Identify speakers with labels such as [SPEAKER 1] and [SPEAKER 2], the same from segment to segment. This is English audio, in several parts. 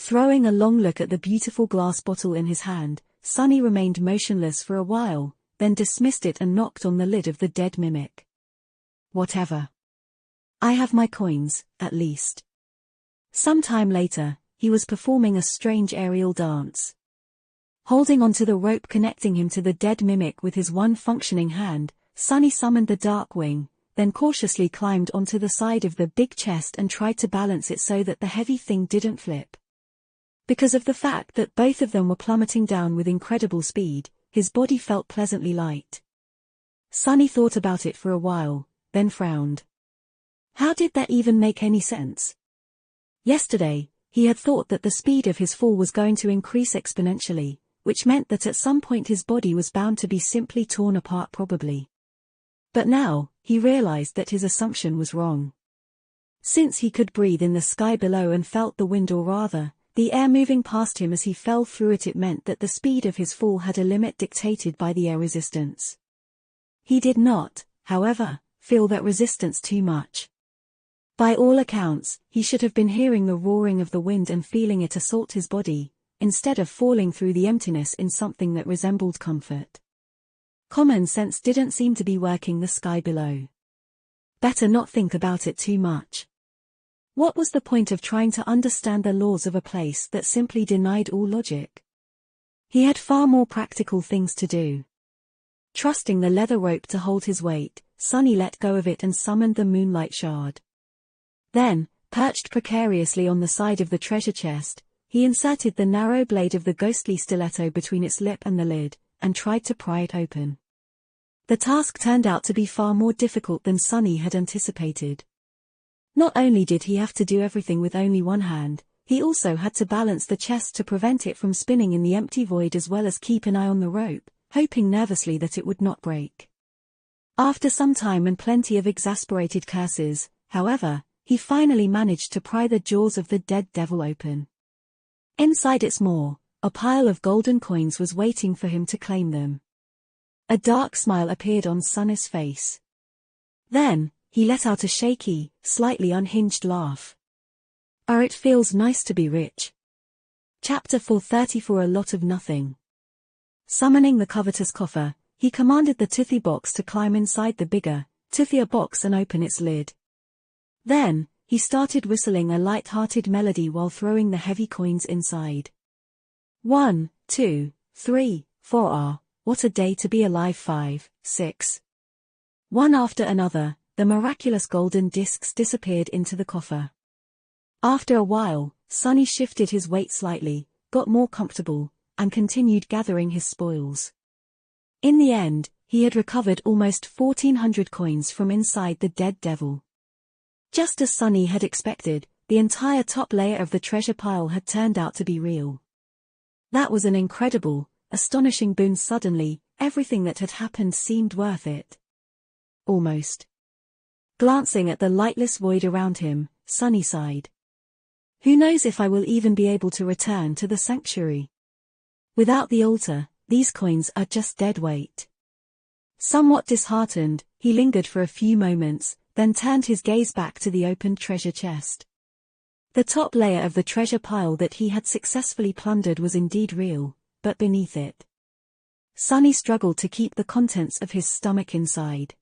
[SPEAKER 1] Throwing a long look at the beautiful glass bottle in his hand, Sunny remained motionless for a while, then dismissed it and knocked on the lid of the dead mimic. Whatever. I have my coins, at least. Some time later, he was performing a strange aerial dance. Holding onto the rope connecting him to the dead mimic with his one functioning hand, Sunny summoned the dark wing, then cautiously climbed onto the side of the big chest and tried to balance it so that the heavy thing didn't flip. Because of the fact that both of them were plummeting down with incredible speed, his body felt pleasantly light. Sunny thought about it for a while, then frowned. How did that even make any sense? Yesterday, he had thought that the speed of his fall was going to increase exponentially, which meant that at some point his body was bound to be simply torn apart probably. But now, he realized that his assumption was wrong. Since he could breathe in the sky below and felt the wind, or rather, the air moving past him as he fell through it, it meant that the speed of his fall had a limit dictated by the air resistance. He did not, however, feel that resistance too much. By all accounts, he should have been hearing the roaring of the wind and feeling it assault his body, instead of falling through the emptiness in something that resembled comfort. Common sense didn't seem to be working the sky below. Better not think about it too much. What was the point of trying to understand the laws of a place that simply denied all logic? He had far more practical things to do. Trusting the leather rope to hold his weight, Sunny let go of it and summoned the moonlight shard. Then, perched precariously on the side of the treasure chest, he inserted the narrow blade of the ghostly stiletto between its lip and the lid, and tried to pry it open. The task turned out to be far more difficult than Sunny had anticipated. Not only did he have to do everything with only one hand, he also had to balance the chest to prevent it from spinning in the empty void as well as keep an eye on the rope, hoping nervously that it would not break. After some time and plenty of exasperated curses, however, he finally managed to pry the jaws of the dead devil open. Inside its maw, a pile of golden coins was waiting for him to claim them. A dark smile appeared on Sunny's face. Then, he let out a shaky, slightly unhinged laugh. It feels nice to be rich. Chapter 434. A lot of nothing. Summoning the covetous coffer, he commanded the toothy box to climb inside the bigger, toothier box and open its lid. Then, he started whistling a light-hearted melody while throwing the heavy coins inside. 1, 2, 3, 4 what a day to be alive. 5, 6. One after another, the miraculous golden discs disappeared into the coffer. After a while, Sunny shifted his weight slightly, got more comfortable, and continued gathering his spoils. In the end, he had recovered almost 1,400 coins from inside the dead devil. Just as Sunny had expected, the entire top layer of the treasure pile had turned out to be real. That was an incredible, astonishing boon. Suddenly, everything that had happened seemed worth it. Almost. Glancing at the lightless void around him, Sunny sighed. Who knows if I will even be able to return to the sanctuary? Without the altar, these coins are just dead weight. Somewhat disheartened, he lingered for a few moments, then turned his gaze back to the opened treasure chest. The top layer of the treasure pile that he had successfully plundered was indeed real, but beneath it, Sunny struggled to keep the contents of his stomach inside.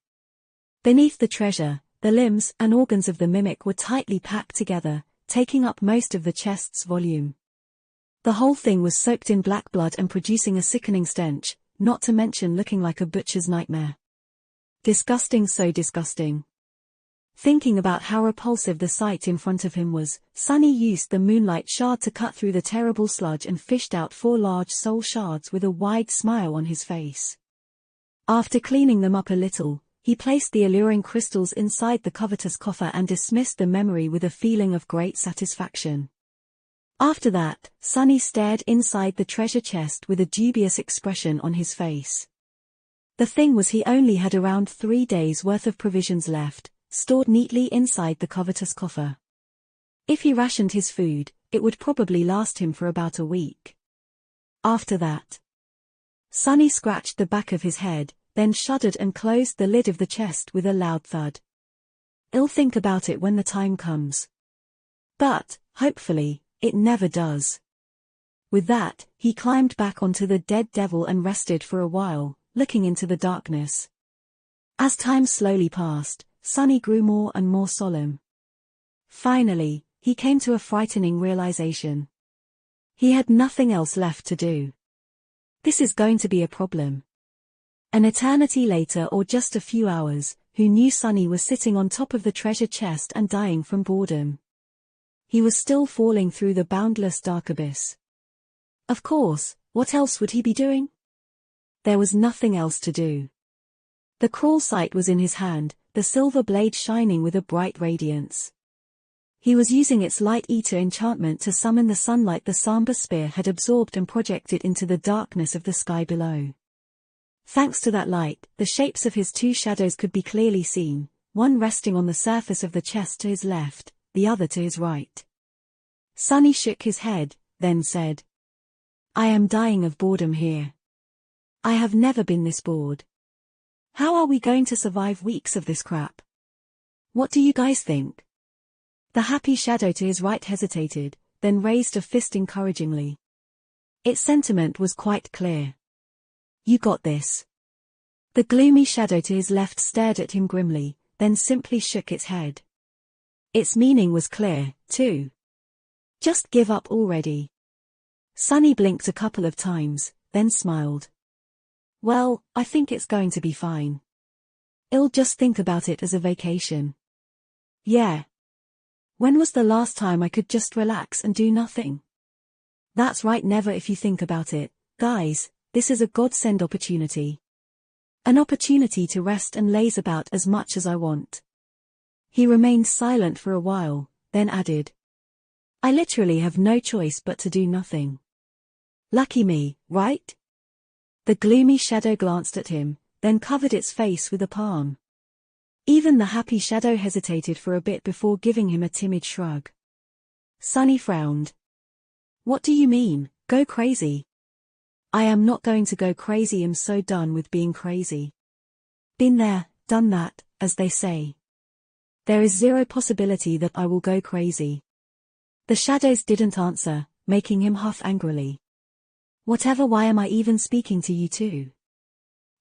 [SPEAKER 1] Beneath the treasure, the limbs and organs of the mimic were tightly packed together, taking up most of the chest's volume. The whole thing was soaked in black blood and producing a sickening stench, not to mention looking like a butcher's nightmare. Disgusting, so disgusting. Thinking about how repulsive the sight in front of him was, Sunny used the moonlight shard to cut through the terrible sludge and fished out 4 large soul shards with a wide smile on his face. After cleaning them up a little, he placed the alluring crystals inside the covetous coffer and dismissed the memory with a feeling of great satisfaction. After that, Sunny stared inside the treasure chest with a dubious expression on his face. The thing was, he only had around 3 days' worth of provisions left, stored neatly inside the covetous coffer. If he rationed his food, it would probably last him for about a week. After that, Sunny scratched the back of his head, then shuddered and closed the lid of the chest with a loud thud. I'll think about it when the time comes. But, hopefully, it never does. With that, he climbed back onto the dead devil and rested for a while, looking into the darkness. As time slowly passed, Sunny grew more and more solemn. Finally, he came to a frightening realization. He had nothing else left to do. This is going to be a problem. An eternity later, or just a few hours, who knew Sunny was sitting on top of the treasure chest and dying from boredom. He was still falling through the boundless dark abyss. Of course, what else would he be doing? There was nothing else to do. The cruel sight was in his hand, the silver blade shining with a bright radiance. He was using its light-eater enchantment to summon the sunlight the Samba spear had absorbed and projected into the darkness of the sky below. Thanks to that light, the shapes of his two shadows could be clearly seen, one resting on the surface of the chest to his left, the other to his right. Sunny shook his head, then said, "I am dying of boredom here. I have never been this bored. How are we going to survive weeks of this crap? What do you guys think?" The happy shadow to his right hesitated, then raised a fist encouragingly. Its sentiment was quite clear. "You got this." The gloomy shadow to his left stared at him grimly, then simply shook its head. Its meaning was clear, too. "Just give up already." Sunny blinked a couple of times, then smiled. "Well, I think it's going to be fine. I'll just think about it as a vacation." "Yeah. When was the last time I could just relax and do nothing?" "That's right, never if you think about it, guys, this is a godsend opportunity. An opportunity to rest and laze about as much as I want." He remained silent for a while, then added, "I literally have no choice but to do nothing. Lucky me, right?" The gloomy shadow glanced at him, then covered its face with a palm. Even the happy shadow hesitated for a bit before giving him a timid shrug. Sunny frowned. "What do you mean, go crazy?" "I am not going to go crazy. I'm so done with being crazy. Been there, done that, as they say. There is zero possibility that I will go crazy." The shadows didn't answer, making him huff angrily. "Whatever, why am I even speaking to you two?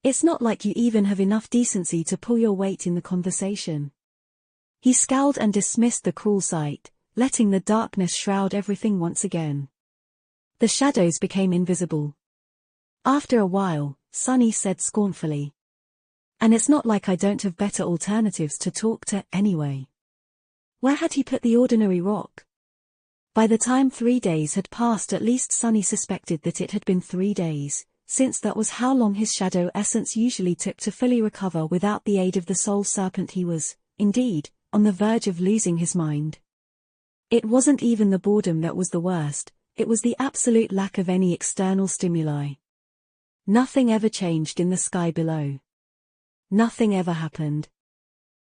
[SPEAKER 1] It's not like you even have enough decency to pull your weight in the conversation." He scowled and dismissed the cruel sight, letting the darkness shroud everything once again. The shadows became invisible. After a while, Sunny said scornfully, "And it's not like I don't have better alternatives to talk to, anyway." Where had he put the ordinary rock? By the time 3 days had passed, at least Sunny suspected that it had been 3 days, since that was how long his shadow essence usually took to fully recover without the aid of the soul serpent. He was, indeed, on the verge of losing his mind. It wasn't even the boredom that was the worst, it was the absolute lack of any external stimuli. Nothing ever changed in the sky below. Nothing ever happened.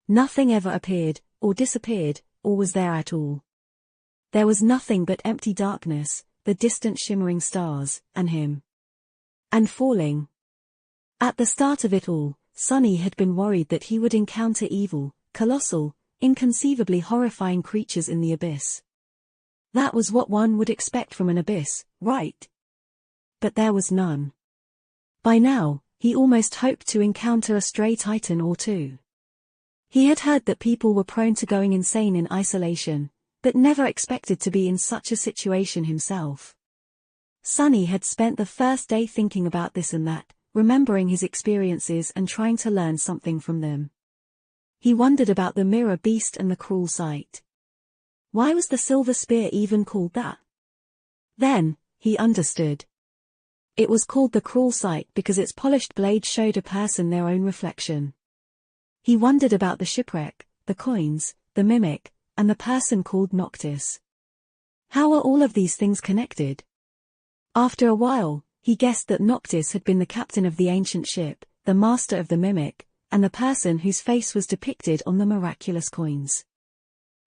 [SPEAKER 1] Nothing ever appeared, or disappeared, or was there at all. There was nothing but empty darkness, the distant shimmering stars, and him. And falling. At the start of it all, Sunny had been worried that he would encounter evil, colossal, inconceivably horrifying creatures in the abyss. That was what one would expect from an abyss, right? But there was none. By now, he almost hoped to encounter a stray titan or two. He had heard that people were prone to going insane in isolation, but never expected to be in such a situation himself. Sunny had spent the first day thinking about this and that, remembering his experiences and trying to learn something from them. He wondered about the mirror beast and the cruel sight. Why was the silver spear even called that? Then, he understood. It was called the cruel sight because its polished blade showed a person their own reflection. He wondered about the shipwreck, the coins, the mimic, and the person called Noctis. How are all of these things connected? After a while, he guessed that Noctis had been the captain of the ancient ship, the master of the mimic, and the person whose face was depicted on the miraculous coins.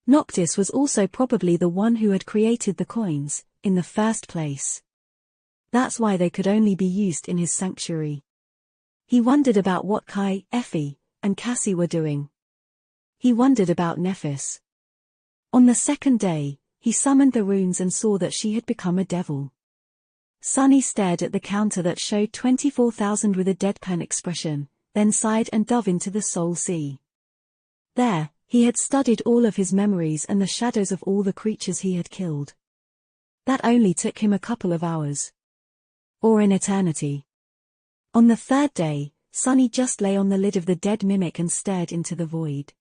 [SPEAKER 1] Noctis was also probably the one who had created the coins, in the first place. That's why they could only be used in his sanctuary. He wondered about what Kai, Effie, and Cassie were doing. He wondered about Nephis. On the second day, he summoned the runes and saw that she had become a devil. Sunny stared at the counter that showed 24,000 with a deadpan expression, then sighed and dove into the soul sea. There, he had studied all of his memories and the shadows of all the creatures he had killed. That only took him a couple of hours. Or an eternity. On the third day, Sunny just lay on the lid of the dead mimic and stared into the void.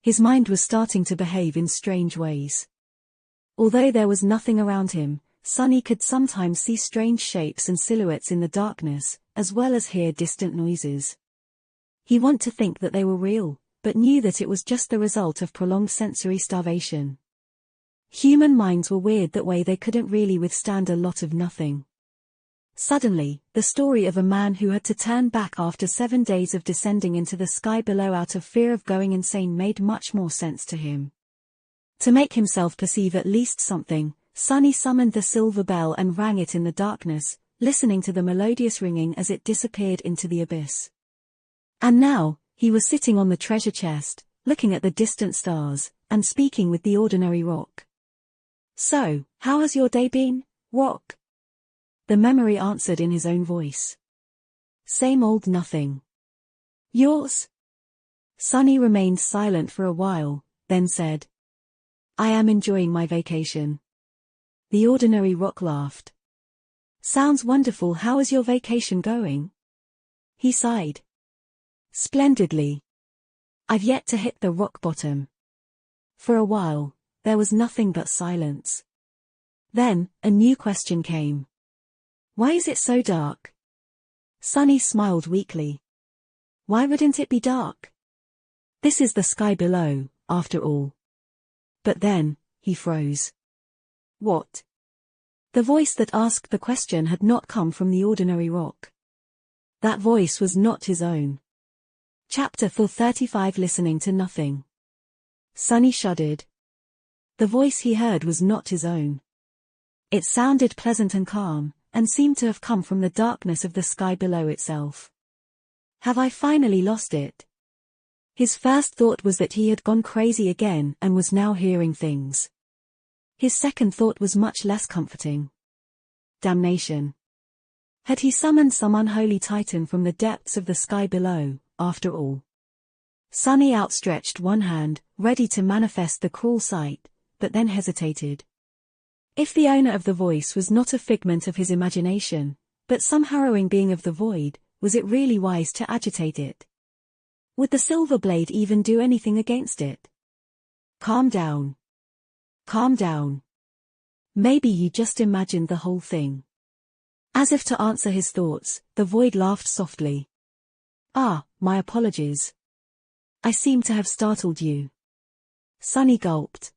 [SPEAKER 1] His mind was starting to behave in strange ways. Although there was nothing around him, Sunny could sometimes see strange shapes and silhouettes in the darkness, as well as hear distant noises. He wanted to think that they were real, but knew that it was just the result of prolonged sensory starvation. Human minds were weird that way, they couldn't really withstand a lot of nothing. Suddenly, the story of a man who had to turn back after 7 days of descending into the sky below out of fear of going insane made much more sense to him. To make himself perceive at least something, Sunny summoned the silver bell and rang it in the darkness, listening to the melodious ringing as it disappeared into the abyss. And now, he was sitting on the treasure chest, looking at the distant stars, and speaking with the ordinary rock. "So, how has your day been, rock?" The memory answered in his own voice. "Same old nothing." "Yours?" Sunny remained silent for a while, then said, "I am enjoying my vacation." The ordinary rock laughed. "Sounds wonderful. How is your vacation going?" He sighed. "Splendidly. I've yet to hit the rock bottom." For a while, there was nothing but silence. Then, a new question came. "Why is it so dark?" Sunny smiled weakly. "Why wouldn't it be dark? This is the sky below, after all." But then, he froze. What? The voice that asked the question had not come from the ordinary rock. That voice was not his own. Chapter 435 Listening to Nothing. Sunny shuddered. The voice he heard was not his own. It sounded pleasant and calm, and seemed to have come from the darkness of the sky below itself. Have I finally lost it? His first thought was that he had gone crazy again and was now hearing things. His second thought was much less comforting. Damnation. Had he summoned some unholy titan from the depths of the sky below, after all? Sunny outstretched one hand, ready to manifest the cruel sight, but then hesitated. If the owner of the voice was not a figment of his imagination, but some harrowing being of the void, was it really wise to agitate it? Would the silver blade even do anything against it? Calm down. Calm down. Maybe you just imagined the whole thing. As if to answer his thoughts, the void laughed softly. Ah, my apologies. I seem to have startled you. Sunny gulped.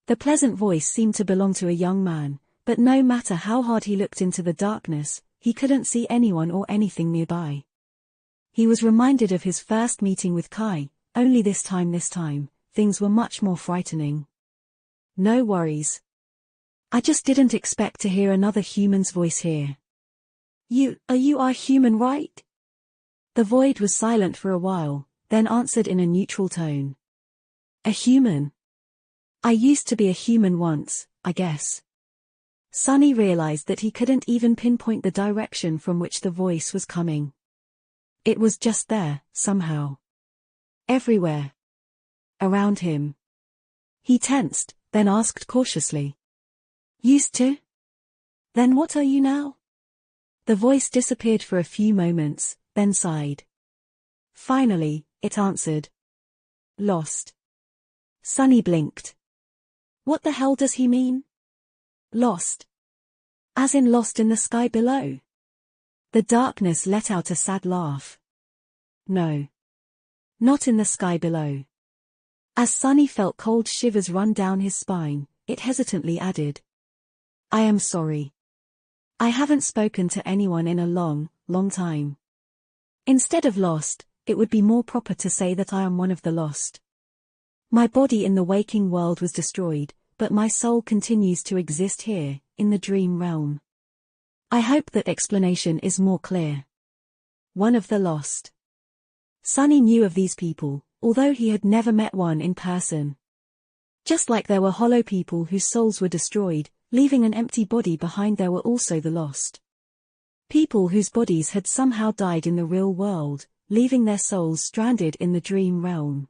[SPEAKER 1] The pleasant voice seemed to belong to a young man, but no matter how hard he looked into the darkness, he couldn't see anyone or anything nearby. He was reminded of his first meeting with Kai, only this time, things were much more frightening. No worries. I just didn't expect to hear another human's voice here. You are human, right? The void was silent for a while, then answered in a neutral tone. A human? I used to be a human once, I guess. Sunny realized that he couldn't even pinpoint the direction from which the voice was coming. It was just there, somehow. Everywhere. Around him. He tensed, then asked cautiously. Used to? Then what are you now? The voice disappeared for a few moments, then sighed. Finally, it answered. Lost. Sunny blinked. What the hell does he mean? Lost. As in lost in the sky below? The darkness let out a sad laugh. No. Not in the sky below. As Sunny felt cold shivers run down his spine, it hesitantly added. I am sorry. I haven't spoken to anyone in a long, long time. Instead of lost, it would be more proper to say that I am one of the lost. My body in the waking world was destroyed, but my soul continues to exist here, in the dream realm. I hope that explanation is more clear. One of the lost. Sunny knew of these people, although he had never met one in person. Just like there were hollow people whose souls were destroyed, leaving an empty body behind, there were also the lost. People whose bodies had somehow died in the real world, leaving their souls stranded in the dream realm.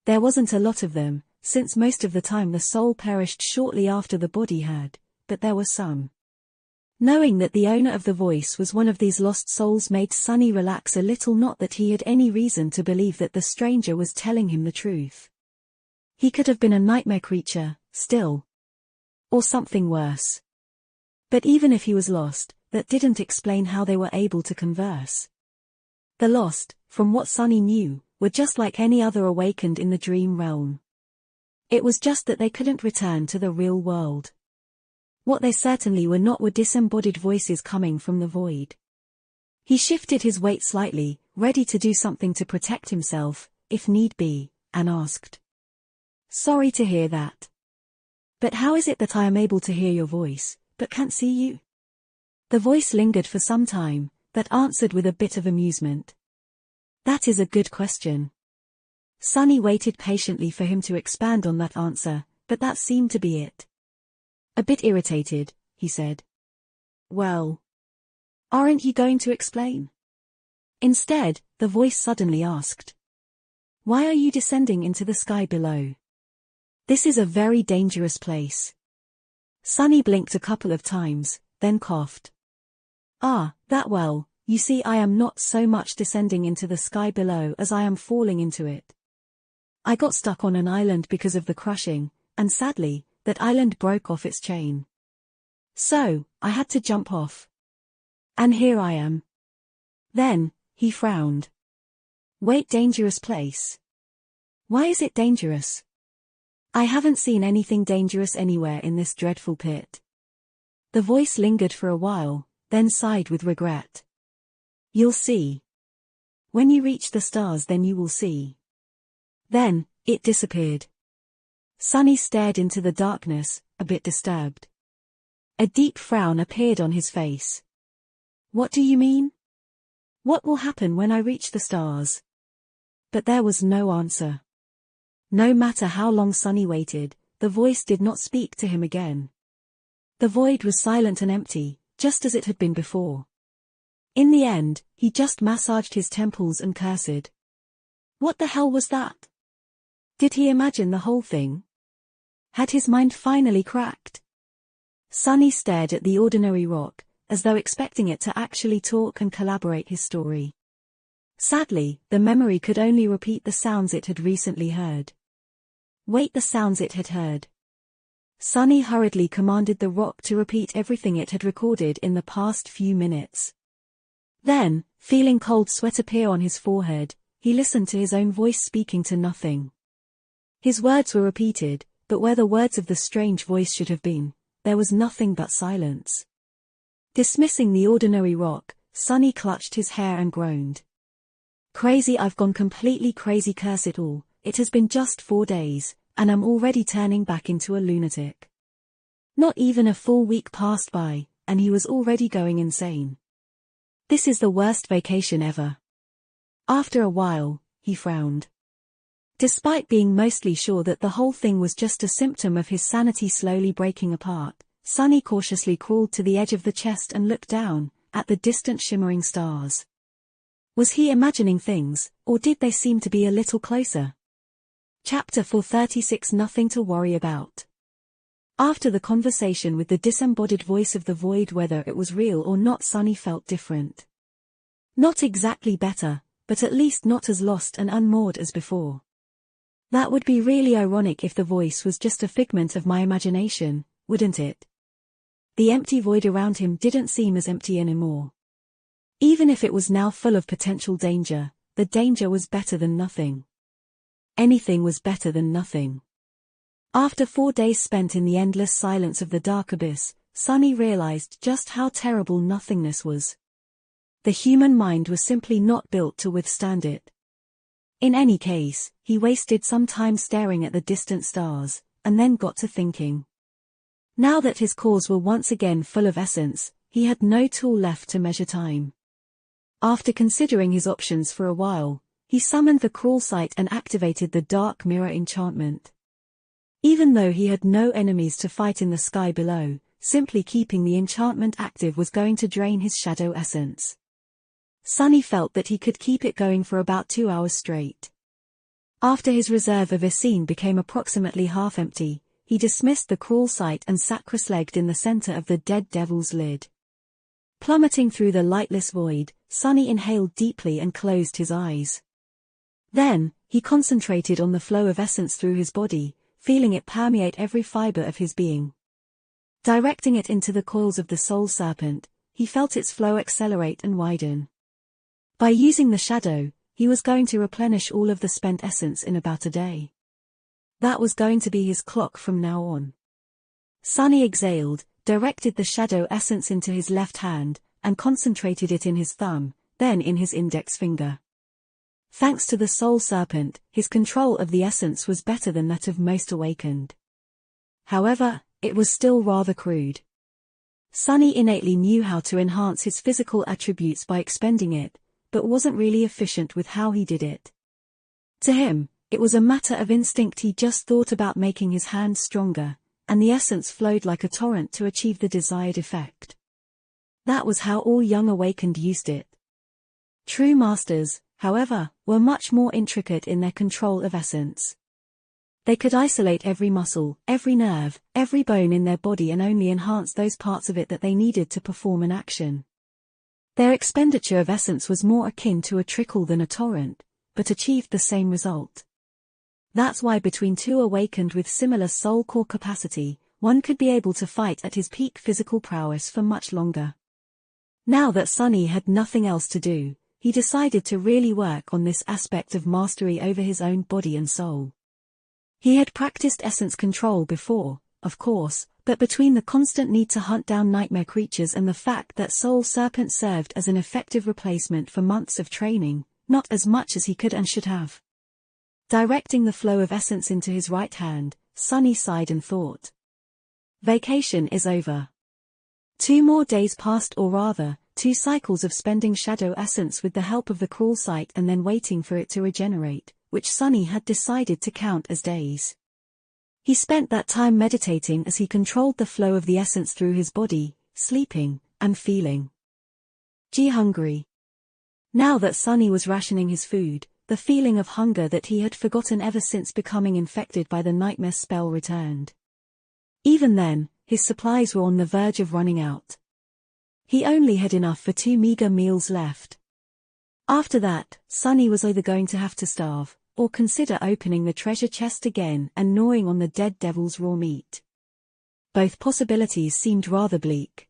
[SPEAKER 1] There wasn't a lot of them, since most of the time the soul perished shortly after the body had, but there were some. Knowing that the owner of the voice was one of these lost souls made Sunny relax a little, not that he had any reason to believe that the stranger was telling him the truth. He could have been a nightmare creature, still. Or something worse. But even if he was lost, that didn't explain how they were able to converse. The lost, from what Sunny knew, were just like any other awakened in the dream realm. It was just that they couldn't return to the real world. What they certainly were not were disembodied voices coming from the void. He shifted his weight slightly, ready to do something to protect himself, if need be, and asked. "Sorry to hear that. But how is it that I am able to hear your voice, but can't see you?" The voice lingered for some time, but answered with a bit of amusement. "That is a good question." Sunny waited patiently for him to expand on that answer, but that seemed to be it. A bit irritated, he said. "Well, aren't you going to explain?" Instead, the voice suddenly asked. "Why are you descending into the sky below? This is a very dangerous place." Sunny blinked a couple of times, then coughed. Well, you see, I am not so much descending into the sky below as I am falling into it. I got stuck on an island because of the crushing, and sadly, that island broke off its chain. So, I had to jump off. And here I am." Then, he frowned. "Wait, dangerous place? Why is it dangerous? I haven't seen anything dangerous anywhere in this dreadful pit." The voice lingered for a while, then sighed with regret. "You'll see. When you reach the stars, then you will see." Then, it disappeared. Sunny stared into the darkness, a bit disturbed. A deep frown appeared on his face. "What do you mean? What will happen when I reach the stars?" But there was no answer. No matter how long Sunny waited, the voice did not speak to him again. The void was silent and empty, just as it had been before. In the end, he just massaged his temples and cursed. What the hell was that? Did he imagine the whole thing? Had his mind finally cracked? Sunny stared at the ordinary rock, as though expecting it to actually talk and collaborate his story. Sadly, the memory could only repeat the sounds it had recently heard. Wait, the sounds it had heard. Sunny hurriedly commanded the rock to repeat everything it had recorded in the past few minutes. Then, feeling cold sweat appear on his forehead, he listened to his own voice speaking to nothing. His words were repeated, but where the words of the strange voice should have been, there was nothing but silence. Dismissing the ordinary rock, Sunny clutched his hair and groaned. "Crazy, I've gone completely crazy, curse it all. It has been just 4 days, and I'm already turning back into a lunatic." Not even a full week passed by, and he was already going insane. This is the worst vacation ever. After a while, he frowned. Despite being mostly sure that the whole thing was just a symptom of his sanity slowly breaking apart, Sunny cautiously crawled to the edge of the chest and looked down, at the distant shimmering stars. Was he imagining things, or did they seem to be a little closer? Chapter 436, Nothing to Worry About. After the conversation with the disembodied voice of the void, whether it was real or not, Sunny felt different. Not exactly better, but at least not as lost and unmoored as before. That would be really ironic if the voice was just a figment of my imagination, wouldn't it? The empty void around him didn't seem as empty anymore. Even if it was now full of potential danger, the danger was better than nothing. Anything was better than nothing. After 4 days spent in the endless silence of the dark abyss, Sunny realized just how terrible nothingness was. The human mind was simply not built to withstand it. In any case, he wasted some time staring at the distant stars, and then got to thinking. Now that his cores were once again full of essence, he had no tool left to measure time. After considering his options for a while, he summoned the crawl site and activated the dark mirror enchantment. Even though he had no enemies to fight in the sky below, simply keeping the enchantment active was going to drain his shadow essence. Sunny felt that he could keep it going for about 2 hours straight. After his reserve of Essene became approximately half empty, he dismissed the cruel sight and sat cross-legged in the center of the dead devil's lid. Plummeting through the lightless void, Sunny inhaled deeply and closed his eyes. Then, he concentrated on the flow of essence through his body, feeling it permeate every fiber of his being. Directing it into the coils of the soul serpent, he felt its flow accelerate and widen. By using the shadow, he was going to replenish all of the spent essence in about a day. That was going to be his clock from now on. Sunny exhaled, directed the shadow essence into his left hand, and concentrated it in his thumb, then in his index finger. Thanks to the soul serpent, his control of the essence was better than that of most awakened. However, it was still rather crude. Sunny innately knew how to enhance his physical attributes by expending it, but wasn't really efficient with how he did it. To him, it was a matter of instinct. He just thought about making his hand stronger, and the essence flowed like a torrent to achieve the desired effect. That was how all young awakened used it. True masters, however, were much more intricate in their control of essence. They could isolate every muscle, every nerve, every bone in their body and only enhance those parts of it that they needed to perform an action. Their expenditure of essence was more akin to a trickle than a torrent, but achieved the same result. That's why between two awakened with similar soul core capacity, one could be able to fight at his peak physical prowess for much longer. Now that Sunny had nothing else to do, he decided to really work on this aspect of mastery over his own body and soul. He had practiced essence control before, of course, but between the constant need to hunt down nightmare creatures and the fact that Soul Serpent served as an effective replacement for months of training, not as much as he could and should have. Directing the flow of essence into his right hand, Sunny sighed and thought. Vacation is over. 2 more days passed, or rather, 2 cycles of spending shadow essence with the help of the cruel sight and then waiting for it to regenerate, which Sunny had decided to count as days. He spent that time meditating as he controlled the flow of the essence through his body, sleeping, and feeling hungry. Now that Sunny was rationing his food, the feeling of hunger that he had forgotten ever since becoming infected by the nightmare spell returned. Even then, his supplies were on the verge of running out. He only had enough for 2 meager meals left. After that, Sunny was either going to have to starve, or consider opening the treasure chest again and gnawing on the dead devil's raw meat. Both possibilities seemed rather bleak.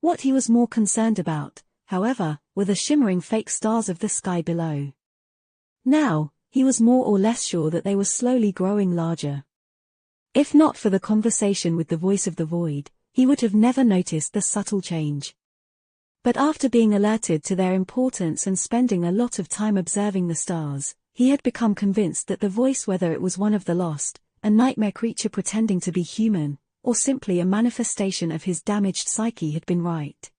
[SPEAKER 1] What he was more concerned about, however, were the shimmering fake stars of the sky below. Now, he was more or less sure that they were slowly growing larger. If not for the conversation with the voice of the void, he would have never noticed the subtle change. But after being alerted to their importance and spending a lot of time observing the stars, he had become convinced that the voice, whether it was one of the lost, a nightmare creature pretending to be human, or simply a manifestation of his damaged psyche, had been right.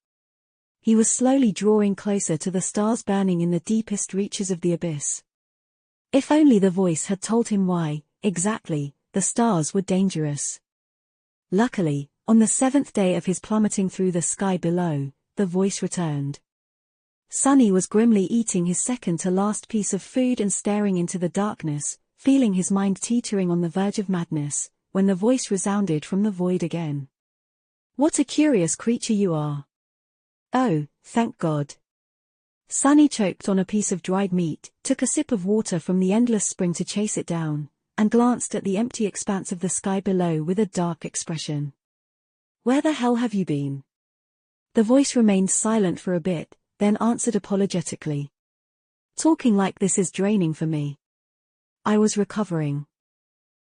[SPEAKER 1] He was slowly drawing closer to the stars burning in the deepest reaches of the abyss. If only the voice had told him why, exactly, the stars were dangerous. Luckily, on the 7th day of his plummeting through the sky below, the voice returned. Sunny was grimly eating his second-to-last piece of food and staring into the darkness, feeling his mind teetering on the verge of madness, when the voice resounded from the void again. "What a curious creature you are." "Oh, thank God." Sunny choked on a piece of dried meat, took a sip of water from the endless spring to chase it down, and glanced at the empty expanse of the sky below with a dark expression. "Where the hell have you been?" The voice remained silent for a bit, then answered apologetically. "Talking like this is draining for me. I was recovering."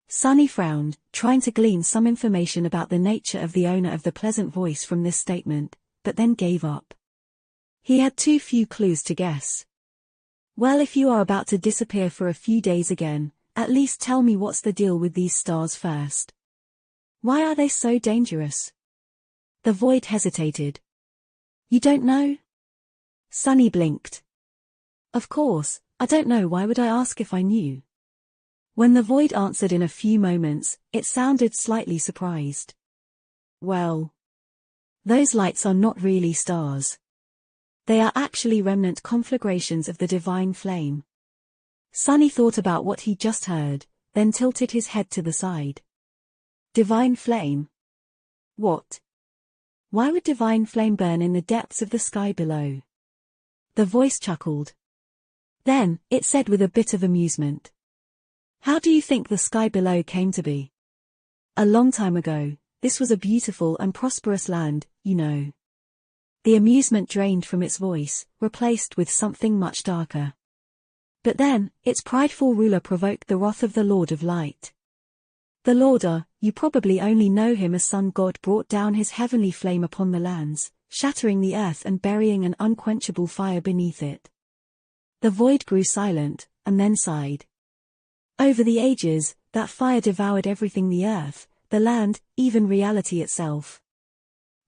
[SPEAKER 1] Sunny frowned, trying to glean some information about the nature of the owner of the pleasant voice from this statement, but then gave up. He had too few clues to guess. "Well, if you are about to disappear for a few days again, at least tell me what's the deal with these stars first. Why are they so dangerous?" The void hesitated. "You don't know?" Sunny blinked. "Of course, I don't know. Why would I ask if I knew?" When the void answered in a few moments, it sounded slightly surprised. Well, those lights are not really stars. They are actually remnant conflagrations of the divine flame. Sunny thought about what he just heard, then tilted his head to the side. Divine flame? What? Why would divine flame burn in the depths of the sky below? The voice chuckled. Then, it said with a bit of amusement. How do you think the sky below came to be? A long time ago, this was a beautiful and prosperous land, you know. The amusement drained from its voice, replaced with something much darker. But then, its prideful ruler provoked the wrath of the Lord of Light. The Lord, you probably only know him as Sun God, brought down his heavenly flame upon the lands, shattering the earth and burying an unquenchable fire beneath it. The void grew silent, and then sighed. Over the ages, that fire devoured everything: the earth, the land, even reality itself.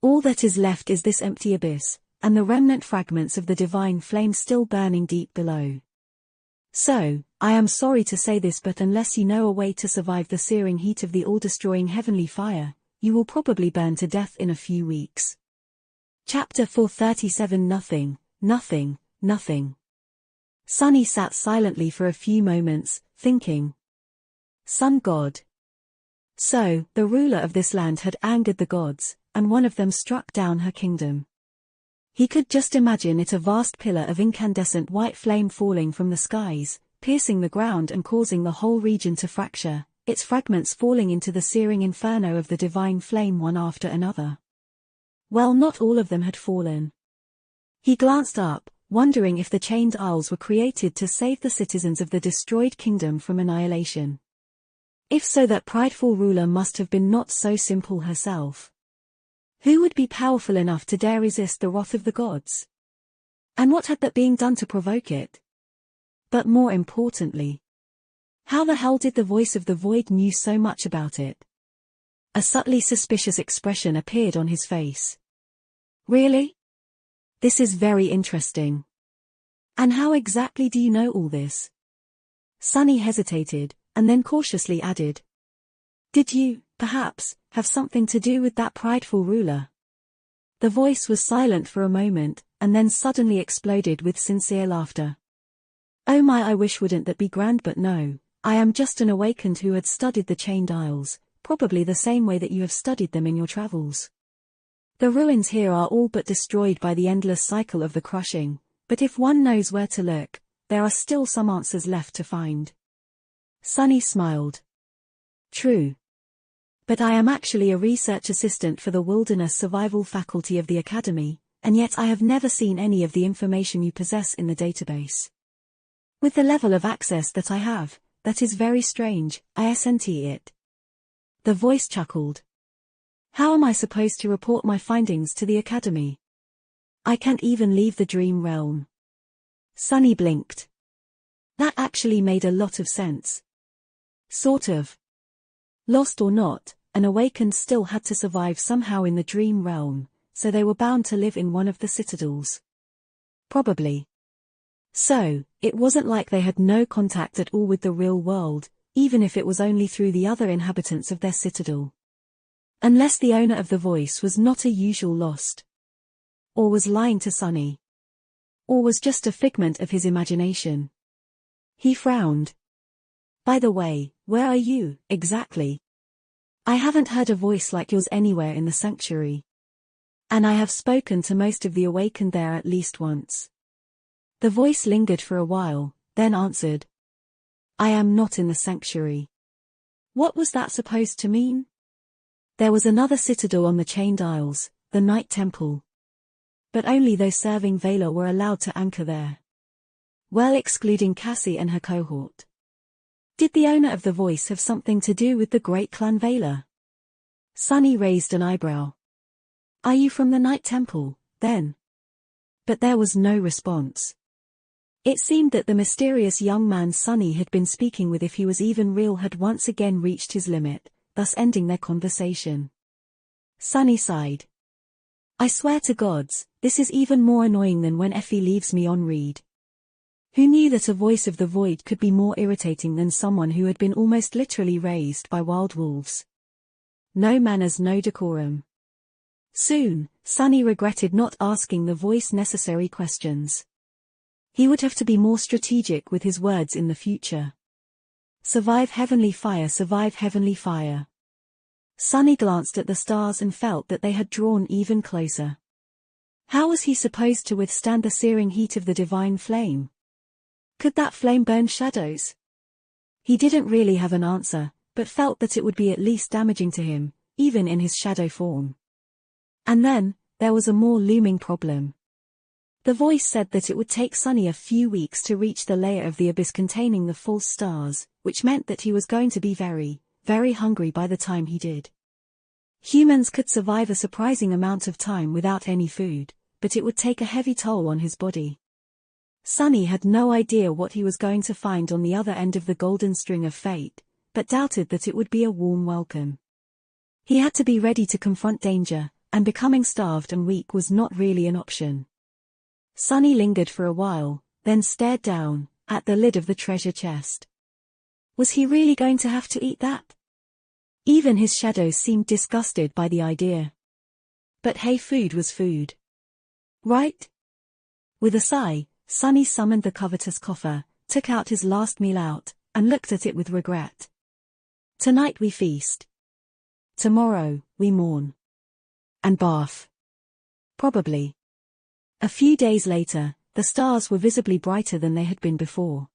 [SPEAKER 1] All that is left is this empty abyss, and the remnant fragments of the divine flame still burning deep below. So, I am sorry to say this, but unless you know a way to survive the searing heat of the all-destroying heavenly fire, you will probably burn to death in a few weeks. Chapter 437. Nothing. Sunny sat silently for a few moments, thinking. Sun God. So, the ruler of this land had angered the gods, and one of them struck down her kingdom. He could just imagine it, a vast pillar of incandescent white flame falling from the skies, piercing the ground and causing the whole region to fracture, its fragments falling into the searing inferno of the divine flame one after another. Well, not all of them had fallen. He glanced up, wondering if the chained isles were created to save the citizens of the destroyed kingdom from annihilation. If so, that prideful ruler must have been not so simple herself. Who would be powerful enough to dare resist the wrath of the gods? And what had that being done to provoke it? But more importantly, how the hell did the voice of the void knew so much about it? A subtly suspicious expression appeared on his face. Really? This is very interesting. And how exactly do you know all this? Sunny hesitated, and then cautiously added. Did you, perhaps, have something to do with that prideful ruler? The voice was silent for a moment, and then suddenly exploded with sincere laughter. Oh my, I wish wouldn't that be grand, but no, I am just an awakened who had studied the chained isles, probably the same way that you have studied them in your travels. The ruins here are all but destroyed by the endless cycle of the crushing, but if one knows where to look, there are still some answers left to find. Sunny smiled. True. But I am actually a research assistant for the Wilderness Survival Faculty of the Academy, and yet I have never seen any of the information you possess in the database. With the level of access that I have, that is very strange, isn't it? The voice chuckled. How am I supposed to report my findings to the Academy? I can't even leave the dream realm. Sunny blinked. That actually made a lot of sense. Sort of. Lost or not, an awakened still had to survive somehow in the dream realm, so they were bound to live in one of the citadels. Probably. So, it wasn't like they had no contact at all with the real world, even if it was only through the other inhabitants of their citadel. Unless the owner of the voice was not a usual lost. Or was lying to Sunny. Or was just a figment of his imagination. He frowned. By the way, where are you, exactly? I haven't heard a voice like yours anywhere in the sanctuary. And I have spoken to most of the awakened there at least once. The voice lingered for a while, then answered. I am not in the sanctuary. What was that supposed to mean? There was another citadel on the chained isles, the Night Temple. But only those serving Valor were allowed to anchor there. Well, excluding Cassie and her cohort. Did the owner of the voice have something to do with the great clan Valor? Sunny raised an eyebrow. Are you from the Night Temple, then? But there was no response. It seemed that the mysterious young man Sunny had been speaking with, if he was even real, had once again reached his limit, thus ending their conversation. Sunny sighed. I swear to gods, this is even more annoying than when Effie leaves me on read. Who knew that a voice of the void could be more irritating than someone who had been almost literally raised by wild wolves? No manners, no decorum. Soon, Sunny regretted not asking the voice necessary questions. He would have to be more strategic with his words in the future. Survive heavenly fire, survive heavenly fire. Sunny glanced at the stars and felt that they had drawn even closer. How was he supposed to withstand the searing heat of the divine flame? Could that flame burn shadows? He didn't really have an answer, but felt that it would be at least damaging to him, even in his shadow form. And then, there was a more looming problem. The voice said that it would take Sunny a few weeks to reach the layer of the abyss containing the false stars, which meant that he was going to be very, very hungry by the time he did. Humans could survive a surprising amount of time without any food, but it would take a heavy toll on his body. Sunny had no idea what he was going to find on the other end of the golden string of fate, but doubted that it would be a warm welcome. He had to be ready to confront danger, and becoming starved and weak was not really an option. Sunny lingered for a while, then stared down at the lid of the treasure chest. Was he really going to have to eat that? Even his shadows seemed disgusted by the idea. But hey, food was food. Right? With a sigh, Sunny summoned the covetous coffer, took out his last meal out, and looked at it with regret. Tonight we feast. Tomorrow, we mourn. And bath. Probably. A few days later, the stars were visibly brighter than they had been before.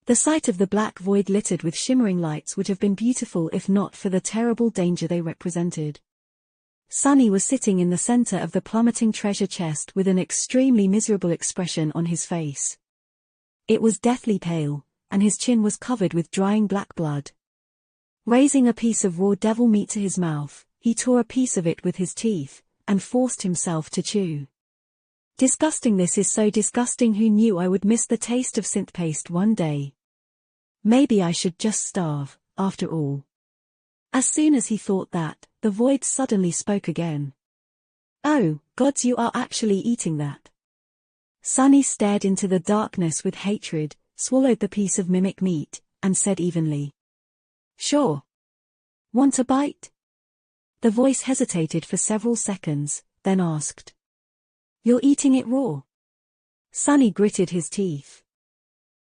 [SPEAKER 1] The sight of the black void littered with shimmering lights would have been beautiful if not for the terrible danger they represented. Sunny was sitting in the center of the plummeting treasure chest with an extremely miserable expression on his face. It was deathly pale, and his chin was covered with drying black blood. Raising a piece of raw devil meat to his mouth, he tore a piece of it with his teeth, and forced himself to chew. Disgusting, this is so disgusting. Who knew I would miss the taste of synth paste one day? Maybe I should just starve, after all. As soon as he thought that, the void suddenly spoke again. Oh, gods, you are actually eating that. Sunny stared into the darkness with hatred, swallowed the piece of mimic meat, and said evenly, "Sure. Want a bite?" The voice hesitated for several seconds, then asked, "You're eating it raw?" Sunny gritted his teeth.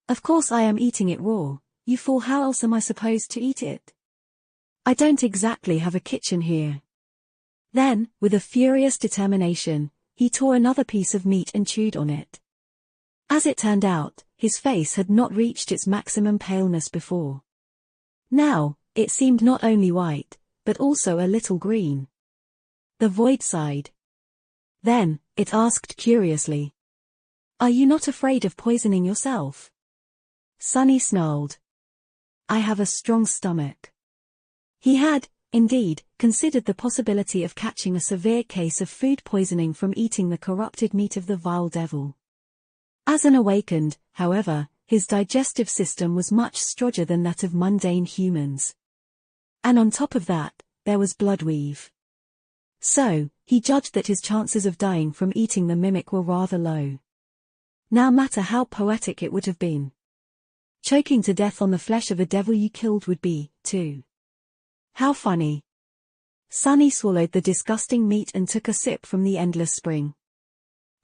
[SPEAKER 1] "Of course I am eating it raw, you fool. How else am I supposed to eat it? I don't exactly have a kitchen here." Then, with a furious determination, he tore another piece of meat and chewed on it. As it turned out, his face had not reached its maximum paleness before. Now, it seemed not only white, but also a little green. The void sighed. Then, it asked curiously, "Are you not afraid of poisoning yourself?" Sunny snarled, "I have a strong stomach." He had, indeed, considered the possibility of catching a severe case of food poisoning from eating the corrupted meat of the vile devil. As an awakened, however, his digestive system was much stronger than that of mundane humans. And on top of that, there was bloodweave. So, he judged that his chances of dying from eating the mimic were rather low. No matter how poetic it would have been. Choking to death on the flesh of a devil you killed would be, too. How funny. Sunny swallowed the disgusting meat and took a sip from the endless spring.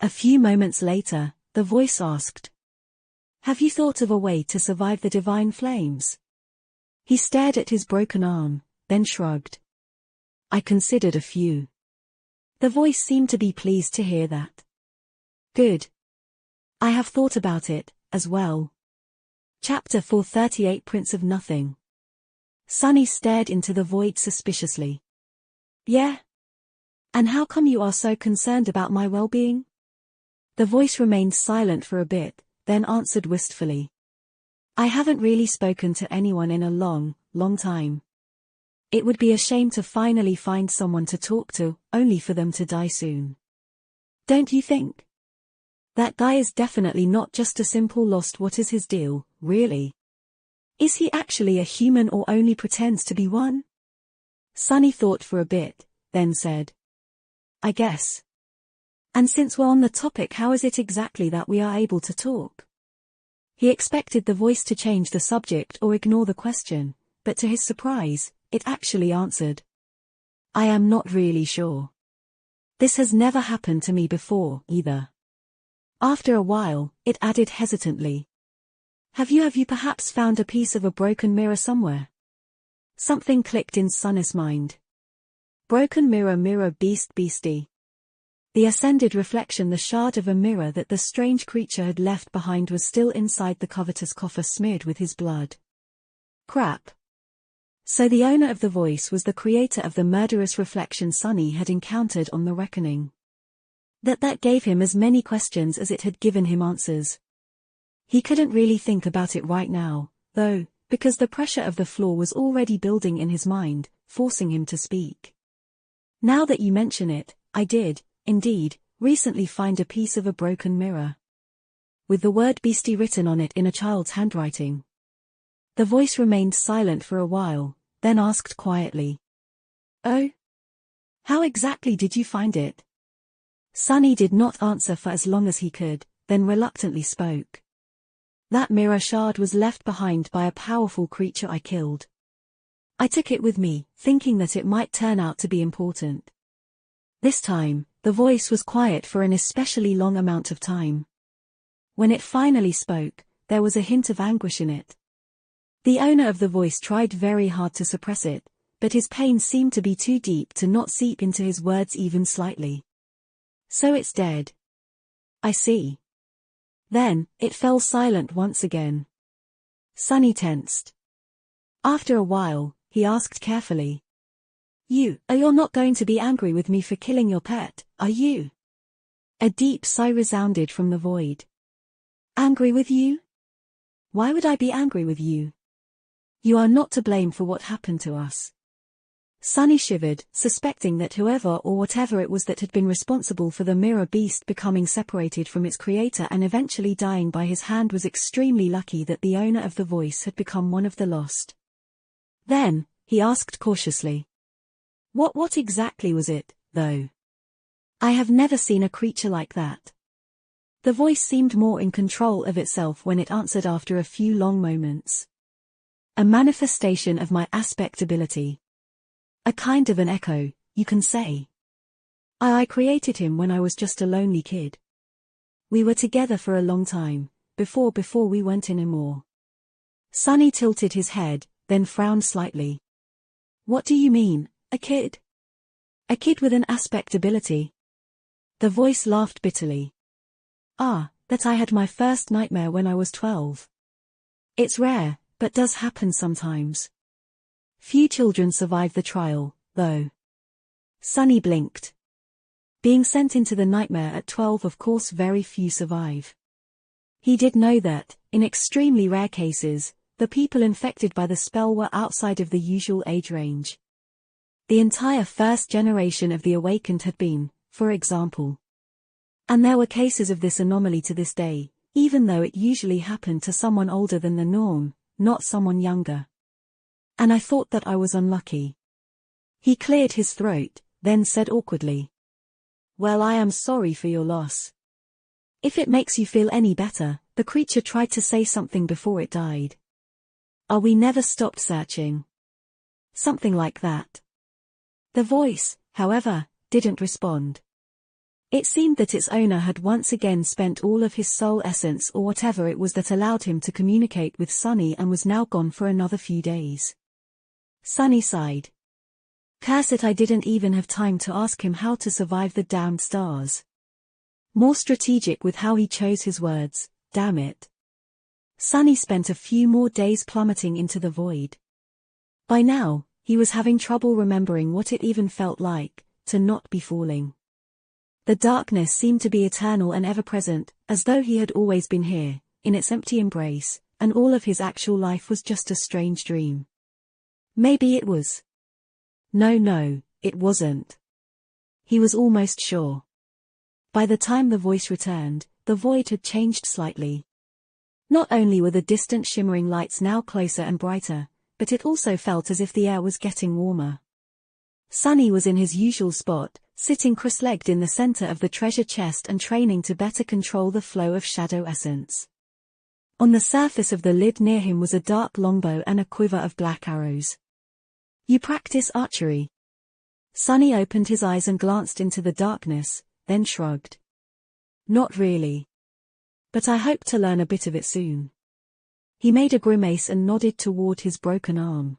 [SPEAKER 1] A few moments later, the voice asked, "Have you thought of a way to survive the divine flames?" He stared at his broken arm, then shrugged. "I considered a few." The voice seemed to be pleased to hear that. "Good. I have thought about it, as well." Chapter 438, Prince of Nothing. Sunny stared into the void suspiciously. "Yeah? And how come you are so concerned about my well-being?" The voice remained silent for a bit, then answered wistfully. "I haven't really spoken to anyone in a long, long time. It would be a shame to finally find someone to talk to, only for them to die soon. Don't you think? That guy is definitely not just a simple lost. What is his deal, really? Is he actually a human or only pretends to be one?" Sunny thought for a bit, then said, "I guess. And since we're on the topic, how is it exactly that we are able to talk?" He expected the voice to change the subject or ignore the question, but to his surprise, it actually answered. I am not really sure. This has never happened to me before, either. After a while, it added hesitantly. Have you perhaps found a piece of a broken mirror somewhere? Something clicked in Sunny's mind. Broken mirror, mirror, beast, beastie. The ascended reflection, the shard of a mirror that the strange creature had left behind, was still inside the covetous coffer, smeared with his blood. Crap. So the owner of the voice was the creator of the murderous reflection Sunny had encountered on the reckoning. That gave him as many questions as it had given him answers. He couldn't really think about it right now, though, because the pressure of the floor was already building in his mind, forcing him to speak. Now that you mention it, I did, indeed, recently find a piece of a broken mirror, with the word beastie written on it in a child's handwriting. The voice remained silent for a while, then asked quietly. Oh? How exactly did you find it? Sunny did not answer for as long as he could, then reluctantly spoke. That mirror shard was left behind by a powerful creature I killed. I took it with me, thinking that it might turn out to be important. This time, the voice was quiet for an especially long amount of time. When it finally spoke, there was a hint of anguish in it. The owner of the voice tried very hard to suppress it, but his pain seemed to be too deep to not seep into his words even slightly. So it's dead. I see. Then, it fell silent once again. Sunny tensed. After a while, he asked carefully. You're not going to be angry with me for killing your pet, are you? A deep sigh resounded from the void. Angry with you? Why would I be angry with you? You are not to blame for what happened to us. Sunny shivered, suspecting that whoever or whatever it was that had been responsible for the mirror beast becoming separated from its creator and eventually dying by his hand was extremely lucky that the owner of the voice had become one of the lost. Then, he asked cautiously. What exactly was it, though? I have never seen a creature like that. The voice seemed more in control of itself when it answered after a few long moments. A manifestation of my aspect ability. A kind of an echo, you can say. I created him when I was just a lonely kid. We were together for a long time, before we went anymore. Sunny tilted his head, then frowned slightly. What do you mean, a kid? A kid with an aspect ability? The voice laughed bitterly. That I had my first nightmare when I was 12. It's rare, but does happen sometimes. Few children survive the trial, though. Sunny blinked. Being sent into the nightmare at 12, of course very few survive. He did know that, in extremely rare cases, the people infected by the spell were outside of the usual age range. The entire first generation of the awakened had been, for example. And there were cases of this anomaly to this day, even though it usually happened to someone older than the norm, not someone younger. And I thought that I was unlucky. He cleared his throat, then said awkwardly. Well, I am sorry for your loss. If it makes you feel any better, the creature tried to say something before it died. We never stopped searching. Something like that. The voice, however, didn't respond. It seemed that its owner had once again spent all of his soul essence or whatever it was that allowed him to communicate with Sunny and was now gone for another few days. Sunny sighed. Curse it, I didn't even have time to ask him how to survive the damned stars. More strategic with how he chose his words, damn it. Sunny spent a few more days plummeting into the void. By now, he was having trouble remembering what it even felt like to not be falling. The darkness seemed to be eternal and ever-present, as though he had always been here, in its empty embrace, and all of his actual life was just a strange dream. Maybe it was. No, it wasn't. He was almost sure. By the time the voice returned, the void had changed slightly. Not only were the distant shimmering lights now closer and brighter, but it also felt as if the air was getting warmer. Sunny was in his usual spot, sitting cross-legged in the center of the treasure chest and training to better control the flow of shadow essence. On the surface of the lid near him was a dark longbow and a quiver of black arrows. You practice archery? Sunny opened his eyes and glanced into the darkness, then shrugged. Not really. But I hope to learn a bit of it soon. He made a grimace and nodded toward his broken arm.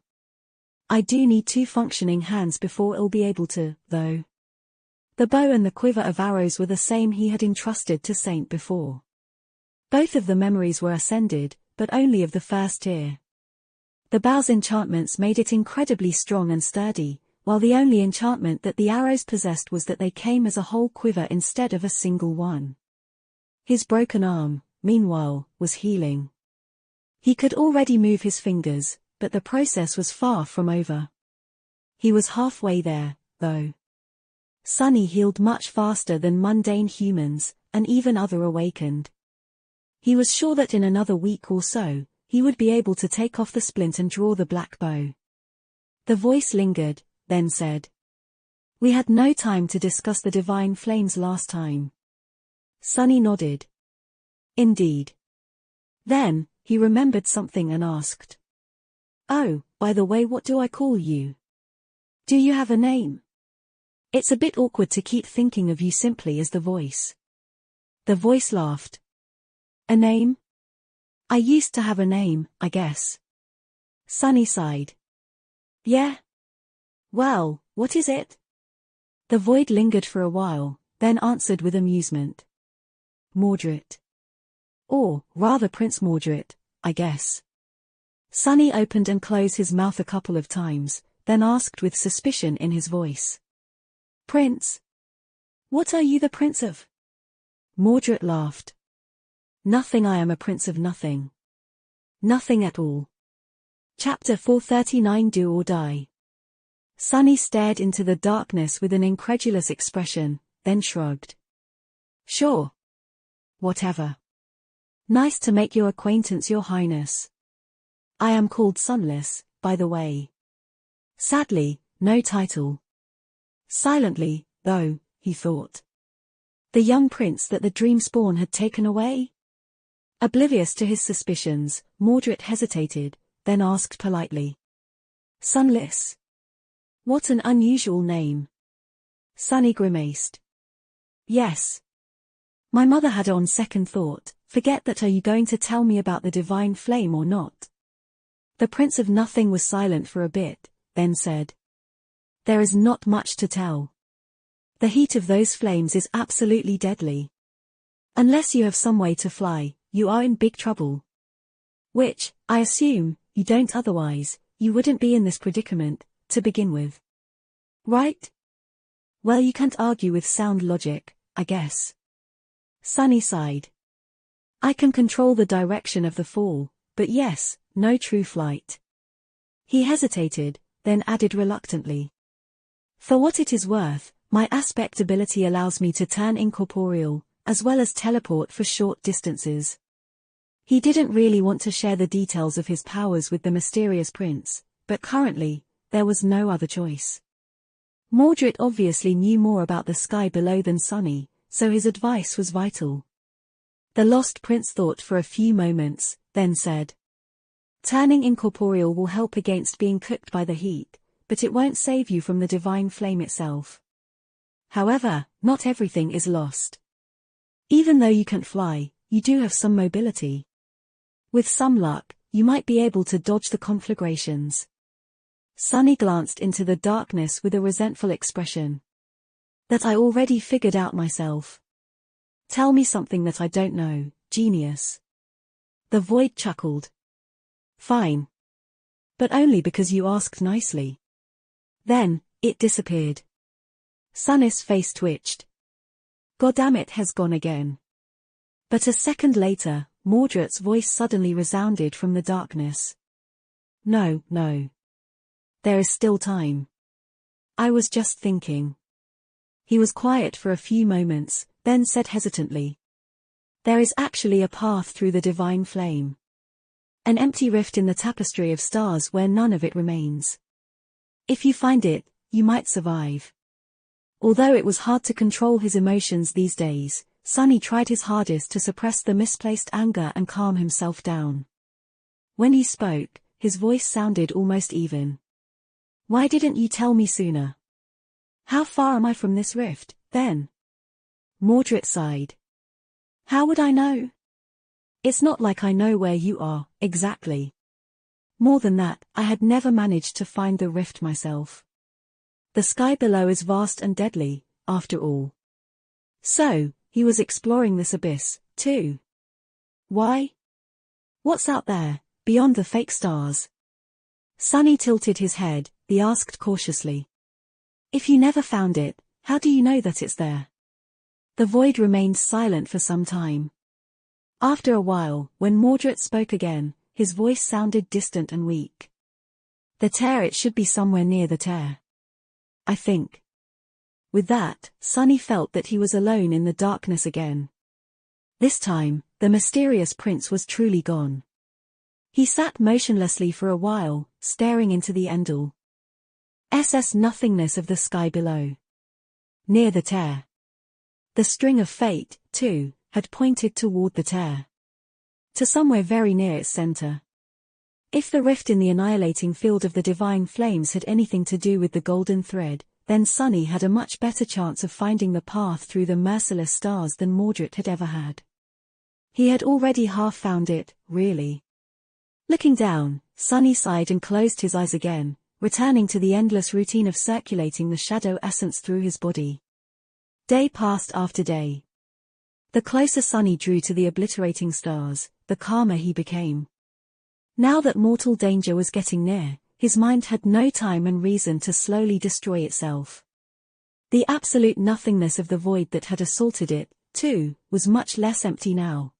[SPEAKER 1] I do need 2 functioning hands before I'll be able to, though. The bow and the quiver of arrows were the same he had entrusted to Saint before. Both of the memories were ascended, but only of the first tier. The bow's enchantments made it incredibly strong and sturdy, while the only enchantment that the arrows possessed was that they came as a whole quiver instead of a single one. His broken arm, meanwhile, was healing. He could already move his fingers, but the process was far from over. He was halfway there, though. Sunny healed much faster than mundane humans, and even other awakened. He was sure that in another week or so, he would be able to take off the splint and draw the black bow. The voice lingered, then said, "We had no time to discuss the divine flames last time." Sunny nodded. Indeed. Then, he remembered something and asked, "Oh, by the way, what do I call you? Do you have a name? It's a bit awkward to keep thinking of you simply as the voice." The voice laughed. "A name? I used to have a name, I guess." Sunny sighed. "Yeah? Well, what is it?" The void lingered for a while, then answered with amusement. "Mordred. Or, rather Prince Mordred, I guess." Sunny opened and closed his mouth a couple of times, then asked with suspicion in his voice. "Prince? What are you the prince of?" Mordred laughed. "Nothing. I am a prince of nothing. Nothing at all." Chapter 439 Do or Die. Sunny stared into the darkness with an incredulous expression, then shrugged. "Sure. Whatever. Nice to make your acquaintance, Your Highness. I am called Sunless, by the way. Sadly, no title." Silently, though, he thought. The young prince that the dream spawn had taken away? Oblivious to his suspicions, Mordred hesitated, then asked politely. "Sunless? What an unusual name." Sunny grimaced. "Yes. My mother had on second thought, forget that. Are you going to tell me about the divine flame or not?" The Prince of Nothing was silent for a bit, then said. "There is not much to tell. The heat of those flames is absolutely deadly. Unless you have some way to fly, you are in big trouble. Which, I assume, you don't, otherwise, you wouldn't be in this predicament, to begin with. Right? Well, you can't argue with sound logic, I guess." Sunny sighed. "I can control the direction of the fall, but yes, no true flight." He hesitated, then added reluctantly. "For what it is worth, my aspect ability allows me to turn incorporeal, as well as teleport for short distances." He didn't really want to share the details of his powers with the mysterious prince, but currently, there was no other choice. Mordred obviously knew more about the sky below than Sunny, so his advice was vital. The lost prince thought for a few moments, then said. "Turning incorporeal will help against being cooked by the heat, but it won't save you from the divine flame itself. However, not everything is lost. Even though you can't fly, you do have some mobility. With some luck, you might be able to dodge the conflagrations." Sunny glanced into the darkness with a resentful expression. "That I already figured out myself. Tell me something that I don't know, genius." The void chuckled. "Fine. But only because you asked nicely." Then, it disappeared. Sunny's face twitched. "Goddamn, it has gone again." But a second later, Mordred's voice suddenly resounded from the darkness. "No, no. There is still time. I was just thinking." He was quiet for a few moments, then said hesitantly. "There is actually a path through the divine flame. An empty rift in the tapestry of stars where none of it remains. If you find it, you might survive." Although it was hard to control his emotions these days, Sunny tried his hardest to suppress the misplaced anger and calm himself down. When he spoke, his voice sounded almost even. "Why didn't you tell me sooner? How far am I from this rift, then?" Mordred sighed. "How would I know? It's not like I know where you are, exactly. More than that, I had never managed to find the rift myself. The sky below is vast and deadly, after all." So, he was exploring this abyss, too. Why? What's out there, beyond the fake stars? Sunny tilted his head. He asked cautiously. "If you never found it, how do you know that it's there?" The void remained silent for some time. After a while, when Mordred spoke again, his voice sounded distant and weak. "The tear, it should be somewhere near the tear, I think." With that, Sunny felt that he was alone in the darkness again. This time, the mysterious prince was truly gone. He sat motionlessly for a while, staring into the endless nothingness of the sky below. Near the tear. The string of fate, too, had pointed toward the tear. To somewhere very near its center. If the rift in the annihilating field of the divine flames had anything to do with the golden thread, then Sunny had a much better chance of finding the path through the merciless stars than Mordred had ever had. He had already half found it, really. Looking down, Sunny sighed and closed his eyes again, returning to the endless routine of circulating the shadow essence through his body. Day passed after day. The closer Sunny drew to the obliterating stars, the calmer he became. Now that mortal danger was getting near, his mind had no time and reason to slowly destroy itself. The absolute nothingness of the void that had assaulted it, too, was much less empty now.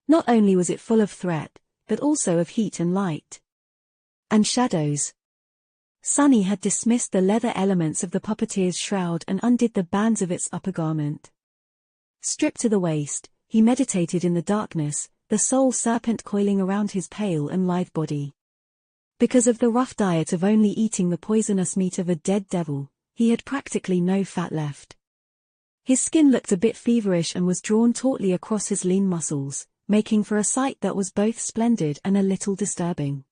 [SPEAKER 1] Not only was it full of threat, but also of heat and light. And shadows. Sunny had dismissed the leather elements of the puppeteer's shroud and undid the bands of its upper garment. Stripped to the waist, he meditated in the darkness, the soul serpent coiling around his pale and lithe body. Because of the rough diet of only eating the poisonous meat of a dead devil, he had practically no fat left. His skin looked a bit feverish and was drawn tautly across his lean muscles, making for a sight that was both splendid and a little disturbing.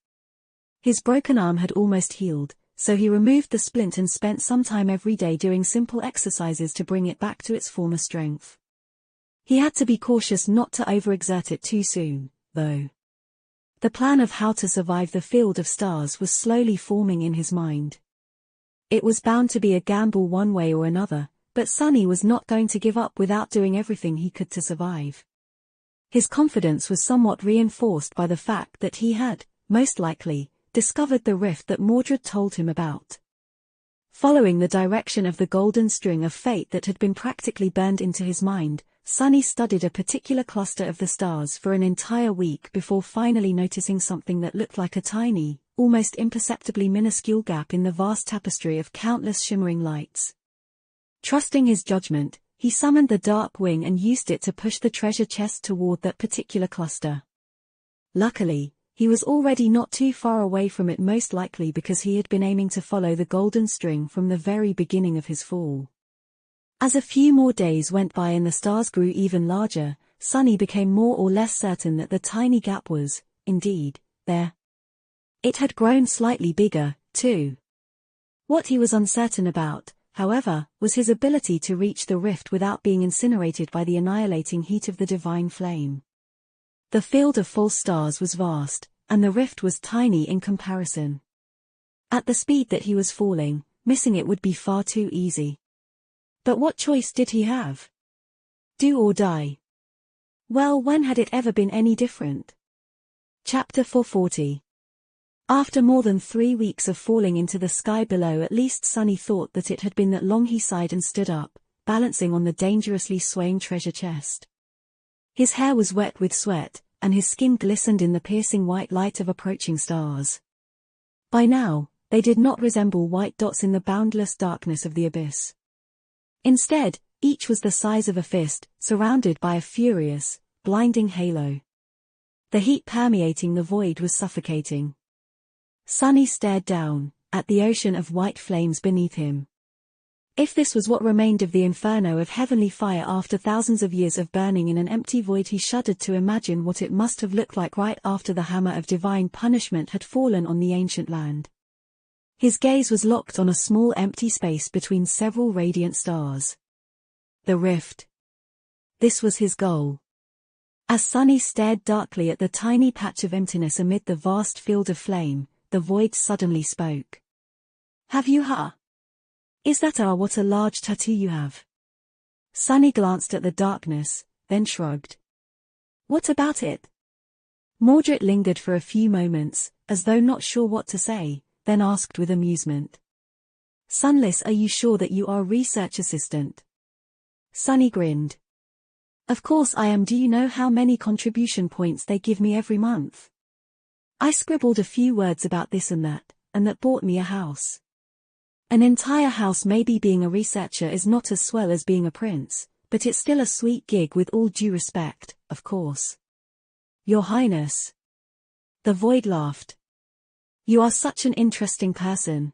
[SPEAKER 1] His broken arm had almost healed, so he removed the splint and spent some time every day doing simple exercises to bring it back to its former strength. He had to be cautious not to overexert it too soon, though. The plan of how to survive the field of stars was slowly forming in his mind. It was bound to be a gamble one way or another, but Sunny was not going to give up without doing everything he could to survive. His confidence was somewhat reinforced by the fact that he had, most likely, discovered the rift that Mordred told him about. Following the direction of the golden string of fate that had been practically burned into his mind, Sunny studied a particular cluster of the stars for an entire week before finally noticing something that looked like a tiny, almost imperceptibly minuscule gap in the vast tapestry of countless shimmering lights. Trusting his judgment, he summoned the dark wing and used it to push the treasure chest toward that particular cluster. Luckily, he was already not too far away from it, most likely because he had been aiming to follow the golden string from the very beginning of his fall. As a few more days went by and the stars grew even larger, Sunny became more or less certain that the tiny gap was, indeed, there. It had grown slightly bigger, too. What he was uncertain about, however, was his ability to reach the rift without being incinerated by the annihilating heat of the divine flame. The field of false stars was vast, and the rift was tiny in comparison. At the speed that he was falling, missing it would be far too easy. But what choice did he have? Do or die? Well, when had it ever been any different? Chapter 440. After more than 3 weeks of falling into the sky below, at least Sunny thought that it had been that long. He sighed and stood up, balancing on the dangerously swaying treasure chest. His hair was wet with sweat, and his skin glistened in the piercing white light of approaching stars. By now, they did not resemble white dots in the boundless darkness of the abyss. Instead, each was the size of a fist, surrounded by a furious, blinding halo. The heat permeating the void was suffocating. Sunny stared down, at the ocean of white flames beneath him. If this was what remained of the inferno of heavenly fire after thousands of years of burning in an empty void, he shuddered to imagine what it must have looked like right after the hammer of divine punishment had fallen on the ancient land. His gaze was locked on a small empty space between several radiant stars. The rift. This was his goal. As Sunny stared darkly at the tiny patch of emptiness amid the vast field of flame, the void suddenly spoke. Have you Is that what a large tattoo you have? Sunny glanced at the darkness, then shrugged. What about it? Mordred lingered for a few moments, as though not sure what to say, then asked with amusement. Sunless, are you sure that you are a research assistant? Sunny grinned. Of course I am. Do you know how many contribution points they give me every month? I scribbled a few words about this and that bought me a house. An entire house. Maybe being a researcher is not as swell as being a prince, but it's still a sweet gig with all due respect, of course. Your Highness. The void laughed. You are such an interesting person.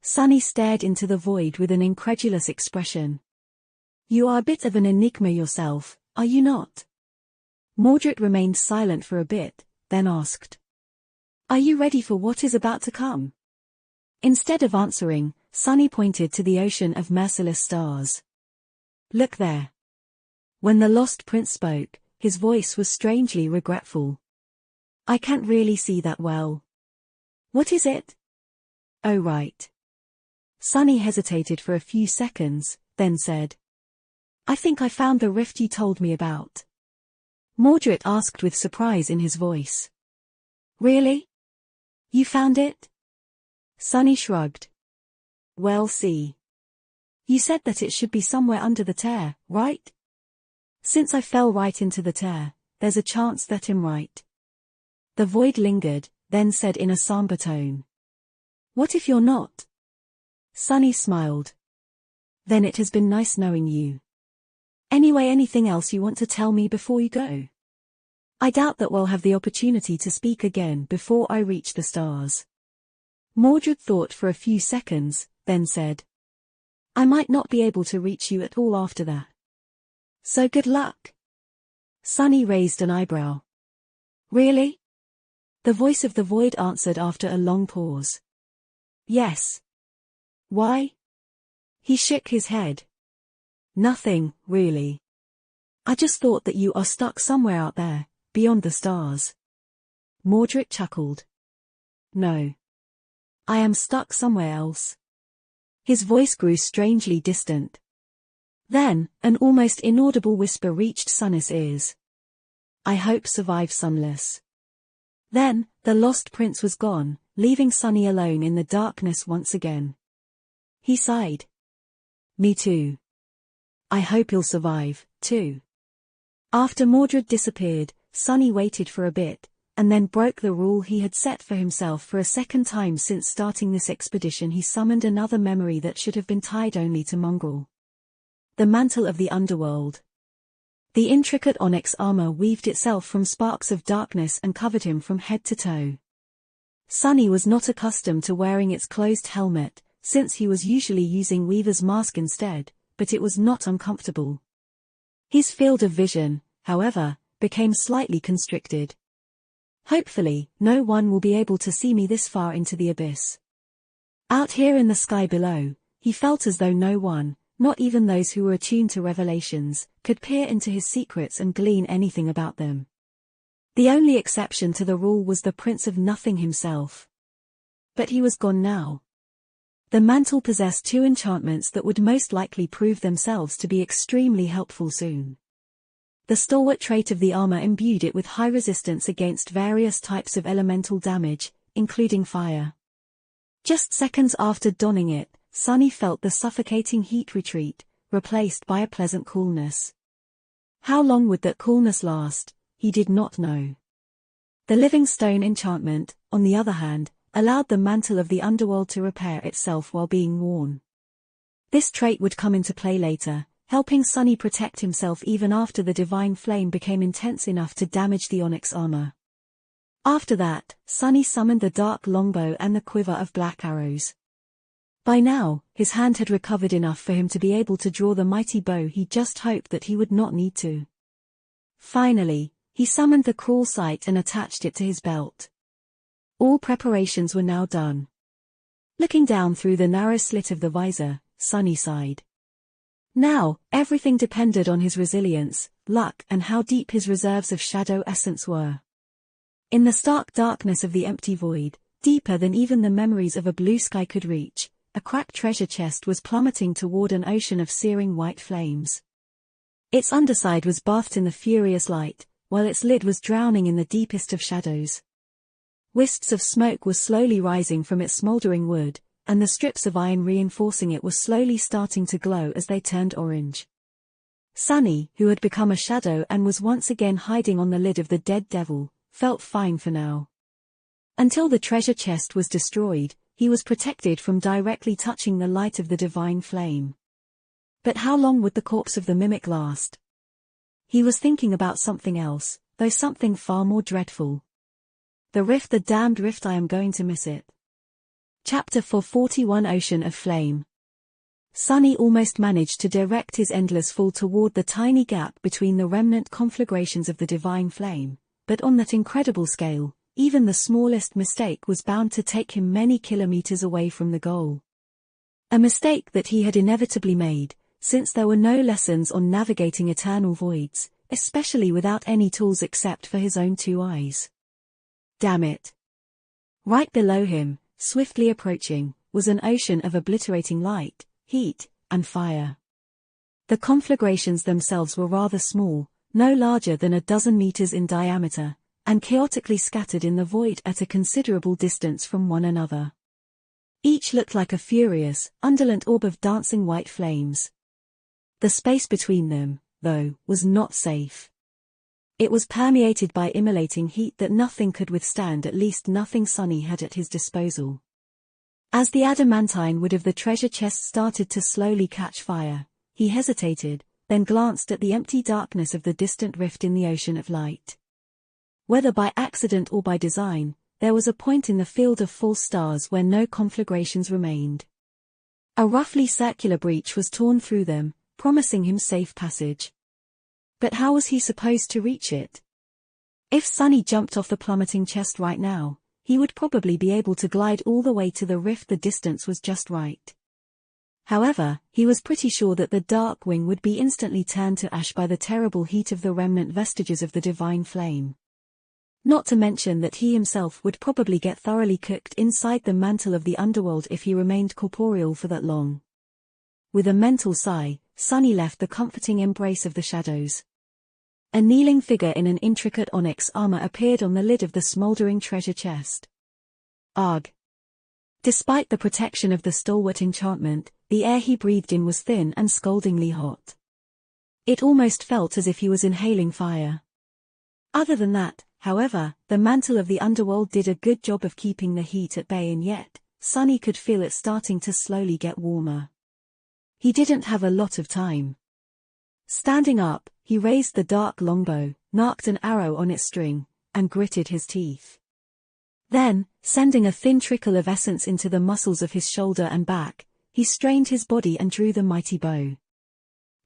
[SPEAKER 1] Sunny stared into the void with an incredulous expression. You are a bit of an enigma yourself, are you not? Mordred remained silent for a bit, then asked. Are you ready for what is about to come? Instead of answering, Sunny pointed to the ocean of merciless stars. Look there. When the lost prince spoke, his voice was strangely regretful. I can't really see that well. What is it? Oh right. Sunny hesitated for a few seconds, then said. I think I found the rift you told me about. Mordred asked with surprise in his voice. Really? You found it? Sunny shrugged. Well, see. You said that it should be somewhere under the tear, right? Since I fell right into the tear, there's a chance that I'm right. The void lingered, then said in a somber tone. What if you're not? Sunny smiled. Then it has been nice knowing you. Anyway, anything else you want to tell me before you go? I doubt that we'll have the opportunity to speak again before I reach the stars. Mordred thought for a few seconds, then said. I might not be able to reach you at all after that. So good luck. Sunny raised an eyebrow. Really? The voice of the void answered after a long pause. Yes. Why? He shook his head. Nothing, really. I just thought that you are stuck somewhere out there, beyond the stars. Mordred chuckled. No. I am stuck somewhere else. His voice grew strangely distant. Then, an almost inaudible whisper reached Sunny's ears. I hope survive Sunless. Then, the lost prince was gone, leaving Sunny alone in the darkness once again. He sighed. Me too. I hope you'll survive, too. After Mordred disappeared, Sunny waited for a bit, and then broke the rule he had set for himself. For a second time since starting this expedition, he summoned another memory that should have been tied only to Mongrel. The mantle of the underworld. The intricate onyx armor weaved itself from sparks of darkness and covered him from head to toe. Sunny was not accustomed to wearing its closed helmet, since he was usually using Weaver's mask instead, but it was not uncomfortable. His field of vision, however, became slightly constricted. Hopefully, no one will be able to see me this far into the abyss. Out here in the sky below, he felt as though no one, not even those who were attuned to revelations, could peer into his secrets and glean anything about them. The only exception to the rule was the Prince of Nothing himself. But he was gone now. The mantle possessed two enchantments that would most likely prove themselves to be extremely helpful soon. The stalwart trait of the armor imbued it with high resistance against various types of elemental damage, including fire. Just seconds after donning it, Sunny felt the suffocating heat retreat, replaced by a pleasant coolness. How long would that coolness last, he did not know. The living stone enchantment, on the other hand, allowed the mantle of the underworld to repair itself while being worn. This trait would come into play later, helping Sunny protect himself even after the divine flame became intense enough to damage the onyx armor. After that, Sunny summoned the dark longbow and the quiver of black arrows. By now, his hand had recovered enough for him to be able to draw the mighty bow he just hoped that he would not need to. Finally, he summoned the cruel sight and attached it to his belt. All preparations were now done. Looking down through the narrow slit of the visor, Sunny sighed. Now, everything depended on his resilience, luck, and how deep his reserves of shadow essence were. In the stark darkness of the empty void, deeper than even the memories of a blue sky could reach, a cracked treasure chest was plummeting toward an ocean of searing white flames. Its underside was bathed in the furious light, while its lid was drowning in the deepest of shadows. Wisps of smoke were slowly rising from its smoldering wood, and the strips of iron reinforcing it were slowly starting to glow as they turned orange. Sunny, who had become a shadow and was once again hiding on the lid of the dead devil, felt fine for now. Until the treasure chest was destroyed, he was protected from directly touching the light of the divine flame. But how long would the corpse of the mimic last? He was thinking about something else, though something far more dreadful. The rift, the damned rift, I am going to miss it. Chapter 441 Ocean of Flame. Sunny almost managed to direct his endless fall toward the tiny gap between the remnant conflagrations of the divine flame, but on that incredible scale, even the smallest mistake was bound to take him many kilometers away from the goal. A mistake that he had inevitably made, since there were no lessons on navigating eternal voids, especially without any tools except for his own two eyes. Damn it. Right below him, swiftly approaching, was an ocean of obliterating light, heat, and fire. The conflagrations themselves were rather small, no larger than a dozen meters in diameter, and chaotically scattered in the void at a considerable distance from one another. Each looked like a furious, undulant orb of dancing white flames. The space between them, though, was not safe. It was permeated by immolating heat that nothing could withstand, at least nothing Sunny had at his disposal. As the adamantine wood of the treasure chest started to slowly catch fire, he hesitated, then glanced at the empty darkness of the distant rift in the ocean of light. Whether by accident or by design, there was a point in the field of false stars where no conflagrations remained. A roughly circular breach was torn through them, promising him safe passage. But how was he supposed to reach it? If Sunny jumped off the plummeting chest right now, he would probably be able to glide all the way to the rift. The distance was just right. However, he was pretty sure that the dark wing would be instantly turned to ash by the terrible heat of the remnant vestiges of the divine flame. Not to mention that he himself would probably get thoroughly cooked inside the mantle of the underworld if he remained corporeal for that long. With a mental sigh, Sunny left the comforting embrace of the shadows. A kneeling figure in an intricate onyx armor appeared on the lid of the smoldering treasure chest. Ugh! Despite the protection of the stalwart enchantment, the air he breathed in was thin and scaldingly hot. It almost felt as if he was inhaling fire. Other than that, however, the mantle of the underworld did a good job of keeping the heat at bay, and yet, Sunny could feel it starting to slowly get warmer. He didn't have a lot of time. Standing up, he raised the dark longbow, narked an arrow on its string, and gritted his teeth. Then, sending a thin trickle of essence into the muscles of his shoulder and back, he strained his body and drew the mighty bow.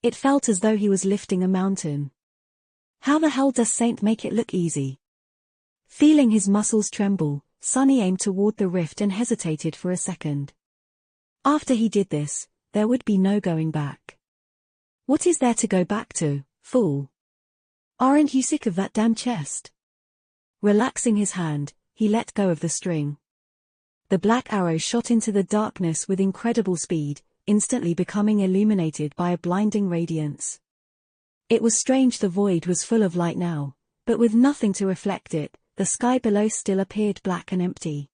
[SPEAKER 1] It felt as though he was lifting a mountain. How the hell does Saint make it look easy? Feeling his muscles tremble, Sunny aimed toward the rift and hesitated for a second. After he did this, there would be no going back. What is there to go back to, fool? Aren't you sick of that damn chest? Relaxing his hand, he let go of the string. The black arrow shot into the darkness with incredible speed, instantly becoming illuminated by a blinding radiance. It was strange, the void was full of light now, but with nothing to reflect it, the sky below still appeared black and empty.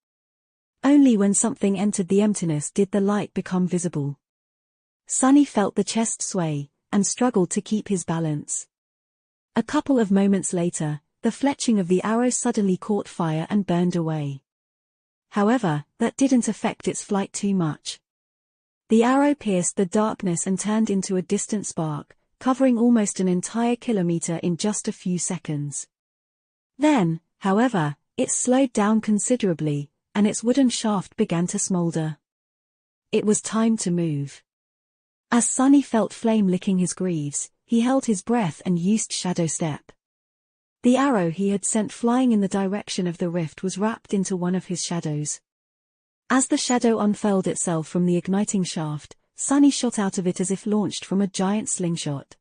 [SPEAKER 1] Only when something entered the emptiness did the light become visible. Sunny felt the chest sway, and struggled to keep his balance. A couple of moments later, the fletching of the arrow suddenly caught fire and burned away. However, that didn't affect its flight too much. The arrow pierced the darkness and turned into a distant spark, covering almost an entire kilometer in just a few seconds. Then, however, it slowed down considerably, and its wooden shaft began to smolder. It was time to move. As Sunny felt flame licking his greaves, he held his breath and used shadow step. The arrow he had sent flying in the direction of the rift was wrapped into one of his shadows. As the shadow unfurled itself from the igniting shaft, Sunny shot out of it as if launched from a giant slingshot.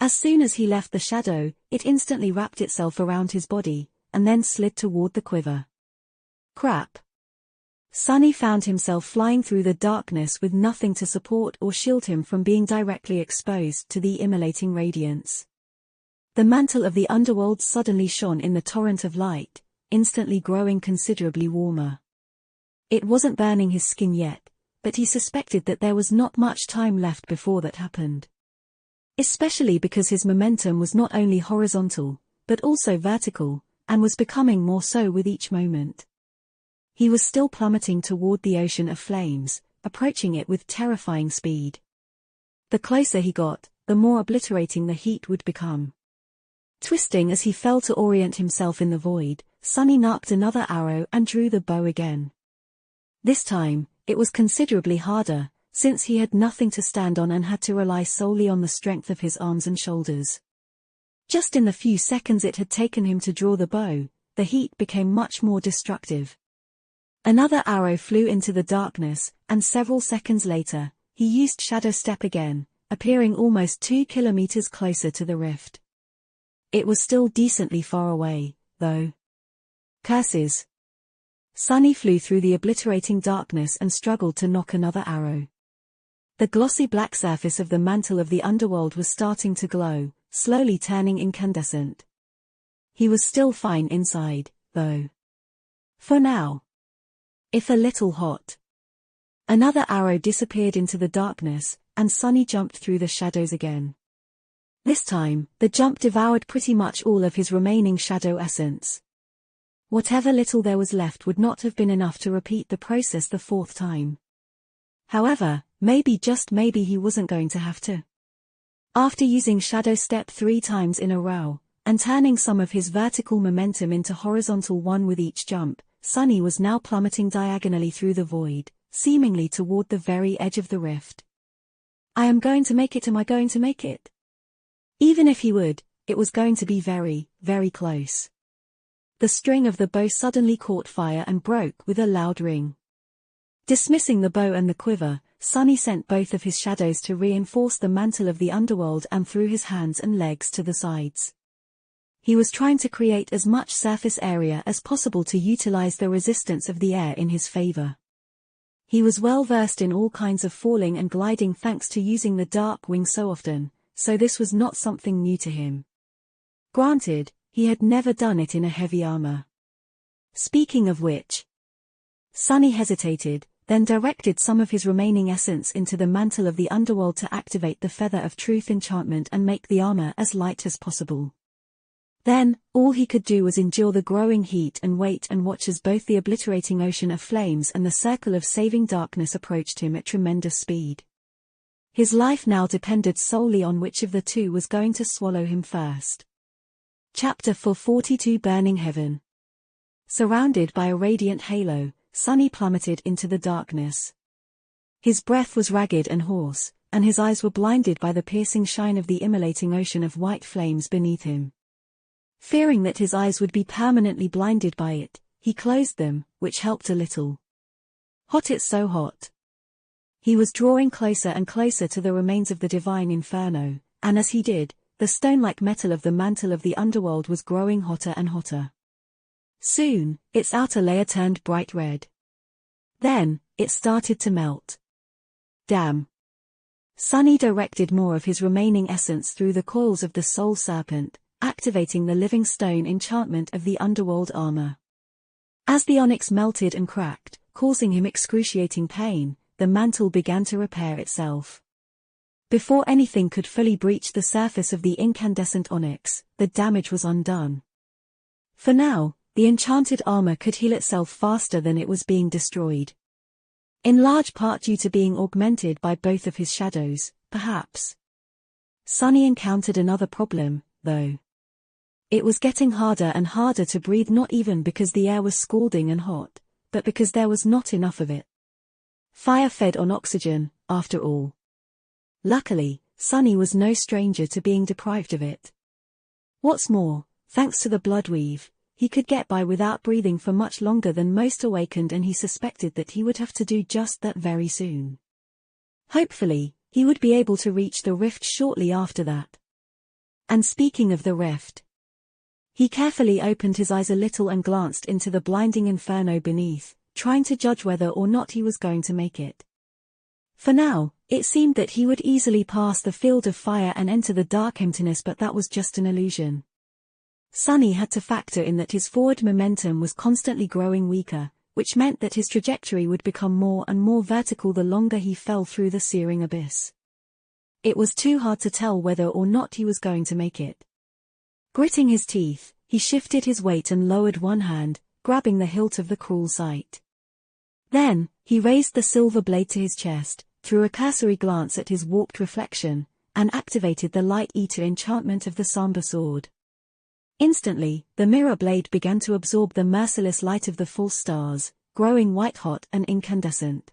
[SPEAKER 1] As soon as he left the shadow, it instantly wrapped itself around his body, and then slid toward the quiver. Crap! Sunny found himself flying through the darkness with nothing to support or shield him from being directly exposed to the immolating radiance. The mantle of the underworld suddenly shone in the torrent of light, instantly growing considerably warmer. It wasn't burning his skin yet, but he suspected that there was not much time left before that happened. Especially because his momentum was not only horizontal, but also vertical, and was becoming more so with each moment. He was still plummeting toward the ocean of flames, approaching it with terrifying speed. The closer he got, the more obliterating the heat would become. Twisting as he fell to orient himself in the void, Sunny knocked another arrow and drew the bow again. This time, it was considerably harder, since he had nothing to stand on and had to rely solely on the strength of his arms and shoulders. Just in the few seconds it had taken him to draw the bow, the heat became much more destructive. Another arrow flew into the darkness, and several seconds later, he used shadow step again, appearing almost 2 kilometers closer to the rift. It was still decently far away, though. Curses! Sunny flew through the obliterating darkness and struggled to knock another arrow. The glossy black surface of the mantle of the underworld was starting to glow, slowly turning incandescent. He was still fine inside, though. For now. If a little hot. Another arrow disappeared into the darkness, and Sunny jumped through the shadows again. This time, the jump devoured pretty much all of his remaining shadow essence. Whatever little there was left would not have been enough to repeat the process the 4th time. However, maybe just maybe he wasn't going to have to. After using shadow step 3 times in a row, and turning some of his vertical momentum into horizontal one with each jump, Sunny was now plummeting diagonally through the void, seemingly toward the very edge of the rift. Am I going to make it? Even if he would, it was going to be very, very close. The string of the bow suddenly caught fire and broke with a loud ring. Dismissing the bow and the quiver, Sunny sent both of his shadows to reinforce the mantle of the underworld and threw his hands and legs to the sides. He was trying to create as much surface area as possible to utilize the resistance of the air in his favor. He was well versed in all kinds of falling and gliding thanks to using the dark wing so often, so this was not something new to him. Granted, he had never done it in a heavy armor. Speaking of which, Sunny hesitated, then directed some of his remaining essence into the mantle of the underworld to activate the Feather of Truth enchantment and make the armor as light as possible. Then, all he could do was endure the growing heat and wait and watch as both the obliterating ocean of flames and the circle of saving darkness approached him at tremendous speed. His life now depended solely on which of the two was going to swallow him first. Chapter 442 Burning Heaven. Surrounded by a radiant halo, Sunny plummeted into the darkness. His breath was ragged and hoarse, and his eyes were blinded by the piercing shine of the immolating ocean of white flames beneath him. Fearing that his eyes would be permanently blinded by it, he closed them, which helped a little. Hot, it's so hot. He was drawing closer and closer to the remains of the divine inferno, and as he did, the stone-like metal of the mantle of the underworld was growing hotter and hotter. Soon, its outer layer turned bright red. Then, it started to melt. Damn. Sunny directed more of his remaining essence through the coils of the soul serpent, activating the living stone enchantment of the underworld armor. As the onyx melted and cracked, causing him excruciating pain, the mantle began to repair itself. Before anything could fully breach the surface of the incandescent onyx, the damage was undone. For now, the enchanted armor could heal itself faster than it was being destroyed. In large part due to being augmented by both of his shadows, perhaps. Sunny encountered another problem, though. It was getting harder and harder to breathe, not even because the air was scalding and hot, but because there was not enough of it. Fire fed on oxygen, after all. Luckily, Sunny was no stranger to being deprived of it. What's more, thanks to the blood weave, he could get by without breathing for much longer than most awakened, and he suspected that he would have to do just that very soon. Hopefully, he would be able to reach the rift shortly after that. And speaking of the rift, he carefully opened his eyes a little and glanced into the blinding inferno beneath, trying to judge whether or not he was going to make it. For now, it seemed that he would easily pass the field of fire and enter the dark emptiness, but that was just an illusion. Sunny had to factor in that his forward momentum was constantly growing weaker, which meant that his trajectory would become more and more vertical the longer he fell through the searing abyss. It was too hard to tell whether or not he was going to make it. Gritting his teeth, he shifted his weight and lowered one hand, grabbing the hilt of the cruel sight. Then, he raised the silver blade to his chest, threw a cursory glance at his warped reflection, and activated the Light Eater enchantment of the Samba sword. Instantly, the mirror blade began to absorb the merciless light of the false stars, growing white-hot and incandescent.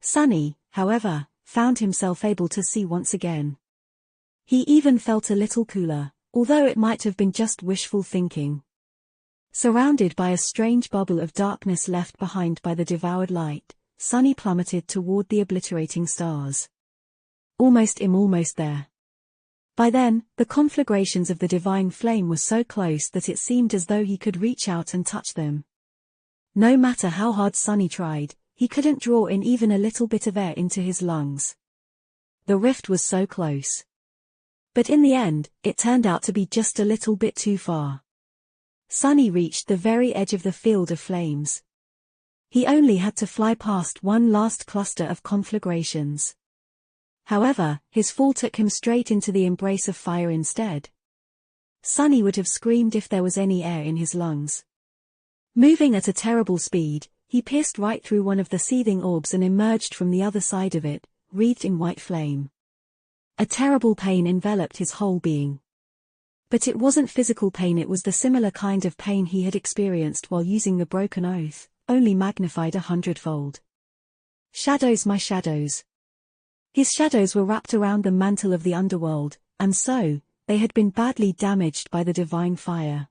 [SPEAKER 1] Sunny, however, found himself able to see once again. He even felt a little cooler, although it might have been just wishful thinking. Surrounded by a strange bubble of darkness left behind by the devoured light, Sunny plummeted toward the obliterating stars. Almost there. By then, the conflagrations of the divine flame were so close that it seemed as though he could reach out and touch them. No matter how hard Sunny tried, he couldn't draw in even a little bit of air into his lungs. The rift was so close. But in the end, it turned out to be just a little bit too far. Sunny reached the very edge of the field of flames. He only had to fly past one last cluster of conflagrations. However, his fall took him straight into the embrace of fire instead. Sunny would have screamed if there was any air in his lungs. Moving at a terrible speed, he pierced right through one of the seething orbs and emerged from the other side of it, wreathed in white flame. A terrible pain enveloped his whole being. But it wasn't physical pain, it was the similar kind of pain he had experienced while using the broken oath, only magnified 100-fold. Shadows, my shadows. His shadows were wrapped around the mantle of the underworld, and so, they had been badly damaged by the divine fire.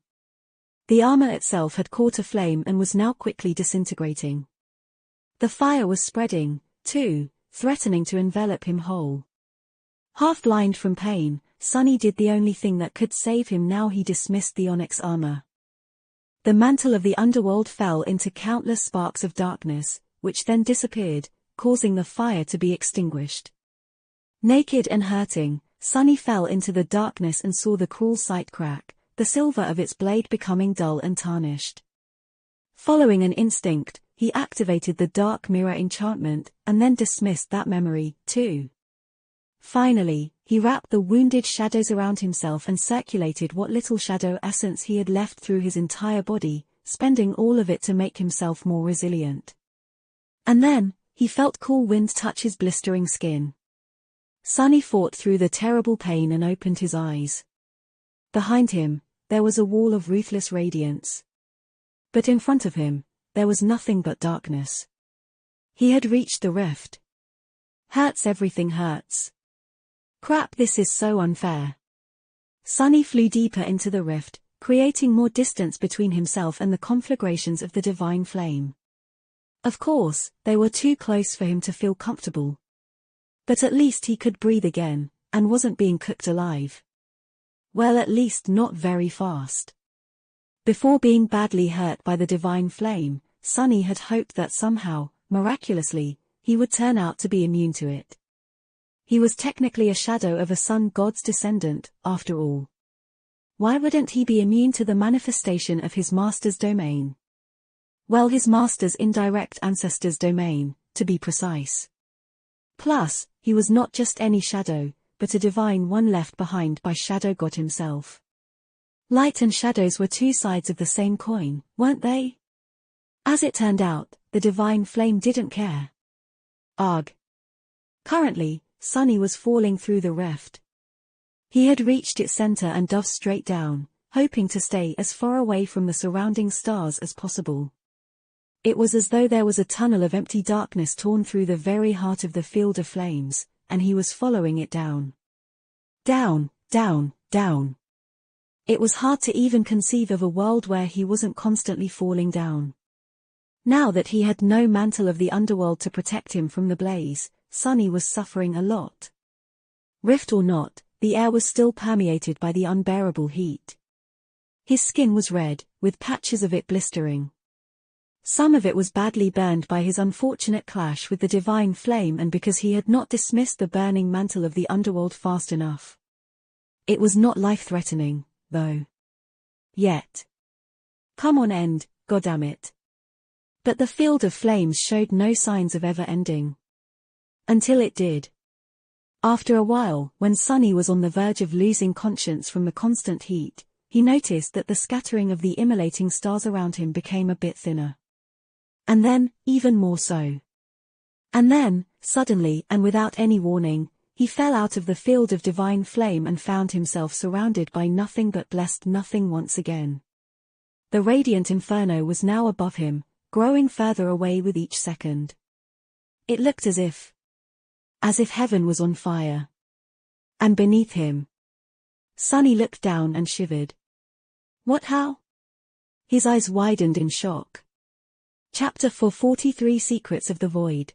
[SPEAKER 1] The armor itself had caught a flame and was now quickly disintegrating. The fire was spreading, too, threatening to envelop him whole. Half blind from pain, Sunny did the only thing that could save him. Now he dismissed the onyx armor. The mantle of the underworld fell into countless sparks of darkness, which then disappeared, causing the fire to be extinguished. Naked and hurting, Sunny fell into the darkness and saw the cruel sight crack, the silver of its blade becoming dull and tarnished. Following an instinct, he activated the dark mirror enchantment, and then dismissed that memory, too. Finally, he wrapped the wounded shadows around himself and circulated what little shadow essence he had left through his entire body, spending all of it to make himself more resilient. And then, he felt cool wind touch his blistering skin. Sunny fought through the terrible pain and opened his eyes. Behind him, there was a wall of ruthless radiance. But in front of him, there was nothing but darkness. He had reached the rift. Hurts, everything hurts. Crap, this is so unfair. Sunny flew deeper into the rift, creating more distance between himself and the conflagrations of the divine flame. Of course, they were too close for him to feel comfortable. But at least he could breathe again, and wasn't being cooked alive. Well, at least not very fast. Before being badly hurt by the divine flame, Sunny had hoped that somehow, miraculously, he would turn out to be immune to it. He was technically a shadow of a sun god's descendant, after all. Why wouldn't he be immune to the manifestation of his master's domain? Well, his master's indirect ancestor's domain, to be precise. Plus, he was not just any shadow, but a divine one left behind by Shadow God himself. Light and shadows were two sides of the same coin, weren't they? As it turned out, the divine flame didn't care. Arg. Currently, Sunny was falling through the rift. He had reached its center and dove straight down, hoping to stay as far away from the surrounding stars as possible. It was as though there was a tunnel of empty darkness torn through the very heart of the field of flames, and he was following it down. Down, down, down. It was hard to even conceive of a world where he wasn't constantly falling down. Now that he had no mantle of the underworld to protect him from the blaze, Sunny was suffering a lot. Rift or not, the air was still permeated by the unbearable heat. His skin was red, with patches of it blistering. Some of it was badly burned by his unfortunate clash with the divine flame and because he had not dismissed the burning mantle of the underworld fast enough. It was not life-threatening, though. Yet. Come on, end, goddammit. But the field of flames showed no signs of ever ending. Until it did. After a while, when Sunny was on the verge of losing conscience from the constant heat, he noticed that the scattering of the immolating stars around him became a bit thinner. And then, even more so. And then, suddenly and without any warning, he fell out of the field of divine flame and found himself surrounded by nothing but blessed nothing once again. The radiant inferno was now above him, growing further away with each second. It looked as if heaven was on fire. And beneath him. Sunny looked down and shivered. What, how? His eyes widened in shock. Chapter 443 Secrets of the Void.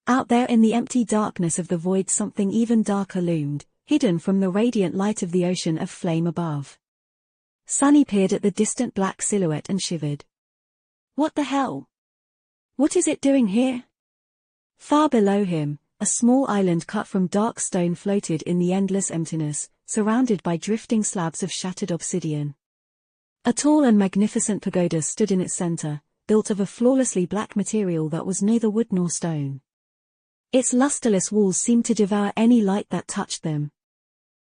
[SPEAKER 1] Out there in the empty darkness of the void something even darker loomed, hidden from the radiant light of the ocean of flame above. Sunny peered at the distant black silhouette and shivered. What the hell? What is it doing here? Far below him, a small island cut from dark stone floated in the endless emptiness, surrounded by drifting slabs of shattered obsidian. A tall and magnificent pagoda stood in its center, built of a flawlessly black material that was neither wood nor stone. Its lusterless walls seemed to devour any light that touched them.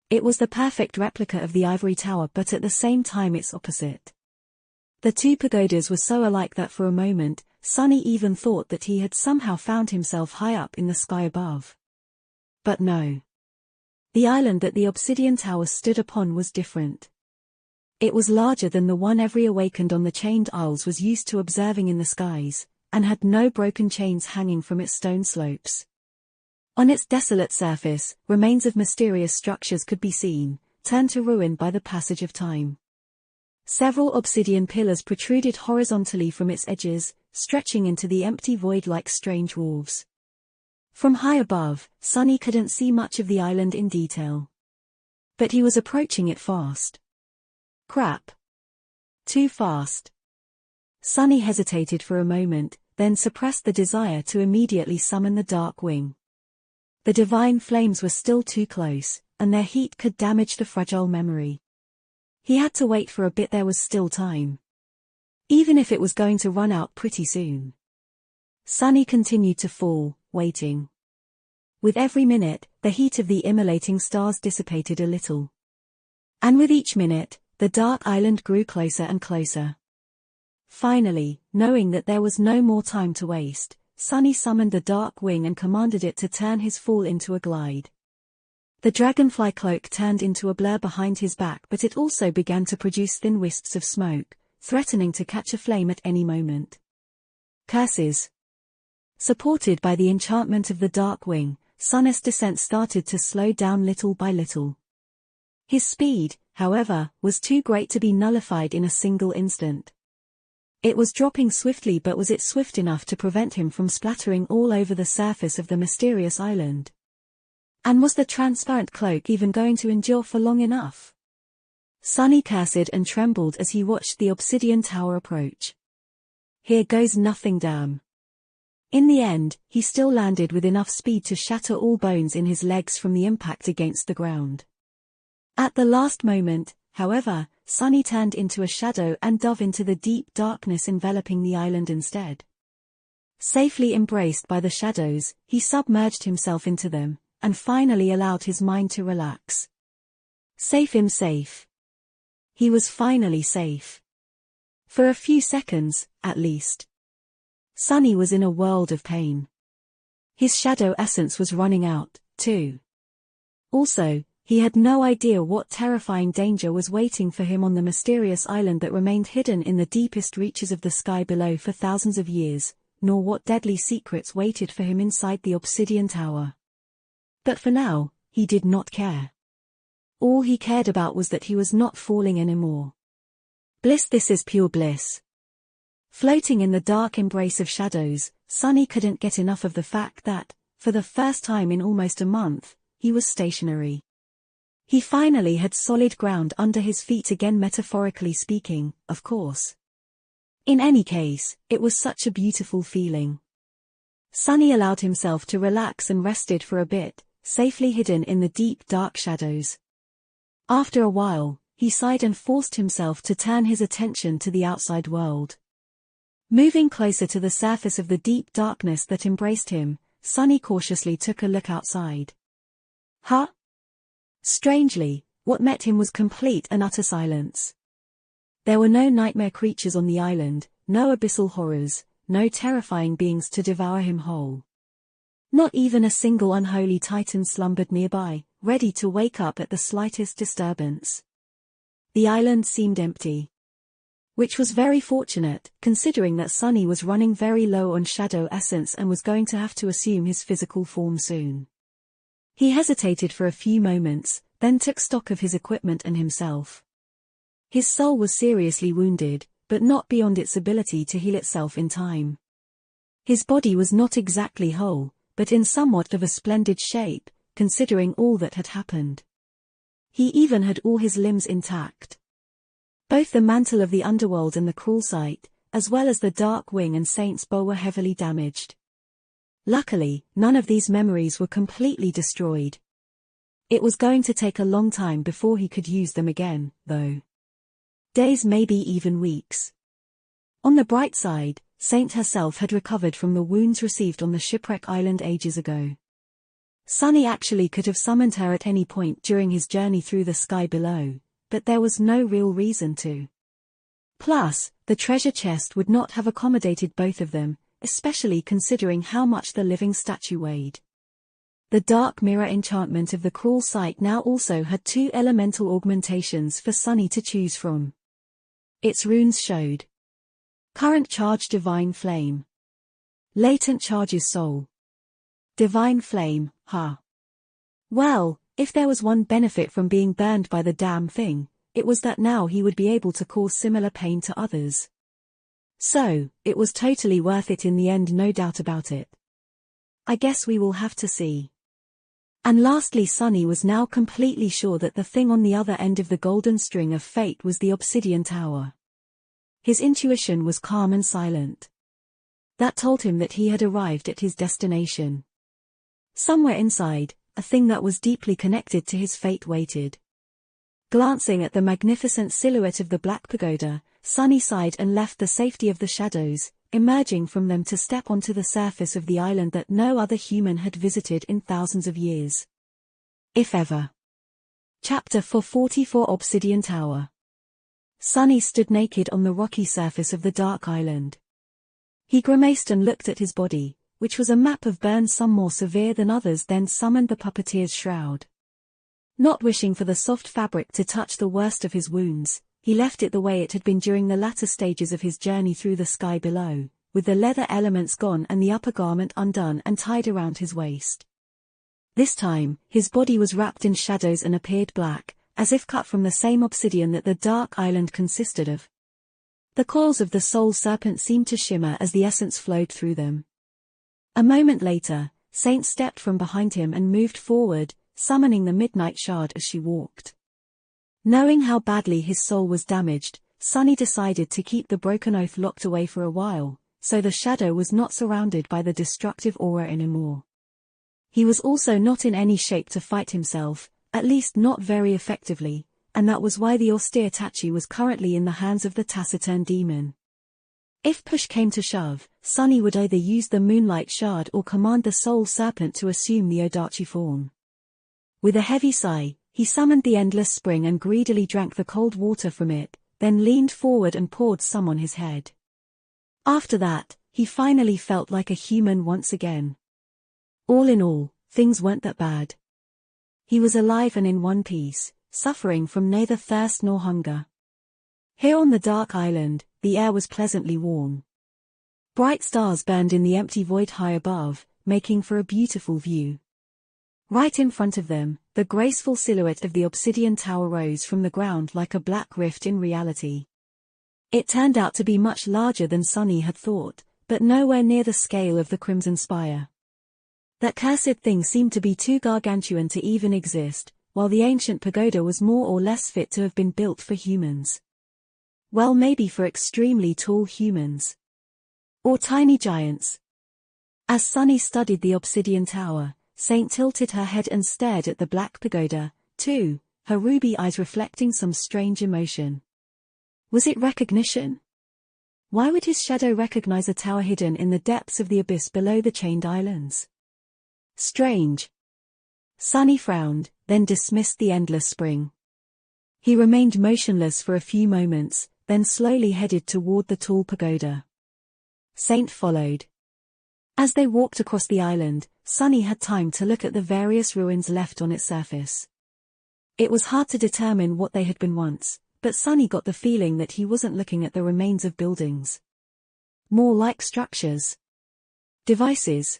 [SPEAKER 1] It was the perfect replica of the ivory tower but at the same time its opposite. The two pagodas were so alike that for a moment, Sunny even thought that he had somehow found himself high up in the sky above. But no. The island that the obsidian tower stood upon was different. It was larger than the one every awakened on the chained isles was used to observing in the skies, and had no broken chains hanging from its stone slopes. On its desolate surface, remains of mysterious structures could be seen, turned to ruin by the passage of time. Several obsidian pillars protruded horizontally from its edges, stretching into the empty void like strange wharves. From high above, Sunny couldn't see much of the island in detail. But he was approaching it fast. Crap. Too fast. Sunny hesitated for a moment, then suppressed the desire to immediately summon the dark wing. The divine flames were still too close, and their heat could damage the fragile memory. He had to wait for a bit. There was still time. Even if it was going to run out pretty soon. Sunny continued to fall, waiting. With every minute, the heat of the immolating stars dissipated a little. And with each minute, the dark island grew closer and closer. Finally, knowing that there was no more time to waste, Sunny summoned the dark wing and commanded it to turn his fall into a glide. The dragonfly cloak turned into a blur behind his back, but it also began to produce thin wisps of smoke, threatening to catch a flame at any moment. Curses. Supported by the enchantment of the dark wing, Sun's descent started to slow down little by little. His speed, however, was too great to be nullified in a single instant. It was dropping swiftly, but was it swift enough to prevent him from splattering all over the surface of the mysterious island? And was the transparent cloak even going to endure for long enough? Sunny cursed and trembled as he watched the obsidian tower approach. Here goes nothing, damn. In the end, he still landed with enough speed to shatter all bones in his legs from the impact against the ground. At the last moment, however, Sunny turned into a shadow and dove into the deep darkness enveloping the island instead. Safely embraced by the shadows, he submerged himself into them, and finally allowed his mind to relax. Safe. He was finally safe. For a few seconds, at least. Sunny was in a world of pain. His shadow essence was running out, too. Also, He had no idea what terrifying danger was waiting for him on the mysterious island that remained hidden in the deepest reaches of the sky below for thousands of years, nor what deadly secrets waited for him inside the obsidian tower. But for now, he did not care. All he cared about was that he was not falling anymore. Bliss, this is pure bliss. Floating in the dark embrace of shadows, Sunny couldn't get enough of the fact that, for the first time in almost a month, he was stationary. He finally had solid ground under his feet again, metaphorically speaking, of course. In any case, it was such a beautiful feeling. Sunny allowed himself to relax and rested for a bit, safely hidden in the deep dark shadows. After a while, he sighed and forced himself to turn his attention to the outside world. Moving closer to the surface of the deep darkness that embraced him, Sunny cautiously took a look outside. Huh? Strangely, what met him was complete and utter silence. There were no nightmare creatures on the island, no abyssal horrors, no terrifying beings to devour him whole. Not even a single unholy titan slumbered nearby, ready to wake up at the slightest disturbance. The island seemed empty. Which was very fortunate, considering that Sunny was running very low on shadow essence and was going to have to assume his physical form soon. He hesitated for a few moments, then took stock of his equipment and himself. His soul was seriously wounded, but not beyond its ability to heal itself in time. His body was not exactly whole, but in somewhat of a splendid shape, considering all that had happened. He even had all his limbs intact. Both the mantle of the underworld and the crawl site, as well as the dark wing and Saint's bow, were heavily damaged. Luckily, none of these memories were completely destroyed. It was going to take a long time before he could use them again, though. Days, maybe even weeks. On the bright side, Saint herself had recovered from the wounds received on the shipwreck island ages ago. Sunny actually could have summoned her at any point during his journey through the sky below, but there was no real reason to. Plus, the treasure chest would not have accommodated both of them, especially considering how much the living statue weighed. The dark mirror enchantment of the crawl site now also had 2 elemental augmentations for Sunny to choose from. Its runes showed: current charge Divine Flame, latent charges Soul, Divine Flame, Well, if there was one benefit from being burned by the damn thing, it was that now he would be able to cause similar pain to others. So, it was totally worth it in the end, no doubt about it. I guess we will have to see. And lastly, Sunny was now completely sure that the thing on the other end of the golden string of fate was the obsidian tower. His intuition was calm and silent. That told him that he had arrived at his destination. Somewhere inside, a thing that was deeply connected to his fate waited. Glancing at the magnificent silhouette of the Black Pagoda, Sunny sighed and left the safety of the shadows, emerging from them to step onto the surface of the island that no other human had visited in thousands of years. If ever. Chapter 444, Obsidian Tower. Sunny stood naked on the rocky surface of the dark island. He grimaced and looked at his body, which was a map of burns, some more severe than others, then summoned the puppeteer's shroud. Not wishing for the soft fabric to touch the worst of his wounds, he left it the way it had been during the latter stages of his journey through the sky below, with the leather elements gone and the upper garment undone and tied around his waist. This time, his body was wrapped in shadows and appeared black, as if cut from the same obsidian that the dark island consisted of. The coils of the soul serpent seemed to shimmer as the essence flowed through them. A moment later, Saint stepped from behind him and moved forward, summoning the midnight shard as she walked. Knowing how badly his soul was damaged, Sunny decided to keep the broken oath locked away for a while, so the shadow was not surrounded by the destructive aura anymore. He was also not in any shape to fight himself, at least not very effectively, and that was why the austere Tachi was currently in the hands of the taciturn demon. If push came to shove, Sunny would either use the moonlight shard or command the soul serpent to assume the Odachi form. With a heavy sigh, he summoned the endless spring and greedily drank the cold water from it, then leaned forward and poured some on his head. After that, he finally felt like a human once again. All in all, things weren't that bad. He was alive and in one piece, suffering from neither thirst nor hunger. Here on the dark island, the air was pleasantly warm. Bright stars burned in the empty void high above, making for a beautiful view. Right in front of them, the graceful silhouette of the obsidian tower rose from the ground like a black rift in reality. It turned out to be much larger than Sunny had thought, but nowhere near the scale of the Crimson Spire. That cursed thing seemed to be too gargantuan to even exist, while the ancient pagoda was more or less fit to have been built for humans. Well, maybe for extremely tall humans. Or tiny giants. As Sunny studied the obsidian tower, Saint tilted her head and stared at the black pagoda, too, her ruby eyes reflecting some strange emotion. Was it recognition? Why would his shadow recognize a tower hidden in the depths of the abyss below the chained islands? Strange. Sunny frowned, then dismissed the endless spring. He remained motionless for a few moments, then slowly headed toward the tall pagoda. Saint followed. As they walked across the island, Sunny had time to look at the various ruins left on its surface. It was hard to determine what they had been once, but Sunny got the feeling that he wasn't looking at the remains of buildings. More like structures. Devices.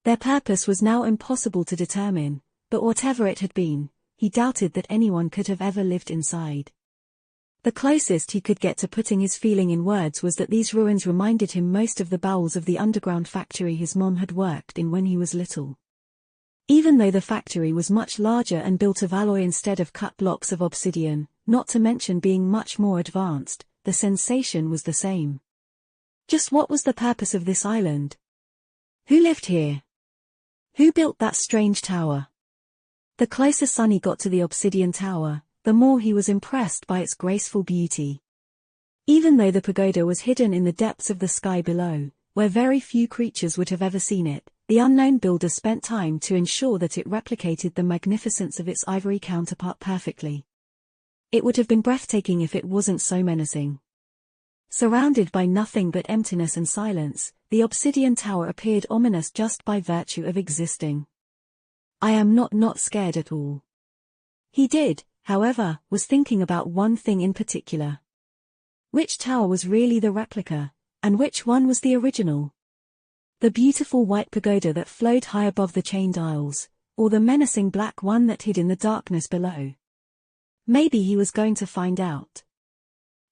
[SPEAKER 1] Their purpose was now impossible to determine, but whatever it had been, he doubted that anyone could have ever lived inside. The closest he could get to putting his feeling in words was that these ruins reminded him most of the bowels of the underground factory his mom had worked in when he was little. Even though the factory was much larger and built of alloy instead of cut blocks of obsidian, not to mention being much more advanced, the sensation was the same. Just what was the purpose of this island? Who lived here? Who built that strange tower? The closer Sunny got to the obsidian tower, the more he was impressed by its graceful beauty. Even though the pagoda was hidden in the depths of the sky below, where very few creatures would have ever seen it, the unknown builder spent time to ensure that it replicated the magnificence of its ivory counterpart perfectly. It would have been breathtaking if it wasn't so menacing. Surrounded by nothing but emptiness and silence, the obsidian tower appeared ominous just by virtue of existing. I am not scared at all. He did, however, was thinking about one thing in particular. Which tower was really the replica, and which one was the original? The beautiful white pagoda that flowed high above the chained isles, or the menacing black one that hid in the darkness below? Maybe he was going to find out.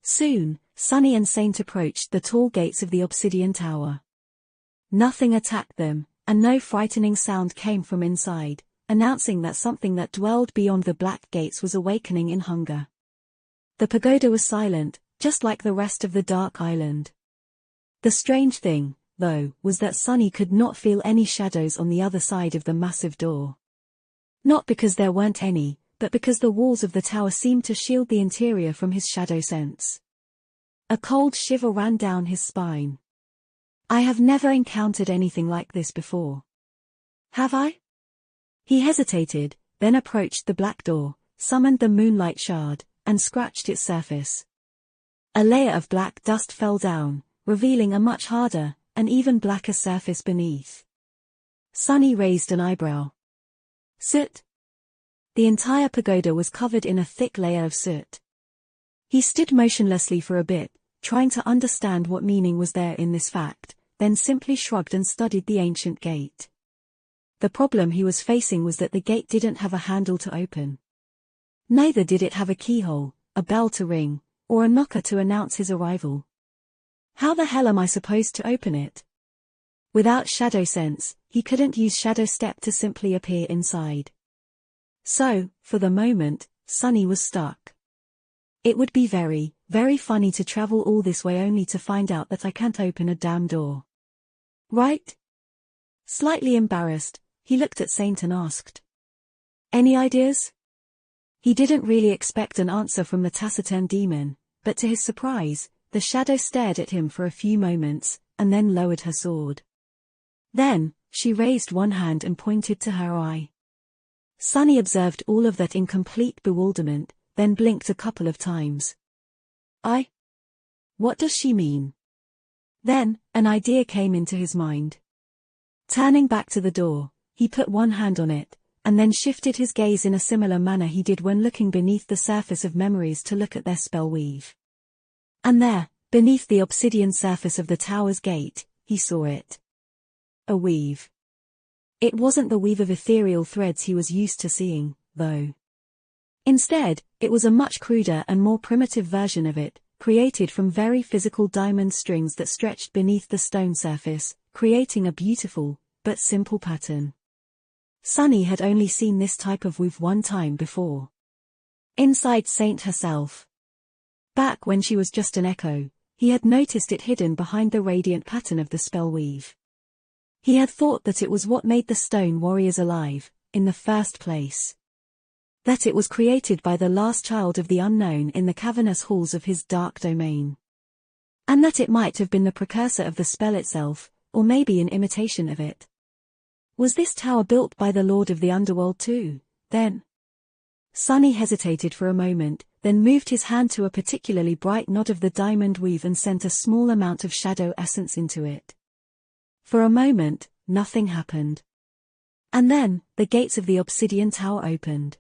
[SPEAKER 1] Soon, Sunny and Saint approached the tall gates of the obsidian tower. Nothing attacked them, and no frightening sound came from inside, announcing that something that dwelled beyond the black gates was awakening in hunger. The pagoda was silent, just like the rest of the dark island. The strange thing, though, was that Sunny could not feel any shadows on the other side of the massive door. Not because there weren't any, but because the walls of the tower seemed to shield the interior from his shadow sense. A cold shiver ran down his spine. I have never encountered anything like this before. Have I? He hesitated, then approached the black door, summoned the moonlight shard, and scratched its surface. A layer of black dust fell down, revealing a much harder, and even blacker surface beneath. Sunny raised an eyebrow. Soot? The entire pagoda was covered in a thick layer of soot. He stood motionlessly for a bit, trying to understand what meaning was there in this fact, then simply shrugged and studied the ancient gate. The problem he was facing was that the gate didn't have a handle to open. Neither did it have a keyhole, a bell to ring, or a knocker to announce his arrival. How the hell am I supposed to open it? Without shadow sense, he couldn't use shadow step to simply appear inside. So, for the moment, Sunny was stuck. It would be very, very funny to travel all this way only to find out that I can't open a damn door. Right? Slightly embarrassed, he looked at Saint and asked. Any ideas? He didn't really expect an answer from the taciturn demon, but to his surprise, the shadow stared at him for a few moments, and then lowered her sword. Then, she raised one hand and pointed to her eye. Sunny observed all of that in complete bewilderment, then blinked a couple of times. What does she mean? Then, an idea came into his mind. Turning back to the door, he put one hand on it, and then shifted his gaze in a similar manner he did when looking beneath the surface of memories to look at their spell weave. And there, beneath the obsidian surface of the tower's gate, he saw it. A weave. It wasn't the weave of ethereal threads he was used to seeing, though. Instead, it was a much cruder and more primitive version of it, created from very physical diamond strings that stretched beneath the stone surface, creating a beautiful, but simple pattern. Sunny had only seen this type of weave one time before. Inside Saint herself. Back when she was just an echo, he had noticed it hidden behind the radiant pattern of the spell weave. He had thought that it was what made the stone warriors alive, in the first place. That it was created by the last child of the unknown in the cavernous halls of his dark domain. And that it might have been the precursor of the spell itself, or maybe an imitation of it. Was this tower built by the Lord of the Underworld too, then? Sunny hesitated for a moment, then moved his hand to a particularly bright knot of the diamond weave and sent a small amount of shadow essence into it. For a moment, nothing happened. And then, the gates of the obsidian tower opened.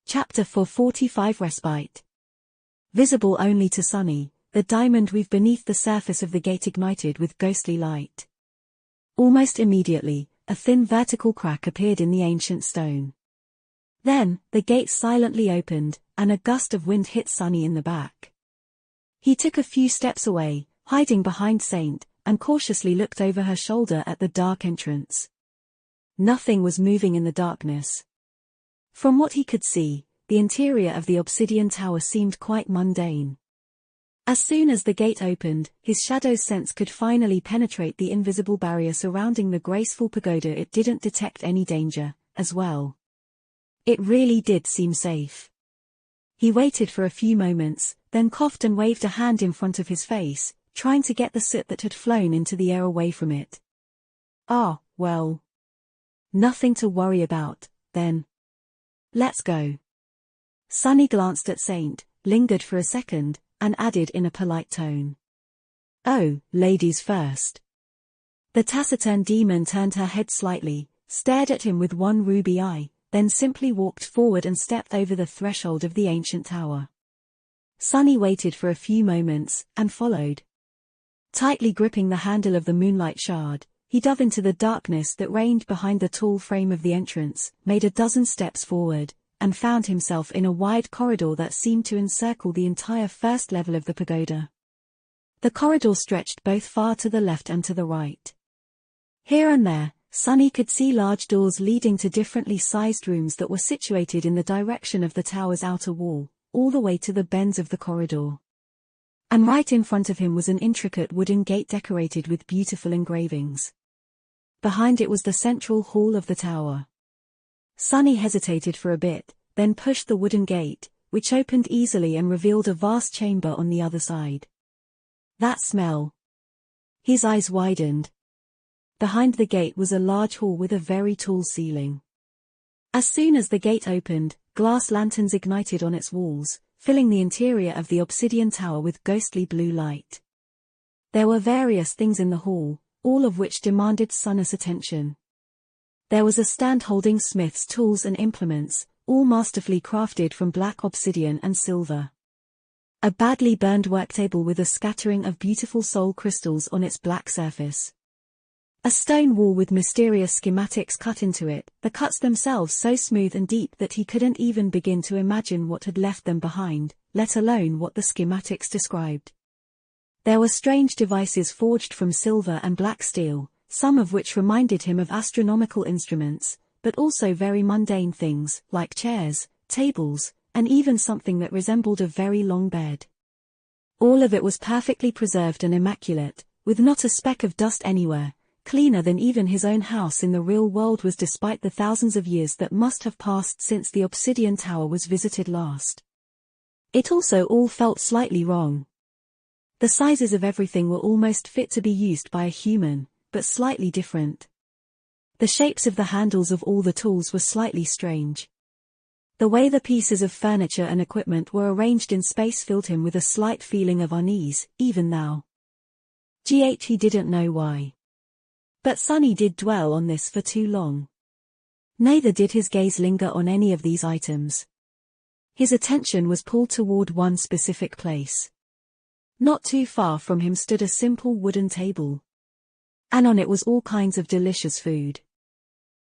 [SPEAKER 1] Chapter 445 Respite. Visible only to Sunny, the diamond weave beneath the surface of the gate ignited with ghostly light. Almost immediately, a thin vertical crack appeared in the ancient stone. Then, the gate silently opened, and a gust of wind hit Sunny in the back. He took a few steps away, hiding behind Saint, and cautiously looked over her shoulder at the dark entrance. Nothing was moving in the darkness. From what he could see, the interior of the obsidian tower seemed quite mundane. As soon as the gate opened, his shadow's sense could finally penetrate the invisible barrier surrounding the graceful pagoda. It didn't detect any danger, as well. It really did seem safe. He waited for a few moments, then coughed and waved a hand in front of his face, trying to get the soot that had flown into the air away from it. Ah, well. Nothing to worry about, then. Let's go. Sunny glanced at Saint, lingered for a second, and added in a polite tone. Oh, ladies first. The taciturn demon turned her head slightly, stared at him with one ruby eye, then simply walked forward and stepped over the threshold of the ancient tower. Sunny waited for a few moments, and followed. Tightly gripping the handle of the moonlight shard, he dove into the darkness that reigned behind the tall frame of the entrance, made a dozen steps forward, and found himself in a wide corridor that seemed to encircle the entire first level of the pagoda. The corridor stretched both far to the left and to the right. Here and there, Sunny could see large doors leading to differently sized rooms that were situated in the direction of the tower's outer wall, all the way to the bends of the corridor. And right in front of him was an intricate wooden gate decorated with beautiful engravings. Behind it was the central hall of the tower. Sunny hesitated for a bit, then pushed the wooden gate, which opened easily and revealed a vast chamber on the other side. That smell. His eyes widened. Behind the gate was a large hall with a very tall ceiling. As soon as the gate opened, glass lanterns ignited on its walls, filling the interior of the obsidian tower with ghostly blue light. There were various things in the hall, all of which demanded Sunny's attention. There was a stand holding smith's tools and implements, all masterfully crafted from black obsidian and silver. A badly burned worktable with a scattering of beautiful soul crystals on its black surface. A stone wall with mysterious schematics cut into it, the cuts themselves so smooth and deep that he couldn't even begin to imagine what had left them behind, let alone what the schematics described. There were strange devices forged from silver and black steel, some of which reminded him of astronomical instruments, but also very mundane things, like chairs, tables, and even something that resembled a very long bed. All of it was perfectly preserved and immaculate, with not a speck of dust anywhere, cleaner than even his own house in the real world was despite the thousands of years that must have passed since the obsidian tower was visited last. It also all felt slightly wrong. The sizes of everything were almost fit to be used by a human, but slightly different. The shapes of the handles of all the tools were slightly strange. The way the pieces of furniture and equipment were arranged in space filled him with a slight feeling of unease, even now. He didn't know why. But Sunny did dwell on this for too long. Neither did his gaze linger on any of these items. His attention was pulled toward one specific place. Not too far from him stood a simple wooden table. And on it was all kinds of delicious food.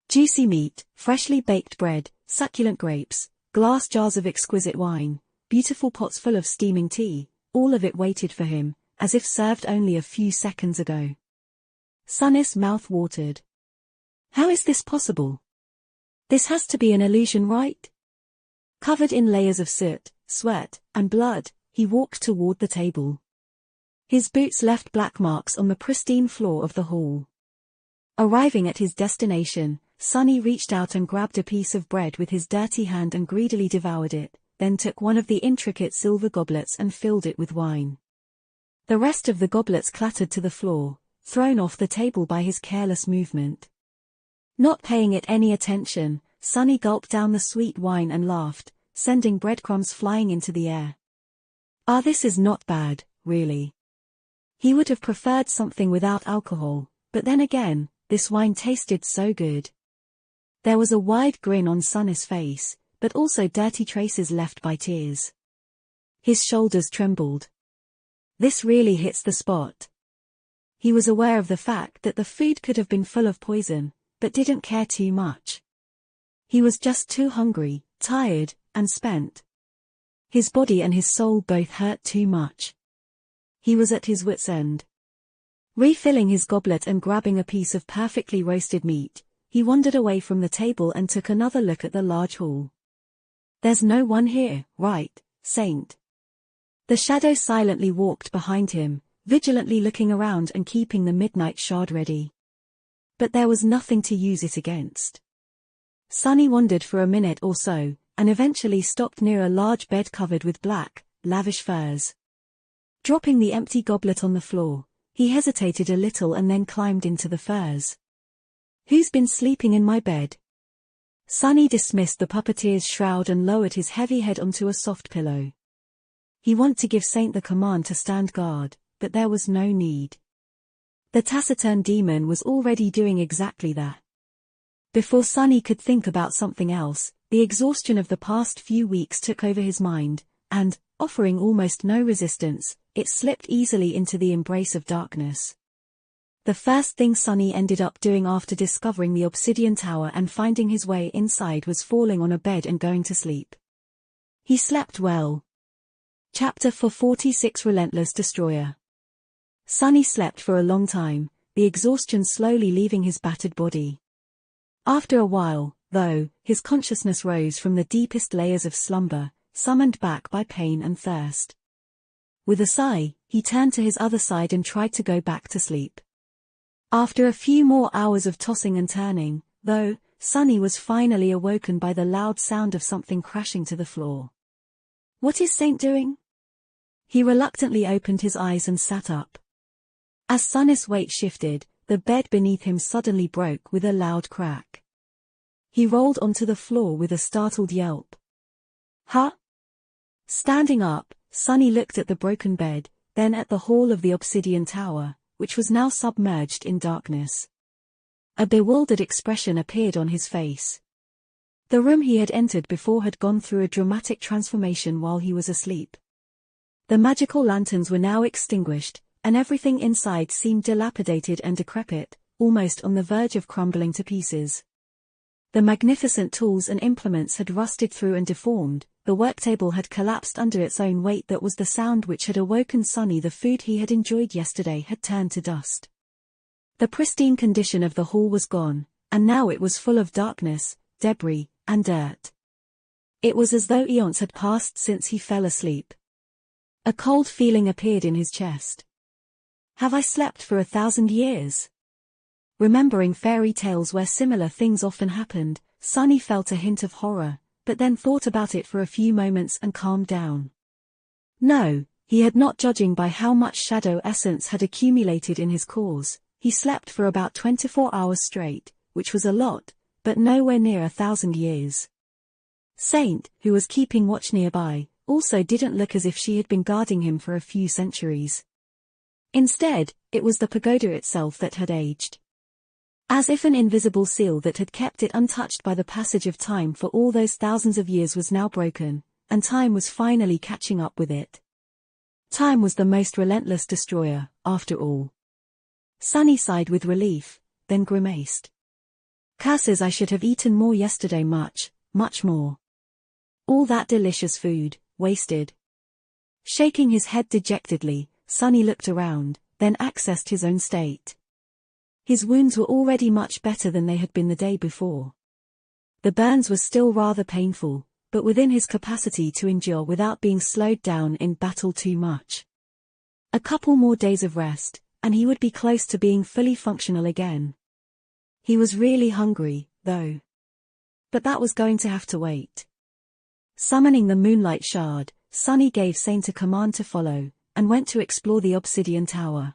[SPEAKER 1] Juicy meat, freshly baked bread, succulent grapes, glass jars of exquisite wine, beautiful pots full of steaming tea, all of it waited for him, as if served only a few seconds ago. Sunny's mouth watered. How is this possible? This has to be an illusion, right? Covered in layers of soot, sweat, and blood, he walked toward the table. His boots left black marks on the pristine floor of the hall. Arriving at his destination, Sunny reached out and grabbed a piece of bread with his dirty hand and greedily devoured it, then took one of the intricate silver goblets and filled it with wine. The rest of the goblets clattered to the floor, thrown off the table by his careless movement. Not paying it any attention, Sunny gulped down the sweet wine and laughed, sending breadcrumbs flying into the air. This is not bad, really. He would have preferred something without alcohol, but then again, this wine tasted so good. There was a wide grin on Sunny's face, but also dirty traces left by tears. His shoulders trembled. This really hits the spot. He was aware of the fact that the food could have been full of poison, but didn't care too much. He was just too hungry, tired, and spent. His body and his soul both hurt too much. He was at his wit's end. Refilling his goblet and grabbing a piece of perfectly roasted meat, he wandered away from the table and took another look at the large hall. There's no one here, right, Saint? The shadow silently walked behind him, vigilantly looking around and keeping the midnight shard ready. But there was nothing to use it against. Sunny wandered for a minute or so, and eventually stopped near a large bed covered with black, lavish furs. Dropping the empty goblet on the floor, he hesitated a little and then climbed into the furs. Who's been sleeping in my bed? Sunny dismissed the puppeteer's shroud and lowered his heavy head onto a soft pillow. He wanted to give Saint the command to stand guard, but there was no need. The taciturn demon was already doing exactly that. Before Sunny could think about something else, the exhaustion of the past few weeks took over his mind, and, offering almost no resistance, it slipped easily into the embrace of darkness. The first thing Sunny ended up doing after discovering the obsidian tower and finding his way inside was falling on a bed and going to sleep. He slept well. Chapter 46 Relentless Destroyer. Sunny slept for a long time, the exhaustion slowly leaving his battered body. After a while, though, his consciousness rose from the deepest layers of slumber, summoned back by pain and thirst. With a sigh, he turned to his other side and tried to go back to sleep. After a few more hours of tossing and turning, though, Sunny was finally awoken by the loud sound of something crashing to the floor. What is Saint doing? He reluctantly opened his eyes and sat up. As Sunny's weight shifted, the bed beneath him suddenly broke with a loud crack. He rolled onto the floor with a startled yelp. Huh? Standing up, Sunny looked at the broken bed, then at the hall of the obsidian tower, which was now submerged in darkness. A bewildered expression appeared on his face. The room he had entered before had gone through a dramatic transformation while he was asleep. The magical lanterns were now extinguished, and everything inside seemed dilapidated and decrepit, almost on the verge of crumbling to pieces. The magnificent tools and implements had rusted through and deformed, the worktable had collapsed under its own weight. That was the sound which had awoken Sunny. The food he had enjoyed yesterday had turned to dust. The pristine condition of the hall was gone, and now it was full of darkness, debris, and dirt. It was as though eons had passed since he fell asleep. A cold feeling appeared in his chest. Have I slept for 1,000 years? Remembering fairy tales where similar things often happened, Sunny felt a hint of horror, but then thought about it for a few moments and calmed down. No, he had not. Judging by how much shadow essence had accumulated in his cores, he slept for about 24 hours straight, which was a lot, but nowhere near 1,000 years. Saint, who was keeping watch nearby, also didn't look as if she had been guarding him for a few centuries. Instead, it was the pagoda itself that had aged. As if an invisible seal that had kept it untouched by the passage of time for all those thousands of years was now broken, and time was finally catching up with it. Time was the most relentless destroyer, after all. Sunny sighed with relief, then grimaced. Curses, I should have eaten more yesterday, much more. All that delicious food, wasted. Shaking his head dejectedly, Sunny looked around, then accessed his own state. His wounds were already much better than they had been the day before. The burns were still rather painful, but within his capacity to endure without being slowed down in battle too much. A couple more days of rest, and he would be close to being fully functional again. He was really hungry, though. But that was going to have to wait. Summoning the Moonlight Shard, Sunny gave Saint a command to follow, and went to explore the Obsidian Tower.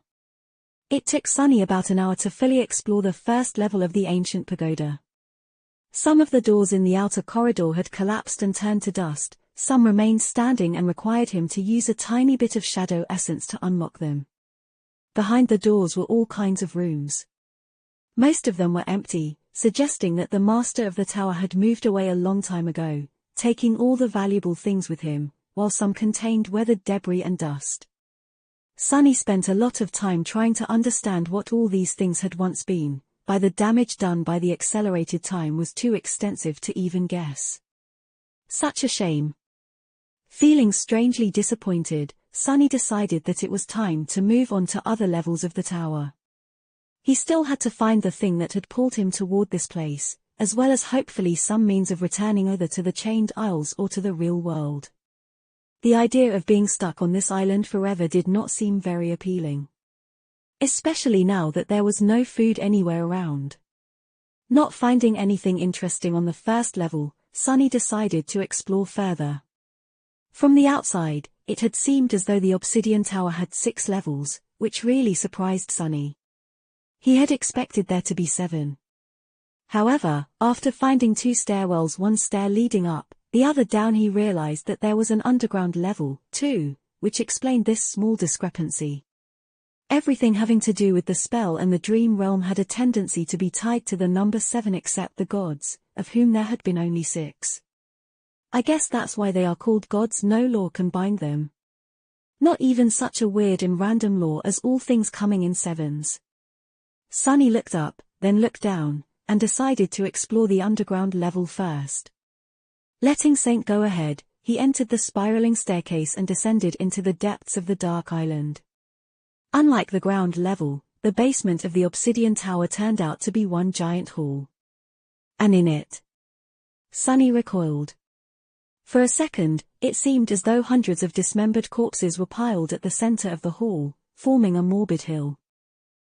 [SPEAKER 1] It took Sunny about an hour to fully explore the first level of the ancient pagoda. Some of the doors in the outer corridor had collapsed and turned to dust, some remained standing and required him to use a tiny bit of shadow essence to unlock them. Behind the doors were all kinds of rooms. Most of them were empty, suggesting that the master of the tower had moved away a long time ago, taking all the valuable things with him, while some contained weathered debris and dust. Sunny spent a lot of time trying to understand what all these things had once been, but the damage done by the accelerated time was too extensive to even guess. Such a shame. Feeling strangely disappointed, Sunny decided that it was time to move on to other levels of the tower. He still had to find the thing that had pulled him toward this place, as well as hopefully some means of returning either to the Chained Isles or to the real world. The idea of being stuck on this island forever did not seem very appealing. Especially now that there was no food anywhere around. Not finding anything interesting on the first level, Sunny decided to explore further. From the outside, it had seemed as though the Obsidian Tower had 6 levels, which really surprised Sunny. He had expected there to be 7. However, after finding 2 stairwells, one stair leading up, the other down, he realized that there was an underground level, too, which explained this small discrepancy. Everything having to do with the spell and the dream realm had a tendency to be tied to the number 7 except the gods, of whom there had been only 6. I guess that's why they are called gods. No law can bind them. Not even such a weird and random law as all things coming in 7s. Sunny looked up, then looked down, and decided to explore the underground level first. Letting Saint go ahead, he entered the spiraling staircase and descended into the depths of the dark island. Unlike the ground level, the basement of the Obsidian Tower turned out to be one giant hall. And in it, Sunny recoiled. For a second, it seemed as though hundreds of dismembered corpses were piled at the center of the hall, forming a morbid hill.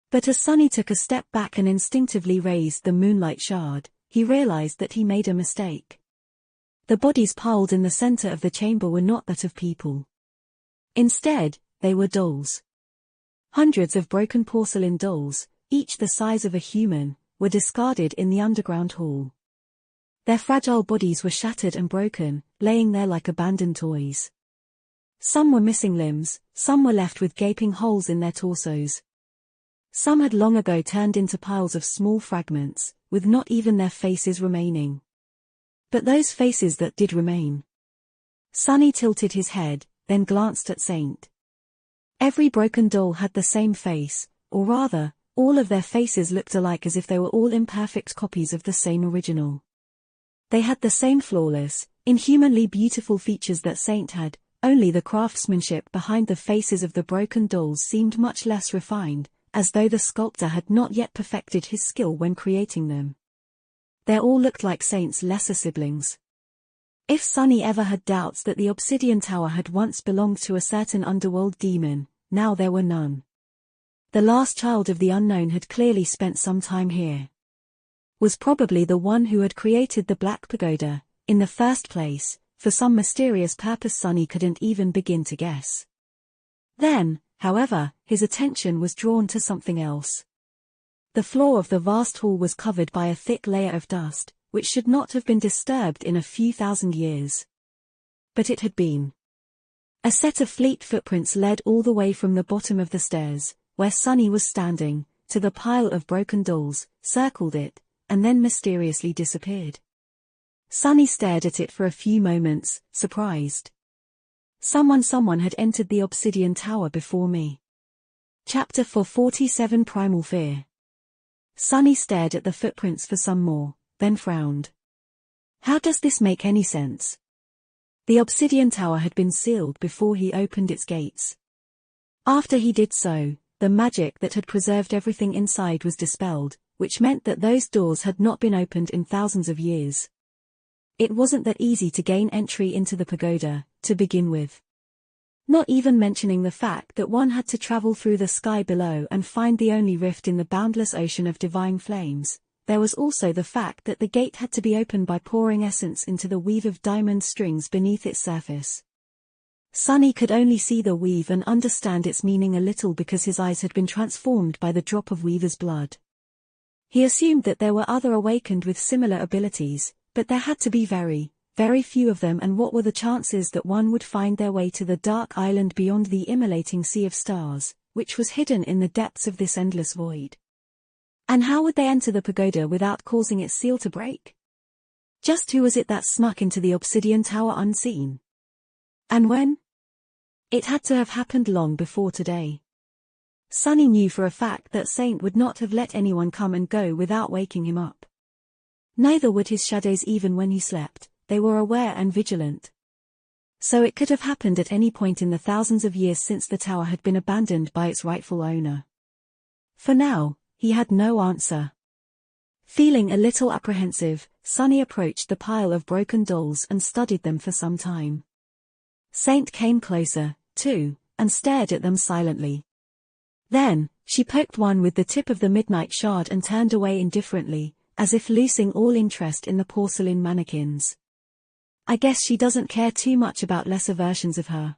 [SPEAKER 1] But as Sunny took a step back and instinctively raised the Moonlight Shard, he realized that he made a mistake. The bodies piled in the center of the chamber were not that of people. Instead, they were dolls. Hundreds of broken porcelain dolls, each the size of a human, were discarded in the underground hall. Their fragile bodies were shattered and broken, laying there like abandoned toys. Some were missing limbs, some were left with gaping holes in their torsos. Some had long ago turned into piles of small fragments, with not even their faces remaining. But those faces that did remain. Sunny tilted his head, then glanced at Saint. Every broken doll had the same face, or rather, all of their faces looked alike, as if they were all imperfect copies of the same original. They had the same flawless, inhumanly beautiful features that Saint had, only the craftsmanship behind the faces of the broken dolls seemed much less refined, as though the sculptor had not yet perfected his skill when creating them. They all looked like Saint's lesser siblings. If Sunny ever had doubts that the Obsidian Tower had once belonged to a certain underworld demon, now there were none. The last child of the unknown had clearly spent some time here. Was probably the one who had created the Black Pagoda, in the first place, for some mysterious purpose Sunny couldn't even begin to guess. Then, however, his attention was drawn to something else. The floor of the vast hall was covered by a thick layer of dust, which should not have been disturbed in a few thousand years. But it had been. A set of fleet footprints led all the way from the bottom of the stairs, where Sunny was standing, to the pile of broken dolls, circled it, and then mysteriously disappeared. Sunny stared at it for a few moments, surprised. Someone had entered the obsidian tower before me. Chapter 447 Primal Fear. Sunny stared at the footprints for some more, then frowned. How does this make any sense? The obsidian tower had been sealed before he opened its gates. After he did so, the magic that had preserved everything inside was dispelled, which meant that those doors had not been opened in thousands of years. It wasn't that easy to gain entry into the pagoda, to begin with. Not even mentioning the fact that one had to travel through the sky below and find the only rift in the boundless ocean of divine flames. There was also the fact that the gate had to be opened by pouring essence into the weave of diamond strings beneath its surface. Sunny could only see the weave and understand its meaning a little because his eyes had been transformed by the drop of weaver's blood. He assumed that there were other awakened with similar abilities, but there had to be very few of them, and what were the chances that one would find their way to the dark island beyond the immolating sea of stars, which was hidden in the depths of this endless void? And how would they enter the pagoda without causing its seal to break? Just who was it that snuck into the obsidian tower unseen? And when? It had to have happened long before today. Sunny knew for a fact that Saint would not have let anyone come and go without waking him up. Neither would his shadows even when he slept. They were aware and vigilant. So it could have happened at any point in the thousands of years since the tower had been abandoned by its rightful owner. For now, he had no answer. Feeling a little apprehensive, Sunny approached the pile of broken dolls and studied them for some time. Saint came closer, too, and stared at them silently. Then, she poked one with the tip of the midnight shard and turned away indifferently, as if losing all interest in the porcelain mannequins. I guess she doesn't care too much about lesser versions of her.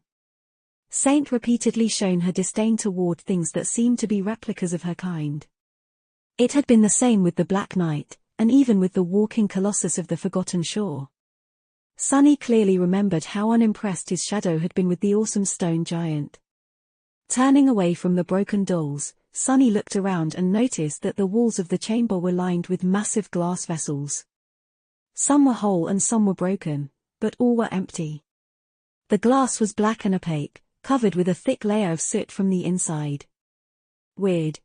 [SPEAKER 1] Saint repeatedly shown her disdain toward things that seemed to be replicas of her kind. It had been the same with the Black Knight, and even with the walking colossus of the Forgotten Shore. Sunny clearly remembered how unimpressed his shadow had been with the awesome stone giant. Turning away from the broken dolls, Sunny looked around and noticed that the walls of the chamber were lined with massive glass vessels. Some were whole and some were broken, but all were empty. The glass was black and opaque, covered with a thick layer of soot from the inside. Weird.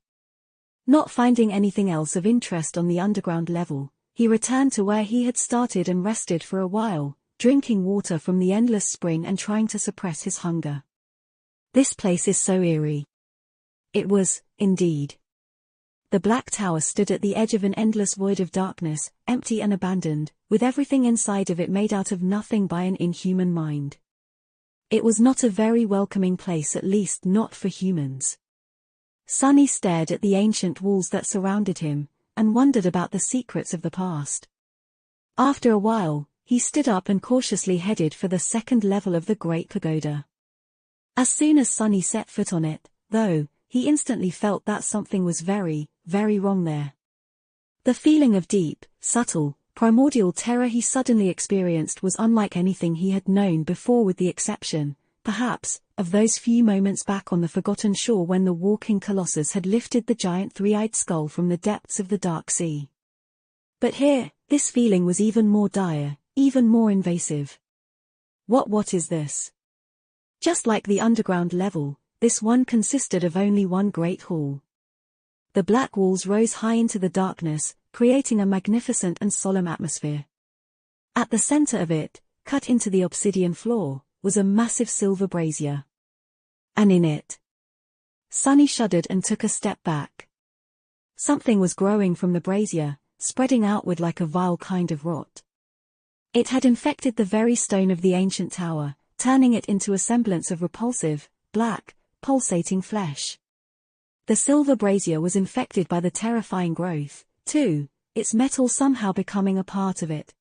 [SPEAKER 1] Not finding anything else of interest on the underground level, he returned to where he had started and rested for a while, drinking water from the endless spring and trying to suppress his hunger. This place is so eerie. It was, indeed. The Black Tower stood at the edge of an endless void of darkness, empty and abandoned, with everything inside of it made out of nothing by an inhuman mind. It was not a very welcoming place, at least not for humans. Sunny stared at the ancient walls that surrounded him, and wondered about the secrets of the past. After a while, he stood up and cautiously headed for the second level of the Great Pagoda. As soon as Sunny set foot on it, though, he instantly felt that something was very wrong there. The feeling of deep, subtle, primordial terror he suddenly experienced was unlike anything he had known before, with the exception, perhaps, of those few moments back on the Forgotten Shore when the walking colossus had lifted the giant three-eyed skull from the depths of the dark sea. But here, this feeling was even more dire, even more invasive. What is this? Just like the underground level, this one consisted of only one great hall. The black walls rose high into the darkness, creating a magnificent and solemn atmosphere. At the center of it, cut into the obsidian floor, was a massive silver brazier. And in it, Sunny shuddered and took a step back. Something was growing from the brazier, spreading outward like a vile kind of rot. It had infected the very stone of the ancient tower, turning it into a semblance of repulsive, black, pulsating flesh. The silver brazier was infected by the terrifying growth, too, its metal somehow becoming a part of it.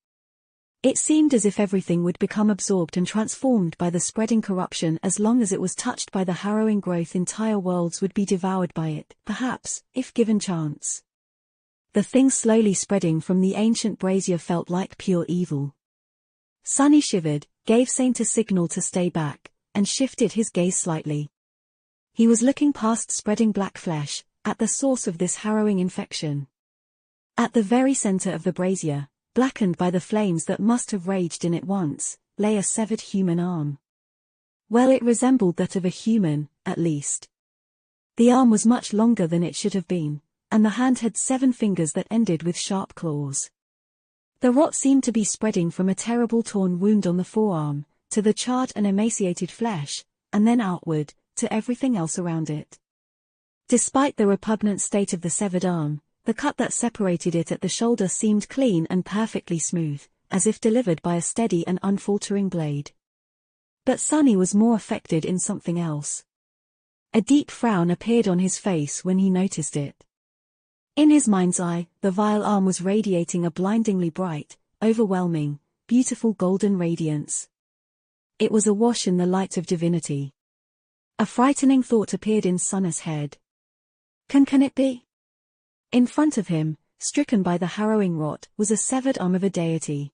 [SPEAKER 1] It seemed as if everything would become absorbed and transformed by the spreading corruption. As long as it was touched by the harrowing growth, entire worlds would be devoured by it, perhaps, if given chance. The thing slowly spreading from the ancient brazier felt like pure evil. Sunny shivered, gave Saint a signal to stay back, and shifted his gaze slightly. He was looking past spreading black flesh, at the source of this harrowing infection. At the very center of the brazier, blackened by the flames that must have raged in it once, lay a severed human arm. Well, it resembled that of a human, at least. The arm was much longer than it should have been, and the hand had 7 fingers that ended with sharp claws. The rot seemed to be spreading from a terrible torn wound on the forearm, to the charred and emaciated flesh, and then outward, to everything else around it. Despite the repugnant state of the severed arm, the cut that separated it at the shoulder seemed clean and perfectly smooth, as if delivered by a steady and unfaltering blade. But Sonny was more affected in something else. A deep frown appeared on his face when he noticed it. In his mind's eye, the vile arm was radiating a blindingly bright, overwhelming, beautiful golden radiance. It was awash in the light of divinity. A frightening thought appeared in Sonny's head. Can it be? In front of him, stricken by the harrowing rot, was a severed arm of a deity.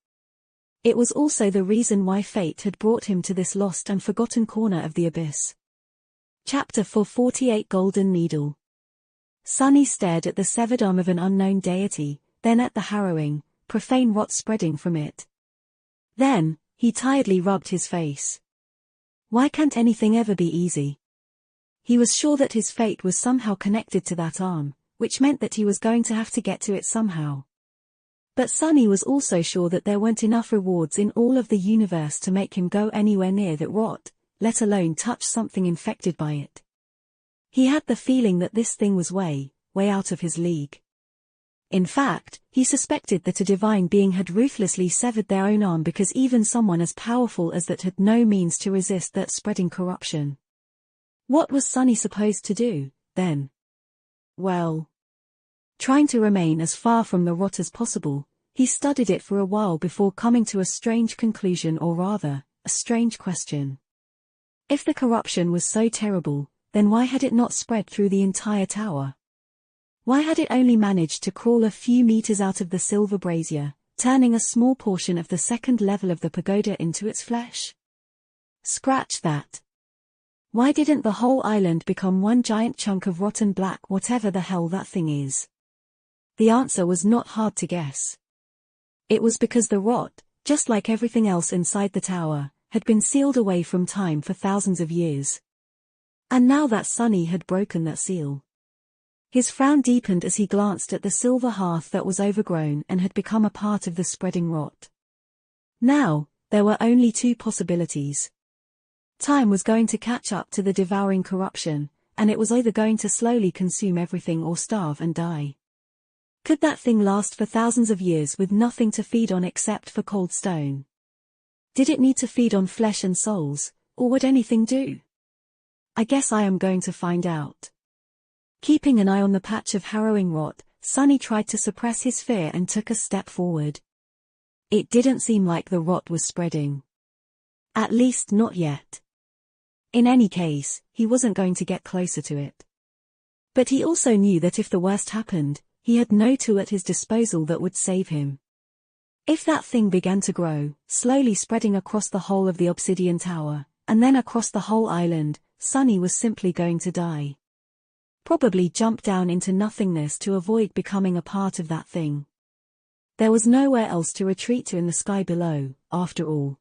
[SPEAKER 1] It was also the reason why fate had brought him to this lost and forgotten corner of the abyss. Chapter 448 Golden Needle. Sonny stared at the severed arm of an unknown deity, then at the harrowing, profane rot spreading from it. Then, he tiredly rubbed his face. Why can't anything ever be easy? He was sure that his fate was somehow connected to that arm, which meant that he was going to have to get to it somehow. But Sonny was also sure that there weren't enough rewards in all of the universe to make him go anywhere near that rot, let alone touch something infected by it. He had the feeling that this thing was way out of his league. In fact, he suspected that a divine being had ruthlessly severed their own arm because even someone as powerful as that had no means to resist that spreading corruption. What was Sonny supposed to do, then? Well, trying to remain as far from the rot as possible, he studied it for a while before coming to a strange conclusion, or rather, a strange question. If the corruption was so terrible, then why had it not spread through the entire tower? Why had it only managed to crawl a few meters out of the silver brazier, turning a small portion of the second level of the pagoda into its flesh? Scratch that. Why didn't the whole island become one giant chunk of rotten black whatever the hell that thing is? The answer was not hard to guess. It was because the rot, just like everything else inside the tower, had been sealed away from time for thousands of years. And now that Sonny had broken that seal. His frown deepened as he glanced at the silver hearth that was overgrown and had become a part of the spreading rot. Now, there were only 2 possibilities. Time was going to catch up to the devouring corruption, and it was either going to slowly consume everything or starve and die. Could that thing last for thousands of years with nothing to feed on except for cold stone? Did it need to feed on flesh and souls, or would anything do? I guess I am going to find out. Keeping an eye on the patch of harrowing rot, Sonny tried to suppress his fear and took a step forward. It didn't seem like the rot was spreading. At least not yet. In any case, he wasn't going to get closer to it. But he also knew that if the worst happened, he had no tool at his disposal that would save him. If that thing began to grow, slowly spreading across the whole of the obsidian tower, and then across the whole island, Sonny was simply going to die. Probably jump down into nothingness to avoid becoming a part of that thing. There was nowhere else to retreat to in the sky below, after all.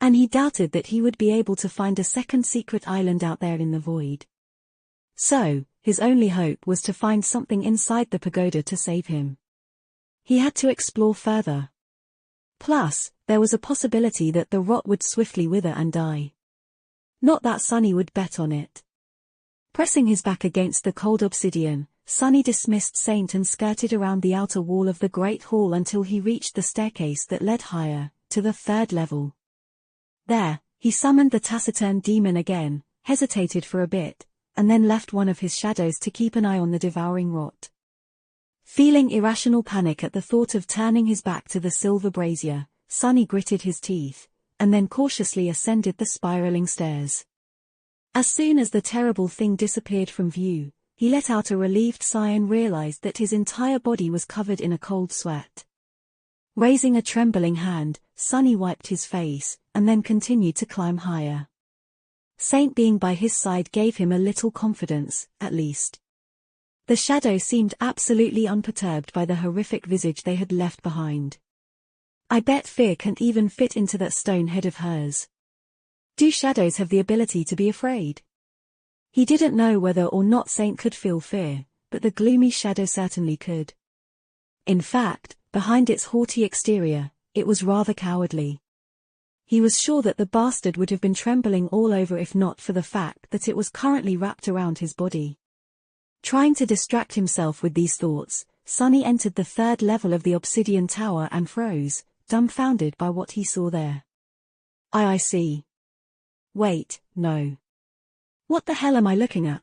[SPEAKER 1] And he doubted that he would be able to find a second secret island out there in the void. So, his only hope was to find something inside the pagoda to save him. He had to explore further. Plus, there was a possibility that the rot would swiftly wither and die. Not that Sonny would bet on it. Pressing his back against the cold obsidian, Sonny dismissed Saint and skirted around the outer wall of the great hall until he reached the staircase that led higher, to the 3rd level. There, he summoned the taciturn demon again, hesitated for a bit, and then left one of his shadows to keep an eye on the devouring rot. Feeling irrational panic at the thought of turning his back to the silver brazier, Sonny gritted his teeth, and then cautiously ascended the spiraling stairs. As soon as the terrible thing disappeared from view, he let out a relieved sigh and realized that his entire body was covered in a cold sweat. Raising a trembling hand, Sonny wiped his face, and then continued to climb higher. Saint being by his side gave him a little confidence, at least. The shadow seemed absolutely unperturbed by the horrific visage they had left behind. I bet fear can't even fit into that stone head of hers. Do shadows have the ability to be afraid? He didn't know whether or not Saint could feel fear, but the gloomy shadow certainly could. In fact, behind its haughty exterior, it was rather cowardly. He was sure that the bastard would have been trembling all over if not for the fact that it was currently wrapped around his body. Trying to distract himself with these thoughts, Sonny entered the third level of the obsidian tower and froze, dumbfounded by what he saw there. I see. Wait, no. What the hell am I looking at?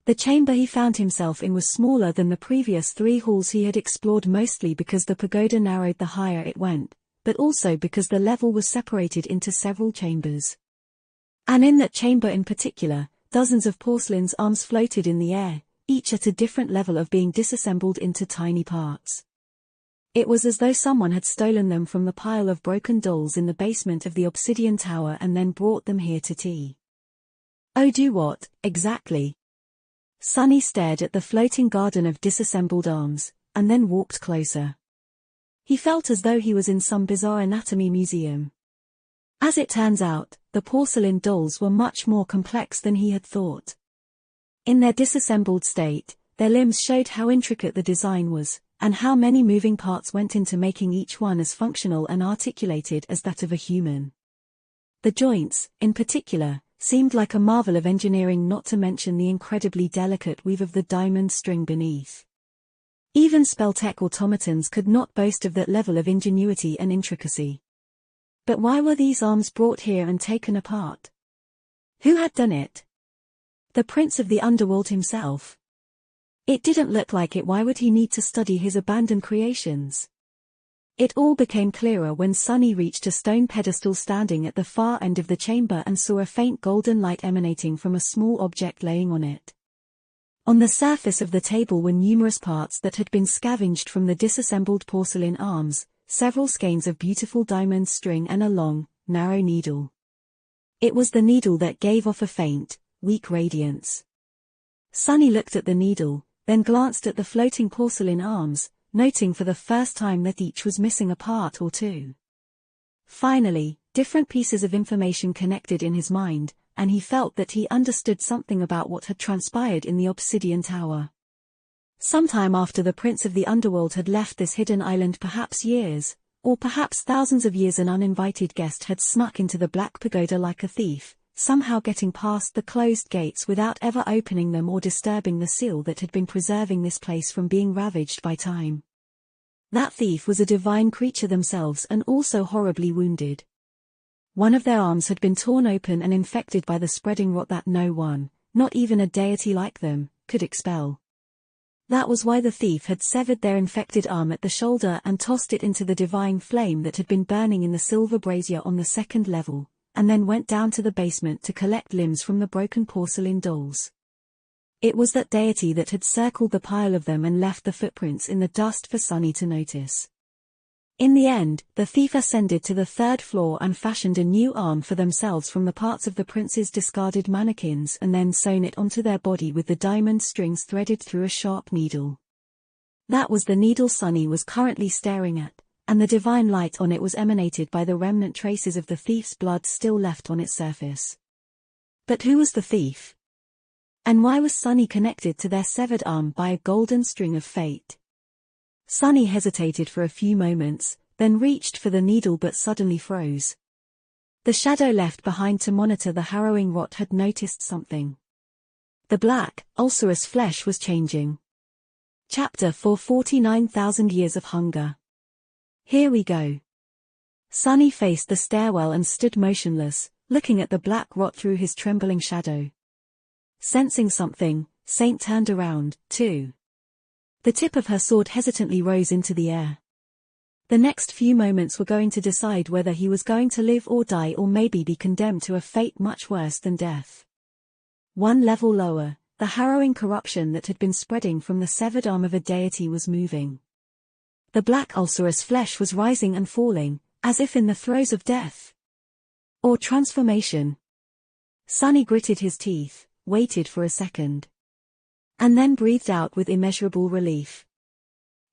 [SPEAKER 1] The chamber he found himself in was smaller than the previous 3 halls he had explored, mostly because the pagoda narrowed the higher it went, but also because the level was separated into several chambers. And in that chamber in particular, dozens of porcelain's arms floated in the air, each at a different level of being disassembled into tiny parts. It was as though someone had stolen them from the pile of broken dolls in the basement of the obsidian tower and then brought them here to tea. Oh, do what, exactly? Sonny stared at the floating garden of disassembled arms, and then walked closer. He felt as though he was in some bizarre anatomy museum. As it turns out, the porcelain dolls were much more complex than he had thought. In their disassembled state, their limbs showed how intricate the design was, and how many moving parts went into making each one as functional and articulated as that of a human. The joints, in particular, seemed like a marvel of engineering, not to mention the incredibly delicate weave of the diamond string beneath. Even spell-tech automatons could not boast of that level of ingenuity and intricacy. But why were these arms brought here and taken apart? Who had done it? The prince of the underworld himself? It didn't look like it. Why would he need to study his abandoned creations? It all became clearer when Sonny reached a stone pedestal standing at the far end of the chamber and saw a faint golden light emanating from a small object laying on it. On the surface of the table were numerous parts that had been scavenged from the disassembled porcelain arms, several skeins of beautiful diamond string and a long, narrow needle. It was the needle that gave off a faint, weak radiance. Sonny looked at the needle, then glanced at the floating porcelain arms, noting for the first time that each was missing a part or two. Finally, different pieces of information connected in his mind, and he felt that he understood something about what had transpired in the obsidian tower. Sometime after the prince of the underworld had left this hidden island, perhaps years, or perhaps thousands of years, an uninvited guest had snuck into the black pagoda like a thief, somehow getting past the closed gates without ever opening them or disturbing the seal that had been preserving this place from being ravaged by time. That thief was a divine creature themselves and also horribly wounded. One of their arms had been torn open and infected by the spreading rot that no one, not even a deity like them, could expel. That was why the thief had severed their infected arm at the shoulder and tossed it into the divine flame that had been burning in the silver brazier on the second level, and then went down to the basement to collect limbs from the broken porcelain dolls. It was that deity that had circled the pile of them and left the footprints in the dust for Sonny to notice. In the end, the thief ascended to the 3rd floor and fashioned a new arm for themselves from the parts of the prince's discarded mannequins and then sewn it onto their body with the diamond strings threaded through a sharp needle. That was the needle Sonny was currently staring at, and the divine light on it was emanated by the remnant traces of the thief's blood still left on its surface. But who was the thief? And why was Sonny connected to their severed arm by a golden string of fate? Sonny hesitated for a few moments, then reached for the needle but suddenly froze. The shadow left behind to monitor the harrowing rot had noticed something. The black, ulcerous flesh was changing. Chapter 4: 49,000 Years of Hunger. Here we go. Sonny faced the stairwell and stood motionless, looking at the black rot through his trembling shadow. Sensing something, Saint turned around, too. The tip of her sword hesitantly rose into the air. The next few moments were going to decide whether he was going to live or die, or maybe be condemned to a fate much worse than death. One level lower, the harrowing corruption that had been spreading from the severed arm of a deity was moving. The black ulcerous flesh was rising and falling, as if in the throes of death. Or transformation. Sonny gritted his teeth, waited for a second. and then breathed out with immeasurable relief.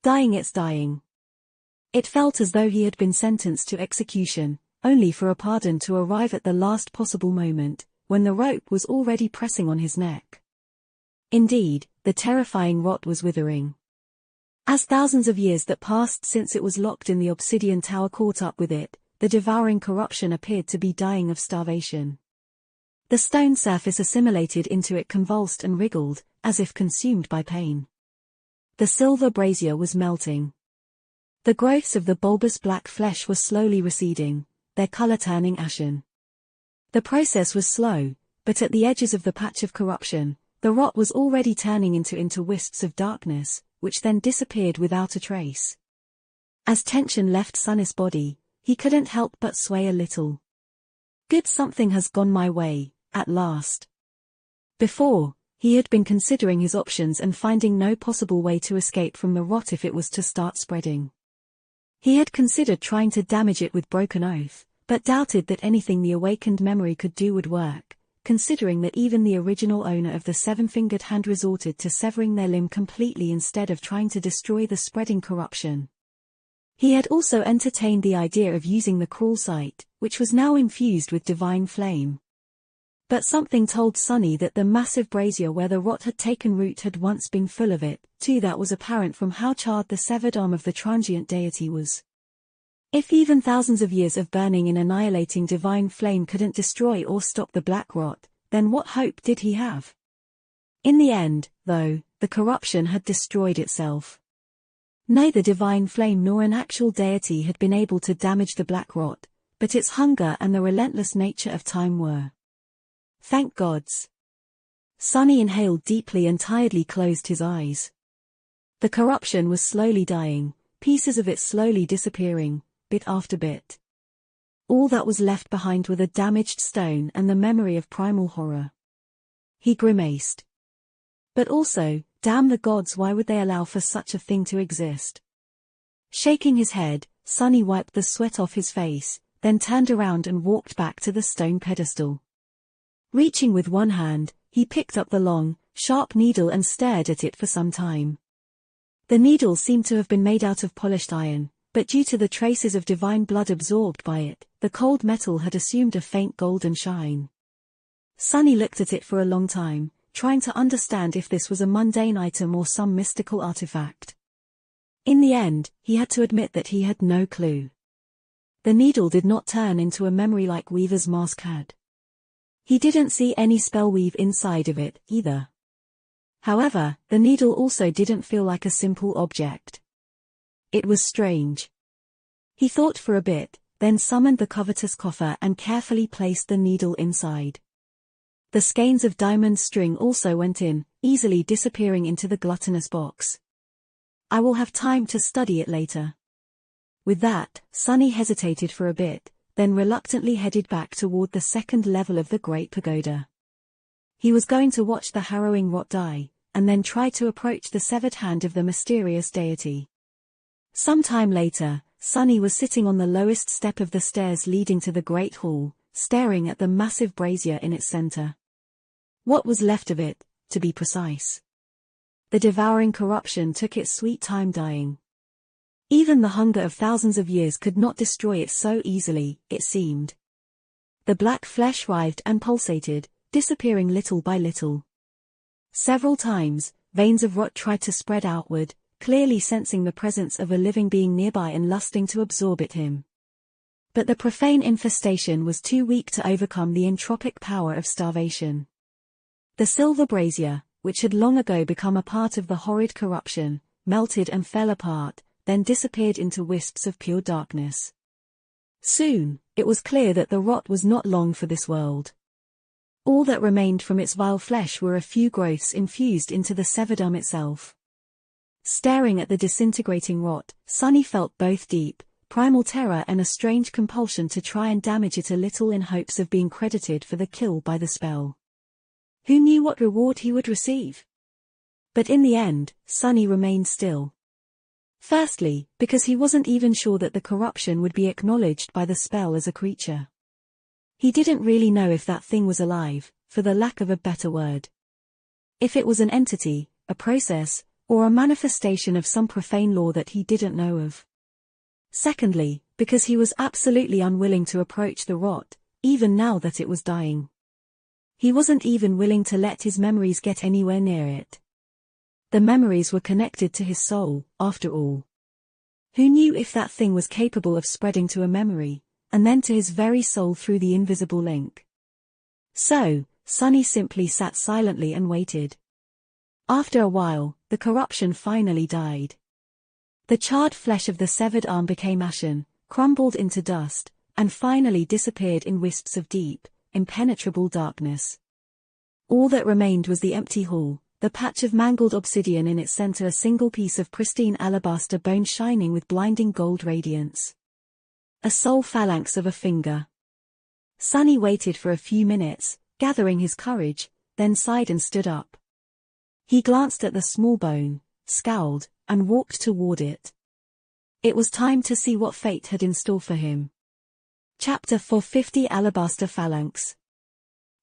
[SPEAKER 1] Dying, it's dying. It felt as though he had been sentenced to execution, only for a pardon to arrive at the last possible moment, when the rope was already pressing on his neck. Indeed, the terrifying rot was withering. As thousands of years that passed since it was locked in the obsidian tower caught up with it, the devouring corruption appeared to be dying of starvation. The stone surface assimilated into it, convulsed and wriggled, as if consumed by pain. The silver brazier was melting. The growths of the bulbous black flesh were slowly receding, their color turning ashen. The process was slow, but at the edges of the patch of corruption, the rot was already turning into wisps of darkness, which then disappeared without a trace. As tension left Sunny's body, he couldn't help but sway a little. Good, something has gone my way, at last. Before, he had been considering his options and finding no possible way to escape from the rot if it was to start spreading. He had considered trying to damage it with broken oath, but doubted that anything the awakened memory could do would work, considering that even the original owner of the seven-fingered hand resorted to severing their limb completely instead of trying to destroy the spreading corruption. He had also entertained the idea of using the cruel sight, which was now infused with divine flame. But something told Sunny that the massive brazier where the rot had taken root had once been full of it, too. That was apparent from how charred the severed arm of the transient deity was. If even thousands of years of burning in annihilating divine flame couldn't destroy or stop the black rot, then what hope did he have? In the end, though, the corruption had destroyed itself. Neither divine flame nor an actual deity had been able to damage the black rot, but its hunger and the relentless nature of time were. Thank gods. Sunny inhaled deeply and tiredly closed his eyes. The corruption was slowly dying, pieces of it slowly disappearing, bit after bit. All that was left behind were the damaged stone and the memory of primal horror. He grimaced. But also, damn the gods, why would they allow for such a thing to exist? Shaking his head, Sunny wiped the sweat off his face, then turned around and walked back to the stone pedestal. Reaching with one hand, he picked up the long, sharp needle and stared at it for some time. The needle seemed to have been made out of polished iron, but due to the traces of divine blood absorbed by it, the cold metal had assumed a faint golden shine. Sunny looked at it for a long time, trying to understand if this was a mundane item or some mystical artifact. In the end, he had to admit that he had no clue. The needle did not turn into a memory like Weaver's mask had. He didn't see any spell weave inside of it, either. However, the needle also didn't feel like a simple object. It was strange. He thought for a bit, then summoned the covetous coffer and carefully placed the needle inside. The skeins of diamond string also went in, easily disappearing into the gluttonous box. I will have time to study it later. With that, Sunny hesitated for a bit, then reluctantly headed back toward the second level of the Great Pagoda. He was going to watch the harrowing rot die, and then try to approach the severed hand of the mysterious deity. Some time later, Sunny was sitting on the lowest step of the stairs leading to the Great Hall, staring at the massive brazier in its center. What was left of it, to be precise. The devouring corruption took its sweet time dying. Even the hunger of thousands of years could not destroy it so easily, it seemed. The black flesh writhed and pulsated, disappearing little by little. Several times, veins of rot tried to spread outward, clearly sensing the presence of a living being nearby and lusting to absorb him. But the profane infestation was too weak to overcome the entropic power of starvation. The silver brazier, which had long ago become a part of the horrid corruption, melted and fell apart, then disappeared into wisps of pure darkness. Soon, it was clear that the rot was not long for this world. All that remained from its vile flesh were a few growths infused into the severed arm itself. Staring at the disintegrating rot, Sunny felt both deep, primal terror and a strange compulsion to try and damage it a little in hopes of being credited for the kill by the spell. Who knew what reward he would receive? But in the end, Sunny remained still. Firstly, because he wasn't even sure that the corruption would be acknowledged by the spell as a creature. He didn't really know if that thing was alive, for the lack of a better word. If it was an entity, a process, or a manifestation of some profane law that he didn't know of. Secondly, because he was absolutely unwilling to approach the rot, even now that it was dying. He wasn't even willing to let his memories get anywhere near it. The memories were connected to his soul, after all. Who knew if that thing was capable of spreading to a memory, and then to his very soul through the invisible link? So, Sonny simply sat silently and waited. After a while, the corruption finally died. The charred flesh of the severed arm became ashen, crumbled into dust, and finally disappeared in wisps of deep, impenetrable darkness. All that remained was the empty hall, the patch of mangled obsidian in its center, a single piece of pristine alabaster bone shining with blinding gold radiance. A sole phalanx of a finger. Sonny waited for a few minutes, gathering his courage, then sighed and stood up. He glanced at the small bone, scowled, and walked toward it. It was time to see what fate had in store for him. Chapter 450 Alabaster Phalanx.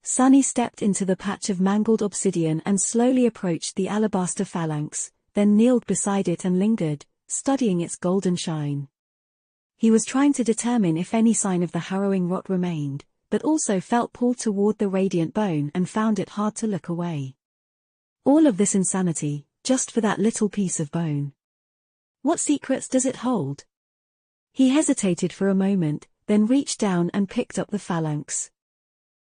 [SPEAKER 1] Sonny stepped into the patch of mangled obsidian and slowly approached the alabaster phalanx, then kneeled beside it and lingered, studying its golden shine. He was trying to determine if any sign of the harrowing rot remained, but also felt pulled toward the radiant bone and found it hard to look away. All of this insanity, just for that little piece of bone. What secrets does it hold? He hesitated for a moment, then reached down and picked up the phalanx.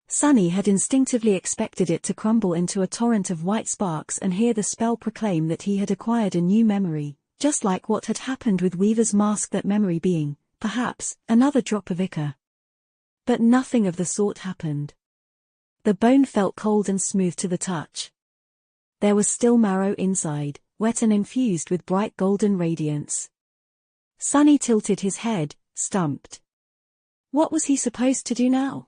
[SPEAKER 1] Sonny had instinctively expected it to crumble into a torrent of white sparks and hear the spell proclaim that he had acquired a new memory, just like what had happened with Weaver's mask, that memory being, perhaps, another drop of ichor. But nothing of the sort happened. The bone felt cold and smooth to the touch. There was still marrow inside, wet and infused with bright golden radiance. Sonny tilted his head, stumped. What was he supposed to do now?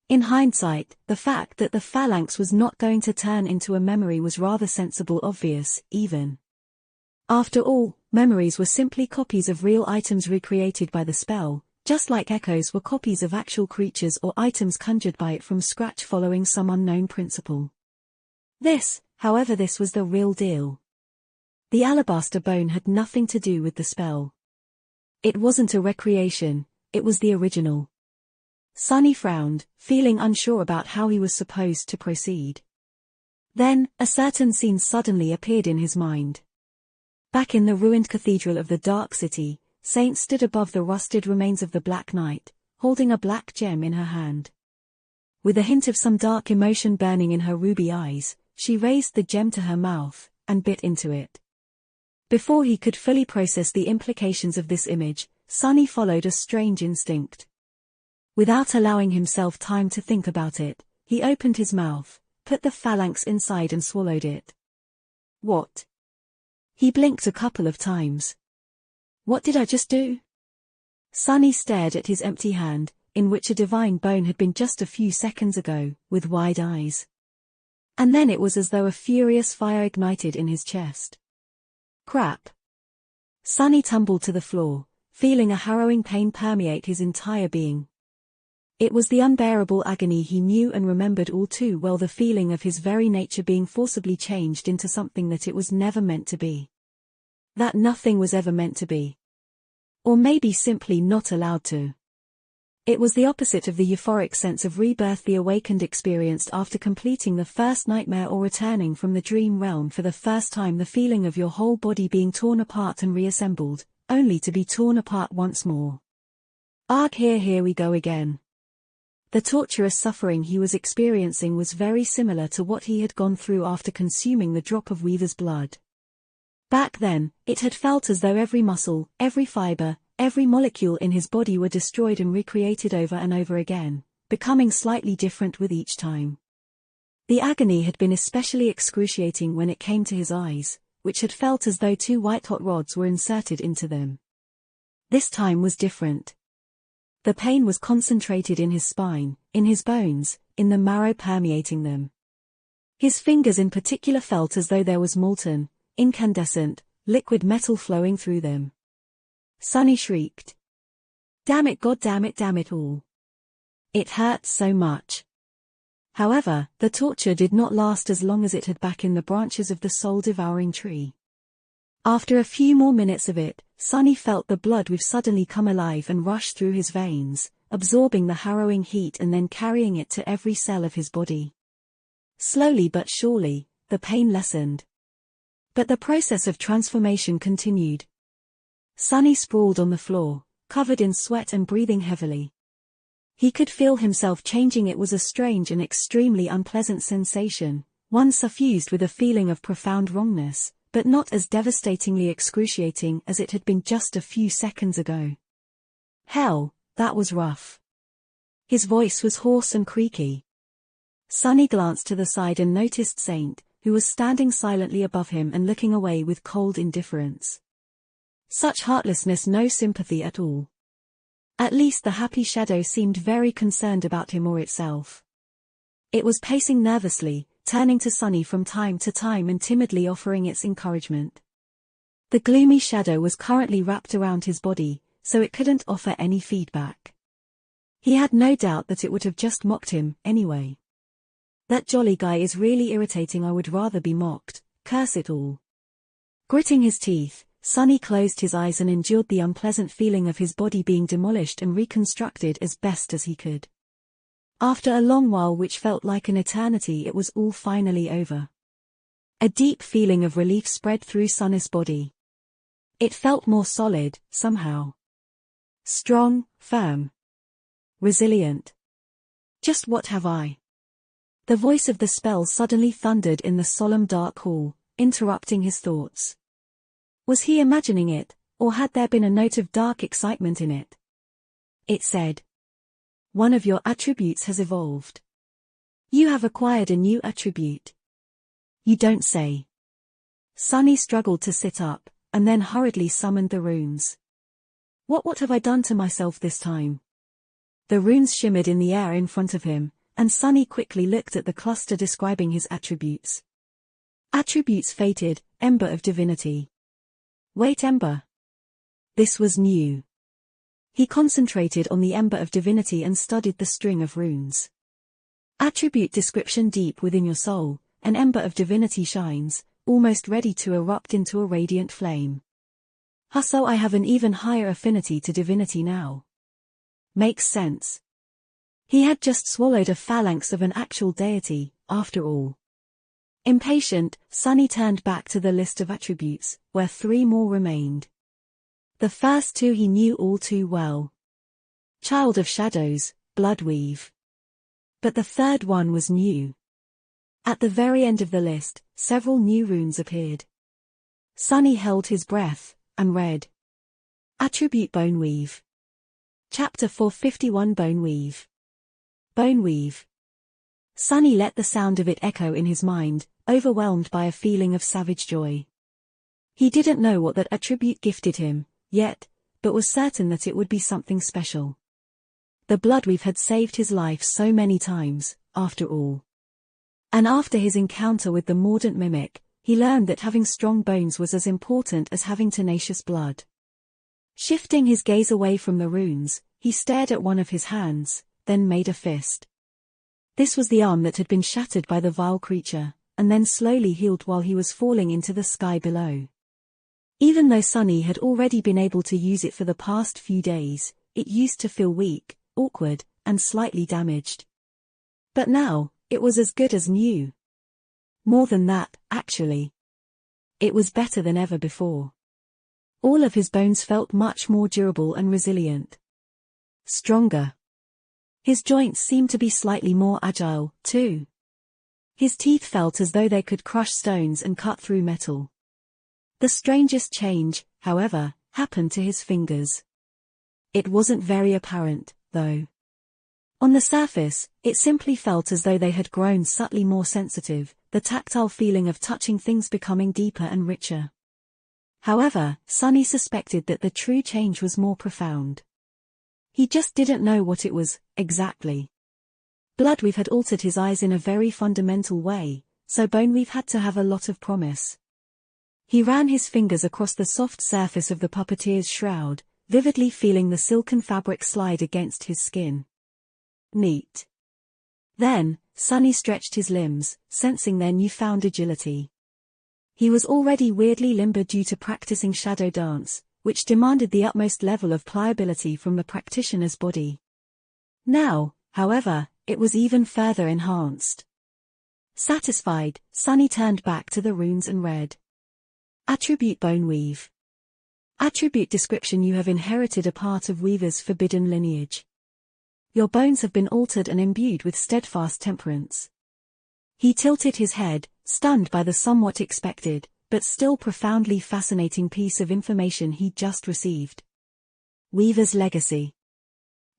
[SPEAKER 1] In hindsight, the fact that the phalanx was not going to turn into a memory was rather sensible, obvious, even. After all, memories were simply copies of real items recreated by the spell, just like echoes were copies of actual creatures or items conjured by it from scratch following some unknown principle. This was the real deal. The alabaster bone had nothing to do with the spell. It wasn't a recreation, it was the original. Sonny frowned, feeling unsure about how he was supposed to proceed. Then, a certain scene suddenly appeared in his mind. Back in the ruined cathedral of the Dark City, Saint stood above the rusted remains of the Black Knight, holding a black gem in her hand. With a hint of some dark emotion burning in her ruby eyes, she raised the gem to her mouth, and bit into it. Before he could fully process the implications of this image, Sonny followed a strange instinct. Without allowing himself time to think about it, he opened his mouth, put the phalanx inside and swallowed it. What? He blinked a couple of times. What did I just do? Sonny stared at his empty hand, in which a divine bone had been just a few seconds ago, with wide eyes. And then it was as though a furious fire ignited in his chest. Crap. Sonny tumbled to the floor, feeling a harrowing pain permeate his entire being. It was the unbearable agony he knew and remembered all too well, the feeling of his very nature being forcibly changed into something that it was never meant to be. That nothing was ever meant to be. Or maybe simply not allowed to. It was the opposite of the euphoric sense of rebirth the awakened experienced after completing the first nightmare or returning from the dream realm for the first time, the feeling of your whole body being torn apart and reassembled, only to be torn apart once more. Arg, here we go again. The torturous suffering he was experiencing was very similar to what he had gone through after consuming the drop of Weaver's blood. Back then, it had felt as though every muscle, every fiber, every molecule in his body were destroyed and recreated over and over again, becoming slightly different with each time. The agony had been especially excruciating when it came to his eyes, which had felt as though two white-hot rods were inserted into them. This time was different. The pain was concentrated in his spine, in his bones, in the marrow permeating them. His fingers in particular felt as though there was molten, incandescent, liquid metal flowing through them. Sonny shrieked. Damn it, God damn it all. It hurt so much. However, the torture did not last as long as it had back in the branches of the soul-devouring tree. After a few more minutes of it, Sunny felt the blood weave suddenly come alive and rush through his veins, absorbing the harrowing heat and then carrying it to every cell of his body. Slowly but surely, the pain lessened. But the process of transformation continued. Sunny sprawled on the floor, covered in sweat and breathing heavily. He could feel himself changing. It was a strange and extremely unpleasant sensation, one suffused with a feeling of profound wrongness, but not as devastatingly excruciating as it had been just a few seconds ago. Hell, that was rough. His voice was hoarse and creaky. Sunny glanced to the side and noticed Saint, who was standing silently above him and looking away with cold indifference. Such heartlessness, no sympathy at all. At least the happy shadow seemed very concerned about him or itself. It was pacing nervously, turning to Sunny from time to time and timidly offering its encouragement. The gloomy shadow was currently wrapped around his body, so it couldn't offer any feedback. He had no doubt that it would have just mocked him, anyway. That jolly guy is really irritating. I would rather be mocked, curse it all. Gritting his teeth, Sunny closed his eyes and endured the unpleasant feeling of his body being demolished and reconstructed as best as he could. After a long while which felt like an eternity, it was all finally over. A deep feeling of relief spread through Sunny's body. It felt more solid, somehow. Strong, firm. Resilient. Just what have I? The voice of the spell suddenly thundered in the solemn dark hall, interrupting his thoughts. Was he imagining it, or had there been a note of dark excitement in it? It said, "One of your attributes has evolved. You have acquired a new attribute." You don't say. Sunny struggled to sit up, and then hurriedly summoned the runes. What have I done to myself this time? The runes shimmered in the air in front of him, and Sunny quickly looked at the cluster describing his attributes. Attributes fated, Ember of Divinity. Wait, Ember. This was new. He concentrated on the Ember of Divinity and studied the string of runes. Attribute description: deep within your soul, an Ember of Divinity shines, almost ready to erupt into a radiant flame. So I have an even higher affinity to divinity now. Makes sense. He had just swallowed a phalanx of an actual deity, after all. Impatient, Sunny turned back to the list of attributes, where 3 more remained. The first 2 he knew all too well. Child of Shadows, Bloodweave. But the third one was new. At the very end of the list, several new runes appeared. Sunny held his breath, and read. Attribute Boneweave. Chapter 451 Boneweave. Boneweave. Sunny let the sound of it echo in his mind, overwhelmed by a feeling of savage joy. He didn't know what that attribute gifted him, yet, but was certain that it would be something special. The Bloodweave had saved his life so many times, after all. And after his encounter with the mordant mimic, he learned that having strong bones was as important as having tenacious blood. Shifting his gaze away from the runes, he stared at one of his hands, then made a fist. This was the arm that had been shattered by the vile creature, and then slowly healed while he was falling into the sky below. Even though Sunny had already been able to use it for the past few days, it used to feel weak, awkward, and slightly damaged. But now, it was as good as new. More than that, actually. It was better than ever before. All of his bones felt much more durable and resilient. Stronger. His joints seemed to be slightly more agile, too. His teeth felt as though they could crush stones and cut through metal. The strangest change, however, happened to his fingers. It wasn't very apparent, though. On the surface, it simply felt as though they had grown subtly more sensitive, the tactile feeling of touching things becoming deeper and richer. However, Sunny suspected that the true change was more profound. He just didn't know what it was, exactly. Bloodweave had altered his eyes in a very fundamental way, so Boneweave had to have a lot of promise. He ran his fingers across the soft surface of the puppeteer's shroud, vividly feeling the silken fabric slide against his skin. Neat. Then, Sunny stretched his limbs, sensing their newfound agility. He was already weirdly limber due to practicing shadow dance, which demanded the utmost level of pliability from the practitioner's body. Now, however, it was even further enhanced. Satisfied, Sunny turned back to the runes and read. Attribute Bone Weave. Attribute description: you have inherited a part of Weaver's forbidden lineage. Your bones have been altered and imbued with steadfast temperance. He tilted his head, stunned by the somewhat expected, but still profoundly fascinating piece of information he'd just received. Weaver's legacy.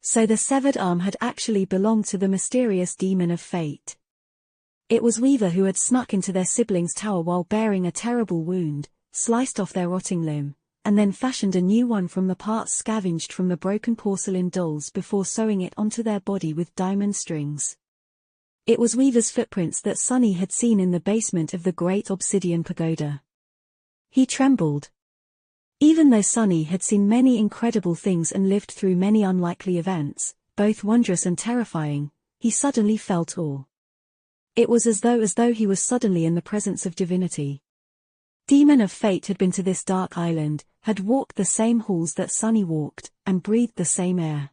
[SPEAKER 1] So the severed arm had actually belonged to the mysterious demon of fate. It was Weaver who had snuck into their siblings' tower while bearing a terrible wound, sliced off their rotting limb, and then fashioned a new one from the parts scavenged from the broken porcelain dolls before sewing it onto their body with diamond strings. It was Weaver's footprints that Sunny had seen in the basement of the great obsidian pagoda. He trembled. Even though Sunny had seen many incredible things and lived through many unlikely events, both wondrous and terrifying, he suddenly felt awe. It was as though he was suddenly in the presence of divinity. Demon of Fate had been to this dark island, had walked the same halls that Sunny walked, and breathed the same air.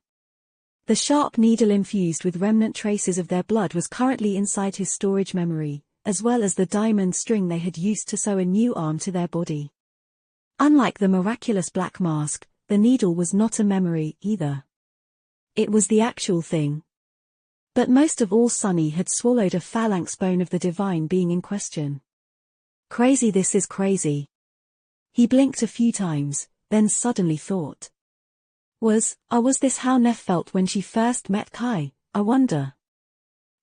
[SPEAKER 1] The sharp needle infused with remnant traces of their blood was currently inside his storage memory, as well as the diamond string they had used to sew a new arm to their body. Unlike the miraculous black mask, the needle was not a memory either. It was the actual thing. But most of all, Sunny had swallowed a phalanx bone of the divine being in question. Crazy, this is crazy. He blinked a few times, then suddenly thought. Was this how Neff felt when she first met Kai, I wonder?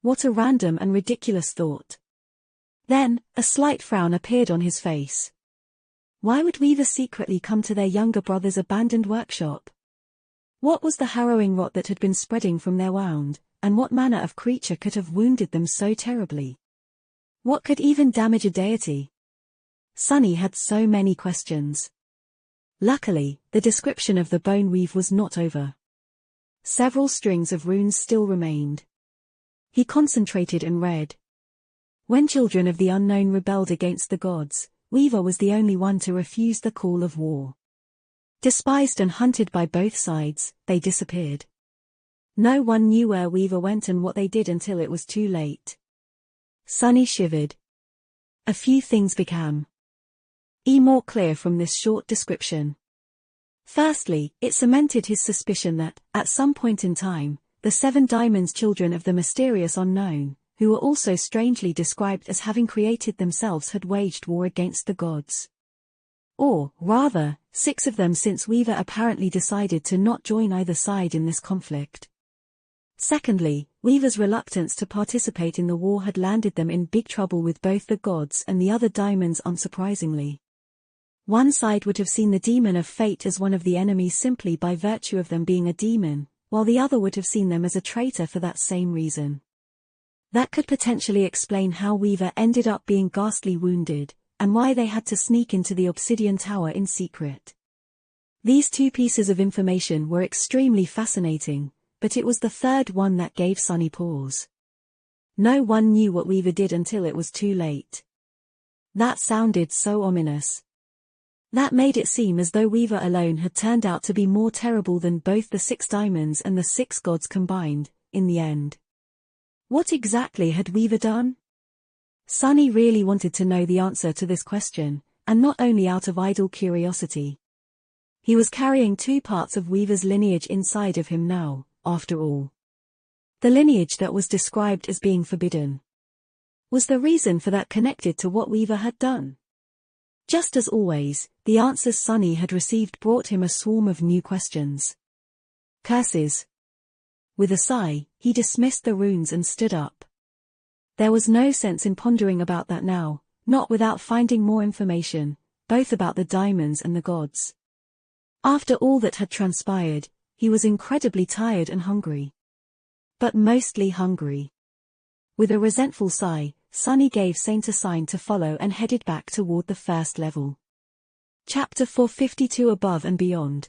[SPEAKER 1] What a random and ridiculous thought. Then, a slight frown appeared on his face. Why would Weaver secretly come to their younger brother's abandoned workshop? What was the harrowing rot that had been spreading from their wound, and what manner of creature could have wounded them so terribly? What could even damage a deity? Sunny had so many questions. Luckily, the description of the bone weave was not over. Several strings of runes still remained. He concentrated and read. When children of the unknown rebelled against the gods, Weaver was the only one to refuse the call of war. Despised and hunted by both sides, they disappeared. No one knew where Weaver went and what they did until it was too late. Sunny shivered. A few things became more clear from this short description. Firstly, it cemented his suspicion that, at some point in time, the 7 Diamonds, children of the mysterious unknown, who were also strangely described as having created themselves, had waged war against the gods. Or, rather, 6 of them, since Weaver apparently decided to not join either side in this conflict. Secondly, Weaver's reluctance to participate in the war had landed them in big trouble with both the gods and the other Diamonds, unsurprisingly. One side would have seen the demon of fate as one of the enemies simply by virtue of them being a demon, while the other would have seen them as a traitor for that same reason. That could potentially explain how Weaver ended up being ghastly wounded, and why they had to sneak into the obsidian tower in secret. These 2 pieces of information were extremely fascinating, but it was the third one that gave Sunny pause. No one knew what Weaver did until it was too late. That sounded so ominous. That made it seem as though Weaver alone had turned out to be more terrible than both the 6 Diamonds and the 6 gods combined, in the end. What exactly had Weaver done? Sunny really wanted to know the answer to this question, and not only out of idle curiosity. He was carrying 2 parts of Weaver's lineage inside of him now, after all. The lineage that was described as being forbidden. Was the reason for that connected to what Weaver had done? Just as always, the answers Sunny had received brought him a swarm of new questions. Curses. With a sigh, he dismissed the runes and stood up. There was no sense in pondering about that now, not without finding more information, both about the Diamonds and the gods. After all that had transpired, he was incredibly tired and hungry. But mostly hungry. With a resentful sigh, Sunny gave Saint a sign to follow and headed back toward the first level. Chapter 452 Above and Beyond.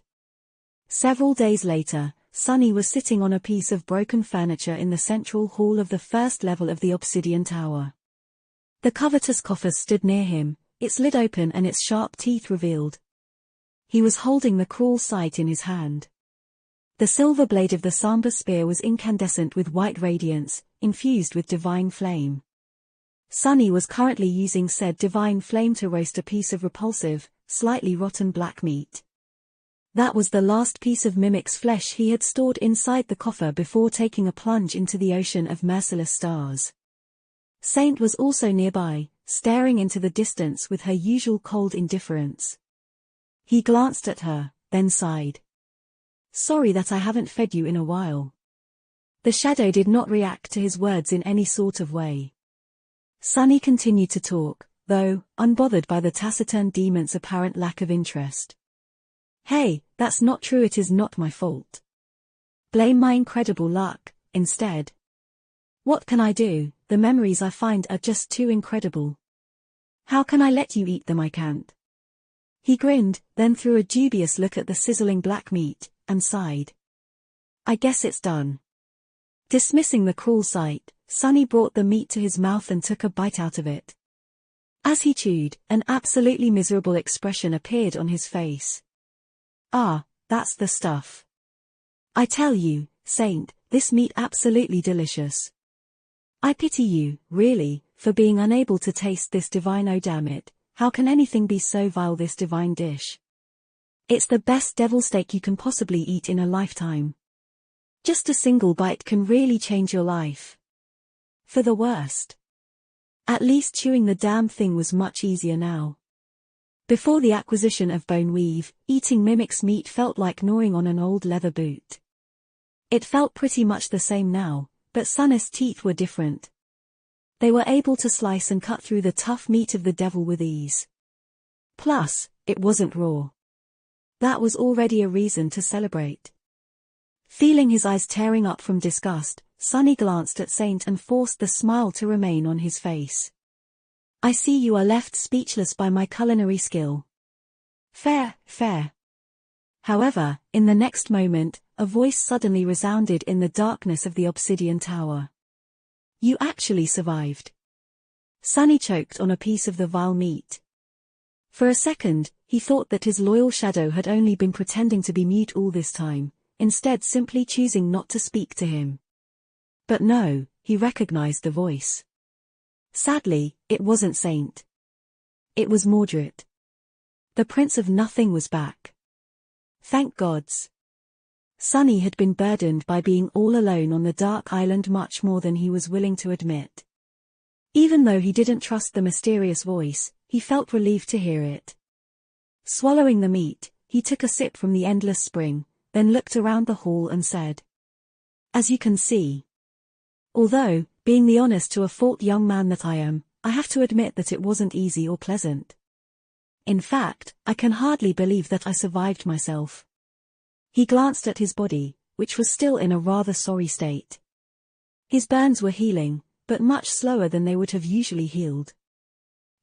[SPEAKER 1] Several days later, Sunny was sitting on a piece of broken furniture in the central hall of the first level of the obsidian tower. The covetous coffer stood near him, its lid open and its sharp teeth revealed. He was holding the cruel sight in his hand. The silver blade of the somber spear was incandescent with white radiance, infused with divine flame. Sunny was currently using said divine flame to roast a piece of repulsive, slightly rotten black meat. That was the last piece of mimic's flesh he had stored inside the coffer before taking a plunge into the ocean of merciless stars. Saint was also nearby, staring into the distance with her usual cold indifference. He glanced at her, then sighed. "Sorry that I haven't fed you in a while." The shadow did not react to his words in any sort of way. Sunny continued to talk, though, unbothered by the taciturn demon's apparent lack of interest. "Hey, that's not true. It is not my fault. Blame my incredible luck, instead. What can I do? The memories I find are just too incredible. How can I let you eat them? I can't." He grinned, then threw a dubious look at the sizzling black meat, and sighed. "I guess it's done." Dismissing the cruel sight, Sunny brought the meat to his mouth and took a bite out of it. As he chewed, an absolutely miserable expression appeared on his face. "Ah, that's the stuff. I tell you, Saint, this meat absolutely delicious. I pity you, really, for being unable to taste this divine. Oh damn it, how can anything be so vile, this divine dish? It's the best devil steak you can possibly eat in a lifetime. Just a single bite can really change your life. For the worst. At least chewing the damn thing was much easier now. Before the acquisition of bone weave, eating mimic's meat felt like gnawing on an old leather boot. It felt pretty much the same now, but Sunny's teeth were different. They were able to slice and cut through the tough meat of the devil with ease. Plus, it wasn't raw. That was already a reason to celebrate. Feeling his eyes tearing up from disgust, Sunny glanced at Saint and forced the smile to remain on his face. "I see you are left speechless by my culinary skill. Fair, fair." However, in the next moment, a voice suddenly resounded in the darkness of the obsidian tower. "You actually survived." Sunny choked on a piece of the vile meat. For a second, he thought that his loyal shadow had only been pretending to be mute all this time, instead simply choosing not to speak to him. But no, he recognized the voice. Sadly, it wasn't Saint. It was Mordred. The Prince of Nothing was back. Thank gods. Sunny had been burdened by being all alone on the dark island much more than he was willing to admit. Even though he didn't trust the mysterious voice, he felt relieved to hear it. Swallowing the meat, he took a sip from the endless spring, then looked around the hall and said, "As you can see. Although, being the honest to a fault young man that I am, I have to admit that it wasn't easy or pleasant. In fact, I can hardly believe that I survived myself." He glanced at his body, which was still in a rather sorry state. His burns were healing, but much slower than they would have usually healed.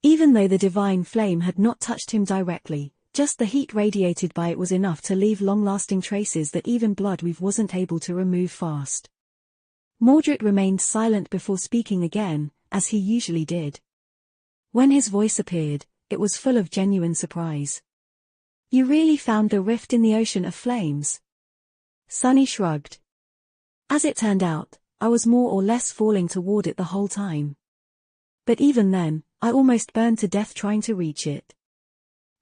[SPEAKER 1] Even though the divine flame had not touched him directly, just the heat radiated by it was enough to leave long-lasting traces that even bloodweave wasn't able to remove fast. Mordred remained silent before speaking again, as he usually did. When his voice appeared, it was full of genuine surprise. "You really found the rift in the ocean of flames?" Sunny shrugged. "As it turned out, I was more or less falling toward it the whole time. But even then, I almost burned to death trying to reach it.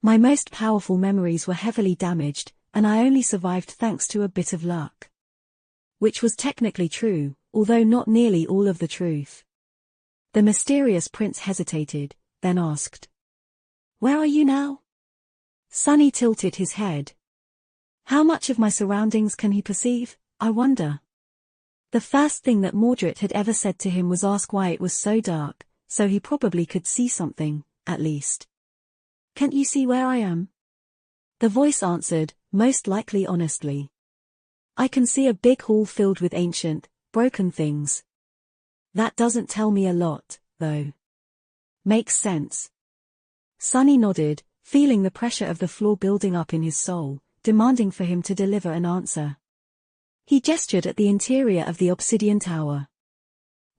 [SPEAKER 1] My most powerful memories were heavily damaged, and I only survived thanks to a bit of luck." Which was technically true, although not nearly all of the truth. The mysterious prince hesitated, then asked, "Where are you now?" Sunny tilted his head. How much of my surroundings can he perceive, I wonder? The first thing that Mordred had ever said to him was ask why it was so dark, so he probably could see something, at least. "Can't you see where I am?" The voice answered, most likely honestly. "I can see a big hall filled with ancient, broken things. That doesn't tell me a lot, though." "Makes sense." Sunny nodded, feeling the pressure of the floor building up in his soul, demanding for him to deliver an answer. He gestured at the interior of the obsidian tower.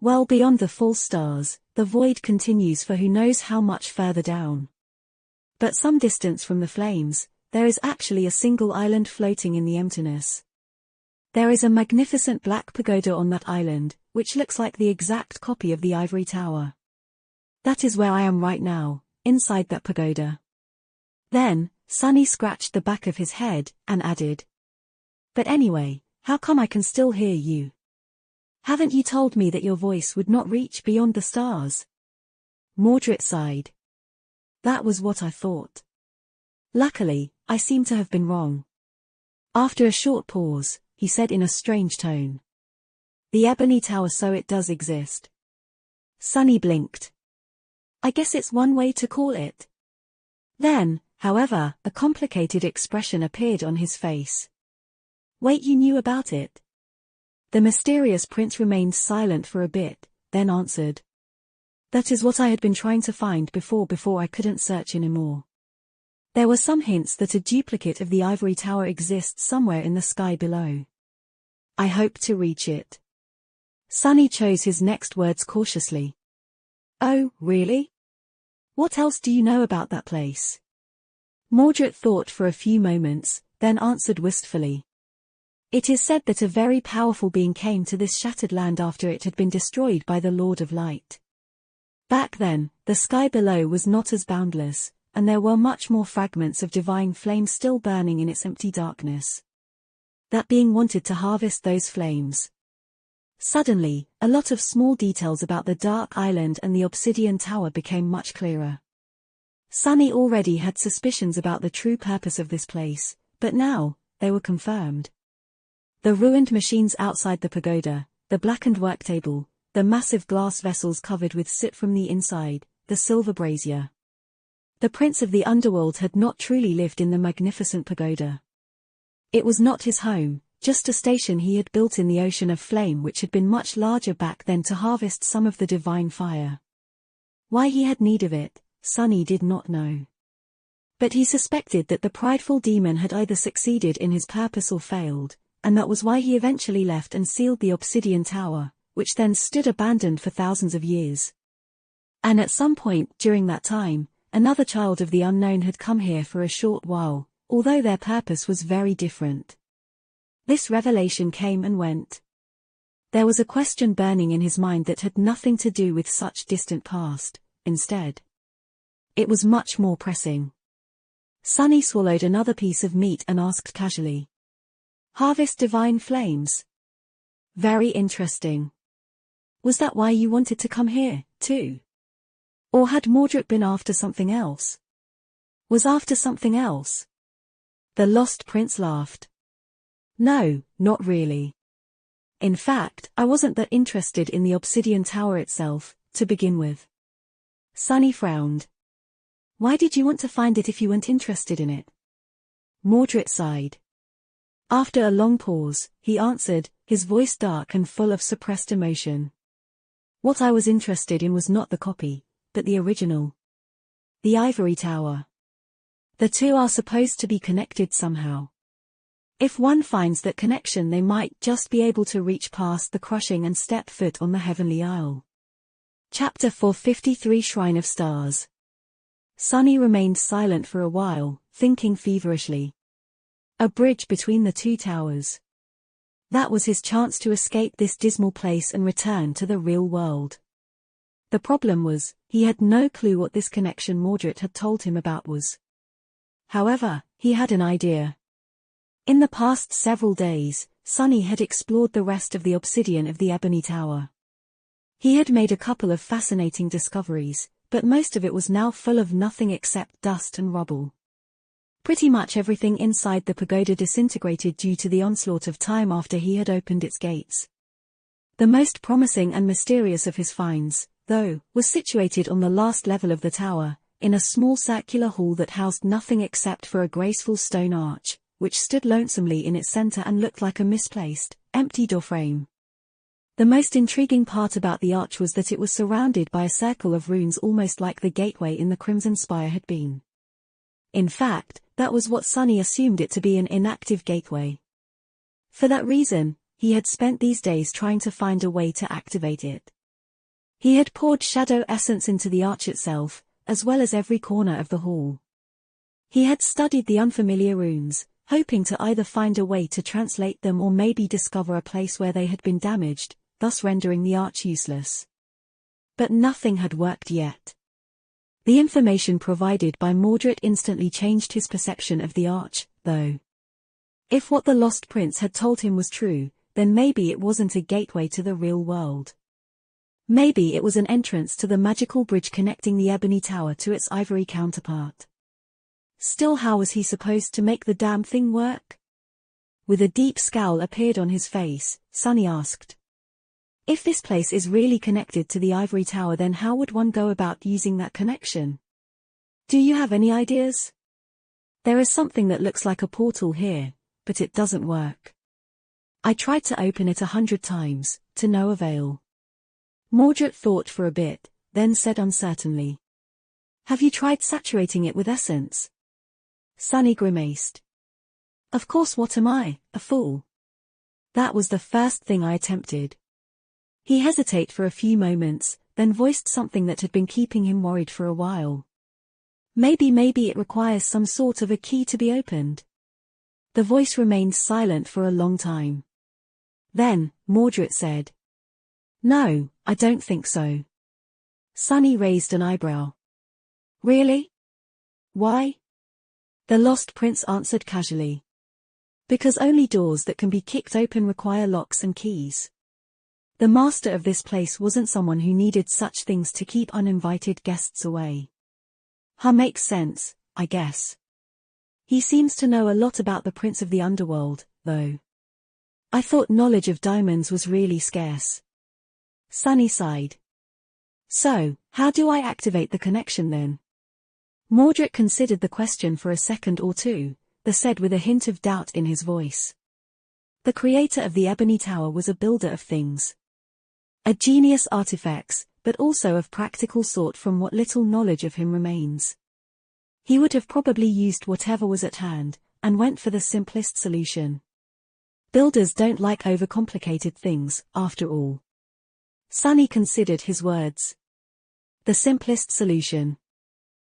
[SPEAKER 1] Well beyond the false stars, the void continues for who knows how much further down. But some distance from the flames, there is actually a single island floating in the emptiness. There is a magnificent black pagoda on that island, which looks like the exact copy of the ivory tower. That is where I am right now, inside that pagoda. Then, Sunny scratched the back of his head, and added. But anyway, how come I can still hear you? Haven't you told me that your voice would not reach beyond the stars? Mordred sighed. That was what I thought. Luckily, I seem to have been wrong. After a short pause, he said in a strange tone. The ebony tower, so it does exist. Sunny blinked. I guess it's one way to call it. Then, however, a complicated expression appeared on his face. Wait, you knew about it? The mysterious prince remained silent for a bit, then answered. That is what I had been trying to find before I couldn't search anymore. There were some hints that a duplicate of the ivory tower exists somewhere in the sky below. I hope to reach it. Sunny chose his next words cautiously. Oh, really? What else do you know about that place? Mordred thought for a few moments, then answered wistfully. It is said that a very powerful being came to this shattered land after it had been destroyed by the Lord of Light. Back then, the sky below was not as boundless, and there were much more fragments of divine flame still burning in its empty darkness. That being wanted to harvest those flames. Suddenly, a lot of small details about the dark island and the obsidian tower became much clearer. Sunny already had suspicions about the true purpose of this place, but now, they were confirmed. The ruined machines outside the pagoda, the blackened work table, the massive glass vessels covered with soot from the inside, the silver brazier. The prince of the underworld had not truly lived in the magnificent pagoda. It was not his home, just a station he had built in the ocean of flame which had been much larger back then to harvest some of the divine fire. Why he had need of it, Sunny did not know. But he suspected that the prideful demon had either succeeded in his purpose or failed, and that was why he eventually left and sealed the obsidian tower, which then stood abandoned for thousands of years. And at some point during that time, another child of the unknown had come here for a short while, although their purpose was very different. This revelation came and went. There was a question burning in his mind that had nothing to do with such distant past, instead. It was much more pressing. Sunny swallowed another piece of meat and asked casually. Harvest divine flames? Very interesting. Was that why you wanted to come here, too? Or had Mordred been after something else? Was after something else? The lost prince laughed. No, not really. In fact, I wasn't that interested in the obsidian tower itself, to begin with. Sunny frowned. Why did you want to find it if you weren't interested in it? Mordred sighed. After a long pause, he answered, his voice dark and full of suppressed emotion. What I was interested in was not the copy, but the original. The ivory tower. The two are supposed to be connected somehow. If one finds that connection, they might just be able to reach past the crushing and step foot on the heavenly isle. Chapter 453 Shrine of Stars. Sunny remained silent for a while, thinking feverishly. A bridge between the two towers. That was his chance to escape this dismal place and return to the real world. The problem was, he had no clue what this connection Mordred had told him about was. However, he had an idea. In the past several days, Sunny had explored the rest of the obsidian of the ebony tower. He had made a couple of fascinating discoveries, but most of it was now full of nothing except dust and rubble. Pretty much everything inside the pagoda disintegrated due to the onslaught of time after he had opened its gates. The most promising and mysterious of his finds, though, was situated on the last level of the tower, in a small circular hall that housed nothing except for a graceful stone arch, which stood lonesomely in its center and looked like a misplaced, empty doorframe. The most intriguing part about the arch was that it was surrounded by a circle of runes almost like the gateway in the Crimson Spire had been. In fact, that was what Sunny assumed it to be, an inactive gateway. For that reason, he had spent these days trying to find a way to activate it. He had poured shadow essence into the arch itself, as well as every corner of the hall. He had studied the unfamiliar runes, hoping to either find a way to translate them or maybe discover a place where they had been damaged, thus rendering the arch useless. But nothing had worked yet. The information provided by Mordred instantly changed his perception of the arch, though. If what the Lost Prince had told him was true, then maybe it wasn't a gateway to the real world. Maybe it was an entrance to the magical bridge connecting the Ebony Tower to its ivory counterpart. Still, how was he supposed to make the damn thing work? With a deep scowl appeared on his face, Sunny asked. If this place is really connected to the ivory tower, then how would one go about using that connection? Do you have any ideas? There is something that looks like a portal here, but it doesn't work. I tried to open it 100 times, to no avail. Mordred thought for a bit, then said uncertainly. Have you tried saturating it with essence? Sunny grimaced. Of course, what am I, a fool? That was the first thing I attempted. He hesitated for a few moments, then voiced something that had been keeping him worried for a while. Maybe it requires some sort of a key to be opened. The voice remained silent for a long time. Then, Mordred said. No, I don't think so. Sunny raised an eyebrow. Really? Why? The Lost Prince answered casually. Because only doors that can be kicked open require locks and keys. The master of this place wasn't someone who needed such things to keep uninvited guests away. Makes sense, I guess. He seems to know a lot about the Prince of the Underworld, though. I thought knowledge of diamonds was really scarce. Sunny sighed. So, how do I activate the connection then? Mordred considered the question for a second or two, then said with a hint of doubt in his voice. The creator of the Ebony Tower was a builder of things. A genius artifacts, but also of practical sort from what little knowledge of him remains. He would have probably used whatever was at hand, and went for the simplest solution. Builders don't like overcomplicated things, after all. Sunny considered his words. The simplest solution.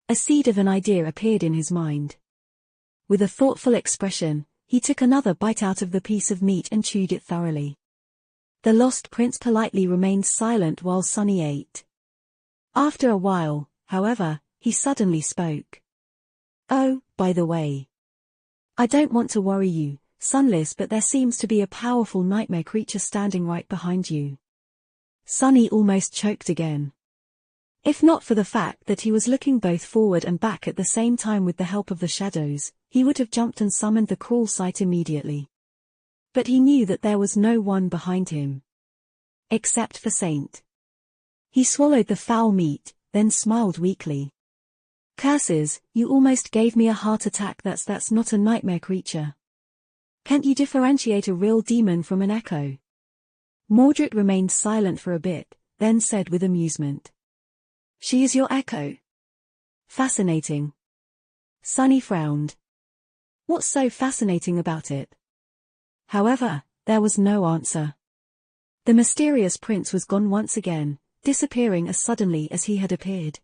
[SPEAKER 1] A seed of an idea appeared in his mind. With a thoughtful expression, he took another bite out of the piece of meat and chewed it thoroughly. The Lost Prince politely remained silent while Sunny ate. After a while, however, he suddenly spoke. Oh, by the way. I don't want to worry you, Sunless, but there seems to be a powerful nightmare creature standing right behind you. Sunny almost choked again. If not for the fact that he was looking both forward and back at the same time with the help of the shadows, he would have jumped and summoned the cruel sight immediately. But he knew that there was no one behind him. Except for Saint. He swallowed the foul meat, then smiled weakly. Curses, you almost gave me a heart attack. That's not a nightmare creature. Can't you differentiate a real demon from an echo? Mordred remained silent for a bit, then said with amusement. She is your echo. Fascinating. Sunny frowned. What's so fascinating about it? However, there was no answer. The mysterious prince was gone once again, disappearing as suddenly as he had appeared.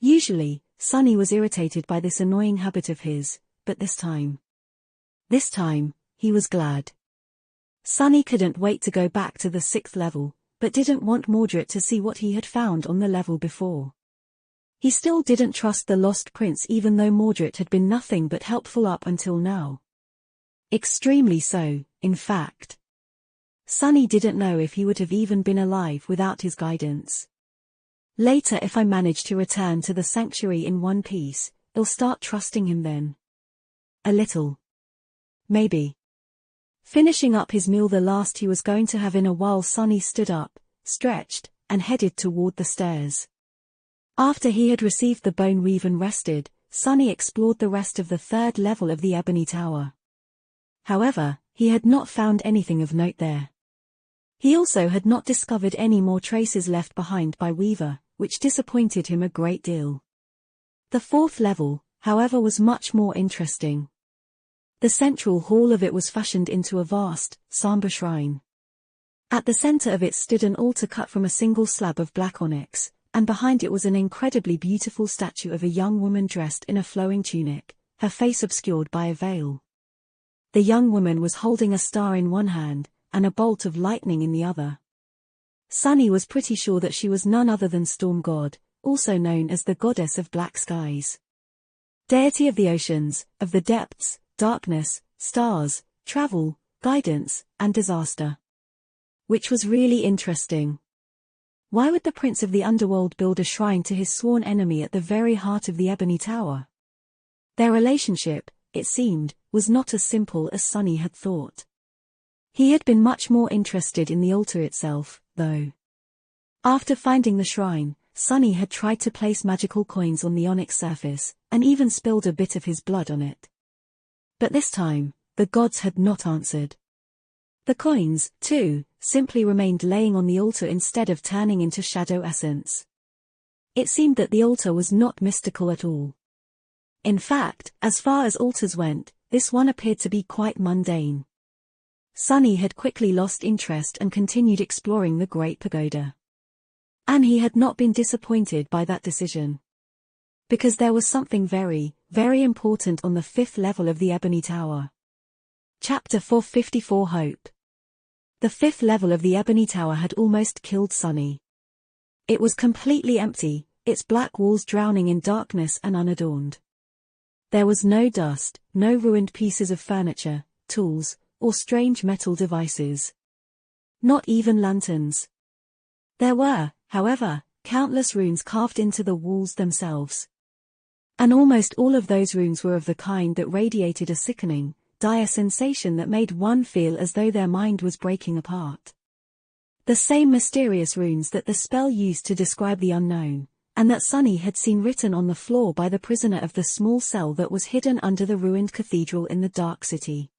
[SPEAKER 1] Usually, Sunny was irritated by this annoying habit of his, but this time, he was glad. Sunny couldn't wait to go back to the 6th level, but didn't want Mordred to see what he had found on the level before. He still didn't trust the Lost Prince even though Mordred had been nothing but helpful up until now. Extremely so, in fact. Sunny didn't know if he would have even been alive without his guidance. Later, if I manage to return to the sanctuary in one piece, I'll start trusting him then. A little. Maybe. Finishing up his meal, the last he was going to have in a while, Sunny stood up, stretched, and headed toward the stairs. After he had received the bone weave and rested, Sunny explored the rest of the 3rd level of the Ebony Tower. However, he had not found anything of note there. He also had not discovered any more traces left behind by Weaver, which disappointed him a great deal. The 4th level, however, was much more interesting. The central hall of it was fashioned into a vast, somber shrine. At the center of it stood an altar cut from a single slab of black onyx, and behind it was an incredibly beautiful statue of a young woman dressed in a flowing tunic, her face obscured by a veil. The young woman was holding a star in one hand, and a bolt of lightning in the other. Sunny was pretty sure that she was none other than Storm God, also known as the goddess of black skies. Deity of the oceans, of the depths, darkness, stars, travel, guidance, and disaster. Which was really interesting. Why would the prince of the underworld build a shrine to his sworn enemy at the very heart of the Ebony Tower? Their relationship, it seemed, was not as simple as Sunny had thought. He had been much more interested in the altar itself, though. After finding the shrine, Sunny had tried to place magical coins on the onyx surface, and even spilled a bit of his blood on it. But this time, the gods had not answered. The coins, too, simply remained laying on the altar instead of turning into shadow essence. It seemed that the altar was not mystical at all. In fact, as far as altars went, this one appeared to be quite mundane. Sunny had quickly lost interest and continued exploring the Great Pagoda. And he had not been disappointed by that decision. Because there was something very, very important on the 5th level of the Ebony Tower. Chapter 454 Hope. The 5th level of the Ebony Tower had almost killed Sunny. It was completely empty, its black walls drowning in darkness and unadorned. There was no dust, no ruined pieces of furniture, tools, or strange metal devices. Not even lanterns. There were, however, countless runes carved into the walls themselves. And almost all of those runes were of the kind that radiated a sickening, dire sensation that made one feel as though their mind was breaking apart. The same mysterious runes that the spell used to describe the unknown, and that Sunny had seen written on the floor by the prisoner of the small cell that was hidden under the ruined cathedral in the Dark City.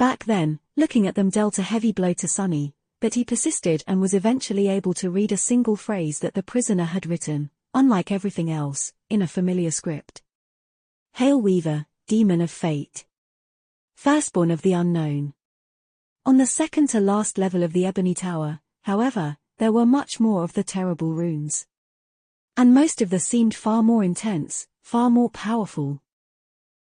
[SPEAKER 1] Back then, looking at them dealt a heavy blow to Sunny, but he persisted and was eventually able to read a single phrase that the prisoner had written, unlike everything else, in a familiar script. Hail Weaver, Demon of Fate. Firstborn of the Unknown. On the second to last level of the Ebony Tower, however, there were much more of the terrible runes. And most of them seemed far more intense, far more powerful.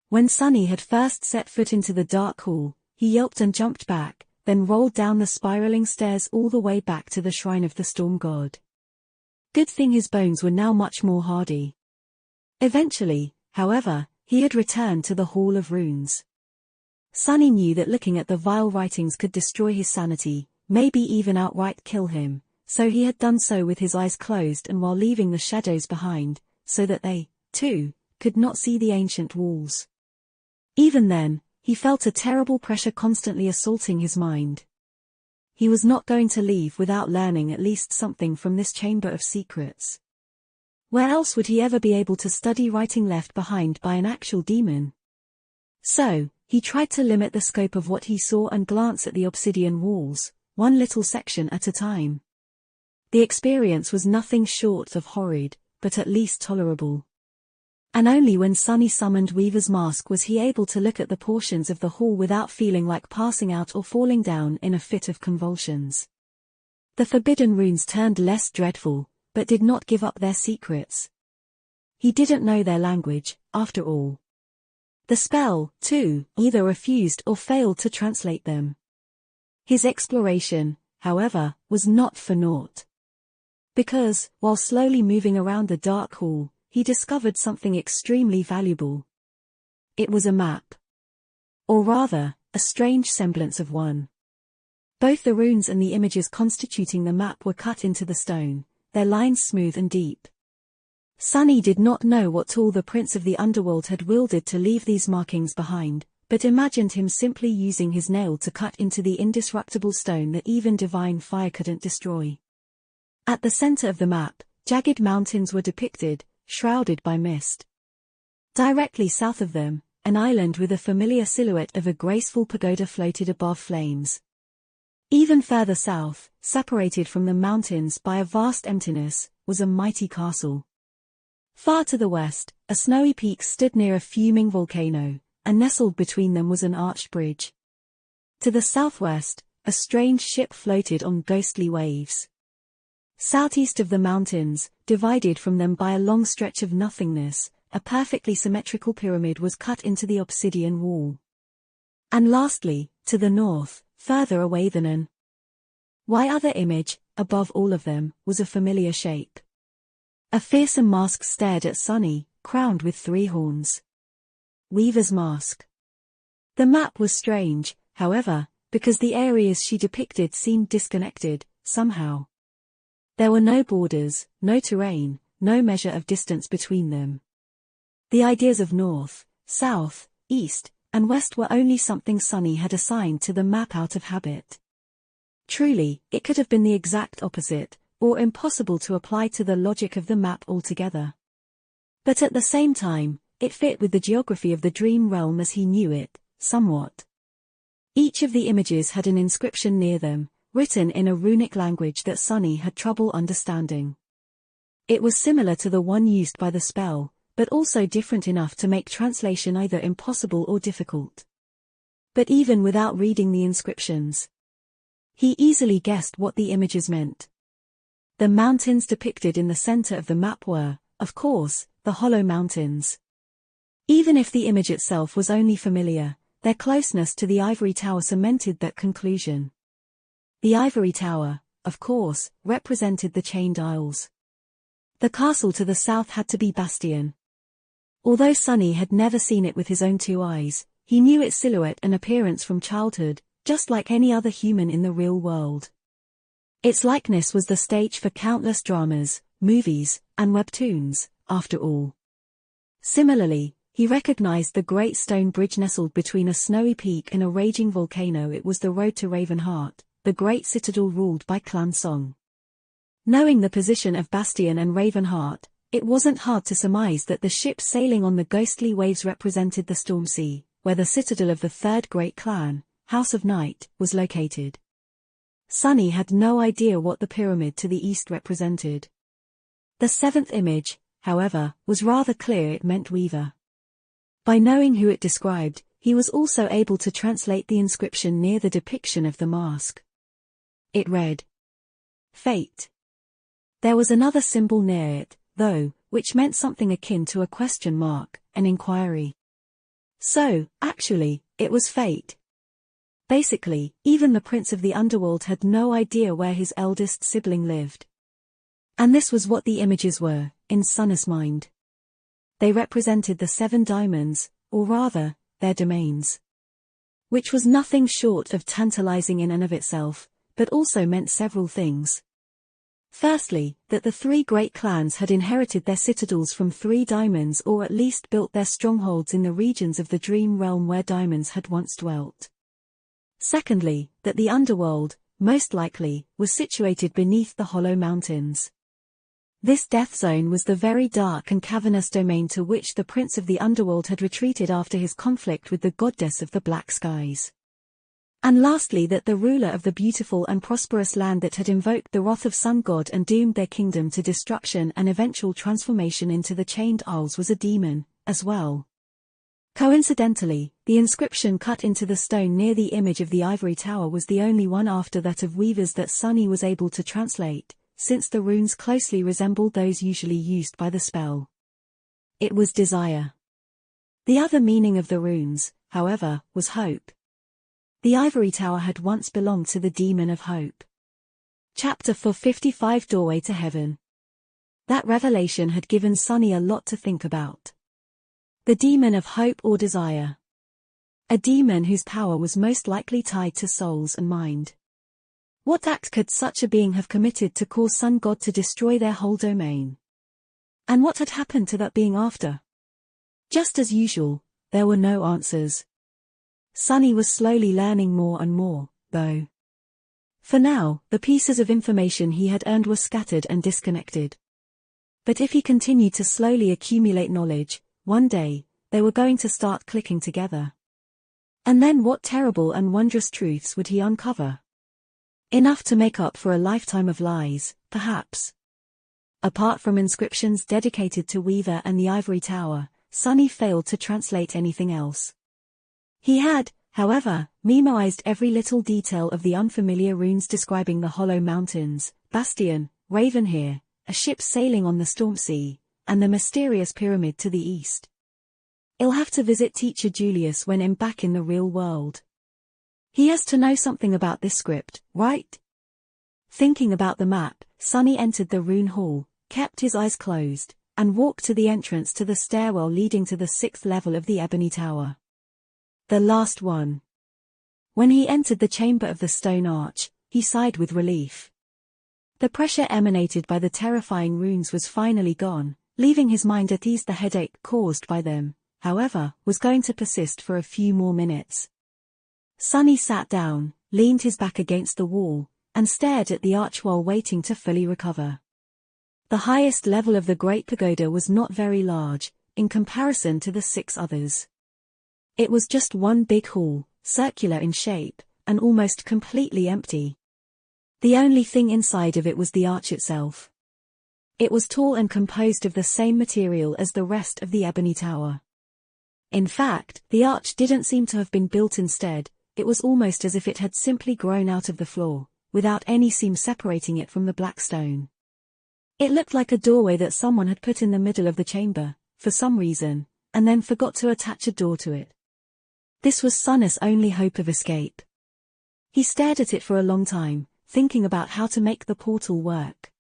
[SPEAKER 1] When Sunny had first set foot into the dark hall, he yelped and jumped back, then rolled down the spiraling stairs all the way back to the shrine of the Storm God. Good thing his bones were now much more hardy. Eventually, however, he had returned to the Hall of Runes. Sunny knew that looking at the vile writings could destroy his sanity, maybe even outright kill him, so he had done so with his eyes closed and while leaving the shadows behind, so that they, too, could not see the ancient walls. Even then, he felt a terrible pressure constantly assaulting his mind. He was not going to leave without learning at least something from this chamber of secrets. Where else would he ever be able to study writing left behind by an actual demon? So, he tried to limit the scope of what he saw and glance at the obsidian walls, one little section at a time. The experience was nothing short of horrid, but at least tolerable. And only when Sunny summoned Weaver's mask was he able to look at the portions of the hall without feeling like passing out or falling down in a fit of convulsions. The forbidden runes turned less dreadful, but did not give up their secrets. He didn't know their language, after all. The spell, too, either refused or failed to translate them. His exploration, however, was not for naught. Because, while slowly moving around the dark hall, he discovered something extremely valuable. It was a map. Or rather, a strange semblance of one. Both the runes and the images constituting the map were cut into the stone, their lines smooth and deep. Sunny did not know what tool the Prince of the Underworld had wielded to leave these markings behind, but imagined him simply using his nail to cut into the indestructible stone that even divine fire couldn't destroy. At the center of the map, jagged mountains were depicted, shrouded by mist. Directly south of them, an island with a familiar silhouette of a graceful pagoda floated above flames. Even further south, separated from the mountains by a vast emptiness, was a mighty castle. Far to the west, a snowy peak stood near a fuming volcano, and nestled between them was an arched bridge. To the southwest, a strange ship floated on ghostly waves. Southeast of the mountains, divided from them by a long stretch of nothingness, a perfectly symmetrical pyramid was cut into the obsidian wall. And lastly, to the north, further away than an other image, above all of them, was a familiar shape. A fearsome mask stared at Sunny, crowned with 3 horns. Weaver's mask. The map was strange, however, because the areas she depicted seemed disconnected, somehow. There were no borders, no terrain, no measure of distance between them. The ideas of north, south, east, and west were only something Sunny had assigned to the map out of habit. Truly, it could have been the exact opposite, or impossible to apply to the logic of the map altogether. But at the same time, it fit with the geography of the dream realm as he knew it, somewhat. Each of the images had an inscription near them, written in a runic language that Sunny had trouble understanding. It was similar to the one used by the spell, but also different enough to make translation either impossible or difficult. But even without reading the inscriptions, he easily guessed what the images meant. The mountains depicted in the center of the map were, of course, the Hollow Mountains. Even if the image itself was only familiar, their closeness to the ivory tower cemented that conclusion. The ivory tower, of course, represented the Chained Isles. The castle to the south had to be Bastion. Although Sunny had never seen it with his own 2 eyes, he knew its silhouette and appearance from childhood, just like any other human in the real world. Its likeness was the stage for countless dramas, movies, and webtoons, after all. Similarly, he recognized the great stone bridge nestled between a snowy peak and a raging volcano. It was the road to Ravenheart, the great citadel ruled by Clan Song. Knowing the position of Bastion and Ravenheart, it wasn't hard to surmise that the ship sailing on the ghostly waves represented the Storm Sea, where the citadel of the third great clan, House of Night, was located. Sunny had no idea what the pyramid to the east represented. The 7th image, however, was rather clear. It meant Weaver. By knowing who it described, he was also able to translate the inscription near the depiction of the mask. It read, Fate. There was another symbol near it, though, which meant something akin to a question mark, an inquiry. So, actually, it was fate. Basically, even the prince of the underworld had no idea where his eldest sibling lived. And this was what the images were, in Sunny's mind. They represented the 7 diamonds, or rather, their domains. Which was nothing short of tantalizing in and of itself, but also meant several things. Firstly, that the 3 great clans had inherited their citadels from 3 diamonds, or at least built their strongholds in the regions of the dream realm where diamonds had once dwelt. Secondly, that the underworld, most likely, was situated beneath the Hollow Mountains. This death zone was the very dark and cavernous domain to which the prince of the underworld had retreated after his conflict with the goddess of the black skies. And lastly, that the ruler of the beautiful and prosperous land that had invoked the wrath of Sun God and doomed their kingdom to destruction and eventual transformation into the Chained Isles was a demon, as well. Coincidentally, the inscription cut into the stone near the image of the ivory tower was the only one after that of Weaver's that Sunny was able to translate, since the runes closely resembled those usually used by the spell. It was desire. The other meaning of the runes, however, was hope. The ivory tower had once belonged to the demon of hope. Chapter 455 Doorway to Heaven. That revelation had given Sunny a lot to think about. The demon of hope or desire. A demon whose power was most likely tied to souls and mind. What act could such a being have committed to cause Sun God to destroy their whole domain? And what had happened to that being after? Just as usual, there were no answers. Sunny was slowly learning more and more, though. For now, the pieces of information he had earned were scattered and disconnected. But if he continued to slowly accumulate knowledge, one day, they were going to start clicking together. And then what terrible and wondrous truths would he uncover? Enough to make up for a lifetime of lies, perhaps. Apart from inscriptions dedicated to Weaver and the ivory tower, Sunny failed to translate anything else. He had, however, memorized every little detail of the unfamiliar runes describing the hollow mountains, Bastion, Ravenhere, a ship sailing on the storm sea, and the mysterious pyramid to the east. I'll have to visit Teacher Julius when I'm back in the real world. He has to know something about this script, right? Thinking about the map, Sunny entered the rune hall, kept his eyes closed, and walked to the entrance to the stairwell leading to the 6th level of the Ebony Tower. The last one. When he entered the chamber of the stone arch, he sighed with relief. The pressure emanated by the terrifying runes was finally gone, leaving his mind at ease. The headache caused by them, however, was going to persist for a few more minutes. Sunny sat down, leaned his back against the wall, and stared at the arch while waiting to fully recover. The highest level of the Great Pagoda was not very large, in comparison to the 6 others. It was just one big hall, circular in shape, and almost completely empty. The only thing inside of it was the arch itself. It was tall and composed of the same material as the rest of the Ebony Tower. In fact, the arch didn't seem to have been built instead, it was almost as if it had simply grown out of the floor, without any seam separating it from the black stone. It looked like a doorway that someone had put in the middle of the chamber, for some reason, and then forgot to attach a door to it. This was Sunny's only hope of escape. He stared at it for a long time, thinking about how to make the portal work.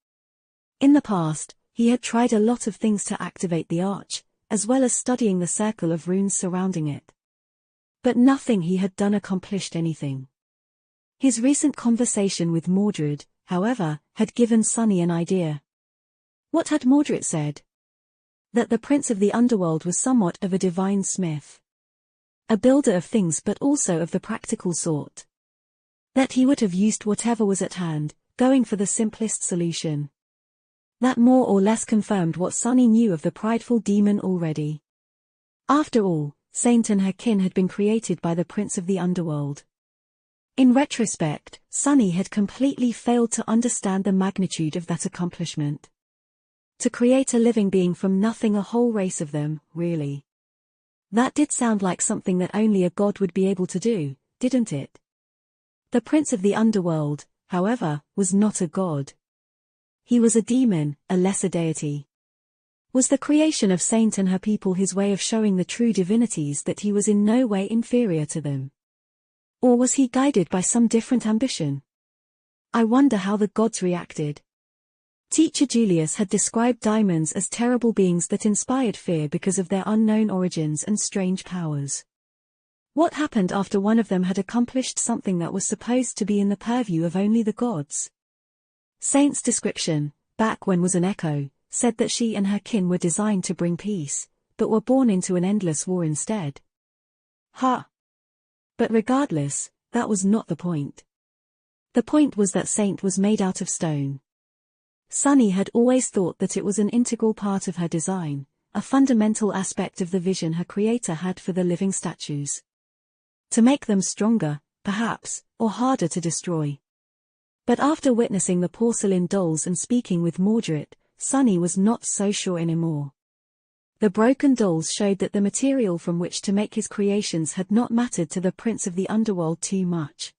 [SPEAKER 1] In the past, he had tried a lot of things to activate the arch, as well as studying the circle of runes surrounding it. But nothing he had done accomplished anything. His recent conversation with Mordred, however, had given Sunny an idea. What had Mordred said? That the Prince of the Underworld was somewhat of a divine smith. A builder of things but also of the practical sort. That he would have used whatever was at hand, going for the simplest solution. That more or less confirmed what Sunny knew of the prideful demon already. After all, Saint and her kin had been created by the Prince of the Underworld. In retrospect, Sunny had completely failed to understand the magnitude of that accomplishment. To create a living being from nothing, a whole race of them, really. That did sound like something that only a god would be able to do, didn't it? The Prince of the Underworld, however, was not a god. He was a demon, a lesser deity. Was the creation of Saint and her people his way of showing the true divinities that he was in no way inferior to them? Or was he guided by some different ambition? I wonder how the gods reacted. Teacher Julius had described diamonds as terrible beings that inspired fear because of their unknown origins and strange powers. What happened after one of them had accomplished something that was supposed to be in the purview of only the gods? Saint's description, back when was an echo, said that she and her kin were designed to bring peace, but were born into an endless war instead. But regardless, that was not the point. The point was that Saint was made out of stone. Sunny had always thought that it was an integral part of her design, a fundamental aspect of the vision her creator had for the living statues. To make them stronger, perhaps, or harder to destroy. But after witnessing the porcelain dolls and speaking with Mordred, Sunny was not so sure anymore. The broken dolls showed that the material from which to make his creations had not mattered to the Prince of the Underworld too much.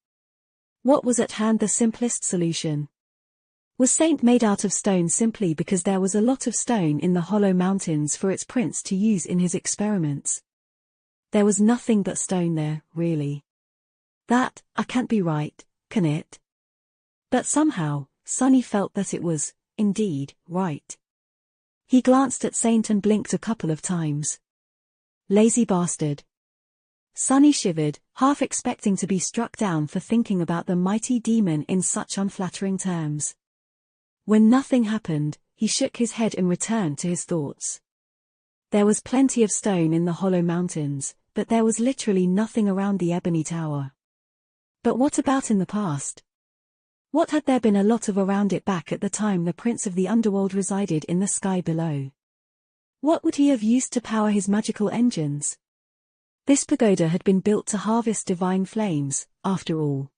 [SPEAKER 1] What was at hand the simplest solution? Was Saint made out of stone simply because there was a lot of stone in the hollow mountains for its prince to use in his experiments? There was nothing but stone there, really. That can't be right, can it? But somehow, Sunny felt that it was, indeed, right. He glanced at Saint and blinked a couple of times. Lazy bastard. Sunny shivered, half expecting to be struck down for thinking about the mighty demon in such unflattering terms. When nothing happened, he shook his head and returned to his thoughts. There was plenty of stone in the hollow mountains, but there was literally nothing around the Ebony Tower. But what about in the past? What had there been a lot of around it back at the time the Prince of the Underworld resided in the sky below? What would he have used to power his magical engines? This pagoda had been built to harvest divine flames, after all.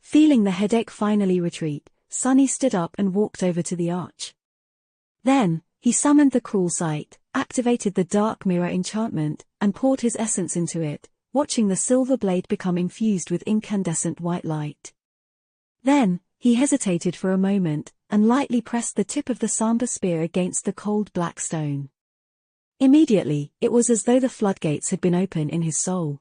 [SPEAKER 1] Feeling the headache finally retreat, Sunny stood up and walked over to the arch. Then, he summoned the cruel sight, activated the dark mirror enchantment, and poured his essence into it, watching the silver blade become infused with incandescent white light. Then, he hesitated for a moment, and lightly pressed the tip of the sambar spear against the cold black stone. Immediately, it was as though the floodgates had been opened in his soul.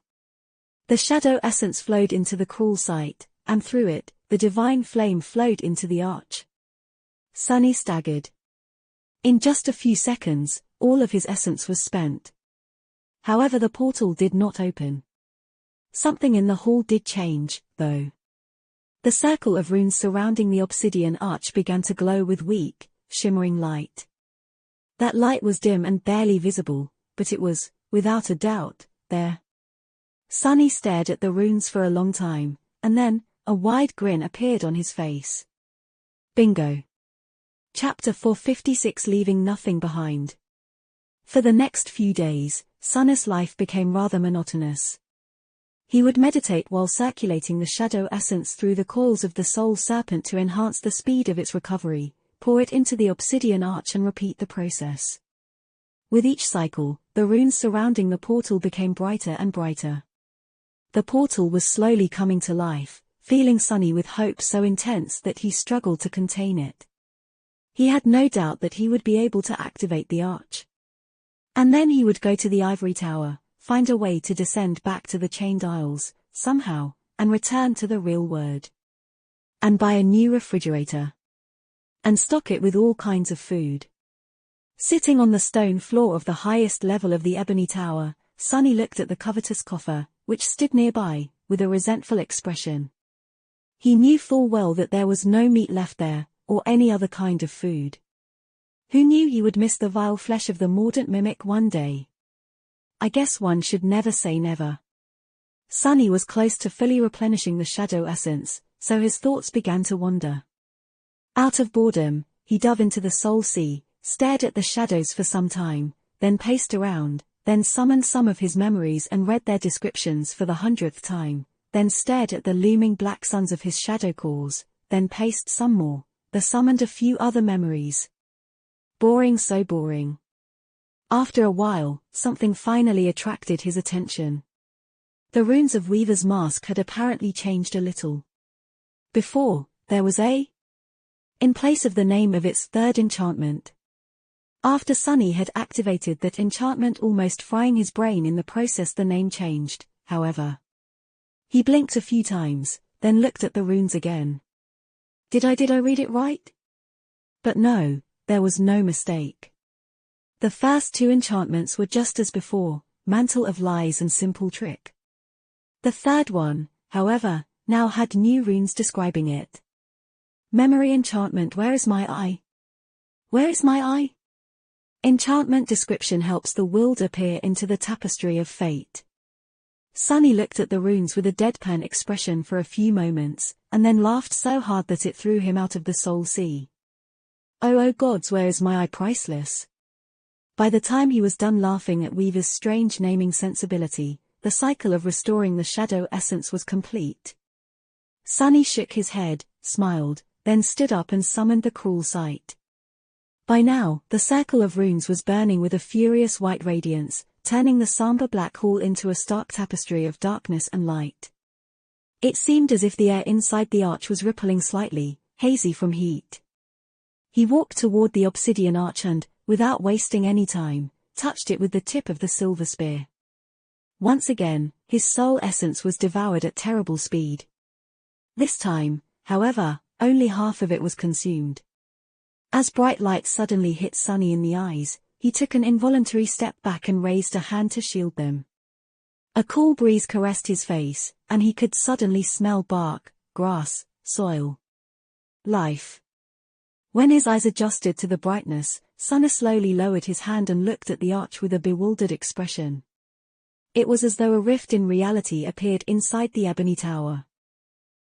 [SPEAKER 1] The shadow essence flowed into the cruel sight, and through it, the divine flame flowed into the arch. Sunny staggered. In just a few seconds, all of his essence was spent. However, the portal did not open. Something in the hall did change, though. The circle of runes surrounding the obsidian arch began to glow with weak, shimmering light. That light was dim and barely visible, but it was, without a doubt, there. Sunny stared at the runes for a long time, and then, a wide grin appeared on his face. Bingo. Chapter 456, Leaving Nothing Behind. For the next few days, Sunny's life became rather monotonous. He would meditate while circulating the shadow essence through the coils of the soul serpent to enhance the speed of its recovery, pour it into the obsidian arch and repeat the process. With each cycle, the runes surrounding the portal became brighter and brighter. The portal was slowly coming to life, filling Sunny with hope so intense that he struggled to contain it. He had no doubt that he would be able to activate the arch. And then he would go to the ivory tower, find a way to descend back to the chained aisles, somehow, and return to the real world. And buy a new refrigerator. And stock it with all kinds of food. Sitting on the stone floor of the highest level of the ebony tower, Sunny looked at the covetous coffer, which stood nearby, with a resentful expression. He knew full well that there was no meat left there, or any other kind of food. Who knew he would miss the vile flesh of the mordant mimic one day? I guess one should never say never. Sunny was close to fully replenishing the shadow essence, so his thoughts began to wander. Out of boredom, he dove into the soul sea, stared at the shadows for some time, then paced around, then summoned some of his memories and read their descriptions for the 100th time, then stared at the looming black suns of his shadow cores, then paced some more, then summoned a few other memories. Boring, so boring. After a while, something finally attracted his attention. The runes of Weaver's mask had apparently changed a little. Before, there was a in place of the name of its third enchantment. After Sunny had activated that enchantment, almost frying his brain in the process, the name changed, however. He blinked a few times, then looked at the runes again. Did I read it right? But no, there was no mistake. The first two enchantments were just as before, Mantle of Lies and Simple Trick. The third one, however, now had new runes describing it. Memory enchantment. Where is my eye? Where is my eye? Enchantment description helps the willed appear into the tapestry of fate. Sunny looked at the runes with a deadpan expression for a few moments, and then laughed so hard that it threw him out of the soul sea. Oh gods, where is my eye? Priceless. By the time he was done laughing at Weaver's strange naming sensibility, the cycle of restoring the shadow essence was complete. Sunny shook his head, smiled, then stood up and summoned the cruel sight. By now, the circle of runes was burning with a furious white radiance, turning the somber black hall into a stark tapestry of darkness and light. It seemed as if the air inside the arch was rippling slightly, hazy from heat. He walked toward the obsidian arch and, without wasting any time, touched it with the tip of the silver spear. Once again, his soul essence was devoured at terrible speed. This time, however, only half of it was consumed. As bright light suddenly hit Sunny in the eyes, he took an involuntary step back and raised a hand to shield them. A cool breeze caressed his face, and he could suddenly smell bark, grass, soil. Life. When his eyes adjusted to the brightness, Sunny slowly lowered his hand and looked at the arch with a bewildered expression. It was as though a rift in reality appeared inside the ebony tower.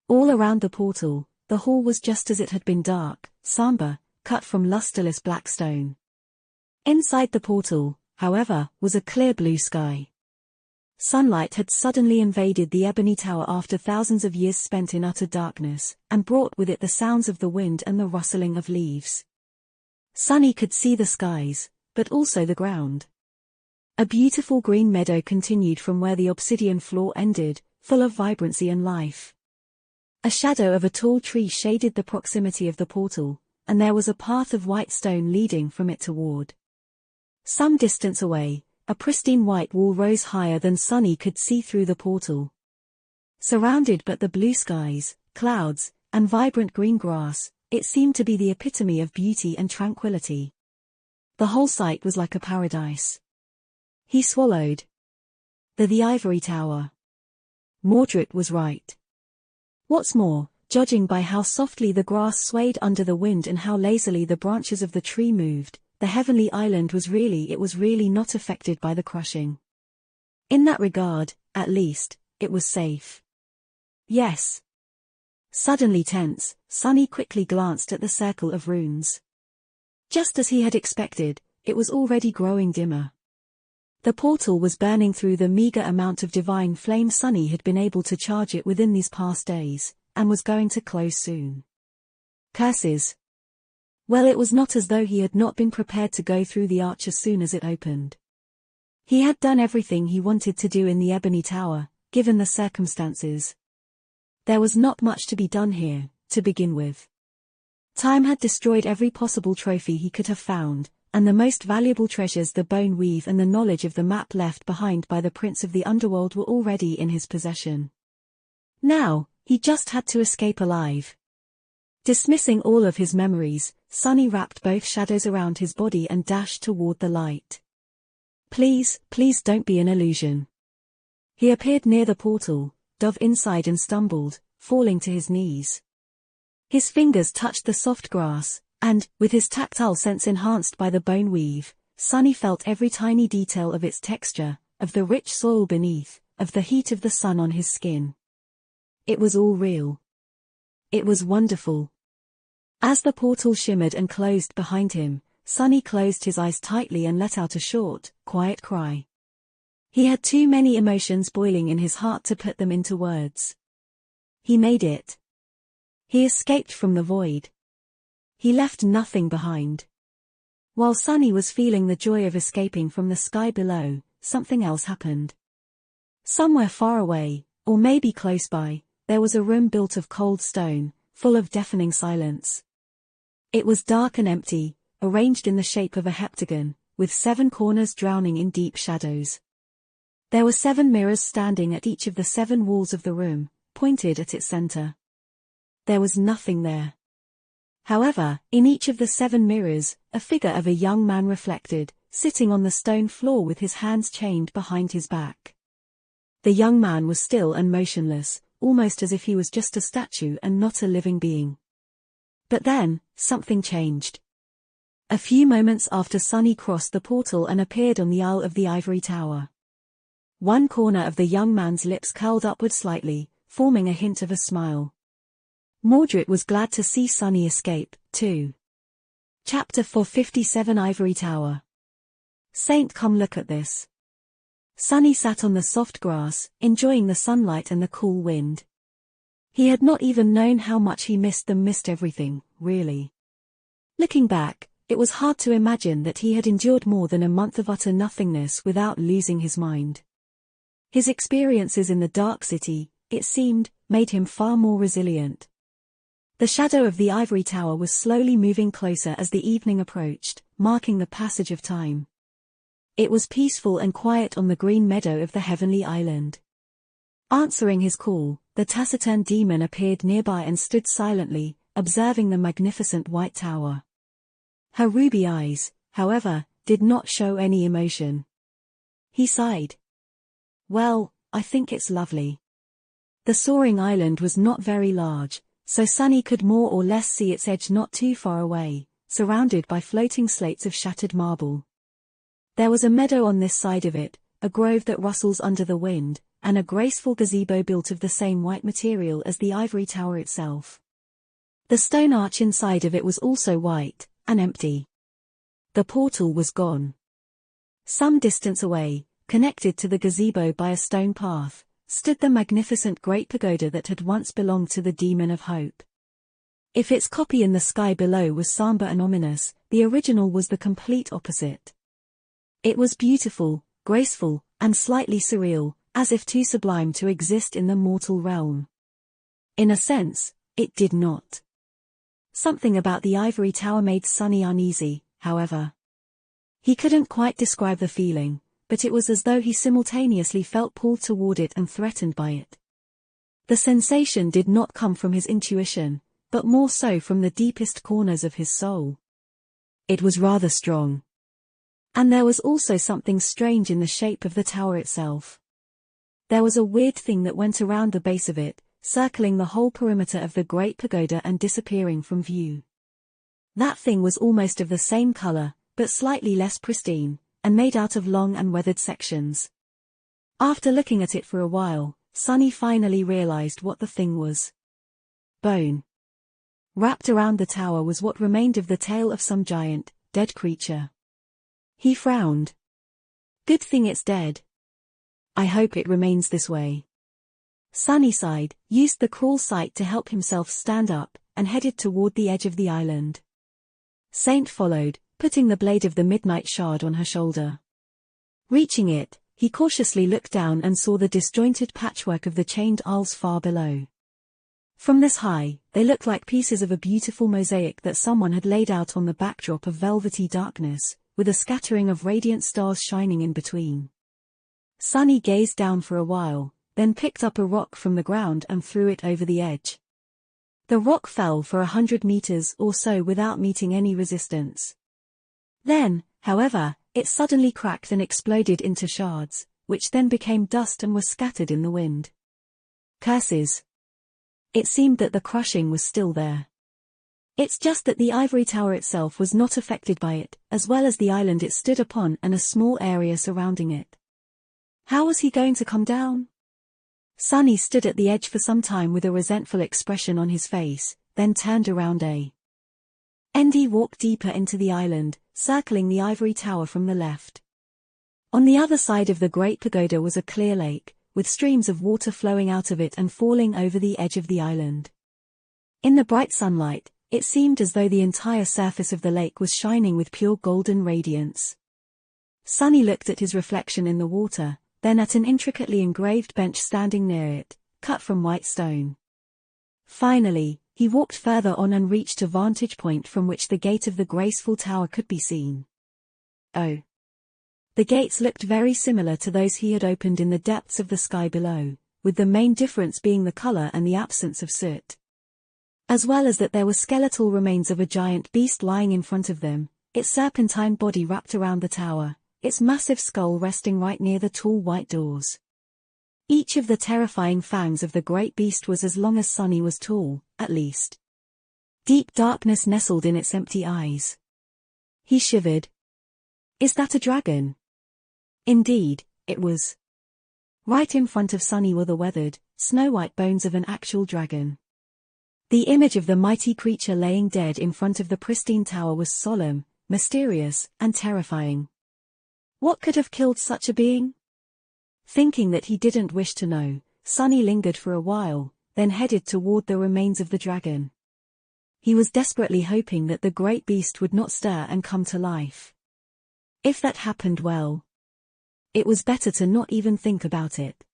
[SPEAKER 1] All around the portal, the hall was just as it had been, dark, somber, cut from lusterless black stone. Inside the portal, however, was a clear blue sky. Sunlight had suddenly invaded the ebony tower after thousands of years spent in utter darkness, and brought with it the sounds of the wind and the rustling of leaves. Sunny could see the skies, but also the ground. A beautiful green meadow continued from where the obsidian floor ended, full of vibrancy and life. A shadow of a tall tree shaded the proximity of the portal, and there was a path of white stone leading from it toward. Some distance away, a pristine white wall rose higher than Sunny could see through the portal. Surrounded by the blue skies, clouds, and vibrant green grass, it seemed to be the epitome of beauty and tranquility. The whole site was like a paradise. He swallowed. The ivory tower. Mordred was right. What's more, judging by how softly the grass swayed under the wind and how lazily the branches of the tree moved, the heavenly island was really not affected by the crushing. In that regard, at least, it was safe. Yes. Suddenly tense, Sunny quickly glanced at the circle of runes. Just as he had expected, it was already growing dimmer. The portal was burning through the meager amount of divine flame Sunny had been able to charge it within these past days, and was going to close soon. Curses. Well, it was not as though he had not been prepared to go through the arch as soon as it opened. He had done everything he wanted to do in the Ebony Tower, given the circumstances. There was not much to be done here, to begin with. Time had destroyed every possible trophy he could have found, and the most valuable treasures, the bone weave and the knowledge of the map left behind by the Prince of the Underworld, were already in his possession. Now, he just had to escape alive. Dismissing all of his memories, Sunny wrapped both shadows around his body and dashed toward the light. Please don't be an illusion. He appeared near the portal, dove inside and stumbled, falling to his knees. His fingers touched the soft grass, and, with his tactile sense enhanced by the bone weave, Sunny felt every tiny detail of its texture, of the rich soil beneath, of the heat of the sun on his skin. It was all real. It was wonderful. As the portal shimmered and closed behind him, Sunny closed his eyes tightly and let out a short, quiet cry. He had too many emotions boiling in his heart to put them into words. He made it. He escaped from the void. He left nothing behind. While Sunny was feeling the joy of escaping from the sky below, something else happened. Somewhere far away, or maybe close by, there was a room built of cold stone, full of deafening silence. It was dark and empty, arranged in the shape of a heptagon, with 7 corners drowning in deep shadows. There were 7 mirrors standing at each of the 7 walls of the room, pointed at its center. There was nothing there. However, in each of the 7 mirrors, a figure of a young man reflected, sitting on the stone floor with his hands chained behind his back. The young man was still and motionless, almost as if he was just a statue and not a living being. But then, something changed. A few moments after Sunny crossed the portal and appeared on the aisle of the ivory tower. One corner of the young man's lips curled upward slightly, forming a hint of a smile. Mordred was glad to see Sunny escape, too. Chapter 457 Ivory Tower. Saint, come look at this. Sunny sat on the soft grass, enjoying the sunlight and the cool wind. He had not even known how much he missed everything, really. Looking back, it was hard to imagine that he had endured more than a month of utter nothingness without losing his mind. His experiences in the Dark City, it seemed, made him far more resilient. The shadow of the ivory tower was slowly moving closer as the evening approached, marking the passage of time. It was peaceful and quiet on the green meadow of the heavenly island. Answering his call, the taciturn demon appeared nearby and stood silently, observing the magnificent white tower. Her ruby eyes, however, did not show any emotion. He sighed. Well, I think it's lovely. The soaring island was not very large, so Sunny could more or less see its edge not too far away, surrounded by floating slates of shattered marble. There was a meadow on this side of it, a grove that rustles under the wind, and a graceful gazebo built of the same white material as the ivory tower itself. The stone arch inside of it was also white, and empty. The portal was gone. Some distance away, connected to the gazebo by a stone path, stood the magnificent great pagoda that had once belonged to the Demon of Hope. If its copy in the sky below was somber and ominous, the original was the complete opposite. It was beautiful, graceful, and slightly surreal, as if too sublime to exist in the mortal realm. In a sense, it did not. Something about the ivory tower made Sunny uneasy, however. He couldn't quite describe the feeling, but it was as though he simultaneously felt pulled toward it and threatened by it. The sensation did not come from his intuition, but more so from the deepest corners of his soul. It was rather strong. And there was also something strange in the shape of the tower itself. There was a weird thing that went around the base of it, circling the whole perimeter of the great pagoda and disappearing from view. That thing was almost of the same color, but slightly less pristine, and made out of long and weathered sections. After looking at it for a while, Sunny finally realized what the thing was. Bone. Wrapped around the tower was what remained of the tail of some giant, dead creature. He frowned. Good thing it's dead. I hope it remains this way. Sunny sighed, used the cruel sight to help himself stand up, and headed toward the edge of the island. Saint followed, putting the blade of the midnight shard on her shoulder. Reaching it, he cautiously looked down and saw the disjointed patchwork of the chained owls far below. From this high, they looked like pieces of a beautiful mosaic that someone had laid out on the backdrop of velvety darkness, with a scattering of radiant stars shining in between. Sunny gazed down for a while, then picked up a rock from the ground and threw it over the edge. The rock fell for 100 meters or so without meeting any resistance. Then, however, it suddenly cracked and exploded into shards, which then became dust and were scattered in the wind. Curses. It seemed that the crushing was still there. It's just that the ivory tower itself was not affected by it, as well as the island it stood upon and a small area surrounding it. How was he going to come down? Sunny stood at the edge for some time with a resentful expression on his face, then turned around and walked deeper into the island, circling the ivory tower from the left. On the other side of the great pagoda was a clear lake, with streams of water flowing out of it and falling over the edge of the island. In the bright sunlight, it seemed as though the entire surface of the lake was shining with pure golden radiance. Sunny looked at his reflection in the water, then at an intricately engraved bench standing near it, cut from white stone. Finally, he walked further on and reached a vantage point from which the gate of the graceful tower could be seen. Oh! The gates looked very similar to those he had opened in the depths of the sky below, with the main difference being the color and the absence of soot. As well as that there were skeletal remains of a giant beast lying in front of them, its serpentine body wrapped around the tower, its massive skull resting right near the tall white doors. Each of the terrifying fangs of the great beast was as long as Sunny was tall, at least. Deep darkness nestled in its empty eyes. He shivered. Is that a dragon? Indeed, it was. Right in front of Sunny were the weathered, snow-white bones of an actual dragon. The image of the mighty creature laying dead in front of the pristine tower was solemn, mysterious, and terrifying. What could have killed such a being? Thinking that he didn't wish to know, Sunny lingered for a while, then headed toward the remains of the dragon. He was desperately hoping that the great beast would not stir and come to life. If that happened, well, it was better to not even think about it.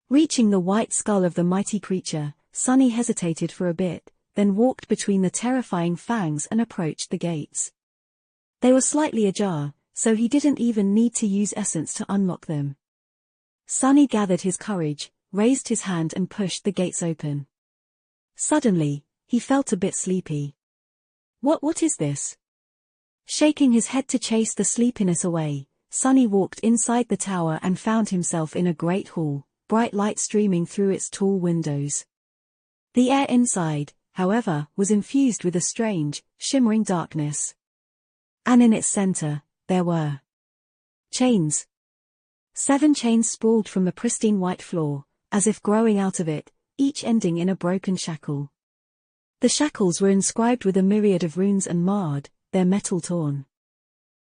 [SPEAKER 1] Reaching the white skull of the mighty creature, Sunny hesitated for a bit, then walked between the terrifying fangs and approached the gates. They were slightly ajar, so he didn't even need to use essence to unlock them. Sunny gathered his courage, raised his hand and pushed the gates open. Suddenly, he felt a bit sleepy. What is this? Shaking his head to chase the sleepiness away, Sunny walked inside the tower and found himself in a great hall, bright light streaming through its tall windows. The air inside, however, was infused with a strange, shimmering darkness. And in its center, there were chains. 7 chains sprawled from the pristine white floor, as if growing out of it, each ending in a broken shackle. The shackles were inscribed with a myriad of runes and marred, their metal torn.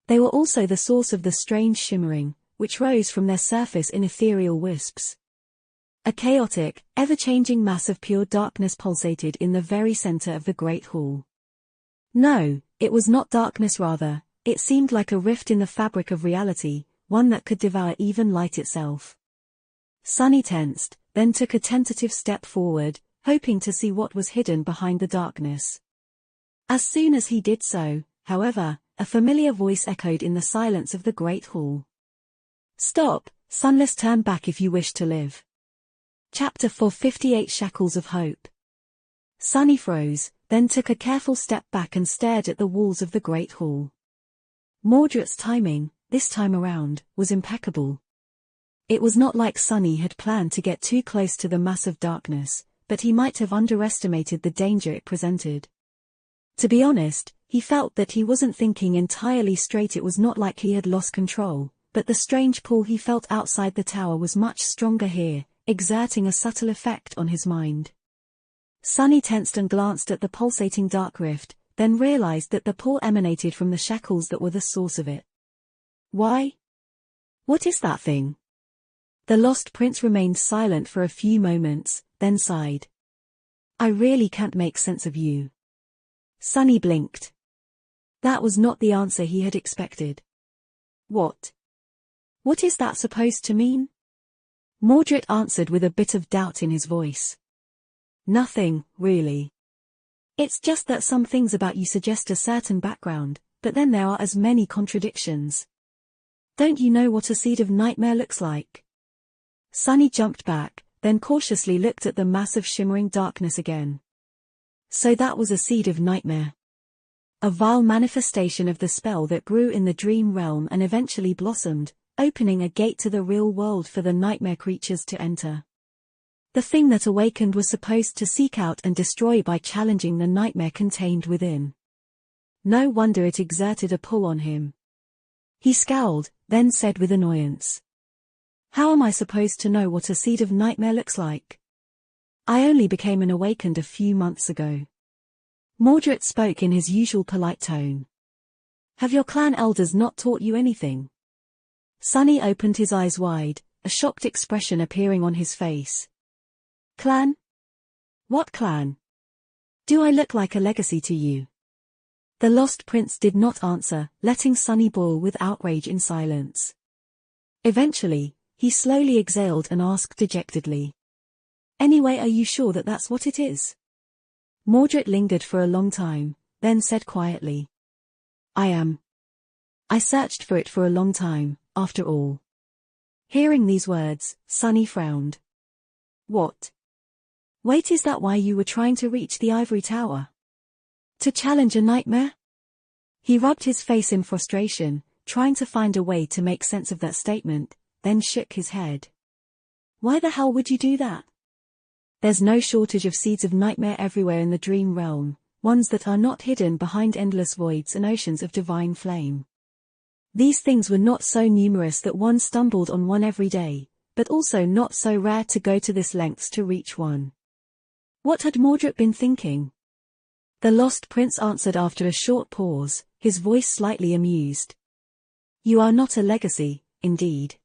[SPEAKER 1] They were also the source of the strange shimmering, which rose from their surface in ethereal wisps. A chaotic, ever-changing mass of pure darkness pulsated in the very center of the great hall. No, it was not darkness, rather, it seemed like a rift in the fabric of reality, one that could devour even light itself. Sunny tensed, then took a tentative step forward, hoping to see what was hidden behind the darkness. As soon as he did so, however, a familiar voice echoed in the silence of the great hall. "Stop, Sunless, turn back if you wish to live." Chapter 458 Shackles of Hope. Sunny froze, then took a careful step back and stared at the walls of the great hall. Mordred's timing, this time around, was impeccable. It was not like Sunny had planned to get too close to the mass of darkness, but he might have underestimated the danger it presented. To be honest, he felt that he wasn't thinking entirely straight. It was not like he had lost control, but the strange pull he felt outside the tower was much stronger here, exerting a subtle effect on his mind. Sunny tensed and glanced at the pulsating dark rift, then realized that the pull emanated from the shackles that were the source of it. "Why? What is that thing?" The lost prince remained silent for a few moments, then sighed. "I really can't make sense of you." Sunny blinked. That was not the answer he had expected. What is that supposed to mean?" Mordred answered with a bit of doubt in his voice. "Nothing, really. It's just that some things about you suggest a certain background, but then there are as many contradictions. Don't you know what a seed of nightmare looks like?" Sunny jumped back, then cautiously looked at the mass of shimmering darkness again. So that was a seed of nightmare. A vile manifestation of the spell that grew in the dream realm and eventually blossomed, opening a gate to the real world for the nightmare creatures to enter. The thing that awakened was supposed to seek out and destroy by challenging the nightmare contained within. No wonder it exerted a pull on him. He scowled, then said with annoyance, "How am I supposed to know what a seed of nightmare looks like? I only became an awakened a few months ago." Mordred spoke in his usual polite tone. "Have your clan elders not taught you anything?" Sunny opened his eyes wide, a shocked expression appearing on his face. "Clan? What clan? Do I look like a legacy to you?" The lost prince did not answer, letting Sunny boil with outrage in silence. Eventually, he slowly exhaled and asked dejectedly, "Anyway, are you sure that that's what it is?" Mordred lingered for a long time, then said quietly, "I am. I searched for it for a long time, after all." Hearing these words, Sunny frowned. "What? Wait, is that why you were trying to reach the ivory tower? To challenge a nightmare?" He rubbed his face in frustration, trying to find a way to make sense of that statement, then shook his head. "Why the hell would you do that? There's no shortage of seeds of nightmare everywhere in the dream realm, ones that are not hidden behind endless voids and oceans of divine flame. These things were not so numerous that one stumbled on one every day, but also not so rare to go to this lengths to reach one." What had Mordred been thinking? The lost prince answered after a short pause, his voice slightly amused. "You are not a legacy, indeed."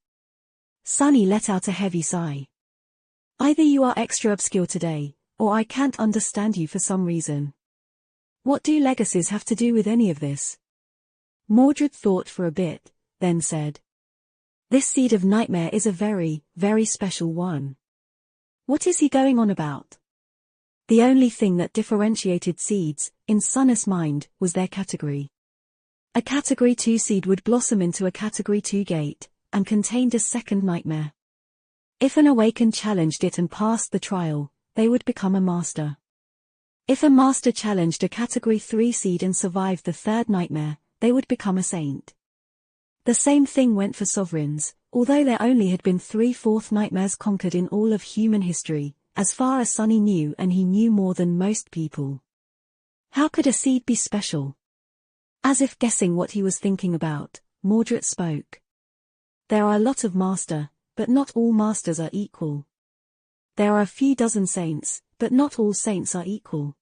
[SPEAKER 1] Sunny let out a heavy sigh. "Either you are extra obscure today, or I can't understand you for some reason. What do legacies have to do with any of this?" Mordred thought for a bit, then said, "This seed of nightmare is a very, very special one." What is he going on about? The only thing that differentiated seeds, in Sunny's mind, was their category. A Category 2 seed would blossom into a Category 2 gate, and contained a second nightmare. If an awakened challenged it and passed the trial, they would become a master. If a master challenged a Category 3 seed and survived the third nightmare, they would become a saint. The same thing went for sovereigns, although there only had been 3/4 nightmares conquered in all of human history, as far as Sunny knew, and he knew more than most people. How could a seed be special? As if guessing what he was thinking about, Mordred spoke. "There are a lot of master, but not all masters are equal. There are a few dozen saints, but not all saints are equal.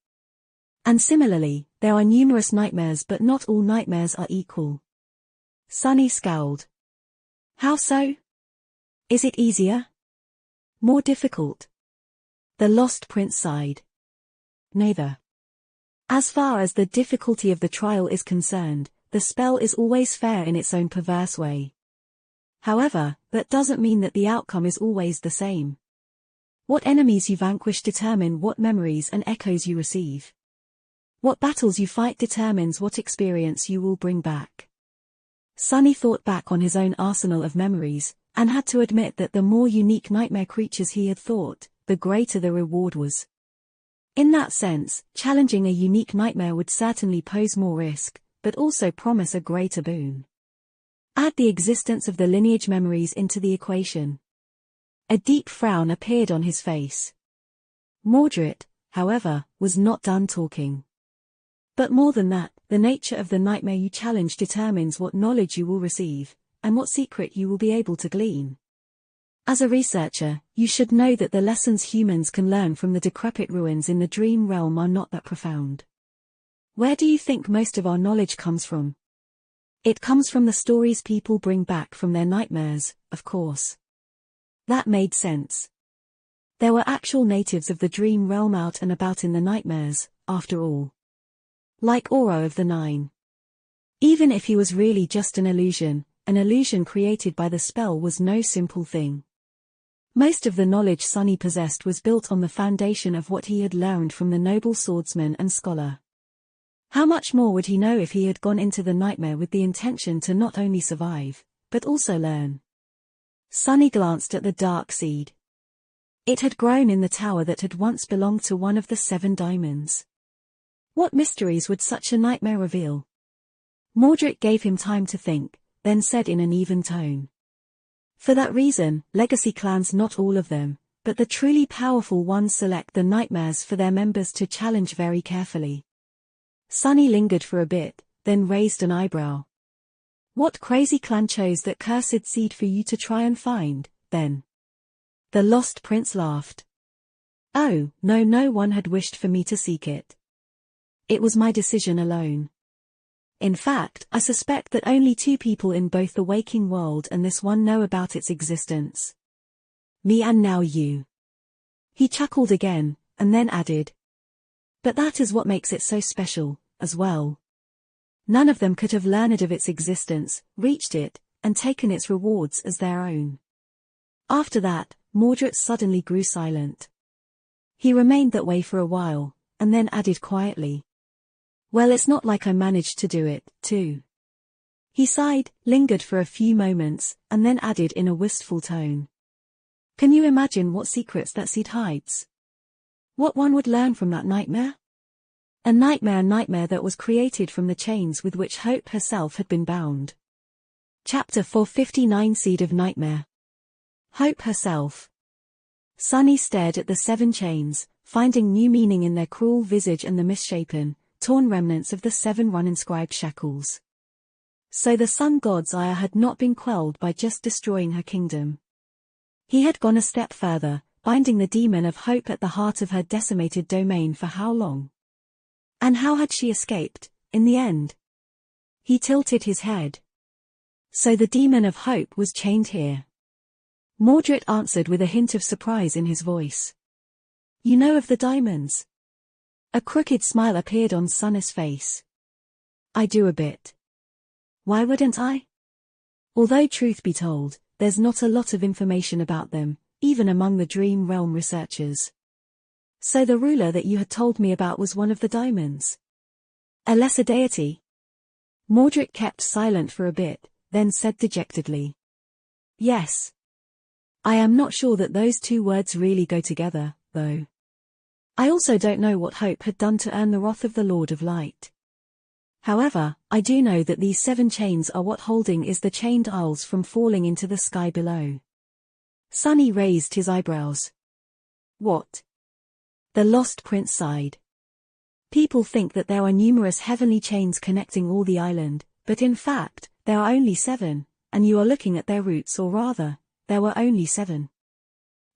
[SPEAKER 1] And similarly, there are numerous nightmares, but not all nightmares are equal." Sunny scowled. "How so? Is it easier? More difficult?" The lost prince sighed. "Neither. As far as the difficulty of the trial is concerned, the spell is always fair in its own perverse way. However, that doesn't mean that the outcome is always the same. What enemies you vanquish determine what memories and echoes you receive. What battles you fight determines what experience you will bring back. Sunny thought back on his own arsenal of memories, and had to admit that the more unique nightmare creatures he had thought, the greater the reward was. In that sense, challenging a unique nightmare would certainly pose more risk, but also promise a greater boon. Add the existence of the lineage memories into the equation. A deep frown appeared on his face. Mordred, however, was not done talking. But more than that, the nature of the nightmare you challenge determines what knowledge you will receive, and what secret you will be able to glean. As a researcher, you should know that the lessons humans can learn from the decrepit ruins in the dream realm are not that profound. Where do you think most of our knowledge comes from? It comes from the stories people bring back from their nightmares, of course. That made sense. There were actual natives of the dream realm out and about in the nightmares, after all. Like Oro of the Nine. Even if he was really just an illusion created by the spell was no simple thing. Most of the knowledge Sunny possessed was built on the foundation of what he had learned from the noble swordsman and scholar. How much more would he know if he had gone into the nightmare with the intention to not only survive, but also learn? Sunny glanced at the dark seed. It had grown in the tower that had once belonged to one of the 7 diamonds. What mysteries would such a nightmare reveal? Mordred gave him time to think, then said in an even tone. For that reason, legacy clans, not all of them, but the truly powerful ones, select the nightmares for their members to challenge very carefully. Sunny lingered for a bit, then raised an eyebrow. What crazy clan chose that cursed seed for you to try and find, then? The Lost Prince laughed. Oh, no one had wished for me to seek it. It was my decision alone. In fact, I suspect that only 2 people in both the waking world and this one know about its existence. Me and now you. He chuckled again, and then added. But that is what makes it so special, as well. None of them could have learned of its existence, reached it, and taken its rewards as their own. After that, Mordred suddenly grew silent. He remained that way for a while, and then added quietly. Well, it's not like I managed to do it, too. He sighed, lingered for a few moments, and then added in a wistful tone. Can you imagine what secrets that seed hides? What one would learn from that nightmare? A nightmare that was created from the chains with which Hope herself had been bound. Chapter 459, Seed of Nightmare. Hope herself. Sunny stared at the 7 chains, finding new meaning in their cruel visage and the misshapen, torn remnants of the 7 rune-inscribed shackles. So the sun god's ire had not been quelled by just destroying her kingdom. He had gone a step further, binding the demon of Hope at the heart of her decimated domain for how long? And how had she escaped, in the end? He tilted his head. So the demon of Hope was chained here. Mordred answered with a hint of surprise in his voice. You know of the diamonds? A crooked smile appeared on Sunny's face. I do a bit. Why wouldn't I? Although truth be told, there's not a lot of information about them, even among the Dream Realm researchers. So the ruler that you had told me about was one of the diamonds? A lesser deity? Mordred kept silent for a bit, then said dejectedly. Yes. I am not sure that those 2 words really go together, though. I also don't know what Hope had done to earn the wrath of the Lord of Light. However, I do know that these 7 chains are what holding is the chained isles from falling into the sky below. Sunny raised his eyebrows. What? The Lost Prince sighed. People think that there are numerous heavenly chains connecting all the island, but in fact, there are only 7, and you are looking at their roots, or rather, there were only 7.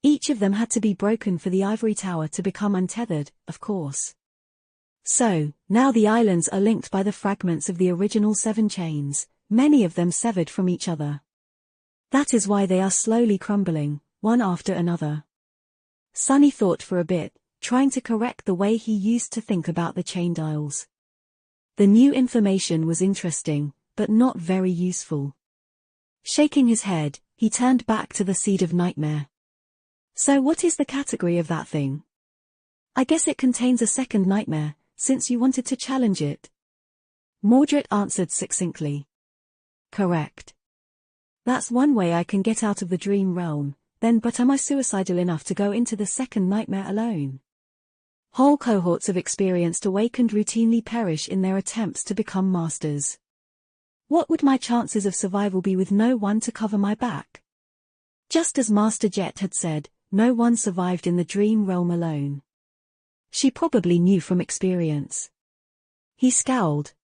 [SPEAKER 1] Each of them had to be broken for the ivory tower to become untethered, of course. So, now the islands are linked by the fragments of the original 7 chains, many of them severed from each other. That is why they are slowly crumbling, one after another. Sunny thought for a bit, trying to correct the way he used to think about the chained isles. The new information was interesting, but not very useful. Shaking his head, he turned back to the seed of nightmare. So what is the category of that thing? I guess it contains a second nightmare, since you wanted to challenge it. Mordred answered succinctly. Correct. That's one way I can get out of the dream realm, then but am I suicidal enough to go into the second nightmare alone? Whole cohorts of experienced awakened routinely perish in their attempts to become masters. What would my chances of survival be with no one to cover my back? Just as Master Jet had said, no one survived in the dream realm alone. She probably knew from experience. He scowled.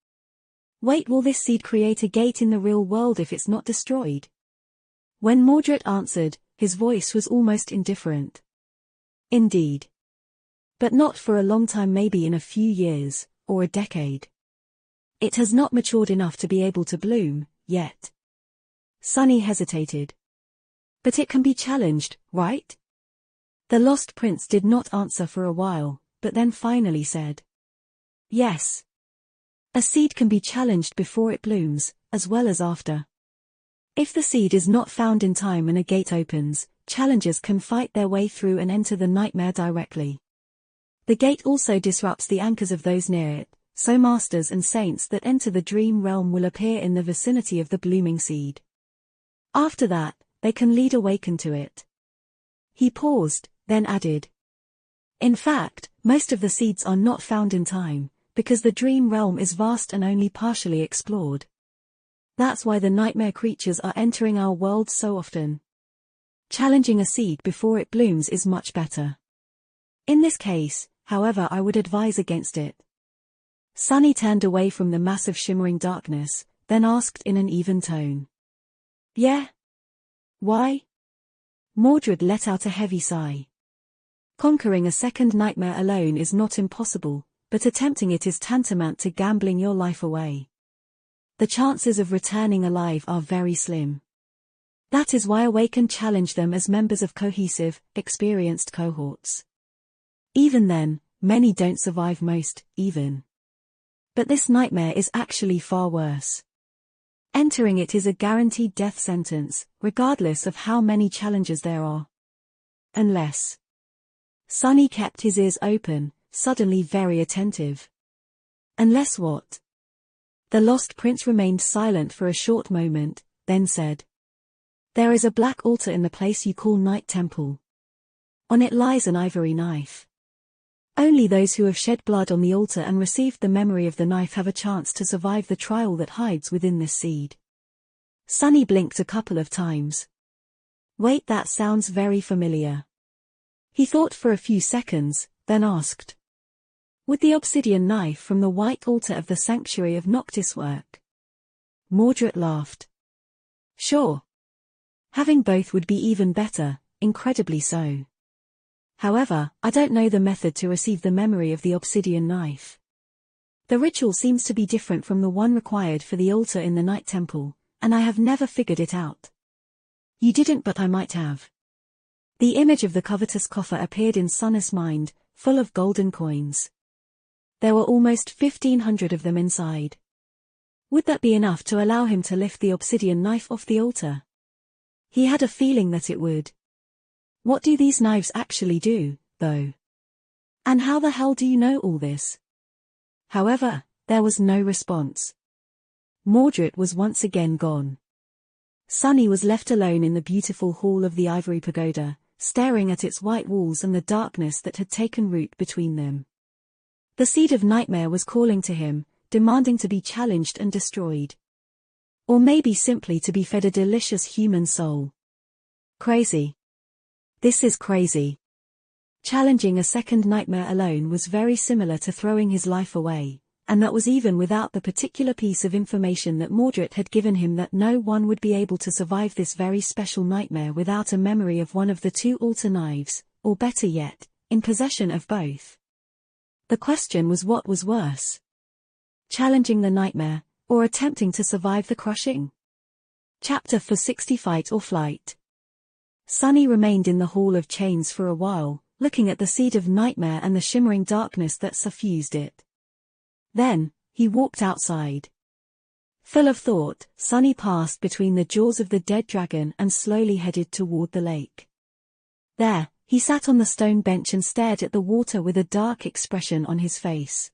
[SPEAKER 1] Wait, will this seed create a gate in the real world if it's not destroyed? When Mordred answered, his voice was almost indifferent. Indeed. But not for a long time, maybe in a few years, or a decade. It has not matured enough to be able to bloom, yet. Sunny hesitated. But it can be challenged, right? The Lost Prince did not answer for a while, but then finally said. Yes. A seed can be challenged before it blooms, as well as after. If the seed is not found in time and a gate opens, challengers can fight their way through and enter the nightmare directly. The gate also disrupts the anchors of those near it, so masters and saints that enter the dream realm will appear in the vicinity of the blooming seed. After that, they can lead awakened to it. He paused, then added. In fact, most of the seeds are not found in time, because the dream realm is vast and only partially explored. That's why the nightmare creatures are entering our world so often. Challenging a seed before it blooms is much better. In this case, however, I would advise against it. Sunny turned away from the massive shimmering darkness, then asked in an even tone. Yeah? Why? Mordred let out a heavy sigh. Conquering a second nightmare alone is not impossible, but attempting it is tantamount to gambling your life away. The chances of returning alive are very slim. That is why Awakened challenge them as members of cohesive, experienced cohorts. Even then, many don't survive, most, even. But this nightmare is actually far worse. Entering it is a guaranteed death sentence, regardless of how many challengers there are. Unless. Sunny kept his ears open, suddenly very attentive. Unless what? The Lost Prince remained silent for a short moment, then said. There is a black altar in the place you call Night Temple. On it lies an ivory knife. Only those who have shed blood on the altar and received the memory of the knife have a chance to survive the trial that hides within this seed. Sunny blinked a couple of times. Wait, that sounds very familiar. He thought for a few seconds, then asked. Would the obsidian knife from the white altar of the sanctuary of Noctis work? Mordred laughed. Sure. Having both would be even better, incredibly so. However, I don't know the method to receive the memory of the obsidian knife. The ritual seems to be different from the one required for the altar in the Night Temple, and I have never figured it out. You didn't, but I might have. The image of the covetous coffer appeared in Sunny's mind, full of golden coins. There were almost 1,500 of them inside. Would that be enough to allow him to lift the obsidian knife off the altar? He had a feeling that it would. What do these knives actually do, though? And how the hell do you know all this? However, there was no response. Mordred was once again gone. Sunny was left alone in the beautiful hall of the Ivory Pagoda, staring at its white walls and the darkness that had taken root between them. The seed of nightmare was calling to him, demanding to be challenged and destroyed. Or maybe simply to be fed a delicious human soul. Crazy. This is crazy. Challenging a second nightmare alone was very similar to throwing his life away, and that was even without the particular piece of information that Mordred had given him that no one would be able to survive this very special nightmare without a memory of one of the two altar knives, or better yet, in possession of both. The question was, what was worse? Challenging the nightmare, or attempting to survive the crushing? Chapter 460, Fight or Flight. Sunny remained in the Hall of Chains for a while, looking at the seed of nightmare and the shimmering darkness that suffused it. Then, he walked outside. Full of thought, Sunny passed between the jaws of the dead dragon and slowly headed toward the lake. There, he sat on the stone bench and stared at the water with a dark expression on his face.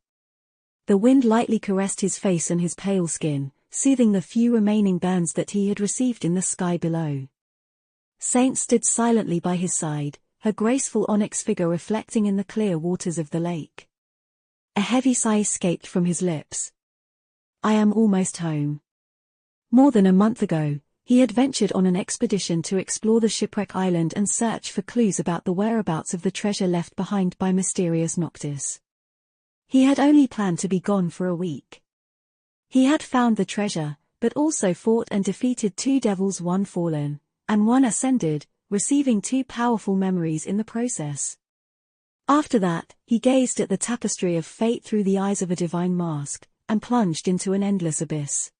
[SPEAKER 1] The wind lightly caressed his face and his pale skin, soothing the few remaining burns that he had received in the sky below. Saint stood silently by his side, her graceful onyx figure reflecting in the clear waters of the lake. A heavy sigh escaped from his lips. I am almost home. More than a month ago, he had ventured on an expedition to explore the shipwreck island and search for clues about the whereabouts of the treasure left behind by mysterious Noctis. He had only planned to be gone for a week. He had found the treasure, but also fought and defeated 2 devils, 1 fallen, and 1 ascended, receiving 2 powerful memories in the process. After that, he gazed at the tapestry of fate through the eyes of a divine mask, and plunged into an endless abyss.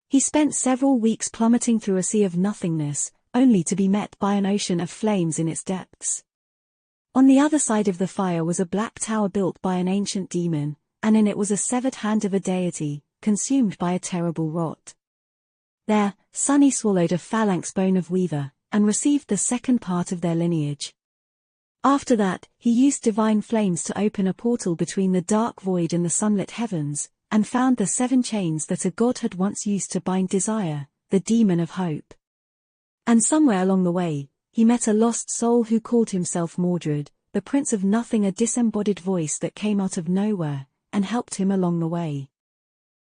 [SPEAKER 1] He spent several weeks plummeting through a sea of nothingness, only to be met by an ocean of flames in its depths. On the other side of the fire was a black tower built by an ancient demon, and in it was a severed hand of a deity, consumed by a terrible rot. There, Sunny swallowed a phalanx bone of Weaver, and received the second part of their lineage. After that, he used divine flames to open a portal between the dark void and the sunlit heavens, and found the 7 chains that a god had once used to bind Desire, the demon of hope. And somewhere along the way, he met a lost soul who called himself Mordred, the Prince of Nothing, a disembodied voice that came out of nowhere, and helped him along the way.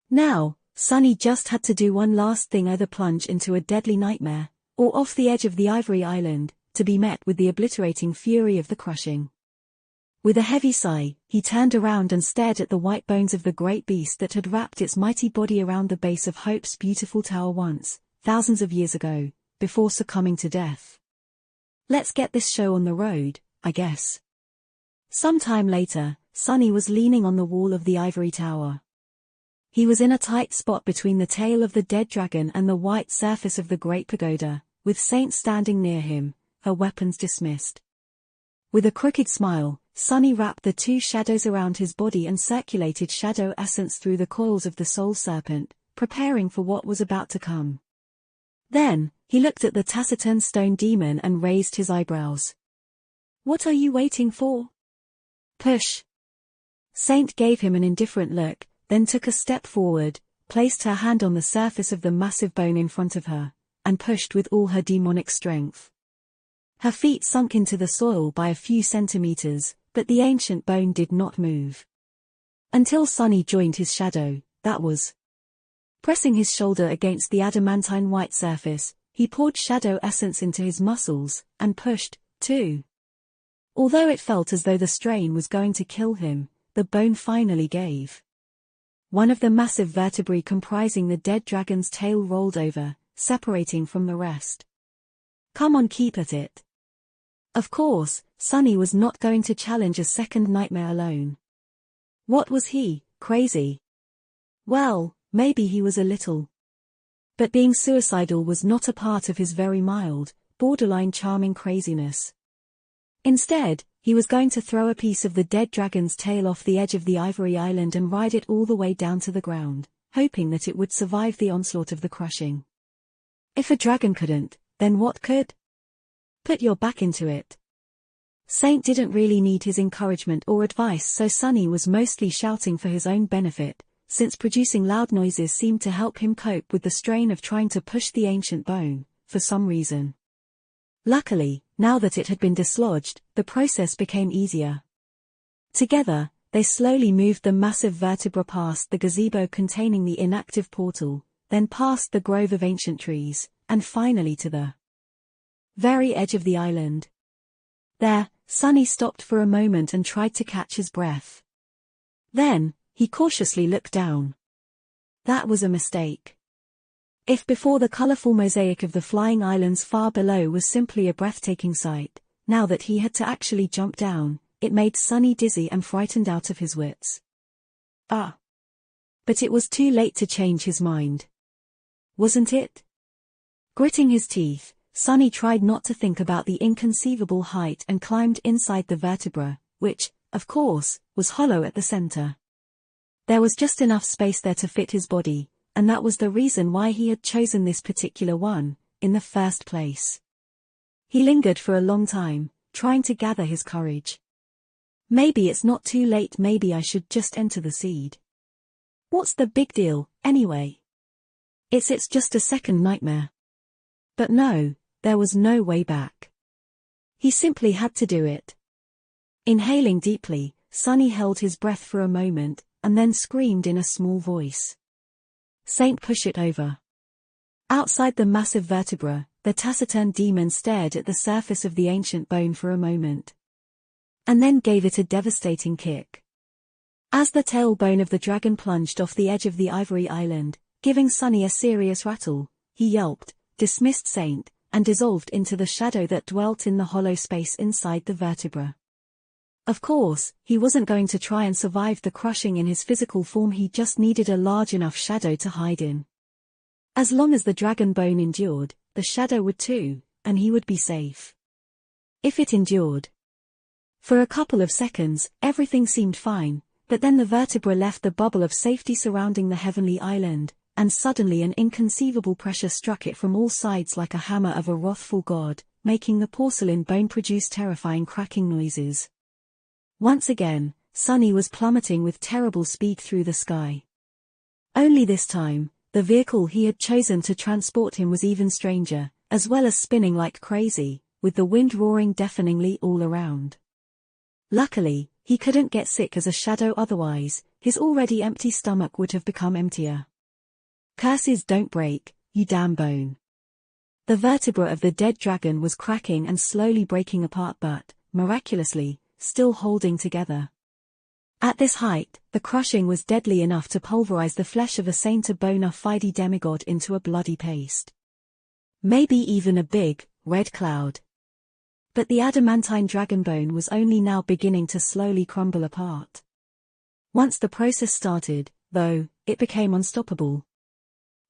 [SPEAKER 1] Now, Sunny just had to do one last thing: either plunge into a deadly nightmare, or off the edge of the Ivory Island, to be met with the obliterating fury of the crushing. With a heavy sigh, he turned around and stared at the white bones of the great beast that had wrapped its mighty body around the base of Hope's beautiful tower once, thousands of years ago, before succumbing to death. Let's get this show on the road, I guess. Some time later, Sunny was leaning on the wall of the ivory tower. He was in a tight spot between the tail of the dead dragon and the white surface of the great pagoda, with Saint standing near him, her weapons dismissed. With a crooked smile, Sunny wrapped the 2 shadows around his body and circulated shadow essence through the coils of the soul serpent, preparing for what was about to come. Then, he looked at the taciturn stone demon and raised his eyebrows. What are you waiting for? Push. Saint gave him an indifferent look, then took a step forward, placed her hand on the surface of the massive bone in front of her, and pushed with all her demonic strength. Her feet sunk into the soil by a few centimeters, but the ancient bone did not move. Until Sunny joined his shadow, that was. Pressing his shoulder against the adamantine white surface, he poured shadow essence into his muscles, and pushed, too. Although it felt as though the strain was going to kill him, the bone finally gave. One of the massive vertebrae comprising the dead dragon's tail rolled over, separating from the rest. Come on, keep at it. Of course, Sunny was not going to challenge a second nightmare alone. What was he, crazy? Well, maybe he was a little. But being suicidal was not a part of his very mild, borderline charming craziness. Instead, he was going to throw a piece of the dead dragon's tail off the edge of the Ivory Island and ride it all the way down to the ground, hoping that it would survive the onslaught of the crushing. If a dragon couldn't, then what could? Put your back into it. Saint didn't really need his encouragement or advice, so Sunny was mostly shouting for his own benefit, since producing loud noises seemed to help him cope with the strain of trying to push the ancient bone, for some reason. Luckily, now that it had been dislodged, the process became easier. Together, they slowly moved the massive vertebra past the gazebo containing the inactive portal, then past the grove of ancient trees, and finally to the very edge of the island. There, Sunny stopped for a moment and tried to catch his breath. Then, he cautiously looked down. That was a mistake. If before the colorful mosaic of the flying islands far below was simply a breathtaking sight, now that he had to actually jump down, it made Sunny dizzy and frightened out of his wits. Ah! But it was too late to change his mind. Wasn't it? Gritting his teeth, Sunny tried not to think about the inconceivable height and climbed inside the vertebra, which, of course, was hollow at the center. There was just enough space there to fit his body, and that was the reason why he had chosen this particular one, in the first place. He lingered for a long time, trying to gather his courage. Maybe it's not too late, maybe I should just enter the seed. What's the big deal, anyway? It's just a second nightmare. But no, there was no way back. He simply had to do it. Inhaling deeply, Sonny held his breath for a moment, and then screamed in a small voice. "Saint, push it over." Outside the massive vertebra, the taciturn demon stared at the surface of the ancient bone for a moment. And then gave it a devastating kick. As the tailbone of the dragon plunged off the edge of the ivory island, giving Sonny a serious rattle, he yelped, dismissed Saint, and dissolved into the shadow that dwelt in the hollow space inside the vertebra. Of course, he wasn't going to try and survive the crushing in his physical form, he just needed a large enough shadow to hide in. As long as the dragon bone endured, the shadow would too, and he would be safe. If it endured. For a couple of seconds, everything seemed fine, but then the vertebra left the bubble of safety surrounding the heavenly island, and suddenly an inconceivable pressure struck it from all sides like a hammer of a wrathful god, making the porcelain bone produce terrifying cracking noises. Once again, Sonny was plummeting with terrible speed through the sky. Only this time, the vehicle he had chosen to transport him was even stranger, as well as spinning like crazy, with the wind roaring deafeningly all around. Luckily, he couldn't get sick as a shadow, otherwise, his already empty stomach would have become emptier. Curses don't break, you damn bone. The vertebra of the dead dragon was cracking and slowly breaking apart but, miraculously, still holding together. At this height, the crushing was deadly enough to pulverize the flesh of a saint, a bona fide demigod, into a bloody paste. Maybe even a big, red cloud. But the adamantine dragon bone was only now beginning to slowly crumble apart. Once the process started, though, it became unstoppable.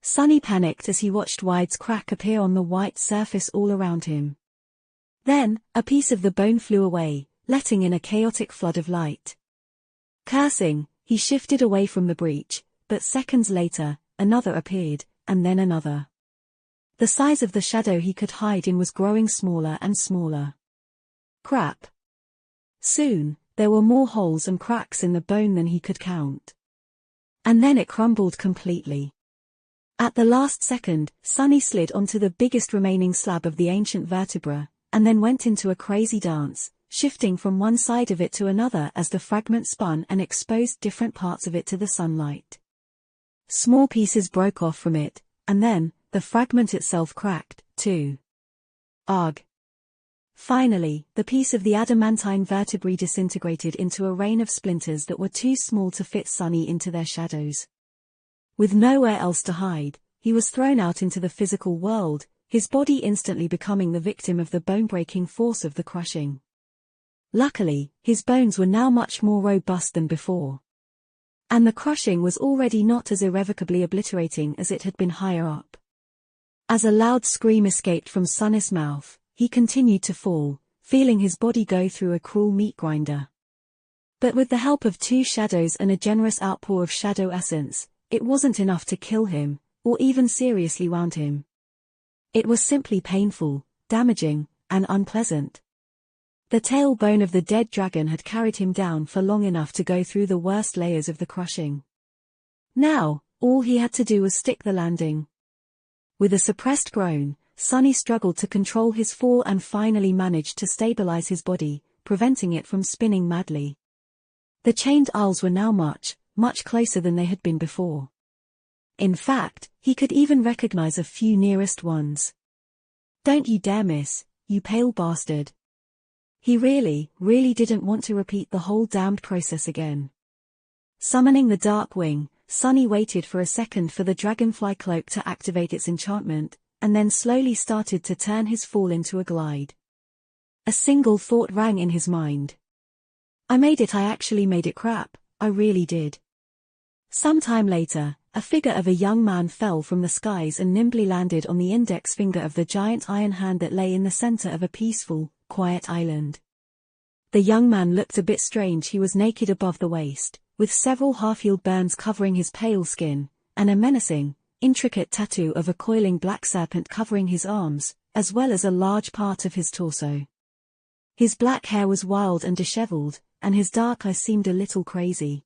[SPEAKER 1] Sonny panicked as he watched Wide's crack appear on the white surface all around him. Then, a piece of the bone flew away, letting in a chaotic flood of light. Cursing, he shifted away from the breach, but seconds later, another appeared, and then another. The size of the shadow he could hide in was growing smaller and smaller. Crap. Soon, there were more holes and cracks in the bone than he could count. And then it crumbled completely. At the last second, Sonny slid onto the biggest remaining slab of the ancient vertebra, and then went into a crazy dance, shifting from one side of it to another as the fragment spun and exposed different parts of it to the sunlight. Small pieces broke off from it, and then, the fragment itself cracked, too. Ugh. Finally, the piece of the adamantine vertebrae disintegrated into a rain of splinters that were too small to fit Sonny into their shadows. With nowhere else to hide, he was thrown out into the physical world, his body instantly becoming the victim of the bone-breaking force of the crushing. Luckily, his bones were now much more robust than before. And the crushing was already not as irrevocably obliterating as it had been higher up. As a loud scream escaped from Sonny's mouth, he continued to fall, feeling his body go through a cruel meat grinder. But with the help of 2 shadows and a generous outpour of shadow essence, it wasn't enough to kill him, or even seriously wound him. It was simply painful, damaging, and unpleasant. The tailbone of the dead dragon had carried him down for long enough to go through the worst layers of the crushing. Now, all he had to do was stick the landing. With a suppressed groan, Sonny struggled to control his fall and finally managed to stabilize his body, preventing it from spinning madly. The chained owls were now much closer than they had been before. In fact, he could even recognize a few nearest ones. "Don't you dare miss, you pale bastard." He really didn't want to repeat the whole damned process again. Summoning the dark wing, Sonny waited for a second for the dragonfly cloak to activate its enchantment, and then slowly started to turn his fall into a glide. A single thought rang in his mind. I actually made it, crap, I really did. Sometime later, a figure of a young man fell from the skies and nimbly landed on the index finger of the giant iron hand that lay in the center of a peaceful, quiet island. The young man looked a bit strange. He was naked above the waist, with several half-healed burns covering his pale skin, and a menacing, intricate tattoo of a coiling black serpent covering his arms, as well as a large part of his torso. His black hair was wild and disheveled, and his dark eyes seemed a little crazy.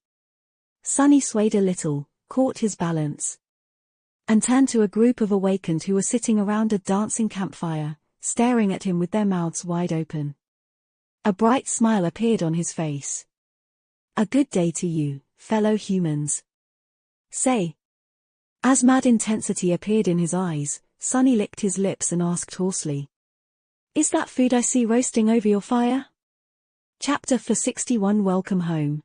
[SPEAKER 1] Sunny swayed a little, caught his balance, and turned to a group of awakened who were sitting around a dancing campfire, staring at him with their mouths wide open. A bright smile appeared on his face. "A good day to you, fellow humans." "Say." As mad intensity appeared in his eyes, Sunny licked his lips and asked hoarsely, "Is that food I see roasting over your fire?" Chapter 461. Welcome home.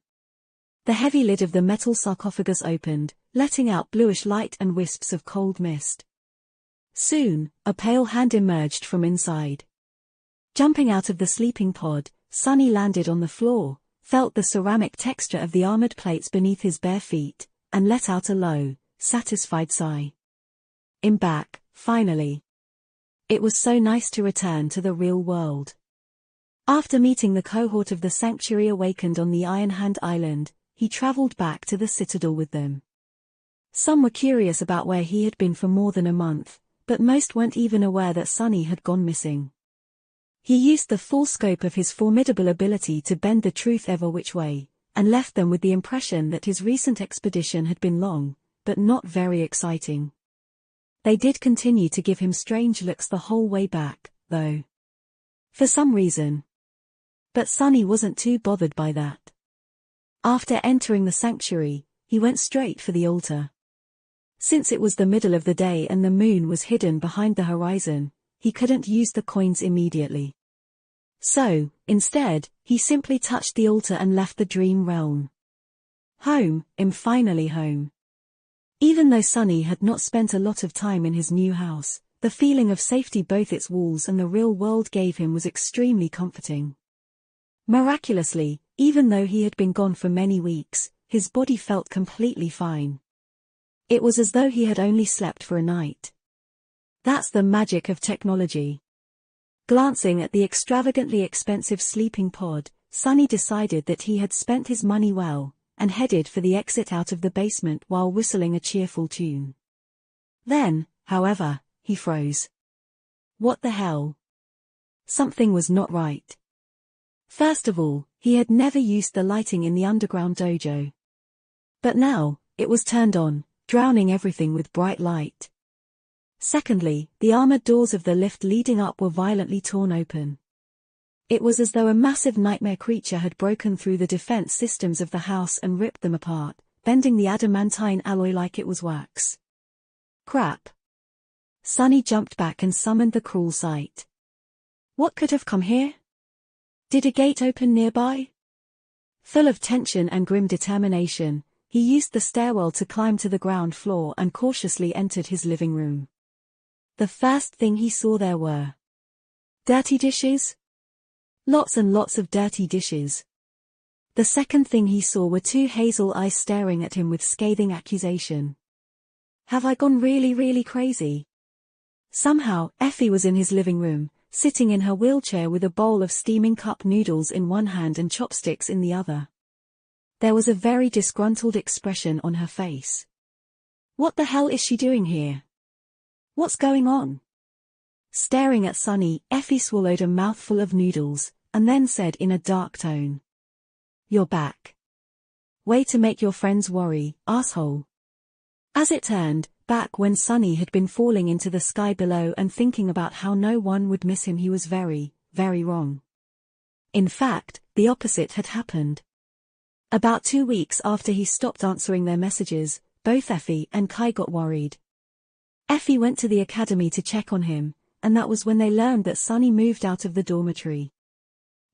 [SPEAKER 1] The heavy lid of the metal sarcophagus opened, letting out bluish light and wisps of cold mist. Soon, a pale hand emerged from inside. Jumping out of the sleeping pod, Sunny landed on the floor, felt the ceramic texture of the armored plates beneath his bare feet, and let out a low, satisfied sigh. "I'm back, finally." It was so nice to return to the real world. After meeting the cohort of the Sanctuary awakened on the Iron Hand Island, he traveled back to the Citadel with them. Some were curious about where he had been for more than a month, but most weren't even aware that Sunny had gone missing. He used the full scope of his formidable ability to bend the truth ever which way, and left them with the impression that his recent expedition had been long, but not very exciting. They did continue to give him strange looks the whole way back, though. For some reason. But Sunny wasn't too bothered by that. After entering the sanctuary, he went straight for the altar. Since it was the middle of the day and the moon was hidden behind the horizon, he couldn't use the coins immediately. So, instead, he simply touched the altar and left the dream realm. Home, I'm finally home. Even though Sunny had not spent a lot of time in his new house, the feeling of safety both its walls and the real world gave him was extremely comforting. Miraculously, even though he had been gone for many weeks, his body felt completely fine. It was as though he had only slept for a night. That's the magic of technology. Glancing at the extravagantly expensive sleeping pod, Sunny decided that he had spent his money well, and headed for the exit out of the basement while whistling a cheerful tune. Then, however, he froze. What the hell? Something was not right. First of all, he had never used the lighting in the underground dojo. But now, it was turned on, drowning everything with bright light. Secondly, the armored doors of the lift leading up were violently torn open. It was as though a massive nightmare creature had broken through the defense systems of the house and ripped them apart, bending the adamantine alloy like it was wax. Crap. Sunny jumped back and summoned the cruel sight. What could have come here? Did a gate open nearby? Full of tension and grim determination, he used the stairwell to climb to the ground floor and cautiously entered his living room. The first thing he saw there were dirty dishes. Lots and lots of dirty dishes. The second thing he saw were two hazel eyes staring at him with scathing accusation. Have I gone really crazy? Somehow, Effie was in his living room, sitting in her wheelchair with a bowl of steaming cup noodles in one hand and chopsticks in the other. There was a very disgruntled expression on her face. What the hell is she doing here? What's going on? Staring at Sunny, Effie swallowed a mouthful of noodles, and then said in a dark tone. You're back. Way to make your friends worry, asshole. As it turned, back when Sunny had been falling into the sky below and thinking about how no one would miss him, he was very wrong. In fact, the opposite had happened. About 2 weeks after he stopped answering their messages, both Effie and Kai got worried. Effie went to the academy to check on him, and that was when they learned that Sunny moved out of the dormitory.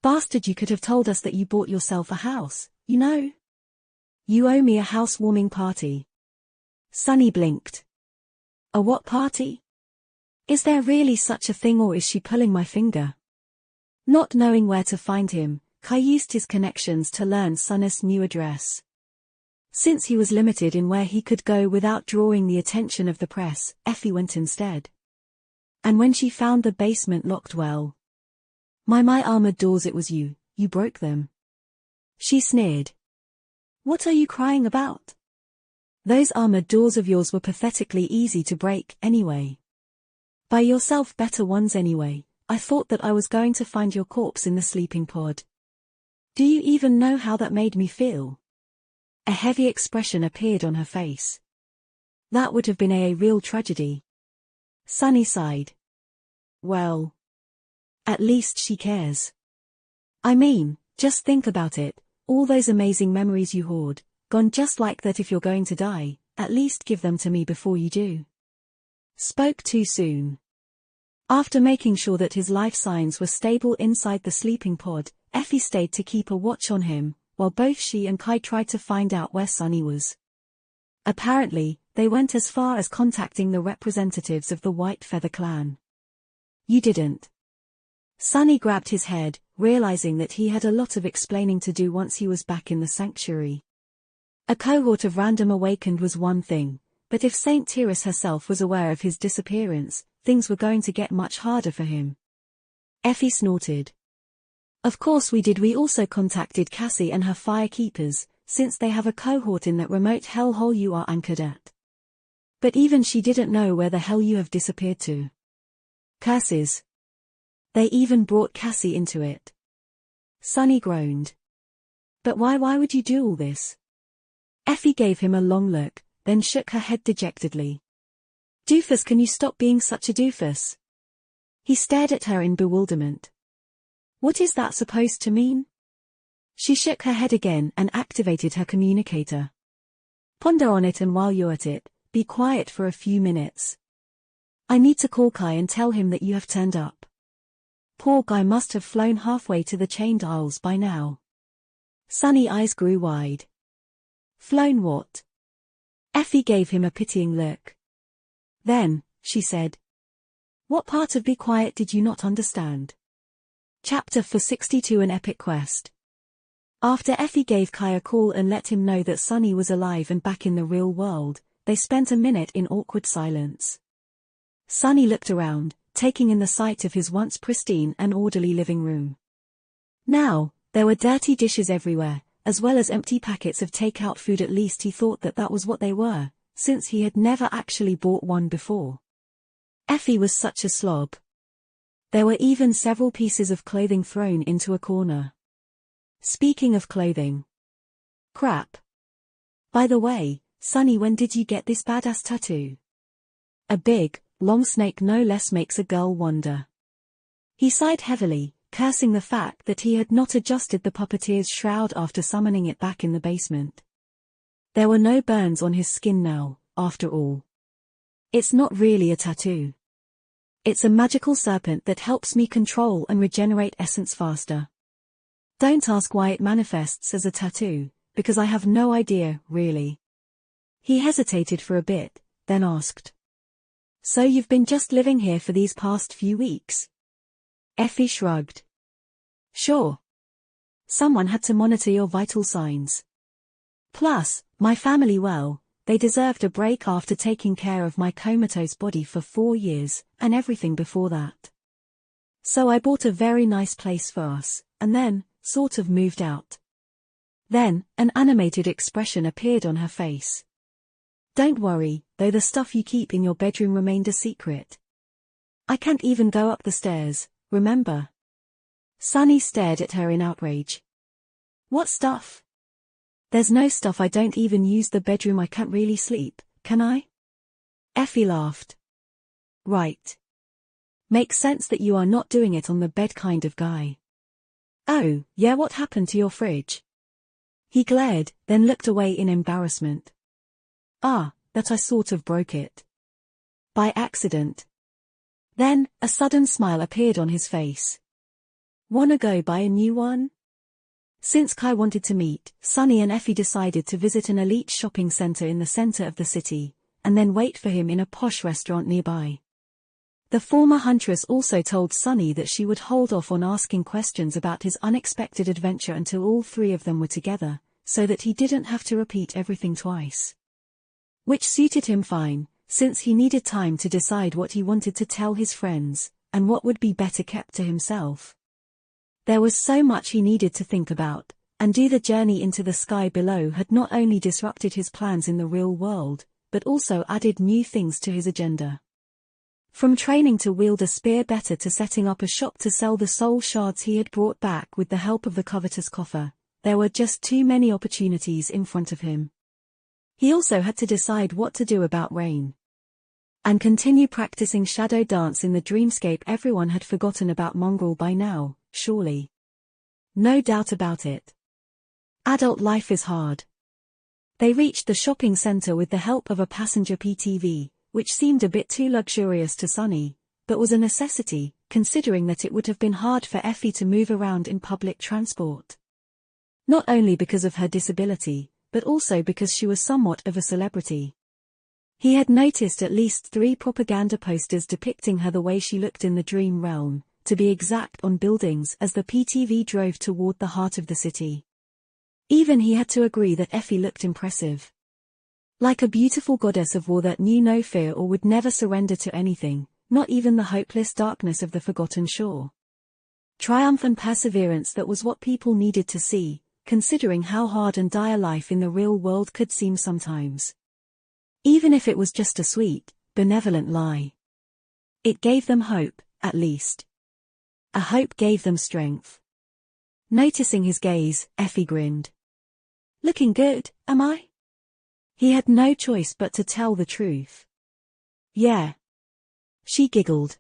[SPEAKER 1] Bastard, you could have told us that you bought yourself a house, you know? You owe me a housewarming party. Sunny blinked. A what party? Is there really such a thing, or is she pulling my finger? Not knowing where to find him, Kai used his connections to learn Sunny's new address. Since he was limited in where he could go without drawing the attention of the press, Effie went instead. And when she found the basement locked, well. My armored doors, it was you broke them. She sneered. What are you crying about? Those armored doors of yours were pathetically easy to break, anyway. Buy yourself better ones anyway. I thought that I was going to find your corpse in the sleeping pod. Do you even know how that made me feel? A heavy expression appeared on her face. That would have been a real tragedy. Sunny sighed. Well, at least she cares. I mean, just think about it, all those amazing memories you hoard, gone just like that. If you're going to die, at least give them to me before you do. Spoke too soon. After making sure that his life signs were stable inside the sleeping pod, Effie stayed to keep a watch on him, while both she and Kai tried to find out where Sunny was. Apparently, they went as far as contacting the representatives of the White Feather clan. You didn't. Sunny grabbed his head, realizing that he had a lot of explaining to do once he was back in the sanctuary. A cohort of random awakened was one thing, but if Saint Tyrus herself was aware of his disappearance, things were going to get much harder for him. Effie snorted. Of course we did. We also contacted Cassie and her firekeepers, since they have a cohort in that remote hellhole you are anchored at. But even she didn't know where the hell you have disappeared to. Curses. They even brought Cassie into it. Sunny groaned. But why would you do all this? Effie gave him a long look, then shook her head dejectedly. Doofus, can you stop being such a doofus? He stared at her in bewilderment. What is that supposed to mean? She shook her head again and activated her communicator. Ponder on it, and while you're at it, be quiet for a few minutes. I need to call Kai and tell him that you have turned up. Poor Guy must have flown halfway to the Chained Isles by now. Sunny eyes grew wide. Flown what? Effie gave him a pitying look. Then, she said. What part of be quiet did you not understand? Chapter 462, an epic quest. After Effie gave Kai a call and let him know that Sunny was alive and back in the real world, they spent a minute in awkward silence. Sunny looked around, taking in the sight of his once pristine and orderly living room. Now, there were dirty dishes everywhere, as well as empty packets of takeout food. At least he thought that that was what they were, since he had never actually bought one before. Effie was such a slob. There were even several pieces of clothing thrown into a corner. Speaking of clothing. Crap. By the way, Sunny, when did you get this badass tattoo? A big, long snake no less makes a girl wonder. He sighed heavily, cursing the fact that he had not adjusted the puppeteer's shroud after summoning it back in the basement. There were no burns on his skin now, after all. It's not really a tattoo. It's a magical serpent that helps me control and regenerate essence faster. Don't ask why it manifests as a tattoo, because I have no idea, really. He hesitated for a bit, then asked. So you've been just living here for these past few weeks? Effie shrugged. Sure. Someone had to monitor your vital signs. Plus, my family, well, they deserved a break after taking care of my comatose body for 4 years, and everything before that. So I bought a very nice place for us, and then, sort of moved out. Then, an animated expression appeared on her face. Don't worry, though, the stuff you keep in your bedroom remained a secret. I can't even go up the stairs, remember? Sunny stared at her in outrage. What stuff? There's no stuff. I don't even use the bedroom. I can't really sleep, can I? Effie laughed. Right. Makes sense that you are not doing it on the bed kind of guy. Oh, yeah, what happened to your fridge? He glared, then looked away in embarrassment. Ah, that I sort of broke it. By accident. Then, a sudden smile appeared on his face. Wanna go buy a new one? Since Kai wanted to meet, Sunny and Effie decided to visit an elite shopping center in the center of the city, and then wait for him in a posh restaurant nearby. The former huntress also told Sunny that she would hold off on asking questions about his unexpected adventure until all three of them were together, so that he didn't have to repeat everything twice. Which suited him fine, since he needed time to decide what he wanted to tell his friends, and what would be better kept to himself. There was so much he needed to think about, and the journey into the sky below had not only disrupted his plans in the real world, but also added new things to his agenda. From training to wield a spear better to setting up a shop to sell the soul shards he had brought back with the help of the covetous coffer, there were just too many opportunities in front of him. He also had to decide what to do about Rain. And continue practicing shadow dance in the dreamscape everyone had forgotten about Mongrel by now, surely. No doubt about it. Adult life is hard. They reached the shopping center with the help of a passenger PTV, which seemed a bit too luxurious to Sunny, but was a necessity, considering that it would have been hard for Effie to move around in public transport. Not only because of her disability, but also because she was somewhat of a celebrity. He had noticed at least 3 propaganda posters depicting her the way she looked in the dream realm, to be exact, on buildings as the PTV drove toward the heart of the city. Even he had to agree that Effie looked impressive. Like a beautiful goddess of war that knew no fear or would never surrender to anything, not even the hopeless darkness of the forgotten shore. Triumph and perseverance, that was what people needed to see, considering how hard and dire life in the real world could seem sometimes. Even if it was just a sweet, benevolent lie. It gave them hope, at least. A hope gave them strength. Noticing his gaze, Effie grinned. Looking good, am I? He had no choice but to tell the truth. Yeah. She giggled.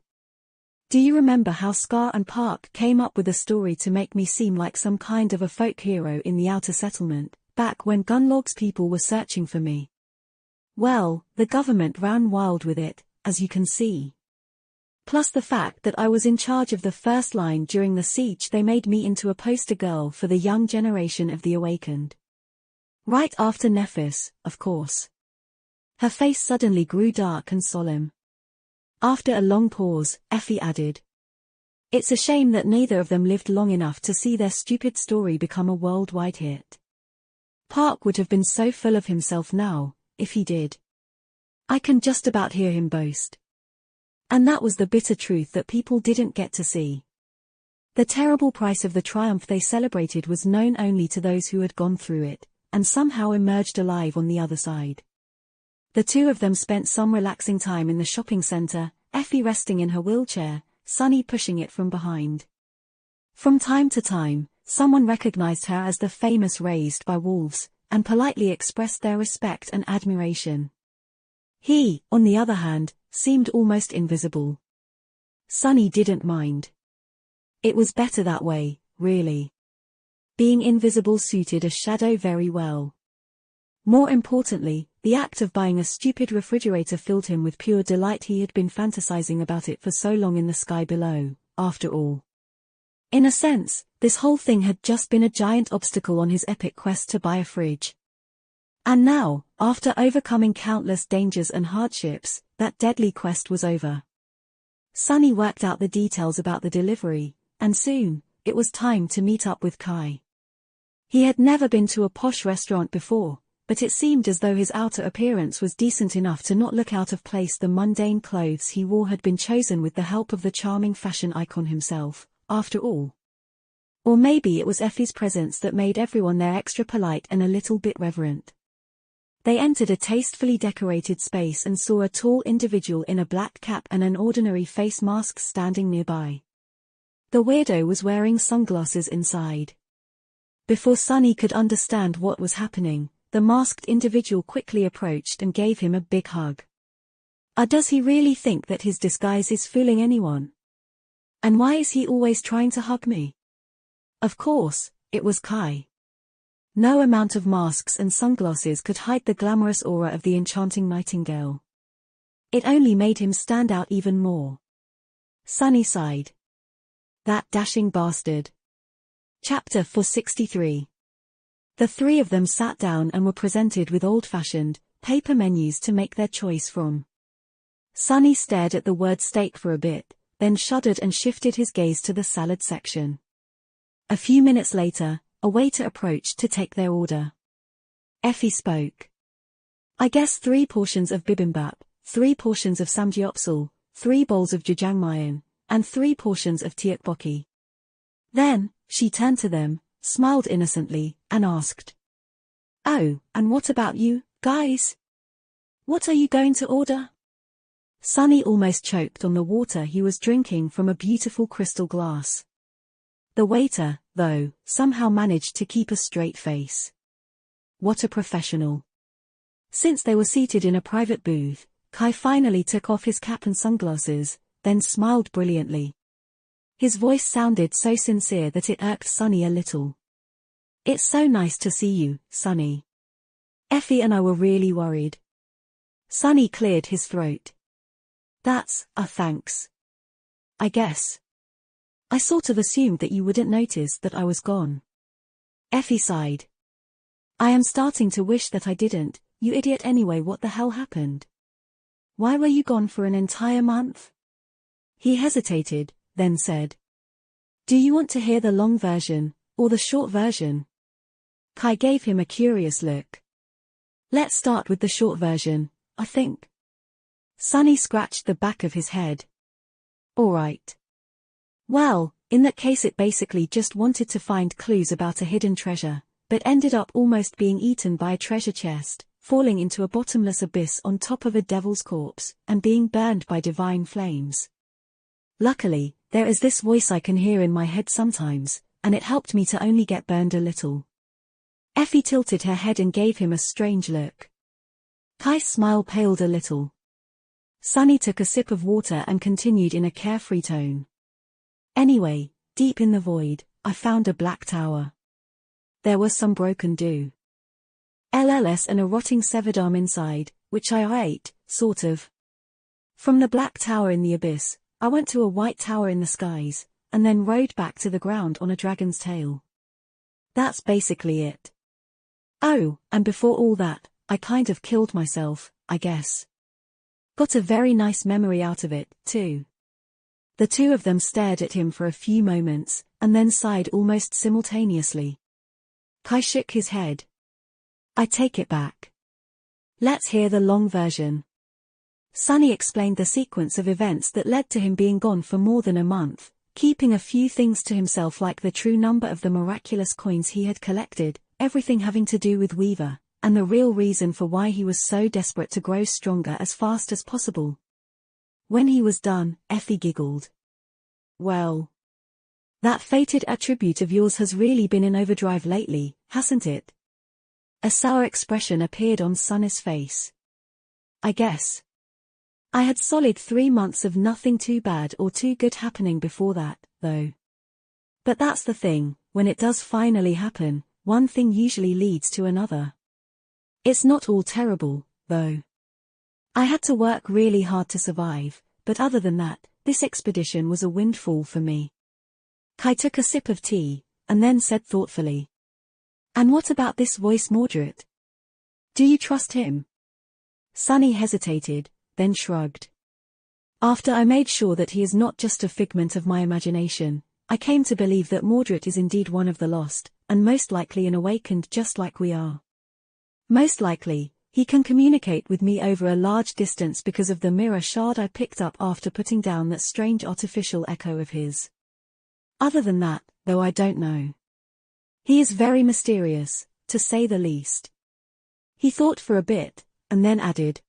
[SPEAKER 1] Do you remember how Scar and Park came up with a story to make me seem like some kind of a folk hero in the outer settlement, back when Gunlog's people were searching for me? Well, the government ran wild with it, as you can see. Plus the fact that I was in charge of the first line during the siege, they made me into a poster girl for the young generation of the awakened. Right after Nephis, of course. Her face suddenly grew dark and solemn. After a long pause, Effie added. It's a shame that neither of them lived long enough to see their stupid story become a worldwide hit. Park would have been so full of himself now, if he did. I can just about hear him boast. And that was the bitter truth that people didn't get to see. The terrible price of the triumph they celebrated was known only to those who had gone through it, and somehow emerged alive on the other side. The two of them spent some relaxing time in the shopping center, Effie resting in her wheelchair, Sunny pushing it from behind. From time to time, someone recognized her as the famous Raised by Wolves, and politely expressed their respect and admiration. He, on the other hand, seemed almost invisible. Sunny didn't mind. It was better that way, really. Being invisible suited a shadow very well. More importantly, the act of buying a stupid refrigerator filled him with pure delight. He had been fantasizing about it for so long in the sky below, after all. In a sense, this whole thing had just been a giant obstacle on his epic quest to buy a fridge. And now, after overcoming countless dangers and hardships, that deadly quest was over. Sunny worked out the details about the delivery, and soon, it was time to meet up with Kai. He had never been to a posh restaurant before, but it seemed as though his outer appearance was decent enough to not look out of place. The mundane clothes he wore had been chosen with the help of the charming fashion icon himself, after all. Or maybe it was Effie's presence that made everyone there extra polite and a little bit reverent. They entered a tastefully decorated space and saw a tall individual in a black cap and an ordinary face mask standing nearby. The weirdo was wearing sunglasses inside. Before Sunny could understand what was happening, the masked individual quickly approached and gave him a big hug. Does he really think that his disguise is fooling anyone? And why is he always trying to hug me? Of course, it was Kai. No amount of masks and sunglasses could hide the glamorous aura of the enchanting nightingale. It only made him stand out even more. Sunny sighed. That dashing bastard. Chapter 463. The three of them sat down and were presented with old-fashioned, paper menus to make their choice from. Sunny stared at the word steak for a bit, then shuddered and shifted his gaze to the salad section. A few minutes later, a waiter approached to take their order. Effie spoke. I guess 3 portions of bibimbap, 3 portions of samgyeopsal, 3 bowls of jjajangmyeon, and 3 portions of tteokbokki. Then, she turned to them, smiled innocently, and asked, "Oh, and what about you, guys? What are you going to order?" Sunny almost choked on the water he was drinking from a beautiful crystal glass. The waiter, though, somehow managed to keep a straight face. What a professional. Since they were seated in a private booth, Kai finally took off his cap and sunglasses, then smiled brilliantly. His voice sounded so sincere that it irked Sunny a little. "It's so nice to see you, Sunny. Effie and I were really worried." Sunny cleared his throat. "That's, thanks. I guess. I sort of assumed that you wouldn't notice that I was gone." Effie sighed. "I am starting to wish that I didn't, you idiot. Anyway, what the hell happened? Why were you gone for an entire month?" He hesitated, then said, "Do you want to hear the long version, or the short version?" Kai gave him a curious look. "Let's start with the short version, I think." Sunny scratched the back of his head. "All right. Well, in that case it basically just wanted to find clues about a hidden treasure, but ended up almost being eaten by a treasure chest, falling into a bottomless abyss on top of a devil's corpse, and being burned by divine flames. Luckily, there is this voice I can hear in my head sometimes, and it helped me to only get burned a little." Effie tilted her head and gave him a strange look. Kai's smile paled a little. Sunny took a sip of water and continued in a carefree tone. "Anyway, deep in the void, I found a black tower. There was some broken LLS and a rotting severed arm inside, which I ate, sort of. From the black tower in the abyss, I went to a white tower in the skies, and then rode back to the ground on a dragon's tail. That's basically it. Oh, and before all that, I kind of killed myself, I guess. Got a very nice memory out of it, too." The two of them stared at him for a few moments, and then sighed almost simultaneously. Kai shook his head. "I take it back. Let's hear the long version." Sunny explained the sequence of events that led to him being gone for more than a month, keeping a few things to himself like the true number of the miraculous coins he had collected, everything having to do with Weaver, and the real reason for why he was so desperate to grow stronger as fast as possible. When he was done, Effie giggled. "Well, that fated attribute of yours has really been in overdrive lately, hasn't it?" A sour expression appeared on Sunny's face. "I guess. I had solid 3 months of nothing too bad or too good happening before that, though. But that's the thing, when it does finally happen, one thing usually leads to another. It's not all terrible, though. I had to work really hard to survive, but other than that, this expedition was a windfall for me." Kai took a sip of tea, and then said thoughtfully, "And what about this voice Mordred? Do you trust him?" Sunny hesitated, then shrugged. "After I made sure that he is not just a figment of my imagination, I came to believe that Mordred is indeed one of the lost, and most likely an awakened just like we are. Most likely, he can communicate with me over a large distance because of the mirror shard I picked up after putting down that strange artificial echo of his. Other than that, though, I don't know. He is very mysterious, to say the least." He thought for a bit, and then added,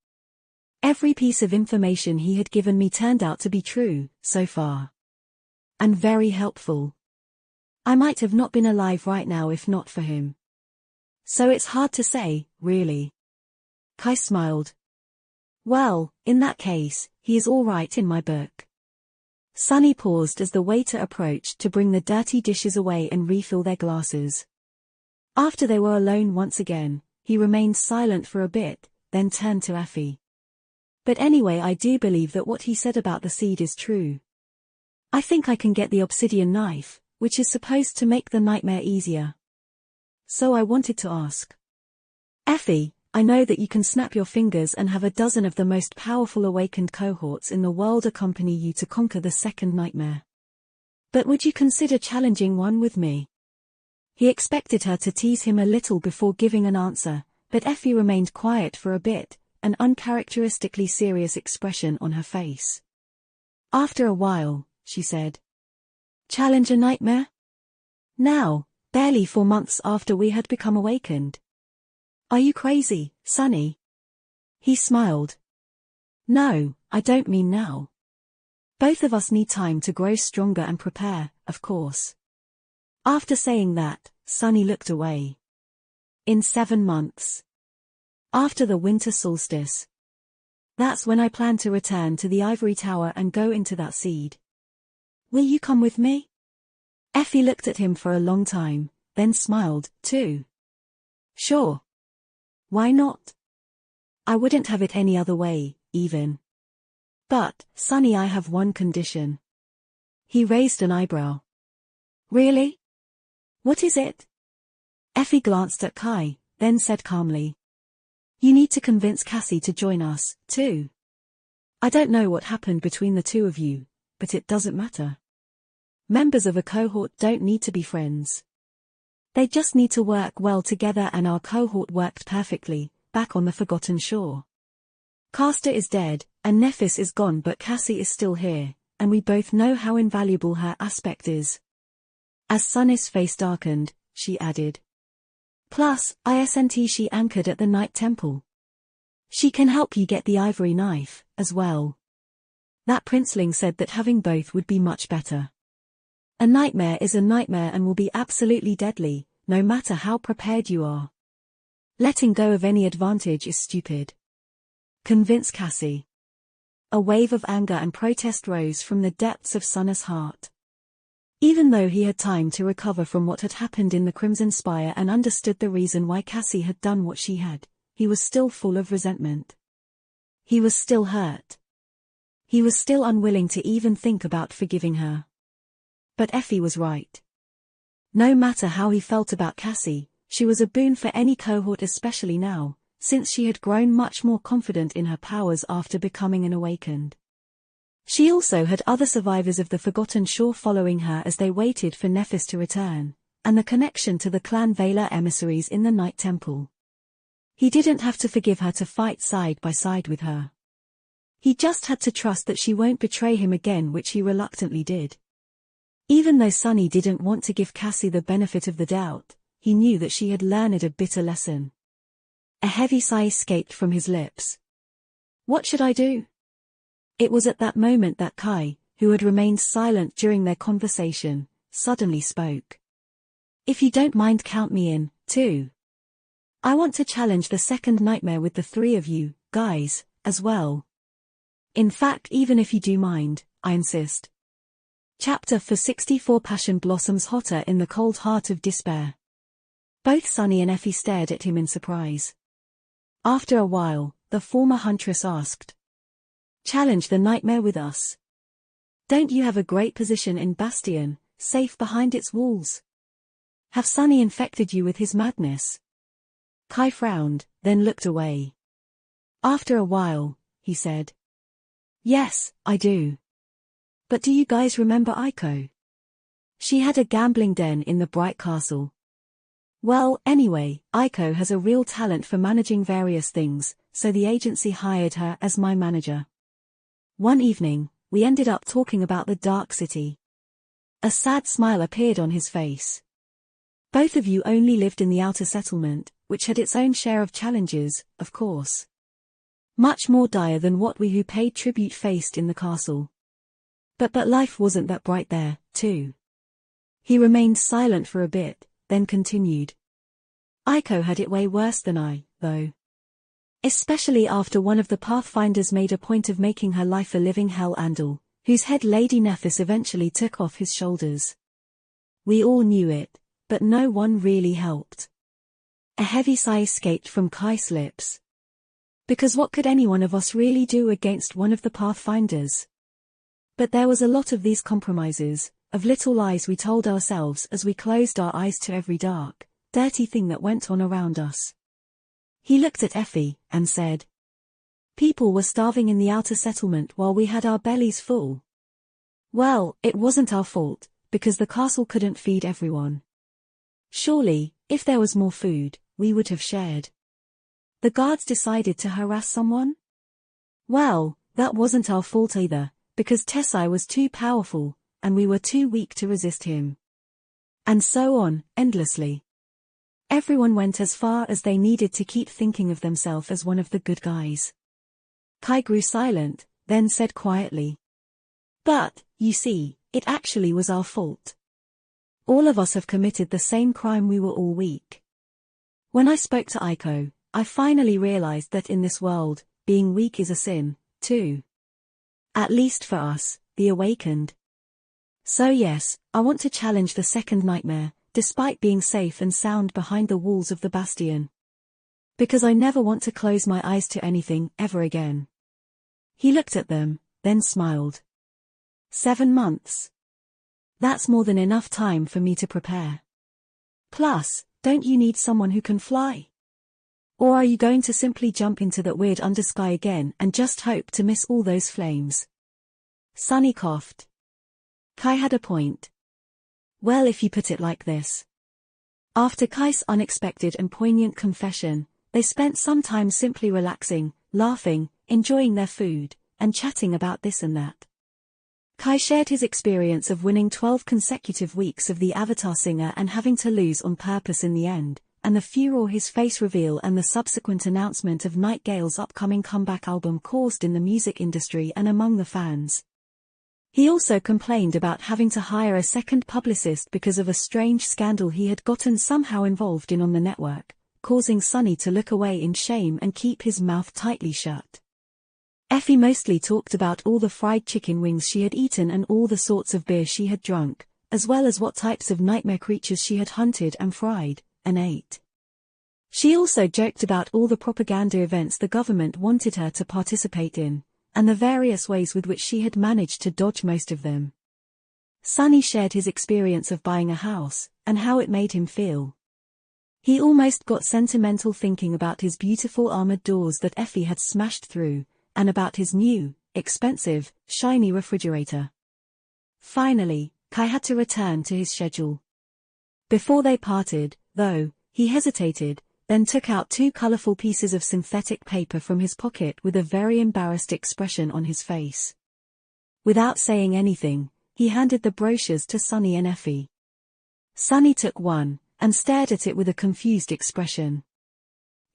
[SPEAKER 1] "Every piece of information he had given me turned out to be true, so far. And very helpful. I might have not been alive right now if not for him. So it's hard to say, really." Kai smiled. "Well, in that case, he is all right in my book." Sunny paused as the waiter approached to bring the dirty dishes away and refill their glasses. After they were alone once again, he remained silent for a bit, then turned to Effie. "But anyway, I do believe that what he said about the seed is true. I think I can get the obsidian knife, which is supposed to make the nightmare easier. So I wanted to ask. Effie, I know that you can snap your fingers and have a dozen of the most powerful awakened cohorts in the world accompany you to conquer the second nightmare. But would you consider challenging one with me?" He expected her to tease him a little before giving an answer, but Effie remained quiet for a bit, an uncharacteristically serious expression on her face. After a while, she said, "Challenge a nightmare? Now, Barely 4 months after we had become awakened. Are you crazy, Sunny? He smiled. No, I don't mean now. Both of us need time to grow stronger and prepare, of course. After saying that, Sunny looked away. In 7 months. After the winter solstice. That's when I plan to return to the ivory tower and go into that seed. Will you come with me? Effie looked at him for a long time, then smiled, too. Sure. Why not? I wouldn't have it any other way, even. But, Sunny, I have one condition. He raised an eyebrow. Really? What is it? Effie glanced at Kai, then said calmly. You need to convince Cassie to join us, too. I don't know what happened between the two of you, but it doesn't matter. Members of a cohort don't need to be friends. They just need to work well together, and our cohort worked perfectly, back on the Forgotten Shore. Castor is dead, and Nephis is gone, but Cassie is still here, and we both know how invaluable her aspect is. As Sunny's face darkened, she added. Plus, she anchored at the Night Temple. She can help you get the ivory knife, as well. That princeling said that having both would be much better. A nightmare is a nightmare and will be absolutely deadly, no matter how prepared you are. Letting go of any advantage is stupid. Convince Cassie. A wave of anger and protest rose from the depths of Sunna's heart. Even though he had time to recover from what had happened in the Crimson Spire and understood the reason why Cassie had done what she had, he was still full of resentment. He was still hurt. He was still unwilling to even think about forgiving her. But Effie was right. No matter how he felt about Cassie, she was a boon for any cohort, especially now, since she had grown much more confident in her powers after becoming an awakened. She also had other survivors of the Forgotten Shore following her as they waited for Nephis to return, and the connection to the clan Valar emissaries in the Night Temple. He didn't have to forgive her to fight side by side with her. He just had to trust that she won't betray him again, which he reluctantly did. Even though Sunny didn't want to give Cassie the benefit of the doubt, he knew that she had learned a bitter lesson. A heavy sigh escaped from his lips. What should I do? It was at that moment that Kai, who had remained silent during their conversation, suddenly spoke. If you don't mind, count me in, too. I want to challenge the second nightmare with the three of you, guys, as well. In fact, even if you do mind, I insist. Chapter 64 Passion blossoms hotter in the cold heart of despair. Both Sunny and Effie stared at him in surprise. After a while, the former huntress asked. Challenge the nightmare with us. Don't you have a great position in Bastion, safe behind its walls? Have Sunny infected you with his madness? Kai frowned, then looked away. After a while, he said. Yes, I do. But do you guys remember Aiko? She had a gambling den in the Bright Castle. Well, anyway, Aiko has a real talent for managing various things, so the agency hired her as my manager. One evening, we ended up talking about the Dark City. A sad smile appeared on his face. Both of you only lived in the outer settlement, which had its own share of challenges, of course. Much more dire than what we who paid tribute faced in the castle. But life wasn't that bright there, too. He remained silent for a bit, then continued. Aiko had it way worse than I, though. Especially after one of the Pathfinders made a point of making her life a living hell, Andal, whose head Lady Nephis eventually took off his shoulders. We all knew it, but no one really helped. A heavy sigh escaped from Kai's lips. Because what could any one of us really do against one of the Pathfinders? But there was a lot of these compromises, of little lies we told ourselves as we closed our eyes to every dark, dirty thing that went on around us. He looked at Effie, and said. People were starving in the outer settlement while we had our bellies full. Well, it wasn't our fault, because the castle couldn't feed everyone. Surely, if there was more food, we would have shared. The guards decided to harass someone? Well, that wasn't our fault either, because Tessai was too powerful, and we were too weak to resist him. And so on, endlessly. Everyone went as far as they needed to keep thinking of themselves as one of the good guys. Kai grew silent, then said quietly. But, you see, it actually was our fault. All of us have committed the same crime. We were all weak. When I spoke to Aiko, I finally realized that in this world, being weak is a sin, too. At least for us, the awakened. So yes, I want to challenge the second nightmare, despite being safe and sound behind the walls of the bastion. Because I never want to close my eyes to anything, ever again. He looked at them, then smiled. 7 months. That's more than enough time for me to prepare. Plus, don't you need someone who can fly? Or are you going to simply jump into that weird undersky again and just hope to miss all those flames? Sunny coughed. Kai had a point. Well, if you put it like this. After Kai's unexpected and poignant confession, they spent some time simply relaxing, laughing, enjoying their food, and chatting about this and that. Kai shared his experience of winning 12 consecutive weeks of the Avatar singer and having to lose on purpose in the end, and the furor his face reveal and the subsequent announcement of Nightingale's upcoming comeback album caused in the music industry and among the fans. He also complained about having to hire a second publicist because of a strange scandal he had gotten somehow involved in on the network, causing Sunny to look away in shame and keep his mouth tightly shut. Effie mostly talked about all the fried chicken wings she had eaten and all the sorts of beer she had drunk, as well as what types of nightmare creatures she had hunted and fried, and ate. She also joked about all the propaganda events the government wanted her to participate in, and the various ways with which she had managed to dodge most of them. Sunny shared his experience of buying a house, and how it made him feel. He almost got sentimental thinking about his beautiful armored doors that Effie had smashed through, and about his new, expensive, shiny refrigerator. Finally, Kai had to return to his schedule. Before they parted, though, he hesitated, then took out 2 colorful pieces of synthetic paper from his pocket with a very embarrassed expression on his face. Without saying anything, he handed the brochures to Sunny and Effie. Sunny took one, and stared at it with a confused expression.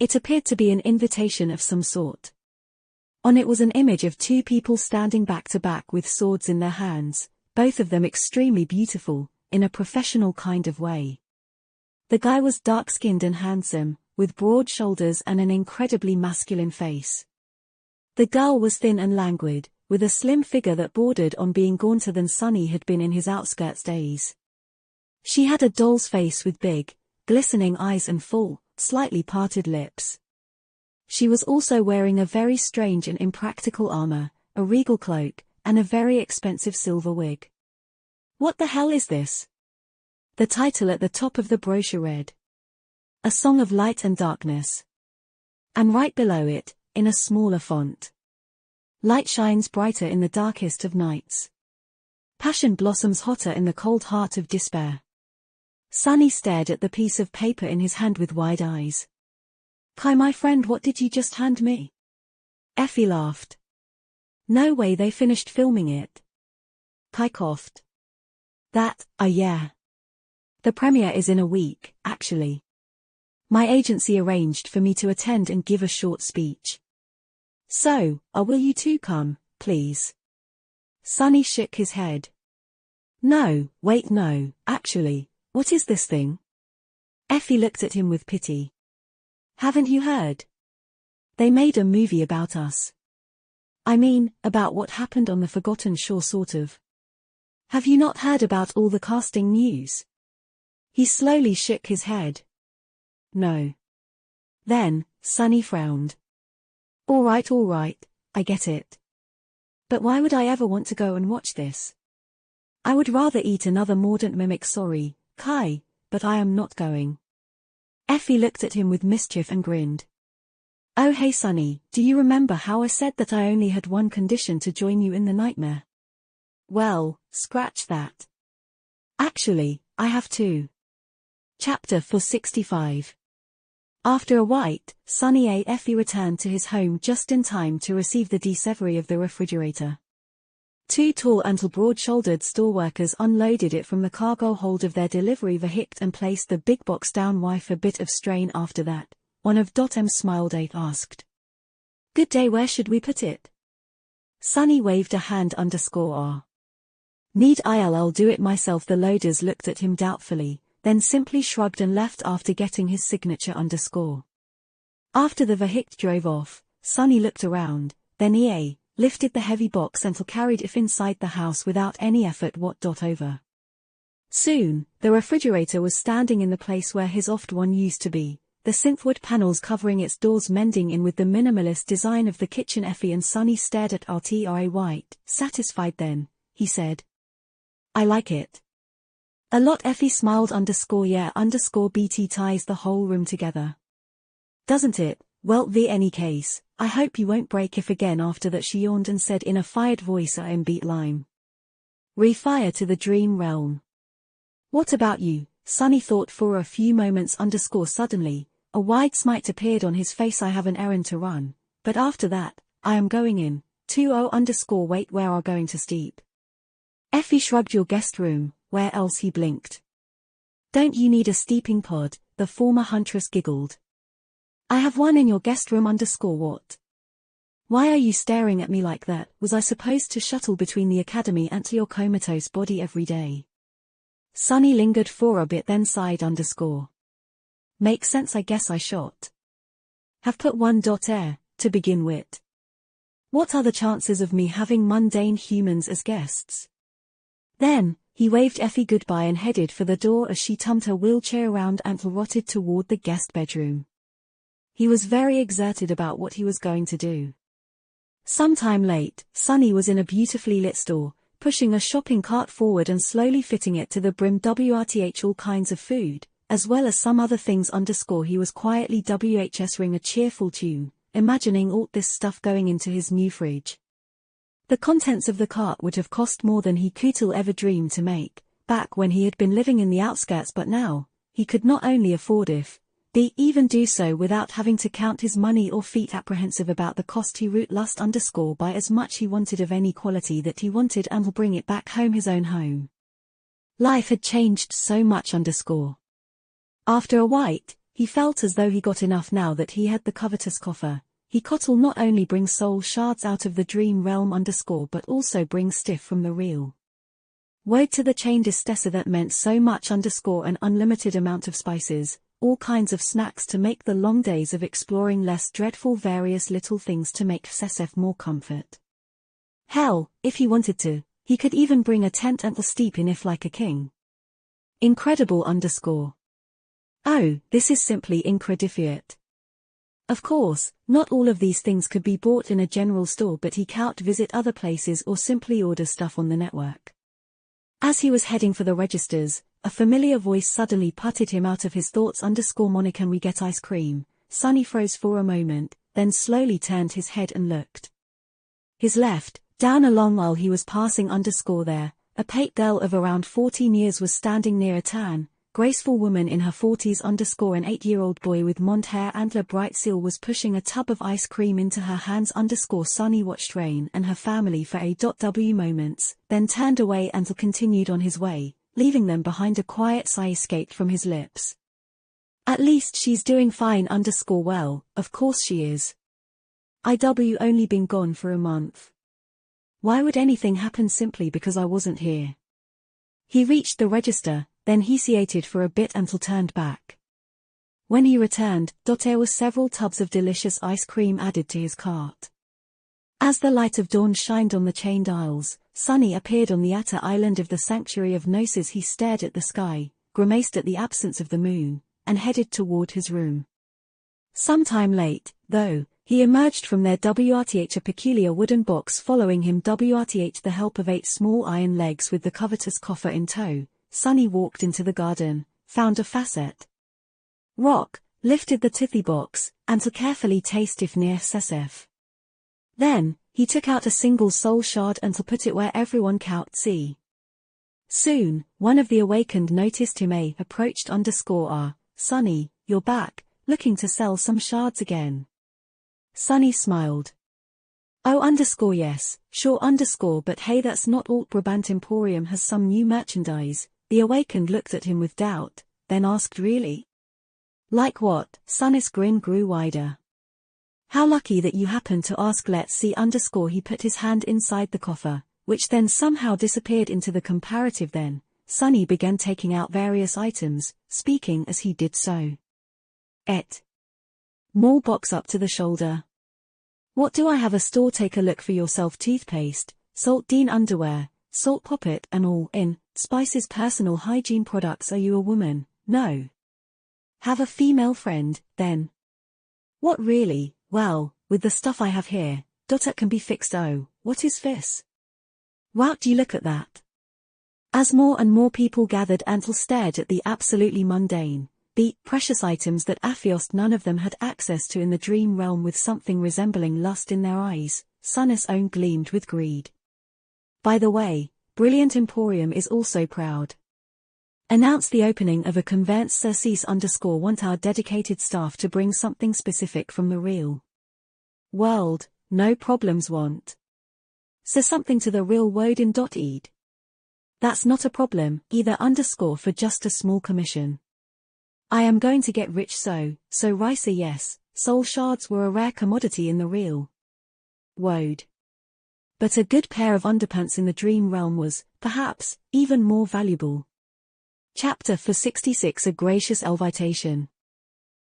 [SPEAKER 1] It appeared to be an invitation of some sort. On it was an image of 2 people standing back to back with swords in their hands, both of them extremely beautiful, in a professional kind of way. The guy was dark-skinned and handsome, with broad shoulders and an incredibly masculine face. The girl was thin and languid, with a slim figure that bordered on being gaunter than Sunny had been in his outskirts days. She had a doll's face with big, glistening eyes and full, slightly parted lips. She was also wearing a very strange and impractical armor, a regal cloak, and a very expensive silver wig. What the hell is this? The title at the top of the brochure read, A Song of Light and Darkness. And right below it, in a smaller font, Light shines brighter in the darkest of nights. Passion blossoms hotter in the cold heart of despair. Sunny stared at the piece of paper in his hand with wide eyes. Kai, my friend, what did you just hand me? Effie laughed. No way, they finished filming it. Kai coughed. Yeah. The premiere is in a week, actually. My agency arranged for me to attend and give a short speech. So, will you two come, please? Sunny shook his head. No, wait, no, actually, what is this thing? Effie looked at him with pity. Haven't you heard? They made a movie about us. I mean, about what happened on the Forgotten Shore, sort of. Have you not heard about all the casting news? He slowly shook his head. No. Then, Sunny frowned. All right, I get it. But why would I ever want to go and watch this? I would rather eat another mordant mimic. Sorry, Kai, but I am not going. Effie looked at him with mischief and grinned. Oh hey Sunny, do you remember how I said that I only had one condition to join you in the nightmare? Well, scratch that. Actually, I have 2. Chapter 465. After a white, sunny day, Effie returned to his home just in time to receive the delivery of the refrigerator. Two tall and broad-shouldered store workers unloaded it from the cargo hold of their delivery vehicle and placed the big box down. Why for a bit of strain after that? One of .M smiled asked. Good day, where should we put it? Sunny waved a hand _R. Need I'll do it myself. The loaders looked at him doubtfully, then simply shrugged and left after getting his signature _. After the vehicle drove off, Sunny looked around, then lifted the heavy box and carried it inside the house without any effort. Over. Soon, the refrigerator was standing in the place where his oft one used to be, the synthwood panels covering its doors mending in with the minimalist design of the kitchen. Effie and Sunny stared at RTRA White. Satisfied then, he said. I like it. A lot. Effie smiled yeah BT ties the whole room together. Doesn't it? Well, any case, I hope you won't break if again. After that she yawned and said in a fired voice beat lime. Refire to the dream realm. What about you? Sunny thought for a few moments Suddenly, a wide smile appeared on his face. I have an errand to run, but after that, I am going in, 20 wait where are going to sleep? Effie shrugged. Your guest room, where else? He blinked. Don't you need a steeping pod? The former huntress giggled. I have one in your guest room what? Why are you staring at me like that? Was I supposed to shuttle between the academy and your comatose body every day? Sunny lingered for a bit then sighed Makes sense, I guess I shot. Have put one air, to begin with. What are the chances of me having mundane humans as guests? Then, he waved Effie goodbye and headed for the door as she tummed her wheelchair around and rotted toward the guest bedroom. He was very exerted about what he was going to do. Sometime late, Sunny was in a beautifully lit store, pushing a shopping cart forward and slowly fitting it to the brim. All kinds of food, as well as some other things. He was quietly ring a cheerful tune, imagining all this stuff going into his new fridge. The contents of the cart would have cost more than he could ever dream to make, back when he had been living in the outskirts, but now, he could not only afford even do so without having to count his money or feet apprehensive about the cost. He root lust by as much he wanted of any quality that he wanted and will bring it back home, his own home. Life had changed so much After a white, he felt as though he got enough now that he had the covetous coffer. He will not only bring soul shards out of the dream realm but also bring stiff from the real. Woe to the chain distessa that meant so much an unlimited amount of spices, all kinds of snacks to make the long days of exploring less dreadful, various little things to make Sesef more comfort. Hell, if he wanted to, he could even bring a tent and steep in if like a king. Incredible Oh, this is simply incredifiate. Of course, not all of these things could be bought in a general store, but he can't visit other places or simply order stuff on the network. As he was heading for the registers, a familiar voice suddenly putted him out of his thoughts. Mona, can we get ice cream? Sunny froze for a moment, then slowly turned his head and looked. His left, down a long aisle he was passing. There, a pate girl of around 14 years was standing near a tan, graceful woman in her 40s. An 8-year-old boy with blonde hair and a bright seal was pushing a tub of ice cream into her hands. Sunny watched Rain and her family for a moments, then turned away and continued on his way, leaving them behind. A quiet sigh escaped from his lips. At least she's doing fine. Well, of course she is. I've only been gone for a month. Why would anything happen simply because I wasn't here? He reached the register, then hesitated for a bit until turned back. When he returned, there was several tubs of delicious ice cream added to his cart. As the light of dawn shined on the chained aisles, Sunny appeared on the outer island of the sanctuary of Gnosis. He stared at the sky, grimaced at the absence of the moon, and headed toward his room. Sometime late, though, he emerged from their a peculiar wooden box following him. The help of 8 small iron legs with the covetous coffer in tow, Sunny walked into the garden, found a facet rock, lifted the tithy box, and to carefully taste if near Sesef. Then, he took out a single soul shard and to put it where everyone could see. Soon, one of the awakened noticed him. Approached. Sunny, you're back, looking to sell some shards again. Sunny smiled. Oh underscore yes, sure underscore but hey that's not all. Brabant Emporium has some new merchandise. The awakened looked at him with doubt, then asked really? Like what? Sunny's grin grew wider. How lucky that you happened to ask. Let's see underscore. He put his hand inside the coffer, which then somehow disappeared into the comparative. Then Sunny began taking out various items, speaking as he did so. More box up to the shoulder. What do I have a store? Take a look for yourself. Toothpaste, Salt Dean underwear, Salt Poppet and all in, Spices personal hygiene products. Are you a woman? No. Have a female friend, then? What really? Well, with the stuff I have here, it can be fixed. Oh, what is this? Would you look at that? As more and more people gathered and stared at the absolutely mundane, the precious items that affiosed none of them had access to in the dream realm with something resembling lust in their eyes, Sunny's own gleamed with greed. By the way, Brilliant Emporium is also proud. Announce the opening of a conveyance. Cease underscore want our dedicated staff to bring something specific from the real world. No problems. Want say something to the real world in .ed. That's not a problem either underscore for just a small commission. I am going to get rich so Risa. Yes, soul shards were a rare commodity in the real world. But a good pair of underpants in the dream realm was, perhaps, even more valuable. Chapter 466. A gracious invitation.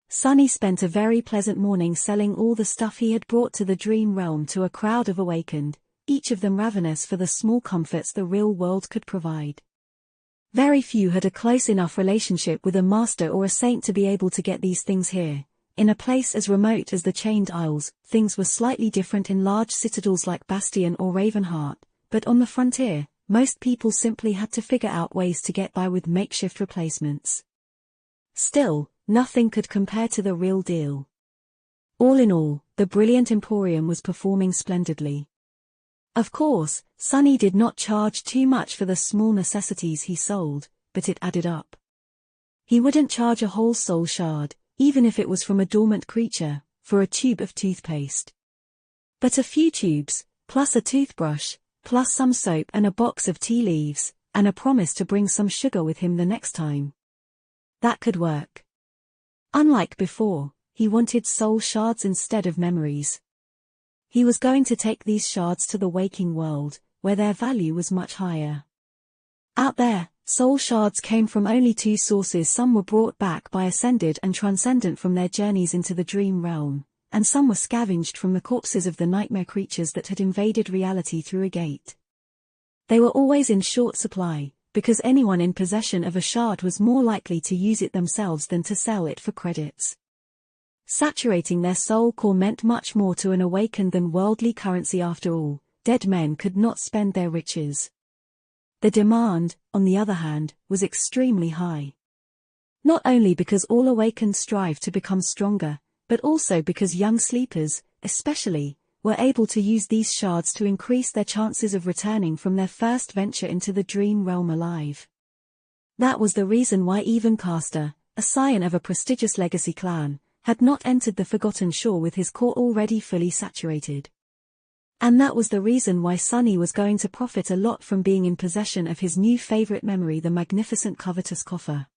[SPEAKER 1] Sunny spent a very pleasant morning selling all the stuff he had brought to the dream realm to a crowd of awakened, each of them ravenous for the small comforts the real world could provide. Very few had a close enough relationship with a master or a saint to be able to get these things here. In a place as remote as the Chained Isles, things were slightly different in large citadels like Bastion or Ravenheart, but on the frontier, most people simply had to figure out ways to get by with makeshift replacements. Still, nothing could compare to the real deal. All in all, the Brilliant Emporium was performing splendidly. Of course, Sunny did not charge too much for the small necessities he sold, but it added up. He wouldn't charge a whole soul shard, even if it was from a dormant creature, for a tube of toothpaste. But a few tubes, plus a toothbrush, plus some soap and a box of tea leaves, and a promise to bring some sugar with him the next time. That could work. Unlike before, he wanted soul shards instead of memories. He was going to take these shards to the waking world, where their value was much higher. Out there, soul shards came from only two sources. Some were brought back by Ascended and Transcendent from their journeys into the dream realm, and some were scavenged from the corpses of the nightmare creatures that had invaded reality through a gate. They were always in short supply, because anyone in possession of a shard was more likely to use it themselves than to sell it for credits. Saturating their soul core meant much more to an awakened than worldly currency. After all, dead men could not spend their riches. The demand, on the other hand, was extremely high. Not only because all awakened strive to become stronger, but also because young sleepers, especially, were able to use these shards to increase their chances of returning from their first venture into the dream realm alive. That was the reason why even Castor, a scion of a prestigious legacy clan, had not entered the Forgotten Shore with his core already fully saturated. And that was the reason why Sunny was going to profit a lot from being in possession of his new favorite memory, the magnificent covetous coffer.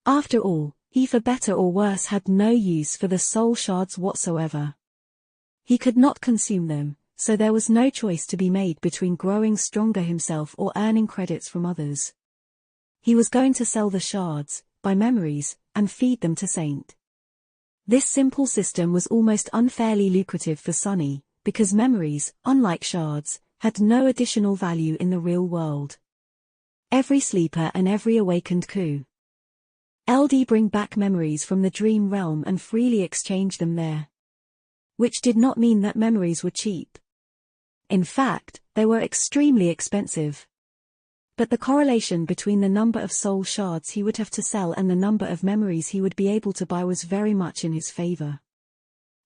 [SPEAKER 1] After all, he for better or worse had no use for the soul shards whatsoever. He could not consume them, so there was no choice to be made between growing stronger himself or earning credits from others. He was going to sell the shards, buy memories, and feed them to Saint. This simple system was almost unfairly lucrative for Sunny, because memories, unlike shards, had no additional value in the real world. Every sleeper and every awakened could bring back memories from the dream realm and freely exchange them there. Which did not mean that memories were cheap. In fact, they were extremely expensive. But the correlation between the number of soul shards he would have to sell and the number of memories he would be able to buy was very much in his favor.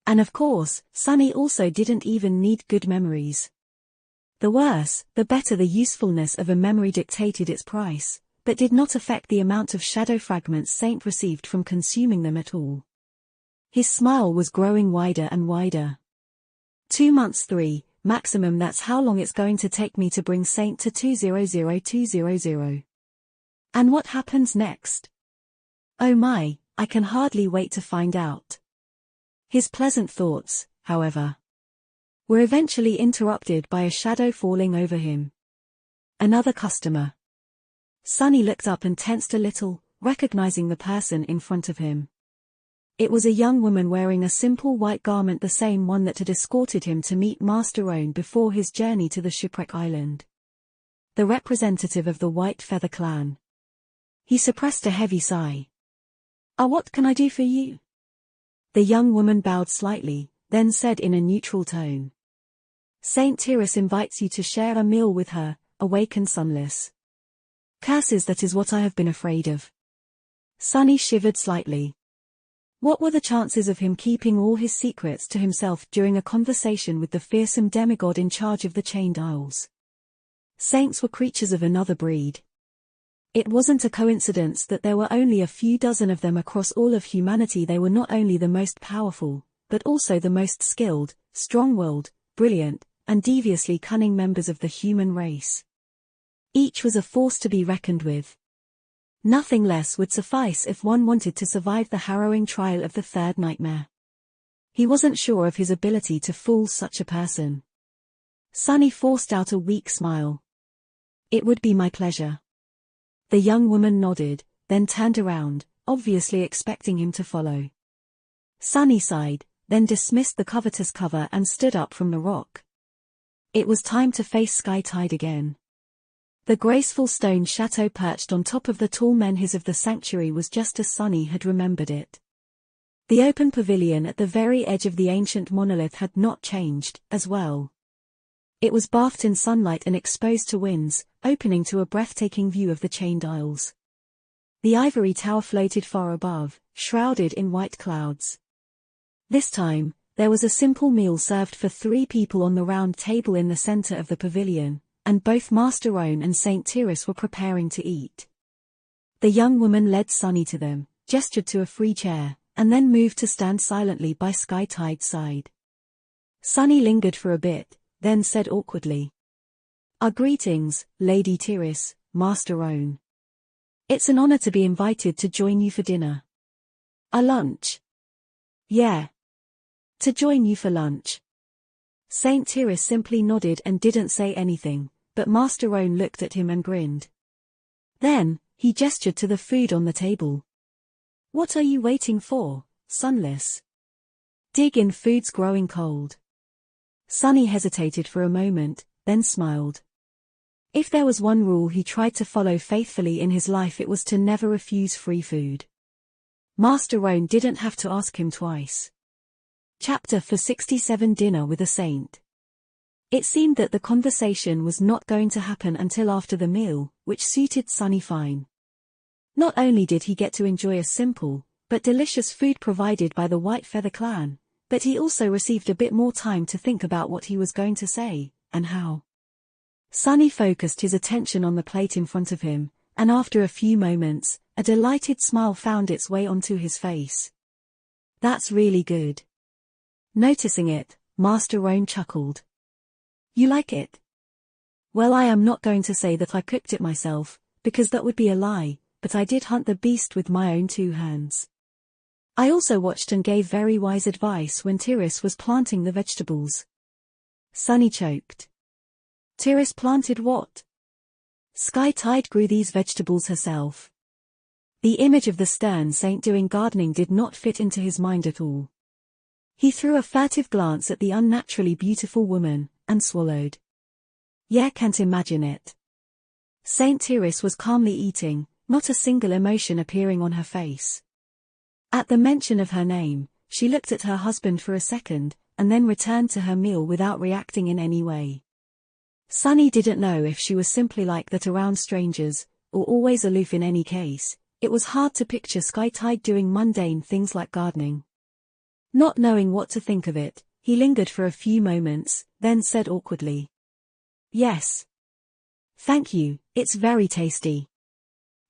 [SPEAKER 1] And of course, Sunny also didn't even need good memories. The worse, the better the usefulness of a memory dictated its price, but did not affect the amount of shadow fragments Saint received from consuming them at all. His smile was growing wider and wider. 2 months 3, maximum. That's how long it's going to take me to bring Saint to 200200. And what happens next? Oh my, I can hardly wait to find out. His pleasant thoughts, however, were eventually interrupted by a shadow falling over him. Another customer. Sunny looked up and tensed a little, recognizing the person in front of him. It was a young woman wearing a simple white garment, the same one that had escorted him to meet Master Roan before his journey to the shipwreck island. The representative of the White Feather clan. He suppressed a heavy sigh. What can I do for you? The young woman bowed slightly, then said in a neutral tone. Saint Tyrus invites you to share a meal with her, awake and sunless. Curses, that is what I have been afraid of. Sunny shivered slightly. What were the chances of him keeping all his secrets to himself during a conversation with the fearsome demigod in charge of the Chained Isles? Saints were creatures of another breed. It wasn't a coincidence that there were only a few dozen of them across all of humanity. They were not only the most powerful, but also the most skilled, strong-willed, brilliant, and deviously cunning members of the human race. Each was a force to be reckoned with. Nothing less would suffice if one wanted to survive the harrowing trial of the third nightmare. He wasn't sure of his ability to fool such a person. Sunny forced out a weak smile. It would be my pleasure. The young woman nodded, then turned around, obviously expecting him to follow. Sunny sighed, then dismissed the covetous cover and stood up from the rock. It was time to face Sky Tide again. The graceful stone chateau perched on top of the tall menhirs of the sanctuary was just as Sunny had remembered it. The open pavilion at the very edge of the ancient monolith had not changed, as well. It was bathed in sunlight and exposed to winds, opening to a breathtaking view of the Chained Isles. The ivory tower floated far above, shrouded in white clouds. This time, there was a simple meal served for 3 people on the round table in the center of the pavilion, and both Master Roan and Saint Tyrus were preparing to eat. The young woman led Sunny to them, gestured to a free chair, and then moved to stand silently by Sky Tide's side. Sunny lingered for a bit, then said awkwardly, "Our greetings, Lady Tyrus, Master Roan. It's an honor to be invited to join you for dinner." "A lunch?" "Yeah. To join you for lunch." Saint Tyrus simply nodded and didn't say anything, but Master Roan looked at him and grinned. Then, he gestured to the food on the table. "What are you waiting for, Sunless? Dig in, food's growing cold." Sunny hesitated for a moment, then smiled. If there was one rule he tried to follow faithfully in his life, it was to never refuse free food. Master Roan didn't have to ask him twice. Chapter 467 Dinner with a Saint. It seemed that the conversation was not going to happen until after the meal, which suited Sunny fine. Not only did he get to enjoy a simple, but delicious food provided by the White Feather clan, but he also received a bit more time to think about what he was going to say, and how. Sunny focused his attention on the plate in front of him, and after a few moments, a delighted smile found its way onto his face. "That's really good." Noticing it, Master Roan chuckled. "You like it?" "Well, I am not going to say that I cooked it myself, because that would be a lie, but I did hunt the beast with my own 2 hands. I also watched and gave very wise advice when Tyrus was planting the vegetables." Sunny choked. "Tyrus planted what?" "Sky Tide grew these vegetables herself." The image of the stern saint doing gardening did not fit into his mind at all. He threw a furtive glance at the unnaturally beautiful woman, and swallowed. "Yeah, can't imagine it." Saint Tyrus was calmly eating, not a single emotion appearing on her face. At the mention of her name, she looked at her husband for a second, and then returned to her meal without reacting in any way. Sunny didn't know if she was simply like that around strangers, or always aloof. In any case, it was hard to picture Sky Tide doing mundane things like gardening. Not knowing what to think of it, he lingered for a few moments, then said awkwardly, "Yes. Thank you, it's very tasty."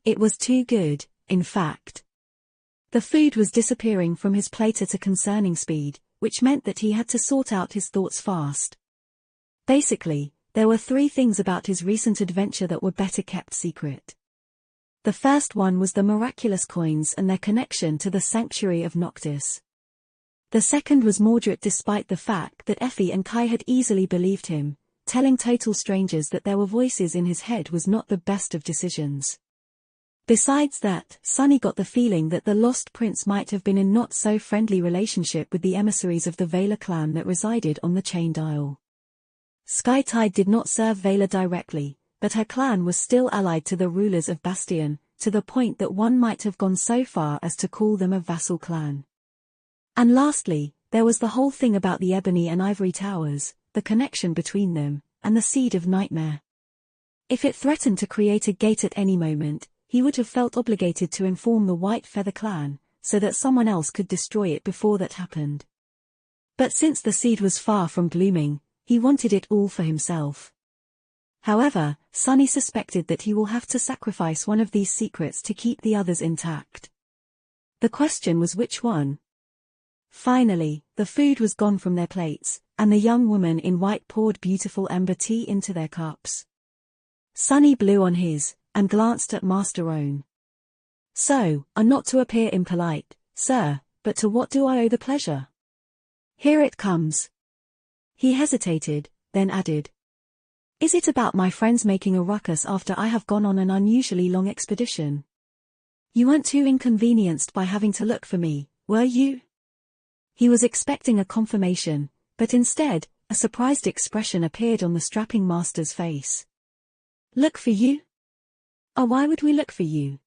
[SPEAKER 1] It was too good, in fact. The food was disappearing from his plate at a concerning speed, which meant that he had to sort out his thoughts fast. Basically, there were 3 things about his recent adventure that were better kept secret. The first one was the miraculous coins and their connection to the sanctuary of Noctis. The second was Mordred, despite the fact that Effie and Kai had easily believed him, telling total strangers that there were voices in his head was not the best of decisions. Besides that, Sunny got the feeling that the Lost Prince might have been in not-so-friendly relationship with the emissaries of the Vela clan that resided on the Chained Isle. Skytide did not serve Vela directly, but her clan was still allied to the rulers of Bastion, to the point that one might have gone so far as to call them a vassal clan. And lastly, there was the whole thing about the Ebony and Ivory Towers, the connection between them, and the Seed of Nightmare. If it threatened to create a gate at any moment, he would have felt obligated to inform the White Feather clan, so that someone else could destroy it before that happened. But since the seed was far from blooming, he wanted it all for himself. However, Sunny suspected that he will have to sacrifice one of these secrets to keep the others intact. The question was which one? Finally, the food was gone from their plates, and the young woman in white poured beautiful ember tea into their cups. Sunny blew on his, and glanced at Master Roan. So, not to appear impolite, sir, but to what do I owe the pleasure? Here it comes. He hesitated, then added. Is it about my friends making a ruckus after I have gone on an unusually long expedition? You weren't too inconvenienced by having to look for me, were you? He was expecting a confirmation, but instead, a surprised expression appeared on the strapping master's face. Look for you? Oh, why would we look for you?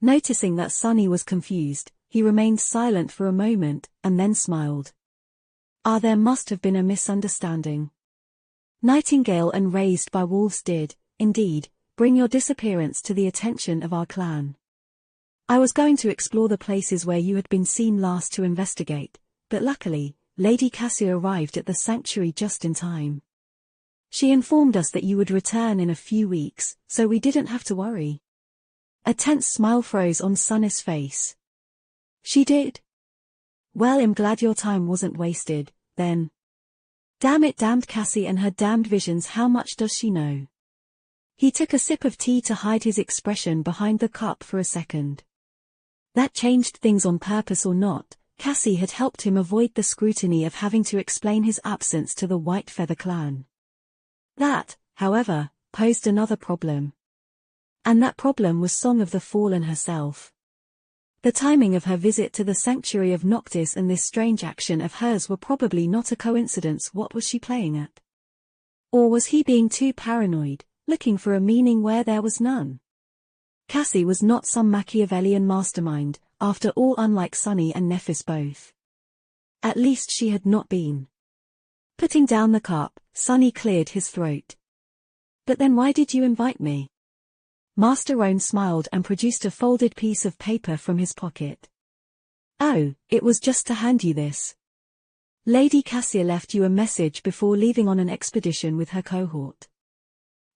[SPEAKER 1] Noticing that Sunny was confused, he remained silent for a moment, and then smiled. There must have been a misunderstanding. Nightingale and Raised by Wolves did, indeed, bring your disappearance to the attention of our clan. I was going to explore the places where you had been seen last to investigate, but luckily, Lady Cassie arrived at the sanctuary just in time. She informed us that you would return in a few weeks, so we didn't have to worry. A tense smile froze on Sunny's face. She did? Well, I'm glad your time wasn't wasted, then. Damn it, damned Cassie and her damned visions, how much does she know? He took a sip of tea to hide his expression behind the cup for a second. That changed things on purpose or not, Cassie had helped him avoid the scrutiny of having to explain his absence to the White Feather clan. That, however, posed another problem. And that problem was Song of the Fallen herself. The timing of her visit to the sanctuary of Noctis and this strange action of hers were probably not a coincidence. What was she playing at? Or was he being too paranoid, looking for a meaning where there was none? Cassie was not some Machiavellian mastermind, after all, unlike Sunny and Nephis both. At least she had not been. Putting down the cup, Sunny cleared his throat. But then why did you invite me? Master Roan smiled and produced a folded piece of paper from his pocket. Oh, it was just to hand you this. Lady Cassia left you a message before leaving on an expedition with her cohort.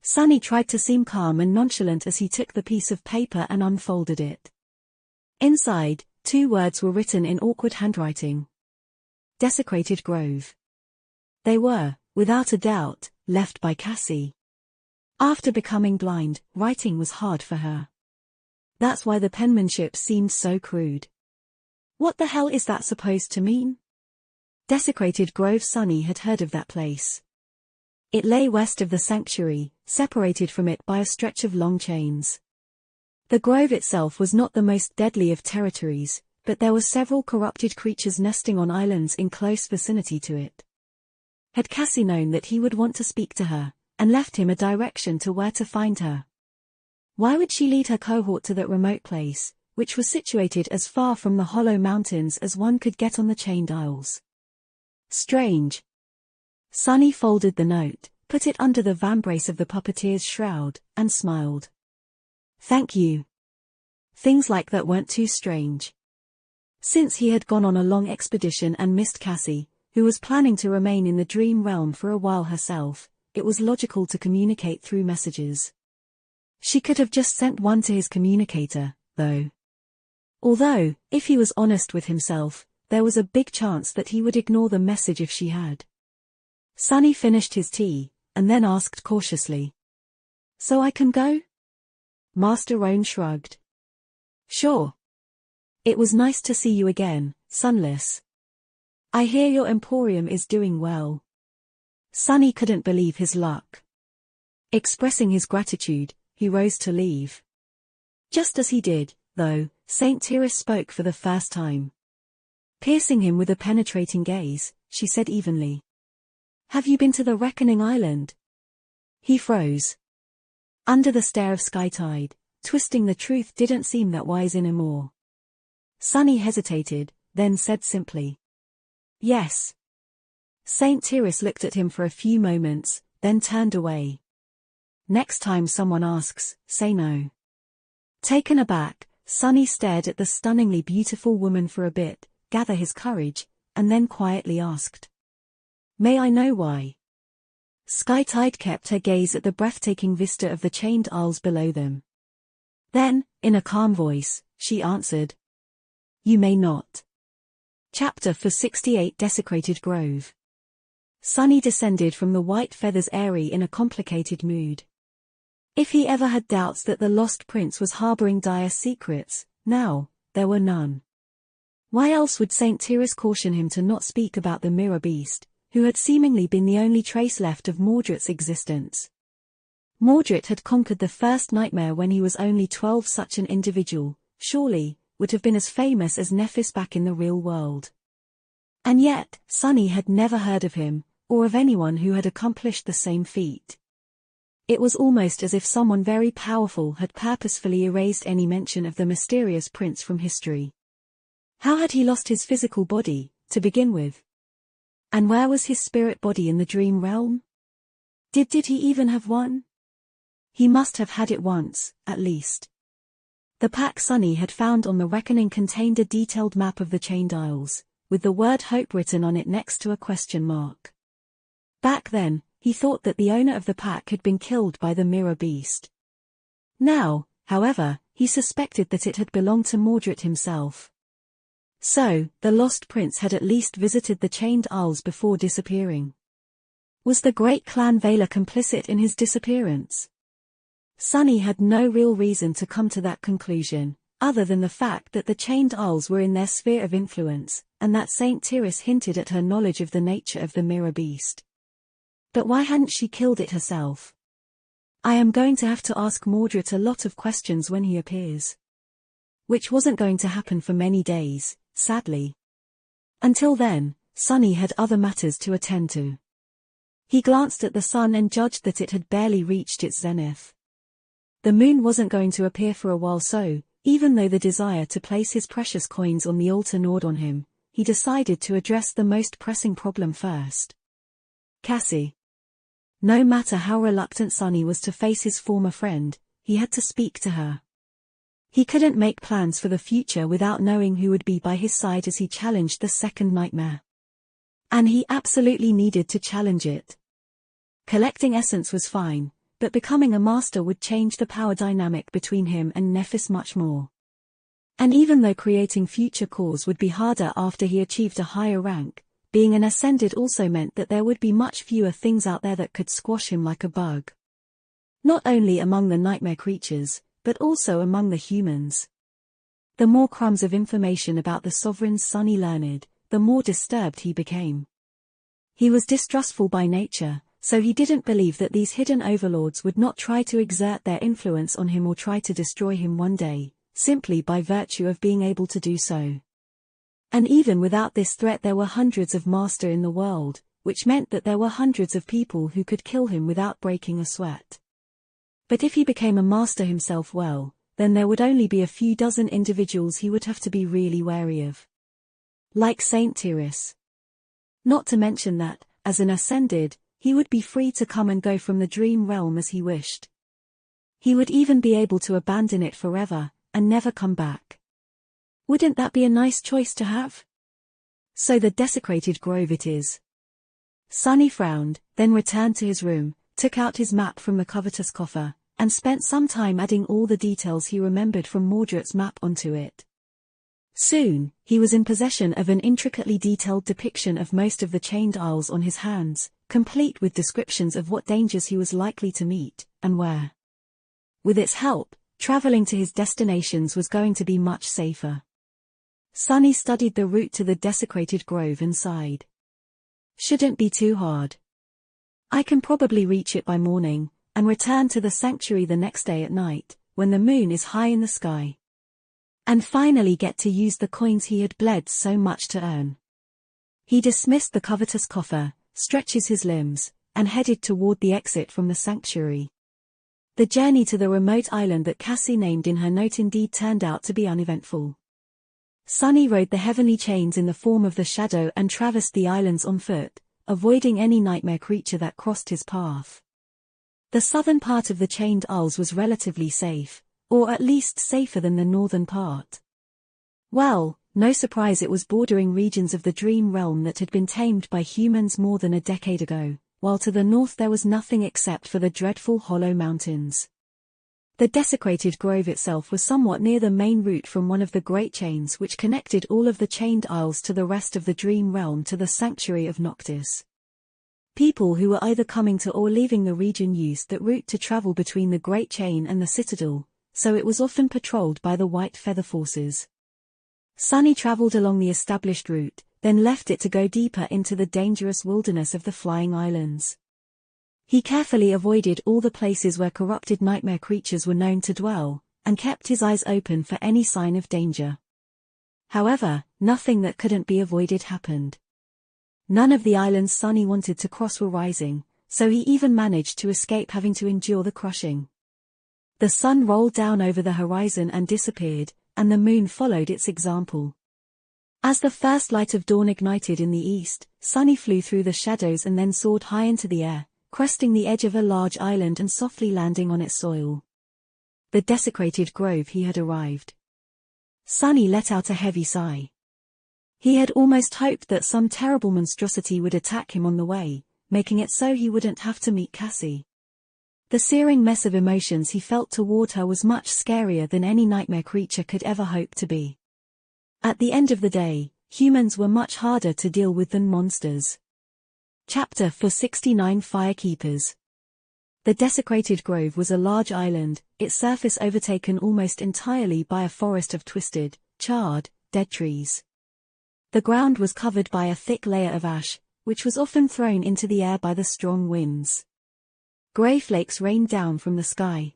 [SPEAKER 1] Sunny tried to seem calm and nonchalant as he took the piece of paper and unfolded it. Inside, 2 words were written in awkward handwriting. Desecrated Grove. They were, without a doubt, left by Cassie. After becoming blind, writing was hard for her. That's why the penmanship seemed so crude. What the hell is that supposed to mean? Desecrated Grove. Sunny had heard of that place. It lay west of the sanctuary, separated from it by a stretch of long chains. The grove itself was not the most deadly of territories, but there were several corrupted creatures nesting on islands in close vicinity to it. Had Cassie known that he would want to speak to her, and left him a direction to where to find her? Why would she lead her cohort to that remote place, which was situated as far from the Hollow Mountains as one could get on the Chained Isles? Strange. Sunny folded the note, put it under the vambrace of the puppeteer's shroud, and smiled. Thank you. Things like that weren't too strange. Since he had gone on a long expedition and missed Cassie, who was planning to remain in the dream realm for a while herself, it was logical to communicate through messages. She could have just sent one to his communicator, though. Although, if he was honest with himself, there was a big chance that he would ignore the message if she had. Sonny finished his tea, and then asked cautiously. So I can go? Master Roan shrugged. Sure. It was nice to see you again, Sunless. I hear your emporium is doing well. Sonny couldn't believe his luck. Expressing his gratitude, he rose to leave. Just as he did, though, Saint Tyrus spoke for the first time. Piercing him with a penetrating gaze, she said evenly. Have you been to the Reckoning Island? He froze. Under the stare of Skytide, twisting the truth didn't seem that wise anymore. Sonny hesitated, then said simply. Yes. Saint Tyrus looked at him for a few moments, then turned away. Next time someone asks, say no. Taken aback, Sonny stared at the stunningly beautiful woman for a bit, gather his courage, and then quietly asked. May I know why? Skytide kept her gaze at the breathtaking vista of the chained isles below them. Then, in a calm voice, she answered. You may not. Chapter 468 Desecrated Grove. Sonny descended from the white feathers airy in a complicated mood. If he ever had doubts that the lost prince was harboring dire secrets, now, there were none. Why else would Saint Tyrus caution him to not speak about the mirror beast, who had seemingly been the only trace left of Mordred's existence? Mordred had conquered the first nightmare when he was only 12. Such an individual, surely, would have been as famous as Nephis back in the real world. And yet, Sonny had never heard of him, or of anyone who had accomplished the same feat. It was almost as if someone very powerful had purposefully erased any mention of the mysterious prince from history. How had he lost his physical body, to begin with? And where was his spirit body in the dream realm? Did he even have one? He must have had it once, at least. The pack Sonny had found on the Reckoning contained a detailed map of the Chained Isles, with the word Hope written on it next to a question mark. Back then, he thought that the owner of the pack had been killed by the mirror beast. Now, however, he suspected that it had belonged to Mordred himself. So, the lost prince had at least visited the Chained Isles before disappearing. Was the great clan Vela complicit in his disappearance? Sonny had no real reason to come to that conclusion, other than the fact that the Chained Isles were in their sphere of influence, and that Saint Tyrus hinted at her knowledge of the nature of the mirror beast. But why hadn't she killed it herself? I am going to have to ask Mordred a lot of questions when he appears. Which wasn't going to happen for many days, sadly. Until then, Sonny had other matters to attend to. He glanced at the sun and judged that it had barely reached its zenith. The moon wasn't going to appear for a while, so, even though the desire to place his precious coins on the altar gnawed on him, he decided to address the most pressing problem first. Cassie. No matter how reluctant Sonny was to face his former friend, he had to speak to her. He couldn't make plans for the future without knowing who would be by his side as he challenged the second nightmare. And he absolutely needed to challenge it. Collecting essence was fine, but becoming a master would change the power dynamic between him and Nephis much more. And even though creating future cores would be harder after he achieved a higher rank, being an ascended also meant that there would be much fewer things out there that could squash him like a bug. Not only among the nightmare creatures, but also among the humans. The more crumbs of information about the sovereign's Sonny learned, the more disturbed he became. He was distrustful by nature, so he didn't believe that these hidden overlords would not try to exert their influence on him or try to destroy him one day, simply by virtue of being able to do so. And even without this threat there were hundreds of masters in the world, which meant that there were hundreds of people who could kill him without breaking a sweat. But if he became a master himself, well, then there would only be a few dozen individuals he would have to be really wary of. Like Saint Tyrus. Not to mention that, as an ascended, he would be free to come and go from the dream realm as he wished. He would even be able to abandon it forever, and never come back. Wouldn't that be a nice choice to have? So the desecrated grove it is. Sonny frowned, then returned to his room, took out his map from the covetous coffer, and spent some time adding all the details he remembered from Mordred's map onto it. Soon, he was in possession of an intricately detailed depiction of most of the Chained Isles on his hands, complete with descriptions of what dangers he was likely to meet, and where. With its help, traveling to his destinations was going to be much safer. Sunny studied the route to the desecrated grove and sighed. Shouldn't be too hard. I can probably reach it by morning, and return to the sanctuary the next day at night, when the moon is high in the sky. And finally get to use the coins he had bled so much to earn. He dismissed the covetous coffer, stretches his limbs, and headed toward the exit from the sanctuary. The journey to the remote island that Cassie named in her note indeed turned out to be uneventful. Sunny rode the heavenly chains in the form of the shadow and traversed the islands on foot, avoiding any nightmare creature that crossed his path. The southern part of the chained isles was relatively safe, or at least safer than the northern part. Well, no surprise it was bordering regions of the dream realm that had been tamed by humans more than a decade ago, while to the north there was nothing except for the dreadful Hollow Mountains. The desecrated grove itself was somewhat near the main route from one of the great chains which connected all of the chained isles to the rest of the dream realm to the sanctuary of Noctis. People who were either coming to or leaving the region used that route to travel between the Great Chain and the Citadel, so it was often patrolled by the White Feather forces. Sunny traveled along the established route, then left it to go deeper into the dangerous wilderness of the Flying Islands. He carefully avoided all the places where corrupted nightmare creatures were known to dwell, and kept his eyes open for any sign of danger. However, nothing that couldn't be avoided happened. None of the islands Sunny wanted to cross were rising, so he even managed to escape having to endure the crushing. The sun rolled down over the horizon and disappeared, and the moon followed its example. As the first light of dawn ignited in the east, Sunny flew through the shadows and then soared high into the air, cresting the edge of a large island and softly landing on its soil. The desecrated grove he had arrived. Sunny let out a heavy sigh. He had almost hoped that some terrible monstrosity would attack him on the way, making it so he wouldn't have to meet Cassie. The searing mess of emotions he felt toward her was much scarier than any nightmare creature could ever hope to be. At the end of the day, humans were much harder to deal with than monsters. Chapter 469 Firekeepers. The desecrated grove was a large island, its surface overtaken almost entirely by a forest of twisted, charred, dead trees. The ground was covered by a thick layer of ash, which was often thrown into the air by the strong winds. Grey flakes rained down from the sky.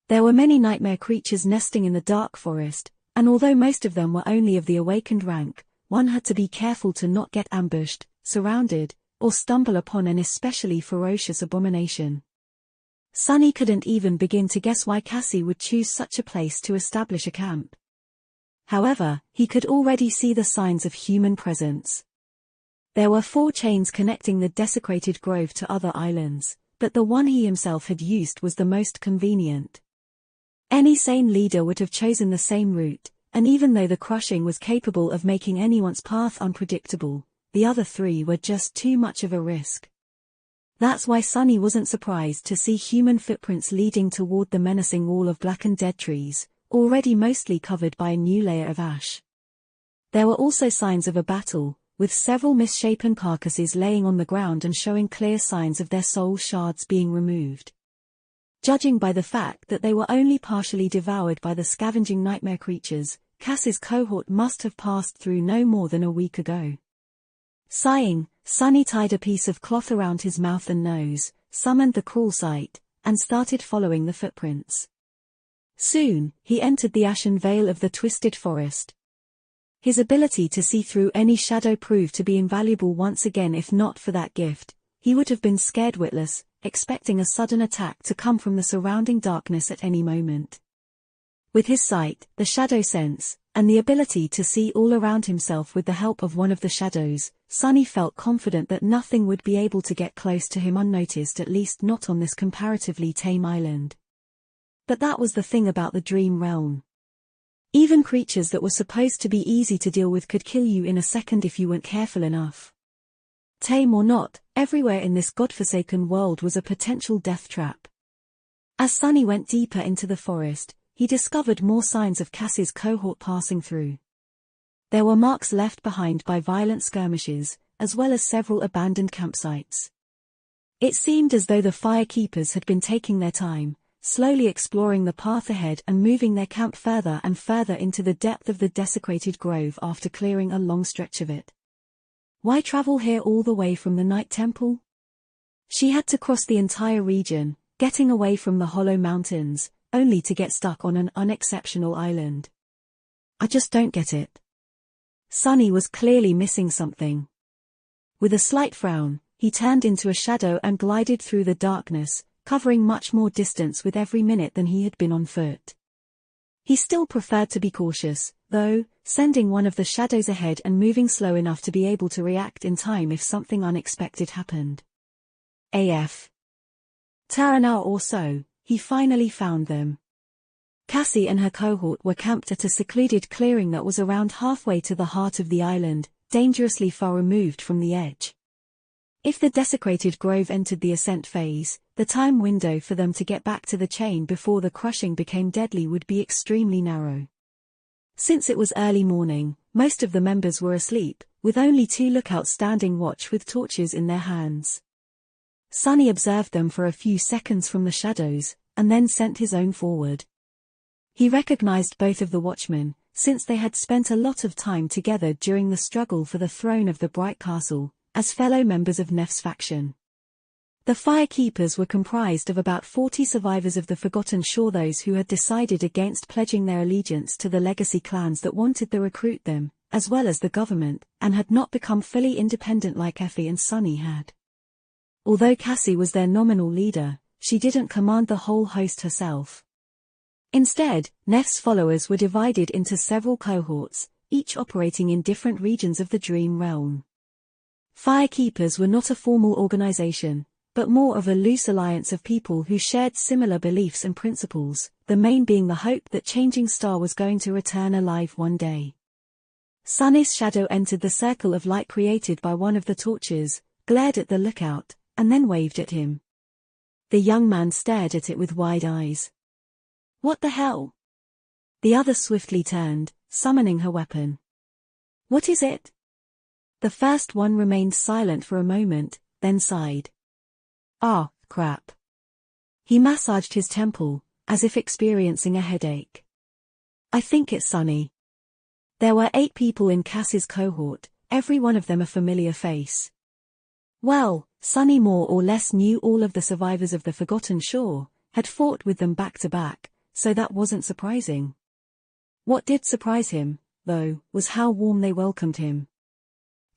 [SPEAKER 1] There were many nightmare creatures nesting in the dark forest, and although most of them were only of the awakened rank, one had to be careful to not get ambushed, surrounded, or stumble upon an especially ferocious abomination. Sunny couldn't even begin to guess why Cassie would choose such a place to establish a camp. However, he could already see the signs of human presence. There were 4 chains connecting the desecrated grove to other islands, but the one he himself had used was the most convenient. Any sane leader would have chosen the same route, and even though the crushing was capable of making anyone's path unpredictable, the other 3 were just too much of a risk. That's why Sunny wasn't surprised to see human footprints leading toward the menacing wall of blackened dead trees, already mostly covered by a new layer of ash. There were also signs of a battle, with several misshapen carcasses laying on the ground and showing clear signs of their soul shards being removed. Judging by the fact that they were only partially devoured by the scavenging nightmare creatures, Cass's cohort must have passed through no more than a week ago. Sighing, Sunny tied a piece of cloth around his mouth and nose, summoned the crawl sight, and started following the footprints. Soon, he entered the ashen veil of the twisted forest. His ability to see through any shadow proved to be invaluable once again. If not for that gift, he would have been scared witless, expecting a sudden attack to come from the surrounding darkness at any moment. With his sight, the shadow sense, and the ability to see all around himself with the help of one of the shadows, Sunny felt confident that nothing would be able to get close to him unnoticed, at least not on this comparatively tame island. But that was the thing about the dream realm. Even creatures that were supposed to be easy to deal with could kill you in a second if you weren't careful enough. Tame or not, everywhere in this godforsaken world was a potential death trap. As Sunny went deeper into the forest, he discovered more signs of Cass's cohort passing through. There were marks left behind by violent skirmishes, as well as several abandoned campsites. It seemed as though the firekeepers had been taking their time, slowly exploring the path ahead and moving their camp further and further into the depth of the desecrated grove after clearing a long stretch of it. Why travel here all the way from the Night Temple? She had to cross the entire region, getting away from the Hollow Mountains, only to get stuck on an unexceptional island. I just don't get it. Sunny was clearly missing something. With a slight frown, he turned into a shadow and glided through the darkness, covering much more distance with every minute than he had been on foot. He still preferred to be cautious, though, sending one of the shadows ahead and moving slow enough to be able to react in time if something unexpected happened. An hour or so, he finally found them. Cassie and her cohort were camped at a secluded clearing that was around halfway to the heart of the island, dangerously far removed from the edge. If the desecrated grove entered the ascent phase, the time window for them to get back to the chain before the crushing became deadly would be extremely narrow. Since it was early morning, most of the members were asleep, with only 2 lookouts standing watch with torches in their hands. Sunny observed them for a few seconds from the shadows, and then sent his own forward. He recognized both of the watchmen, since they had spent a lot of time together during the struggle for the throne of the Bright Castle, as fellow members of Nef's faction. The firekeepers were comprised of about 40 survivors of the Forgotten Shore, those who had decided against pledging their allegiance to the legacy clans that wanted to recruit them, as well as the government, and had not become fully independent like Effie and Sunny had. Although Cassie was their nominal leader, she didn't command the whole host herself. Instead, Nef's followers were divided into several cohorts, each operating in different regions of the Dream Realm. Firekeepers were not a formal organization, but more of a loose alliance of people who shared similar beliefs and principles, the main being the hope that Changing Star was going to return alive one day. Sunny's shadow entered the circle of light created by one of the torches, glared at the lookout, and then waved at him. The young man stared at it with wide eyes. What the hell? The other swiftly turned, summoning her weapon. What is it? The first one remained silent for a moment, then sighed. Ah, crap. He massaged his temple, as if experiencing a headache. I think it's Sunny. There were 8 people in Cass's cohort, every one of them a familiar face. Well, Sunny more or less knew all of the survivors of the Forgotten Shore, had fought with them back to back, so that wasn't surprising. What did surprise him, though, was how warm they welcomed him.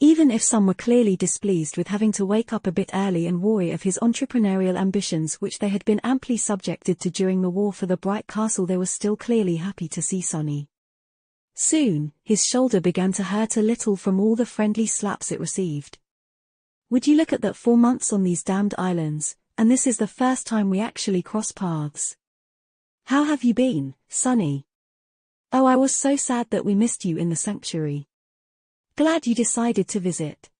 [SPEAKER 1] Even if some were clearly displeased with having to wake up a bit early and wary of his entrepreneurial ambitions which they had been amply subjected to during the war for the Bright Castle, they were still clearly happy to see Sunny. Soon, his shoulder began to hurt a little from all the friendly slaps it received. Would you look at that, 4 months on these damned islands, and this is the first time we actually cross paths. How have you been, Sunny? Oh, I was so sad that we missed you in the sanctuary. Glad you decided to visit.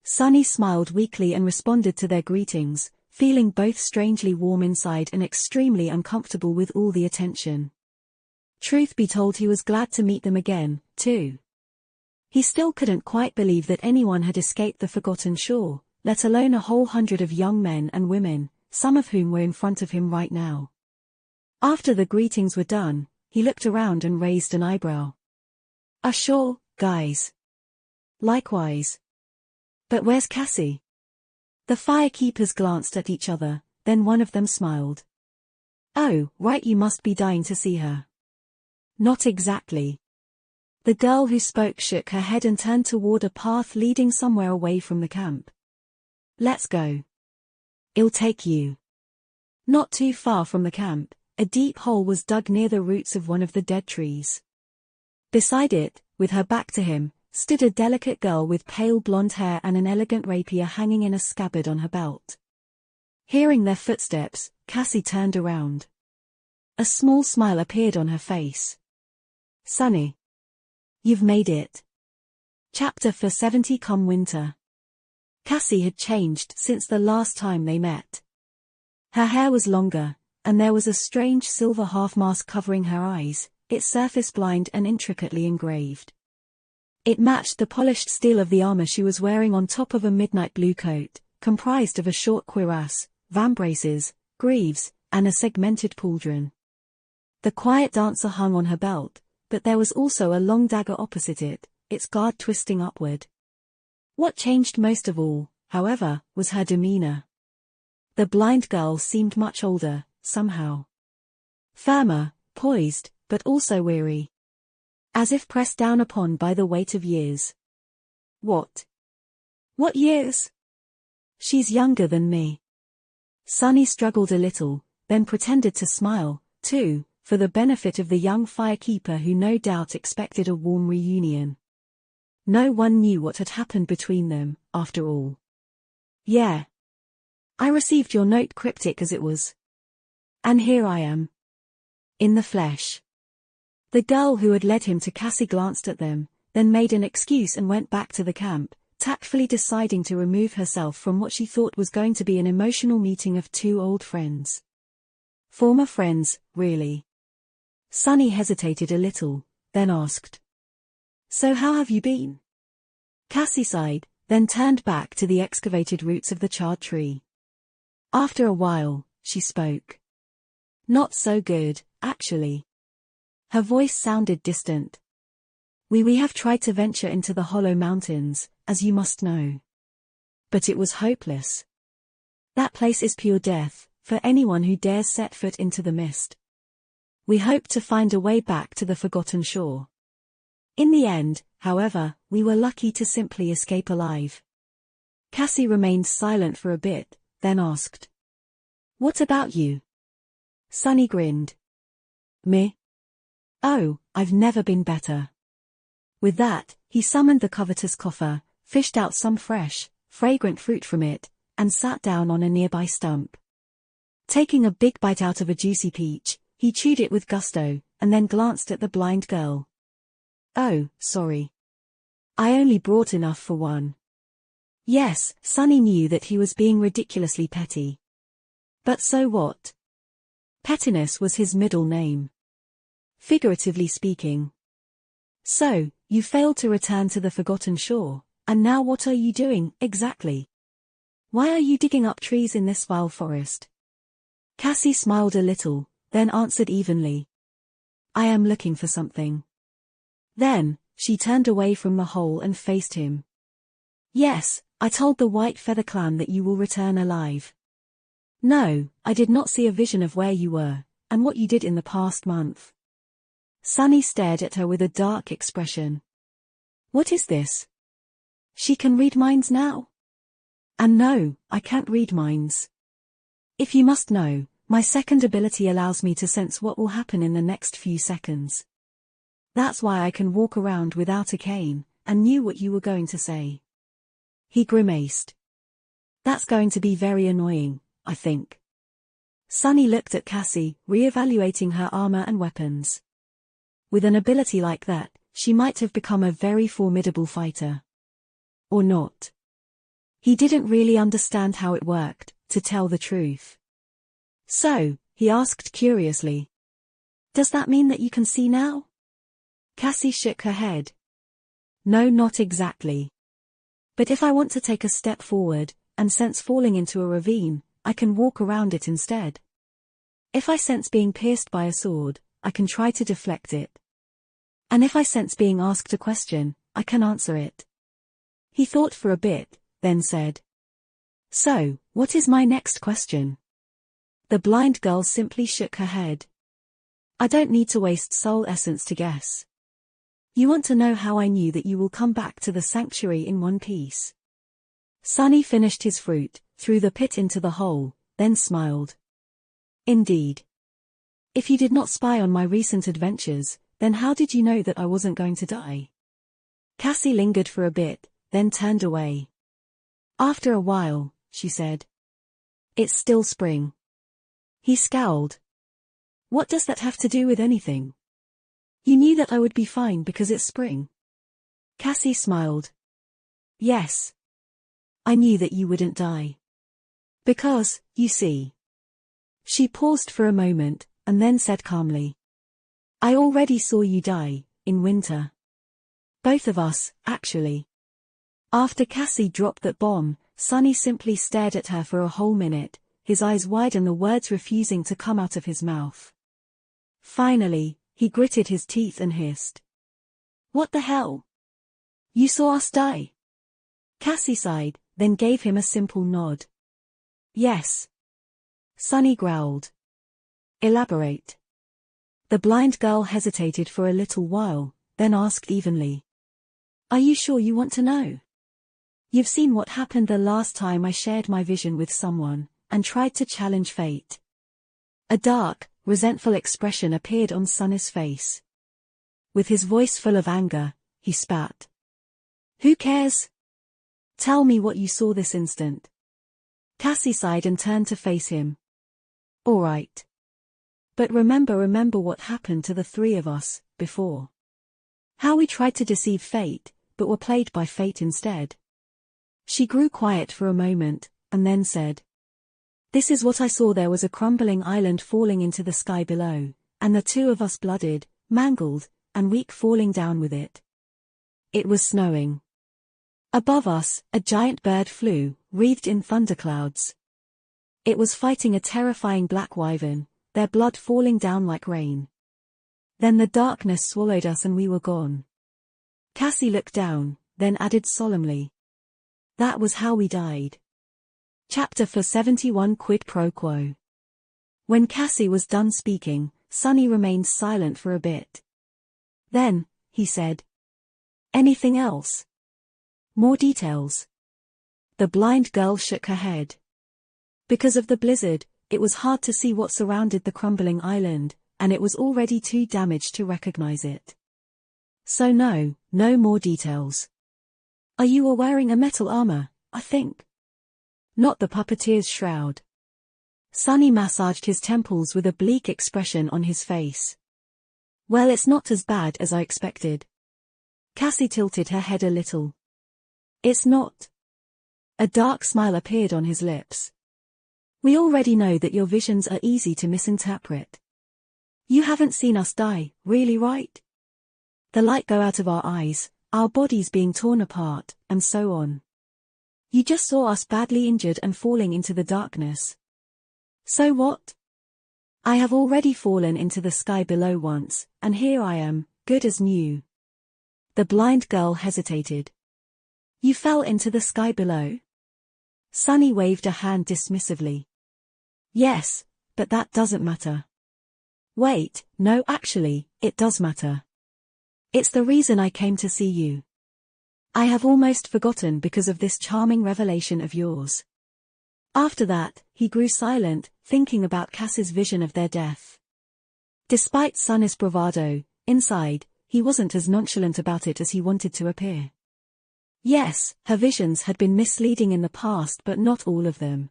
[SPEAKER 1] Sunny smiled weakly and responded to their greetings, feeling both strangely warm inside and extremely uncomfortable with all the attention. Truth be told, he was glad to meet them again, too. He still couldn't quite believe that anyone had escaped the Forgotten Shore, let alone a whole 100 of young men and women, some of whom were in front of him right now. After the greetings were done, he looked around and raised an eyebrow. Sure, guys. Likewise. But where's Cassie? The firekeepers glanced at each other, then one of them smiled. Oh, right, you must be dying to see her. Not exactly. The girl who spoke shook her head and turned toward a path leading somewhere away from the camp. Let's go. I'll take you. Not too far from the camp, a deep hole was dug near the roots of one of the dead trees. Beside it, with her back to him, stood a delicate girl with pale blonde hair and an elegant rapier hanging in a scabbard on her belt. Hearing their footsteps, Cassie turned around. A small smile appeared on her face. Sunny. You've made it. Chapter 470 Come Winter. Cassie had changed since the last time they met. Her hair was longer, and there was a strange silver half-mask covering her eyes, its surface blind and intricately engraved. It matched the polished steel of the armor she was wearing on top of a midnight blue coat, comprised of a short cuirass, vambraces, greaves, and a segmented pauldron. The quiet dancer hung on her belt, but there was also a long dagger opposite it, its guard twisting upward. What changed most of all, however, was her demeanor. The blind girl seemed much older, somehow. Firmer, poised, but also weary. As if pressed down upon by the weight of years. What years? She's younger than me. Sunny struggled a little, then pretended to smile, too, for the benefit of the young firekeeper who no doubt expected a warm reunion. No one knew what had happened between them, after all. Yeah. I received your note, cryptic as it was. And here I am. In the flesh. The girl who had led him to Cassie glanced at them, then made an excuse and went back to the camp, tactfully deciding to remove herself from what she thought was going to be an emotional meeting of two old friends. Former friends, really. Sunny hesitated a little, then asked. So how have you been? Cassie sighed, then turned back to the excavated roots of the charred tree. After a while, she spoke. Not so good, actually. Her voice sounded distant. We have tried to venture into the Hollow Mountains, as you must know. But it was hopeless. That place is pure death, for anyone who dares set foot into the mist. We hoped to find a way back to the Forgotten Shore. In the end, however, we were lucky to simply escape alive. Cassie remained silent for a bit, then asked. What about you? Sunny grinned. Me? Oh, I've never been better. With that, he summoned the covetous coffer, fished out some fresh, fragrant fruit from it, and sat down on a nearby stump. Taking a big bite out of a juicy peach, he chewed it with gusto, and then glanced at the blind girl. Oh, sorry. I only brought enough for one. Yes, Sunny knew that he was being ridiculously petty. But so what? Pettiness was his middle name. Figuratively speaking. So, you failed to return to the Forgotten Shore, and now what are you doing, exactly? Why are you digging up trees in this vile forest? Cassie smiled a little, then answered evenly. I am looking for something. Then, she turned away from the hole and faced him. Yes, I told the White Feather Clan that you will return alive. No, I did not see a vision of where you were, and what you did in the past month. Sunny stared at her with a dark expression. What is this? She can read minds now? And no, I can't read minds. If you must know, my second ability allows me to sense what will happen in the next few seconds. That's why I can walk around without a cane, and knew what you were going to say. He grimaced. That's going to be very annoying, I think. Sunny looked at Cassie, re-evaluating her armor and weapons. With an ability like that, she might have become a very formidable fighter. Or not. He didn't really understand how it worked, to tell the truth. So, he asked curiously. Does that mean that you can see now? Cassie shook her head. No, not exactly. But if I want to take a step forward, and sense falling into a ravine, I can walk around it instead. If I sense being pierced by a sword, I can try to deflect it. And if I sense being asked a question, I can answer it. He thought for a bit, then said. So, what is my next question? The blind girl simply shook her head. I don't need to waste soul essence to guess. You want to know how I knew that you will come back to the sanctuary in one piece. Sunny finished his fruit, threw the pit into the hole, then smiled. Indeed. If you did not spy on my recent adventures, then how did you know that I wasn't going to die? Cassie lingered for a bit, then turned away. After a while, she said. It's still spring. He scowled. What does that have to do with anything? You knew that I would be fine because it's spring. Cassie smiled. Yes. I knew that you wouldn't die. Because, you see. She paused for a moment, and then said calmly. I already saw you die, in winter. Both of us, actually. After Cassie dropped that bomb, Sunny simply stared at her for a whole minute, his eyes wide and the words refusing to come out of his mouth. Finally, he gritted his teeth and hissed. "What the hell? You saw us die?" Cassie sighed, then gave him a simple nod. "Yes." Sunny growled. "Elaborate." The blind girl hesitated for a little while, then asked evenly. "Are you sure you want to know? You've seen what happened the last time I shared my vision with someone, and tried to challenge fate." A dark, resentful expression appeared on Sunny's face. With his voice full of anger, he spat. "Who cares? Tell me what you saw this instant." Cassie sighed and turned to face him. "All right. But remember what happened to the three of us, before. How we tried to deceive fate, but were played by fate instead." She grew quiet for a moment, and then said. "This is what I saw. There was a crumbling island falling into the sky below, and the two of us blooded, mangled, and weak falling down with it. It was snowing. Above us, a giant bird flew, wreathed in thunderclouds. It was fighting a terrifying black wyvern, their blood falling down like rain. Then the darkness swallowed us and we were gone." Cassie looked down, then added solemnly. "That was how we died." Chapter 471 Quid Pro Quo. When Cassie was done speaking, Sunny remained silent for a bit. Then, he said. "Anything else? More details?" The blind girl shook her head. Because of the blizzard, it was hard to see what surrounded the crumbling island, and it was already too damaged to recognize it. "So no more details. Are you all wearing a metal armor, I think?" "Not the puppeteer's shroud." Sunny massaged his temples with a bleak expression on his face. "Well, it's not as bad as I expected." Cassie tilted her head a little. "It's not." A dark smile appeared on his lips. "We already know that your visions are easy to misinterpret. You haven't seen us die, really, right? The light go out of our eyes, our bodies being torn apart, and so on. You just saw us badly injured and falling into the darkness. So what? I have already fallen into the sky below once, and here I am, good as new." The blind girl hesitated. "You fell into the sky below?" Sunny waved a hand dismissively. "Yes, but that doesn't matter." "Wait, no, actually, it does matter. It's the reason I came to see you. I have almost forgotten because of this charming revelation of yours." After that, he grew silent, thinking about Cassie's vision of their death. Despite Sunny's bravado, inside, he wasn't as nonchalant about it as he wanted to appear. Yes, her visions had been misleading in the past, but not all of them.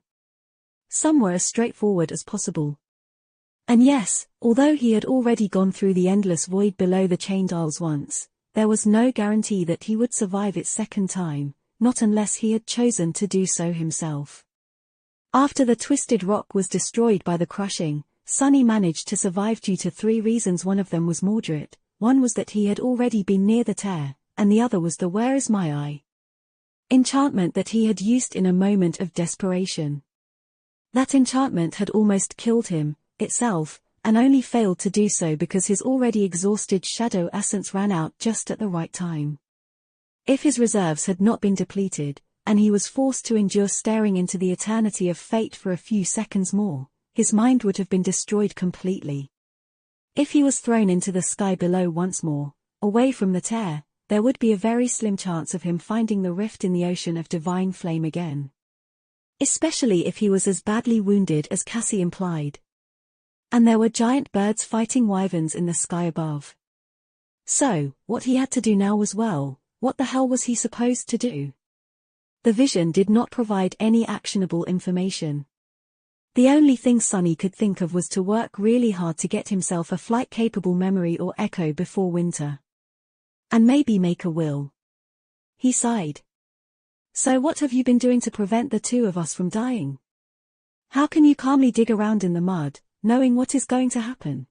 [SPEAKER 1] Some were as straightforward as possible. And yes, although he had already gone through the endless void below the chained aisles once, there was no guarantee that he would survive it second time, not unless he had chosen to do so himself. After the twisted rock was destroyed by the crushing, Sunny managed to survive due to 3 reasons. One of them was moderate, one was that he had already been near the tear, and the other was the "Where is my eye?" enchantment that he had used in a moment of desperation. That enchantment had almost killed him, itself, and only failed to do so because his already exhausted shadow essence ran out just at the right time. If his reserves had not been depleted, and he was forced to endure staring into the eternity of fate for a few seconds more, his mind would have been destroyed completely. If he was thrown into the sky below once more, away from the tear, there would be a very slim chance of him finding the rift in the ocean of divine flame again. Especially if he was as badly wounded as Cassie implied. And there were giant birds fighting wyverns in the sky above. So, what he had to do now was, well, what the hell was he supposed to do? The vision did not provide any actionable information. The only thing Sunny could think of was to work really hard to get himself a flight-capable memory or echo before winter. And maybe make a will. He sighed. "So what have you been doing to prevent the two of us from dying? How can you calmly dig around in the mud, knowing what is going to happen?"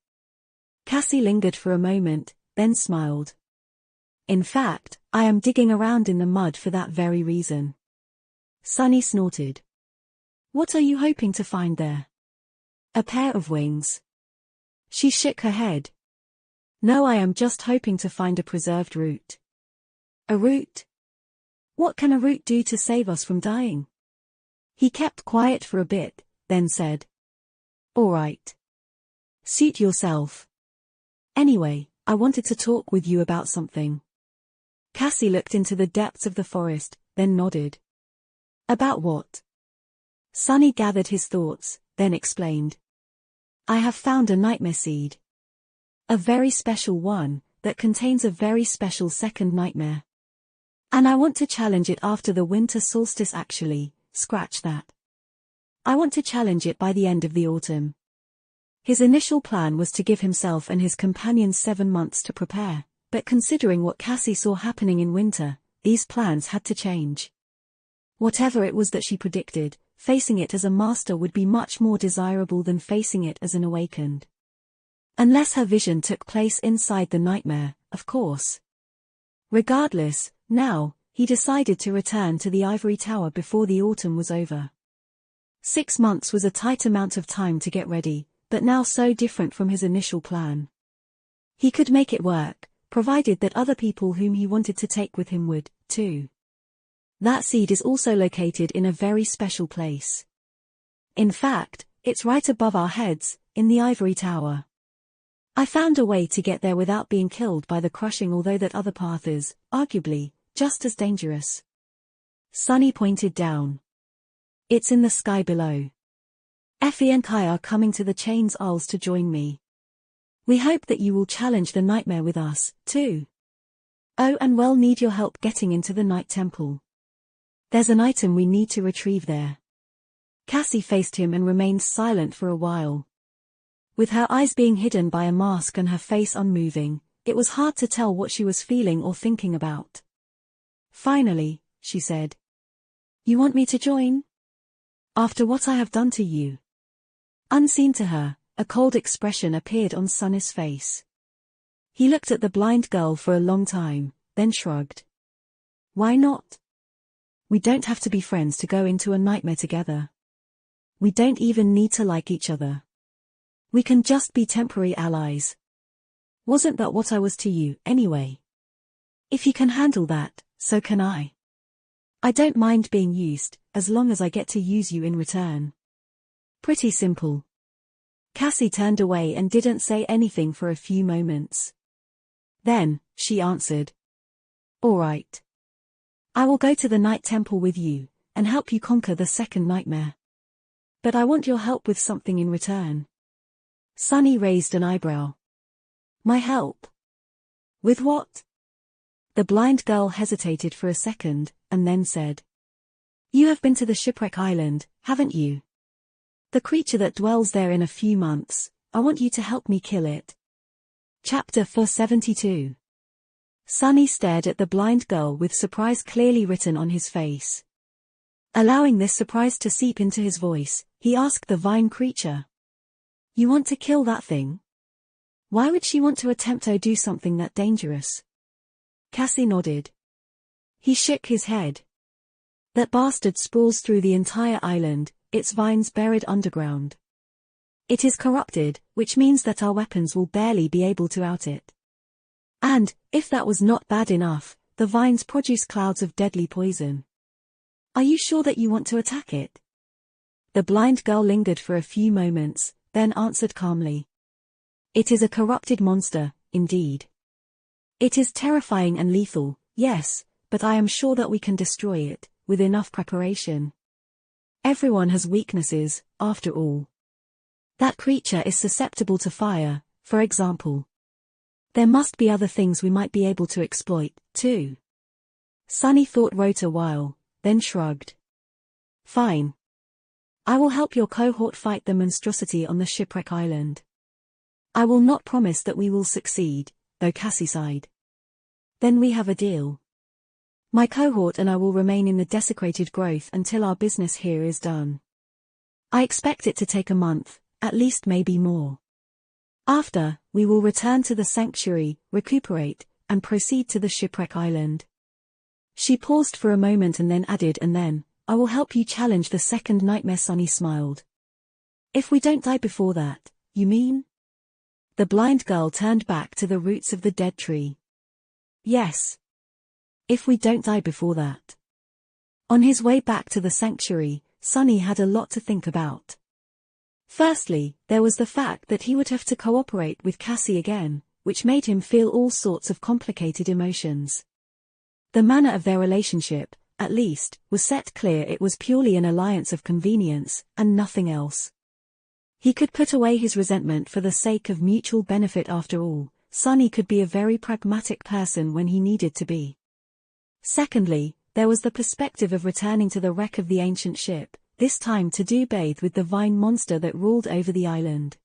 [SPEAKER 1] Cassie lingered for a moment, then smiled. "In fact, I am digging around in the mud for that very reason." Sunny snorted. What are you hoping to find there? A pair of wings. She shook her head. No, I am just hoping to find a preserved root. A root? What can a root do to save us from dying? He kept quiet for a bit, then said. All right. Suit yourself. Anyway, I wanted to talk with you about something. Cassie looked into the depths of the forest, then nodded. About what? Sunny gathered his thoughts, then explained. I have found a nightmare seed. A very special one, that contains a very special second nightmare. And I want to challenge it after the winter solstice actually, scratch that. I want to challenge it by the end of the autumn. His initial plan was to give himself and his companions 7 months to prepare, but considering what Cassie saw happening in winter, these plans had to change. Whatever it was that she predicted, facing it as a master would be much more desirable than facing it as an awakened. Unless her vision took place inside the nightmare, of course. Regardless, now, he decided to return to the ivory tower before the autumn was over. 6 months was a tight amount of time to get ready, but now so different from his initial plan. He could make it work, provided that other people whom he wanted to take with him would, too. That seed is also located in a very special place. In fact, it's right above our heads, in the ivory tower. I found a way to get there without being killed by the crushing, although that other path is, arguably, just as dangerous. Sunny pointed down. It's in the sky below. Effie and Kai are coming to the Chains Isles to join me. We hope that you will challenge the nightmare with us, too. Oh, and we'll need your help getting into the Night Temple. There's an item we need to retrieve there. Cassie faced him and remained silent for a while. With her eyes being hidden by a mask and her face unmoving, it was hard to tell what she was feeling or thinking about. Finally, she said. You want me to join? After what I have done to you? Unseen to her, a cold expression appeared on Sunny's face. He looked at the blind girl for a long time, then shrugged. Why not? We don't have to be friends to go into a nightmare together. We don't even need to like each other. We can just be temporary allies. Wasn't that what I was to you, anyway? If you can handle that, so can I. I don't mind being used, as long as I get to use you in return. Pretty simple. Cassie turned away and didn't say anything for a few moments. Then, she answered. All right. I will go to the Night Temple with you, and help you conquer the second nightmare. But I want your help with something in return. Sunny raised an eyebrow. My help? With what? The blind girl hesitated for a second, and then said. You have been to the Shipwreck Island, haven't you? The creature that dwells there in a few months, I want you to help me kill it. Chapter 472. Sunny stared at the blind girl with surprise clearly written on his face. Allowing this surprise to seep into his voice, he asked the vine creature. You want to kill that thing? Why would she want to attempt to do something that dangerous? Cassie nodded. He shook his head. That bastard sprawls through the entire island, its vines buried underground. It is corrupted, which means that our weapons will barely be able to out it. And, if that was not bad enough, the vines produce clouds of deadly poison. Are you sure that you want to attack it? The blind girl lingered for a few moments, then answered calmly. It is a corrupted monster, indeed. It is terrifying and lethal, yes, but I am sure that we can destroy it, with enough preparation. Everyone has weaknesses, after all. That creature is susceptible to fire, for example. There must be other things we might be able to exploit, too. Sunny wrote a while, then shrugged. Fine. I will help your cohort fight the monstrosity on the Shipwreck Island. I will not promise that we will succeed, though Cassie sighed. Then we have a deal. My cohort and I will remain in the desecrated growth until our business here is done. I expect it to take a month, at least maybe more. After, we will return to the sanctuary, recuperate, and proceed to the Shipwreck Island. She paused for a moment and then added, and then, I will help you challenge the second nightmare. Sunny smiled. If we don't die before that, you mean? The blind girl turned back to the roots of the dead tree. Yes. If we don't die before that. On his way back to the sanctuary, Sunny had a lot to think about. Firstly, there was the fact that he would have to cooperate with Cassie again, which made him feel all sorts of complicated emotions. The manner of their relationship, at least, was set clear. It was purely an alliance of convenience, and nothing else. He could put away his resentment for the sake of mutual benefit. After all, Sunny could be a very pragmatic person when he needed to be. Secondly, there was the perspective of returning to the wreck of the ancient ship, this time to do bathe with the vine monster that ruled over the island.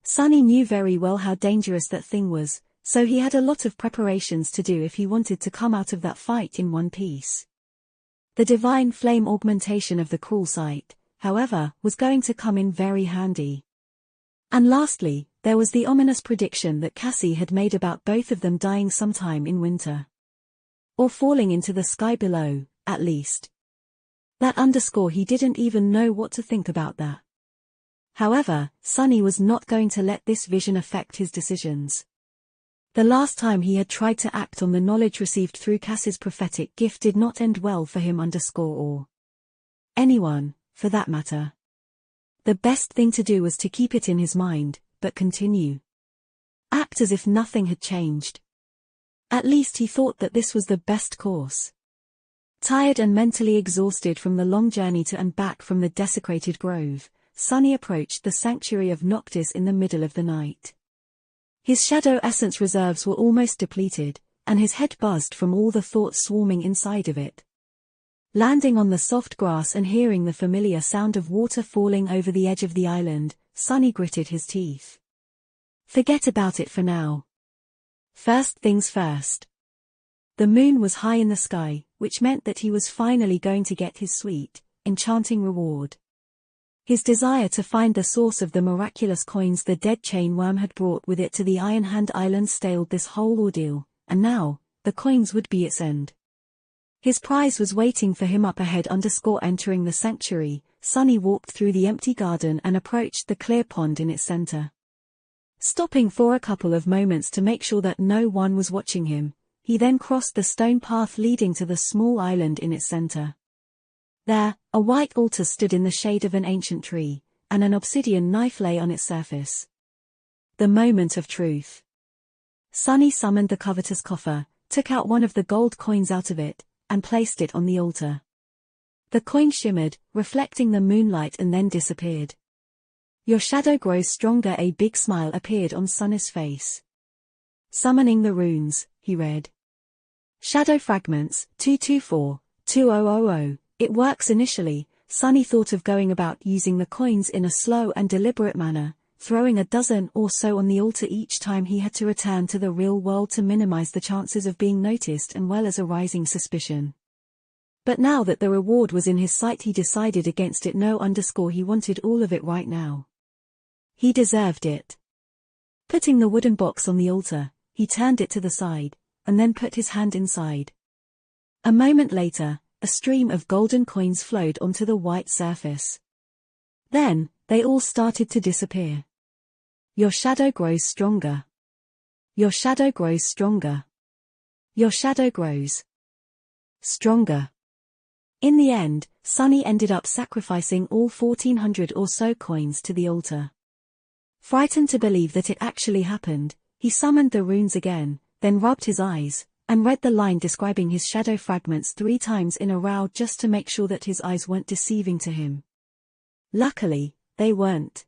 [SPEAKER 1] Sunny knew very well how dangerous that thing was, so he had a lot of preparations to do if he wanted to come out of that fight in one piece. The divine flame augmentation of the cruel sight, however, was going to come in very handy. And lastly, there was the ominous prediction that Cassie had made about both of them dying sometime in winter. Or falling into the sky below, at least. That underscore he didn't even know what to think about that. However, Sunny was not going to let this vision affect his decisions. The last time he had tried to act on the knowledge received through Cassie's prophetic gift did not end well for him or anyone, for that matter. The best thing to do was to keep it in his mind, but continue. Act as if nothing had changed. At least he thought that this was the best course. Tired and mentally exhausted from the long journey to and back from the desecrated grove, Sunny approached the sanctuary of Noctis in the middle of the night. His shadow essence reserves were almost depleted, and his head buzzed from all the thoughts swarming inside of it. Landing on the soft grass and hearing the familiar sound of water falling over the edge of the island, Sunny gritted his teeth. Forget about it for now. First things first. The moon was high in the sky, which meant that he was finally going to get his sweet, enchanting reward. His desire to find the source of the miraculous coins the dead chain worm had brought with it to the Iron Hand Island staled this whole ordeal, and now, the coins would be its end. His prize was waiting for him up ahead. Entering the sanctuary, Sunny walked through the empty garden and approached the clear pond in its center. Stopping for a couple of moments to make sure that no one was watching him, he then crossed the stone path leading to the small island in its center. There, a white altar stood in the shade of an ancient tree, and an obsidian knife lay on its surface. The moment of truth. Sunny summoned the covetous coffer, took out one of the gold coins out of it, and placed it on the altar. The coin shimmered, reflecting the moonlight, and then disappeared. Your shadow grows stronger. A big smile appeared on Sunny's face. Summoning the runes, he read. Shadow fragments, 224-2000. It works initially. Sunny thought of going about using the coins in a slow and deliberate manner, throwing a dozen or so on the altar each time he had to return to the real world to minimize the chances of being noticed and well as arising suspicion. But now that the reward was in his sight, he decided against it. He wanted all of it right now. He deserved it. Putting the wooden box on the altar, he turned it to the side, and then put his hand inside. A moment later, a stream of golden coins flowed onto the white surface. Then, they all started to disappear. Your shadow grows stronger. Your shadow grows stronger. Your shadow grows stronger. In the end, Sunny ended up sacrificing all 1,400 or so coins to the altar. Frightened to believe that it actually happened, he summoned the runes again, then rubbed his eyes, and read the line describing his shadow fragments 3 times in a row just to make sure that his eyes weren't deceiving to him. Luckily, they weren't.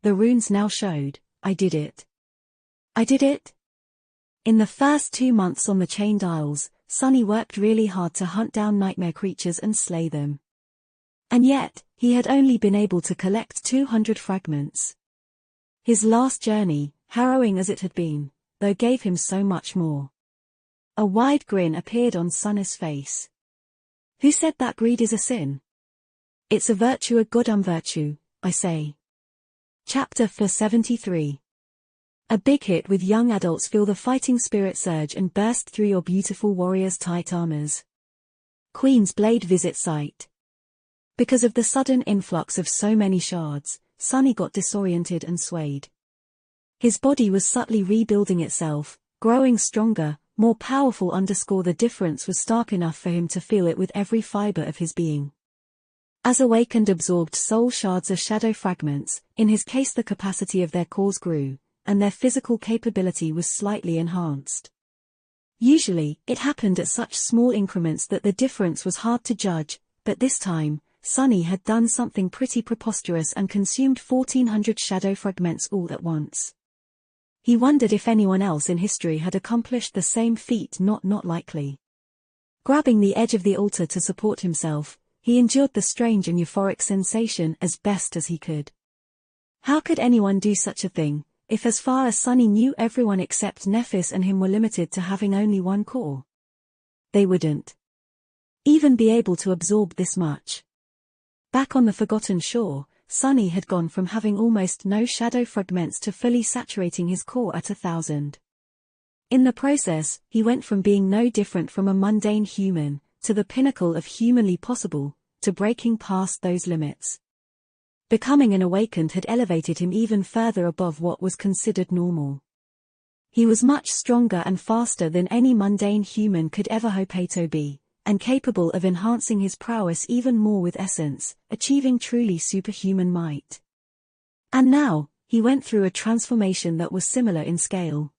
[SPEAKER 1] The runes now showed, I did it. I did it? In the first 2 months on the Chained Isles, Sunny worked really hard to hunt down nightmare creatures and slay them. And yet, he had only been able to collect 200 fragments. His last journey, harrowing as it had been, though, gave him so much more. A wide grin appeared on Sunny's face. Who said that greed is a sin? It's a virtue, a goddamn virtue, I say. Chapter 473. A big hit with young adults. Feel the fighting spirit surge and burst through your beautiful warriors' tight armors. Queen's blade visit site. Because of the sudden influx of so many shards, Sunny got disoriented and swayed. His body was subtly rebuilding itself, growing stronger, more powerful. The difference was stark enough for him to feel it with every fiber of his being. As awakened absorbed soul shards or shadow fragments, in his case the capacity of their cores grew, and their physical capability was slightly enhanced. Usually, it happened at such small increments that the difference was hard to judge, but this time, Sunny had done something pretty preposterous and consumed 1,400 shadow fragments all at once. He wondered if anyone else in history had accomplished the same feat. Not likely. Grabbing the edge of the altar to support himself, he endured the strange and euphoric sensation as best as he could. How could anyone do such a thing, if as far as Sunny knew everyone except Nephis and him were limited to having only one core? They wouldn't even be able to absorb this much. Back on the Forgotten Shore, Sunny had gone from having almost no shadow fragments to fully saturating his core at 1,000. In the process, he went from being no different from a mundane human, to the pinnacle of humanly possible, to breaking past those limits. Becoming an awakened had elevated him even further above what was considered normal. He was much stronger and faster than any mundane human could ever hope to be, and capable of enhancing his prowess even more with essence, achieving truly superhuman might. And now, he went through a transformation that was similar in scale.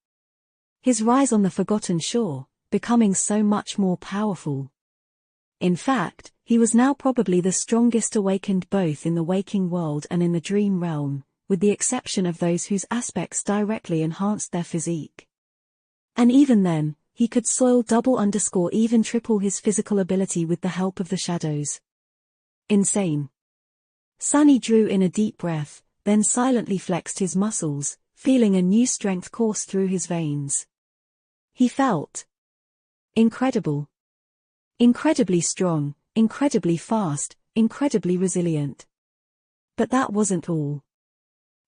[SPEAKER 1] His rise on the Forgotten Shore, becoming so much more powerful. In fact, he was now probably the strongest awakened both in the waking world and in the dream realm, with the exception of those whose aspects directly enhanced their physique. And even then, he could soil even triple his physical ability with the help of the shadows. Insane. Sunny drew in a deep breath, then silently flexed his muscles, feeling a new strength course through his veins. He felt incredible. Incredibly strong, incredibly fast, incredibly resilient. But that wasn't all.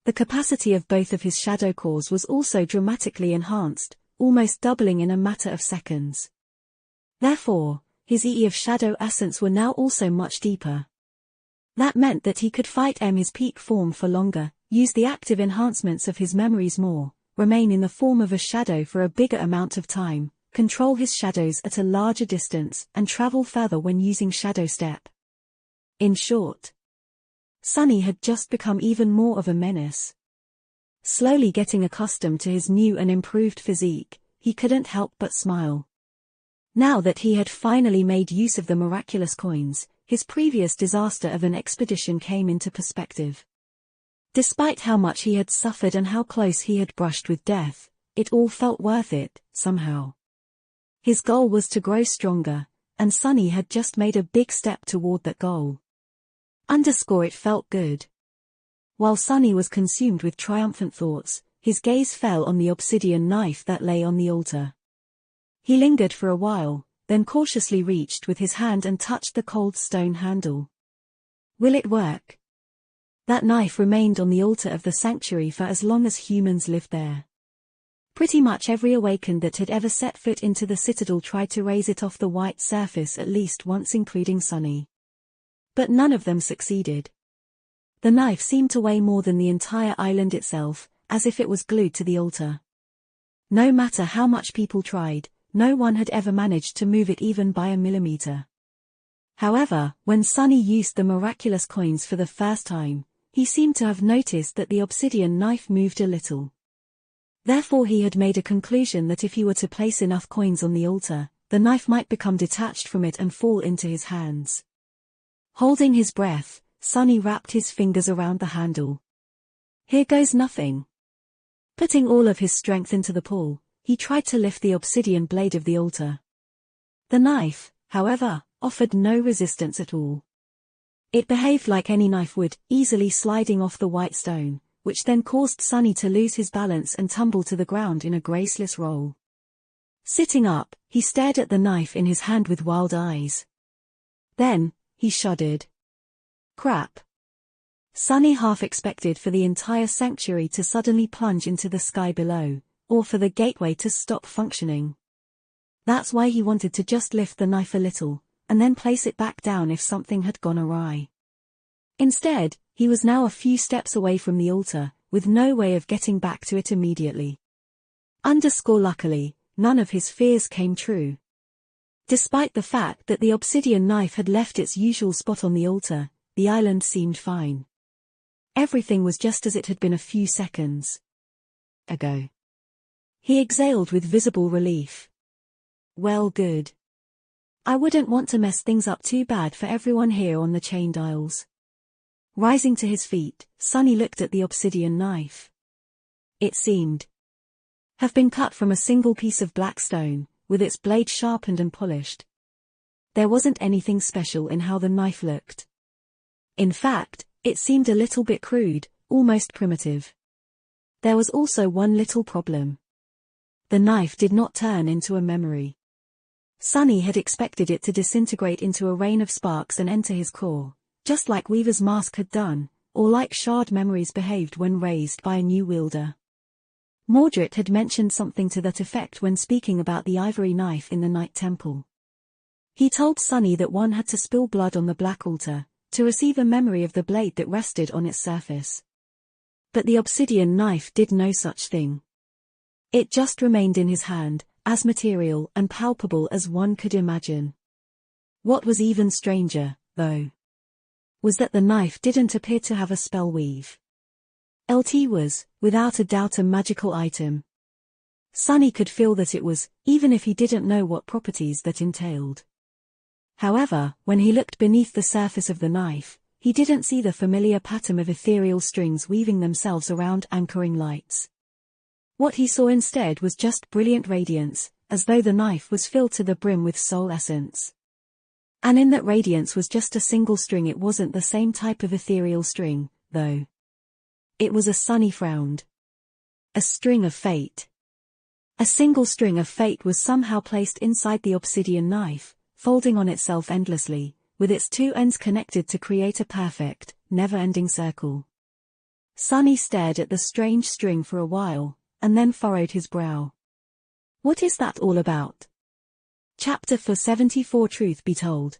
[SPEAKER 1] The capacity of both of his shadow cores was also dramatically enhanced, almost doubling in a matter of seconds. Therefore, his E of shadow essence were now also much deeper. That meant that he could fight his peak form for longer, use the active enhancements of his memories more, remain in the form of a shadow for a bigger amount of time, control his shadows at a larger distance, and travel further when using shadow step. In short, Sunny had just become even more of a menace. Slowly getting accustomed to his new and improved physique, he couldn't help but smile. Now that he had finally made use of the miraculous coins, his previous disaster of an expedition came into perspective. Despite how much he had suffered and how close he had brushed with death, it all felt worth it, somehow. His goal was to grow stronger, and Sunny had just made a big step toward that goal. It felt good. While Sunny was consumed with triumphant thoughts, his gaze fell on the obsidian knife that lay on the altar. He lingered for a while, then cautiously reached with his hand and touched the cold stone handle. Will it work? That knife remained on the altar of the sanctuary for as long as humans lived there. Pretty much every awakened that had ever set foot into the citadel tried to raise it off the white surface at least once, including Sunny. But none of them succeeded. The knife seemed to weigh more than the entire island itself, as if it was glued to the altar. No matter how much people tried, no one had ever managed to move it even by a millimeter. However, when Sunny used the miraculous coins for the first time, he seemed to have noticed that the obsidian knife moved a little. Therefore he had made a conclusion that if he were to place enough coins on the altar, the knife might become detached from it and fall into his hands. Holding his breath, Sunny wrapped his fingers around the handle. Here goes nothing. Putting all of his strength into the pull, he tried to lift the obsidian blade of the altar. The knife, however, offered no resistance at all. It behaved like any knife would, easily sliding off the white stone, which then caused Sunny to lose his balance and tumble to the ground in a graceless roll. Sitting up, he stared at the knife in his hand with wild eyes. Then, he shuddered. Crap. Sunny half expected for the entire sanctuary to suddenly plunge into the sky below, or for the gateway to stop functioning. That's why he wanted to just lift the knife a little, and then place it back down if something had gone awry. Instead, he was now a few steps away from the altar, with no way of getting back to it immediately. Luckily, none of his fears came true. Despite the fact that the obsidian knife had left its usual spot on the altar, the island seemed fine. Everything was just as it had been a few seconds ago. He exhaled with visible relief. Well, good. I wouldn't want to mess things up too bad for everyone here on the chained isles. Rising to his feet, Sunny looked at the obsidian knife. It seemed have been cut from a single piece of black stone, with its blade sharpened and polished. There wasn't anything special in how the knife looked. In fact, it seemed a little bit crude, almost primitive. There was also one little problem. The knife did not turn into a memory. Sunny had expected it to disintegrate into a rain of sparks and enter his core, just like Weaver's mask had done, or like shard memories behaved when raised by a new wielder. Mordred had mentioned something to that effect when speaking about the ivory knife in the Night Temple. He told Sunny that one had to spill blood on the black altar, to receive a memory of the blade that rested on its surface. But the obsidian knife did no such thing. It just remained in his hand, as material and palpable as one could imagine. What was even stranger, though, was that the knife didn't appear to have a spell weave. LT was, without a doubt, a magical item. Sunny could feel that it was, even if he didn't know what properties that entailed. However, when he looked beneath the surface of the knife, he didn't see the familiar pattern of ethereal strings weaving themselves around anchoring lights. What he saw instead was just brilliant radiance, as though the knife was filled to the brim with soul essence. And in that radiance was just a single string. It wasn't the same type of ethereal string, though. It was a Sunny frowned. A string of fate. A single string of fate was somehow placed inside the obsidian knife, folding on itself endlessly, with its two ends connected to create a perfect, never-ending circle. Sunny stared at the strange string for a while, and then furrowed his brow. What is that all about? Chapter 474. Truth be told.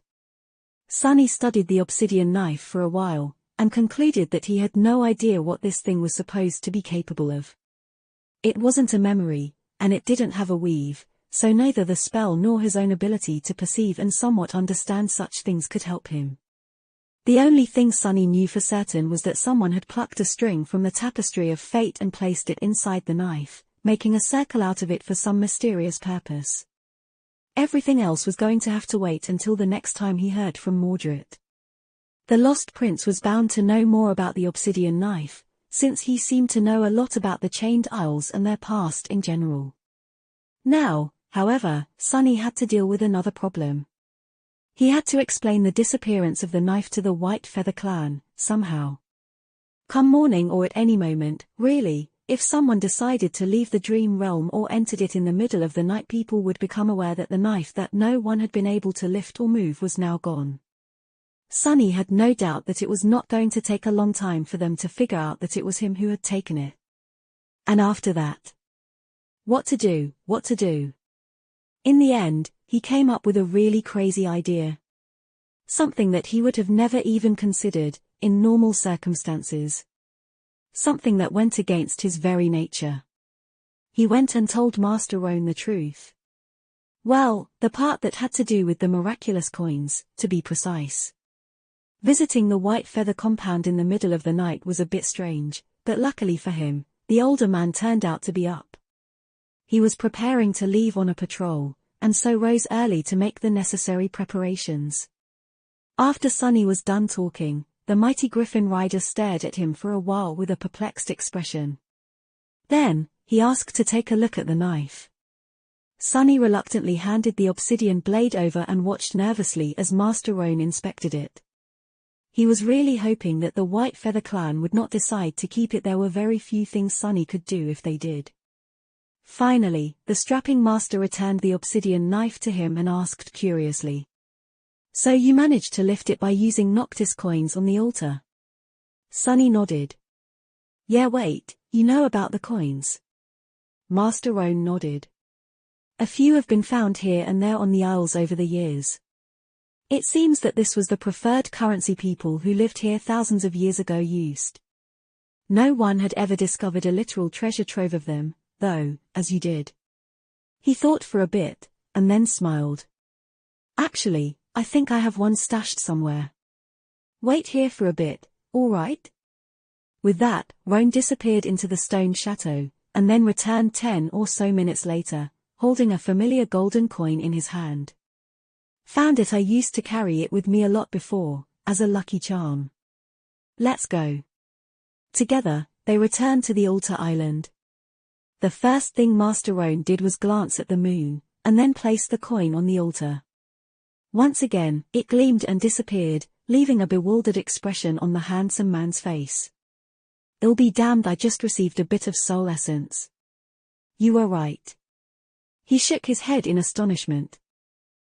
[SPEAKER 1] Sunny studied the obsidian knife for a while, and concluded that he had no idea what this thing was supposed to be capable of. It wasn't a memory, and it didn't have a weave, so neither the spell nor his own ability to perceive and somewhat understand such things could help him. The only thing Sunny knew for certain was that someone had plucked a string from the tapestry of fate and placed it inside the knife, making a circle out of it for some mysterious purpose. Everything else was going to have to wait until the next time he heard from Mordred. The Lost Prince was bound to know more about the obsidian knife, since he seemed to know a lot about the Chained Isles and their past in general. Now, however, Sunny had to deal with another problem. He had to explain the disappearance of the knife to the White Feather clan, somehow. Come morning or at any moment, really, if someone decided to leave the dream realm or entered it in the middle of the night, people would become aware that the knife that no one had been able to lift or move was now gone. Sunny had no doubt that it was not going to take a long time for them to figure out that it was him who had taken it. And after that, what to do? In the end, he came up with a really crazy idea. Something that he would have never even considered, in normal circumstances. Something that went against his very nature. He went and told Master Roan the truth. Well, the part that had to do with the miraculous coins, to be precise. Visiting the White Feather compound in the middle of the night was a bit strange, but luckily for him, the older man turned out to be up. He was preparing to leave on a patrol, and so rose early to make the necessary preparations. After Sunny was done talking, the mighty griffin rider stared at him for a while with a perplexed expression. Then, he asked to take a look at the knife. Sunny reluctantly handed the obsidian blade over and watched nervously as Master Roan inspected it. He was really hoping that the White Feather clan would not decide to keep it. There were very few things Sunny could do if they did. Finally, the strapping master returned the obsidian knife to him and asked curiously. So you managed to lift it by using Noctis coins on the altar? Sunny nodded. Yeah, wait, you know about the coins? Master Roan nodded. A few have been found here and there on the Isles over the years. It seems that this was the preferred currency people who lived here thousands of years ago used. No one had ever discovered a literal treasure trove of them, though, as you did. He thought for a bit, and then smiled. Actually, I think I have one stashed somewhere. Wait here for a bit, all right? With that, Roan disappeared into the stone chateau, and then returned 10 or so minutes later, holding a familiar golden coin in his hand. Found it. I used to carry it with me a lot before, as a lucky charm. Let's go. Together, they returned to the altar island. The first thing Master Roan did was glance at the moon, and then place the coin on the altar. Once again, it gleamed and disappeared, leaving a bewildered expression on the handsome man's face. "I'll be damned, I just received a bit of soul essence." "You were right." He shook his head in astonishment.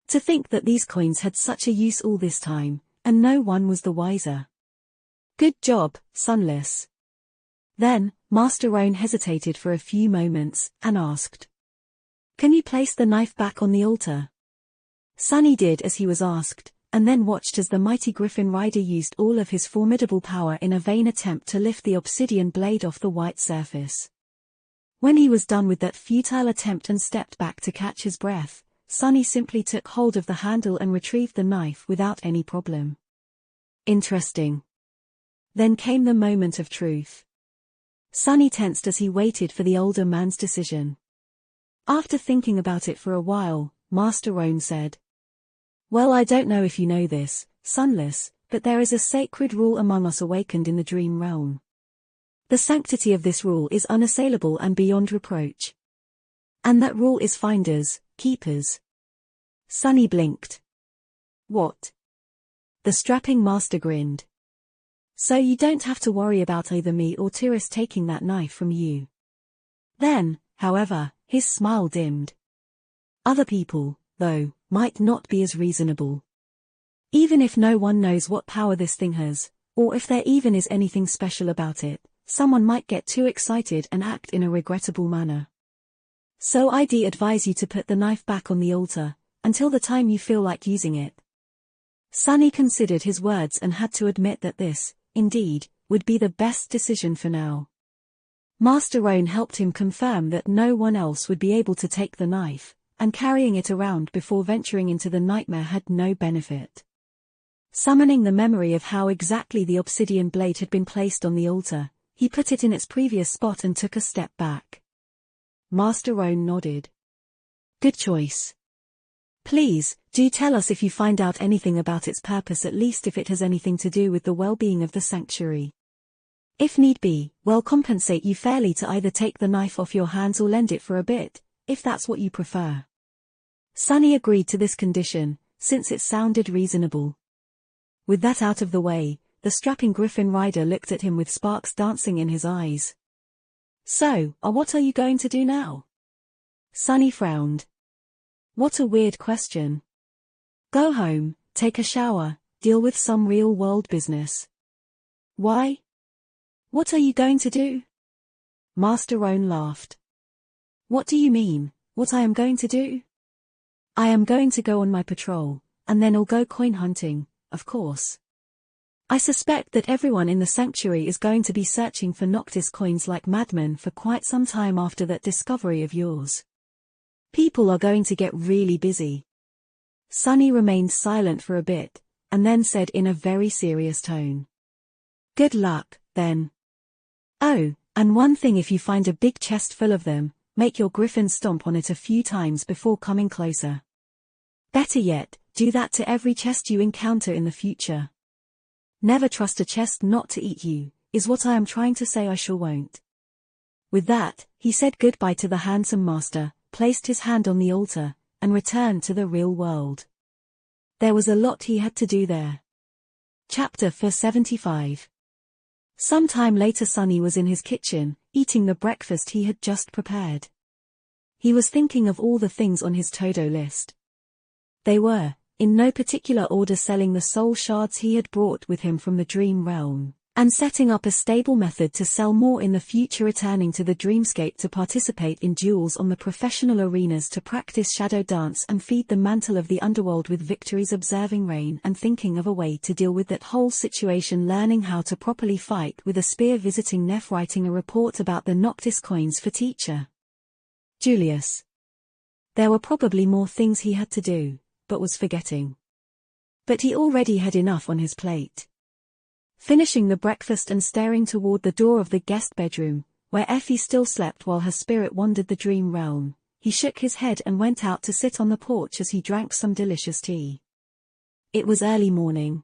[SPEAKER 1] To think that these coins had such a use all this time, and no one was the wiser. "Good job, Sunless." Then, Master Roan hesitated for a few moments, and asked, "Can you place the knife back on the altar?" Sunny did as he was asked, and then watched as the mighty griffin rider used all of his formidable power in a vain attempt to lift the obsidian blade off the white surface. When he was done with that futile attempt and stepped back to catch his breath, Sunny simply took hold of the handle and retrieved the knife without any problem. Interesting. Then came the moment of truth. Sunny tensed as he waited for the older man's decision. After thinking about it for a while, Master Roan said, "Well, I don't know if you know this, Sunless, but there is a sacred rule among us awakened in the dream realm. The sanctity of this rule is unassailable and beyond reproach. And that rule is finders, keepers." Sunny blinked. "What?" The strapping master grinned. "So you don't have to worry about either me or Tiris taking that knife from you." Then, however, his smile dimmed. "Other people, though, might not be as reasonable. Even if no one knows what power this thing has, or if there even is anything special about it, someone might get too excited and act in a regrettable manner. So I'd advise you to put the knife back on the altar, until the time you feel like using it." Sunny considered his words and had to admit that this, indeed, would be the best decision for now. Master Roan helped him confirm that no one else would be able to take the knife, and carrying it around before venturing into the nightmare had no benefit. Summoning the memory of how exactly the obsidian blade had been placed on the altar, he put it in its previous spot and took a step back. Master Roan nodded. "Good choice. Please, do tell us if you find out anything about its purpose, at least if it has anything to do with the well-being of the sanctuary. If need be, we'll compensate you fairly to either take the knife off your hands or lend it for a bit, if that's what you prefer." Sunny agreed to this condition, since it sounded reasonable. With that out of the way, the strapping griffin rider looked at him with sparks dancing in his eyes. "So, what are you going to do now?" Sunny frowned. What a weird question. "Go home, take a shower, deal with some real-world business." "Why? What are you going to do?" Master Roan laughed. "What do you mean, what I am going to do?" "I am going to go on my patrol, and then I'll go coin hunting, of course. I suspect that everyone in the sanctuary is going to be searching for Noctis coins like madmen for quite some time after that discovery of yours. People are going to get really busy." Sunny remained silent for a bit, and then said in a very serious tone, "Good luck, then. Oh, and one thing, if you find a big chest full of them, make your griffin stomp on it a few times before coming closer. Better yet, do that to every chest you encounter in the future. Never trust a chest not to eat you, is what I am trying to say. I sure won't." With that, he said goodbye to the handsome master, placed his hand on the altar, and returned to the real world. There was a lot he had to do there. Chapter 475. Some time later, Sunny was in his kitchen, eating the breakfast he had just prepared. He was thinking of all the things on his to-do list. They were, in no particular order, selling the soul shards he had brought with him from the dream realm, and setting up a stable method to sell more in the future, returning to the dreamscape to participate in duels on the professional arenas, to practice shadow dance and feed the mantle of the underworld with victories, observing rain and thinking of a way to deal with that whole situation, learning how to properly fight with a spear, visiting Neff, writing a report about the Noctis coins for teacher Julius. There were probably more things he had to do, but was forgetting. But he already had enough on his plate. Finishing the breakfast and staring toward the door of the guest bedroom, where Effie still slept while her spirit wandered the dream realm, he shook his head and went out to sit on the porch as he drank some delicious tea. It was early morning.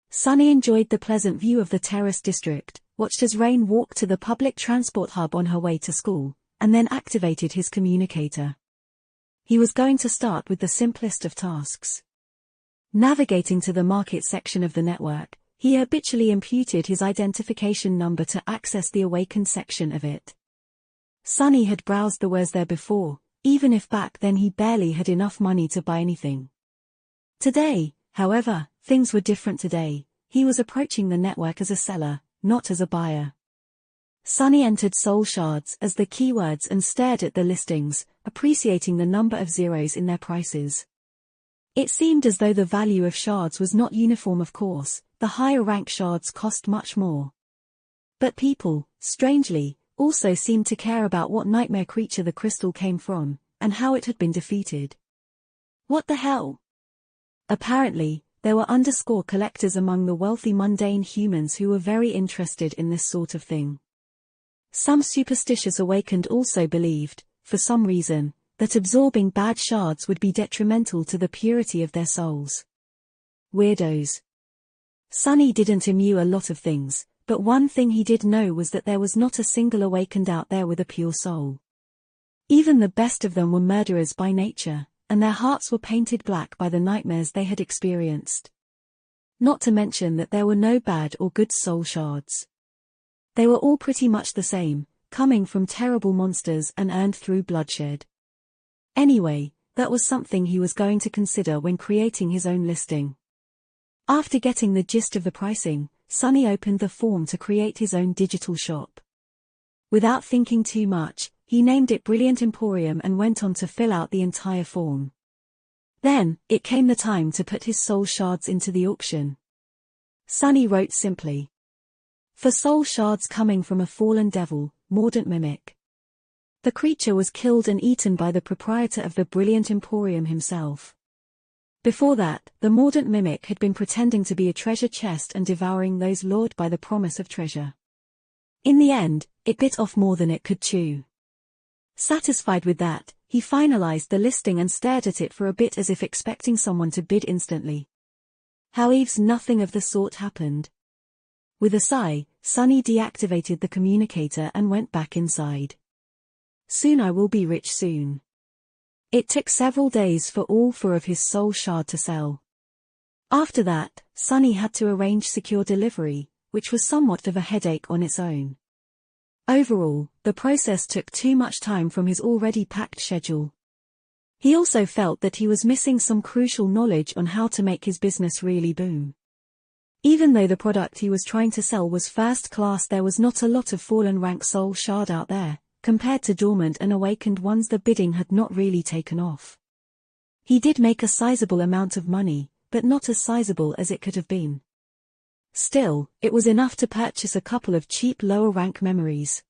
[SPEAKER 1] Sunny enjoyed the pleasant view of the terrace district, watched as Rain walked to the public transport hub on her way to school, and then activated his communicator. He was going to start with the simplest of tasks. Navigating to the market section of the network, he habitually imputed his identification number to access the awakened section of it. Sunny had browsed the wares there before, even if back then he barely had enough money to buy anything. Today, however, things were different. Today, he was approaching the network as a seller, not as a buyer. Sunny entered soul shards as the keywords and stared at the listings, appreciating the number of zeros in their prices. It seemed as though the value of shards was not uniform. Of course, the higher rank shards cost much more. But people, strangely, also seemed to care about what nightmare creature the crystal came from, and how it had been defeated. What the hell? Apparently, there were underscore collectors among the wealthy mundane humans who were very interested in this sort of thing. Some superstitious awakened also believed, for some reason, that absorbing bad shards would be detrimental to the purity of their souls. Weirdos. Sunny didn't immue a lot of things, but one thing he did know was that there was not a single awakened out there with a pure soul. Even the best of them were murderers by nature, and their hearts were painted black by the nightmares they had experienced. Not to mention that there were no bad or good soul shards. They were all pretty much the same, coming from terrible monsters and earned through bloodshed. Anyway, that was something he was going to consider when creating his own listing. After getting the gist of the pricing, Sunny opened the form to create his own digital shop. Without thinking too much, he named it Brilliant Emporium and went on to fill out the entire form. Then, it came the time to put his soul shards into the auction. Sunny wrote simply, "For soul shards coming from a fallen devil, mordant mimic." The creature was killed and eaten by the proprietor of the Brilliant Emporium himself. Before that, the mordant mimic had been pretending to be a treasure chest and devouring those lured by the promise of treasure. In the end, it bit off more than it could chew. Satisfied with that, he finalized the listing and stared at it for a bit as if expecting someone to bid instantly. However, nothing of the sort happened. With a sigh, Sunny deactivated the communicator and went back inside. Soon I will be rich soon. It took several days for all 4 of his soul shard to sell. After that, Sunny had to arrange secure delivery, which was somewhat of a headache on its own. Overall, the process took too much time from his already packed schedule. He also felt that he was missing some crucial knowledge on how to make his business really boom. Even though the product he was trying to sell was first class, there was not a lot of fallen rank soul shard out there. Compared to dormant and awakened ones, the bidding had not really taken off. He did make a sizable amount of money, but not as sizable as it could have been. Still, it was enough to purchase a couple of cheap lower-rank memories.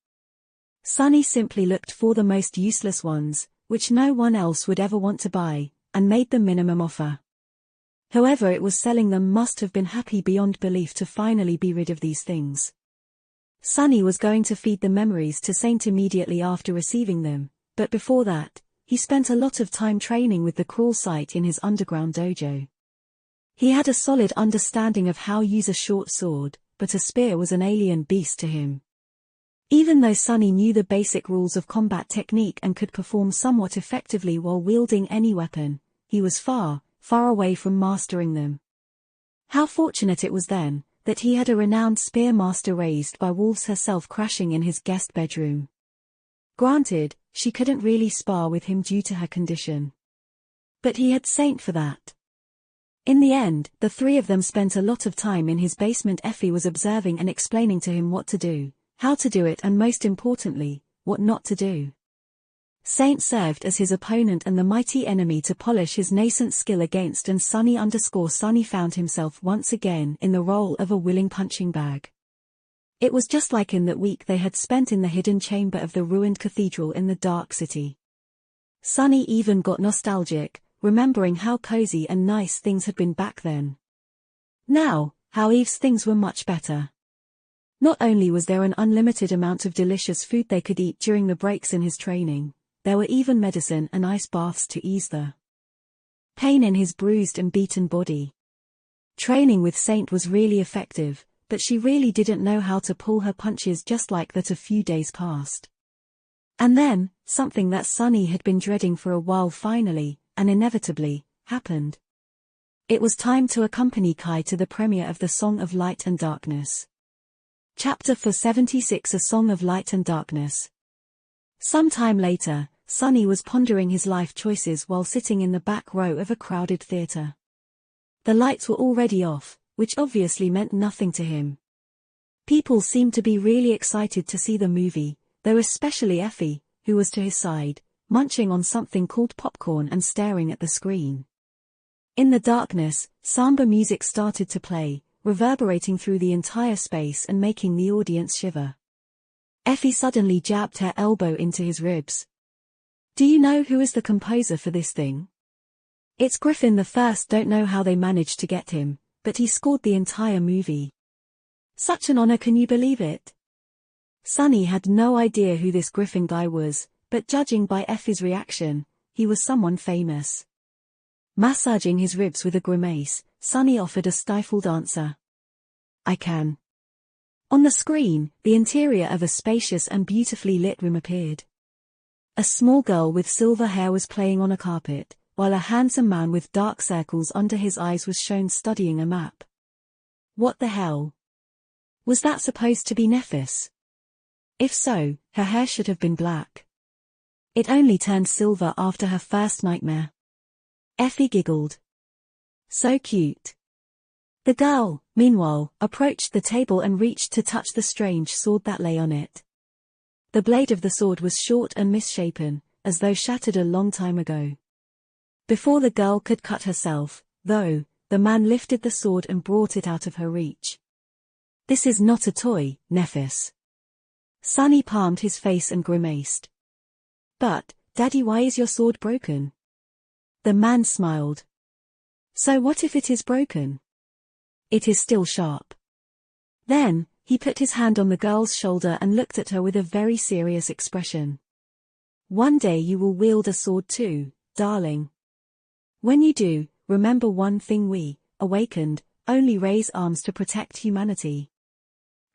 [SPEAKER 1] Sunny simply looked for the most useless ones, which no one else would ever want to buy, and made the minimum offer. Whoever it was selling them must have been happy beyond belief to finally be rid of these things. Sunny was going to feed the memories to Saint immediately after receiving them, but before that, he spent a lot of time training with the crawl site in his underground dojo. He had a solid understanding of how to use a short sword, but a spear was an alien beast to him. Even though Sunny knew the basic rules of combat technique and could perform somewhat effectively while wielding any weapon, he was far, far away from mastering them. How fortunate it was then, that he had a renowned spear master raised by Wolves herself crashing in his guest bedroom. Granted, she couldn't really spar with him due to her condition. But he had Saint for that. In the end, the three of them spent a lot of time in his basement. Effie was observing and explaining to him what to do, how to do it, and most importantly, what not to do. Saint served as his opponent and the mighty enemy to polish his nascent skill against, and Sunny found himself once again in the role of a willing punching bag. It was just like in that week they had spent in the hidden chamber of the ruined cathedral in the Dark City. Sunny even got nostalgic, remembering how cozy and nice things had been back then. Now, how Eve's things were much better. Not only was there an unlimited amount of delicious food they could eat during the breaks in his training, there were even medicine and ice baths to ease the pain in his bruised and beaten body. Training with Saint was really effective, but she really didn't know how to pull her punches. Just like that, a few days passed. And then, something that Sunny had been dreading for a while finally, and inevitably, happened. It was time to accompany Kai to the premiere of The Song of Light and Darkness. Chapter 476, A Song of Light and Darkness. Some time later, Sunny was pondering his life choices while sitting in the back row of a crowded theater. The lights were already off, which obviously meant nothing to him. People seemed to be really excited to see the movie, though especially Effie, who was to his side, munching on something called popcorn and staring at the screen. In the darkness, samba music started to play, reverberating through the entire space and making the audience shiver. Effie suddenly jabbed her elbow into his ribs. "Do you know who is the composer for this thing?" "It's Griffin the First. Don't know how they managed to get him, but he scored the entire movie." "Such an honor, can you believe it?" Sunny had no idea who this Griffin guy was, but judging by Effie's reaction, he was someone famous. Massaging his ribs with a grimace, Sunny offered a stifled answer. "I can." On the screen, the interior of a spacious and beautifully lit room appeared. A small girl with silver hair was playing on a carpet, while a handsome man with dark circles under his eyes was shown studying a map. What the hell? Was that supposed to be Nephis? If so, her hair should have been black. It only turned silver after her first nightmare. Effie giggled. So cute. The girl, meanwhile, approached the table and reached to touch the strange sword that lay on it. The blade of the sword was short and misshapen, as though shattered a long time ago. Before the girl could cut herself, though, the man lifted the sword and brought it out of her reach. "This is not a toy, Nephis." Sunny palmed his face and grimaced. "But, Daddy, why is your sword broken?" The man smiled. "So what if it is broken? It is still sharp." Then, he put his hand on the girl's shoulder and looked at her with a very serious expression. "One day you will wield a sword too, darling. When you do, remember one thing: we, awakened, only raise arms to protect humanity.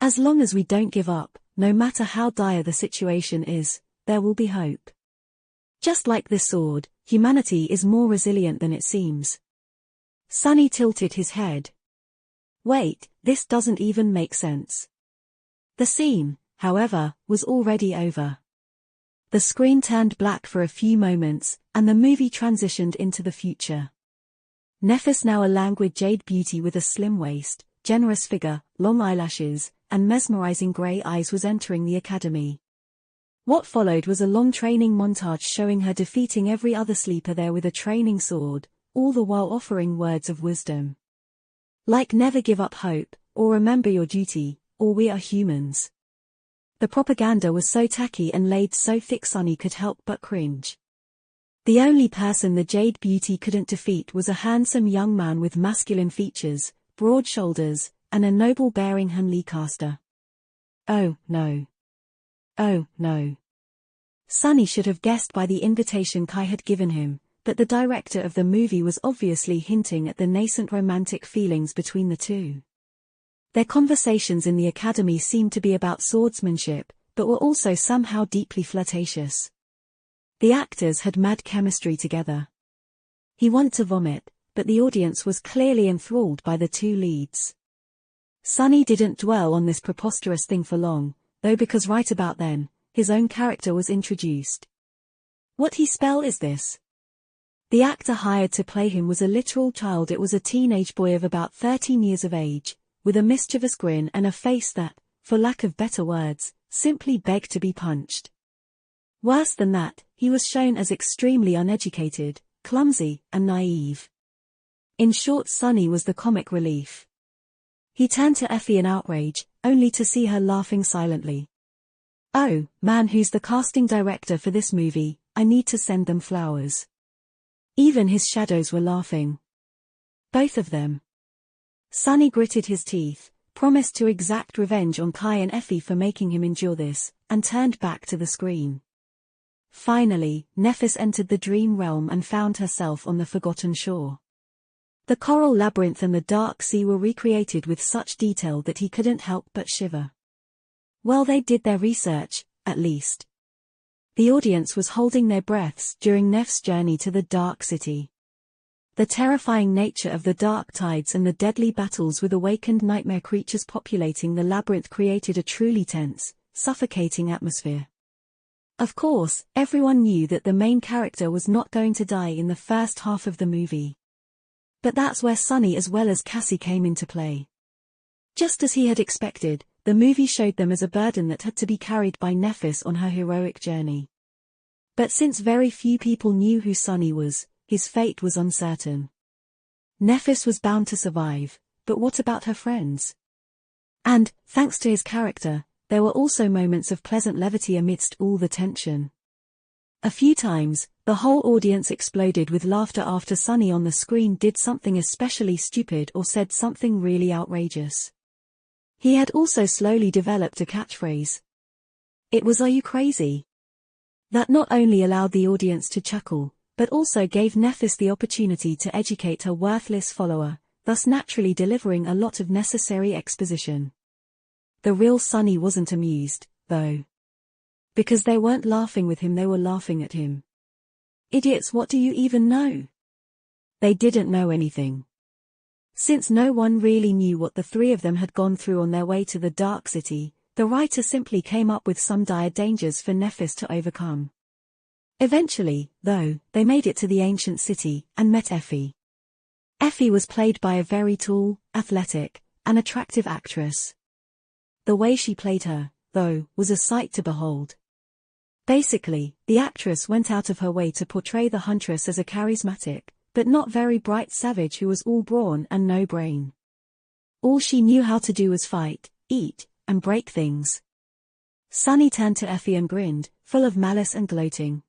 [SPEAKER 1] As long as we don't give up, no matter how dire the situation is, there will be hope. Just like this sword, humanity is more resilient than it seems." Sunny tilted his head. Wait, this doesn't even make sense. The scene, however, was already over. The screen turned black for a few moments, and the movie transitioned into the future. Nephis, now a languid jade beauty with a slim waist, generous figure, long eyelashes, and mesmerizing grey eyes, was entering the academy. What followed was a long training montage showing her defeating every other sleeper there with a training sword, all the while offering words of wisdom. Like never give up hope, or remember your duty, or we are humans. The propaganda was so tacky and laid so thick Sunny could help but cringe. The only person the Jade Beauty couldn't defeat was a handsome young man with masculine features, broad shoulders, and a noble bearing. Hunley Caster. Oh, no. Oh, no. Sunny should have guessed by the invitation Kai had given him, but the director of the movie was obviously hinting at the nascent romantic feelings between the two. Their conversations in the academy seemed to be about swordsmanship, but were also somehow deeply flirtatious. The actors had mad chemistry together. He wanted to vomit, but the audience was clearly enthralled by the two leads. Sunny didn't dwell on this preposterous thing for long, though, because right about then, his own character was introduced. "What he spell is this?" The actor hired to play him was a literal child. It was a teenage boy of about 13 years of age, with a mischievous grin and a face that, for lack of better words, simply begged to be punched. Worse than that, he was shown as extremely uneducated, clumsy, and naive. In short, Sonny was the comic relief. He turned to Effie in outrage, only to see her laughing silently. "Oh, man, who's the casting director for this movie? I need to send them flowers." Even his shadows were laughing. Both of them. Sonny gritted his teeth, promised to exact revenge on Kai and Effie for making him endure this, and turned back to the screen. Finally, Nephis entered the dream realm and found herself on the forgotten shore. The coral labyrinth and the dark sea were recreated with such detail that he couldn't help but shiver. Well, they did their research, at least. The audience was holding their breaths during Neff's journey to the Dark City. The terrifying nature of the dark tides and the deadly battles with awakened nightmare creatures populating the labyrinth created a truly tense, suffocating atmosphere. Of course, everyone knew that the main character was not going to die in the first half of the movie. But that's where Sonny as well as Cassie came into play. Just as he had expected, the movie showed them as a burden that had to be carried by Nephis on her heroic journey. But since very few people knew who Sonny was, his fate was uncertain. Nephis was bound to survive, but what about her friends? And, thanks to his character, there were also moments of pleasant levity amidst all the tension. A few times, the whole audience exploded with laughter after Sonny on the screen did something especially stupid or said something really outrageous. He had also slowly developed a catchphrase. It was "Are you crazy?" That not only allowed the audience to chuckle, but also gave Nephis the opportunity to educate her worthless follower, thus naturally delivering a lot of necessary exposition. The real Sonny wasn't amused, though. Because they weren't laughing with him, they were laughing at him. Idiots, what do you even know? They didn't know anything. Since no one really knew what the three of them had gone through on their way to the Dark City, the writer simply came up with some dire dangers for Nephis to overcome. Eventually, though, they made it to the ancient city, and met Effie. Effie was played by a very tall, athletic, and attractive actress. The way she played her, though, was a sight to behold. Basically, the actress went out of her way to portray the huntress as a charismatic, but not very bright savage who was all brawn and no brain. All she knew how to do was fight, eat, and break things. Sonny turned to Effie and grinned, full of malice and gloating.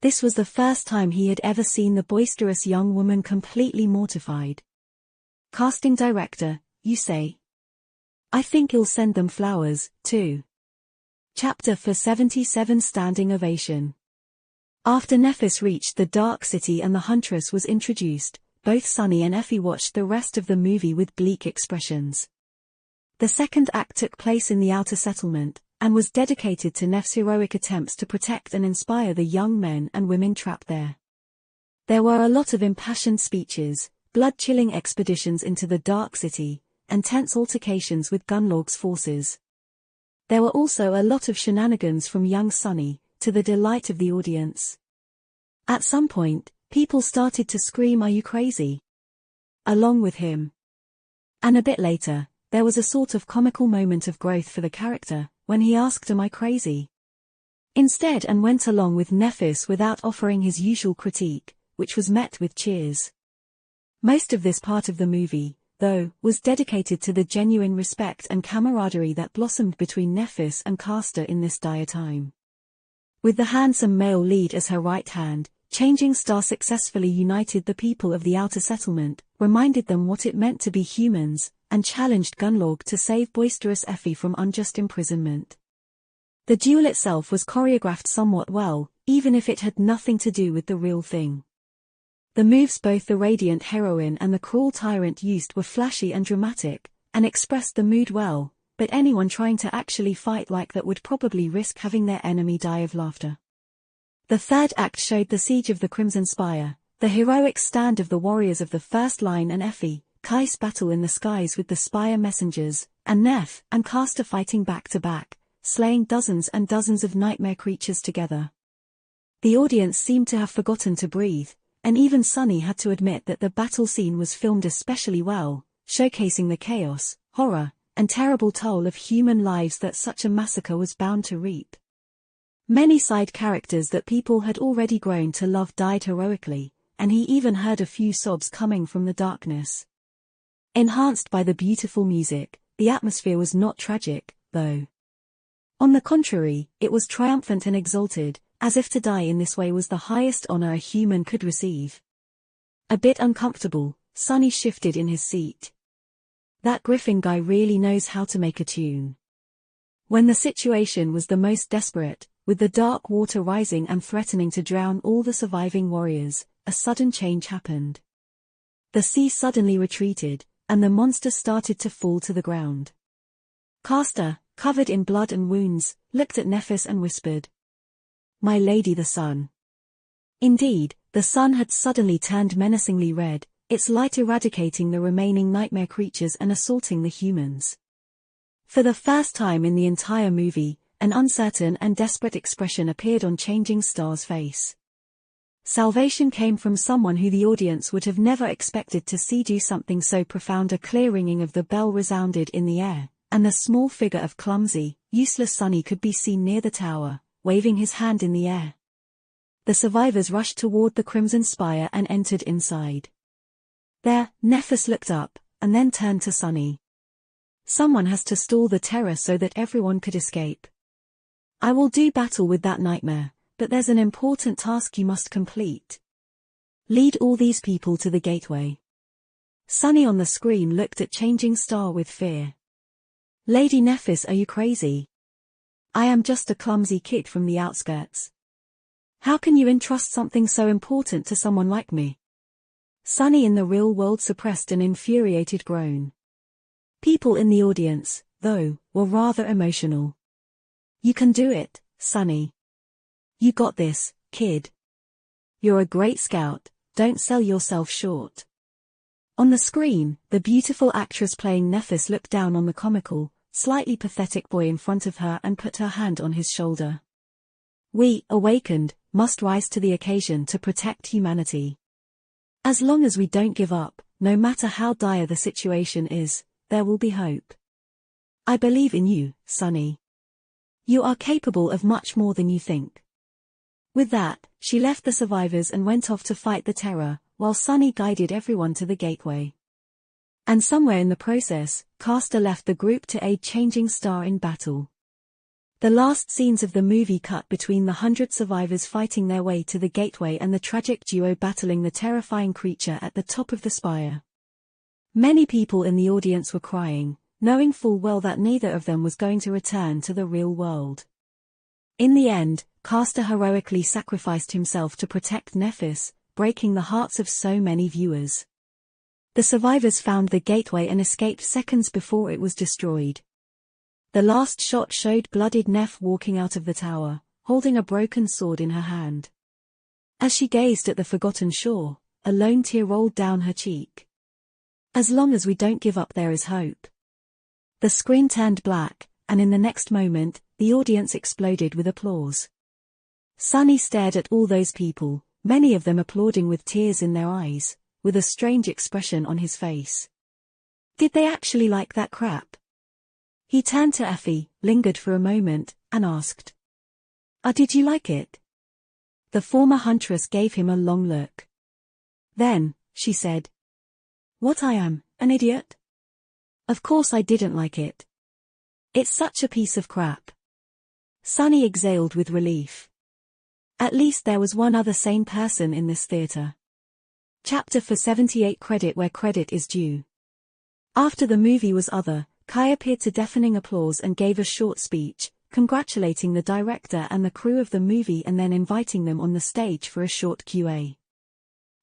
[SPEAKER 1] This was the first time he had ever seen the boisterous young woman completely mortified. "Casting director, you say? I think you'll send them flowers, too." Chapter 477 Standing Ovation. After Nephis reached the Dark City and the Huntress was introduced, both Sonny and Effie watched the rest of the movie with bleak expressions. The second act took place in the outer settlement, and was dedicated to Neph's heroic attempts to protect and inspire the young men and women trapped there. There were a lot of impassioned speeches, blood-chilling expeditions into the Dark City, and tense altercations with Gunlog's forces. There were also a lot of shenanigans from young Sonny, to the delight of the audience. At some point, people started to scream, "Are you crazy?" along with him. And a bit later, there was a sort of comical moment of growth for the character, when he asked, "Am I crazy?" instead, and went along with Nephis without offering his usual critique, which was met with cheers. Most of this part of the movie, though, was dedicated to the genuine respect and camaraderie that blossomed between Nephis and Castor in this dire time. With the handsome male lead as her right hand, Changing Star successfully united the people of the outer settlement, reminded them what it meant to be humans, and challenged Gunlog to save boisterous Effie from unjust imprisonment. The duel itself was choreographed somewhat well, even if it had nothing to do with the real thing. The moves both the radiant heroine and the cruel tyrant used were flashy and dramatic, and expressed the mood well, but anyone trying to actually fight like that would probably risk having their enemy die of laughter. The third act showed the siege of the Crimson Spire, the heroic stand of the warriors of the First Line and Effie, Kai's battle in the skies with the Spire messengers, and Neph and Castor fighting back to back, slaying dozens and dozens of nightmare creatures together. The audience seemed to have forgotten to breathe, and even Sunny had to admit that the battle scene was filmed especially well, showcasing the chaos, horror, and terrible toll of human lives that such a massacre was bound to reap. Many side characters that people had already grown to love died heroically, and he even heard a few sobs coming from the darkness. Enhanced by the beautiful music, the atmosphere was not tragic, though. On the contrary, it was triumphant and exalted, as if to die in this way was the highest honor a human could receive. A bit uncomfortable, Sunny shifted in his seat. That Griffin guy really knows how to make a tune. When the situation was the most desperate, with the dark water rising and threatening to drown all the surviving warriors, a sudden change happened. The sea suddenly retreated, and the monster started to fall to the ground. Castor, covered in blood and wounds, looked at Nephis and whispered, "My lady the sun." Indeed, the sun had suddenly turned menacingly red, its light eradicating the remaining nightmare creatures and assaulting the humans. For the first time in the entire movie, an uncertain and desperate expression appeared on Changing Star's face. Salvation came from someone who the audience would have never expected to see do something so profound. A clear ringing of the bell resounded in the air, and the small figure of clumsy, useless Sunny could be seen near the tower, waving his hand in the air. The survivors rushed toward the Crimson Spire and entered inside. There, Nephis looked up, and then turned to Sunny. "Someone has to stall the terror so that everyone could escape. I will do battle with that nightmare, but there's an important task you must complete. Lead all these people to the gateway." Sunny on the screen looked at Changing Star with fear. "Lady Nephis, are you crazy? I am just a clumsy kid from the outskirts. How can you entrust something so important to someone like me?" Sunny in the real world suppressed an infuriated groan. People in the audience, though, were rather emotional. "You can do it, Sunny. You got this, kid. You're a great scout, don't sell yourself short." On the screen, the beautiful actress playing Nephis looked down on the comical, slightly pathetic boy in front of her and put her hand on his shoulder. "We, awakened, must rise to the occasion to protect humanity. As long as we don't give up, no matter how dire the situation is, there will be hope. I believe in you, Sunny. You are capable of much more than you think." With that, she left the survivors and went off to fight the terror, while Sunny guided everyone to the gateway. And somewhere in the process, Castor left the group to aid Changing Star in battle. The last scenes of the movie cut between the 100 survivors fighting their way to the gateway and the tragic duo battling the terrifying creature at the top of the spire. Many people in the audience were crying, knowing full well that neither of them was going to return to the real world. In the end, Castor heroically sacrificed himself to protect Nephis, breaking the hearts of so many viewers. The survivors found the gateway and escaped seconds before it was destroyed. The last shot showed bloodied Neph walking out of the tower, holding a broken sword in her hand. As she gazed at the forgotten shore, a lone tear rolled down her cheek. "As long as we don't give up, there is hope." The screen turned black, and in the next moment, the audience exploded with applause. Sunny stared at all those people, many of them applauding with tears in their eyes, with a strange expression on his face. Did they actually like that crap? He turned to Effie, lingered for a moment, and asked, Did you like it?" The former huntress gave him a long look. Then, she said, "What, I am, an idiot? Of course I didn't like it. It's such a piece of crap." Sunny exhaled with relief. At least there was one other sane person in this theater. Chapter 478. Credit where credit is due. After the movie was over, Kai appeared to deafening applause and gave a short speech, congratulating the director and the crew of the movie and then inviting them on the stage for a short Q&A.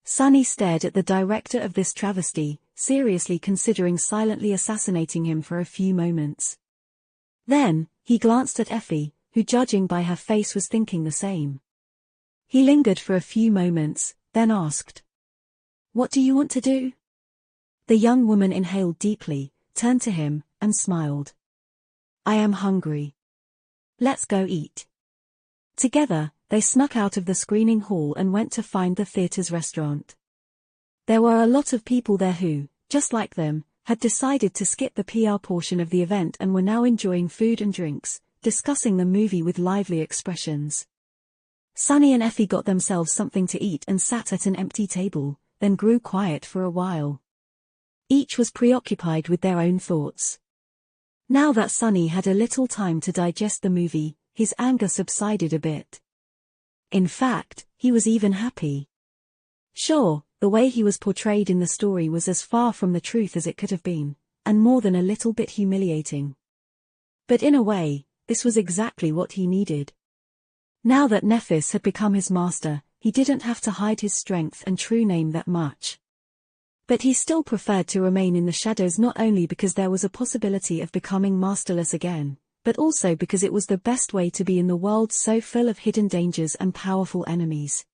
[SPEAKER 1] Sunny stared at the director of this travesty, seriously considering silently assassinating him for a few moments. Then, he glanced at Effie, who judging by her face was thinking the same. He lingered for a few moments, then asked, "What do you want to do?" The young woman inhaled deeply, turned to him, and smiled. "I am hungry. Let's go eat." Together, they snuck out of the screening hall and went to find the theater's restaurant. There were a lot of people there who, just like them, had decided to skip the PR portion of the event and were now enjoying food and drinks, discussing the movie with lively expressions. Sunny and Effie got themselves something to eat and sat at an empty table, then grew quiet for a while. Each was preoccupied with their own thoughts. Now that Sunny had a little time to digest the movie, his anger subsided a bit. In fact, he was even happy. Sure, the way he was portrayed in the story was as far from the truth as it could have been, and more than a little bit humiliating. But in a way, this was exactly what he needed. Now that Nephis had become his master, he didn't have to hide his strength and true name that much. But he still preferred to remain in the shadows, not only because there was a possibility of becoming masterless again, but also because it was the best way to be in the world so full of hidden dangers and powerful enemies.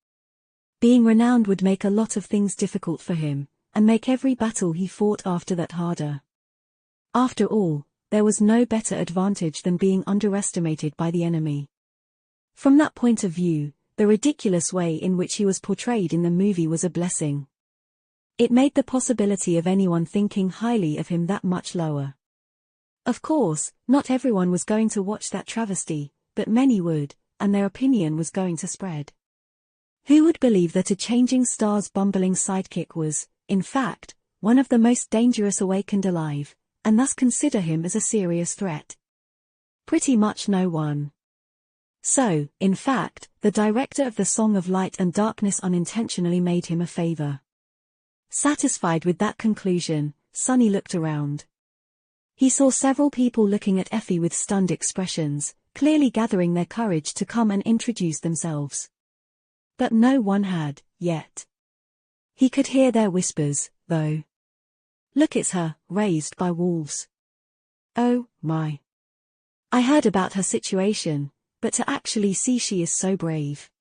[SPEAKER 1] Being renowned would make a lot of things difficult for him, and make every battle he fought after that harder. After all, there was no better advantage than being underestimated by the enemy. From that point of view, the ridiculous way in which he was portrayed in the movie was a blessing. It made the possibility of anyone thinking highly of him that much lower. Of course, not everyone was going to watch that travesty, but many would, and their opinion was going to spread. Who would believe that a changing star's bumbling sidekick was, in fact, one of the most dangerous awakened alive, and thus consider him as a serious threat? Pretty much no one. So, in fact, the director of the Song of Light and Darkness unintentionally made him a favor. Satisfied with that conclusion, Sunny looked around. He saw several people looking at Effie with stunned expressions, clearly gathering their courage to come and introduce themselves. But no one had, yet. He could hear their whispers, though. "Look, it's her, raised by wolves. Oh, my. I heard about her situation, but to actually see she is so brave."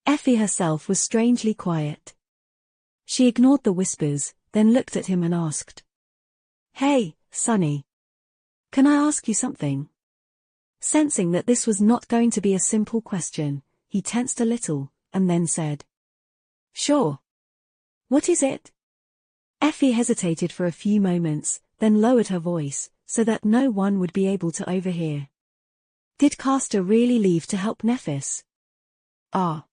[SPEAKER 1] Effie herself was strangely quiet. She ignored the whispers, then looked at him and asked, "Hey, Sunny. Can I ask you something?" Sensing that this was not going to be a simple question, he tensed a little, and then said, "Sure. What is it?" Effie hesitated for a few moments, then lowered her voice, so that no one would be able to overhear. "Did Castor really leave to help Nephis?" "Ah."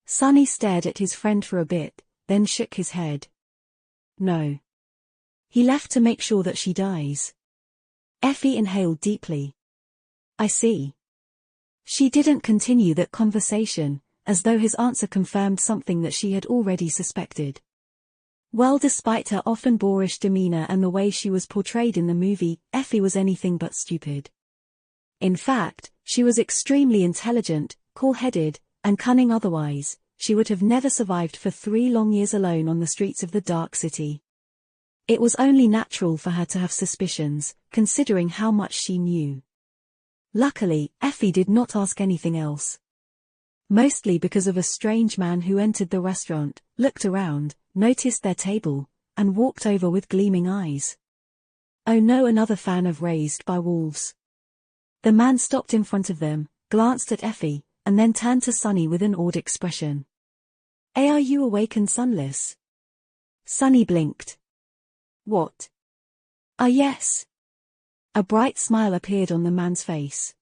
[SPEAKER 1] Sunny stared at his friend for a bit, then shook his head. "No. He left to make sure that she dies." Effie inhaled deeply. "I see." She didn't continue that conversation, as though his answer confirmed something that she had already suspected. Well, despite her often boorish demeanor and the way she was portrayed in the movie, Effie was anything but stupid. In fact, she was extremely intelligent, cool-headed, and cunning otherwise. She would have never survived for 3 long years alone on the streets of the Dark City. It was only natural for her to have suspicions, considering how much she knew. Luckily, Effie did not ask anything else. Mostly because of a strange man who entered the restaurant, looked around, noticed their table, and walked over with gleaming eyes. Oh no, another fan of Raised by Wolves. The man stopped in front of them, glanced at Effie, and then turned to Sunny with an awed expression. Are you awake and sunless?" Sunny blinked. "What?" Yes." A bright smile appeared on the man's face.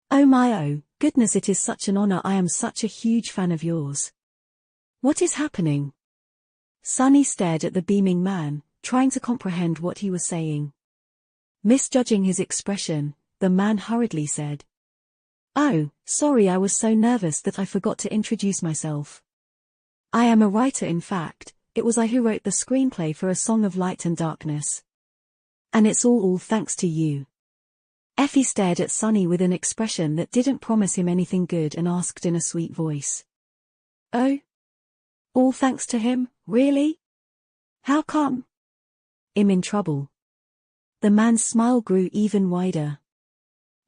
[SPEAKER 1] "Oh my, oh, goodness, it is such an honor. I am such a huge fan of yours." "What is happening?" Sunny stared at the beaming man, trying to comprehend what he was saying. Misjudging his expression, the man hurriedly said, "Oh, sorry, I was so nervous that I forgot to introduce myself. I am a writer. In fact, it was I who wrote the screenplay for A Song of Light and Darkness. And it's all thanks to you." Effie stared at Sunny with an expression that didn't promise him anything good and asked in a sweet voice, "Oh? All thanks to him, really? How come?" "I'm in trouble." The man's smile grew even wider.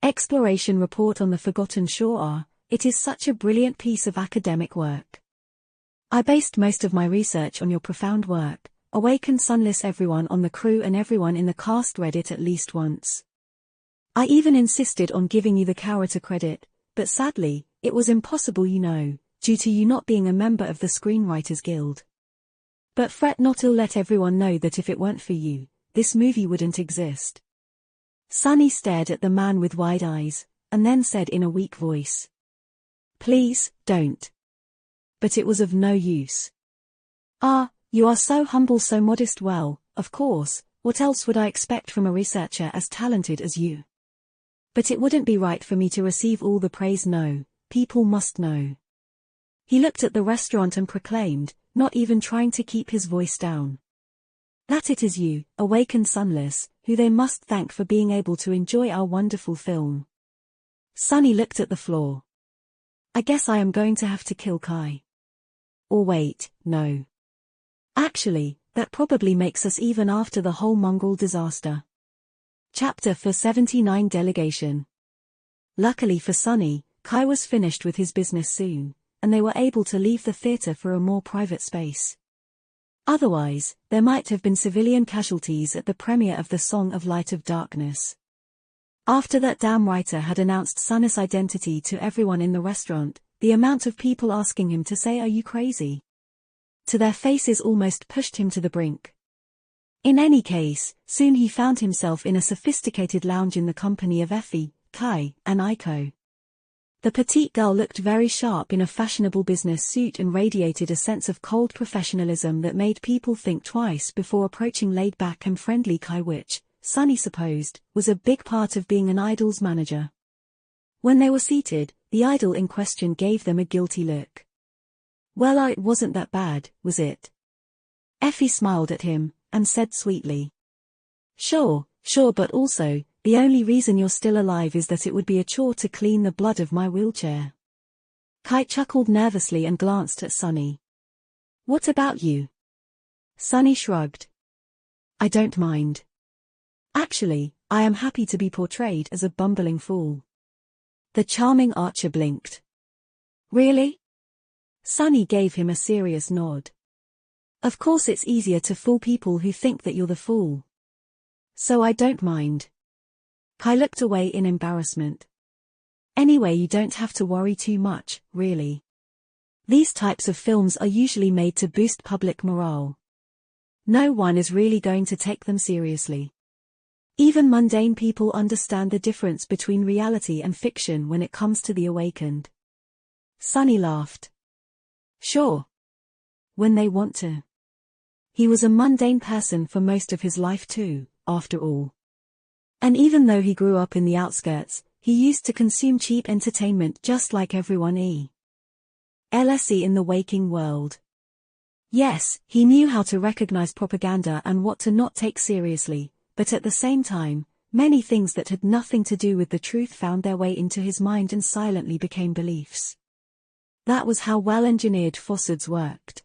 [SPEAKER 1] Exploration report on the Forgotten Shore. It is such a brilliant piece of academic work. I based most of my research on your profound work. Awake and sunless, everyone on the crew and everyone in the cast read it at least once. I even insisted on giving you the character credit, but sadly, It was impossible, you know, due to you not being a member of the Screenwriters Guild. But fret not, I'll let everyone know that if it weren't for you, this movie wouldn't exist. Sunny stared at the man with wide eyes, and then said in a weak voice, "Please, don't." But it was of no use. "Ah, you are so humble, so modest. Well, of course, what else would I expect from a researcher as talented as you? But it wouldn't be right for me to receive all the praise. No, people must know." He looked at the restaurant and proclaimed, not even trying to keep his voice down, "That it is you, awake and sunless, who they must thank for being able to enjoy our wonderful film." Sunny looked at the floor. "I guess I am going to have to kill Kai. Or wait, no. Actually, that probably makes us even after the whole Mongol disaster." Chapter 479 Delegation. Luckily for Sunny, Kai was finished with his business soon, and they were able to leave the theater for a more private space. Otherwise, there might have been civilian casualties at the premiere of The Song of Light of Darkness. After that damn writer had announced Sunny's identity to everyone in the restaurant, the amount of people asking him to say, "Are you crazy?" to their faces almost pushed him to the brink. In any case, soon he found himself in a sophisticated lounge in the company of Effie, Kai, and Aiko. The petite girl looked very sharp in a fashionable business suit and radiated a sense of cold professionalism that made people think twice before approaching laid-back and friendly Kai, which, Sunny supposed, was a big part of being an idol's manager. When they were seated, the idol in question gave them a guilty look. "Well, it wasn't that bad, was it?" Effie smiled at him, and said sweetly, Sure, but also, the only reason you're still alive is that it would be a chore to clean the blood of my wheelchair." Kai chuckled nervously and glanced at Sunny. "What about you?" Sunny shrugged. "I don't mind. Actually, I am happy to be portrayed as a bumbling fool." The charming archer blinked. "Really?" Sunny gave him a serious nod. "Of course it's easier to fool people who think that you're the fool. So I don't mind." Kai looked away in embarrassment. "Anyway, you don't have to worry too much, really. These types of films are usually made to boost public morale. No one is really going to take them seriously. Even mundane people understand the difference between reality and fiction when it comes to the awakened." Sunny laughed. "Sure. When they want to." He was a mundane person for most of his life too, after all. And even though he grew up in the outskirts, he used to consume cheap entertainment just like everyone else in the waking world. Yes, he knew how to recognize propaganda and what to not take seriously, but at the same time, many things that had nothing to do with the truth found their way into his mind and silently became beliefs. That was how well-engineered falsehoods worked.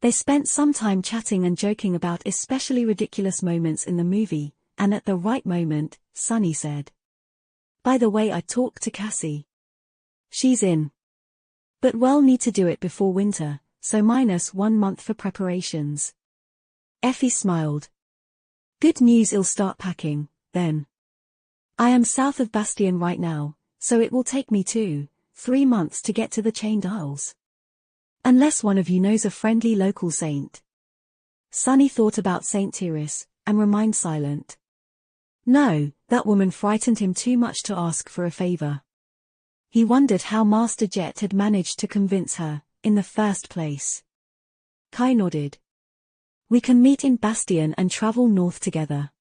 [SPEAKER 1] They spent some time chatting and joking about especially ridiculous moments in the movie, and at the right moment, Sunny said, "By the way, I talked to Cassie. She's in. But we'll need to do it before winter, so -1 month for preparations." Effie smiled. "Good news, I'll start packing, then. I am south of Bastion right now, so it will take me 2-3 months to get to the Chained Isles. Unless one of you knows a friendly local saint." Sunny thought about Saint Therese, and remained silent. No, that woman frightened him too much to ask for a favor. He wondered how Master Jet had managed to convince her, in the first place. Kai nodded. "We can meet in Bastion and travel north together.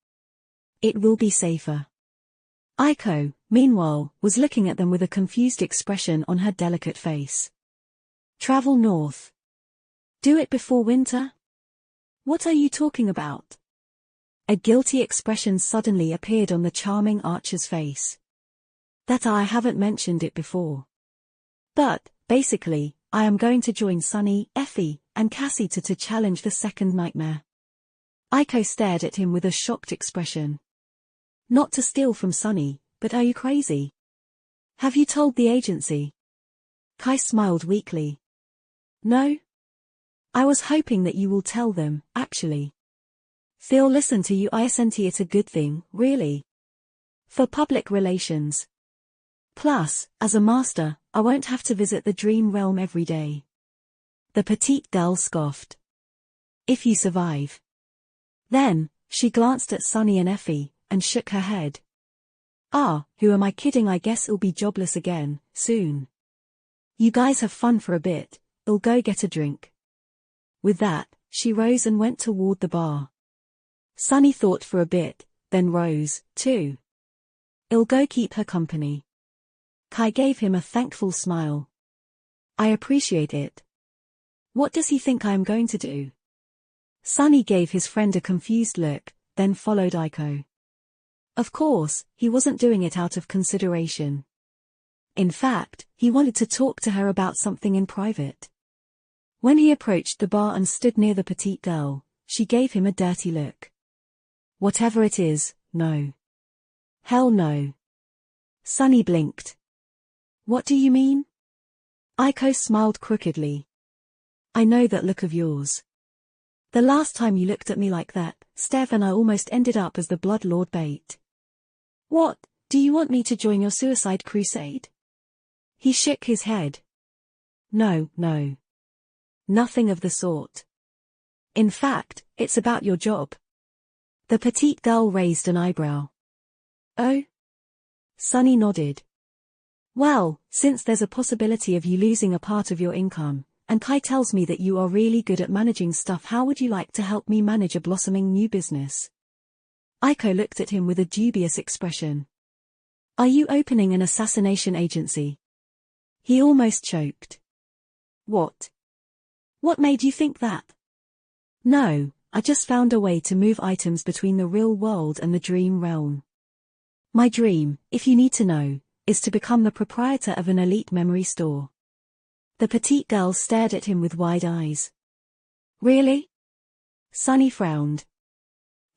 [SPEAKER 1] It will be safer." Aiko, meanwhile, was looking at them with a confused expression on her delicate face. "Travel north? Do it before winter? What are you talking about?" A guilty expression suddenly appeared on the charming archer's face. "That I haven't mentioned it before. But, basically, I am going to join Sunny, Effie, and Cassie to challenge the second nightmare." Aiko stared at him with a shocked expression. "Not to steal from Sunny, but are you crazy? Have you told the agency?" Kai smiled weakly. "No? I was hoping that you will tell them, actually. They'll listen to you. Isn't it a good thing, really? For public relations. Plus, as a master, I won't have to visit the dream realm every day. The petite girl scoffed. If you survive. Then, she glanced at Sunny and Effie, and shook her head. Ah, who am I kidding? I guess I'll be jobless again, soon. You guys have fun for a bit, I'll go get a drink. With that, she rose and went toward the bar. Sunny thought for a bit, then rose, too. I'll go keep her company. Kai gave him a thankful smile. I appreciate it. What does he think I am going to do? Sunny gave his friend a confused look, then followed Aiko. Of course, he wasn't doing it out of consideration. In fact, he wanted to talk to her about something in private. When he approached the bar and stood near the petite girl, she gave him a dirty look. Whatever it is, no. Hell no. Sunny blinked. What do you mean? Aiko smiled crookedly. I know that look of yours. The last time you looked at me like that, Steph, and I almost ended up as the Blood Lord bait. What, do you want me to join your suicide crusade? He shook his head. No, no. Nothing of the sort. In fact, it's about your job. The petite girl raised an eyebrow. Oh? Sunny nodded. Well, since there's a possibility of you losing a part of your income, and Kai tells me that you are really good at managing stuff, how would you like to help me manage a blossoming new business? Aiko looked at him with a dubious expression. Are you opening an assassination agency? He almost choked. What? What made you think that? No, I just found a way to move items between the real world and the dream realm. My dream, if you need to know, is to become the proprietor of an elite memory store. The petite girl stared at him with wide eyes. Really? Sunny frowned.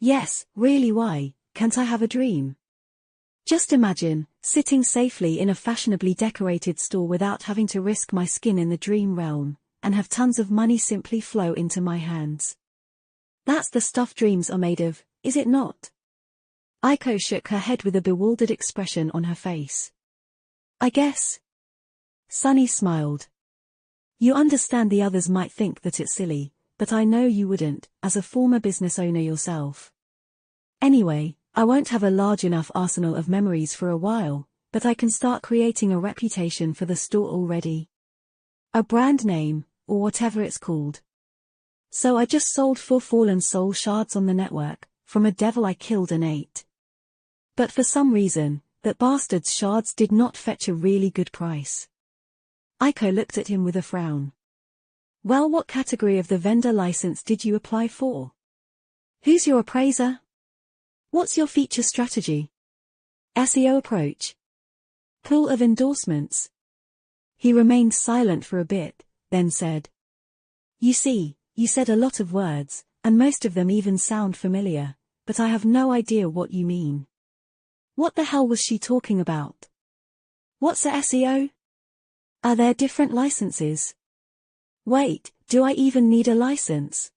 [SPEAKER 1] Yes, really, why, can't I have a dream? Just imagine, sitting safely in a fashionably decorated store without having to risk my skin in the dream realm, and have tons of money simply flow into my hands. That's the stuff dreams are made of, is it not? Aiko shook her head with a bewildered expression on her face. I guess. Sunny smiled. You understand the others might think that it's silly, but I know you wouldn't, as a former business owner yourself. Anyway, I won't have a large enough arsenal of memories for a while, but I can start creating a reputation for the store already. A brand name, or whatever it's called. So I just sold 4 fallen soul shards on the network, from a devil I killed and ate. But for some reason, that bastard's shards did not fetch a really good price. Aiko looked at him with a frown. Well, what category of the vendor license did you apply for? Who's your appraiser? What's your feature strategy? SEO approach? Pool of endorsements? He remained silent for a bit, then said. You see, you said a lot of words, and most of them even sound familiar, but I have no idea what you mean. What the hell was she talking about? What's a SEO? Are there different licenses? Wait, do I even need a license?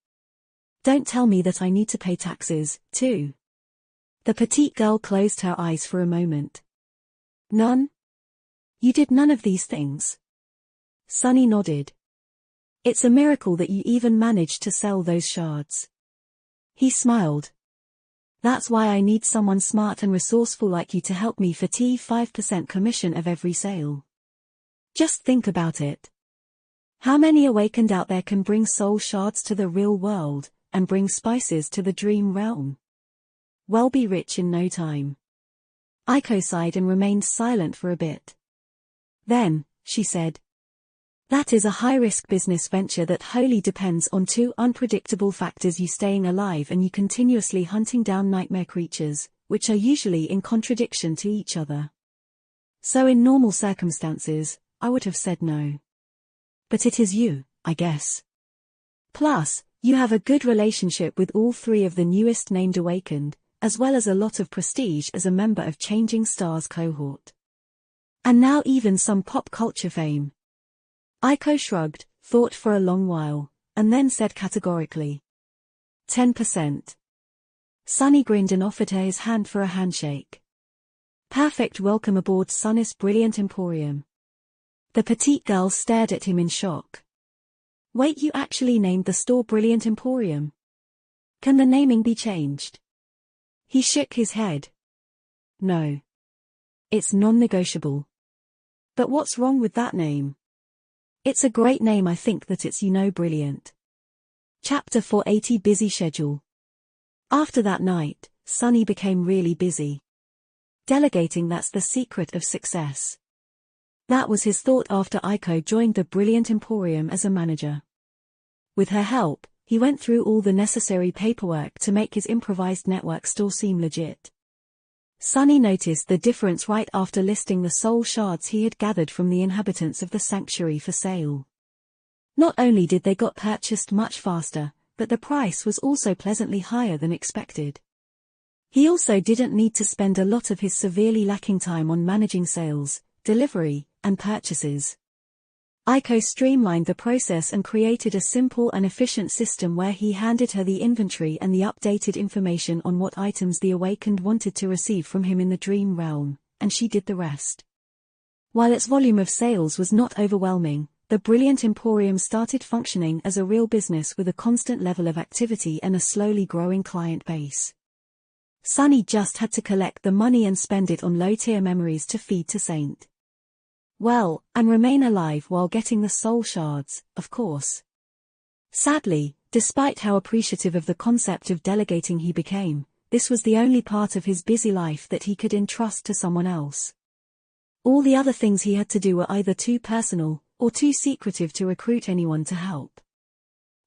[SPEAKER 1] Don't tell me that I need to pay taxes, too. The petite girl closed her eyes for a moment. None? You did none of these things? Sunny nodded. It's a miracle that you even managed to sell those shards. He smiled. That's why I need someone smart and resourceful like you to help me for 5% commission of every sale. Just think about it. How many awakened out there can bring soul shards to the real world, and bring spices to the dream realm? We'll be rich in no time. Aiko sighed and remained silent for a bit. Then, she said. That is a high-risk business venture that wholly depends on 2 unpredictable factors: you staying alive and you continuously hunting down nightmare creatures, which are usually in contradiction to each other. So in normal circumstances, I would have said no. But it is you, I guess. Plus, you have a good relationship with all 3 of the newest named awakened, as well as a lot of prestige as a member of Changing Stars cohort. And now even some pop culture fame. Aiko shrugged, thought for a long while, and then said categorically. 10%. Sunny grinned and offered her his hand for a handshake. Perfect, welcome aboard Sunny's brilliant emporium. The petite girl stared at him in shock. Wait, you actually named the store Brilliant Emporium? Can the naming be changed? He shook his head. No. It's non-negotiable. But what's wrong with that name? It's a great name. I think that it's brilliant. Chapter 480 Busy Schedule. After that night, Sunny became really busy. Delegating, that's the secret of success. That was his thought after Aiko joined the Brilliant Emporium as a manager. With her help, he went through all the necessary paperwork to make his improvised network store seem legit. Sunny noticed the difference right after listing the soul shards he had gathered from the inhabitants of the sanctuary for sale. Not only did they got purchased much faster, but the price was also pleasantly higher than expected. He also didn't need to spend a lot of his severely lacking time on managing sales, delivery, and purchases. Aiko streamlined the process and created a simple and efficient system where he handed her the inventory and the updated information on what items the awakened wanted to receive from him in the dream realm, and she did the rest. While its volume of sales was not overwhelming, the Brilliant Emporium started functioning as a real business with a constant level of activity and a slowly growing client base. Sunny just had to collect the money and spend it on low-tier memories to feed to Saint. Well, and remain alive while getting the soul shards, of course. Sadly, despite how appreciative of the concept of delegating he became, this was the only part of his busy life that he could entrust to someone else. All the other things he had to do were either too personal, or too secretive to recruit anyone to help.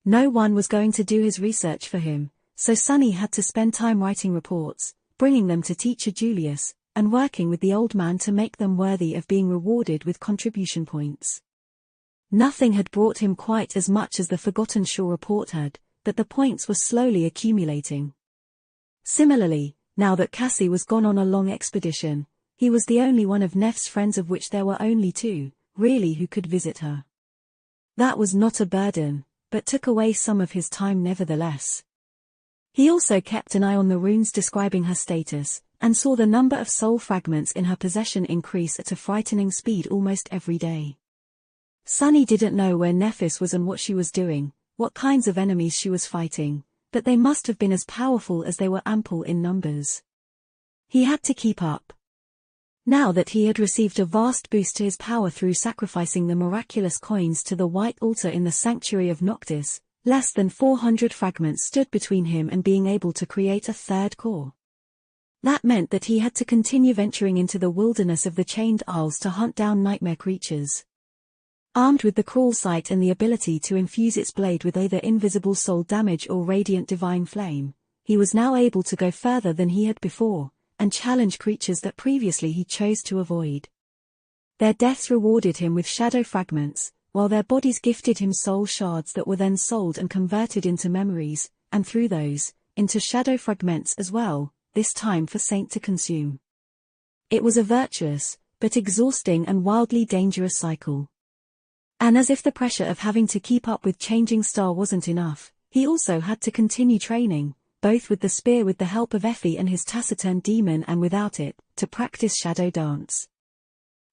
[SPEAKER 1] No one was going to do his research for him, so Sunny had to spend time writing reports, bringing them to teacher Julius, and working with the old man to make them worthy of being rewarded with contribution points. Nothing had brought him quite as much as the Forgotten Shore report had, but the points were slowly accumulating. Similarly, now that Cassie was gone on a long expedition, he was the only one of Neff's friends, of which there were only two, really, who could visit her. That was not a burden, but took away some of his time nevertheless. He also kept an eye on the runes describing her status, and saw the number of soul fragments in her possession increase at a frightening speed almost every day. Sunny didn't know where Nephis was and what she was doing, what kinds of enemies she was fighting, but they must have been as powerful as they were ample in numbers. He had to keep up. Now that he had received a vast boost to his power through sacrificing the miraculous coins to the white altar in the sanctuary of Noctis, less than 400 fragments stood between him and being able to create a third core. That meant that he had to continue venturing into the wilderness of the Chained Isles to hunt down nightmare creatures. Armed with the crawl sight and the ability to infuse its blade with either invisible soul damage or radiant divine flame, he was now able to go further than he had before, and challenge creatures that previously he chose to avoid. Their deaths rewarded him with shadow fragments, while their bodies gifted him soul shards that were then sold and converted into memories, and through those, into shadow fragments as well, this time for Saint to consume. It was a virtuous, but exhausting and wildly dangerous cycle. And as if the pressure of having to keep up with changing star wasn't enough, he also had to continue training, both with the spear with the help of Effie and his taciturn demon and without it, to practice shadow dance.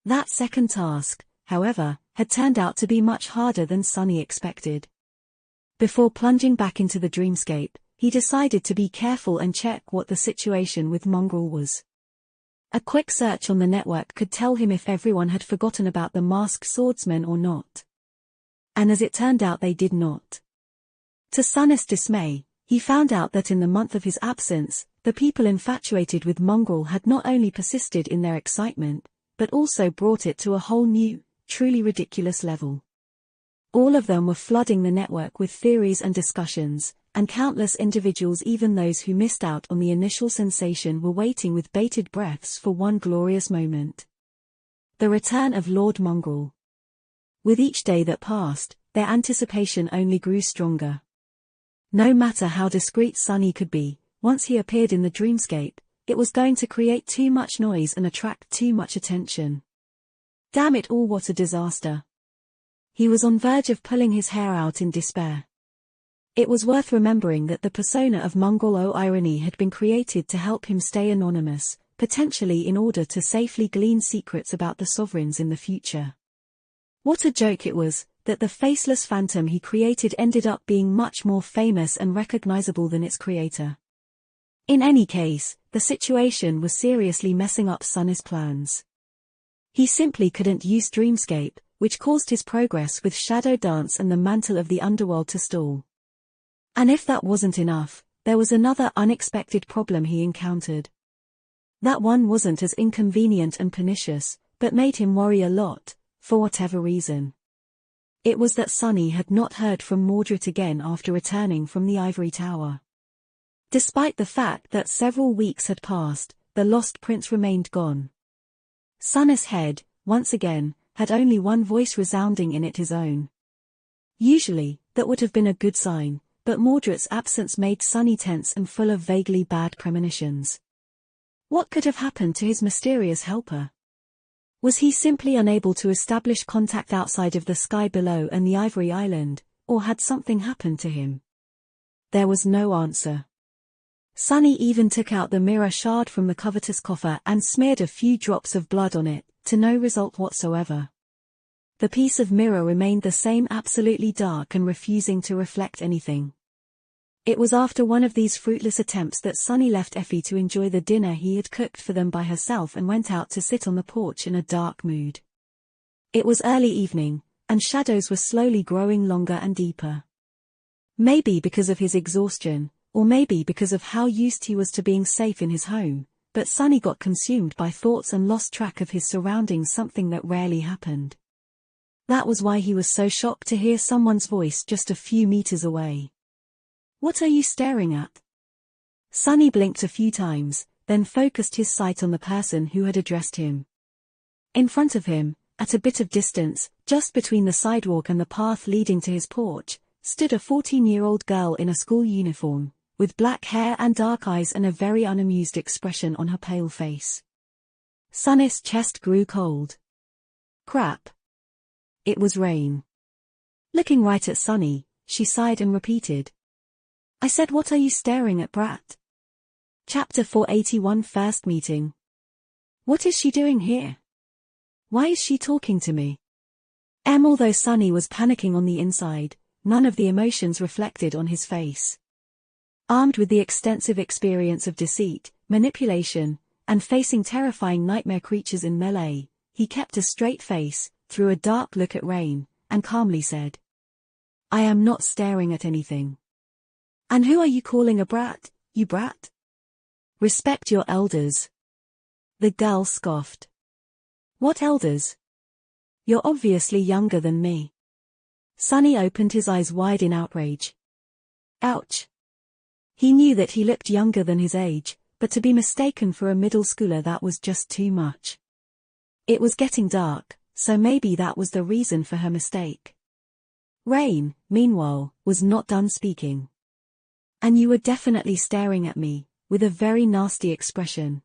[SPEAKER 1] That second task, however, had turned out to be much harder than Sunny expected. Before plunging back into the dreamscape, he decided to be careful and check what the situation with Mongrel was. A quick search on the network could tell him if everyone had forgotten about the masked swordsman or not. And as it turned out, they did not. To Sunny's dismay, he found out that in the month of his absence, the people infatuated with Mongrel had not only persisted in their excitement, but also brought it to a whole new, truly ridiculous level. All of them were flooding the network with theories and discussions, and countless individuals, even those who missed out on the initial sensation, were waiting with bated breaths for one glorious moment. The return of Lord Mongrel. With each day that passed, their anticipation only grew stronger. No matter how discreet Sunny could be, once he appeared in the dreamscape, it was going to create too much noise and attract too much attention. Damn it all, what a disaster. He was on verge of pulling his hair out in despair. It was worth remembering that the persona of Mongrel O'Irony had been created to help him stay anonymous, potentially in order to safely glean secrets about the sovereigns in the future. What a joke it was, that the faceless phantom he created ended up being much more famous and recognizable than its creator. In any case, the situation was seriously messing up Sunny's plans. He simply couldn't use Dreamscape, which caused his progress with Shadow Dance and the Mantle of the Underworld to stall. And if that wasn't enough, there was another unexpected problem he encountered. That one wasn't as inconvenient and pernicious, but made him worry a lot, for whatever reason. It was that Sunny had not heard from Mordred again after returning from the Ivory Tower. Despite the fact that several weeks had passed, the lost prince remained gone. Sunny's head, once again, had only one voice resounding in it, his own. Usually, that would have been a good sign, but Mordred's absence made Sunny tense and full of vaguely bad premonitions. What could have happened to his mysterious helper? Was he simply unable to establish contact outside of the sky below and the Ivory Island, or had something happened to him? There was no answer. Sunny even took out the mirror shard from the covetous coffer and smeared a few drops of blood on it, to no result whatsoever. The piece of mirror remained the same, absolutely dark and refusing to reflect anything. It was after one of these fruitless attempts that Sunny left Effie to enjoy the dinner he had cooked for them by herself and went out to sit on the porch in a dark mood. It was early evening, and shadows were slowly growing longer and deeper. Maybe because of his exhaustion, or maybe because of how used he was to being safe in his home, but Sunny got consumed by thoughts and lost track of his surroundings, something that rarely happened. That was why he was so shocked to hear someone's voice just a few meters away. "What are you staring at?" Sunny blinked a few times, then focused his sight on the person who had addressed him. In front of him, at a bit of distance, just between the sidewalk and the path leading to his porch, stood a 14-year-old girl in a school uniform, with black hair and dark eyes and a very unamused expression on her pale face. Sunny's chest grew cold. Crap. It was Rain. Looking right at Sunny, she sighed and repeated, "I said, what are you staring at, brat?" Chapter 481, First Meeting. What is she doing here? Why is she talking to me? Although Sunny was panicking on the inside, none of the emotions reflected on his face. Armed with the extensive experience of deceit, manipulation, and facing terrifying nightmare creatures in melee, he kept a straight face, threw a dark look at Rain, and calmly said, "I am not staring at anything." "And who are you calling a brat, you brat? Respect your elders." The girl scoffed. "What elders? You're obviously younger than me." Sunny opened his eyes wide in outrage. Ouch. He knew that he looked younger than his age, but to be mistaken for a middle schooler, that was just too much. It was getting dark, so maybe that was the reason for her mistake. Rain, meanwhile, was not done speaking. "And you were definitely staring at me, with a very nasty expression.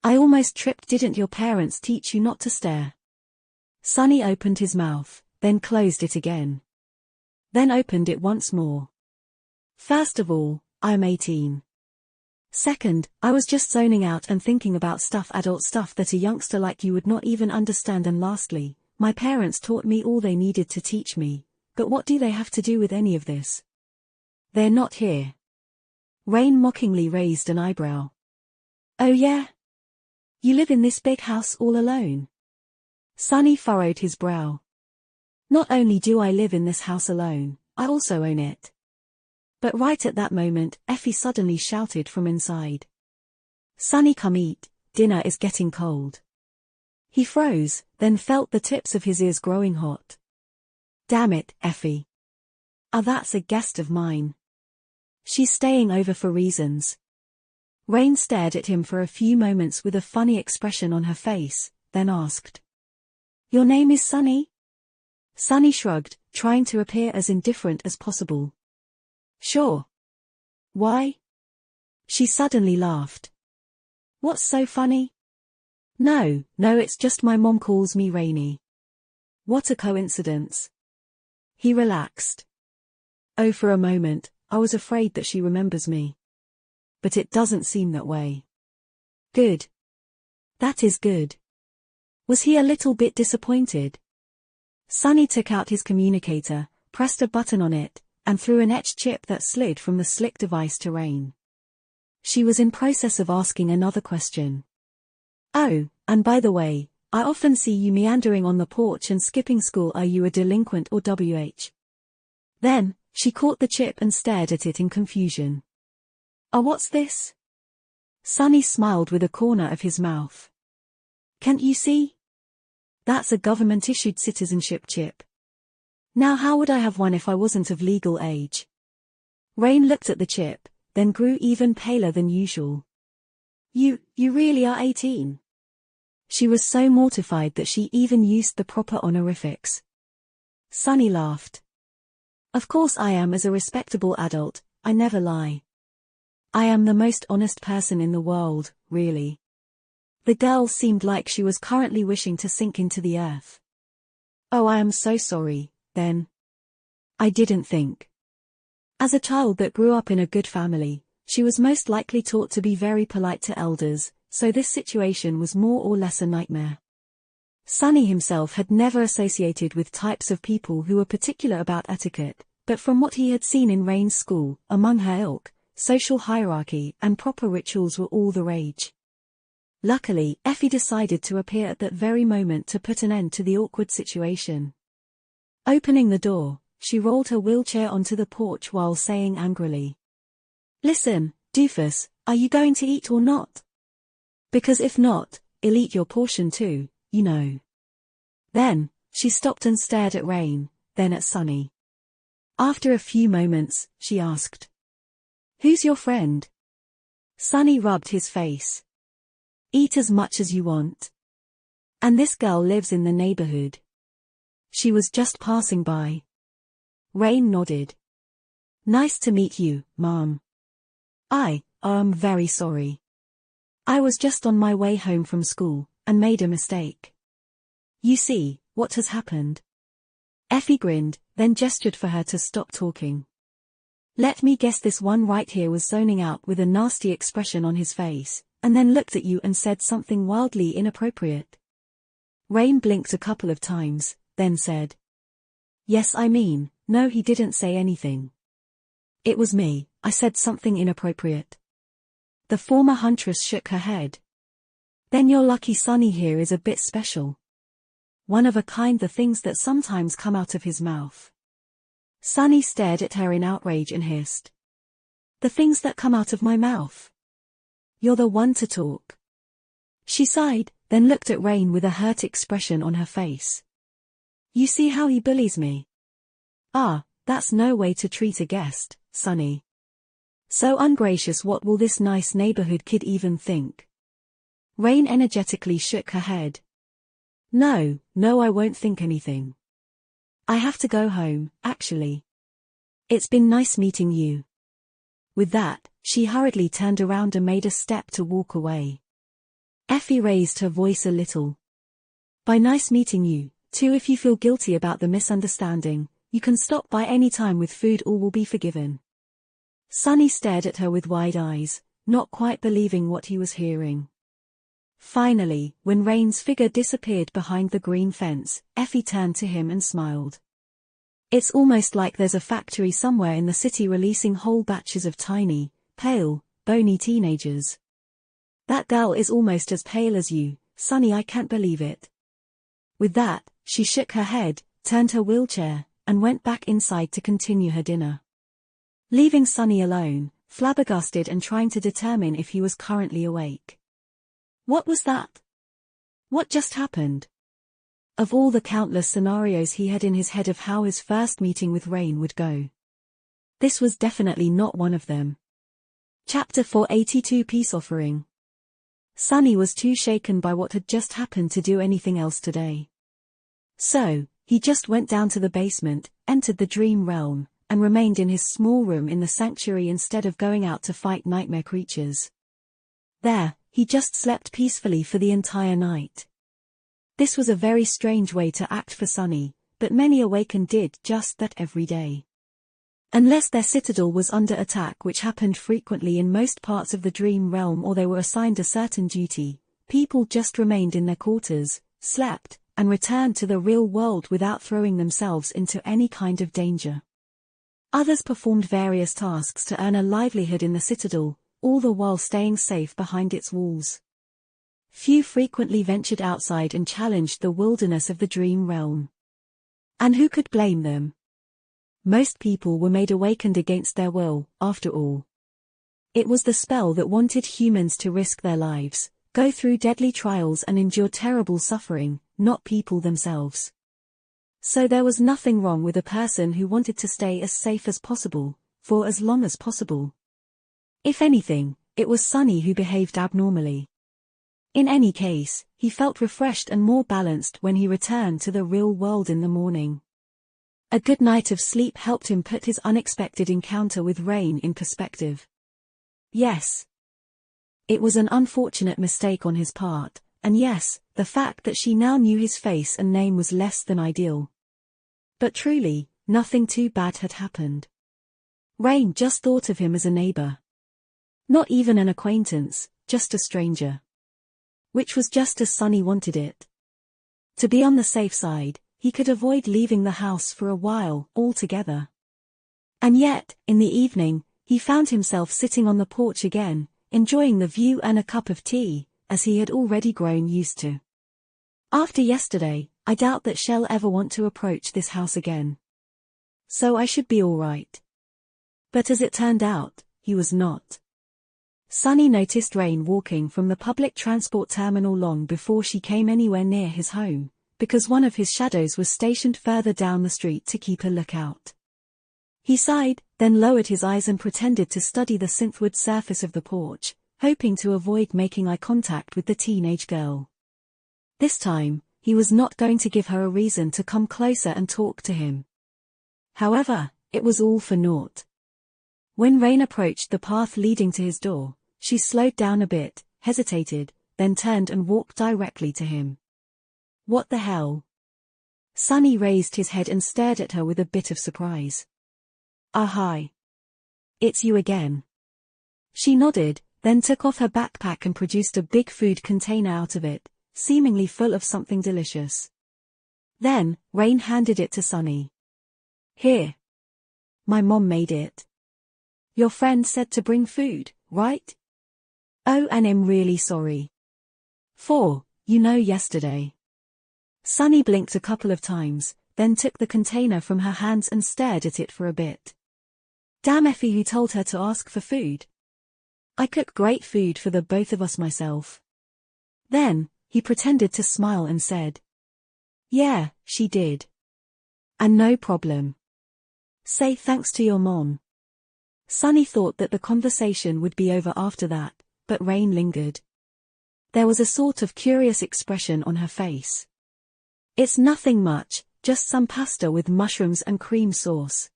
[SPEAKER 1] I almost tripped. Didn't your parents teach you not to stare?" Sunny opened his mouth, then closed it again. Then opened it once more. "First of all, I'm 18. Second, I was just zoning out and thinking about adult stuff that a youngster like you would not even understand. And lastly, my parents taught me all they needed to teach me, but what do they have to do with any of this? They're not here." Rain mockingly raised an eyebrow. "Oh yeah? You live in this big house all alone?" Sunny furrowed his brow. "Not only do I live in this house alone, I also own it." But right at that moment, Effie suddenly shouted from inside, "Sunny, come eat, dinner is getting cold." He froze, then felt the tips of his ears growing hot. "Damn it, Effie. That's a guest of mine. She's staying over for reasons." Rain stared at him for a few moments with a funny expression on her face, then asked, "Your name is Sunny?" Sunny shrugged, trying to appear as indifferent as possible. "Sure. Why?" She suddenly laughed. "What's so funny?" No, it's just my mom calls me Rainy." "What a coincidence." He relaxed. "Oh, for a moment, I was afraid that she remembers me. But it doesn't seem that way." "Good. That is good." Was he a little bit disappointed? Sunny took out his communicator, pressed a button on it, and threw an etched chip that slid from the slick device to Rain. She was in process of asking another question. "Oh, and by the way, I often see you meandering on the porch and skipping school. Are you a delinquent or WH?" Then, she caught the chip and stared at it in confusion. "Oh, what's this?" Sunny smiled with a corner of his mouth. "Can't you see? That's a government-issued citizenship chip. Now how would I have one if I wasn't of legal age?" Rain looked at the chip, then grew even paler than usual. You really are 18? She was so mortified that she even used the proper honorifics. Sunny laughed. "Of course I am. As a respectable adult, I never lie. I am the most honest person in the world, really." The girl seemed like she was currently wishing to sink into the earth. "Oh, I am so sorry, then. I didn't think." As a child that grew up in a good family, she was most likely taught to be very polite to elders, so this situation was more or less a nightmare. Sunny himself had never associated with types of people who were particular about etiquette, but from what he had seen in Rain's school, among her ilk, social hierarchy and proper rituals were all the rage. Luckily, Effie decided to appear at that very moment to put an end to the awkward situation. Opening the door, she rolled her wheelchair onto the porch while saying angrily, "Listen, doofus, are you going to eat or not? Because if not, I'll eat your portion too, you know." Then, she stopped and stared at Rain, then at Sunny. After a few moments, she asked, "Who's your friend?" Sunny rubbed his face. "Eat as much as you want. And this girl lives in the neighborhood. She was just passing by." Rain nodded. "Nice to meet you, Mom. I'm very sorry. I was just on my way home from school, and made a mistake." "You see, what has happened?" Effie grinned, then gestured for her to stop talking. "Let me guess, this one right here was zoning out with a nasty expression on his face, and then looked at you and said something wildly inappropriate." Rain blinked a couple of times, then said, "Yes, no, he didn't say anything. It was me, I said something inappropriate." The former huntress shook her head. "Then you're lucky. Sunny here is a bit special. One of a kind, the things that sometimes come out of his mouth." Sunny stared at her in outrage and hissed, "The things that come out of my mouth? You're the one to talk." She sighed, then looked at Rain with a hurt expression on her face. "You see how he bullies me? That's no way to treat a guest, Sunny. So ungracious. What will this nice neighborhood kid even think?" Rain energetically shook her head. No, I won't think anything. I have to go home, actually. It's been nice meeting you." With that, she hurriedly turned around and made a step to walk away. Effie raised her voice a little. "By nice meeting you, too. If you feel guilty about the misunderstanding, you can stop by any time with food. All will be forgiven." Sunny stared at her with wide eyes, not quite believing what he was hearing. Finally, when Rain's figure disappeared behind the green fence, Effie turned to him and smiled. "It's almost like there's a factory somewhere in the city releasing whole batches of tiny, pale, bony teenagers. That girl is almost as pale as you, Sunny. I can't believe it." With that, she shook her head, turned her wheelchair, and went back inside to continue her dinner. Leaving Sunny alone, flabbergasted and trying to determine if he was currently awake. What was that? What just happened? Of all the countless scenarios he had in his head of how his first meeting with Rain would go, this was definitely not one of them. Chapter 482, Peace Offering. Sunny was too shaken by what had just happened to do anything else today. So, he just went down to the basement, entered the dream realm, and remained in his small room in the sanctuary instead of going out to fight nightmare creatures. There, he just slept peacefully for the entire night. This was a very strange way to act for Sunny, but many awakened did just that every day. Unless their citadel was under attack, which happened frequently in most parts of the dream realm, or they were assigned a certain duty, people just remained in their quarters, slept, and returned to the real world without throwing themselves into any kind of danger. Others performed various tasks to earn a livelihood in the citadel, all the while staying safe behind its walls. Few frequently ventured outside and challenged the wilderness of the dream realm. And who could blame them? Most people were made awakened against their will, after all. It was the spell that wanted humans to risk their lives, go through deadly trials and endure terrible suffering, not people themselves. So there was nothing wrong with a person who wanted to stay as safe as possible, for as long as possible. If anything, it was Sunny who behaved abnormally. In any case, he felt refreshed and more balanced when he returned to the real world in the morning. A good night of sleep helped him put his unexpected encounter with Rain in perspective. Yes. It was an unfortunate mistake on his part, and yes, the fact that she now knew his face and name was less than ideal. But truly, nothing too bad had happened. Rain just thought of him as a neighbor. Not even an acquaintance, just a stranger. Which was just as Sunny wanted it. To be on the safe side, he could avoid leaving the house for a while, altogether. And yet, in the evening, he found himself sitting on the porch again, enjoying the view and a cup of tea, as he had already grown used to. After yesterday, I doubt that she'll ever want to approach this house again. So I should be all right. But as it turned out, he was not. Sunny noticed Rain walking from the public transport terminal long before she came anywhere near his home, because one of his shadows was stationed further down the street to keep a lookout. He sighed, then lowered his eyes and pretended to study the synthwood surface of the porch, hoping to avoid making eye contact with the teenage girl. This time, he was not going to give her a reason to come closer and talk to him. However, it was all for naught. When Rain approached the path leading to his door, she slowed down a bit, hesitated, then turned and walked directly to him. What the hell? Sunny raised his head and stared at her with a bit of surprise. Hi. It's you again. She nodded, then took off her backpack and produced a big food container out of it, seemingly full of something delicious. Then, Rain handed it to Sunny. Here. My mom made it. Your friend said to bring food, right? Oh, and I'm really sorry. Yesterday. Sunny blinked a couple of times, then took the container from her hands and stared at it for a bit. Damn Effie, who told her to ask for food? I cook great food for the both of us myself. Then, he pretended to smile and said. Yeah, she did. And no problem. Say thanks to your mom. Sunny thought that the conversation would be over after that, but Rain lingered. There was a sort of curious expression on her face. It's nothing much, just some pasta with mushrooms and cream sauce.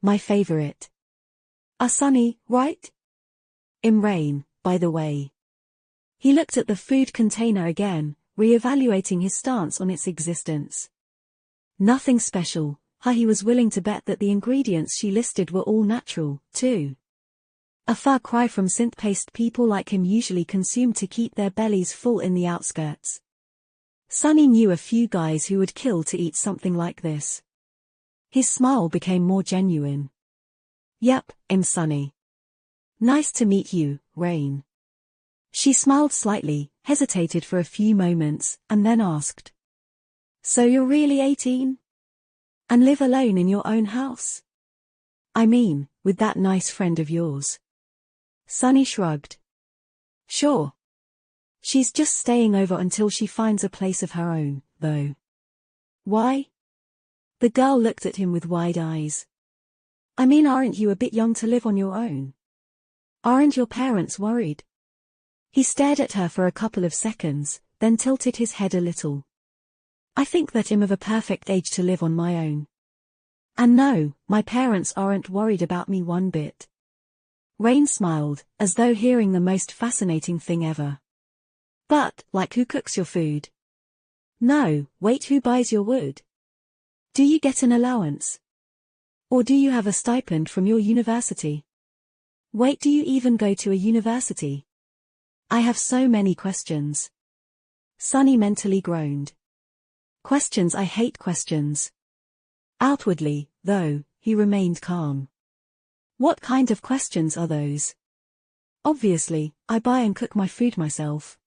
[SPEAKER 1] My favorite. Sunny, right? Rain, by the way. He looked at the food container again, re-evaluating his stance on its existence. Nothing special, he was willing to bet that the ingredients she listed were all natural, too. A far cry from synth-paste people like him usually consume to keep their bellies full in the outskirts. Sunny knew a few guys who would kill to eat something like this. His smile became more genuine. Yep, I'm Sunny. Nice to meet you, Rain. She smiled slightly, hesitated for a few moments, and then asked. So you're really 18? And live alone in your own house? I mean, with that nice friend of yours. Sunny shrugged. Sure. She's just staying over until she finds a place of her own, though. Why? The girl looked at him with wide eyes. I mean, aren't you a bit young to live on your own? Aren't your parents worried? He stared at her for a couple of seconds, then tilted his head a little. I think that I'm of a perfect age to live on my own. And no, my parents aren't worried about me one bit. Rain smiled, as though hearing the most fascinating thing ever. But, like, who cooks your food? No, wait, who buys your wood? Do you get an allowance? Or do you have a stipend from your university? Wait, do you even go to a university? I have so many questions. Sunny mentally groaned. Questions. I hate questions. Outwardly, though, he remained calm. What kind of questions are those? Obviously, I buy and cook my food myself.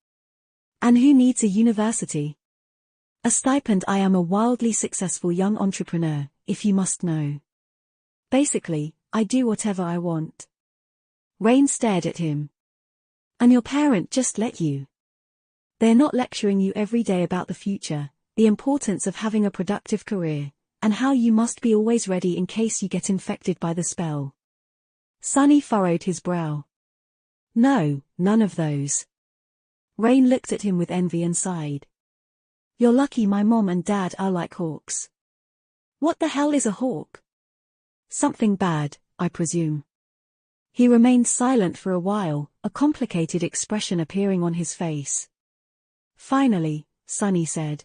[SPEAKER 1] And who needs a university? A stipend. I am a wildly successful young entrepreneur, if you must know. Basically, I do whatever I want. Rain stared at him. And your parent just let you? They're not lecturing you every day about the future, the importance of having a productive career, and how you must be always ready in case you get infected by the spell. Sunny furrowed his brow. No, none of those. Rain looked at him with envy and sighed. You're lucky my mom and dad are like hawks. What the hell is a hawk? Something bad, I presume. He remained silent for a while, a complicated expression appearing on his face. Finally, Sunny said.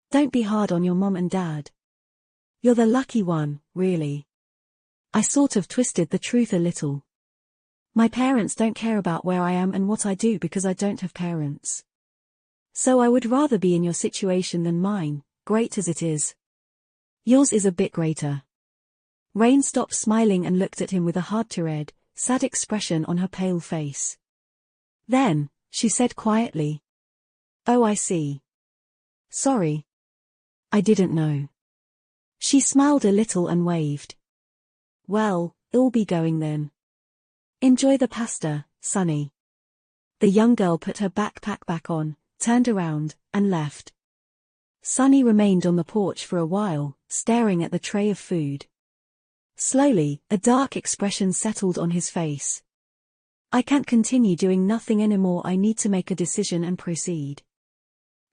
[SPEAKER 1] Don't be hard on your mom and dad. You're the lucky one, really. I sort of twisted the truth a little. My parents don't care about where I am and what I do because I don't have parents. So I would rather be in your situation than mine, great as it is. Yours is a bit greater. Rain stopped smiling and looked at him with a hard-to-read, sad expression on her pale face. Then, she said quietly. Oh, I see. Sorry. I didn't know. She smiled a little and waved. Well, I'll be going then. Enjoy the pasta, Sunny. The young girl put her backpack back on, turned around, and left. Sunny remained on the porch for a while, staring at the tray of food. Slowly, a dark expression settled on his face. I can't continue doing nothing anymore. I need to make a decision and proceed.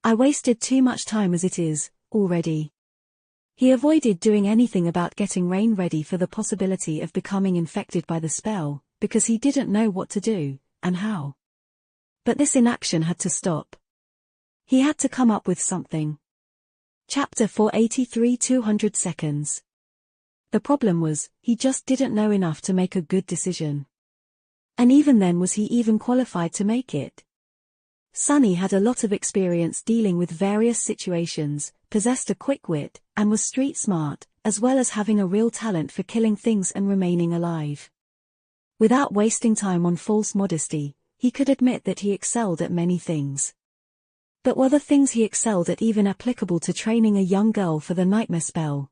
[SPEAKER 1] I wasted too much time as it is, already. He avoided doing anything about getting Rain ready for the possibility of becoming infected by the spell, because he didn't know what to do, and how. But this inaction had to stop. He had to come up with something. Chapter 483 200 seconds. The problem was, he just didn't know enough to make a good decision. And even then, was he even qualified to make it? Sunny had a lot of experience dealing with various situations, possessed a quick wit, and was street smart, as well as having a real talent for killing things and remaining alive. Without wasting time on false modesty, he could admit that he excelled at many things. But were the things he excelled at even applicable to training a young girl for the nightmare spell?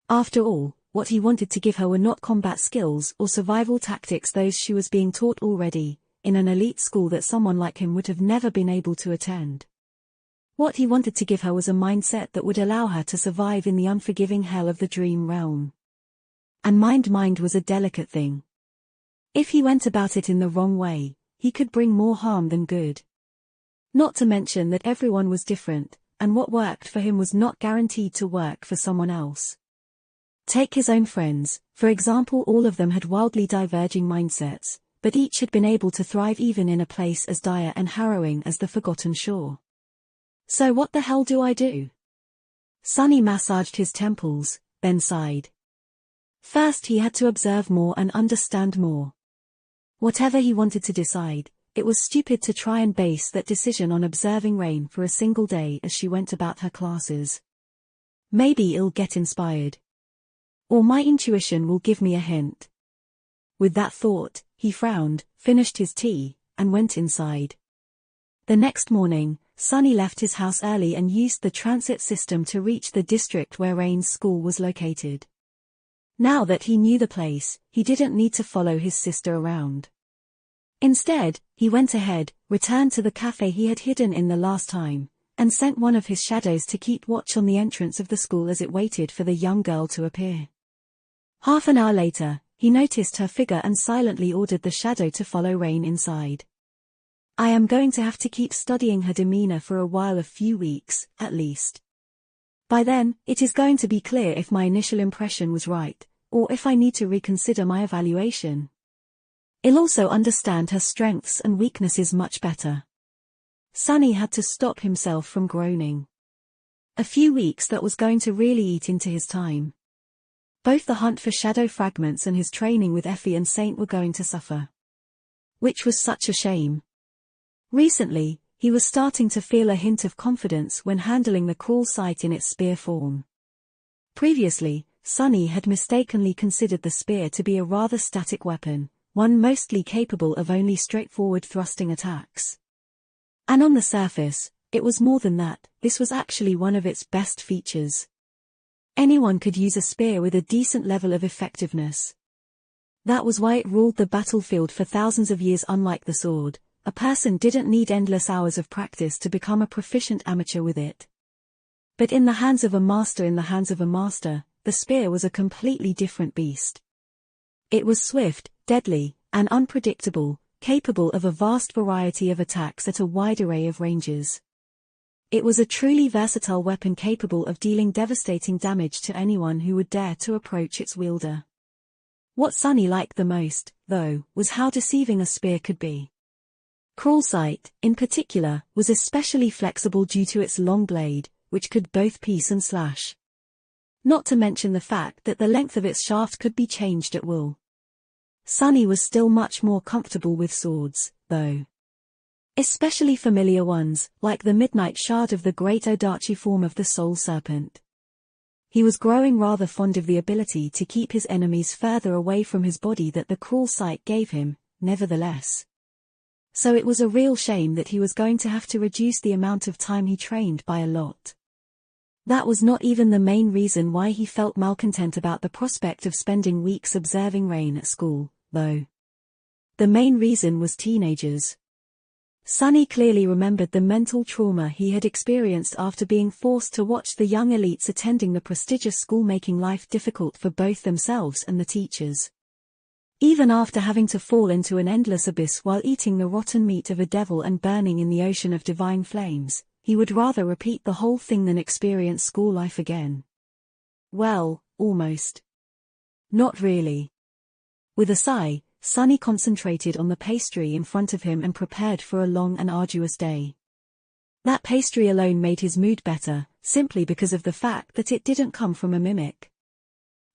[SPEAKER 1] After all, what he wanted to give her were not combat skills or survival tactics, those she was being taught already, in an elite school that someone like him would have never been able to attend. What he wanted to give her was a mindset that would allow her to survive in the unforgiving hell of the dream realm. And mind was a delicate thing. If he went about it in the wrong way, he could bring more harm than good. Not to mention that everyone was different, and what worked for him was not guaranteed to work for someone else. Take his own friends, for example. All of them had wildly diverging mindsets, but each had been able to thrive even in a place as dire and harrowing as the Forgotten Shore. So what the hell do I do? Sunny massaged his temples, then sighed. First he had to observe more and understand more. Whatever he wanted to decide, it was stupid to try and base that decision on observing Rain for a single day as she went about her classes. Maybe I'll get inspired. Or my intuition will give me a hint. With that thought, he frowned, finished his tea, and went inside. The next morning, Sunny left his house early and used the transit system to reach the district where Rain's school was located. Now that he knew the place, he didn't need to follow his sister around. Instead, he went ahead, returned to the cafe he had hidden in the last time, and sent one of his shadows to keep watch on the entrance of the school as it waited for the young girl to appear. Half an hour later, he noticed her figure and silently ordered the shadow to follow Rain inside. I am going to have to keep studying her demeanor for a while, a few weeks, at least. By then, it is going to be clear if my initial impression was right, or if I need to reconsider my evaluation. I'll also understand her strengths and weaknesses much better. Sunny had to stop himself from groaning. A few weeks that was going to really eat into his time. Both the hunt for shadow fragments and his training with Effie and Saint were going to suffer. Which was such a shame. Recently, he was starting to feel a hint of confidence when handling the crawl sight in its spear form. Previously, Sunny had mistakenly considered the spear to be a rather static weapon, one mostly capable of only straightforward thrusting attacks. And on the surface, it was more than that. This was actually one of its best features. Anyone could use a spear with a decent level of effectiveness. That was why it ruled the battlefield for thousands of years. Unlike the sword, a person didn't need endless hours of practice to become a proficient amateur with it. But in the hands of a master, the spear was a completely different beast. It was swift, deadly, and unpredictable, capable of a vast variety of attacks at a wide array of ranges. It was a truly versatile weapon capable of dealing devastating damage to anyone who would dare to approach its wielder. What Sunny liked the most, though, was how deceiving a spear could be. Crawl sight, in particular, was especially flexible due to its long blade, which could both pierce and slash. Not to mention the fact that the length of its shaft could be changed at will. Sunny was still much more comfortable with swords, though. Especially familiar ones, like the Midnight Shard of the Great Odachi form of the Soul Serpent. He was growing rather fond of the ability to keep his enemies further away from his body that the crawl sight gave him, nevertheless. So it was a real shame that he was going to have to reduce the amount of time he trained by a lot. That was not even the main reason why he felt malcontent about the prospect of spending weeks observing Rain at school, though. The main reason was teenagers. Sunny clearly remembered the mental trauma he had experienced after being forced to watch the young elites attending the prestigious school, making life difficult for both themselves and the teachers. Even after having to fall into an endless abyss while eating the rotten meat of a devil and burning in the ocean of divine flames, he would rather repeat the whole thing than experience school life again. Well, almost. Not really. With a sigh, Sunny concentrated on the pastry in front of him and prepared for a long and arduous day. That pastry alone made his mood better, simply because of the fact that it didn't come from a mimic.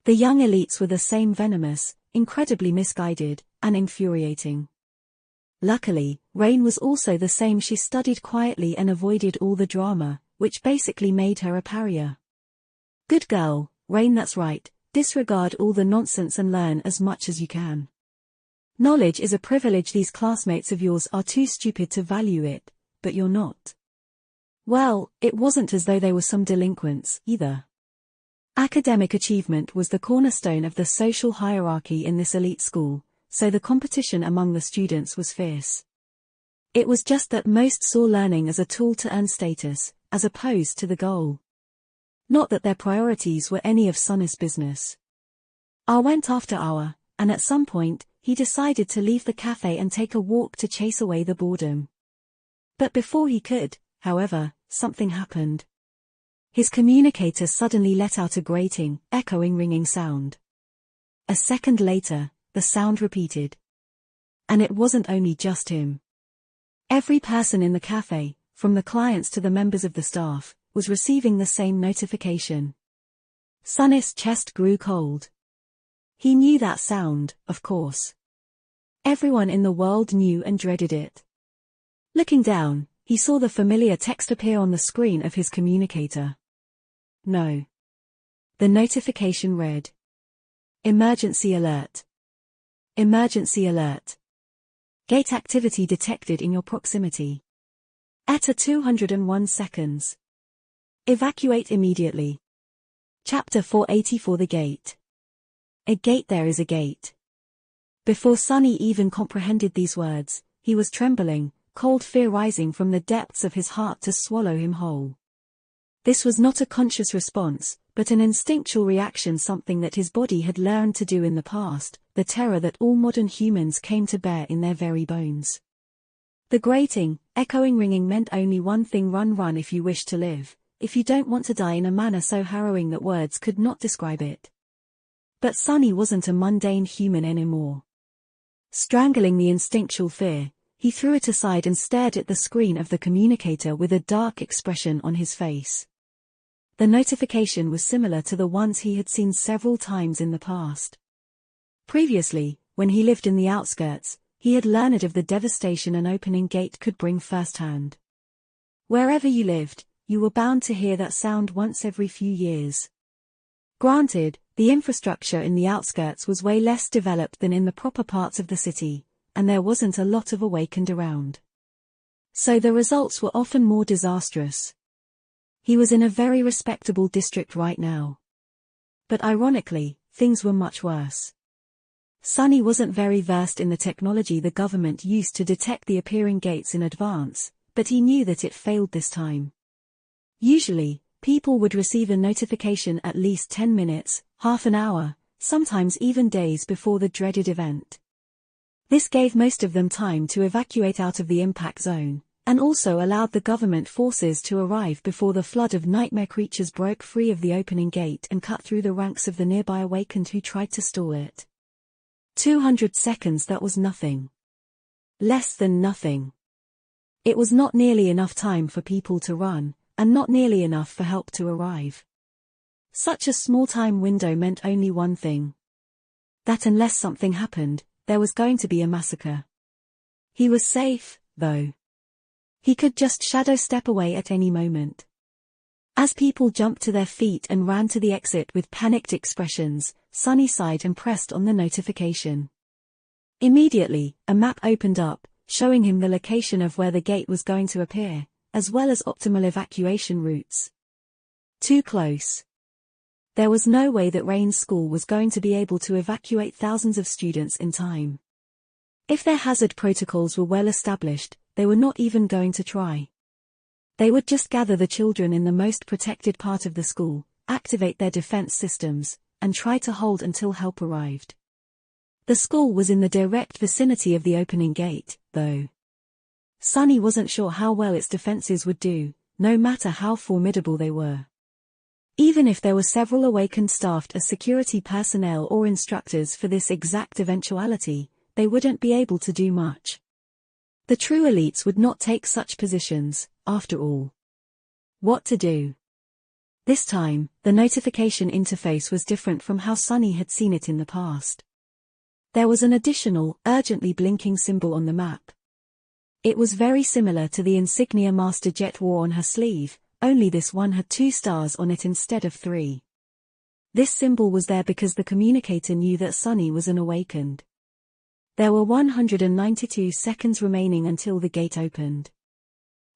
[SPEAKER 1] The young elites were the same, venomous, incredibly misguided, and infuriating. Luckily, Rain was also the same. She studied quietly and avoided all the drama, which basically made her a pariah. Good girl, Rain, that's right, disregard all the nonsense and learn as much as you can. Knowledge is a privilege. These classmates of yours are too stupid to value it, but you're not. Well, it wasn't as though they were some delinquents, either. Academic achievement was the cornerstone of the social hierarchy in this elite school, so the competition among the students was fierce. It was just that most saw learning as a tool to earn status, as opposed to the goal. Not that their priorities were any of Sunny's business. Hour went after hour, and at some point, he decided to leave the cafe and take a walk to chase away the boredom. But before he could, however, something happened. His communicator suddenly let out a grating, echoing, ringing sound. A second later, the sound repeated. And it wasn't only just him. Every person in the cafe, from the clients to the members of the staff, was receiving the same notification. Sunny's chest grew cold. He knew that sound, of course. Everyone in the world knew and dreaded it. Looking down, he saw the familiar text appear on the screen of his communicator. No. The notification read: Emergency alert. Emergency alert. Gate activity detected in your proximity. ETA 201 seconds. Evacuate immediately. Chapter 484. The Gate. A gate. There is a gate. Before Sunny even comprehended these words, he was trembling, cold fear rising from the depths of his heart to swallow him whole. This was not a conscious response, but an instinctual reaction, something that his body had learned to do in the past, the terror that all modern humans came to bear in their very bones. The grating, echoing ringing meant only one thing: run if you wish to live, if you don't want to die, in a manner so harrowing that words could not describe it. But Sunny wasn't a mundane human anymore. Strangling the instinctual fear, he threw it aside and stared at the screen of the communicator with a dark expression on his face. The notification was similar to the ones he had seen several times in the past. Previously, when he lived in the outskirts, he had learned of the devastation an opening gate could bring firsthand. Wherever you lived, you were bound to hear that sound once every few years. Granted, the infrastructure in the outskirts was way less developed than in the proper parts of the city, and there wasn't a lot of awakened around. So the results were often more disastrous. He was in a very respectable district right now. But ironically, things were much worse. Sunny wasn't very versed in the technology the government used to detect the appearing gates in advance, but he knew that it failed this time. Usually, people would receive a notification at least 10 minutes, half an hour, sometimes even days before the dreaded event. This gave most of them time to evacuate out of the impact zone, and also allowed the government forces to arrive before the flood of nightmare creatures broke free of the opening gate and cut through the ranks of the nearby awakened who tried to stall it. 200 seconds, that was nothing. Less than nothing. It was not nearly enough time for people to run, and not nearly enough for help to arrive. Such a small time window meant only one thing. That unless something happened, there was going to be a massacre. He was safe, though. He could just shadow step away at any moment. As people jumped to their feet and ran to the exit with panicked expressions, Sunny sighed and pressed on the notification. Immediately, a map opened up, showing him the location of where the gate was going to appear, as well as optimal evacuation routes. Too close. There was no way that Rain's school was going to be able to evacuate thousands of students in time. If their hazard protocols were well established, they were not even going to try. They would just gather the children in the most protected part of the school, activate their defense systems, and try to hold until help arrived. The school was in the direct vicinity of the opening gate, though. Sunny wasn't sure how well its defenses would do, no matter how formidable they were. Even if there were several awakened staffed as security personnel or instructors for this exact eventuality, they wouldn't be able to do much. The true elites would not take such positions, after all. What to do? This time, the notification interface was different from how Sunny had seen it in the past. There was an additional, urgently blinking symbol on the map. It was very similar to the insignia Master Jet wore on her sleeve, only this one had 2 stars on it instead of 3. This symbol was there because the communicator knew that Sunny was an awakened. There were 192 seconds remaining until the gate opened.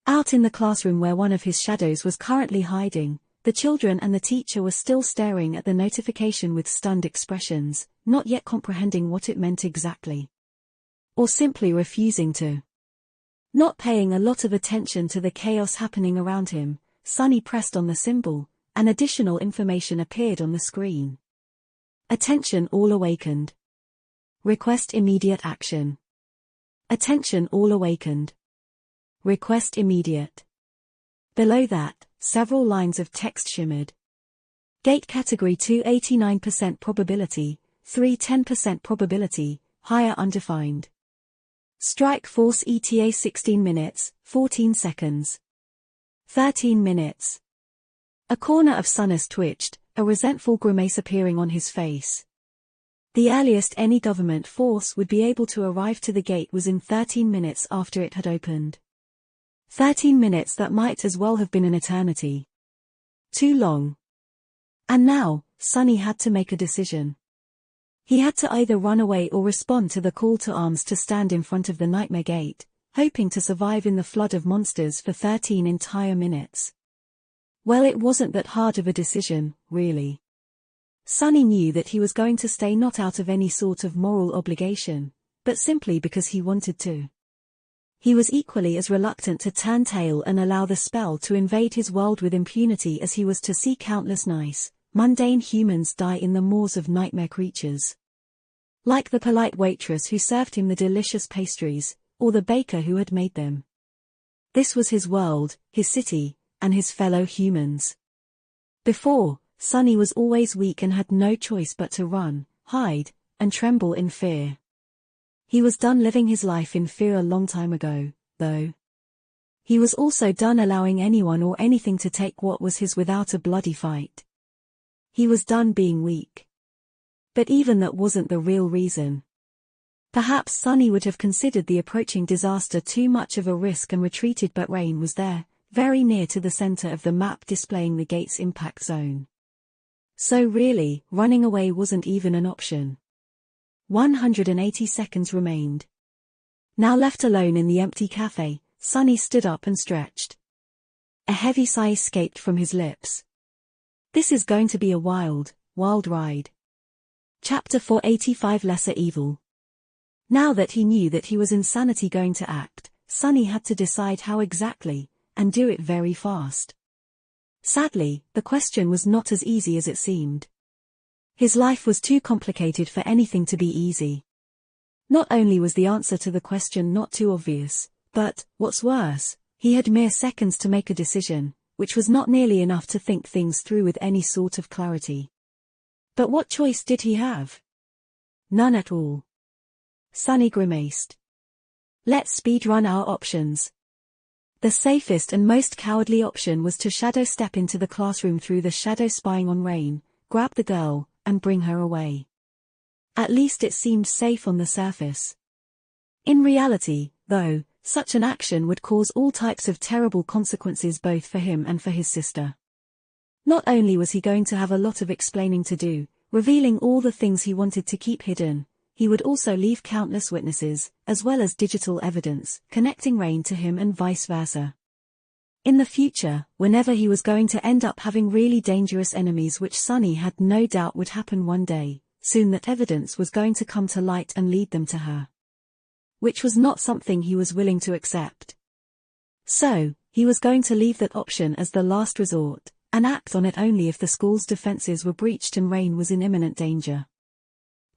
[SPEAKER 1] Out in the classroom where one of his shadows was currently hiding, the children and the teacher were still staring at the notification with stunned expressions, not yet comprehending what it meant exactly. Or simply refusing to. Not paying a lot of attention to the chaos happening around him, Sunny pressed on the symbol, and additional information appeared on the screen. Attention all awakened. Request immediate action. Attention all awakened. Request immediate. Below that, several lines of text shimmered. Gate category 2 89% probability, 3 10% probability, higher undefined. Strike force ETA 16 minutes, 14 seconds. 13 minutes. A corner of Sunnis twitched, a resentful grimace appearing on his face. The earliest any government force would be able to arrive to the gate was in 13 minutes after it had opened. 13 minutes that might as well have been an eternity. Too long. And now, Sunny had to make a decision. He had to either run away or respond to the call to arms to stand in front of the nightmare gate, hoping to survive in the flood of monsters for 13 entire minutes. Well, it wasn't that hard of a decision, really. Sunny knew that he was going to stay not out of any sort of moral obligation, but simply because he wanted to. He was equally as reluctant to turn tail and allow the spell to invade his world with impunity as he was to see countless nice, mundane humans die in the maws of nightmare creatures. Like the polite waitress who served him the delicious pastries, or the baker who had made them. This was his world, his city, and his fellow humans. Before, Sunny was always weak and had no choice but to run, hide, and tremble in fear. He was done living his life in fear a long time ago, though. He was also done allowing anyone or anything to take what was his without a bloody fight. He was done being weak. But even that wasn't the real reason. Perhaps Sunny would have considered the approaching disaster too much of a risk and retreated, but Rain was there very near to the center of the map displaying the gate's impact zone. So really, running away wasn't even an option. 180 seconds remained. Now left alone in the empty cafe, Sunny stood up and stretched. A heavy sigh escaped from his lips. This is going to be a wild, wild ride. Chapter 485 Lesser Evil. Now that he knew that he was insanity going to act, Sunny had to decide how exactly, and do it very fast. Sadly, the question was not as easy as it seemed. His life was too complicated for anything to be easy. Not only was the answer to the question not too obvious, but, what's worse, he had mere seconds to make a decision, which was not nearly enough to think things through with any sort of clarity. But what choice did he have? None at all. Sunny grimaced. Let's speedrun our options. The safest and most cowardly option was to shadow step into the classroom through the shadow spying on Rain, grab the girl, and bring her away. At least it seemed safe on the surface. In reality, though, such an action would cause all types of terrible consequences both for him and for his sister. Not only was he going to have a lot of explaining to do, revealing all the things he wanted to keep hidden, he would also leave countless witnesses, as well as digital evidence, connecting Rain to him and vice versa. In the future, whenever he was going to end up having really dangerous enemies, which Sunny had no doubt would happen one day, soon that evidence was going to come to light and lead them to her. Which was not something he was willing to accept. So, he was going to leave that option as the last resort, and act on it only if the school's defenses were breached and Rain was in imminent danger.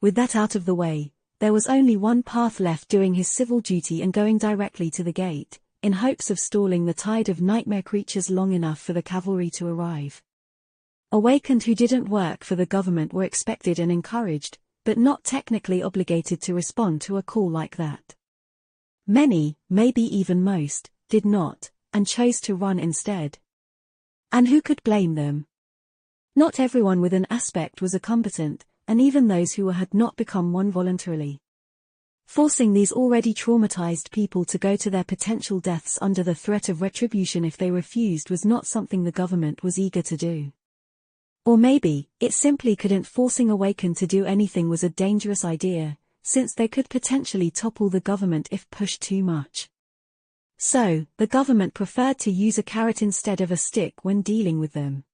[SPEAKER 1] With that out of the way, there was only one path left: doing his civil duty and going directly to the gate, in hopes of stalling the tide of nightmare creatures long enough for the cavalry to arrive. Awakened who didn't work for the government were expected and encouraged, but not technically obligated to respond to a call like that. Many, maybe even most, did not, and chose to run instead. And who could blame them? Not everyone with an aspect was a combatant, and even those who had not become one voluntarily. Forcing these already traumatized people to go to their potential deaths under the threat of retribution if they refused was not something the government was eager to do. Or maybe, it simply couldn't. Forcing Awakened to do anything was a dangerous idea, since they could potentially topple the government if pushed too much. So, the government preferred to use a carrot instead of a stick when dealing with them.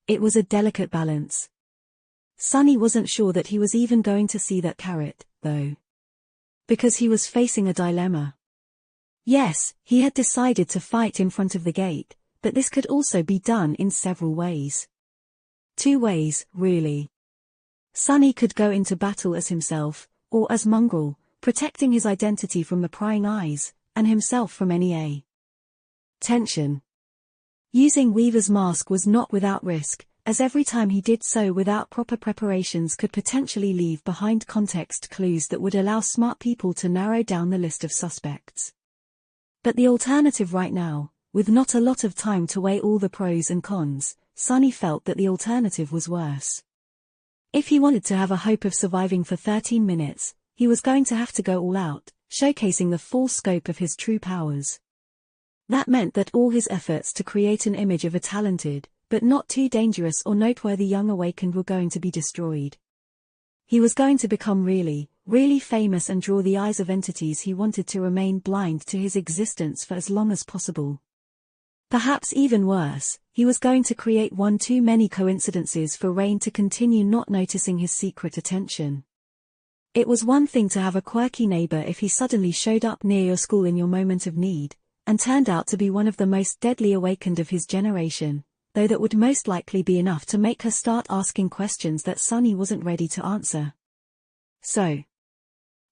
[SPEAKER 1] It was a delicate balance. Sunny wasn't sure that he was even going to see that carrot, though. Because he was facing a dilemma. Yes, he had decided to fight in front of the gate, but this could also be done in several ways. 2 ways, really. Sunny could go into battle as himself, or as Mongrel, protecting his identity from the prying eyes, and himself from any tension. Using Weaver's mask was not without risk, as every time he did so without proper preparations could potentially leave behind context clues that would allow smart people to narrow down the list of suspects. But the alternative right now, with not a lot of time to weigh all the pros and cons, Sunny felt that the alternative was worse. If he wanted to have a hope of surviving for 13 minutes, he was going to have to go all out, showcasing the full scope of his true powers. That meant that all his efforts to create an image of a talented, but not too dangerous or noteworthy young Awakened were going to be destroyed. He was going to become really, really famous and draw the eyes of entities he wanted to remain blind to his existence for as long as possible. Perhaps even worse, he was going to create one too many coincidences for Rain to continue not noticing his secret attention. It was one thing to have a quirky neighbor if he suddenly showed up near your school in your moment of need, and turned out to be one of the most deadly Awakened of his generation, though that would most likely be enough to make her start asking questions that Sunny wasn't ready to answer. So,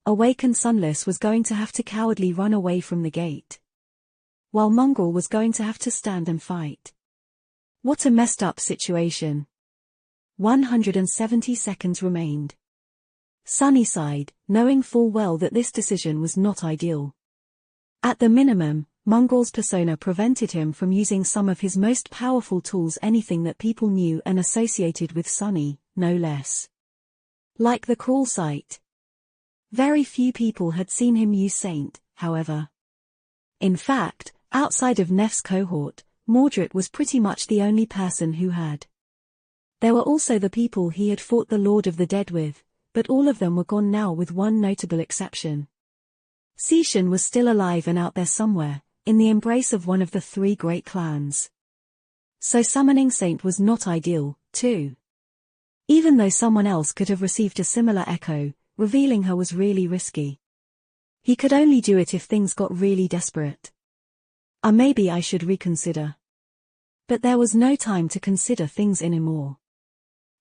[SPEAKER 1] Awakened Sunless was going to have to cowardly run away from the gate, while Mongrel was going to have to stand and fight. What a messed up situation. 170 seconds remained. Sunny sighed, knowing full well that this decision was not ideal. At the minimum, Mongrel's persona prevented him from using some of his most powerful tools, anything that people knew and associated with Sunny, no less. Like the crawl site. Very few people had seen him use Saint, however. In fact, Outside of Neff's cohort, Mordred was pretty much the only person who had. There were also the people he had fought the Lord of the Dead with, but all of them were gone now with one notable exception. Seishan was still alive and out there somewhere, in the embrace of one of the three great clans. So summoning Saint was not ideal, too. Even though someone else could have received a similar echo, revealing her was really risky. He could only do it if things got really desperate. Maybe I should reconsider. But there was no time to consider things anymore.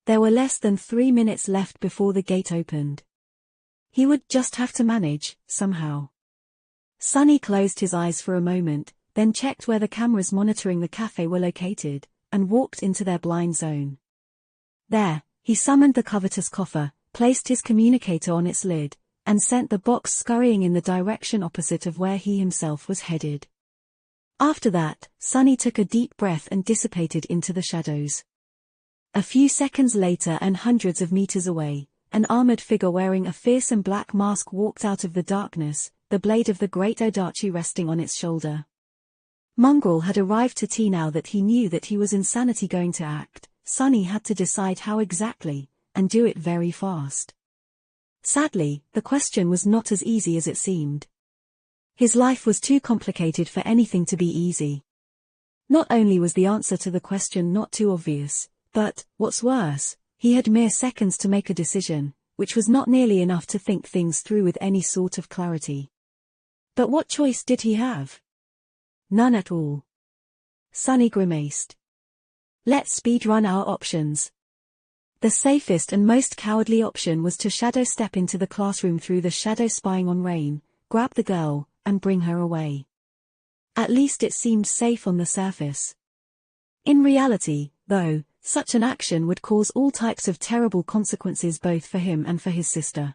[SPEAKER 1] There were less than 3 minutes left before the gate opened. He would just have to manage, somehow. Sunny closed his eyes for a moment, then checked where the cameras monitoring the cafe were located, and walked into their blind zone. There, he summoned the covetous coffer, placed his communicator on its lid, and sent the box scurrying in the direction opposite of where he himself was headed. After that, Sunny took a deep breath and dissipated into the shadows. A few seconds later and hundreds of meters away, an armored figure wearing a fearsome black mask walked out of the darkness, the blade of the great Odachi resting on its shoulder. Mongrel had arrived to tea now that he knew that he was insanity going to act. Sunny had to decide how exactly, and do it very fast. Sadly, the question was not as easy as it seemed. His life was too complicated for anything to be easy. Not only was the answer to the question not too obvious, but, what's worse, he had mere seconds to make a decision, which was not nearly enough to think things through with any sort of clarity. But what choice did he have? None at all. Sunny grimaced. Let's speedrun our options. The safest and most cowardly option was to shadow step into the classroom through the shadow spying on Rain, grab the girl, and bring her away. At least it seemed safe on the surface. In reality, though, such an action would cause all types of terrible consequences both for him and for his sister.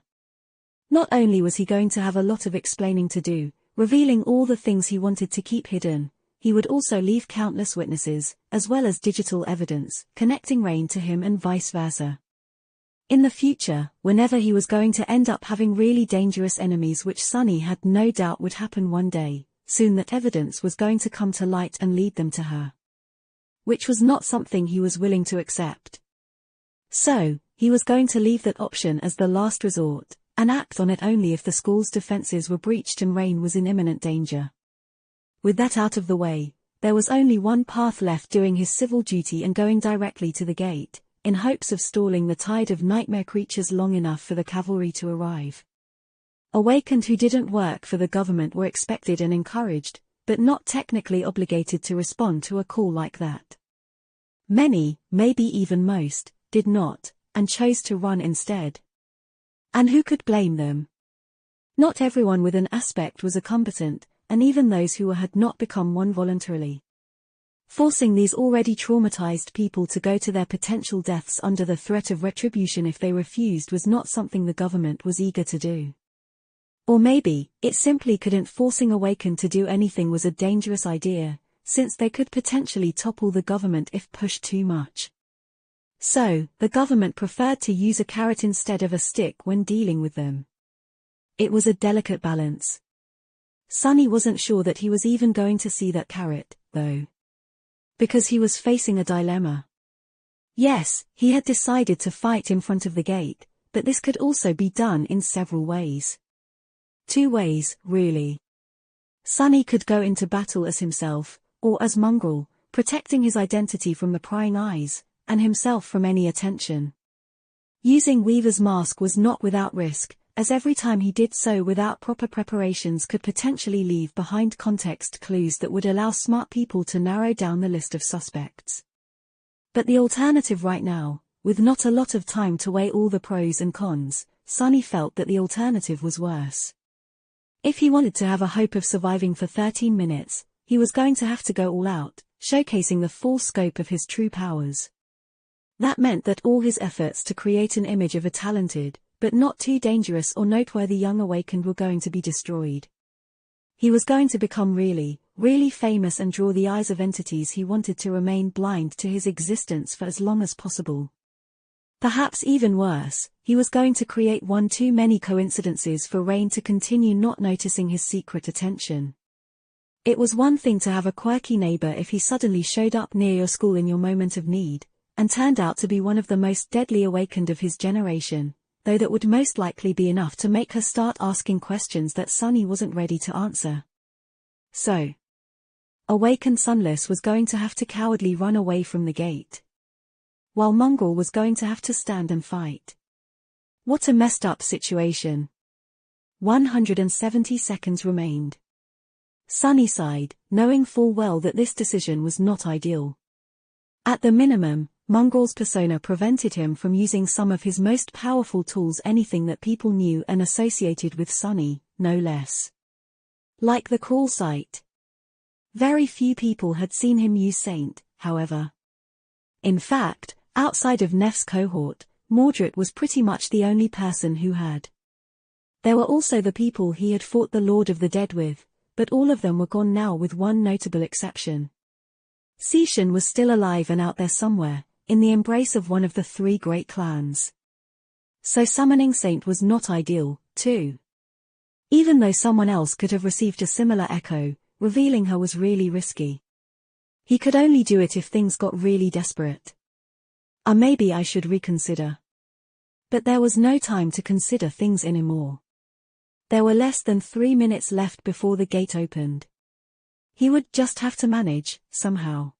[SPEAKER 1] Not only was he going to have a lot of explaining to do, revealing all the things he wanted to keep hidden, he would also leave countless witnesses, as well as digital evidence, connecting Rain to him and vice versa. In the future, whenever he was going to end up having really dangerous enemies, which Sunny had no doubt would happen one day, soon that evidence was going to come to light and lead them to her. Which was not something he was willing to accept. So, he was going to leave that option as the last resort, and act on it only if the school's defenses were breached and Rain was in imminent danger. With that out of the way, there was only one path left: doing his civil duty and going directly to the gate, in hopes of stalling the tide of nightmare creatures long enough for the cavalry to arrive. Awakened who didn't work for the government were expected and encouraged, but not technically obligated to respond to a call like that. Many, maybe even most, did not, and chose to run instead. And who could blame them? Not everyone with an aspect was a combatant, and even those who had not become one voluntarily. Forcing these already traumatized people to go to their potential deaths under the threat of retribution if they refused was not something the government was eager to do. Or maybe, it simply couldn't. Forcing Awakened to do anything was a dangerous idea, since they could potentially topple the government if pushed too much. So, the government preferred to use a carrot instead of a stick when dealing with them. It was a delicate balance. Sunny wasn't sure that he was even going to see that carrot, though. Because he was facing a dilemma. Yes, he had decided to fight in front of the gate, but this could also be done in several ways. 2 ways, really. Sunny could go into battle as himself, or as Mongrel, protecting his identity from the prying eyes, and himself from any attention. Using Weaver's mask was not without risk, as every time he did so without proper preparations could potentially leave behind context clues that would allow smart people to narrow down the list of suspects. But the alternative right now, with not a lot of time to weigh all the pros and cons, Sunny felt that the alternative was worse. If he wanted to have a hope of surviving for 13 minutes, he was going to have to go all out, showcasing the full scope of his true powers. That meant that all his efforts to create an image of a talented, but not too dangerous or noteworthy young Awakened were going to be destroyed. He was going to become really, really famous and draw the eyes of entities he wanted to remain blind to his existence for as long as possible. Perhaps even worse, he was going to create one too many coincidences for Rain to continue not noticing his secret attention. It was one thing to have a quirky neighbor if he suddenly showed up near your school in your moment of need, and turned out to be one of the most deadly awakened of his generation, though that would most likely be enough to make her start asking questions that Sunny wasn't ready to answer. So, awakened Sunless was going to have to cowardly run away from the gate, while Mongrel was going to have to stand and fight. What a messed up situation. 170 seconds remained. Sunny sighed, knowing full well that this decision was not ideal. At the minimum, Mongrel's persona prevented him from using some of his most powerful tools, anything that people knew and associated with Sunny, no less. Like the crawl site. Very few people had seen him use Saint, however. In fact, outside of Neff's cohort, Mordred was pretty much the only person who had. There were also the people he had fought the Lord of the Dead with, but all of them were gone now with one notable exception. Seishan was still alive and out there somewhere, in the embrace of one of the three great clans. So summoning Saint was not ideal, too. Even though someone else could have received a similar echo, revealing her was really risky. He could only do it if things got really desperate. Maybe I should reconsider. But there was no time to consider things anymore. There were less than 3 minutes left before the gate opened. He would just have to manage, somehow.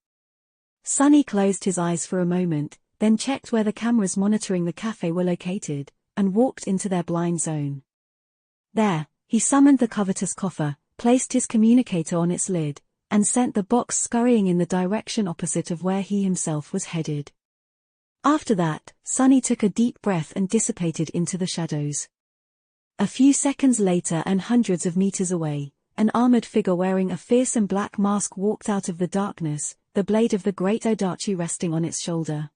[SPEAKER 1] Sunny closed his eyes for a moment, then checked where the cameras monitoring the cafe were located, and walked into their blind zone. There, he summoned the covetous coffer, placed his communicator on its lid, and sent the box scurrying in the direction opposite of where he himself was headed. After that, Sunny took a deep breath and dissipated into the shadows. A few seconds later and hundreds of meters away, an armored figure wearing a fearsome black mask walked out of the darkness, the blade of the great Odachi resting on its shoulder.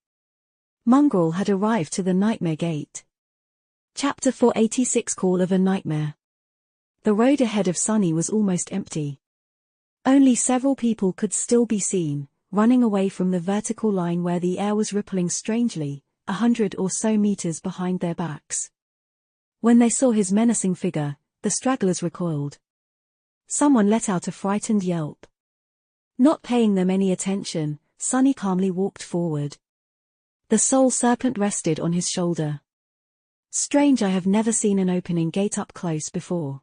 [SPEAKER 1] Mongrel had arrived to the Nightmare Gate. Chapter 486 Call of a Nightmare. The road ahead of Sunny was almost empty. Only several people could still be seen, running away from the vertical line where the air was rippling strangely, 100 or so meters behind their backs. When they saw his menacing figure, the stragglers recoiled. Someone let out a frightened yelp. Not paying them any attention, Sunny calmly walked forward. The soul serpent rested on his shoulder. Strange, I have never seen an opening gate up close before.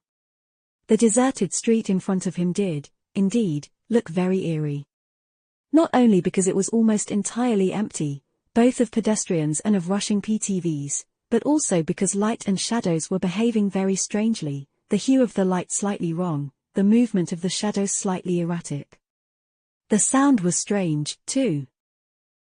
[SPEAKER 1] The deserted street in front of him did, indeed, look very eerie. Not only because it was almost entirely empty, both of pedestrians and of rushing PTVs, but also because light and shadows were behaving very strangely, the hue of the light slightly wrong, the movement of the shadows slightly erratic. The sound was strange, too.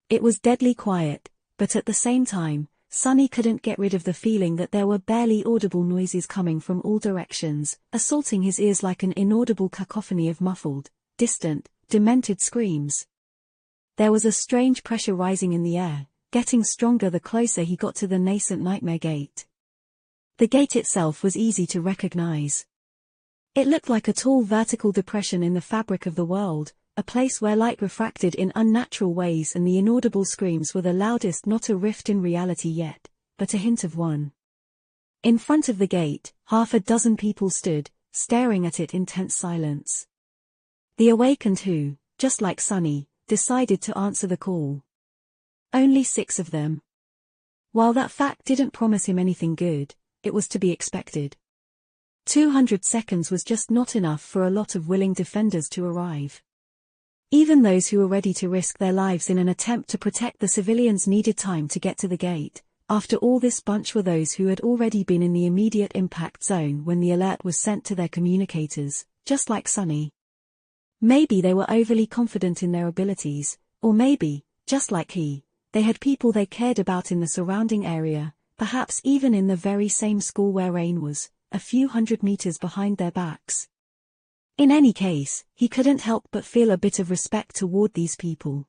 [SPEAKER 1] It was deadly quiet, but at the same time, Sunny couldn't get rid of the feeling that there were barely audible noises coming from all directions, assaulting his ears like an inaudible cacophony of muffled, distant, demented screams. There was a strange pressure rising in the air, getting stronger the closer he got to the nascent Nightmare Gate. The gate itself was easy to recognize. It looked like a tall vertical depression in the fabric of the world, a place where light refracted in unnatural ways and the inaudible screams were the loudest, not a rift in reality yet, but a hint of one. In front of the gate, 6 people stood, staring at it in tense silence. The awakened who, just like Sunny, decided to answer the call. Only 6 of them. While that fact didn't promise him anything good, it was to be expected. 200 seconds was just not enough for a lot of willing defenders to arrive. Even those who were ready to risk their lives in an attempt to protect the civilians needed time to get to the gate. After all, this bunch were those who had already been in the immediate impact zone when the alert was sent to their communicators, just like Sunny. Maybe they were overly confident in their abilities, or maybe, just like he, they had people they cared about in the surrounding area, perhaps even in the very same school where Rain was, a few hundred meters behind their backs. In any case, he couldn't help but feel a bit of respect toward these people.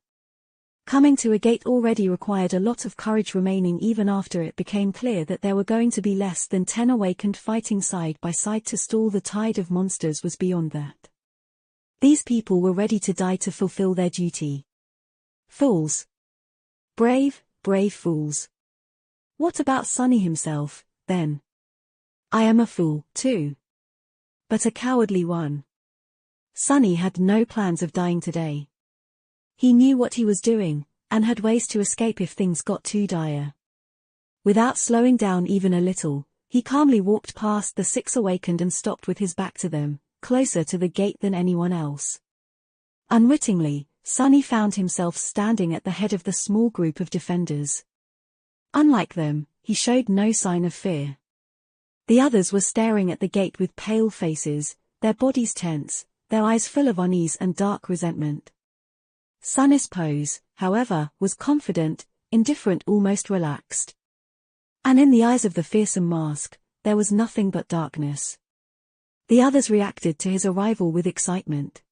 [SPEAKER 1] Coming to a gate already required a lot of courage, remaining even after it became clear that there were going to be less than 10 awakened fighting side by side to stall the tide of monsters was beyond that. These people were ready to die to fulfill their duty. Fools. Brave, brave fools. What about Sunny himself, then? I am a fool, too. But a cowardly one. Sunny had no plans of dying today. He knew what he was doing, and had ways to escape if things got too dire. Without slowing down even a little, he calmly walked past the 6 awakened and stopped with his back to them, closer to the gate than anyone else. Unwittingly, Sunny found himself standing at the head of the small group of defenders. Unlike them, he showed no sign of fear. The others were staring at the gate with pale faces, their bodies tense, their eyes full of unease and dark resentment. Sunny's pose, however, was confident, indifferent, almost relaxed. And in the eyes of the fearsome mask, there was nothing but darkness. The others reacted to his arrival with excitement.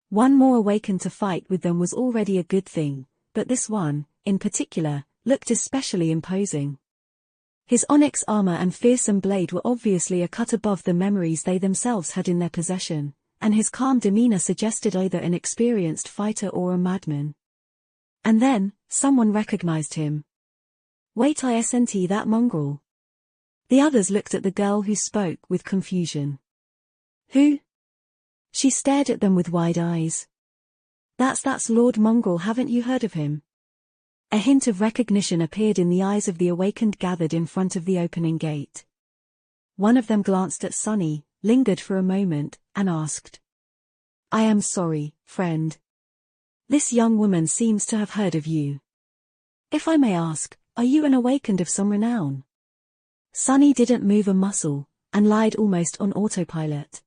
[SPEAKER 1] One more awakened to fight with them was already a good thing, but this one, in particular, looked especially imposing. His onyx armor and fearsome blade were obviously a cut above the memories they themselves had in their possession, and his calm demeanor suggested either an experienced fighter or a madman. And then, someone recognized him. "Wait, isn't that mongrel?" The others looked at the girl who spoke with confusion. "Who?" She stared at them with wide eyes. That's Lord Mongrel, haven't you heard of him?" A hint of recognition appeared in the eyes of the awakened gathered in front of the opening gate. One of them glanced at Sunny, lingered for a moment, and asked, "I am sorry, friend. This young woman seems to have heard of you. If I may ask, are you an awakened of some renown?" Sunny didn't move a muscle, and lied almost on autopilot.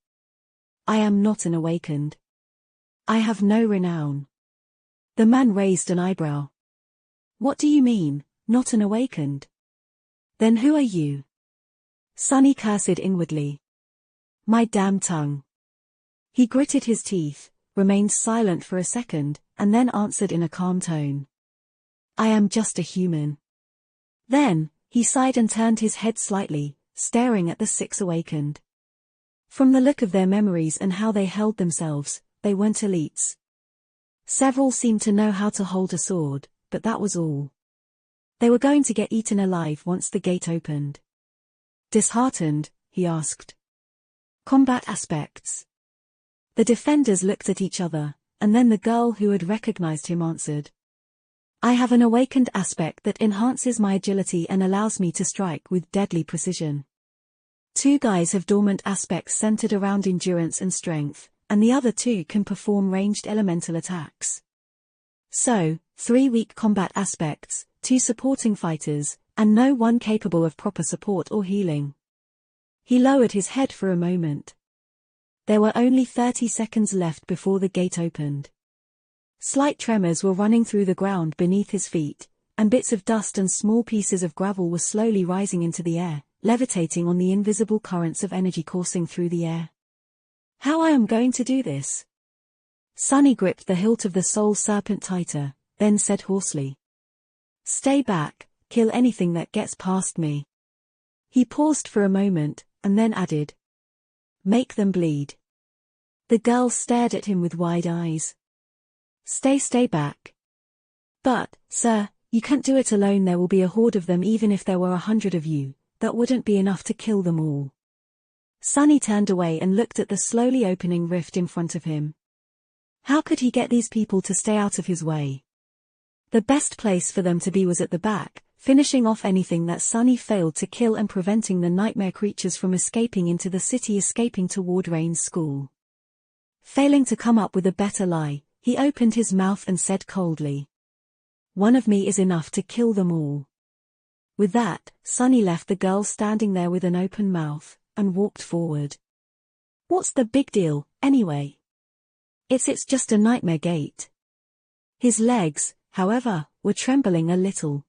[SPEAKER 1] "I am not an awakened. I have no renown." The man raised an eyebrow. "What do you mean, not an awakened? Then who are you?" Sunny cursed inwardly. "My damn tongue." He gritted his teeth, remained silent for a second, and then answered in a calm tone. "I am just a human." Then, he sighed and turned his head slightly, staring at the 6 awakened. From the look of their memories and how they held themselves, they weren't elites. Several seemed to know how to hold a sword, but that was all. They were going to get eaten alive once the gate opened. Disheartened, he asked, "Combat aspects?" The defenders looked at each other, and then the girl who had recognized him answered, "I have an awakened aspect that enhances my agility and allows me to strike with deadly precision. 2 guys have dormant aspects centered around endurance and strength, and the other 2 can perform ranged elemental attacks. So, 3 weak combat aspects, 2 supporting fighters, and no one capable of proper support or healing." He lowered his head for a moment. There were only 30 seconds left before the gate opened. Slight tremors were running through the ground beneath his feet, and bits of dust and small pieces of gravel were slowly rising into the air, levitating on the invisible currents of energy coursing through the air. "How I am going to do this?" Sunny gripped the hilt of the soul serpent tighter, then said hoarsely, "Stay back, kill anything that gets past me." He paused for a moment, and then added, "Make them bleed." The girl stared at him with wide eyes. Stay back." "But, sir, you can't do it alone. There will be a horde of them. Even if there were 100 of you, that wouldn't be enough to kill them all." Sunny turned away and looked at the slowly opening rift in front of him. How could he get these people to stay out of his way? The best place for them to be was at the back, finishing off anything that Sunny failed to kill and preventing the nightmare creatures from escaping into the city, escaping toward Rain's school. Failing to come up with a better lie, he opened his mouth and said coldly, "One of me is enough to kill them all." With that, Sunny left the girl standing there with an open mouth, and walked forward. "What's the big deal, anyway? It's just a nightmare gate." His legs, however, were trembling a little.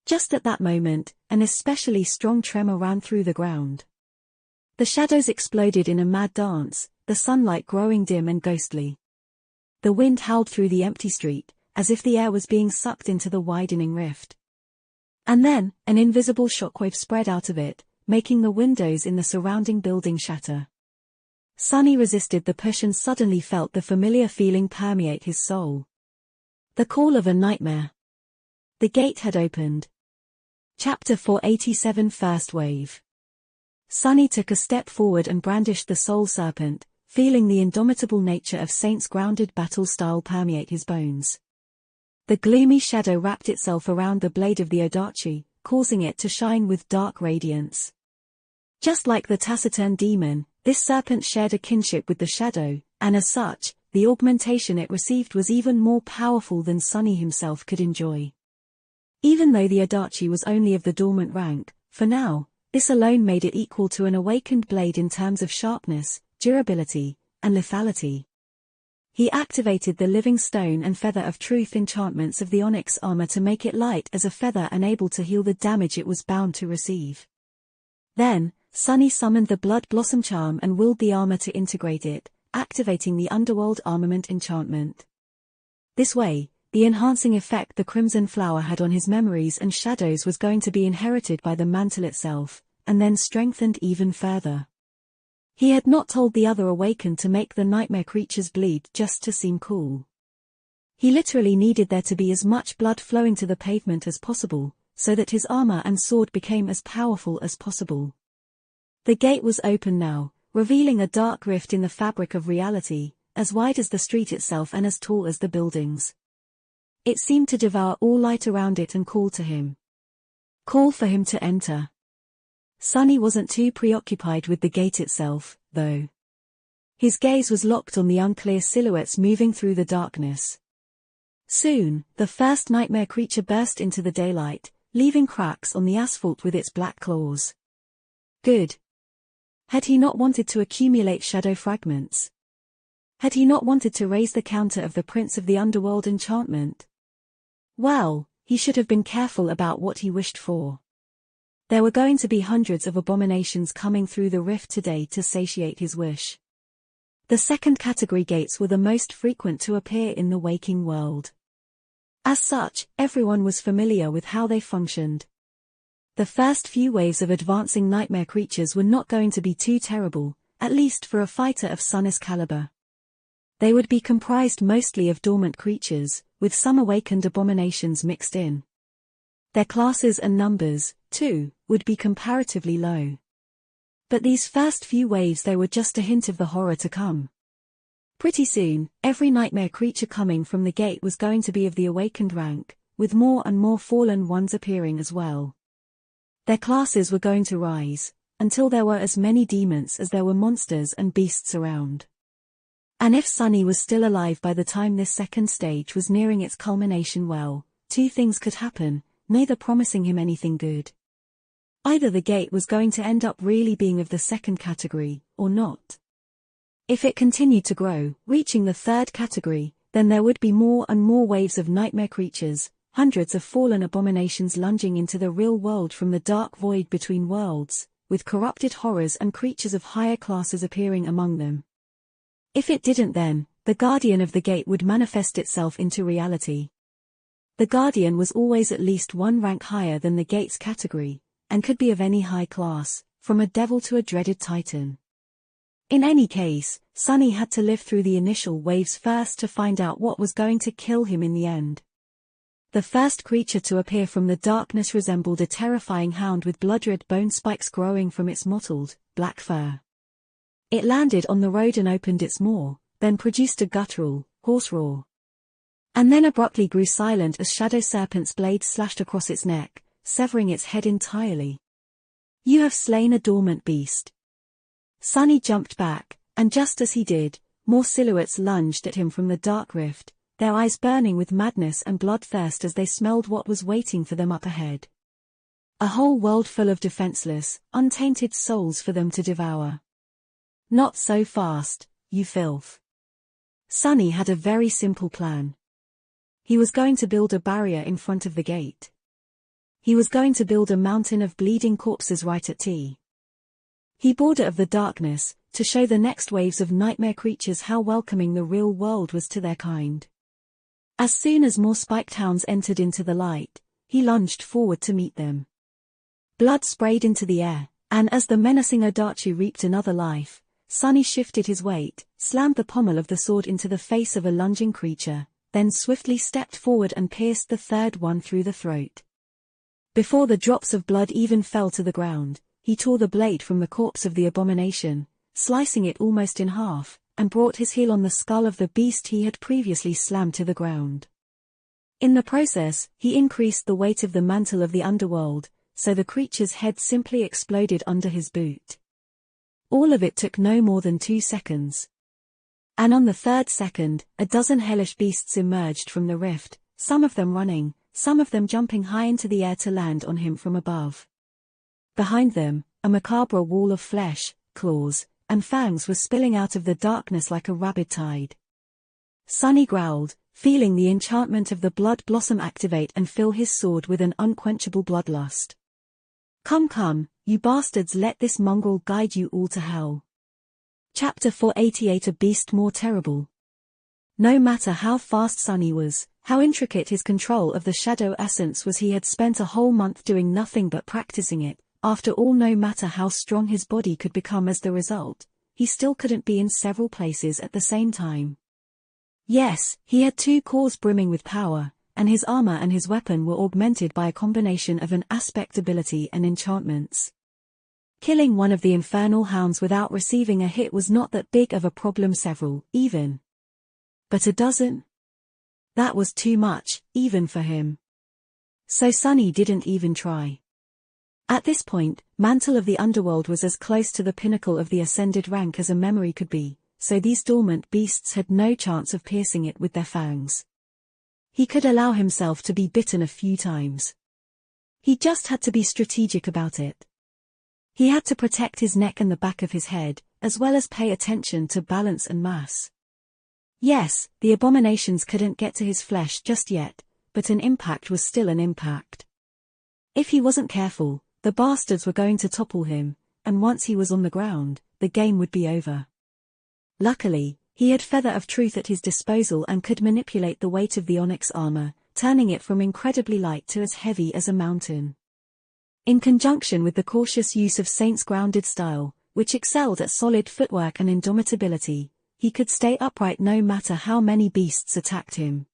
[SPEAKER 1] Just at that moment, an especially strong tremor ran through the ground. The shadows exploded in a mad dance, the sunlight growing dim and ghostly. The wind howled through the empty street, as if the air was being sucked into the widening rift. And then, an invisible shockwave spread out of it, making the windows in the surrounding building shatter. Sunny resisted the push and suddenly felt the familiar feeling permeate his soul. The call of a nightmare. The gate had opened. Chapter 487 First Wave. Sunny took a step forward and brandished the soul serpent, feeling the indomitable nature of Saint's grounded battle style permeate his bones. The gloomy shadow wrapped itself around the blade of the Odachi, causing it to shine with dark radiance. Just like the taciturn demon, this serpent shared a kinship with the shadow, and as such, the augmentation it received was even more powerful than Sunny himself could enjoy. Even though the Odachi was only of the dormant rank, for now, this alone made it equal to an awakened blade in terms of sharpness, durability, and lethality. He activated the living stone and feather of truth enchantments of the onyx armor to make it light as a feather and able to heal the damage it was bound to receive. Then, Sunny summoned the Blood Blossom charm and willed the armor to integrate it, activating the Underworld Armament enchantment. This way, the enhancing effect the Crimson Flower had on his memories and shadows was going to be inherited by the mantle itself, and then strengthened even further. He had not told the other Awakened to make the nightmare creatures bleed just to seem cool. He literally needed there to be as much blood flowing to the pavement as possible, so that his armor and sword became as powerful as possible. The gate was open now, revealing a dark rift in the fabric of reality, as wide as the street itself and as tall as the buildings. It seemed to devour all light around it and call to him. Call for him to enter. Sunny wasn't too preoccupied with the gate itself, though. His gaze was locked on the unclear silhouettes moving through the darkness. Soon, the first nightmare creature burst into the daylight, leaving cracks on the asphalt with its black claws. Good. Had he not wanted to accumulate shadow fragments? Had he not wanted to raise the counter of the Prince of the Underworld enchantment? Well, he should have been careful about what he wished for. There were going to be hundreds of abominations coming through the rift today to satiate his wish. The second category gates were the most frequent to appear in the waking world. As such, everyone was familiar with how they functioned. The first few waves of advancing nightmare creatures were not going to be too terrible, at least for a fighter of Sun's caliber. They would be comprised mostly of dormant creatures, with some awakened abominations mixed in. Their classes and numbers, too, would be comparatively low. But these first few waves they were just a hint of the horror to come. Pretty soon, every nightmare creature coming from the gate was going to be of the awakened rank, with more and more fallen ones appearing as well. Their classes were going to rise, until there were as many demons as there were monsters and beasts around. And if Sunny was still alive by the time this second stage was nearing its culmination, well, two things could happen, neither promising him anything good. Either the gate was going to end up really being of the second category, or not. If it continued to grow, reaching the third category, then there would be more and more waves of nightmare creatures, hundreds of fallen abominations lunging into the real world from the dark void between worlds, with corrupted horrors and creatures of higher classes appearing among them. If it didn't, then, the Guardian of the Gate would manifest itself into reality. The Guardian was always at least one rank higher than the Gate's category, and could be of any high class, from a devil to a dreaded titan. In any case, Sunny had to live through the initial waves first to find out what was going to kill him in the end. The first creature to appear from the darkness resembled a terrifying hound with blood-red bone spikes growing from its mottled, black fur. It landed on the road and opened its maw, then produced a guttural, hoarse roar. And then abruptly grew silent as Shadow Serpent's blade slashed across its neck, severing its head entirely. "You have slain a dormant beast." Sunny jumped back, and just as he did, more silhouettes lunged at him from the dark rift, their eyes burning with madness and bloodthirst as they smelled what was waiting for them up ahead. A whole world full of defenseless, untainted souls for them to devour. Not so fast, you filth. Sunny had a very simple plan. He was going to build a barrier in front of the gate. He was going to build a mountain of bleeding corpses right at T. He border of the darkness, to show the next waves of nightmare creatures how welcoming the real world was to their kind. As soon as more spiked hounds entered into the light, he lunged forward to meet them. Blood sprayed into the air, and as the menacing Odachi reaped another life, Sunny shifted his weight, slammed the pommel of the sword into the face of a lunging creature, then swiftly stepped forward and pierced the third one through the throat. Before the drops of blood even fell to the ground, he tore the blade from the corpse of the abomination, slicing it almost in half, and brought his heel on the skull of the beast he had previously slammed to the ground. In the process, he increased the weight of the mantle of the underworld, so the creature's head simply exploded under his boot. All of it took no more than 2 seconds. And on the 3rd second, a dozen hellish beasts emerged from the rift, some of them running, some of them jumping high into the air to land on him from above. Behind them, a macabre wall of flesh, claws, and fangs was spilling out of the darkness like a rabid tide. Sunny growled, feeling the enchantment of the blood blossom activate and fill his sword with an unquenchable bloodlust. Come come, you bastards, let this mongrel guide you all to hell. Chapter 488. A beast more terrible. No matter how fast Sunny was, how intricate his control of the shadow essence was, he had spent a whole month doing nothing but practicing it. After all, no matter how strong his body could become as the result, he still couldn't be in several places at the same time. Yes, he had 2 cores brimming with power, and his armor and his weapon were augmented by a combination of an aspect ability and enchantments. Killing one of the infernal hounds without receiving a hit was not that big of a problem, several, even. But a dozen? That was too much, even for him. So Sunny didn't even try. At this point, Mantle of the Underworld was as close to the pinnacle of the ascended rank as a memory could be, so these dormant beasts had no chance of piercing it with their fangs. He could allow himself to be bitten a few times. He just had to be strategic about it. He had to protect his neck and the back of his head, as well as pay attention to balance and mass. Yes, the abominations couldn't get to his flesh just yet, but an impact was still an impact. If he wasn't careful, the bastards were going to topple him, and once he was on the ground, the game would be over. Luckily, he had Feather of Truth at his disposal and could manipulate the weight of the onyx armor, turning it from incredibly light to as heavy as a mountain. In conjunction with the cautious use of Saint's grounded style, which excelled at solid footwork and indomitability, he could stay upright no matter how many beasts attacked him.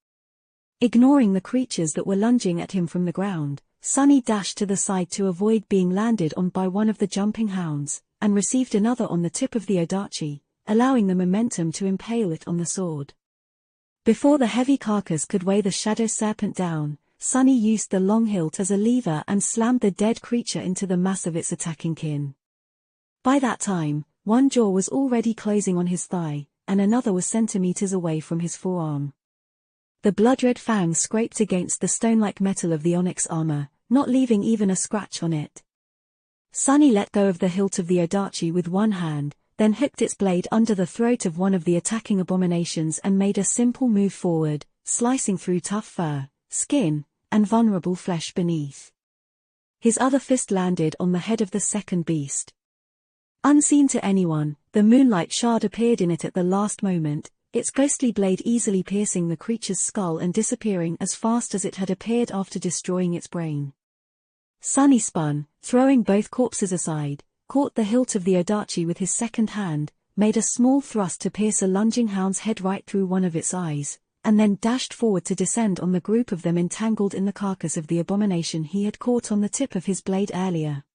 [SPEAKER 1] Ignoring the creatures that were lunging at him from the ground, Sunny dashed to the side to avoid being landed on by one of the jumping hounds, and received another on the tip of the odachi, allowing the momentum to impale it on the sword. Before the heavy carcass could weigh the shadow serpent down, Sunny used the long hilt as a lever and slammed the dead creature into the mass of its attacking kin. By that time, one jaw was already closing on his thigh, and another was centimeters away from his forearm. The blood-red fangs scraped against the stone-like metal of the onyx armor, not leaving even a scratch on it. Sunny let go of the hilt of the odachi with one hand, then hooked its blade under the throat of one of the attacking abominations and made a simple move forward, slicing through tough fur, skin, and vulnerable flesh beneath. His other fist landed on the head of the second beast. Unseen to anyone, the moonlight shard appeared in it at the last moment, its ghostly blade easily piercing the creature's skull and disappearing as fast as it had appeared after destroying its brain. Sunny spun, throwing both corpses aside, caught the hilt of the odachi with his second hand, made a small thrust to pierce a lunging hound's head right through one of its eyes, and then dashed forward to descend on the group of them entangled in the carcass of the abomination he had caught on the tip of his blade earlier.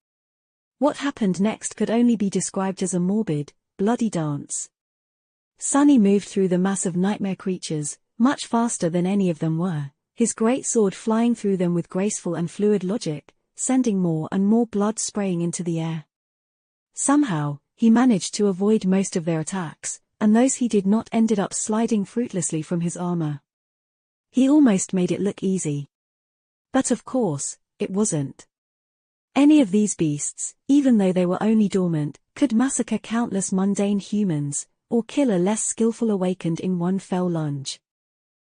[SPEAKER 1] What happened next could only be described as a morbid, bloody dance. Sunny moved through the mass of nightmare creatures, much faster than any of them were, his great sword flying through them with graceful and fluid logic, sending more and more blood spraying into the air. Somehow, he managed to avoid most of their attacks, and those he did not ended up sliding fruitlessly from his armor. He almost made it look easy. But of course, it wasn't. Any of these beasts, even though they were only dormant, could massacre countless mundane humans, or kill a less skillful awakened in one fell lunge.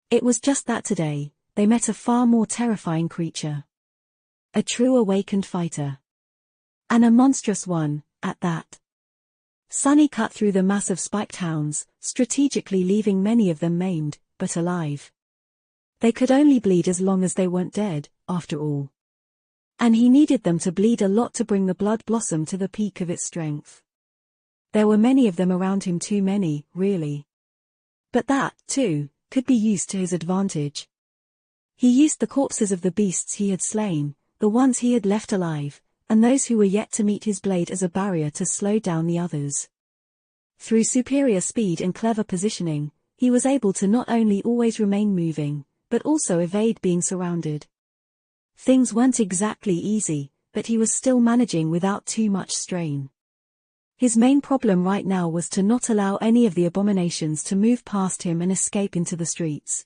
[SPEAKER 1] It was just that today, they met a far more terrifying creature. A true awakened fighter. And a monstrous one, at that. Sunny cut through the mass of spiked hounds, strategically leaving many of them maimed, but alive. They could only bleed as long as they weren't dead, after all. And he needed them to bleed a lot to bring the blood blossom to the peak of its strength. There were many of them around him, too many, really. But that, too, could be used to his advantage. He used the corpses of the beasts he had slain, the ones he had left alive, and those who were yet to meet his blade as a barrier to slow down the others. Through superior speed and clever positioning, he was able to not only always remain moving, but also evade being surrounded. Things weren't exactly easy, but he was still managing without too much strain. His main problem right now was to not allow any of the abominations to move past him and escape into the streets.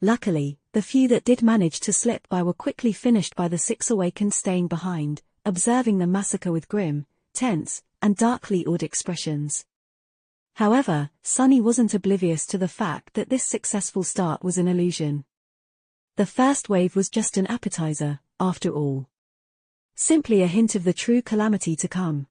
[SPEAKER 1] Luckily, the few that did manage to slip by were quickly finished by the 6 awakened staying behind, observing the massacre with grim, tense, and darkly awed expressions. However, Sunny wasn't oblivious to the fact that this successful start was an illusion. The first wave was just an appetizer, after all. Simply a hint of the true calamity to come.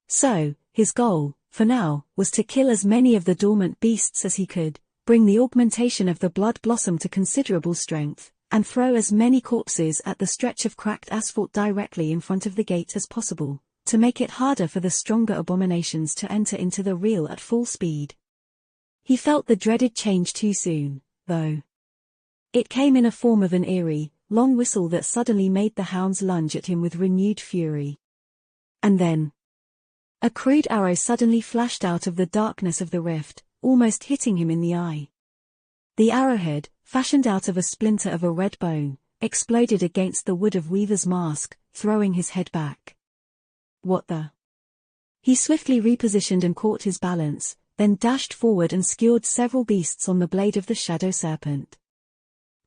[SPEAKER 1] So, his goal, for now, was to kill as many of the dormant beasts as he could, bring the augmentation of the blood blossom to considerable strength, and throw as many corpses at the stretch of cracked asphalt directly in front of the gate as possible, to make it harder for the stronger abominations to enter into the real at full speed. He felt the dreaded change too soon, though. It came in a form of an eerie, long whistle that suddenly made the hounds lunge at him with renewed fury. And then, a crude arrow suddenly flashed out of the darkness of the rift, almost hitting him in the eye. The arrowhead, fashioned out of a splinter of a red bone, exploded against the wood of Weaver's mask, throwing his head back. What the? He swiftly repositioned and caught his balance, then dashed forward and skewered several beasts on the blade of the shadow serpent.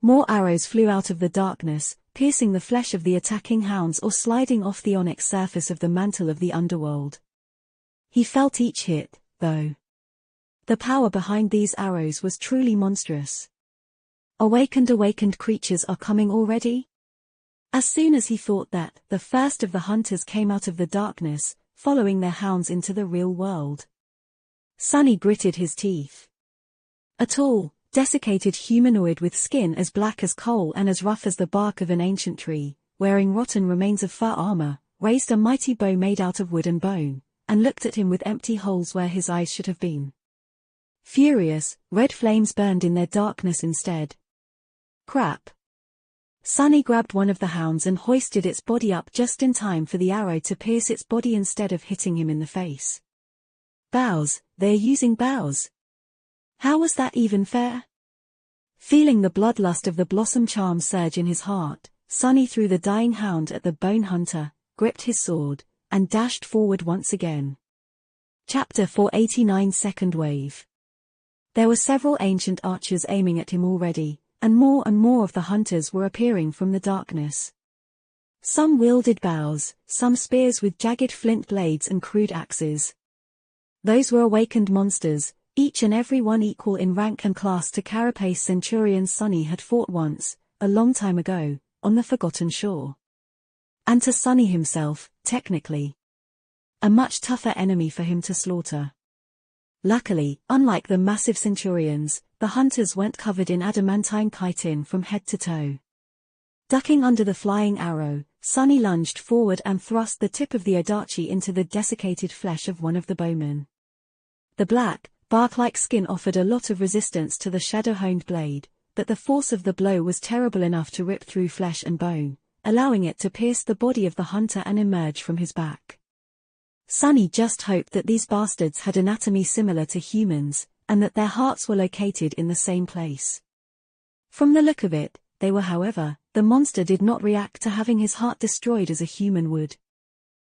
[SPEAKER 1] More arrows flew out of the darkness, piercing the flesh of the attacking hounds or sliding off the onyx surface of the mantle of the underworld. He felt each hit, though. The power behind these arrows was truly monstrous. Awakened creatures are coming already? As soon as he thought that, the first of the hunters came out of the darkness, following their hounds into the real world. Sunny gritted his teeth. A tall, desiccated humanoid with skin as black as coal and as rough as the bark of an ancient tree, wearing rotten remains of fur armor, raised a mighty bow made out of wood and bone, and looked at him with empty holes where his eyes should have been. Furious, red flames burned in their darkness instead. Crap. Sunny grabbed one of the hounds and hoisted its body up just in time for the arrow to pierce its body instead of hitting him in the face. Bows, they're using bows. How was that even fair? Feeling the bloodlust of the blossom charm surge in his heart, Sunny threw the dying hound at the bone hunter, gripped his sword, and dashed forward once again. Chapter 489 Second Wave. There were several ancient archers aiming at him already, and more of the hunters were appearing from the darkness. Some wielded bows, some spears with jagged flint blades and crude axes. Those were awakened monsters, each and every one equal in rank and class to carapace centurions Sunny had fought once, a long time ago, on the Forgotten Shore. And to Sunny himself, technically. A much tougher enemy for him to slaughter. Luckily, unlike the massive centurions, the hunters weren't covered in adamantine chitin from head to toe. Ducking under the flying arrow, Sunny lunged forward and thrust the tip of the adachi into the desiccated flesh of one of the bowmen. The black, bark-like skin offered a lot of resistance to the shadow-honed blade, but the force of the blow was terrible enough to rip through flesh and bone, allowing it to pierce the body of the hunter and emerge from his back. Sunny just hoped that these bastards had anatomy similar to humans, and that their hearts were located in the same place. From the look of it, they were. However, the monster did not react to having his heart destroyed as a human would.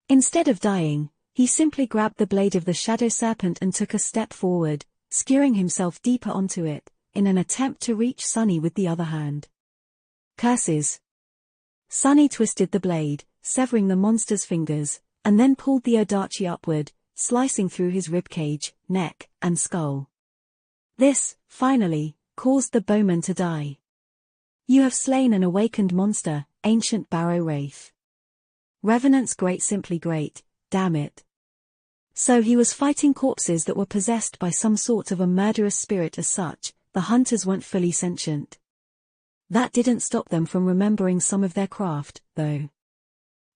[SPEAKER 1] Instead of dying, he simply grabbed the blade of the shadow serpent and took a step forward, skewering himself deeper onto it, in an attempt to reach Sunny with the other hand. Curses! Sunny twisted the blade, severing the monster's fingers, and then pulled the adachi upward, slicing through his ribcage, neck, and skull. This, finally, caused the bowman to die. You have slain an awakened monster, ancient barrow wraith. Revenant's great, simply great, damn it. So he was fighting corpses that were possessed by some sort of a murderous spirit. As such, the hunters weren't fully sentient. That didn't stop them from remembering some of their craft, though.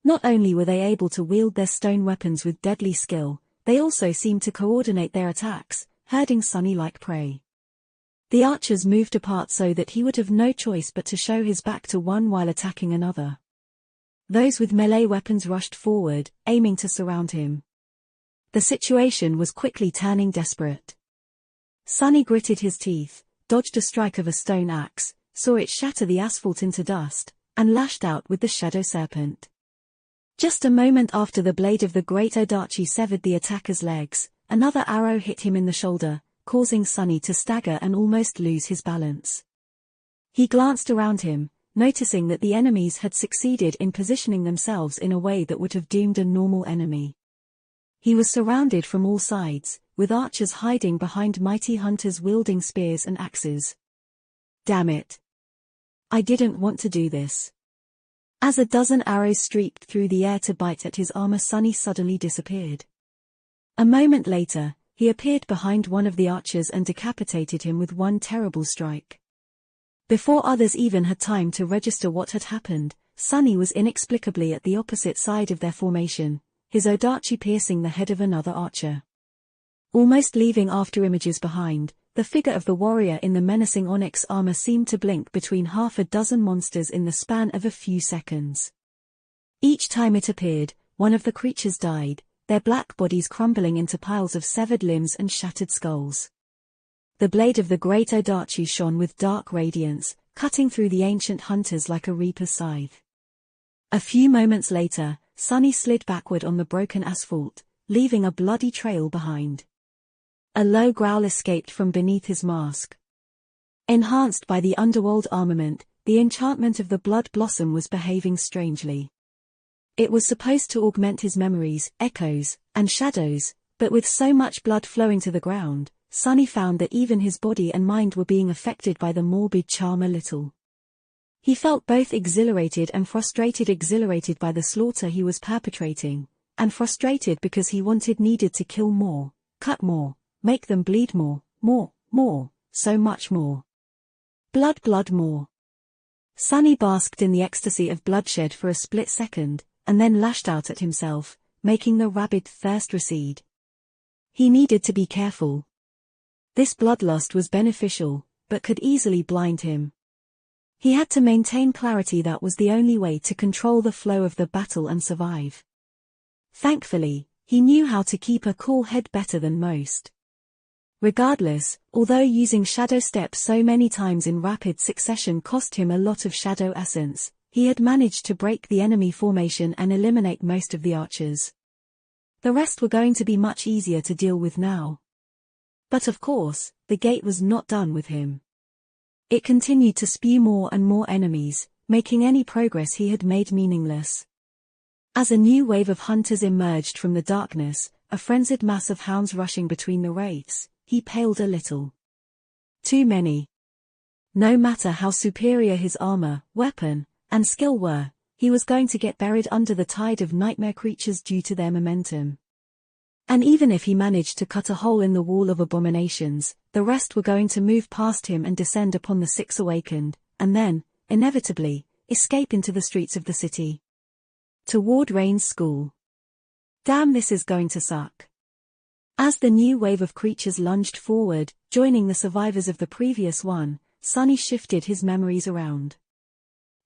[SPEAKER 1] Not only were they able to wield their stone weapons with deadly skill, they also seemed to coordinate their attacks, herding Sunny like prey. The archers moved apart so that he would have no choice but to show his back to one while attacking another. Those with melee weapons rushed forward, aiming to surround him. The situation was quickly turning desperate. Sunny gritted his teeth, dodged a strike of a stone axe, saw it shatter the asphalt into dust, and lashed out with the shadow serpent. Just a moment after the blade of the great Odachi severed the attacker's legs, another arrow hit him in the shoulder, causing Sunny to stagger and almost lose his balance. He glanced around him, noticing that the enemies had succeeded in positioning themselves in a way that would have doomed a normal enemy. He was surrounded from all sides, with archers hiding behind mighty hunters wielding spears and axes. Damn it! I didn't want to do this. As a dozen arrows streaked through the air to bite at his armor, Sunny suddenly disappeared. A moment later, he appeared behind one of the archers and decapitated him with one terrible strike. Before others even had time to register what had happened, Sunny was inexplicably at the opposite side of their formation, his Odachi piercing the head of another archer. Almost leaving afterimages behind, the figure of the warrior in the menacing onyx armor seemed to blink between half a dozen monsters in the span of a few seconds. Each time it appeared, one of the creatures died, their black bodies crumbling into piles of severed limbs and shattered skulls. The blade of the great Odachi shone with dark radiance, cutting through the ancient hunters like a reaper's scythe. A few moments later, Sunny slid backward on the broken asphalt, leaving a bloody trail behind. A low growl escaped from beneath his mask. Enhanced by the underworld armament, the enchantment of the blood blossom was behaving strangely. It was supposed to augment his memories, echoes, and shadows, but with so much blood flowing to the ground, Sunny found that even his body and mind were being affected by the morbid charm a little. He felt both exhilarated and frustrated, exhilarated by the slaughter he was perpetrating, and frustrated because he needed to kill more, cut more, make them bleed more, so much more. Blood more. Sunny basked in the ecstasy of bloodshed for a split second, and then lashed out at himself, making the rabid thirst recede. He needed to be careful. This bloodlust was beneficial, but could easily blind him. He had to maintain clarity. That was the only way to control the flow of the battle and survive. Thankfully, he knew how to keep a cool head better than most. Regardless, although using shadow steps so many times in rapid succession cost him a lot of shadow essence, he had managed to break the enemy formation and eliminate most of the archers. The rest were going to be much easier to deal with now. But of course, the gate was not done with him. It continued to spew more and more enemies, making any progress he had made meaningless. As a new wave of hunters emerged from the darkness, a frenzied mass of hounds rushing between the wraiths, he paled a little. Too many. No matter how superior his armor, weapon, and skill were, he was going to get buried under the tide of nightmare creatures due to their momentum. And even if he managed to cut a hole in the wall of abominations, the rest were going to move past him and descend upon the six awakened, and then, inevitably, escape into the streets of the city. Toward Rain's school. Damn, this is going to suck. As the new wave of creatures lunged forward, joining the survivors of the previous one, Sunny shifted his memories around.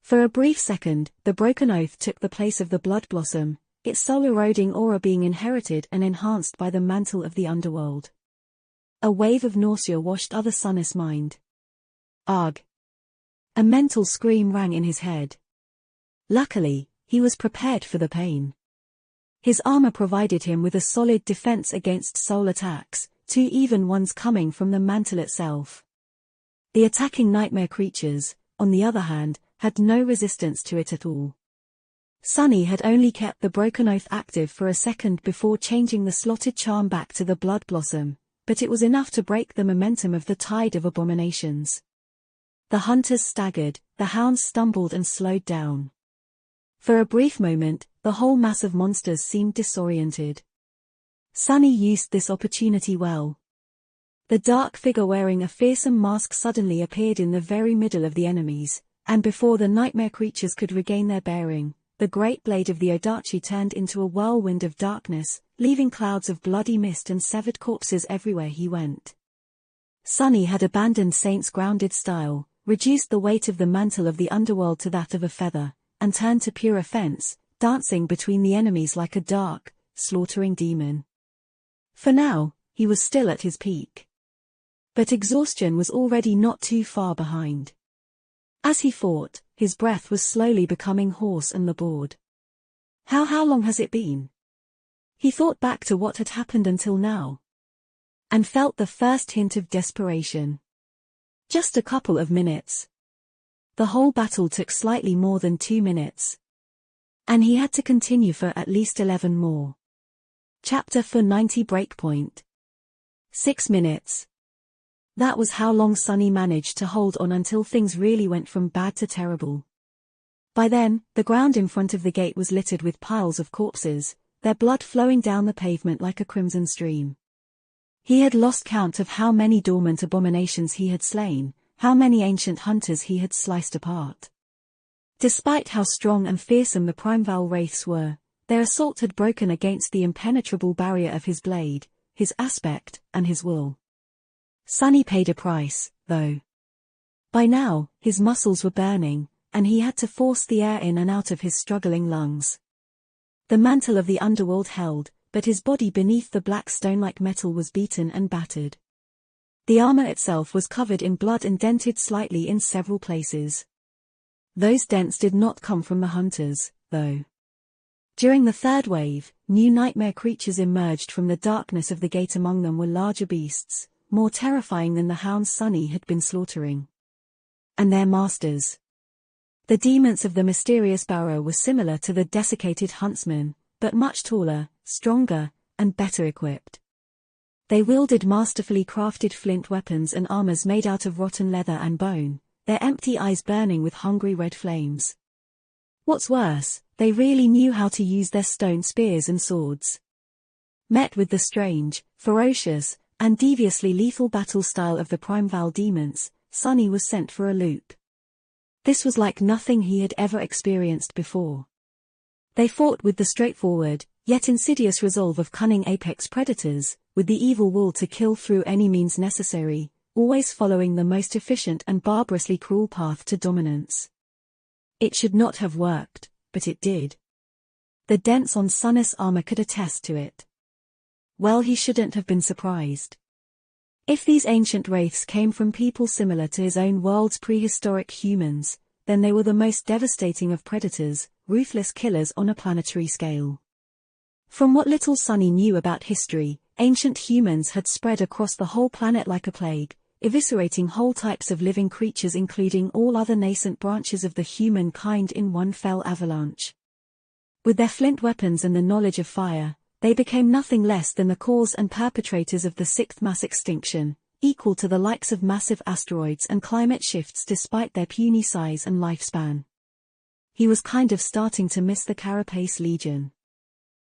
[SPEAKER 1] For a brief second, the broken oath took the place of the blood blossom, its soul-eroding aura being inherited and enhanced by the mantle of the underworld. A wave of nausea washed other Sunny's mind. Arg! A mental scream rang in his head. Luckily, he was prepared for the pain. His armor provided him with a solid defense against soul attacks, two even ones coming from the mantle itself. The attacking nightmare creatures, on the other hand, had no resistance to it at all. Sunny had only kept the broken oath active for a second before changing the slotted charm back to the blood blossom, but it was enough to break the momentum of the tide of abominations. The hunters staggered, the hounds stumbled and slowed down. For a brief moment, the whole mass of monsters seemed disoriented. Sunny used this opportunity well. The dark figure wearing a fearsome mask suddenly appeared in the very middle of the enemies, and before the nightmare creatures could regain their bearing, the great blade of the Odachi turned into a whirlwind of darkness, leaving clouds of bloody mist and severed corpses everywhere he went. Sunny had abandoned Saint's grounded style, reduced the weight of the mantle of the underworld to that of a feather, and turned to pure offense, dancing between the enemies like a dark, slaughtering demon. For now, he was still at his peak. But exhaustion was already not too far behind. As he fought, his breath was slowly becoming hoarse and labored. How long has it been? He thought back to what had happened until now. And felt the first hint of desperation. Just a couple of minutes. The whole battle took slightly more than 2 minutes. And he had to continue for at least 11 more. Chapter 490 Breakpoint. 6 minutes. That was how long Sunny managed to hold on until things really went from bad to terrible. By then, the ground in front of the gate was littered with piles of corpses, their blood flowing down the pavement like a crimson stream. He had lost count of how many dormant abominations he had slain, how many ancient hunters he had sliced apart. Despite how strong and fearsome the Primeval wraiths were, their assault had broken against the impenetrable barrier of his blade, his aspect, and his will. Sunny paid a price, though. By now, his muscles were burning, and he had to force the air in and out of his struggling lungs. The mantle of the underworld held, but his body beneath the black stone-like metal was beaten and battered. The armor itself was covered in blood and dented slightly in several places. Those dents did not come from the hunters, though. During the third wave, new nightmare creatures emerged from the darkness of the gate. Among them were larger beasts, more terrifying than the hounds Sunny had been slaughtering. And their masters. The demons of the mysterious barrow were similar to the desiccated huntsmen, but much taller, stronger, and better equipped. They wielded masterfully crafted flint weapons and armors made out of rotten leather and bone, their empty eyes burning with hungry red flames. What's worse, they really knew how to use their stone spears and swords. Met with the strange, ferocious, and deviously lethal battle style of the Primeval demons, Sunny was sent for a loop. This was like nothing he had ever experienced before. They fought with the straightforward, yet insidious resolve of cunning apex predators, with the evil will to kill through any means necessary, always following the most efficient and barbarously cruel path to dominance. It should not have worked, but it did. The dents on Sunny's armor could attest to it. Well, he shouldn't have been surprised. If these ancient wraiths came from people similar to his own world's prehistoric humans, then they were the most devastating of predators, ruthless killers on a planetary scale. From what little Sunny knew about history, ancient humans had spread across the whole planet like a plague, eviscerating whole types of living creatures including all other nascent branches of the human kind in one fell avalanche. With their flint weapons and the knowledge of fire, they became nothing less than the cause and perpetrators of the sixth mass extinction, equal to the likes of massive asteroids and climate shifts despite their puny size and lifespan. He was kind of starting to miss the Carapace Legion.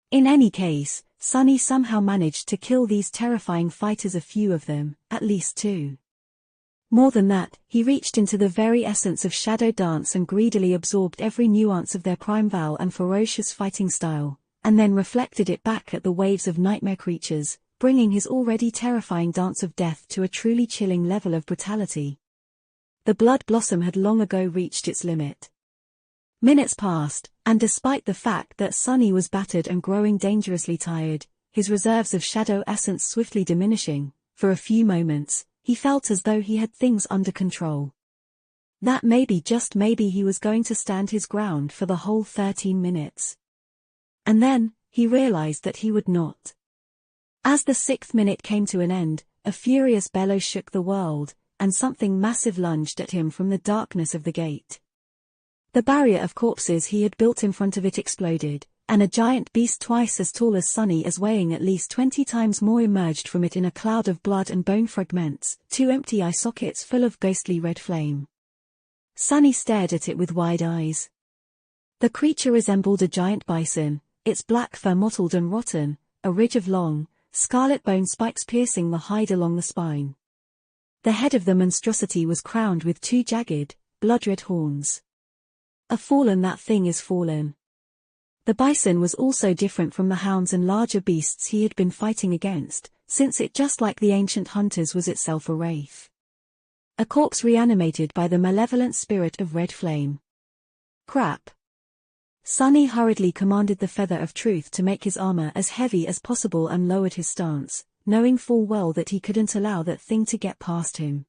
[SPEAKER 1] In any case, Sunny somehow managed to kill these terrifying fighters, a few of them, at least 2. More than that, he reached into the very essence of Shadow Dance and greedily absorbed every nuance of their primeval and ferocious fighting style, and then reflected it back at the waves of nightmare creatures, bringing his already terrifying dance of death to a truly chilling level of brutality. The blood blossom had long ago reached its limit. Minutes passed, and despite the fact that Sunny was battered and growing dangerously tired, his reserves of shadow essence swiftly diminishing, for a few moments, he felt as though he had things under control. That maybe, just maybe, he was going to stand his ground for the whole 13 minutes. And then, he realized that he would not. As the 6th minute came to an end, a furious bellow shook the world, and something massive lunged at him from the darkness of the gate. The barrier of corpses he had built in front of it exploded, and a giant beast twice as tall as Sunny, as weighing at least 20 times more, emerged from it in a cloud of blood and bone fragments, 2 empty eye sockets full of ghostly red flame. Sunny stared at it with wide eyes. The creature resembled a giant bison, its black fur mottled and rotten, a ridge of long, scarlet bone spikes piercing the hide along the spine. The head of the monstrosity was crowned with 2 jagged, blood-red horns. That thing is fallen. The bison was also different from the hounds and larger beasts he had been fighting against, since it, just like the ancient hunters, was itself a wraith. A corpse reanimated by the malevolent spirit of red flame. Crap. Sunny hurriedly commanded the feather of truth to make his armor as heavy as possible and lowered his stance, knowing full well that he couldn't allow that thing to get past him.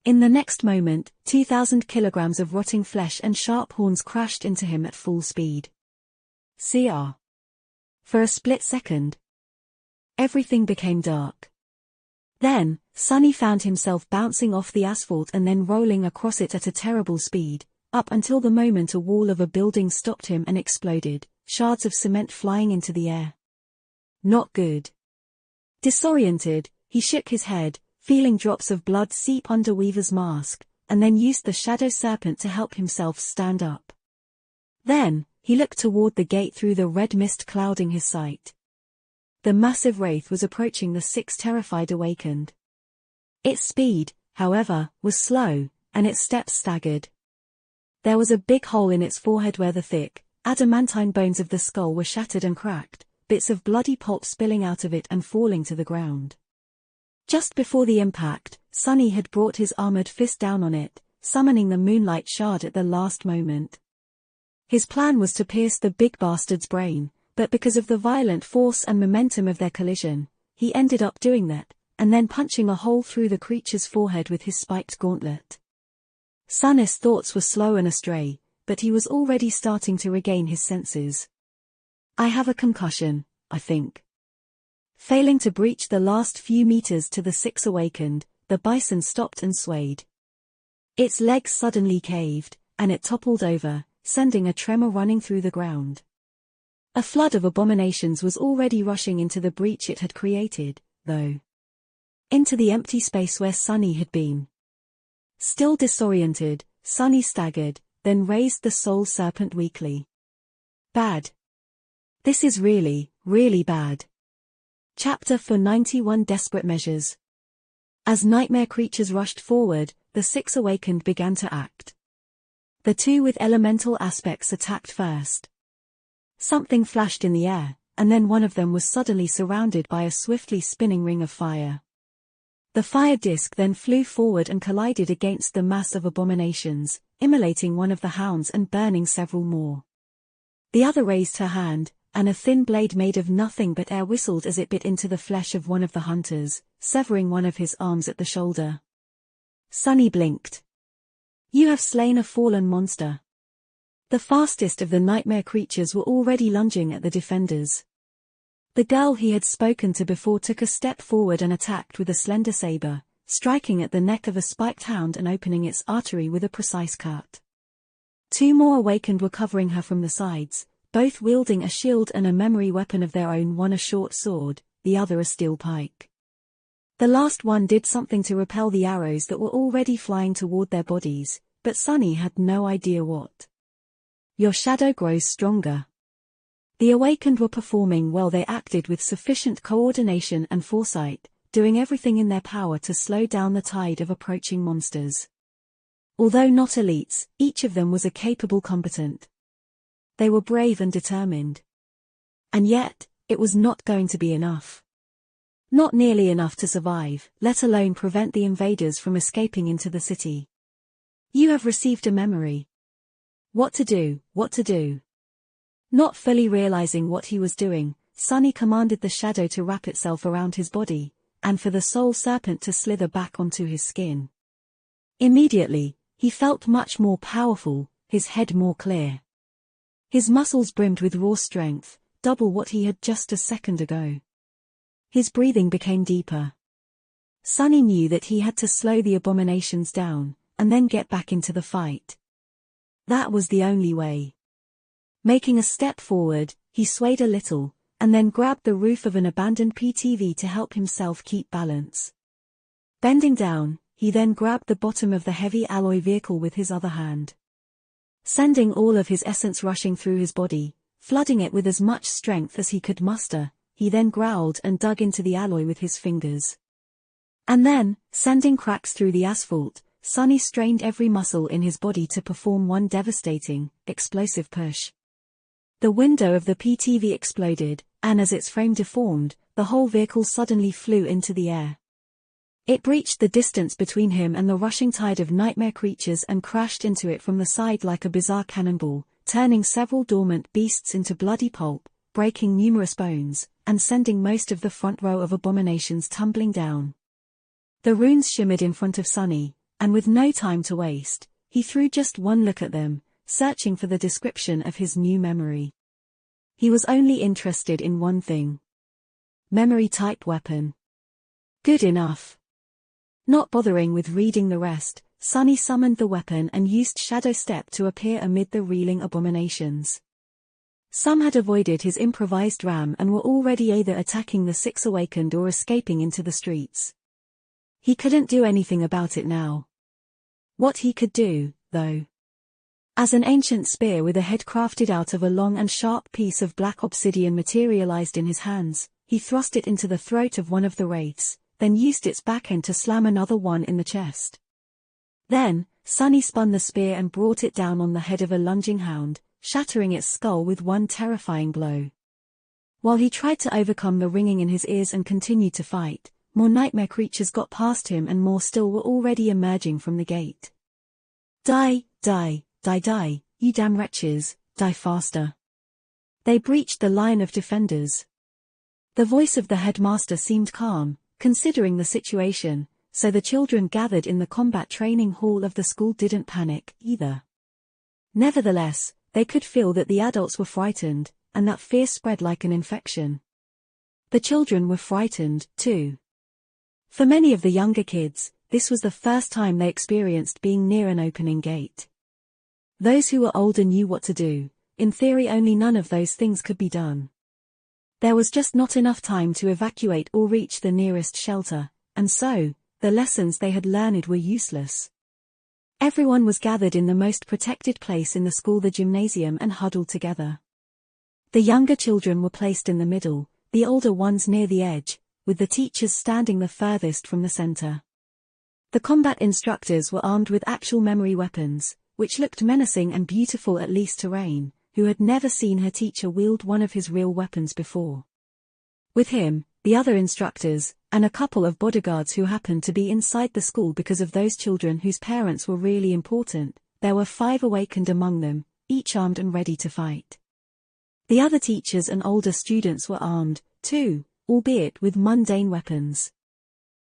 [SPEAKER 1] In the next moment, 2,000 kilograms of rotting flesh and sharp horns crashed into him at full speed. Cr. For a split second, everything became dark. Then, Sunny found himself bouncing off the asphalt and then rolling across it at a terrible speed, up until the moment a wall of a building stopped him and exploded, shards of cement flying into the air. Not good. Disoriented, he shook his head, feeling drops of blood seep under Weaver's mask, and then used the shadow serpent to help himself stand up. Then, he looked toward the gate through the red mist clouding his sight. The massive wraith was approaching the six terrified awakened. Its speed, however, was slow, and its steps staggered. There was a big hole in its forehead where the thick, adamantine bones of the skull were shattered and cracked, bits of bloody pulp spilling out of it and falling to the ground. Just before the impact, Sunny had brought his armored fist down on it, summoning the moonlight shard at the last moment. His plan was to pierce the big bastard's brain, but because of the violent force and momentum of their collision, he ended up doing that, and then punching a hole through the creature's forehead with his spiked gauntlet. Sunny's thoughts were slow and astray, but he was already starting to regain his senses. I have a concussion, I think. Failing to breach the last few meters to the six awakened, the bison stopped and swayed. Its legs suddenly caved, and it toppled over, sending a tremor running through the ground. A flood of abominations was already rushing into the breach it had created, though. Into the empty space where Sunny had been. Still disoriented, Sunny staggered, then raised the soul serpent weakly. Bad. This is really, really bad. Chapter 491 Desperate Measures. As nightmare creatures rushed forward, the six awakened began to act. The two with elemental aspects attacked first. Something flashed in the air, and then one of them was suddenly surrounded by a swiftly spinning ring of fire. The fire disk then flew forward and collided against the mass of abominations, immolating one of the hounds and burning several more. The other raised her hand, and a thin blade made of nothing but air whistled as it bit into the flesh of one of the hunters, severing one of his arms at the shoulder. Sunny blinked. You have slain a fallen monster. The fastest of the nightmare creatures were already lunging at the defenders. The girl he had spoken to before took a step forward and attacked with a slender saber, striking at the neck of a spiked hound and opening its artery with a precise cut. Two more awakened were covering her from the sides, both wielding a shield and a memory weapon of their own, one a short sword, the other a steel pike. The last one did something to repel the arrows that were already flying toward their bodies, but Sunny had no idea what. Your shadow grows stronger. The awakened were performing well. They acted with sufficient coordination and foresight, doing everything in their power to slow down the tide of approaching monsters. Although not elites, each of them was a capable combatant. They were brave and determined. And yet, it was not going to be enough. Not nearly enough to survive, let alone prevent the invaders from escaping into the city. You have received a memory. What to do, what to do. Not fully realizing what he was doing, Sunny commanded the shadow to wrap itself around his body, and for the soul serpent to slither back onto his skin. Immediately, he felt much more powerful, his head more clear. His muscles brimmed with raw strength, double what he had just a second ago. His breathing became deeper. Sunny knew that he had to slow the abominations down, and then get back into the fight. That was the only way. Making a step forward, he swayed a little, and then grabbed the roof of an abandoned PTV to help himself keep balance. Bending down, he then grabbed the bottom of the heavy alloy vehicle with his other hand. Sending all of his essence rushing through his body, flooding it with as much strength as he could muster, he then growled and dug into the alloy with his fingers. And then, sending cracks through the asphalt, Sunny strained every muscle in his body to perform one devastating, explosive push. The window of the PTV exploded, and as its frame deformed, the whole vehicle suddenly flew into the air. It breached the distance between him and the rushing tide of nightmare creatures and crashed into it from the side like a bizarre cannonball, turning several dormant beasts into bloody pulp, breaking numerous bones, and sending most of the front row of abominations tumbling down. The runes shimmered in front of Sunny, and with no time to waste, he threw just one look at them, searching for the description of his new memory. He was only interested in one thing. Memory-type weapon. Good enough. Not bothering with reading the rest, Sunny summoned the weapon and used Shadow Step to appear amid the reeling abominations. Some had avoided his improvised ram and were already either attacking the six awakened or escaping into the streets. He couldn't do anything about it now. What he could do, though. As an ancient spear with a head crafted out of a long and sharp piece of black obsidian materialized in his hands, he thrust it into the throat of one of the wraiths, then used its back end to slam another one in the chest. Then, Sunny spun the spear and brought it down on the head of a lunging hound, shattering its skull with one terrifying blow. While he tried to overcome the ringing in his ears and continued to fight, more nightmare creatures got past him and more still were already emerging from the gate. Die, die, die, die, you damn wretches, die faster. They breached the line of defenders. The voice of the headmaster seemed calm, considering the situation, so the children gathered in the combat training hall of the school didn't panic, either. Nevertheless, they could feel that the adults were frightened, and that fear spread like an infection. The children were frightened, too. For many of the younger kids, this was the first time they experienced being near an opening gate. Those who were older knew what to do. In theory, only none of those things could be done. There was just not enough time to evacuate or reach the nearest shelter, and so, the lessons they had learned were useless. Everyone was gathered in the most protected place in the school, the gymnasium, and huddled together. The younger children were placed in the middle, the older ones near the edge, with the teachers standing the furthest from the center. The combat instructors were armed with actual memory weapons, which looked menacing and beautiful, at least to Rain, who had never seen her teacher wield one of his real weapons before. With him, the other instructors, and a couple of bodyguards who happened to be inside the school because of those children whose parents were really important, there were 5 awakened among them, each armed and ready to fight. The other teachers and older students were armed, too, albeit with mundane weapons.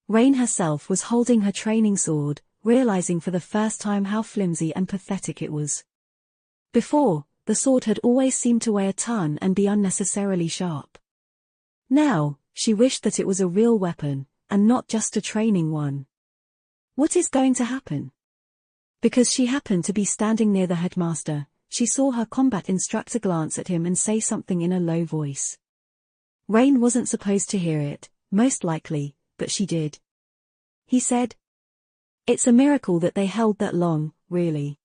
[SPEAKER 1] Rain herself was holding her training sword, realizing for the first time how flimsy and pathetic it was. Before, the sword had always seemed to weigh a ton and be unnecessarily sharp. Now, she wished that it was a real weapon, and not just a training one. What is going to happen? Because she happened to be standing near the headmaster, she saw her combat instructor glance at him and say something in a low voice. Rain wasn't supposed to hear it, most likely, but she did. He said, "It's a miracle that they held that long, really.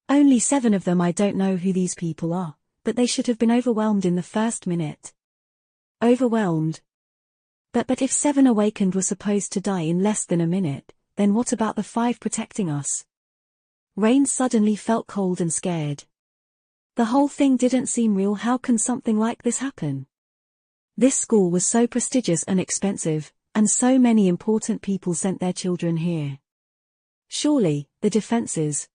[SPEAKER 1] Only 7 of them. I don't know who these people are, but they should have been overwhelmed in the first minute." Overwhelmed? But if 7 awakened were supposed to die in less than a minute, then what about the 5 protecting us? Rain suddenly felt cold and scared. The whole thing didn't seem real. How can something like this happen? This school was so prestigious and expensive, and so many important people sent their children here. Surely, the defenses.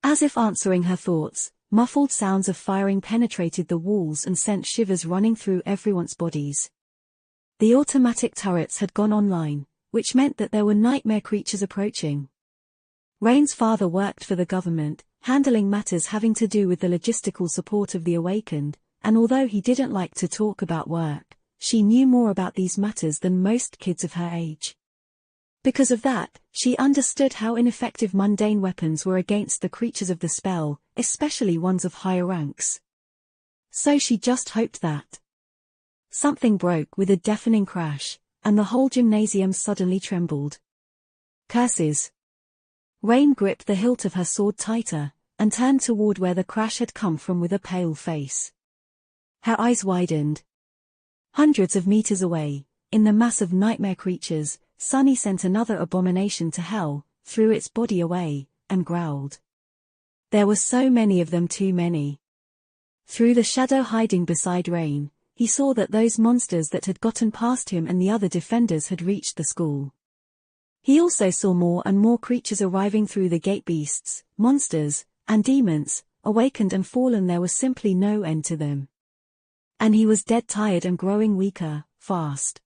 [SPEAKER 1] As if answering her thoughts, muffled sounds of firing penetrated the walls and sent shivers running through everyone's bodies. The automatic turrets had gone online, which meant that there were nightmare creatures approaching. Rain's father worked for the government, handling matters having to do with the logistical support of the awakened, and although he didn't like to talk about work, she knew more about these matters than most kids of her age. Because of that, she understood how ineffective mundane weapons were against the creatures of the spell, especially ones of higher ranks. So she just hoped that. Something broke with a deafening crash, and the whole gymnasium suddenly trembled. Curses. Rain gripped the hilt of her sword tighter, and turned toward where the crash had come from with a pale face. Her eyes widened. Hundreds of meters away, in the mass of nightmare creatures, Sunny sent another abomination to hell, threw its body away, and growled. There were so many of them, too many. Through the shadow hiding beside Rain, he saw that those monsters that had gotten past him and the other defenders had reached the school. He also saw more and more creatures arriving through the gate, beasts, monsters, and demons, awakened and fallen, there was simply no end to them. And he was dead tired and growing weaker, fast.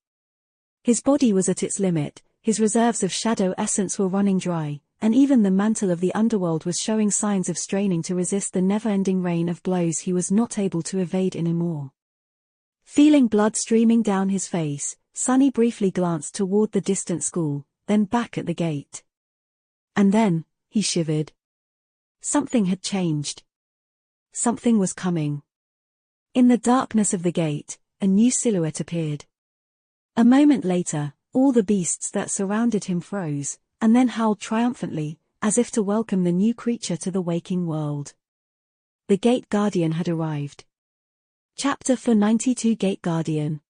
[SPEAKER 1] His body was at its limit, his reserves of shadow essence were running dry, and even the mantle of the underworld was showing signs of straining to resist the never-ending rain of blows he was not able to evade anymore. Feeling blood streaming down his face, Sunny briefly glanced toward the distant school, then back at the gate. And then, he shivered. Something had changed. Something was coming. In the darkness of the gate, a new silhouette appeared. A moment later, all the beasts that surrounded him froze, and then howled triumphantly, as if to welcome the new creature to the waking world. The Gate Guardian had arrived. Chapter 492 Gate Guardian.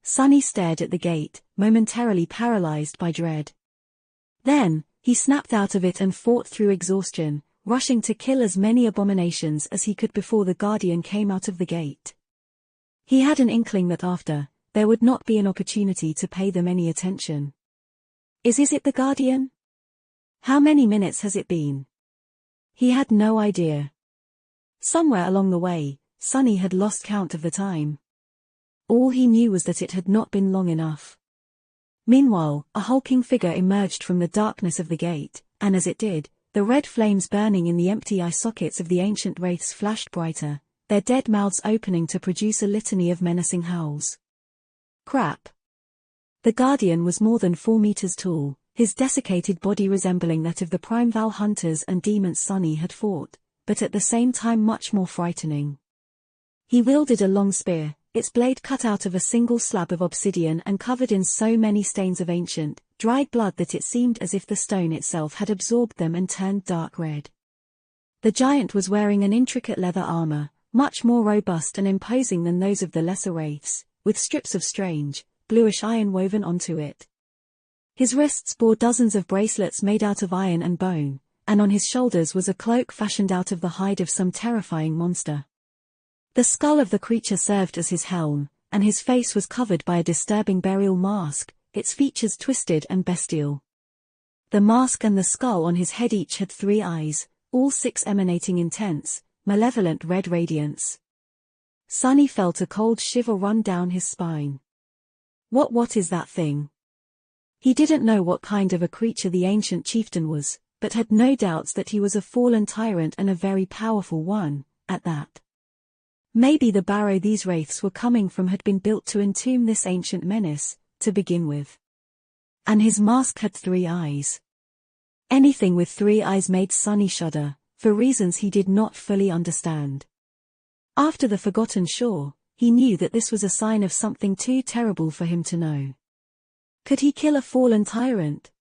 [SPEAKER 1] Sunny stared at the gate, momentarily paralyzed by dread. Then, he snapped out of it and fought through exhaustion, rushing to kill as many abominations as he could before the Guardian came out of the gate. He had an inkling that after, there would not be an opportunity to pay them any attention. Is it the Guardian? How many minutes has it been? He had no idea. Somewhere along the way, Sunny had lost count of the time. All he knew was that it had not been long enough. Meanwhile, a hulking figure emerged from the darkness of the gate, and as it did, the red flames burning in the empty eye sockets of the ancient wraiths flashed brighter, their dead mouths opening to produce a litany of menacing howls. Crap. The Guardian was more than 4 meters tall, his desiccated body resembling that of the Primeval hunters and demons Sunny had fought, but at the same time much more frightening. He wielded a long spear, its blade cut out of a single slab of obsidian and covered in so many stains of ancient, dried blood that it seemed as if the stone itself had absorbed them and turned dark red. The giant was wearing an intricate leather armor, much more robust and imposing than those of the lesser wraiths, with strips of strange, bluish iron woven onto it. His wrists bore dozens of bracelets made out of iron and bone, and on his shoulders was a cloak fashioned out of the hide of some terrifying monster. The skull of the creature served as his helm, and his face was covered by a disturbing burial mask, its features twisted and bestial. The mask and the skull on his head each had 3 eyes, all 6 emanating intense, malevolent red radiance. Sunny felt a cold shiver run down his spine. What is that thing? He didn't know what kind of a creature the ancient chieftain was, but had no doubts that he was a fallen tyrant and a very powerful one, at that. Maybe the barrow these wraiths were coming from had been built to entomb this ancient menace, to begin with. And his mask had 3 eyes. Anything with 3 eyes made Sunny shudder, for reasons he did not fully understand. After the Forgotten Shore, he knew that this was a sign of something too terrible for him to know. Could he kill a fallen tyrant?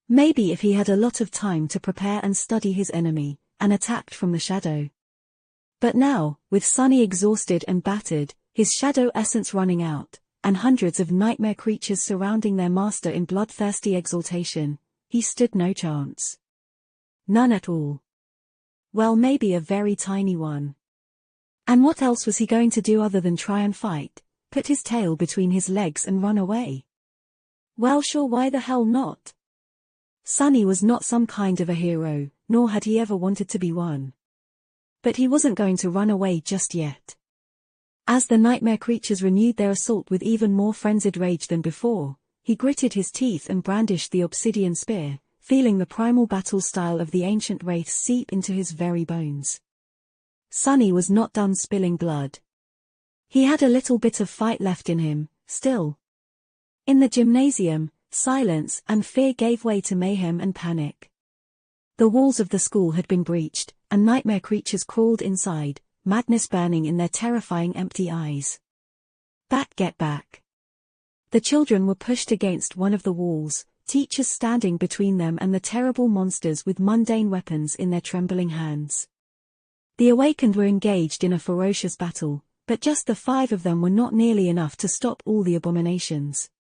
[SPEAKER 1] Maybe if he had a lot of time to prepare and study his enemy, and attacked from the shadow. But now, with Sunny exhausted and battered, his shadow essence running out, and hundreds of nightmare creatures surrounding their master in bloodthirsty exultation, he stood no chance. None at all. Well, maybe a very tiny one. And what else was he going to do other than try and fight, put his tail between his legs and run away? Well, sure, why the hell not? Sunny was not some kind of a hero, nor had he ever wanted to be one. But he wasn't going to run away just yet. As the nightmare creatures renewed their assault with even more frenzied rage than before, he gritted his teeth and brandished the obsidian spear, feeling the primal battle style of the ancient wraiths seep into his very bones. Sunny was not done spilling blood. He had a little bit of fight left in him, still. In the gymnasium, silence and fear gave way to mayhem and panic. The walls of the school had been breached, and nightmare creatures crawled inside, madness burning in their terrifying empty eyes. Get back. The children were pushed against one of the walls, teachers standing between them and the terrible monsters with mundane weapons in their trembling hands. The awakened were engaged in a ferocious battle, but just the 5 of them were not nearly enough to stop all the abominations.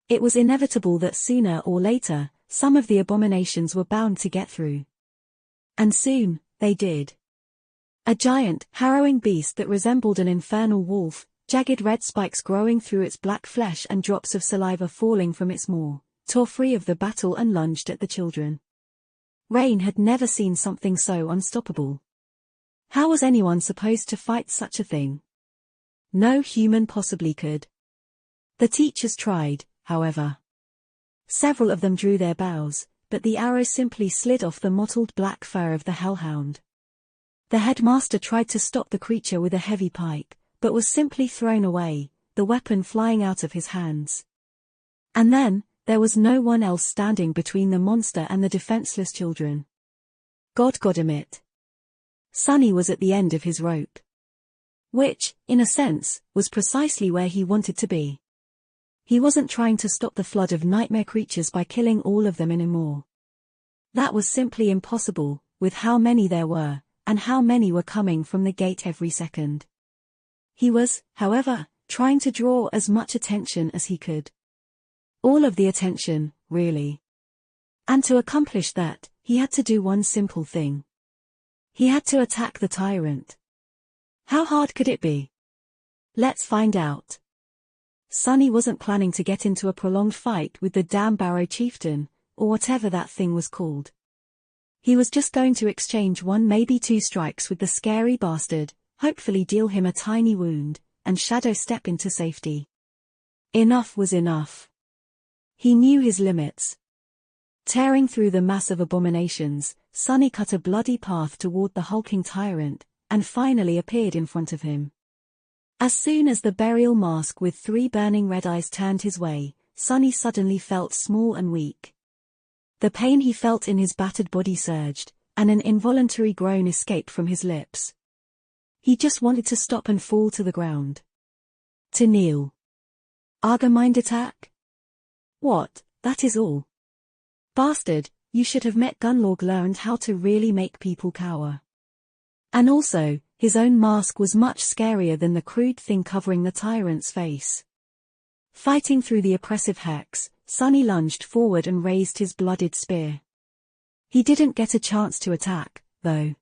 [SPEAKER 1] It was inevitable that sooner or later, some of the abominations were bound to get through. And soon, they did. A giant, harrowing beast that resembled an infernal wolf, jagged red spikes growing through its black flesh and drops of saliva falling from its maw, tore free of the battle and lunged at the children. Rain had never seen something so unstoppable. How was anyone supposed to fight such a thing? No human possibly could. The teachers tried, however. Several of them drew their bows, but the arrow simply slid off the mottled black fur of the hellhound. The headmaster tried to stop the creature with a heavy pike, but was simply thrown away, the weapon flying out of his hands. And then, there was no one else standing between the monster and the defenseless children. God damn it. Sonny was at the end of his rope. Which, in a sense, was precisely where he wanted to be. He wasn't trying to stop the flood of nightmare creatures by killing all of them anymore. That was simply impossible, with how many there were, and how many were coming from the gate every second. He was, however, trying to draw as much attention as he could. All of the attention, really. And to accomplish that, he had to do one simple thing. He had to attack the tyrant. How hard could it be? Let's find out. Sonny wasn't planning to get into a prolonged fight with the damn Barrow chieftain, or whatever that thing was called. He was just going to exchange one, maybe two strikes with the scary bastard, hopefully deal him a tiny wound, and shadow step into safety. Enough was enough. He knew his limits. Tearing through the mass of abominations, Sonny cut a bloody path toward the hulking tyrant, and finally appeared in front of him. As soon as the burial mask with 3 burning red eyes turned his way, Sonny suddenly felt small and weak. The pain he felt in his battered body surged, and an involuntary groan escaped from his lips. He just wanted to stop and fall to the ground. To kneel. Arga mind attack? What, that is all? Bastard, you should have met Gunlord learned how to really make people cower. And also, his own mask was much scarier than the crude thing covering the tyrant's face. Fighting through the oppressive hex, Sonny lunged forward and raised his blooded spear. He didn't get a chance to attack, though.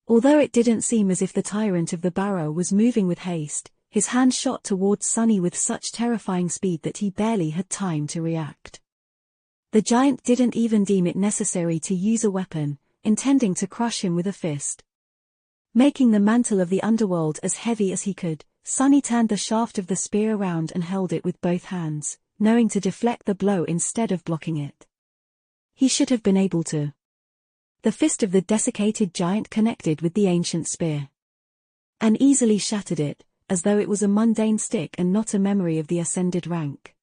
[SPEAKER 1] Although it didn't seem as if the tyrant of the Barrow was moving with haste, his hand shot towards Sonny with such terrifying speed that he barely had time to react. The giant didn't even deem it necessary to use a weapon, intending to crush him with a fist. Making the mantle of the underworld as heavy as he could, Sonny turned the shaft of the spear around and held it with both hands, knowing to deflect the blow instead of blocking it. He should have been able to. The fist of the desiccated giant connected with the ancient spear, and easily shattered it, as though it was a mundane stick and not a memory of the ascended rank.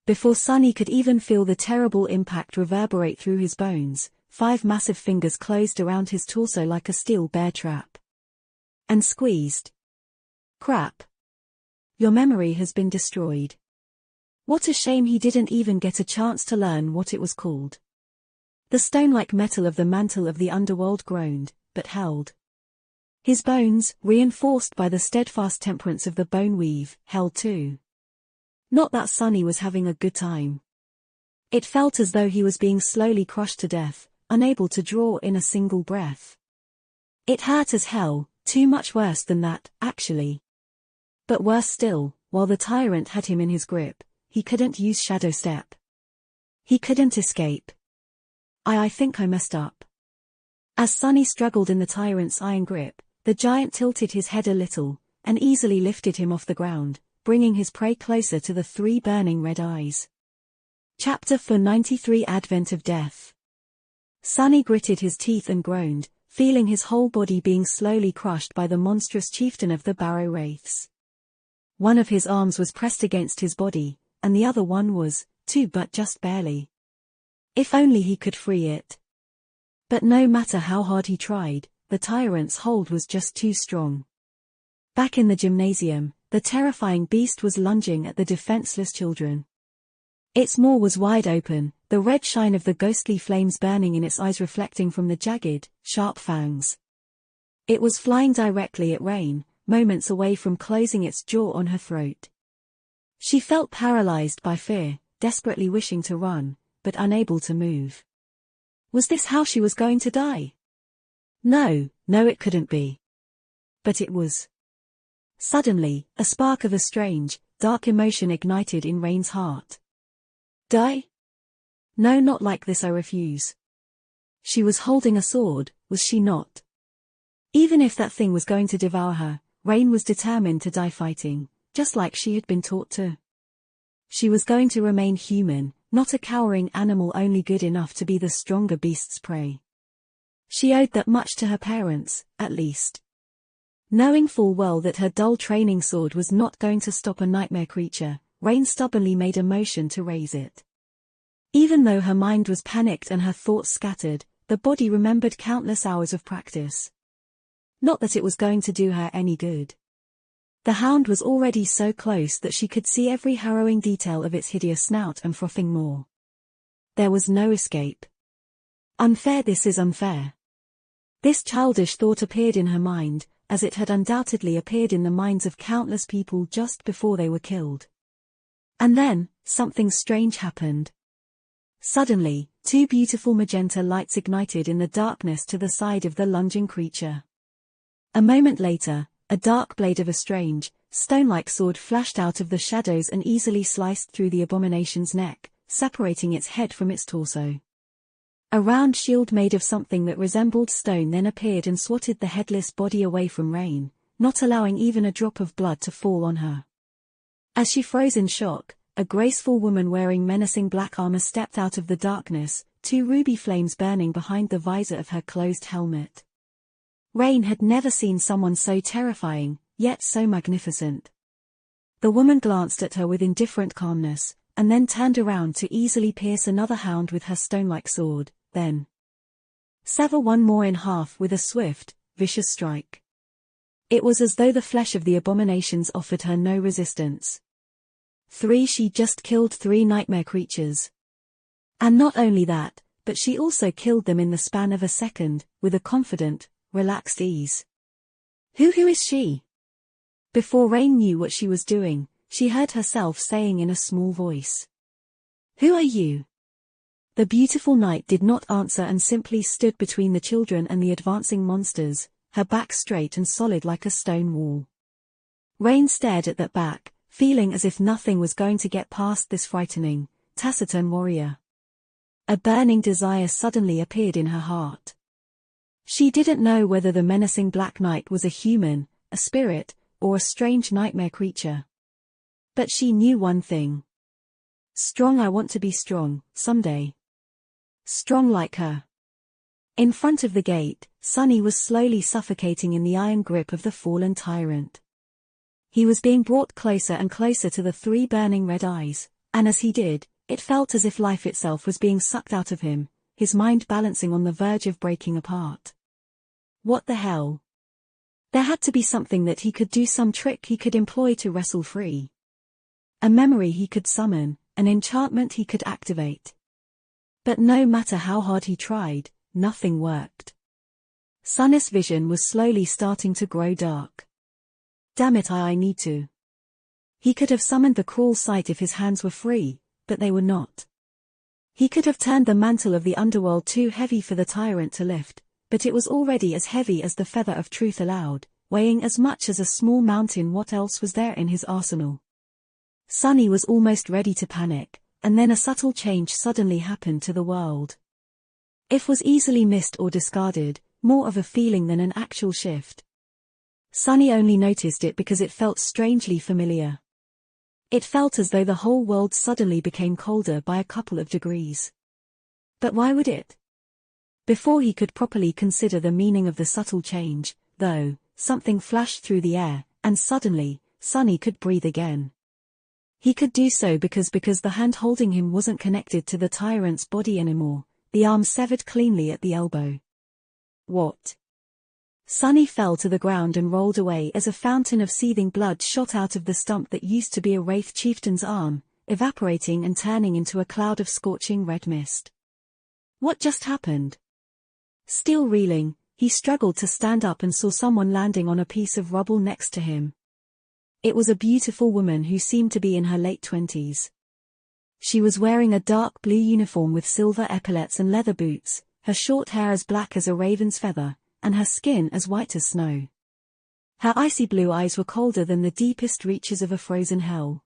[SPEAKER 1] Before Sonny could even feel the terrible impact reverberate through his bones, 5 massive fingers closed around his torso like a steel bear trap. And squeezed. Crap. Your memory has been destroyed. What a shame he didn't even get a chance to learn what it was called. The stone-like metal of the mantle of the underworld groaned, but held. His bones, reinforced by the steadfast temperance of the bone weave, held too. Not that Sonny was having a good time. It felt as though he was being slowly crushed to death, unable to draw in a single breath. It hurt as hell, too much worse than that, actually. But worse still, while the tyrant had him in his grip, he couldn't use shadow step. He couldn't escape. I think I messed up. As Sonny struggled in the tyrant's iron grip, the giant tilted his head a little, and easily lifted him off the ground, bringing his prey closer to the 3 burning red eyes. Chapter 493 Advent of Death. Sonny gritted his teeth and groaned, feeling his whole body being slowly crushed by the monstrous chieftain of the Barrow Wraiths. One of his arms was pressed against his body, and the other one was, too, but just barely. If only he could free it. But no matter how hard he tried, the tyrant's hold was just too strong. Back in the gymnasium, the terrifying beast was lunging at the defenseless children. Its maw was wide open, the red shine of the ghostly flames burning in its eyes reflecting from the jagged, sharp fangs. It was flying directly at Rain, moments away from closing its jaw on her throat. She felt paralyzed by fear, desperately wishing to run, but unable to move. Was this how she was going to die? No, it couldn't be. But it was. Suddenly, a spark of a strange, dark emotion ignited in Rain's heart. Die? No, not like this, I refuse. She was holding a sword, was she not? Even if that thing was going to devour her, Rain was determined to die fighting, just like she had been taught to. She was going to remain human, not a cowering animal only good enough to be the stronger beast's prey. She owed that much to her parents, at least. Knowing full well that her dull training sword was not going to stop a nightmare creature, Rain stubbornly made a motion to raise it. Even though her mind was panicked and her thoughts scattered, the body remembered countless hours of practice. Not that it was going to do her any good. The hound was already so close that she could see every harrowing detail of its hideous snout and frothing maw. There was no escape. Unfair, this is unfair. This childish thought appeared in her mind, as it had undoubtedly appeared in the minds of countless people just before they were killed. And then, something strange happened. Suddenly, two beautiful magenta lights ignited in the darkness to the side of the lunging creature. A moment later, a dark blade of a strange, stone-like sword flashed out of the shadows and easily sliced through the abomination's neck, separating its head from its torso. A round shield made of something that resembled stone then appeared and swatted the headless body away from Rain, not allowing even a drop of blood to fall on her. As she froze in shock, a graceful woman wearing menacing black armor stepped out of the darkness, two ruby flames burning behind the visor of her closed helmet. Rain had never seen someone so terrifying, yet so magnificent. The woman glanced at her with indifferent calmness, and then turned around to easily pierce another hound with her stone-like sword, then sever one more in half with a swift, vicious strike. It was as though the flesh of the abominations offered her no resistance. She just killed 3 nightmare creatures. And not only that, but she also killed them in the span of a second, with a confident, relaxed ease. Who is she? Before Rain knew what she was doing, she heard herself saying in a small voice. Who are you? The beautiful knight did not answer and simply stood between the children and the advancing monsters, her back straight and solid like a stone wall. Rain stared at that back, feeling as if nothing was going to get past this frightening, taciturn warrior. A burning desire suddenly appeared in her heart. She didn't know whether the menacing Black Knight was a human, a spirit, or a strange nightmare creature. But she knew one thing. Strong, I want to be strong, someday. Strong like her. In front of the gate, Sunny was slowly suffocating in the iron grip of the fallen tyrant. He was being brought closer and closer to the 3 burning red eyes, and as he did, it felt as if life itself was being sucked out of him, his mind balancing on the verge of breaking apart. What the hell? There had to be something that he could do, some trick he could employ to wrestle free. A memory he could summon, an enchantment he could activate. But no matter how hard he tried, nothing worked. Sunny's vision was slowly starting to grow dark. Damn it, I need to. He could have summoned the cruel sight if his hands were free, but they were not. He could have turned the mantle of the underworld too heavy for the tyrant to lift, but it was already as heavy as the feather of truth allowed, weighing as much as a small mountain. What else was there in his arsenal? Sunny was almost ready to panic, and then a subtle change suddenly happened to the world. It was easily missed or discarded, more of a feeling than an actual shift. Sunny only noticed it because it felt strangely familiar. It felt as though the whole world suddenly became colder by a couple of degrees. But why would it? Before he could properly consider the meaning of the subtle change, though, something flashed through the air, and suddenly, Sunny could breathe again. He could do so because the hand holding him wasn't connected to the tyrant's body anymore, the arm severed cleanly at the elbow. What? Sunny fell to the ground and rolled away as a fountain of seething blood shot out of the stump that used to be a Wraith chieftain's arm, evaporating and turning into a cloud of scorching red mist. What just happened? Still reeling, he struggled to stand up and saw someone landing on a piece of rubble next to him. It was a beautiful woman who seemed to be in her late 20s. She was wearing a dark blue uniform with silver epaulets and leather boots, her short hair as black as a raven's feather, and her skin as white as snow. Her icy blue eyes were colder than the deepest reaches of a frozen hell.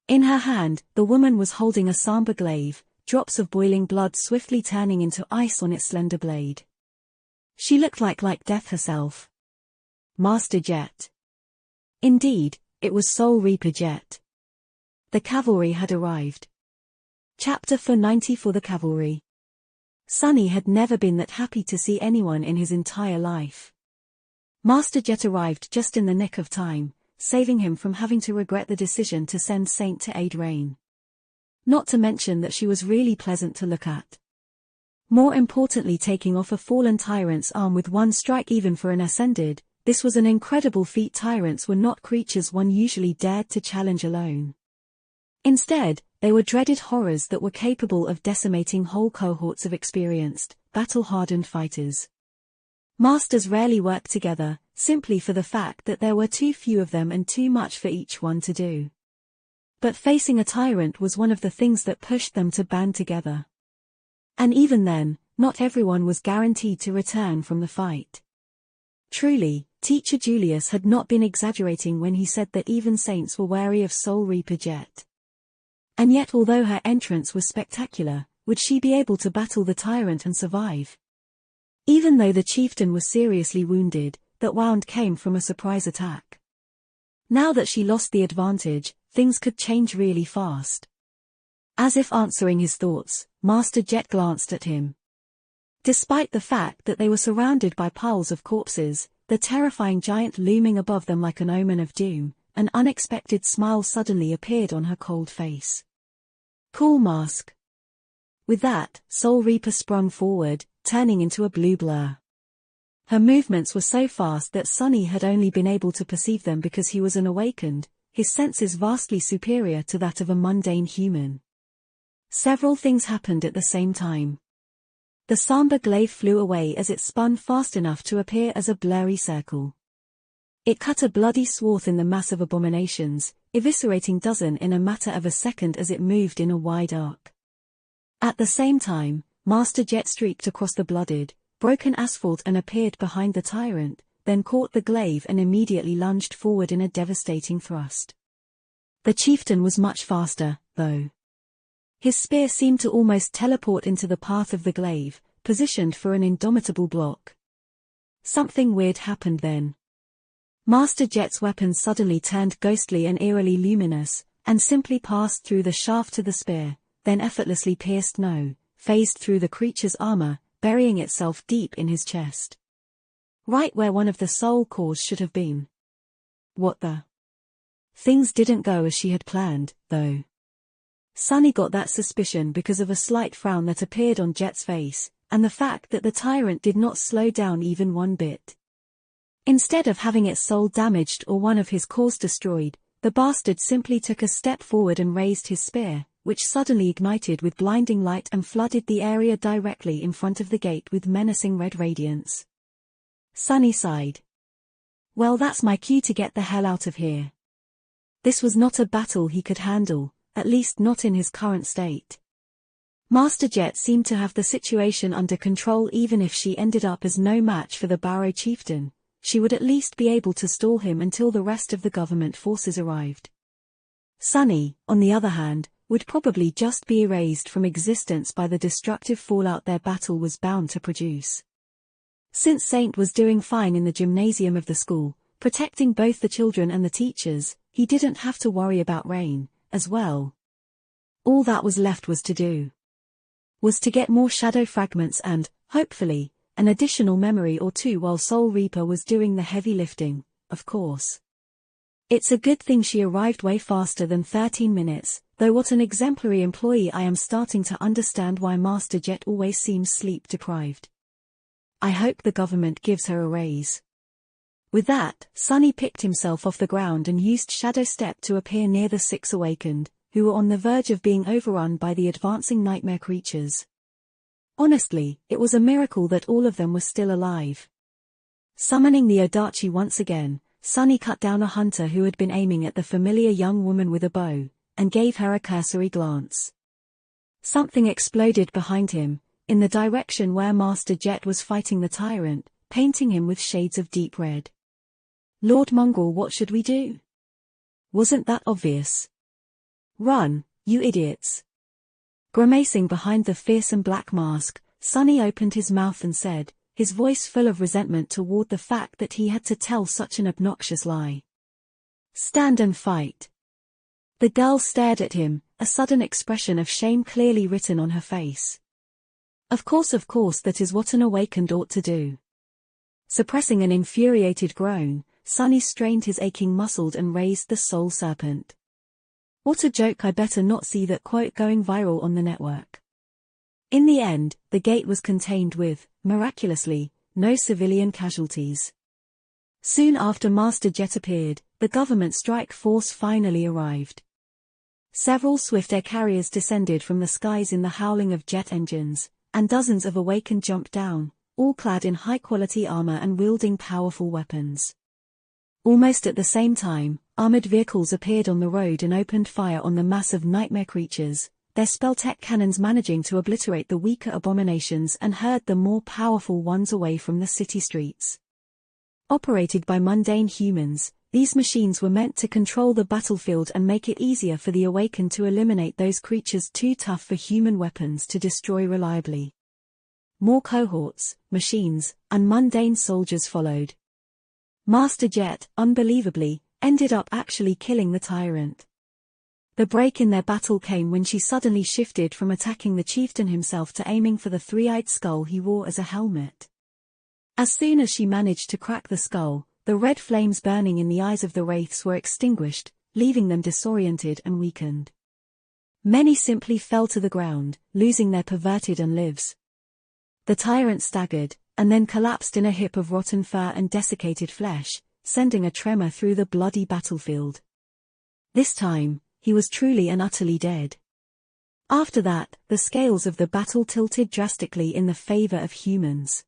[SPEAKER 1] In her hand, the woman was holding a somber glaive, drops of boiling blood swiftly turning into ice on its slender blade. She looked like death herself. Master Jet. Indeed, it was Soul Reaper Jet. The cavalry had arrived. Chapter 490 for the cavalry. Sunny had never been that happy to see anyone in his entire life. Master Jet arrived just in the nick of time, saving him from having to regret the decision to send Saint to aid Rain. Not to mention that she was really pleasant to look at. More importantly, taking off a fallen tyrant's arm with one strike even for an ascended, this was an incredible feat. Tyrants were not creatures one usually dared to challenge alone. Instead, they were dreaded horrors that were capable of decimating whole cohorts of experienced, battle-hardened fighters. Masters rarely worked together, simply for the fact that there were too few of them and too much for each one to do. But facing a tyrant was one of the things that pushed them to band together. And even then, not everyone was guaranteed to return from the fight. Truly, Teacher Julius had not been exaggerating when he said that even saints were wary of Soul Reaper Jet. And yet, although her entrance was spectacular, would she be able to battle the tyrant and survive? Even though the chieftain was seriously wounded, that wound came from a surprise attack. Now that she lost the advantage, things could change really fast. As if answering his thoughts, Master Jet glanced at him. Despite the fact that they were surrounded by piles of corpses, the terrifying giant looming above them like an omen of doom, an unexpected smile suddenly appeared on her cold face. Cool mask. With that, Soul Reaper sprung forward, turning into a blue blur. Her movements were so fast that Sunny had only been able to perceive them because he was an awakened, his senses vastly superior to that of a mundane human. Several things happened at the same time. The somber glaive flew away as it spun fast enough to appear as a blurry circle. It cut a bloody swath in the mass of abominations, eviscerating dozens in a matter of a second as it moved in a wide arc. At the same time, Master Jet streaked across the blooded, broken asphalt and appeared behind the tyrant, then caught the glaive and immediately lunged forward in a devastating thrust. The chieftain was much faster, though. His spear seemed to almost teleport into the path of the glaive, positioned for an indomitable block. Something weird happened then. Master Jet's weapon suddenly turned ghostly and eerily luminous, and simply passed through the shaft to the spear, then effortlessly phased through the creature's armor, burying itself deep in his chest. Right where one of the soul cores should have been. What the? Things didn't go as she had planned, though. Sunny got that suspicion because of a slight frown that appeared on Jet's face, and the fact that the tyrant did not slow down even one bit. Instead of having its soul damaged or one of his cores destroyed, the bastard simply took a step forward and raised his spear, which suddenly ignited with blinding light and flooded the area directly in front of the gate with menacing red radiance. Sunny sighed. Well, that's my cue to get the hell out of here. This was not a battle he could handle, at least not in his current state. Master Jet seemed to have the situation under control. Even if she ended up as no match for the Barrow chieftain, she would at least be able to stall him until the rest of the government forces arrived. Sunny, on the other hand, would probably just be erased from existence by the destructive fallout their battle was bound to produce. Since Saint was doing fine in the gymnasium of the school, protecting both the children and the teachers, he didn't have to worry about Rain, as well. All that was left was to get more shadow fragments and, hopefully, an additional memory or two while Soul Reaper was doing the heavy lifting, of course. It's a good thing she arrived way faster than 13 minutes, though what an exemplary employee. I am starting to understand why Master Jet always seems sleep-deprived. I hope the government gives her a raise. With that, Sunny picked himself off the ground and used Shadow Step to appear near the 6 awakened, who were on the verge of being overrun by the advancing nightmare creatures. Honestly, it was a miracle that all of them were still alive. Summoning the Odachi once again, Sunny cut down a hunter who had been aiming at the familiar young woman with a bow, and gave her a cursory glance. Something exploded behind him, in the direction where Master Jet was fighting the tyrant, painting him with shades of deep red. Lord Mongol, what should we do? Wasn't that obvious? Run, you idiots. Grimacing behind the fearsome black mask, Sunny opened his mouth and said, his voice full of resentment toward the fact that he had to tell such an obnoxious lie. "Stand and fight." The girl stared at him, a sudden expression of shame clearly written on her face. Of course, that is what an awakened ought to do." Suppressing an infuriated groan, Sunny strained his aching muscles and raised the soul serpent. What a joke! I better not see that quote going viral on the network. In the end, the gate was contained with, miraculously, no civilian casualties. Soon after Master Jet appeared, the government strike force finally arrived. Several swift air carriers descended from the skies in the howling of jet engines, and dozens of awakened jumped down, all clad in high-quality armor and wielding powerful weapons. Almost at the same time, armored vehicles appeared on the road and opened fire on the mass of nightmare creatures, their spell-tech cannons managing to obliterate the weaker abominations and herd the more powerful ones away from the city streets. Operated by mundane humans, these machines were meant to control the battlefield and make it easier for the Awakened to eliminate those creatures too tough for human weapons to destroy reliably. More cohorts, machines, and mundane soldiers followed. Master Jet, unbelievably, ended up actually killing the tyrant. The break in their battle came when she suddenly shifted from attacking the chieftain himself to aiming for the three-eyed skull he wore as a helmet. As soon as she managed to crack the skull, the red flames burning in the eyes of the wraiths were extinguished, leaving them disoriented and weakened. Many simply fell to the ground, losing their perverted lives. The tyrant staggered, and then collapsed in a heap of rotten fur and desiccated flesh, sending a tremor through the bloody battlefield. This time, he was truly and utterly dead. After that, the scales of the battle tilted drastically in the favor of humans.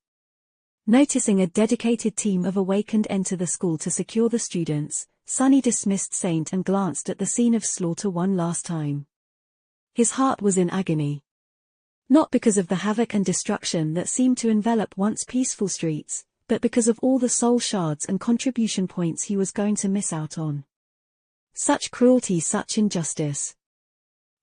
[SPEAKER 1] Noticing a dedicated team of Awakened enter the school to secure the students, Sunny dismissed Saint and glanced at the scene of slaughter one last time. His heart was in agony. Not because of the havoc and destruction that seemed to envelop once peaceful streets, but because of all the soul shards and contribution points he was going to miss out on. Such cruelty, such injustice.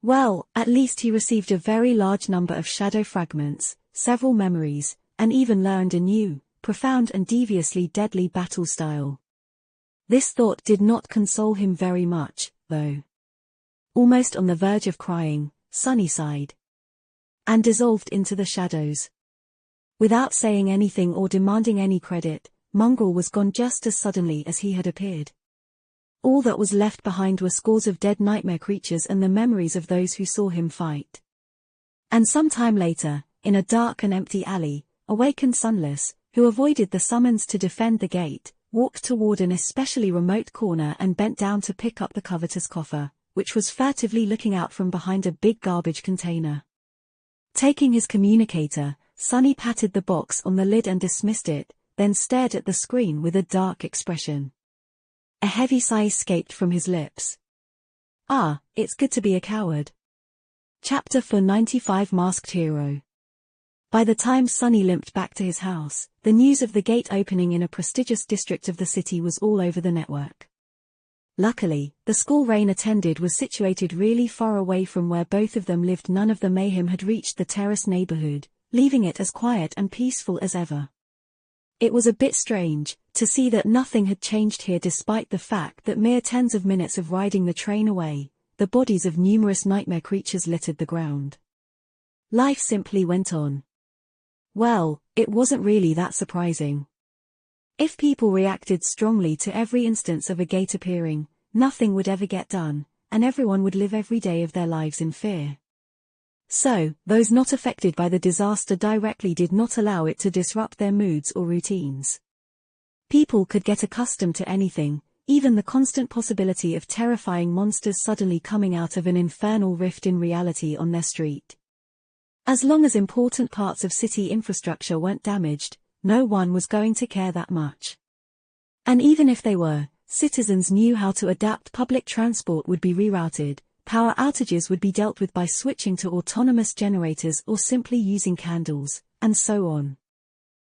[SPEAKER 1] Well, at least he received a very large number of shadow fragments, several memories, and even learned a new, profound and deviously deadly battle style. This thought did not console him very much, though. Almost on the verge of crying, Sunny sighed. And dissolved into the shadows. Without saying anything or demanding any credit, Mongrel was gone just as suddenly as he had appeared. All that was left behind were scores of dead nightmare creatures and the memories of those who saw him fight. And some time later, in a dark and empty alley, Awakened Sunless, who avoided the summons to defend the gate, walked toward an especially remote corner and bent down to pick up the covetous coffer, which was furtively looking out from behind a big garbage container. Taking his communicator, Sunny patted the box on the lid and dismissed it, then stared at the screen with a dark expression. A heavy sigh escaped from his lips. Ah, it's good to be a coward. Chapter 495 Masked Hero. By the time Sunny limped back to his house, the news of the gate opening in a prestigious district of the city was all over the network. Luckily, the school Rain attended was situated really far away from where both of them lived. None of the mayhem had reached the terrace neighborhood, leaving it as quiet and peaceful as ever. It was a bit strange to see that nothing had changed here despite the fact that mere tens of minutes of riding the train away, the bodies of numerous nightmare creatures littered the ground. Life simply went on. Well, it wasn't really that surprising. If people reacted strongly to every instance of a gate appearing, nothing would ever get done, and everyone would live every day of their lives in fear. So, those not affected by the disaster directly did not allow it to disrupt their moods or routines. People could get accustomed to anything, even the constant possibility of terrifying monsters suddenly coming out of an infernal rift in reality on their street. As long as important parts of city infrastructure weren't damaged, no one was going to care that much. And even if they were, citizens knew how to adapt. Public transport would be rerouted, power outages would be dealt with by switching to autonomous generators or simply using candles, and so on.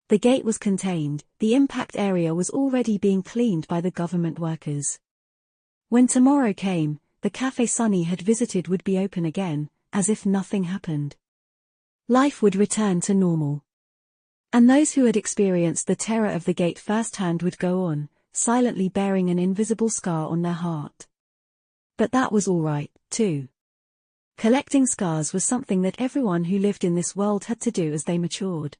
[SPEAKER 1] The gate was contained, the impact area was already being cleaned by the government workers. When tomorrow came, the cafe Sunny had visited would be open again, as if nothing happened. Life would return to normal. And those who had experienced the terror of the gate firsthand would go on, silently bearing an invisible scar on their heart. But that was all right, too. Collecting scars was something that everyone who lived in this world had to do as they matured.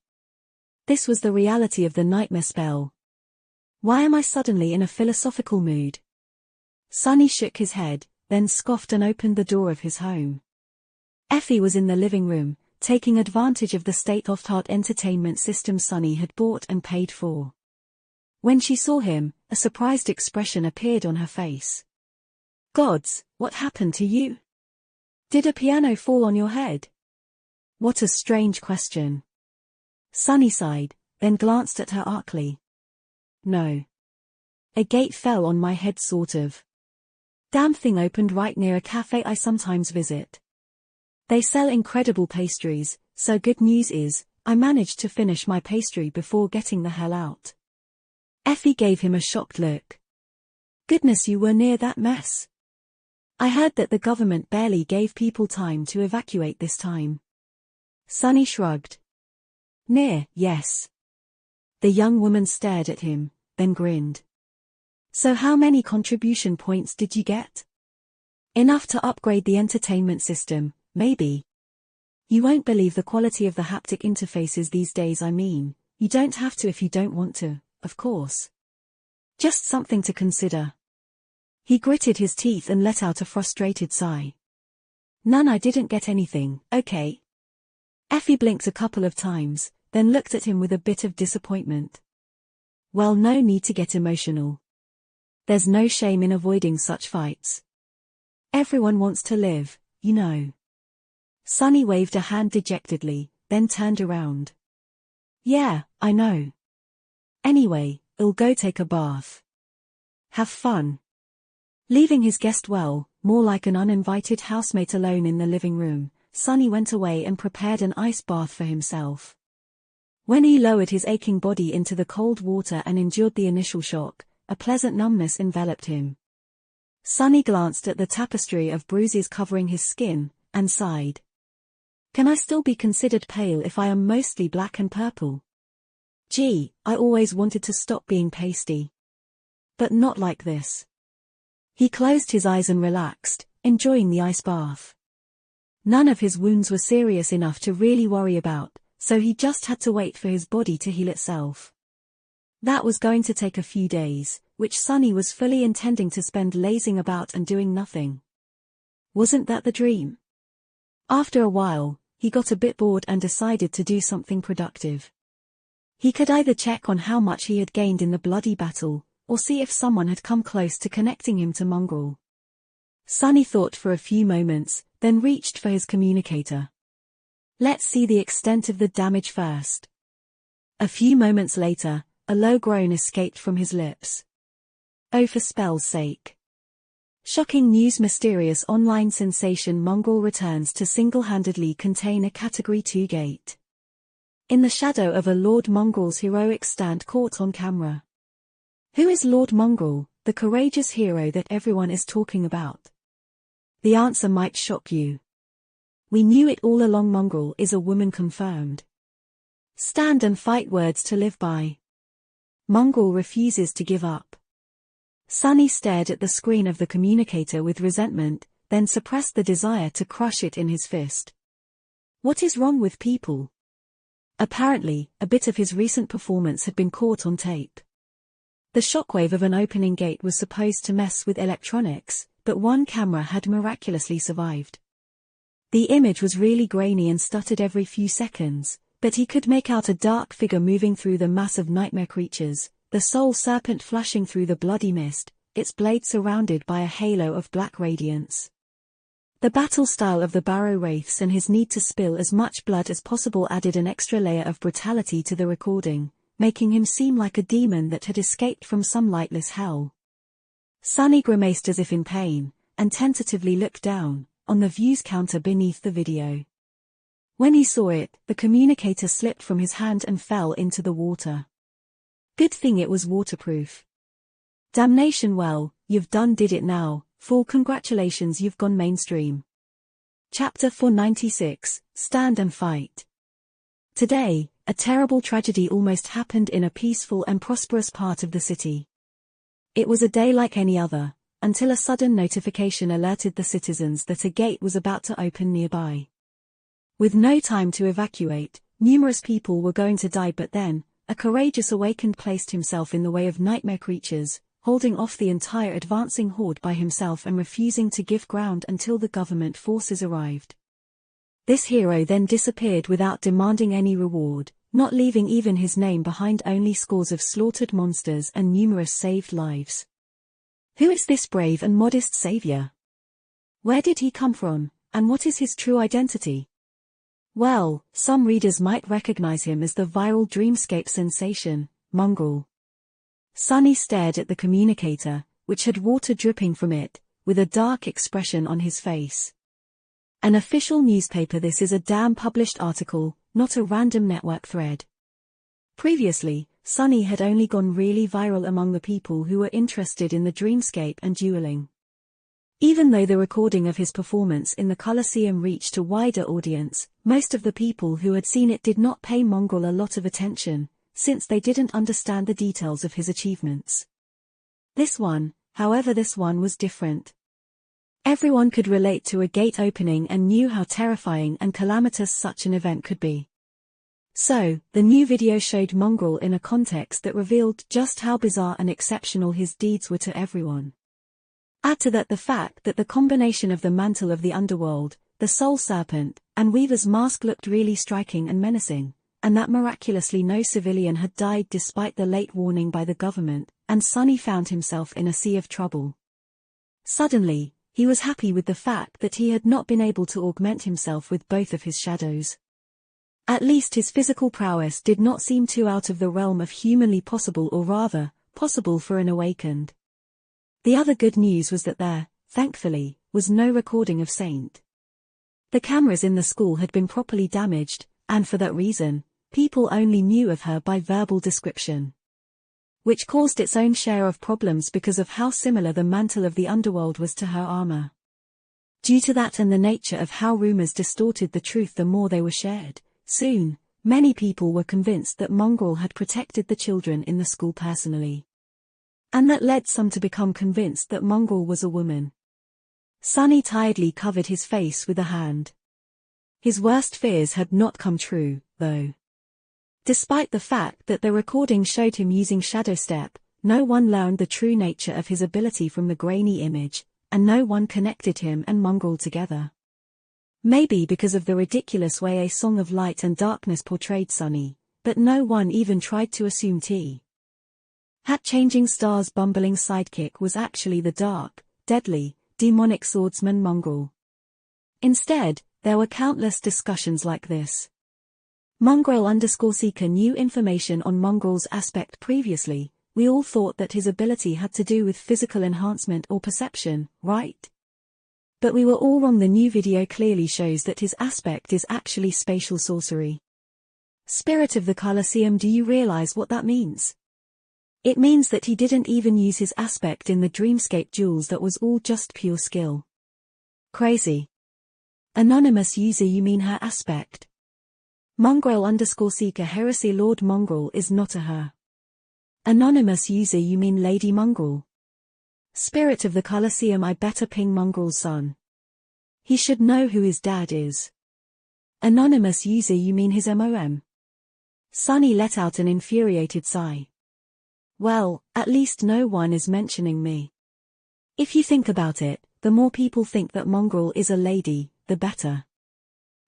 [SPEAKER 1] This was the reality of the nightmare spell. Why am I suddenly in a philosophical mood? Sonny shook his head, then scoffed and opened the door of his home. Effie was in the living room, taking advantage of the state-of-the-art entertainment system Sonny had bought and paid for. When she saw him, a surprised expression appeared on her face. Gods, what happened to you? Did a piano fall on your head? What a strange question. Sonny sighed, then glanced at her archly. No. A gate fell on my head sort of. Damn thing opened right near a cafe I sometimes visit. They sell incredible pastries, so good news is, I managed to finish my pastry before getting the hell out. Effie gave him a shocked look. Goodness, you were near that mess. I heard that the government barely gave people time to evacuate this time. Sonny shrugged. Near, yes. The young woman stared at him, then grinned. So how many contribution points did you get? Enough to upgrade the entertainment system, maybe. You won't believe the quality of the haptic interfaces these days. I mean, you don't have to if you don't want to, of course. Just something to consider. He gritted his teeth and let out a frustrated sigh. None, I didn't get anything, okay. Effie blinked a couple of times, then looked at him with a bit of disappointment. Well, no need to get emotional. There's no shame in avoiding such fights. Everyone wants to live, you know. Sonny waved a hand dejectedly, then turned around. Yeah, I know. Anyway, I'll go take a bath. Have fun. Leaving his guest more like an uninvited housemate alone in the living room, Sonny went away and prepared an ice bath for himself. When he lowered his aching body into the cold water and endured the initial shock, a pleasant numbness enveloped him. Sonny glanced at the tapestry of bruises covering his skin, and sighed. Can I still be considered pale if I am mostly black and purple? Gee, I always wanted to stop being pasty. But not like this. He closed his eyes and relaxed, enjoying the ice bath. None of his wounds were serious enough to really worry about, so he just had to wait for his body to heal itself. That was going to take a few days, which Sonny was fully intending to spend lazing about and doing nothing. Wasn't that the dream? After a while, he got a bit bored and decided to do something productive. He could either check on how much he had gained in the bloody battle, or see if someone had come close to connecting him to Mongrel. Sonny thought for a few moments, then reached for his communicator. Let's see the extent of the damage first. A few moments later, a low groan escaped from his lips. Oh, for spell's sake. Shocking news, mysterious online sensation, Mongrel returns to single-handedly contain a Category 2 gate. In the shadow of a Lord Mongrel's heroic stand caught on camera. Who is Lord Mongrel, the courageous hero that everyone is talking about? The answer might shock you. We knew it all along. Mongrel is a woman confirmed. Stand and fight, words to live by. Mongrel refuses to give up. Sonny stared at the screen of the communicator with resentment, then suppressed the desire to crush it in his fist. What is wrong with people? Apparently, a bit of his recent performance had been caught on tape. The shockwave of an opening gate was supposed to mess with electronics, but one camera had miraculously survived. The image was really grainy and stuttered every few seconds, but he could make out a dark figure moving through the mass of nightmare creatures, the soul serpent flashing through the bloody mist, its blade surrounded by a halo of black radiance. The battle style of the Barrow Wraiths and his need to spill as much blood as possible added an extra layer of brutality to the recording, making him seem like a demon that had escaped from some lightless hell. Sonny grimaced as if in pain, and tentatively looked down, on the views counter beneath the video. When he saw it, the communicator slipped from his hand and fell into the water. Good thing it was waterproof. Damnation, well, you've did it now, full congratulations, you've gone mainstream. Chapter 496, Stand and Fight. Today, a terrible tragedy almost happened in a peaceful and prosperous part of the city. It was a day like any other, until a sudden notification alerted the citizens that a gate was about to open nearby. With no time to evacuate, numerous people were going to die, but then, a courageous awakened placed himself in the way of nightmare creatures, holding off the entire advancing horde by himself and refusing to give ground until the government forces arrived. This hero then disappeared without demanding any reward, not leaving even his name behind, only scores of slaughtered monsters and numerous saved lives. Who is this brave and modest savior? Where did he come from, and what is his true identity? Well, some readers might recognize him as the viral dreamscape sensation, Mongrel. Sunny stared at the communicator, which had water dripping from it, with a dark expression on his face. An official newspaper. This is a damn published article, not a random network thread. Previously, Sunny had only gone really viral among the people who were interested in the dreamscape and dueling. Even though the recording of his performance in the Colosseum reached a wider audience, most of the people who had seen it did not pay Mongrel a lot of attention, since they didn't understand the details of his achievements. This one, however, was different. Everyone could relate to a gate opening and knew how terrifying and calamitous such an event could be. So, the new video showed Mongrel in a context that revealed just how bizarre and exceptional his deeds were to everyone. Add to that the fact that the combination of the mantle of the underworld, the soul serpent, and Weaver's mask looked really striking and menacing, and that miraculously no civilian had died despite the late warning by the government, and Sunny found himself in a sea of trouble. Suddenly, he was happy with the fact that he had not been able to augment himself with both of his shadows. At least his physical prowess did not seem too out of the realm of humanly possible, or rather, possible for an awakened. The other good news was that there, thankfully, was no recording of Saint. The cameras in the school had been properly damaged, and for that reason, people only knew of her by verbal description. Which caused its own share of problems because of how similar the mantle of the underworld was to her armor. Due to that and the nature of how rumors distorted the truth the more they were shared, soon, many people were convinced that Mongrel had protected the children in the school personally. And that led some to become convinced that Mongrel was a woman. Sunny tiredly covered his face with a hand. His worst fears had not come true, though. Despite the fact that the recording showed him using Shadow Step, no one learned the true nature of his ability from the grainy image, and no one connected him and Mongrel together. Maybe because of the ridiculous way A Song of Light and Darkness portrayed Sunny, but no one even tried to assume Hat-Changing Star's bumbling sidekick was actually the dark, deadly, demonic swordsman Mongrel. Instead, there were countless discussions like this. Mongrel_Seeker knew information on Mongrel's aspect previously. We all thought that his ability had to do with physical enhancement or perception, right? But we were all wrong. The new video clearly shows that his aspect is actually spatial sorcery. Spirit of the Colosseum, do you realize what that means? It means that he didn't even use his aspect in the Dreamscape duels. That was all just pure skill. Crazy. Anonymous user, you mean her aspect? Mongrel_Seeker heresy. Lord Mongrel is not a her. Anonymous user, you mean Lady Mongrel? Spirit of the Colosseum, I better ping Mongrel's son. He should know who his dad is. Anonymous user, you mean his MOM? Sunny let out an infuriated sigh. Well, at least no one is mentioning me. If you think about it, the more people think that Mongrel is a lady, the better.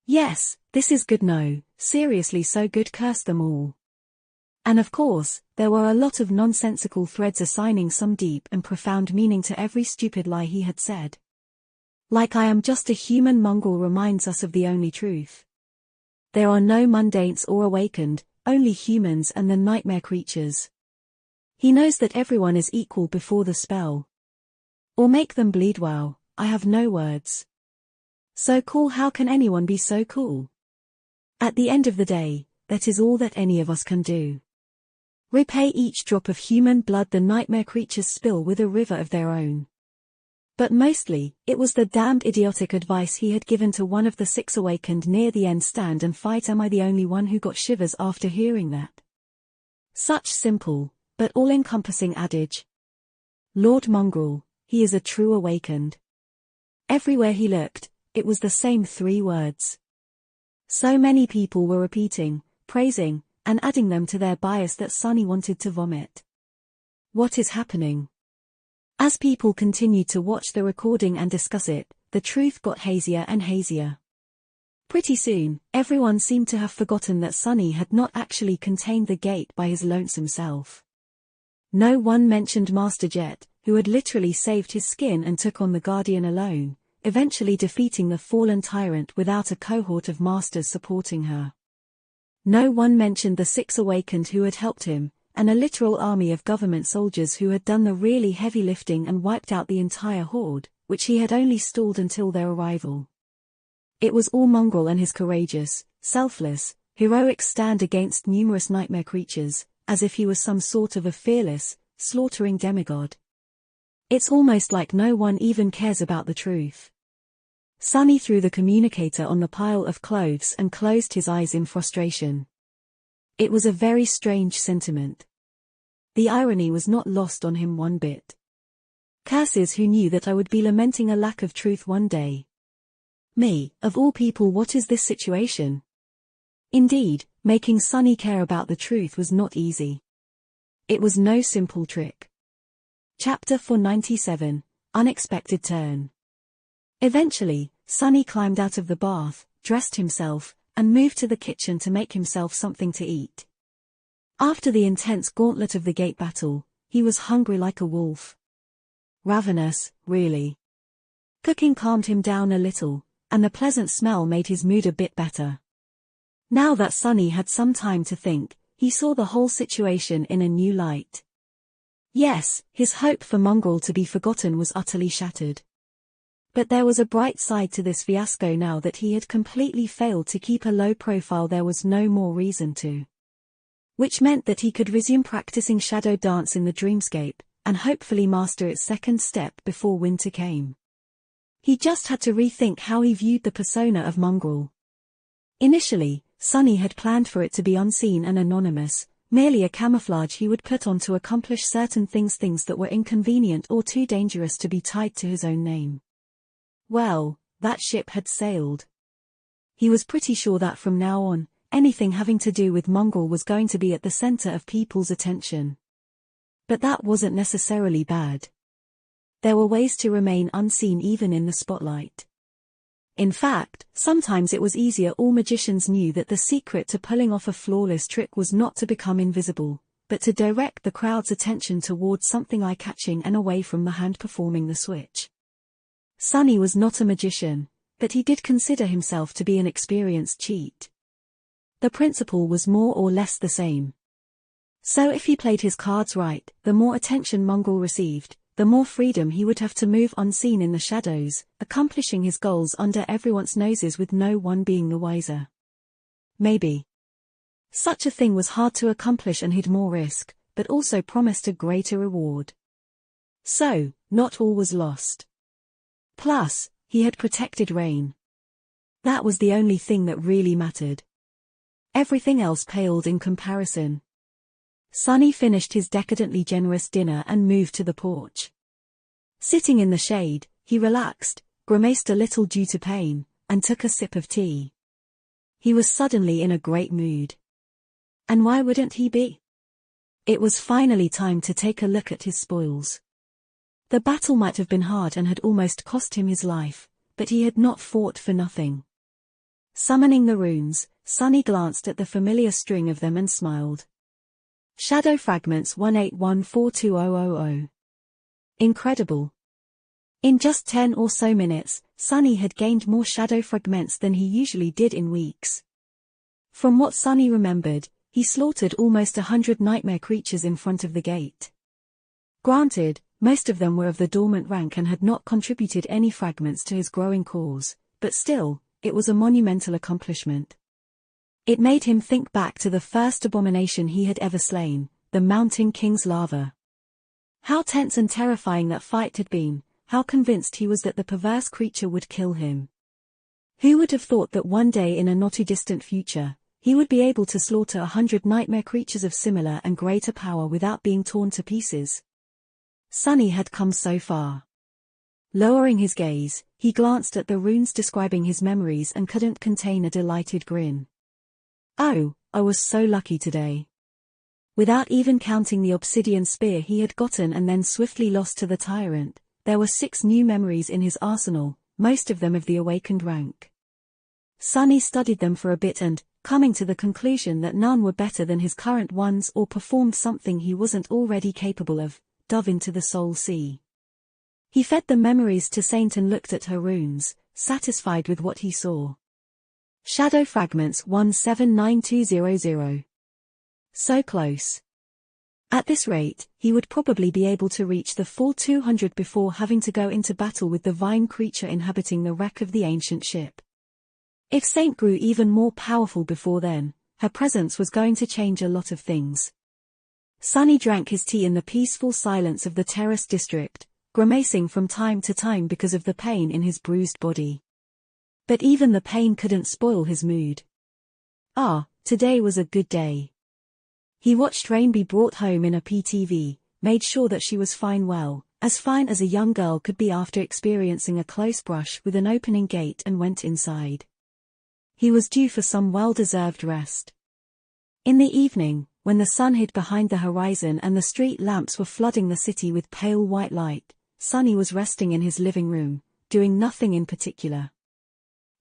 [SPEAKER 1] Yes, this is good. No, seriously, so good, curse them all. And of course, there were a lot of nonsensical threads assigning some deep and profound meaning to every stupid lie he had said. Like I am just a human. Mongrel reminds us of the only truth. There are no mundanes or awakened, only humans and the nightmare creatures. He knows that everyone is equal before the spell. Or make them bleed. Wow, I have no words. So cool. How can anyone be so cool? At the end of the day, that is all that any of us can do. Repay each drop of human blood the nightmare creatures spill with a river of their own. But mostly, it was the damned idiotic advice he had given to one of the 6 awakened near the end. Stand and fight. Am I the only one who got shivers after hearing that? Such simple, but all-encompassing adage. Lord Mongrel, he is a true awakened. Everywhere he looked, it was the same 3 words. So many people were repeating, praising, and adding them to their bias that Sunny wanted to vomit. What is happening? As people continued to watch the recording and discuss it, the truth got hazier and hazier. Pretty soon, everyone seemed to have forgotten that Sunny had not actually contained the gate by his lonesome self. No one mentioned Master Jet, who had literally saved his skin and took on the Guardian alone, eventually defeating the fallen tyrant without a cohort of masters supporting her. No one mentioned the 6 awakened who had helped him, and a literal army of government soldiers who had done the really heavy lifting and wiped out the entire horde, which he had only stalled until their arrival. It was all Mongrel and his courageous, selfless, heroic stand against numerous nightmare creatures, as if he was some sort of a fearless, slaughtering demigod. It's almost like no one even cares about the truth. Sunny threw the communicator on the pile of clothes and closed his eyes in frustration. It was a very strange sentiment. The irony was not lost on him one bit. Curses, who knew that I would be lamenting a lack of truth one day. Me, of all people. What is this situation? Indeed, making Sunny care about the truth was not easy. It was no simple trick. Chapter 497, Unexpected Turn. Eventually, Sunny climbed out of the bath, dressed himself, and moved to the kitchen to make himself something to eat. After the intense gauntlet of the gate battle, he was hungry like a wolf. Ravenous, really. Cooking calmed him down a little, and the pleasant smell made his mood a bit better. Now that Sunny had some time to think, he saw the whole situation in a new light. Yes, his hope for Mongrel to be forgotten was utterly shattered. But there was a bright side to this fiasco. Now that he had completely failed to keep a low profile, there was no more reason to. Which meant that he could resume practicing shadow dance in the dreamscape, and hopefully master its second step before winter came. He just had to rethink how he viewed the persona of Mongrel. Initially, Sunny had planned for it to be unseen and anonymous, merely a camouflage he would put on to accomplish certain things that were inconvenient or too dangerous to be tied to his own name. Well, that ship had sailed. He was pretty sure that from now on, anything having to do with Mongrel was going to be at the center of people's attention. But that wasn't necessarily bad. There were ways to remain unseen even in the spotlight. In fact, sometimes it was easier. All magicians knew that the secret to pulling off a flawless trick was not to become invisible, but to direct the crowd's attention towards something eye-catching and away from the hand performing the switch. Sunny was not a magician, but he did consider himself to be an experienced cheat. The principle was more or less the same. So if he played his cards right, the more attention Mongrel received, the more freedom he would have to move unseen in the shadows, accomplishing his goals under everyone's noses with no one being the wiser. Maybe. Such a thing was hard to accomplish and had more risk, but also promised a greater reward. So, not all was lost. Plus, he had protected Rain. That was the only thing that really mattered. Everything else paled in comparison. Sunny finished his decadently generous dinner and moved to the porch. Sitting in the shade, he relaxed, grimaced a little due to pain, and took a sip of tea. He was suddenly in a great mood. And why wouldn't he be? It was finally time to take a look at his spoils. The battle might have been hard and had almost cost him his life, but he had not fought for nothing. Summoning the runes, Sunny glanced at the familiar string of them and smiled. Shadow Fragments 181420000. Incredible. In just 10 or so minutes, Sunny had gained more shadow fragments than he usually did in weeks. From what Sunny remembered, he slaughtered almost 100 nightmare creatures in front of the gate. Granted, most of them were of the dormant rank and had not contributed any fragments to his growing cause, but still, it was a monumental accomplishment. It made him think back to the first abomination he had ever slain, the Mountain King's larva. How tense and terrifying that fight had been, how convinced he was that the perverse creature would kill him. Who would have thought that one day in a not-too-distant future, he would be able to slaughter 100 nightmare creatures of similar and greater power without being torn to pieces? Sunny had come so far. Lowering his gaze, he glanced at the runes describing his memories and couldn't contain a delighted grin. Oh, I was so lucky today. Without even counting the obsidian spear he had gotten and then swiftly lost to the tyrant, there were 6 new memories in his arsenal, most of them of the awakened rank. Sunny studied them for a bit and, coming to the conclusion that none were better than his current ones or performed something he wasn't already capable of, dove into the soul sea. He fed the memories to Saint and looked at her runes, satisfied with what he saw. Shadow Fragments 179200. So close. At this rate, he would probably be able to reach the full 200 before having to go into battle with the vine creature inhabiting the wreck of the ancient ship. If Saint grew even more powerful before then, her presence was going to change a lot of things. Sunny drank his tea in the peaceful silence of the terrace district, grimacing from time to time because of the pain in his bruised body. But even the pain couldn't spoil his mood. Today was a good day. He watched Rain be brought home in a PTV, made sure that she was fine, as fine as a young girl could be after experiencing a close brush with an opening gate, and went inside. He was due for some well-deserved rest. In the evening, when the sun hid behind the horizon and the street lamps were flooding the city with pale white light, Sunny was resting in his living room, doing nothing in particular.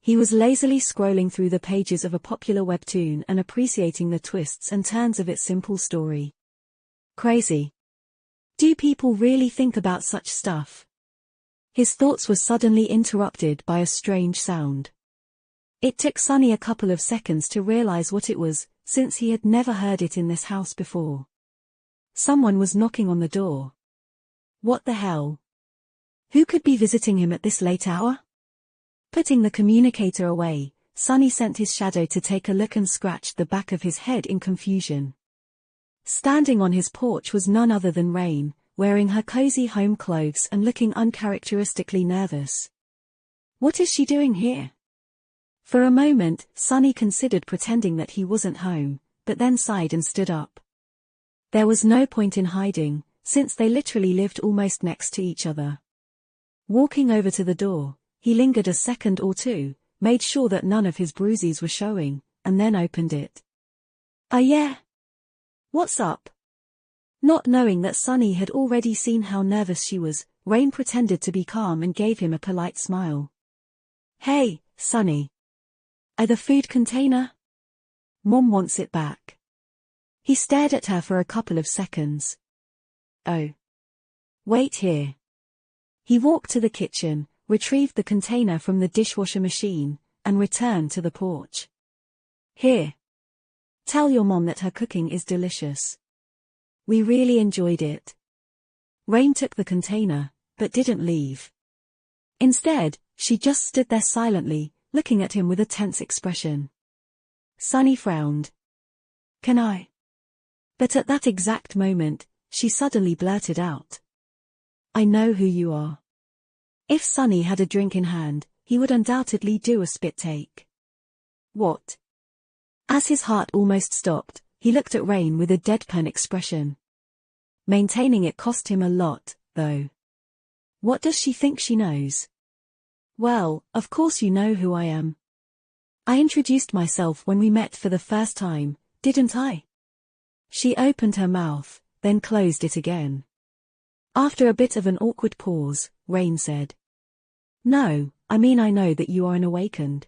[SPEAKER 1] He was lazily scrolling through the pages of a popular webtoon and appreciating the twists and turns of its simple story. Crazy. Do people really think about such stuff? His thoughts were suddenly interrupted by a strange sound. It took Sunny a couple of seconds to realize what it was, since he had never heard it in this house before. Someone was knocking on the door. What the hell? Who could be visiting him at this late hour? Putting the communicator away, Sunny sent his shadow to take a look and scratched the back of his head in confusion. Standing on his porch was none other than Rain, wearing her cozy home clothes and looking uncharacteristically nervous. What is she doing here? For a moment, Sunny considered pretending that he wasn't home, but then sighed and stood up. There was no point in hiding, since they literally lived almost next to each other. Walking over to the door, he lingered a second or two, made sure that none of his bruises were showing, and then opened it. Yeah? What's up? Not knowing that Sunny had already seen how nervous she was, Rain pretended to be calm and gave him a polite smile. Hey, Sunny. The food container? Mom wants it back. He stared at her for a couple of seconds. Oh. Wait here. He walked to the kitchen, retrieved the container from the dishwasher machine, and returned to the porch. Here. Tell your mom that her cooking is delicious. We really enjoyed it. Rain took the container, but didn't leave. Instead, she just stood there silently, looking at him with a tense expression. Sunny frowned. Can I? But at that exact moment, she suddenly blurted out. I know who you are. If Sunny had a drink in hand, he would undoubtedly do a spit take. What? As his heart almost stopped, he looked at Rain with a deadpan expression. Maintaining it cost him a lot, though. What does she think she knows? Well, of course you know who I am. I introduced myself when we met for the first time, didn't I? She opened her mouth, then closed it again. After a bit of an awkward pause, Rain said. No, I mean I know that you are an awakened.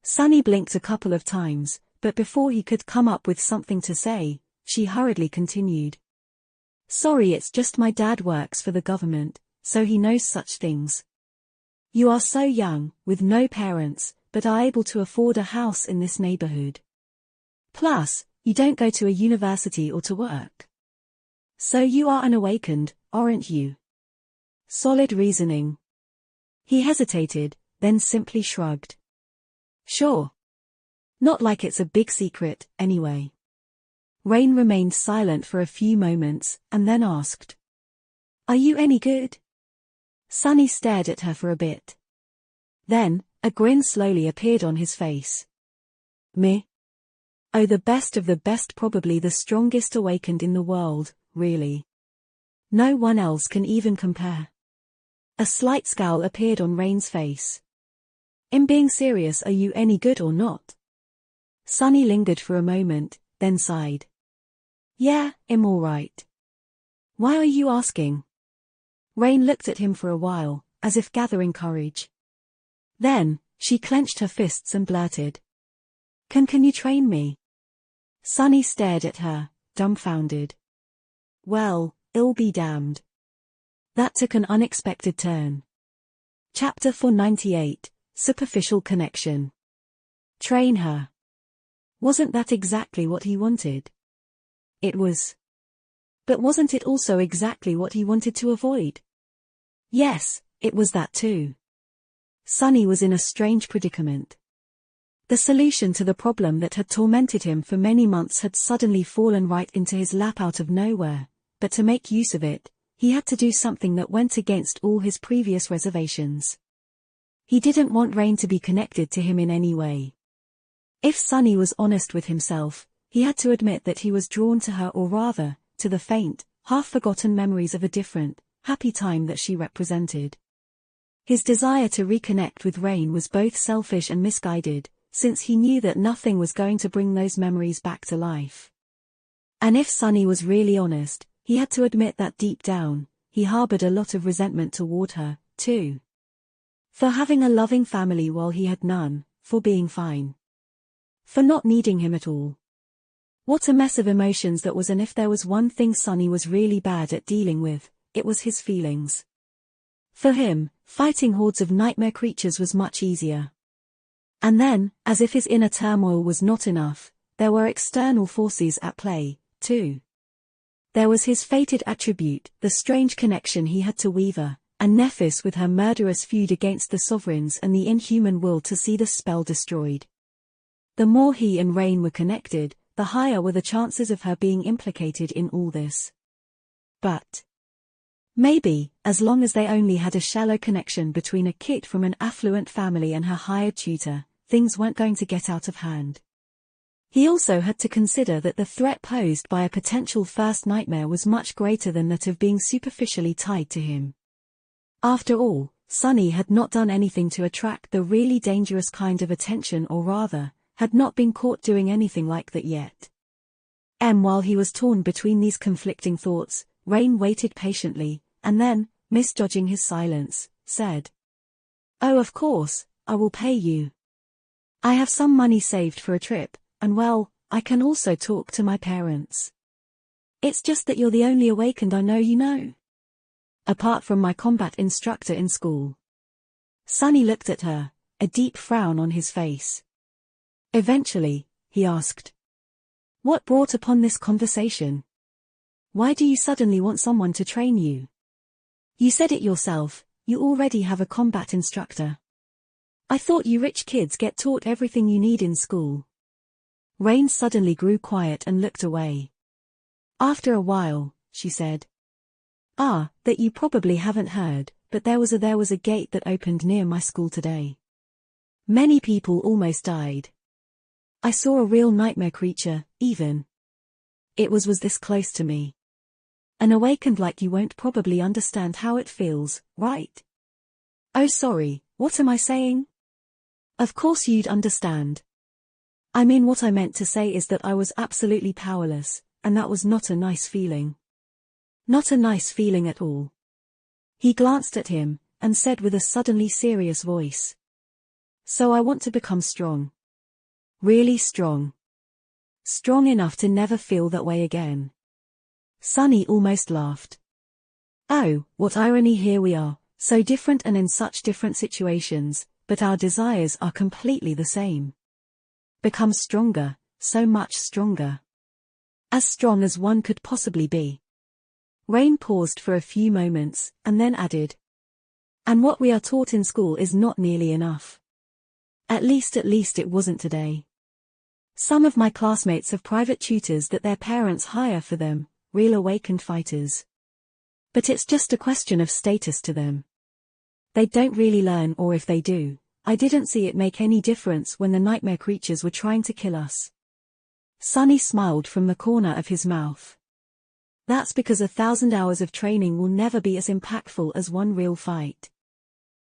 [SPEAKER 1] Sunny blinked a couple of times, but before he could come up with something to say, she hurriedly continued. Sorry, it's just my dad works for the government, so he knows such things. You are so young, with no parents, but are able to afford a house in this neighborhood. Plus, you don't go to a university or to work. So you are an awakened, aren't you? Solid reasoning. He hesitated, then simply shrugged. Sure. Not like it's a big secret, anyway. Rain remained silent for a few moments, and then asked. Are you any good? Sunny stared at her for a bit. Then, a grin slowly appeared on his face. Me? Oh, the best of the best, probably the strongest awakened in the world, really. No one else can even compare. A slight scowl appeared on Rain's face. In being serious, are you any good or not? Sunny lingered for a moment, then sighed. Yeah, I'm all right. Why are you asking? Rain looked at him for a while, as if gathering courage. Then, she clenched her fists and blurted. Can you train me? Sunny stared at her, dumbfounded. Well, I'll be damned. That took an unexpected turn. Chapter 498, Superficial Connection. Train her. Wasn't that exactly what he wanted? It was. But wasn't it also exactly what he wanted to avoid? Yes, it was that too. Sunny was in a strange predicament. The solution to the problem that had tormented him for many months had suddenly fallen right into his lap out of nowhere, but to make use of it, he had to do something that went against all his previous reservations. He didn't want Rain to be connected to him in any way. If Sunny was honest with himself, he had to admit that he was drawn to her, or rather, to the faint, half-forgotten memories of a different, happy time that she represented. His desire to reconnect with Rain was both selfish and misguided, since he knew that nothing was going to bring those memories back to life. And if Sunny was really honest, he had to admit that deep down, he harbored a lot of resentment toward her, too. For having a loving family while he had none, for being fine. For not needing him at all. What a mess of emotions that was, and if there was one thing Sunny was really bad at dealing with, it was his feelings. For him, fighting hordes of nightmare creatures was much easier. And then, as if his inner turmoil was not enough, there were external forces at play, too. There was his fated attribute, the strange connection he had to Weaver, and Nephis with her murderous feud against the sovereigns and the inhuman will to see the spell destroyed. The more he and Rain were connected, the higher were the chances of her being implicated in all this. But maybe, as long as they only had a shallow connection between a kid from an affluent family and her hired tutor, things weren't going to get out of hand. He also had to consider that the threat posed by a potential first nightmare was much greater than that of being superficially tied to him. After all, Sunny had not done anything to attract the really dangerous kind of attention, or rather, had not been caught doing anything like that yet. While he was torn between these conflicting thoughts, Rain waited patiently, and then, misjudging his silence, said, "Oh, of course, I will pay you. I have some money saved for a trip, and well, I can also talk to my parents. It's just that you're the only awakened I know, you know. Apart from my combat instructor in school." Sunny looked at her, a deep frown on his face. Eventually, he asked, "What brought upon this conversation? Why do you suddenly want someone to train you? You said it yourself, you already have a combat instructor. I thought you rich kids get taught everything you need in school." Rain suddenly grew quiet and looked away. After a while, she said, That you probably haven't heard, but there was a gate that opened near my school today. Many people almost died. I saw a real nightmare creature, even. It was this close to me. An awakened like you won't probably understand how it feels, right? Oh, sorry, what am I saying? Of course you'd understand. I mean, what I meant to say is that I was absolutely powerless, and that was not a nice feeling. Not a nice feeling at all. He glanced at him, and said with a suddenly serious voice. So I want to become strong. Really strong. Strong enough to never feel that way again. Sunny almost laughed. Oh, what irony, here we are, so different and in such different situations, but our desires are completely the same. Become stronger, so much stronger. As strong as one could possibly be. Rain paused for a few moments, and then added. And what we are taught in school is not nearly enough. At least it wasn't today. Some of my classmates have private tutors that their parents hire for them, real awakened fighters. But it's just a question of status to them. They don't really learn, or if they do, I didn't see it make any difference when the nightmare creatures were trying to kill us. Sunny smiled from the corner of his mouth. That's because 1,000 hours of training will never be as impactful as one real fight.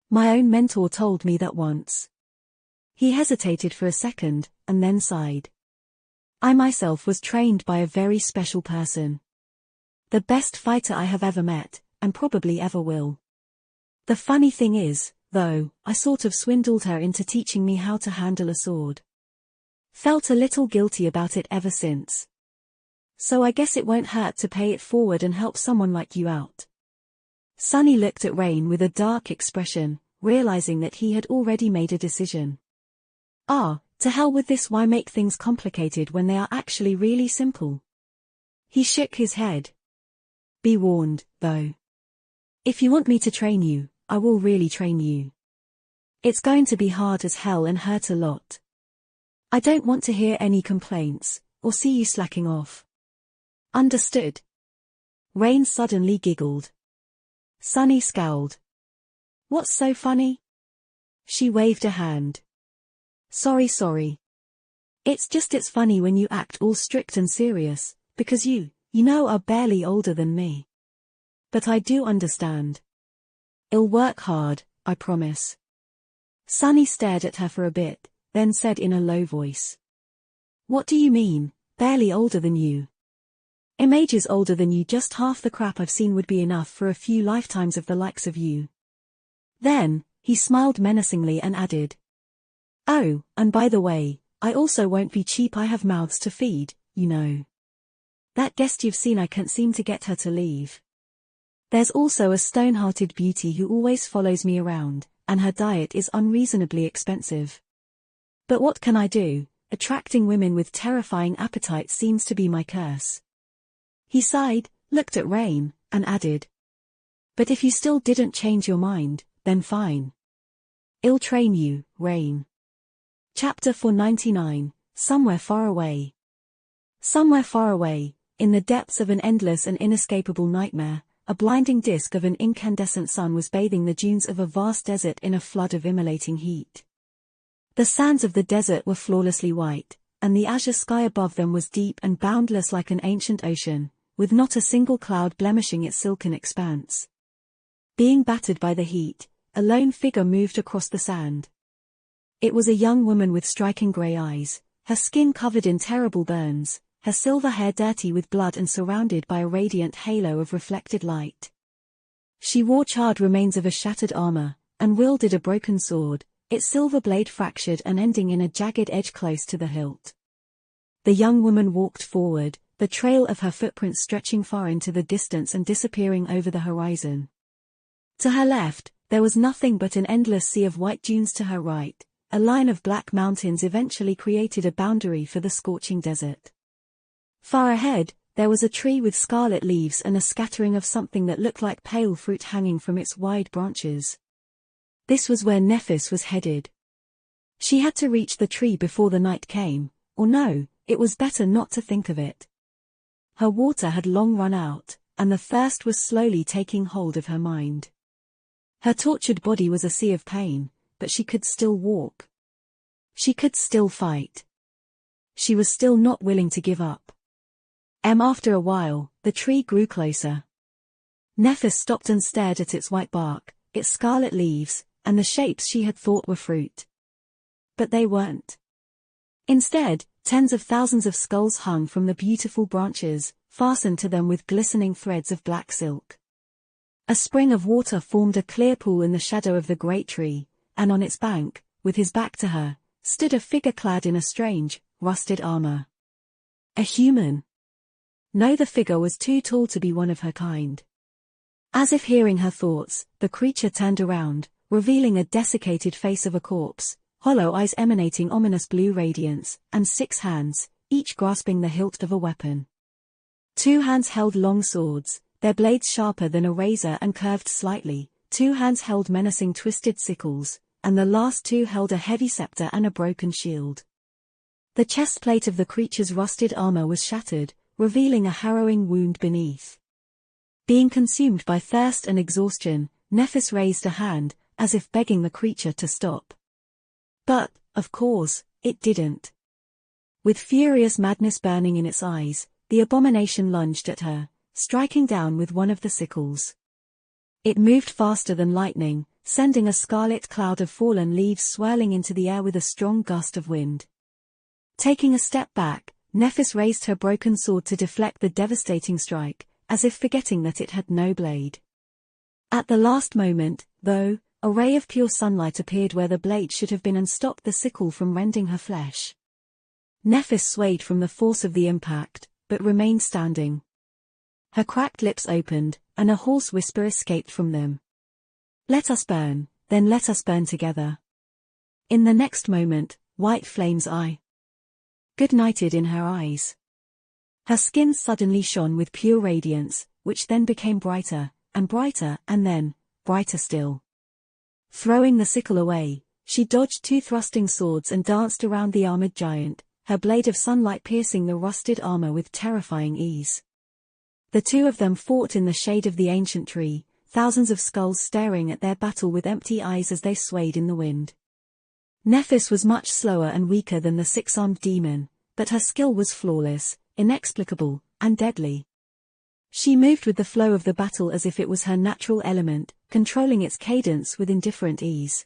[SPEAKER 1] My own mentor told me that once. He hesitated for a second, and then sighed. I myself was trained by a very special person. The best fighter I have ever met, and probably ever will. The funny thing is, though, I sort of swindled her into teaching me how to handle a sword. Felt a little guilty about it ever since. So I guess it won't hurt to pay it forward and help someone like you out. Sunny looked at Rain with a dark expression, realizing that he had already made a decision. To hell with this, why make things complicated when they are actually really simple? He shook his head. Be warned, though. If you want me to train you, I will really train you. It's going to be hard as hell and hurt a lot. I don't want to hear any complaints, or see you slacking off. Understood? Rain suddenly giggled. Sunny scowled. What's so funny? She waved a hand. Sorry. It's funny when you act all strict and serious, because you are barely older than me. But I do understand. I'll work hard, I promise. Sunny stared at her for a bit, then said in a low voice. What do you mean, barely older than you? I'm ages older than you. Just half the crap I've seen would be enough for a few lifetimes of the likes of you. Then, he smiled menacingly and added. Oh, and by the way, I also won't be cheap. I have mouths to feed, you know. That guest you've seen, I can't seem to get her to leave. There's also a stone-hearted beauty who always follows me around, and her diet is unreasonably expensive. But what can I do? Attracting women with terrifying appetites seems to be my curse. He sighed, looked at Rain, and added. But if you still didn't change your mind, then fine. I'll train you, Rain. Chapter 499, Somewhere Far Away. Somewhere far away, in the depths of an endless and inescapable nightmare, a blinding disk of an incandescent sun was bathing the dunes of a vast desert in a flood of immolating heat. The sands of the desert were flawlessly white, and the azure sky above them was deep and boundless like an ancient ocean, with not a single cloud blemishing its silken expanse. Being battered by the heat, a lone figure moved across the sand. It was a young woman with striking grey eyes, her skin covered in terrible burns, her silver hair dirty with blood and surrounded by a radiant halo of reflected light. She wore charred remains of a shattered armor, and wielded a broken sword, its silver blade fractured and ending in a jagged edge close to the hilt. The young woman walked forward, the trail of her footprints stretching far into the distance and disappearing over the horizon. To her left, there was nothing but an endless sea of white dunes. To her right, a line of black mountains eventually created a boundary for the scorching desert. Far ahead, there was a tree with scarlet leaves and a scattering of something that looked like pale fruit hanging from its wide branches. This was where Nephis was headed. She had to reach the tree before the night came, or no, it was better not to think of it. Her water had long run out, and the thirst was slowly taking hold of her mind. Her tortured body was a sea of pain, but she could still walk. She could still fight. She was still not willing to give up. After a while, the tree grew closer. Nephis stopped and stared at its white bark, its scarlet leaves, and the shapes she had thought were fruit. But they weren't. Instead, tens of thousands of skulls hung from the beautiful branches, fastened to them with glistening threads of black silk. A spring of water formed a clear pool in the shadow of the great tree, and on its bank, with his back to her, stood a figure clad in a strange, rusted armor. A human. No, the figure was too tall to be one of her kind. As if hearing her thoughts, the creature turned around, revealing a desiccated face of a corpse, hollow eyes emanating ominous blue radiance, and 6 hands, each grasping the hilt of a weapon. 2 hands held long swords, their blades sharper than a razor and curved slightly, 2 hands held menacing twisted sickles, and the last 2 held a heavy scepter and a broken shield. The chest plate of the creature's rusted armor was shattered, revealing a harrowing wound beneath. Being consumed by thirst and exhaustion, Nephis raised a hand, as if begging the creature to stop. But, of course, it didn't. With furious madness burning in its eyes, the abomination lunged at her, striking down with one of the sickles. It moved faster than lightning, sending a scarlet cloud of fallen leaves swirling into the air with a strong gust of wind. Taking a step back, Nephis raised her broken sword to deflect the devastating strike, as if forgetting that it had no blade. At the last moment, though, a ray of pure sunlight appeared where the blade should have been and stopped the sickle from rending her flesh. Nephis swayed from the force of the impact, but remained standing. Her cracked lips opened, and a hoarse whisper escaped from them. "Let us burn, then let us burn together." In the next moment, white flames ignited in her eyes. Her skin suddenly shone with pure radiance, which then became brighter, and then, brighter still. Throwing the sickle away, she dodged two thrusting swords and danced around the armored giant, her blade of sunlight piercing the rusted armor with terrifying ease. The two of them fought in the shade of the ancient tree, thousands of skulls staring at their battle with empty eyes as they swayed in the wind. Nephis was much slower and weaker than the six-armed demon, but her skill was flawless, inexplicable, and deadly. She moved with the flow of the battle as if it was her natural element, controlling its cadence with indifferent ease.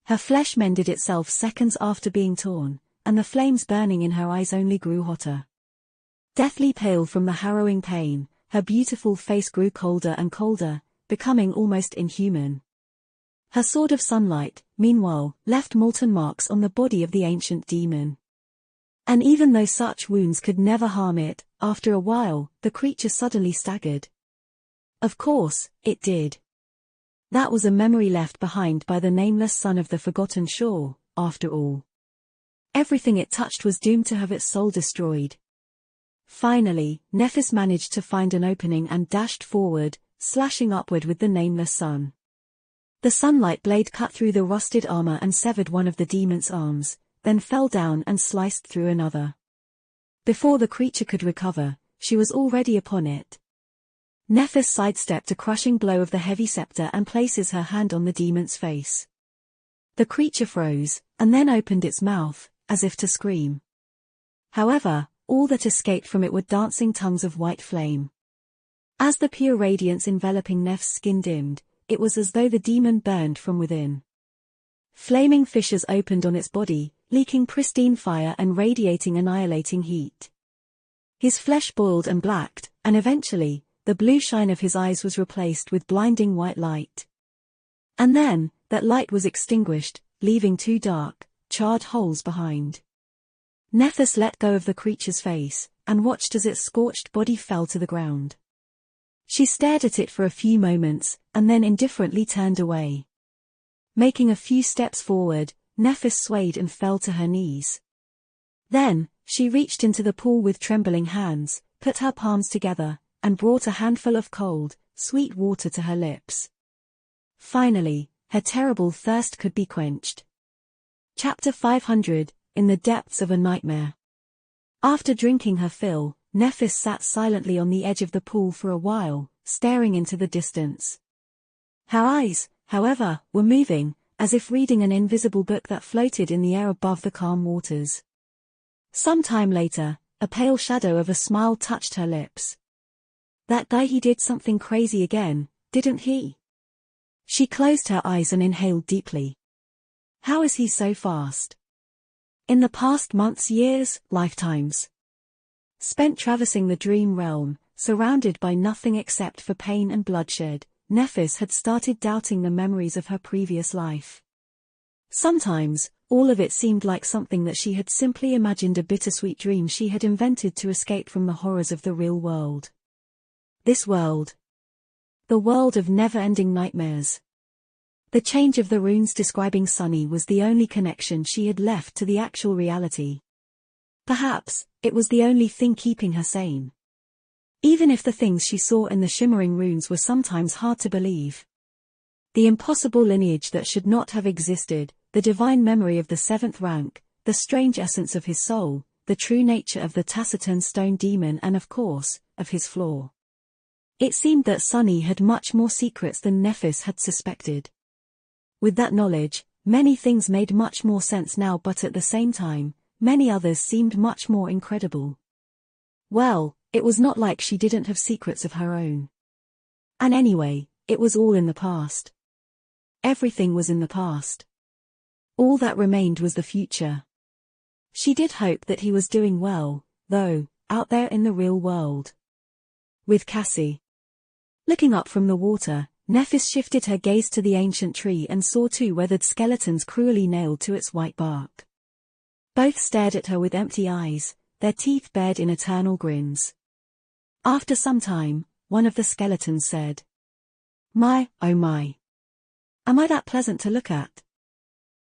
[SPEAKER 1] Her flesh mended itself seconds after being torn, and the flames burning in her eyes only grew hotter. Deathly pale from the harrowing pain, her beautiful face grew colder and colder, becoming almost inhuman. Her sword of sunlight, meanwhile, left molten marks on the body of the ancient demon. And even though such wounds could never harm it, after a while, the creature suddenly staggered. Of course, it did. That was a memory left behind by the nameless son of the forgotten shore, after all. Everything it touched was doomed to have its soul destroyed. Finally, Nephis managed to find an opening and dashed forward, slashing upward with the nameless sun. The sunlight blade cut through the rusted armor and severed one of the demon's arms, then fell down and sliced through another. Before the creature could recover, she was already upon it. Nephis sidestepped a crushing blow of the heavy scepter and places her hand on the demon's face. The creature froze, and then opened its mouth, as if to scream. However, all that escaped from it were dancing tongues of white flame. As the pure radiance enveloping Neph's skin dimmed, it was as though the demon burned from within. Flaming fissures opened on its body, leaking pristine fire and radiating annihilating heat. His flesh boiled and blacked, and eventually, the blue shine of his eyes was replaced with blinding white light. And then, that light was extinguished, leaving two dark, charred holes behind. Nephis let go of the creature's face, and watched as its scorched body fell to the ground. She stared at it for a few moments, and then indifferently turned away. Making a few steps forward, Nephis swayed and fell to her knees. Then, she reached into the pool with trembling hands, put her palms together, and brought a handful of cold, sweet water to her lips. Finally, her terrible thirst could be quenched. Chapter 500, In the Depths of a Nightmare. After drinking her fill, Nephis sat silently on the edge of the pool for a while, staring into the distance. Her eyes, however, were moving, as if reading an invisible book that floated in the air above the calm waters. Some time later, a pale shadow of a smile touched her lips. "That guy, he did something crazy again, didn't he?" She closed her eyes and inhaled deeply. "How is he so fast?" In the past months, years, lifetimes spent traversing the dream realm, surrounded by nothing except for pain and bloodshed, Nephis had started doubting the memories of her previous life. Sometimes, all of it seemed like something that she had simply imagined, a bittersweet dream she had invented to escape from the horrors of the real world. This world. The world of never-ending nightmares. The change of the runes describing Sunny was the only connection she had left to the actual reality. Perhaps, it was the only thing keeping her sane. Even if the things she saw in the shimmering runes were sometimes hard to believe. The impossible lineage that should not have existed, the divine memory of the seventh rank, the strange essence of his soul, the true nature of the taciturn stone demon, and of course, of his flaw. It seemed that Sunny had much more secrets than Nephis had suspected. With that knowledge, many things made much more sense now, but at the same time, many others seemed much more incredible. Well, it was not like she didn't have secrets of her own. And anyway, it was all in the past. Everything was in the past. All that remained was the future. She did hope that he was doing well, though, out there in the real world. With Cassie. Looking up from the water, Nephis shifted her gaze to the ancient tree and saw two weathered skeletons cruelly nailed to its white bark. Both stared at her with empty eyes, their teeth bared in eternal grins. After some time, one of the skeletons said, "My, oh my. Am I that pleasant to look at?"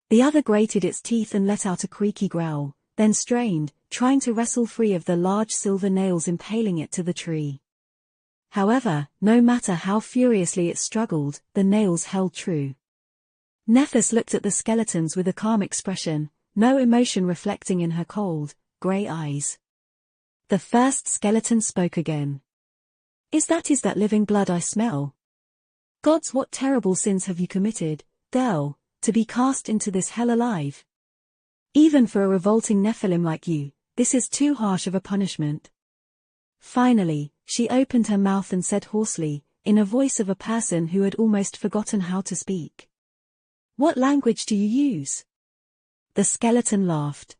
[SPEAKER 1] The other grated its teeth and let out a creaky growl, then strained, trying to wrestle free of the large silver nails impaling it to the tree. However, no matter how furiously it struggled, the nails held true. Nephis looked at the skeletons with a calm expression, no emotion reflecting in her cold, grey eyes. The first skeleton spoke again. Is that living blood I smell? Gods, what terrible sins have you committed, girl, to be cast into this hell alive? Even for a revolting Nephilim like you, this is too harsh of a punishment." Finally, she opened her mouth and said hoarsely, in a voice of a person who had almost forgotten how to speak, "What language do you use?" The skeleton laughed.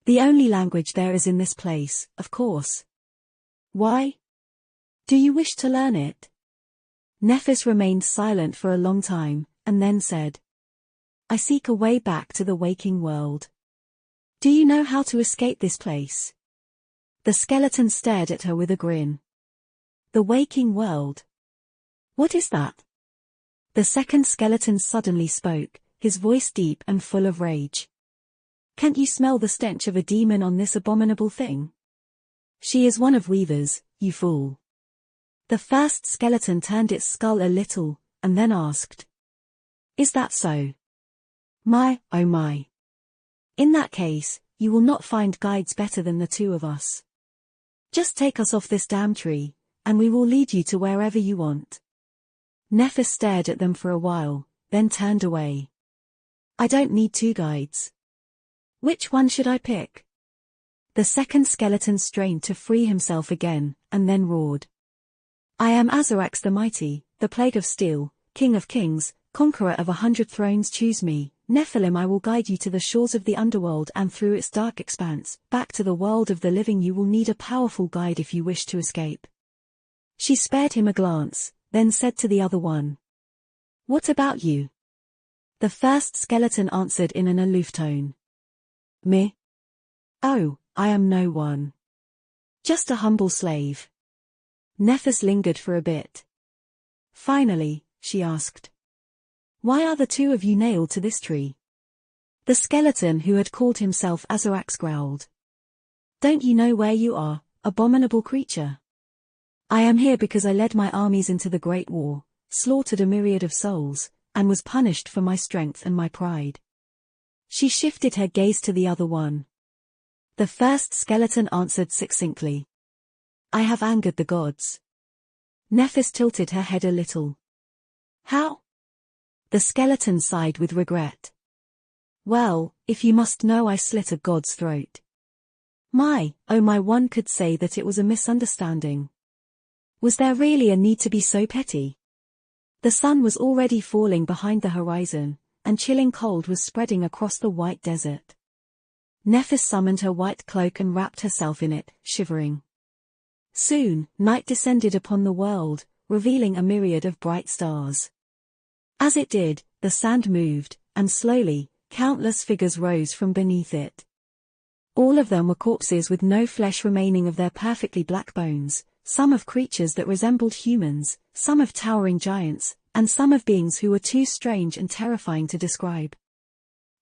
[SPEAKER 1] "The only language there is in this place, of course." "Why? Do you wish to learn it?" Nephis remained silent for a long time, and then said, "I seek a way back to the waking world. Do you know how to escape this place?" The skeleton stared at her with a grin. "The waking world? What is that?" The second skeleton suddenly spoke, his voice deep and full of rage. "Can't you smell the stench of a demon on this abominable thing? She is one of weavers, you fool." The first skeleton turned its skull a little, and then asked, "Is that so? My, oh my. In that case, you will not find guides better than the two of us. Just take us off this damn tree, and we will lead you to wherever you want." Nephis stared at them for a while, then turned away. "I don't need two guides. Which one should I pick?" The second skeleton strained to free himself again, and then roared. "I am Azarax the Mighty, the Plague of Steel, King of Kings, Conqueror of 100 thrones. Choose me, Nephilim. I will guide you to the shores of the underworld and through its dark expanse, back to the world of the living. You will need a powerful guide if you wish to escape." She spared him a glance, then said to the other one, "What about you?" The first skeleton answered in an aloof tone. "Me? Oh, I am no one. Just a humble slave." Nephis lingered for a bit. Finally, she asked, "Why are the two of you nailed to this tree?" The skeleton who had called himself Azarax growled. "Don't you know where you are, abominable creature? I am here because I led my armies into the Great War, slaughtered a myriad of souls, and was punished for my strength and my pride." She shifted her gaze to the other one. The first skeleton answered succinctly, "I have angered the gods." Nephis tilted her head a little. "How?" The skeleton sighed with regret. "Well, if you must know, I slit a god's throat. My, oh my, one could say that it was a misunderstanding. Was there really a need to be so petty?" The sun was already falling behind the horizon, and chilling cold was spreading across the white desert. Nephis summoned her white cloak and wrapped herself in it, shivering. Soon, night descended upon the world, revealing a myriad of bright stars. As it did, the sand moved, and slowly, countless figures rose from beneath it. All of them were corpses with no flesh remaining of their perfectly black bones, some of creatures that resembled humans, some of towering giants, and some of beings who were too strange and terrifying to describe.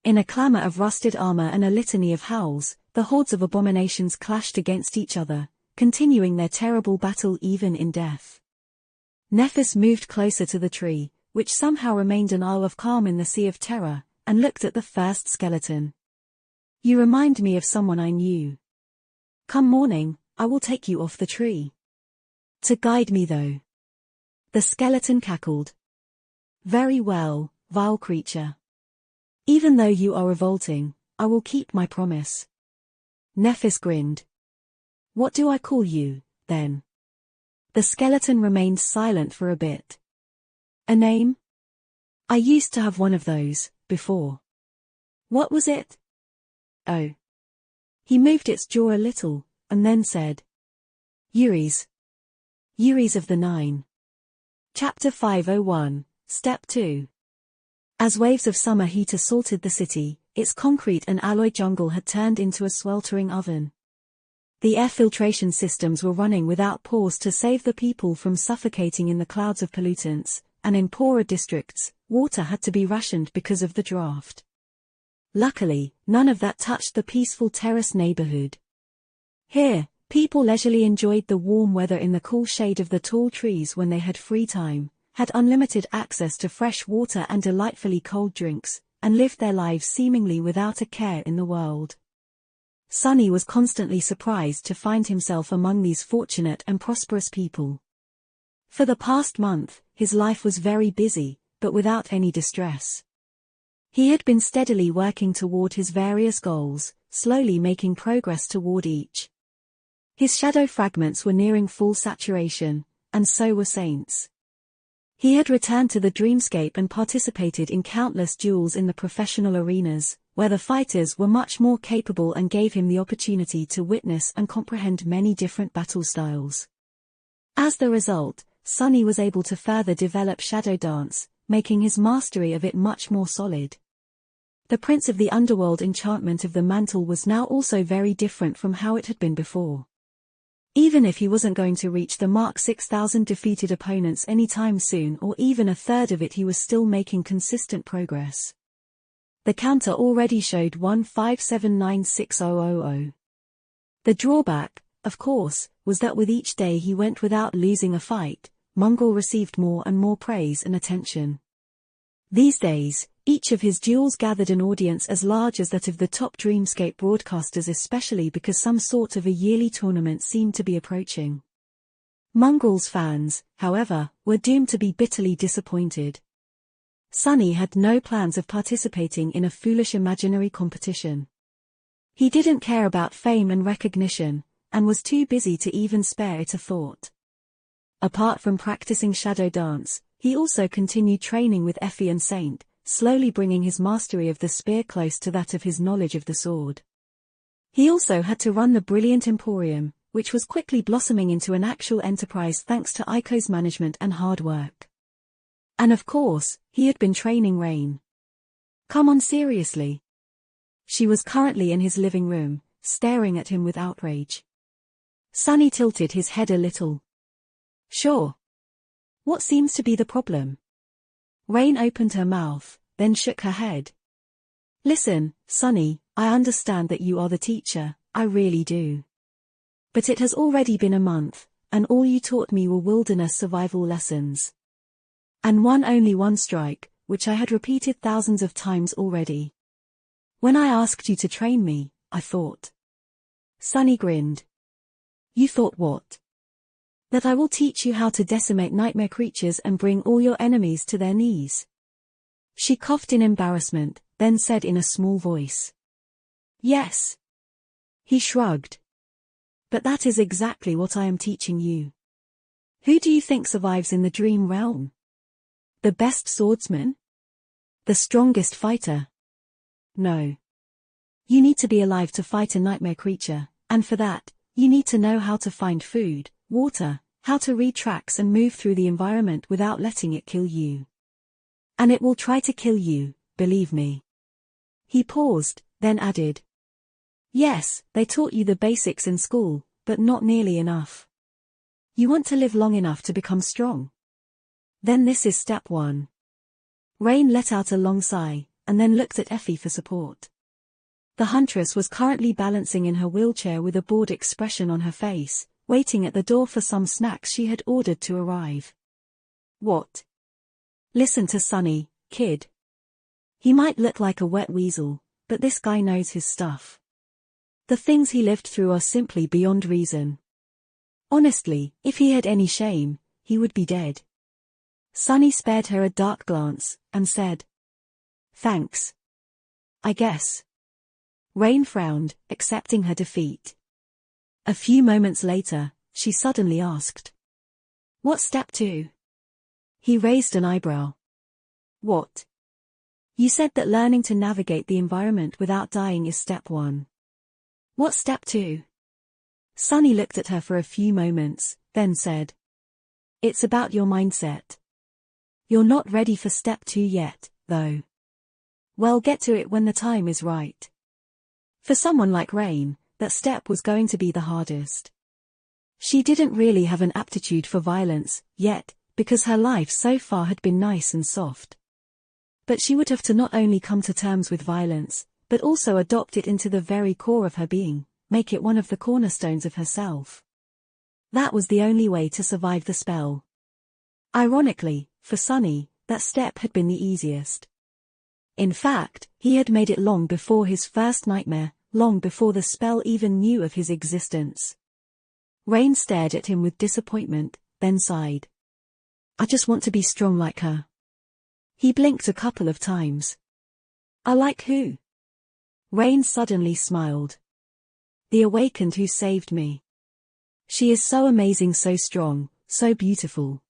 [SPEAKER 1] In a clamor of rusted armor and a litany of howls, the hordes of abominations clashed against each other, continuing their terrible battle even in death. Nephis moved closer to the tree, which somehow remained an isle of calm in the sea of terror, and looked at the first skeleton. "You remind me of someone I knew. Come morning, I will take you off the tree. To guide me though." The skeleton cackled. "Very well, vile creature. Even though you are revolting, I will keep my promise. Nephis grinned. What do I call you, then? The skeleton remained silent for a bit. A name? I used to have one of those, before. What was it? Oh. He moved its jaw a little, and then said. Uris. Uris of the Nine. Chapter 501, Step 2. As waves of summer heat assaulted the city, its concrete and alloy jungle had turned into a sweltering oven. The air filtration systems were running without pause to save the people from suffocating in the clouds of pollutants, and in poorer districts, water had to be rationed because of the drought. Luckily, none of that touched the peaceful terrace neighborhood. Here, people leisurely enjoyed the warm weather in the cool shade of the tall trees when they had free time, had unlimited access to fresh water and delightfully cold drinks, and lived their lives seemingly without a care in the world. Sunny was constantly surprised to find himself among these fortunate and prosperous people. For the past month, his life was very busy, but without any distress. He had been steadily working toward his various goals, slowly making progress toward each. His shadow fragments were nearing full saturation, and so were Saint's. He had returned to the dreamscape and participated in countless duels in the professional arenas, where the fighters were much more capable and gave him the opportunity to witness and comprehend many different battle styles. As the result, Sunny was able to further develop shadow dance, making his mastery of it much more solid. The Prince of the Underworld enchantment of the mantle was now also very different from how it had been before. Even if he wasn't going to reach the mark 6,000 defeated opponents anytime soon or even a third of it, he was still making consistent progress. The counter already showed 15796,000. The drawback, of course, was that with each day he went without losing a fight, Mongol received more and more praise and attention. These days, each of his duels gathered an audience as large as that of the top Dreamscape broadcasters, especially because some sort of a yearly tournament seemed to be approaching. Mongol's fans, however, were doomed to be bitterly disappointed. Sunny had no plans of participating in a foolish imaginary competition. He didn't care about fame and recognition, and was too busy to even spare it a thought. Apart from practicing shadow dance, he also continued training with Effie and Saint, slowly bringing his mastery of the spear close to that of his knowledge of the sword. He also had to run the brilliant Emporium, which was quickly blossoming into an actual enterprise thanks to Aiko's management and hard work. And of course, he had been training Rain. Come on, seriously. She was currently in his living room, staring at him with outrage. Sunny tilted his head a little. Sure. What seems to be the problem? Rain opened her mouth, then shook her head. Listen, Sunny, I understand that you are the teacher, I really do. But it has already been a month, and all you taught me were wilderness survival lessons. And only one strike, which I had repeated thousands of times already. When I asked you to train me, I thought. Sunny grinned. You thought what? That I will teach you how to decimate nightmare creatures and bring all your enemies to their knees. She coughed in embarrassment, then said in a small voice. Yes. He shrugged. But that is exactly what I am teaching you. Who do you think survives in the dream realm? The best swordsman? The strongest fighter? No. You need to be alive to fight a nightmare creature, and for that, you need to know how to find food, water, how to read tracks and move through the environment without letting it kill you. And it will try to kill you, believe me. He paused, then added. Yes, they taught you the basics in school, but not nearly enough. You want to live long enough to become strong? Then this is step 1. Rain let out a long sigh, and then looked at Effie for support. The huntress was currently balancing in her wheelchair with a bored expression on her face, waiting at the door for some snacks she had ordered to arrive. What? Listen to Sunny, kid. He might look like a wet weasel, but this guy knows his stuff. The things he lived through are simply beyond reason. Honestly, if he had any shame, he would be dead. Sunny spared her a dark glance, and said, Thanks. I guess. Rain frowned, accepting her defeat. A few moments later, she suddenly asked. What's step 2? He raised an eyebrow. What? You said that learning to navigate the environment without dying is step 1. What's step 2? Sunny looked at her for a few moments, then said. It's about your mindset. You're not ready for step 2 yet, though. We'll get to it when the time is right. For someone like Rain, that step was going to be the hardest. She didn't really have an aptitude for violence, yet, because her life so far had been nice and soft. But she would have to not only come to terms with violence, but also adopt it into the very core of her being, make it one of the cornerstones of herself. That was the only way to survive the spell. Ironically, for Sunny, that step had been the easiest. In fact, he had made it long before his first nightmare, long before the spell even knew of his existence. Rain stared at him with disappointment, then sighed. I just want to be strong like her. He blinked a couple of times. I like who? Rain suddenly smiled. The awakened who saved me. She is so amazing, so strong, so beautiful.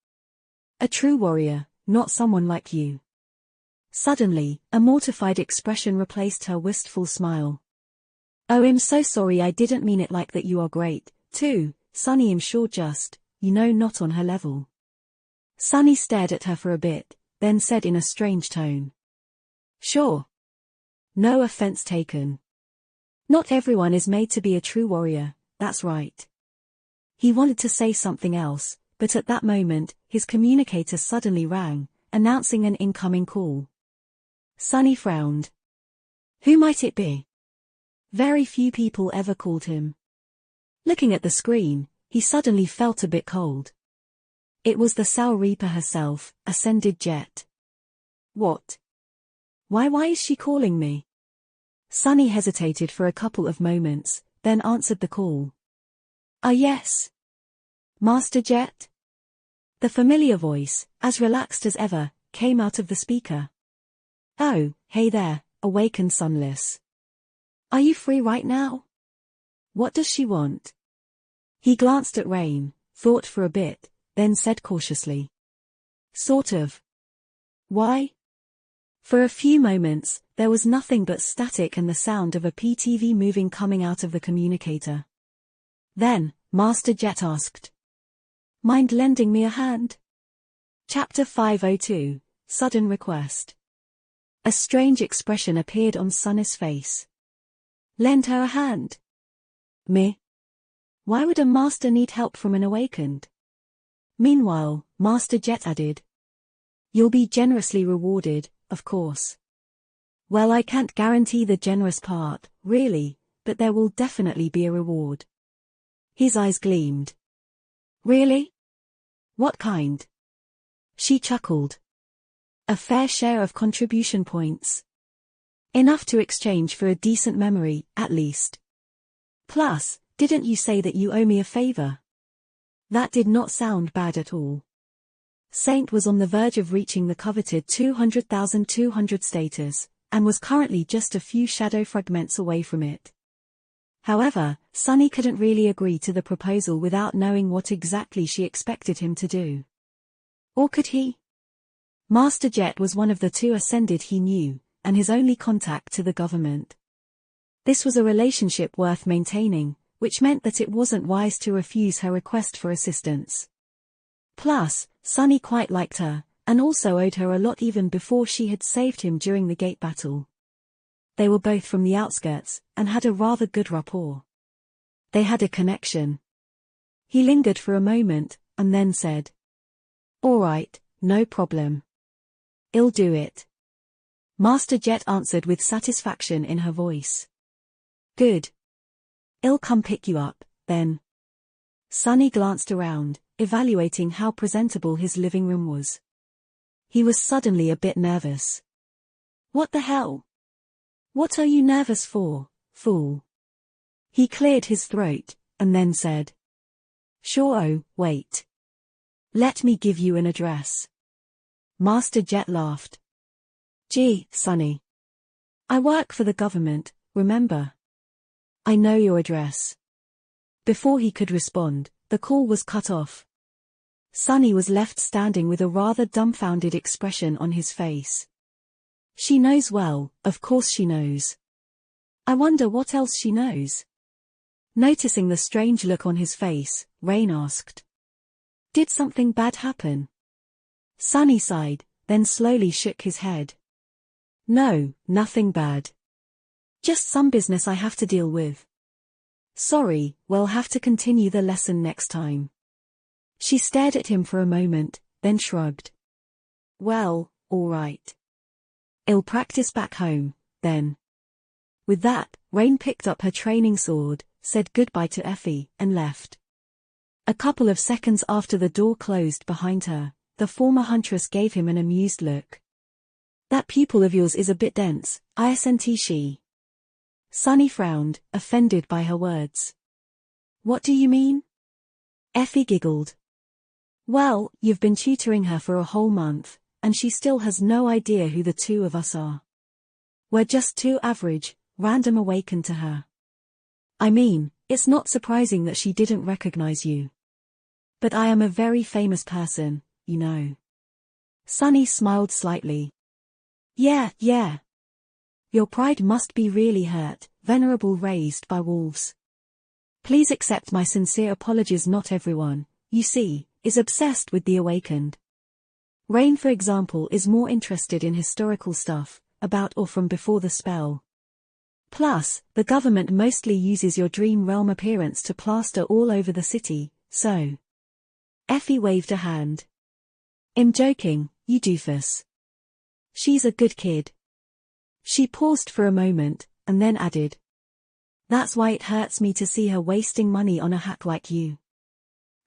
[SPEAKER 1] A true warrior, not someone like you. Suddenly, a mortified expression replaced her wistful smile. Oh, I'm so sorry, I didn't mean it like that. You are great, too, Sunny. I'm sure just, not on her level. Sunny stared at her for a bit, then said in a strange tone. Sure. No offense taken. Not everyone is made to be a true warrior, that's right. He wanted to say something else, but at that moment, his communicator suddenly rang, announcing an incoming call. Sunny frowned. Who might it be? Very few people ever called him. Looking at the screen, he suddenly felt a bit cold. It was the Soul Reaper herself, Ascended Jet. What? Why is she calling me? Sunny hesitated for a couple of moments, then answered the call. Ah, yes. Master Jet? The familiar voice, as relaxed as ever, came out of the speaker. Oh, hey there, awakened Sunless. Are you free right now? What does she want? He glanced at Rain, thought for a bit, then said cautiously. Sort of. Why? For a few moments, there was nothing but static and the sound of a PTV moving coming out of the communicator. Then, Master Jet asked. Mind lending me a hand? Chapter 502, Sudden Request. A strange expression appeared on Sunny's face. Lend her a hand? Me? Why would a master need help from an awakened? Meanwhile, Master Jet added. You'll be generously rewarded, of course. Well, I can't guarantee the generous part, really, but there will definitely be a reward. His eyes gleamed. Really? What kind? She chuckled. A fair share of contribution points. Enough to exchange for a decent memory, at least. Plus, didn't you say that you owe me a favor? That did not sound bad at all. Saint was on the verge of reaching the coveted 200,200 status, and was currently just a few shadow fragments away from it. However, Sunny couldn't really agree to the proposal without knowing what exactly she expected him to do. Or could he? Master Jet was one of the two Ascended he knew, and his only contact to the government. This was a relationship worth maintaining, which meant that it wasn't wise to refuse her request for assistance. Plus, Sunny quite liked her, and also owed her a lot even before she had saved him during the gate battle. They were both from the outskirts, and had a rather good rapport. They had a connection. He lingered for a moment, and then said. All right, no problem. I'll do it. Master Jet answered with satisfaction in her voice. Good. I'll come pick you up, then. Sunny glanced around, evaluating how presentable his living room was. He was suddenly a bit nervous. What the hell? What are you nervous for, fool? He cleared his throat, and then said. Sure, oh, wait. Let me give you an address. Master Jet laughed. Gee, Sonny. I work for the government, remember? I know your address. Before he could respond, the call was cut off. Sonny was left standing with a rather dumbfounded expression on his face. She knows well, of course she knows. I wonder what else she knows. Noticing the strange look on his face, Rain asked. Did something bad happen? Sonny sighed, then slowly shook his head. No, nothing bad. Just some business I have to deal with. Sorry, we'll have to continue the lesson next time. She stared at him for a moment, then shrugged. Well, all right. I'll practice back home, then. With that, Rain picked up her training sword, said goodbye to Effie, and left. A couple of seconds after the door closed behind her, the former huntress gave him an amused look. That pupil of yours is a bit dense, isn't she? Sonny frowned, offended by her words. What do you mean? Effie giggled. Well, you've been tutoring her for a whole month, and she still has no idea who the two of us are. We're just two average, random awakened to her. I mean, it's not surprising that she didn't recognize you. But I am a very famous person, you know. Sonny smiled slightly. Yeah. Your pride must be really hurt, venerable raised by wolves. Please accept my sincere apologies. Not everyone, you see, is obsessed with the awakened. Rain, for example, is more interested in historical stuff, about or from before the spell. Plus, the government mostly uses your dream realm appearance to plaster all over the city, so. Effie waved a hand. I'm joking, you doofus. She's a good kid. She paused for a moment, and then added. That's why it hurts me to see her wasting money on a hack like you.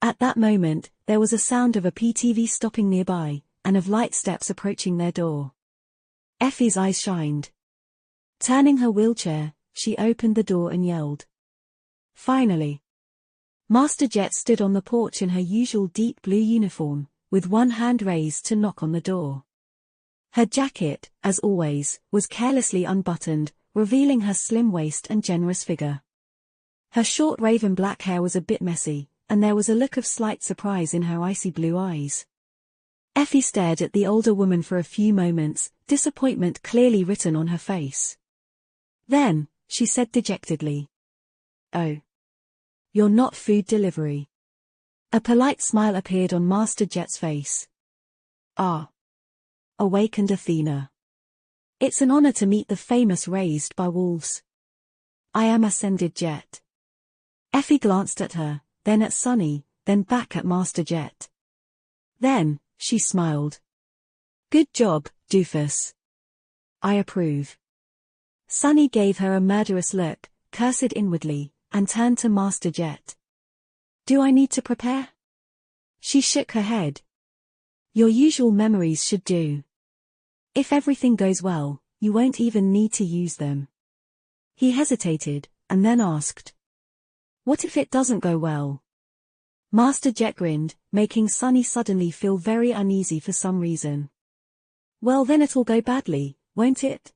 [SPEAKER 1] At that moment, there was a sound of a PTV stopping nearby, and of light steps approaching their door. Effie's eyes shined. Turning her wheelchair, she opened the door and yelled. Finally. Master Jet stood on the porch in her usual deep blue uniform, with one hand raised to knock on the door. Her jacket, as always, was carelessly unbuttoned, revealing her slim waist and generous figure. Her short raven black hair was a bit messy, and there was a look of slight surprise in her icy blue eyes. Effie stared at the older woman for a few moments, disappointment clearly written on her face. Then, she said dejectedly. Oh. You're not food delivery. A polite smile appeared on Master Jet's face. Ah. Awakened Athena. It's an honor to meet the famous raised by wolves. I am Ascended Jet. Effie glanced at her, then at Sonny, then back at Master Jet. Then, she smiled. Good job, doofus. I approve. Sonny gave her a murderous look, cursed inwardly, and turned to Master Jet. Do I need to prepare? She shook her head. Your usual memories should do. If everything goes well, you won't even need to use them. He hesitated, and then asked. What if it doesn't go well? Master Jet grinned, making Sonny suddenly feel very uneasy for some reason. Well, then it'll go badly, won't it?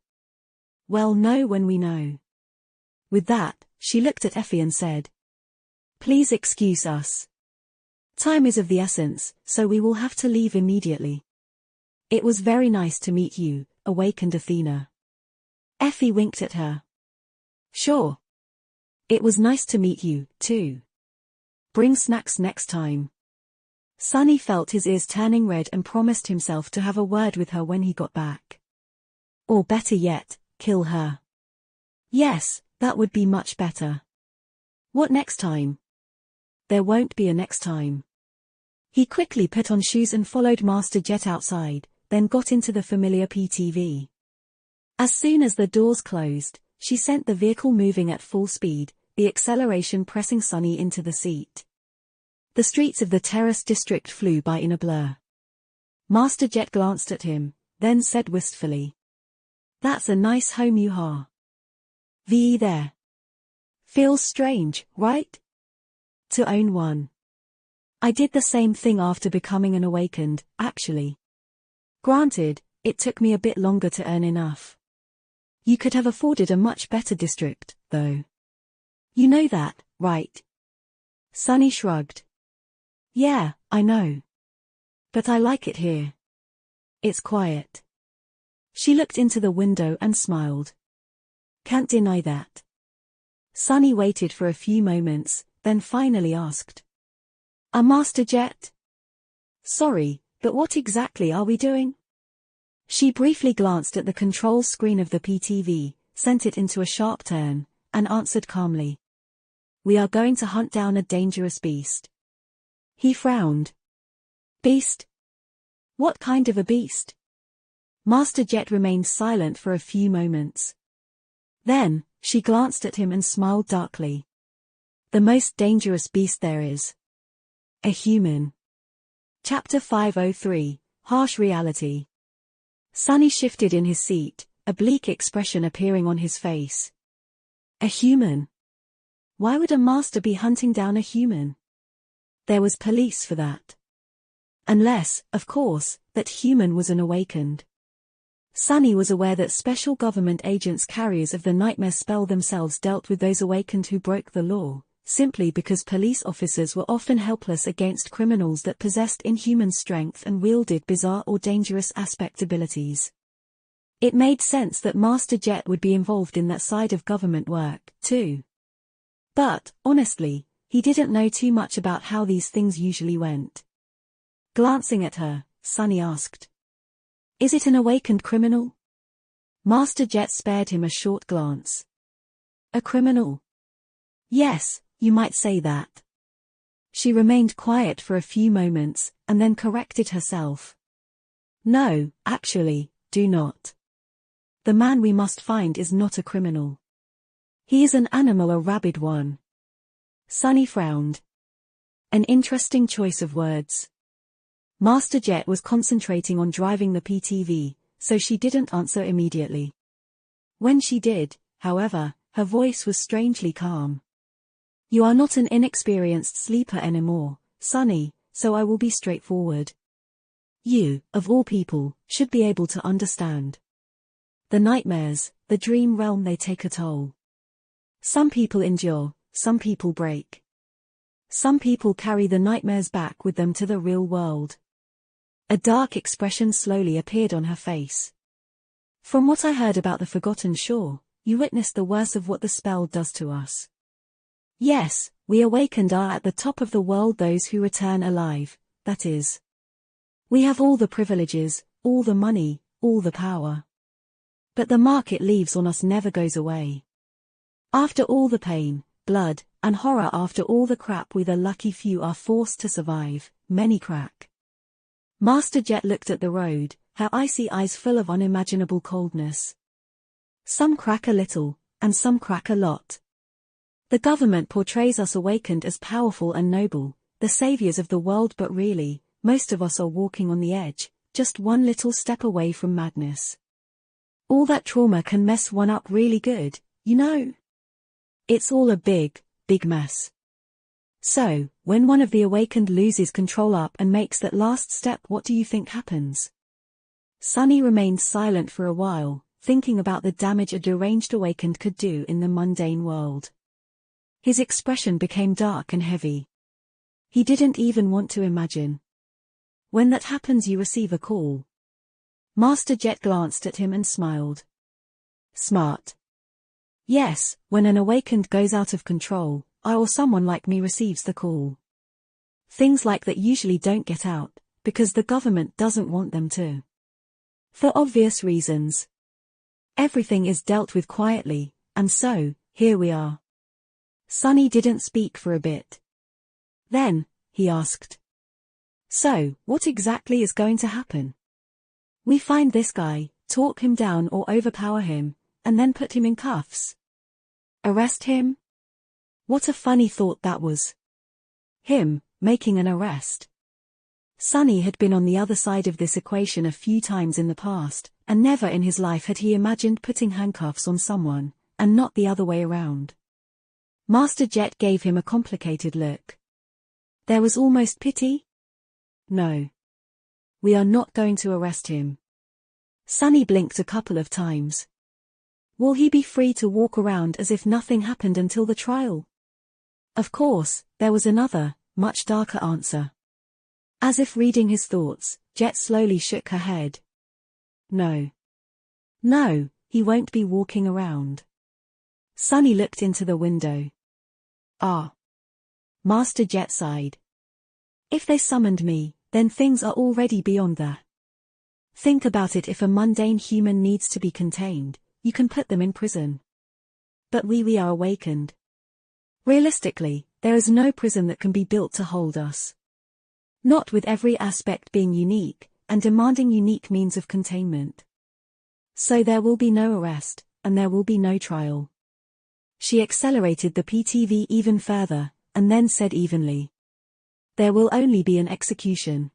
[SPEAKER 1] Well, know when we know. With that, she looked at Effie and said. Please excuse us. Time is of the essence, so we will have to leave immediately. It was very nice to meet you, awakened Athena. Effie winked at her. Sure. It was nice to meet you, too. Bring snacks next time. Sonny felt his ears turning red and promised himself to have a word with her when he got back. Or better yet, kill her. Yes, that would be much better. What next time? There won't be a next time. He quickly put on shoes and followed Master Jet outside, then got into the familiar PTV. As soon as the doors closed, she sent the vehicle moving at full speed, the acceleration pressing Sonny into the seat. The streets of the Terrace district flew by in a blur. Master Jet glanced at him, then said wistfully. That's a nice home you have. VE there. Feels strange, right? To own one. I did the same thing after becoming an awakened, actually. Granted, It took me a bit longer to earn enough. You could have afforded a much better district, though. You know that, right? Sunny shrugged. Yeah, I know. But I like it here. It's quiet. She looked into the window and smiled. Can't deny that. Sunny waited for a few moments, then finally asked. A master jet? Sorry, but what exactly are we doing? She briefly glanced at the control screen of the PTV, sent it into a sharp turn, and answered calmly. We are going to hunt down a dangerous beast. He frowned. Beast? What kind of a beast? Master Jet remained silent for a few moments. Then, she glanced at him and smiled darkly. The most dangerous beast there is. A human. Chapter 503, Harsh Reality. Sunny shifted in his seat, a bleak expression appearing on his face. A human? Why would a master be hunting down a human? There was police for that. Unless, of course, that human was an awakened. Sunny was aware that special government agents carriers of the nightmare spell themselves dealt with those awakened who broke the law, simply because police officers were often helpless against criminals that possessed inhuman strength and wielded bizarre or dangerous aspect abilities. It made sense that Master Jet would be involved in that side of government work, too. But, honestly, he didn't know too much about how these things usually went. Glancing at her, Sunny asked. Is it an awakened criminal? Master Jet spared him a short glance. A criminal? Yes, you might say that. She remained quiet for a few moments, and then corrected herself. No, actually, do not. The man we must find is not a criminal. He is an animal, a rabid one. Sunny frowned. An interesting choice of words. Master Jet was concentrating on driving the PTV, so she didn't answer immediately. When she did, however, her voice was strangely calm. You are not an inexperienced sleeper anymore, Sunny, so I will be straightforward. You, of all people, should be able to understand. The nightmares, the dream realm, they take a toll. Some people endure, some people break. Some people carry the nightmares back with them to the real world. A dark expression slowly appeared on her face. From what I heard about the Forgotten Shore, you witnessed the worst of what the spell does to us. Yes, we awakened are at the top of the world, those who return alive, that is. We have all the privileges, all the money, all the power. But the mark it leaves on us never goes away. After all the pain, blood, and horror, after all the crap we the lucky few are forced to survive, many crack. Master Jet looked at the road, her icy eyes full of unimaginable coldness. Some crack a little, and some crack a lot. The government portrays us awakened as powerful and noble, the saviors of the world, but really, most of us are walking on the edge, just one little step away from madness. All that trauma can mess one up really good, you know. It's all a big, big mess. So, when one of the awakened loses control up and makes that last step, what do you think happens? Sunny remained silent for a while, thinking about the damage a deranged awakened could do in the mundane world. His expression became dark and heavy. He didn't even want to imagine. When that happens, you receive a call. Master Jet glanced at him and smiled. Smart. Yes, when an awakened goes out of control, I or someone like me receives the call. Things like that usually don't get out, because the government doesn't want them to. For obvious reasons. Everything is dealt with quietly, and so, here we are. Sunny didn't speak for a bit. Then, he asked. So, what exactly is going to happen? We find this guy, talk him down or overpower him, and then put him in cuffs. Arrest him? What a funny thought that was. Him, making an arrest. Sunny had been on the other side of this equation a few times in the past, and never in his life had he imagined putting handcuffs on someone, and not the other way around. Master Jet gave him a complicated look. There was almost pity. No. We are not going to arrest him. Sunny blinked a couple of times. Will he be free to walk around as if nothing happened until the trial? Of course, there was another, much darker answer. As if reading his thoughts, Jet slowly shook her head. No. No, he won't be walking around. Sunny looked into the window. Ah. Master Jet sighed. If they summoned me, then things are already beyond that. Think about it, if a mundane human needs to be contained, you can put them in prison. But we are awakened. Realistically, there is no prison that can be built to hold us. Not with every aspect being unique, and demanding unique means of containment. So there will be no arrest, and there will be no trial. She accelerated the PTV even further, and then said evenly. There will only be an execution.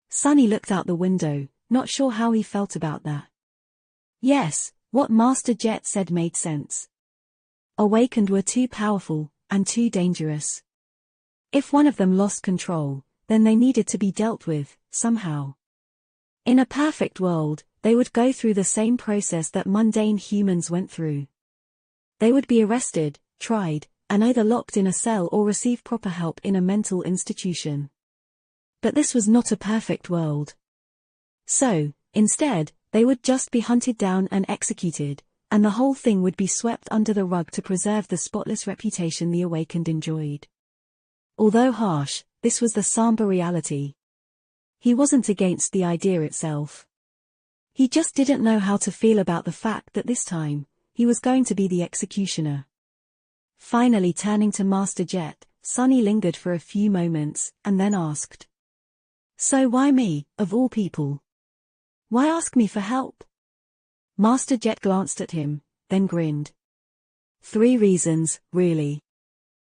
[SPEAKER 1] Sunny looked out the window, not sure how he felt about that. Yes, what Master Jet said made sense. Awakened were too powerful, and too dangerous. If one of them lost control, then they needed to be dealt with, somehow. In a perfect world, they would go through the same process that mundane humans went through. They would be arrested, tried, and either locked in a cell or receive proper help in a mental institution. But this was not a perfect world. So, instead, they would just be hunted down and executed, and the whole thing would be swept under the rug to preserve the spotless reputation the Awakened enjoyed. Although harsh, this was the somber reality. He wasn't against the idea itself. He just didn't know how to feel about the fact that this time, he was going to be the executioner. Finally turning to Master Jet, Sunny lingered for a few moments, and then asked. So why me, of all people? Why ask me for help? Master Jet glanced at him, then grinned. 3 reasons, really.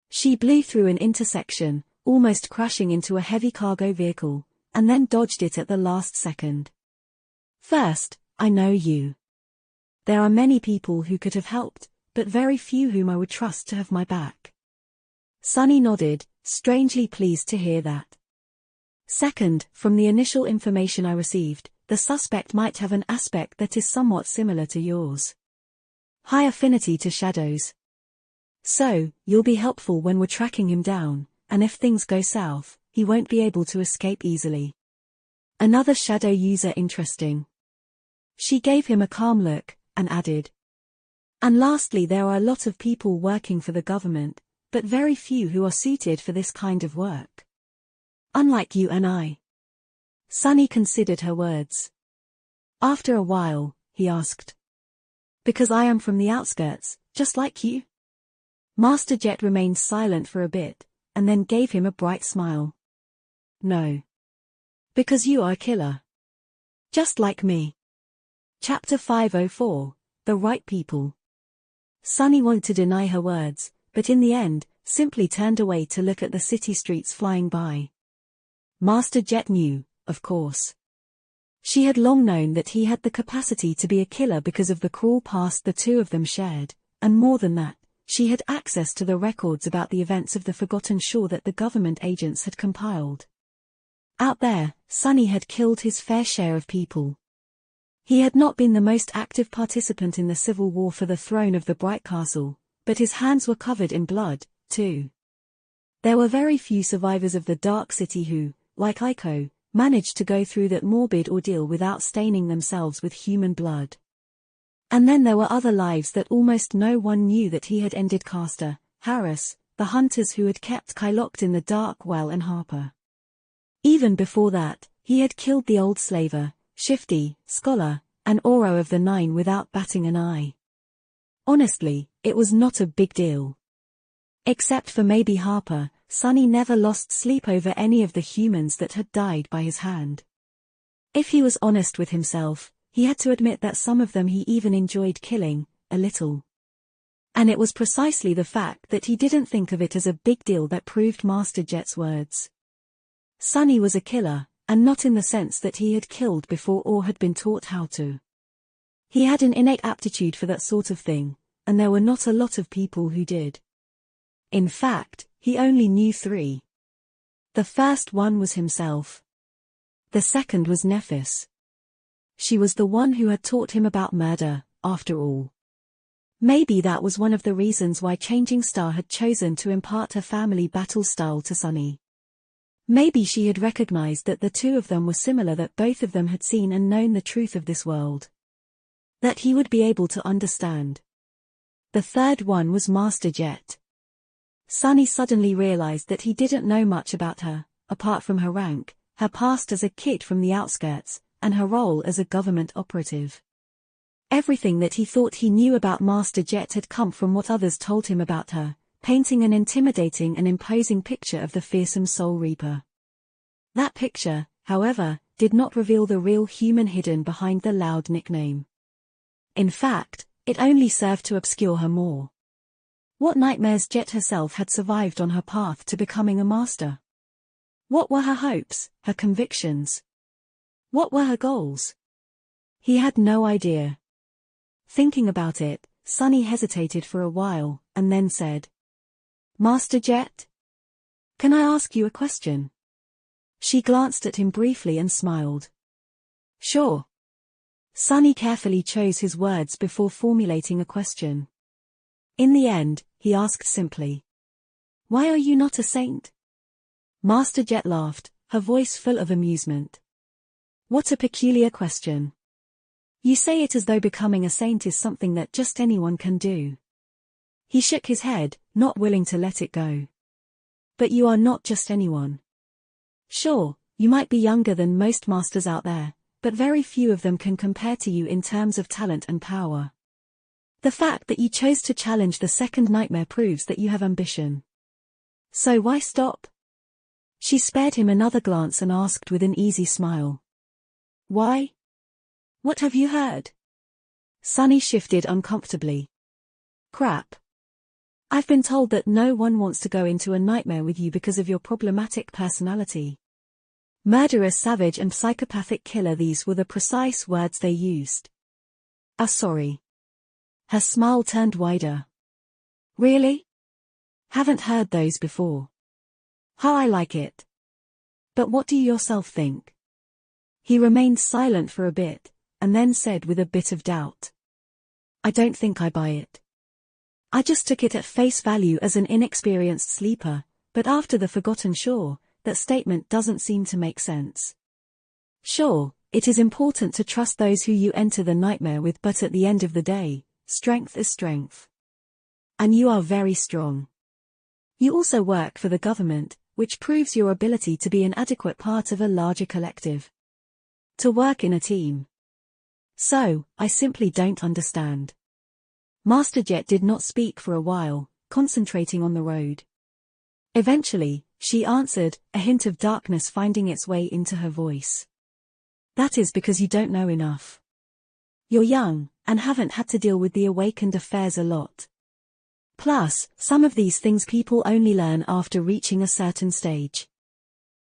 [SPEAKER 1] She blew through an intersection, almost crashing into a heavy cargo vehicle, and then dodged it at the last second. First, I know you. There are many people who could have helped, but very few whom I would trust to have my back. Sunny nodded, strangely pleased to hear that. Second, from the initial information I received, the suspect might have an aspect that is somewhat similar to yours. High affinity to shadows. So, you'll be helpful when we're tracking him down, and if things go south, he won't be able to escape easily. Another shadow user interesting. She gave him a calm look, and added. And lastly, there are a lot of people working for the government, but very few who are suited for this kind of work. Unlike you and I. Sunny considered her words. After a while, he asked. Because I am from the outskirts, just like you? Master Jet remained silent for a bit, and then gave him a bright smile. No. Because you are a killer. Just like me. Chapter 504, The Right People. Sunny wanted to deny her words, but in the end, simply turned away to look at the city streets flying by. Master Jet knew, of course. She had long known that he had the capacity to be a killer because of the cruel past the two of them shared, and more than that, she had access to the records about the events of the Forgotten Shore that the government agents had compiled. Out there, Sunny had killed his fair share of people. He had not been the most active participant in the civil war for the throne of the Bright Castle, but his hands were covered in blood, too. There were very few survivors of the Dark City who, like Aiko, managed to go through that morbid ordeal without staining themselves with human blood. And then there were other lives that almost no one knew that he had ended. Caster, Harris, the hunters who had kept Kai locked in the dark well, and Harper. Even before that, he had killed the old slaver, Shifty, Scholar, and Oro of the Nine without batting an eye. Honestly, it was not a big deal. Except for maybe Harper, Sunny never lost sleep over any of the humans that had died by his hand. If he was honest with himself, he had to admit that some of them he even enjoyed killing, a little. And it was precisely the fact that he didn't think of it as a big deal that proved Master Jet's words. Sunny was a killer, and not in the sense that he had killed before or had been taught how to. He had an innate aptitude for that sort of thing, and there were not a lot of people who did. In fact, he only knew 3. The first one was himself. The second was Nephis. She was the one who had taught him about murder, after all. Maybe that was one of the reasons why Changing Star had chosen to impart her family battle style to Sunny. Maybe she had recognized that the two of them were similar, that both of them had seen and known the truth of this world. That he would be able to understand. The third one was Master Jet. Sunny suddenly realized that he didn't know much about her, apart from her rank, her past as a kid from the outskirts, and her role as a government operative. Everything that he thought he knew about Master Jet had come from what others told him about her, painting an intimidating and imposing picture of the fearsome Soul Reaper. That picture, however, did not reveal the real human hidden behind the loud nickname. In fact, it only served to obscure her more. What nightmares Jet herself had survived on her path to becoming a master? What were her hopes, her convictions? What were her goals? He had no idea. Thinking about it, Sunny hesitated for a while, and then said, "Master Jet? Can I ask you a question?" She glanced at him briefly and smiled. "Sure." Sunny carefully chose his words before formulating a question. In the end, he asked simply, "Why are you not a saint?" Master Jet laughed, her voice full of amusement. "What a peculiar question. You say it as though becoming a saint is something that just anyone can do." He shook his head, not willing to let it go. "But you are not just anyone. Sure, you might be younger than most masters out there, but very few of them can compare to you in terms of talent and power. The fact that you chose to challenge the second nightmare proves that you have ambition. So why stop?" She spared him another glance and asked with an easy smile, "Why? What have you heard?" Sunny shifted uncomfortably. "Crap. I've been told that no one wants to go into a nightmare with you because of your problematic personality. Murderous, savage and psychopathic killer, these were the precise words they used." Sorry." Her smile turned wider. "Really? Haven't heard those before. How I like it. But what do you yourself think?" He remained silent for a bit, and then said with a bit of doubt, "I don't think I buy it. I just took it at face value as an inexperienced sleeper, but after the Forgotten Shore, that statement doesn't seem to make sense. Sure, it is important to trust those who you enter the nightmare with, but at the end of the day, strength is strength. And you are very strong. You also work for the government, which proves your ability to be an adequate part of a larger collective. To work in a team. So, I simply don't understand." Master Jet did not speak for a while, concentrating on the road. Eventually, she answered, a hint of darkness finding its way into her voice. "That is because you don't know enough. You're young, and haven't had to deal with the awakened affairs a lot. Plus, some of these things people only learn after reaching a certain stage.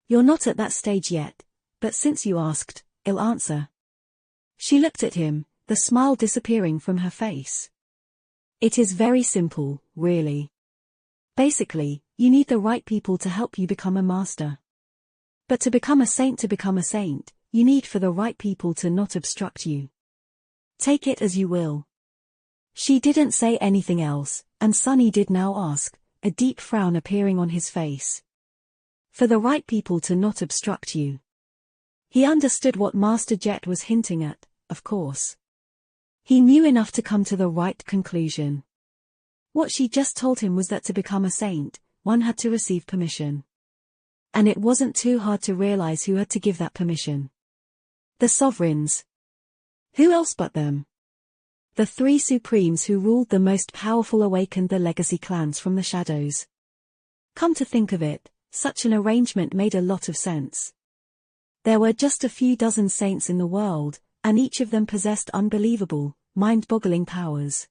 [SPEAKER 1] You're not at that stage yet, but since you asked, I'll answer." She looked at him, the smile disappearing from her face. "It is very simple, really. Basically, you need the right people to help you become a master. But to become a saint, you need for the right people to not obstruct you. Take it as you will." She didn't say anything else, and Sunny did now ask, a deep frown appearing on his face. "For the right people to not obstruct you." He understood what Master Jet was hinting at, of course. He knew enough to come to the right conclusion. What she just told him was that to become a saint, one had to receive permission. And it wasn't too hard to realize who had to give that permission. The sovereigns. Who else but them? The three supremes who ruled the most powerful awakened the legacy clans from the shadows. Come to think of it, such an arrangement made a lot of sense. There were just a few dozen saints in the world, and each of them possessed unbelievable, mind-boggling powers.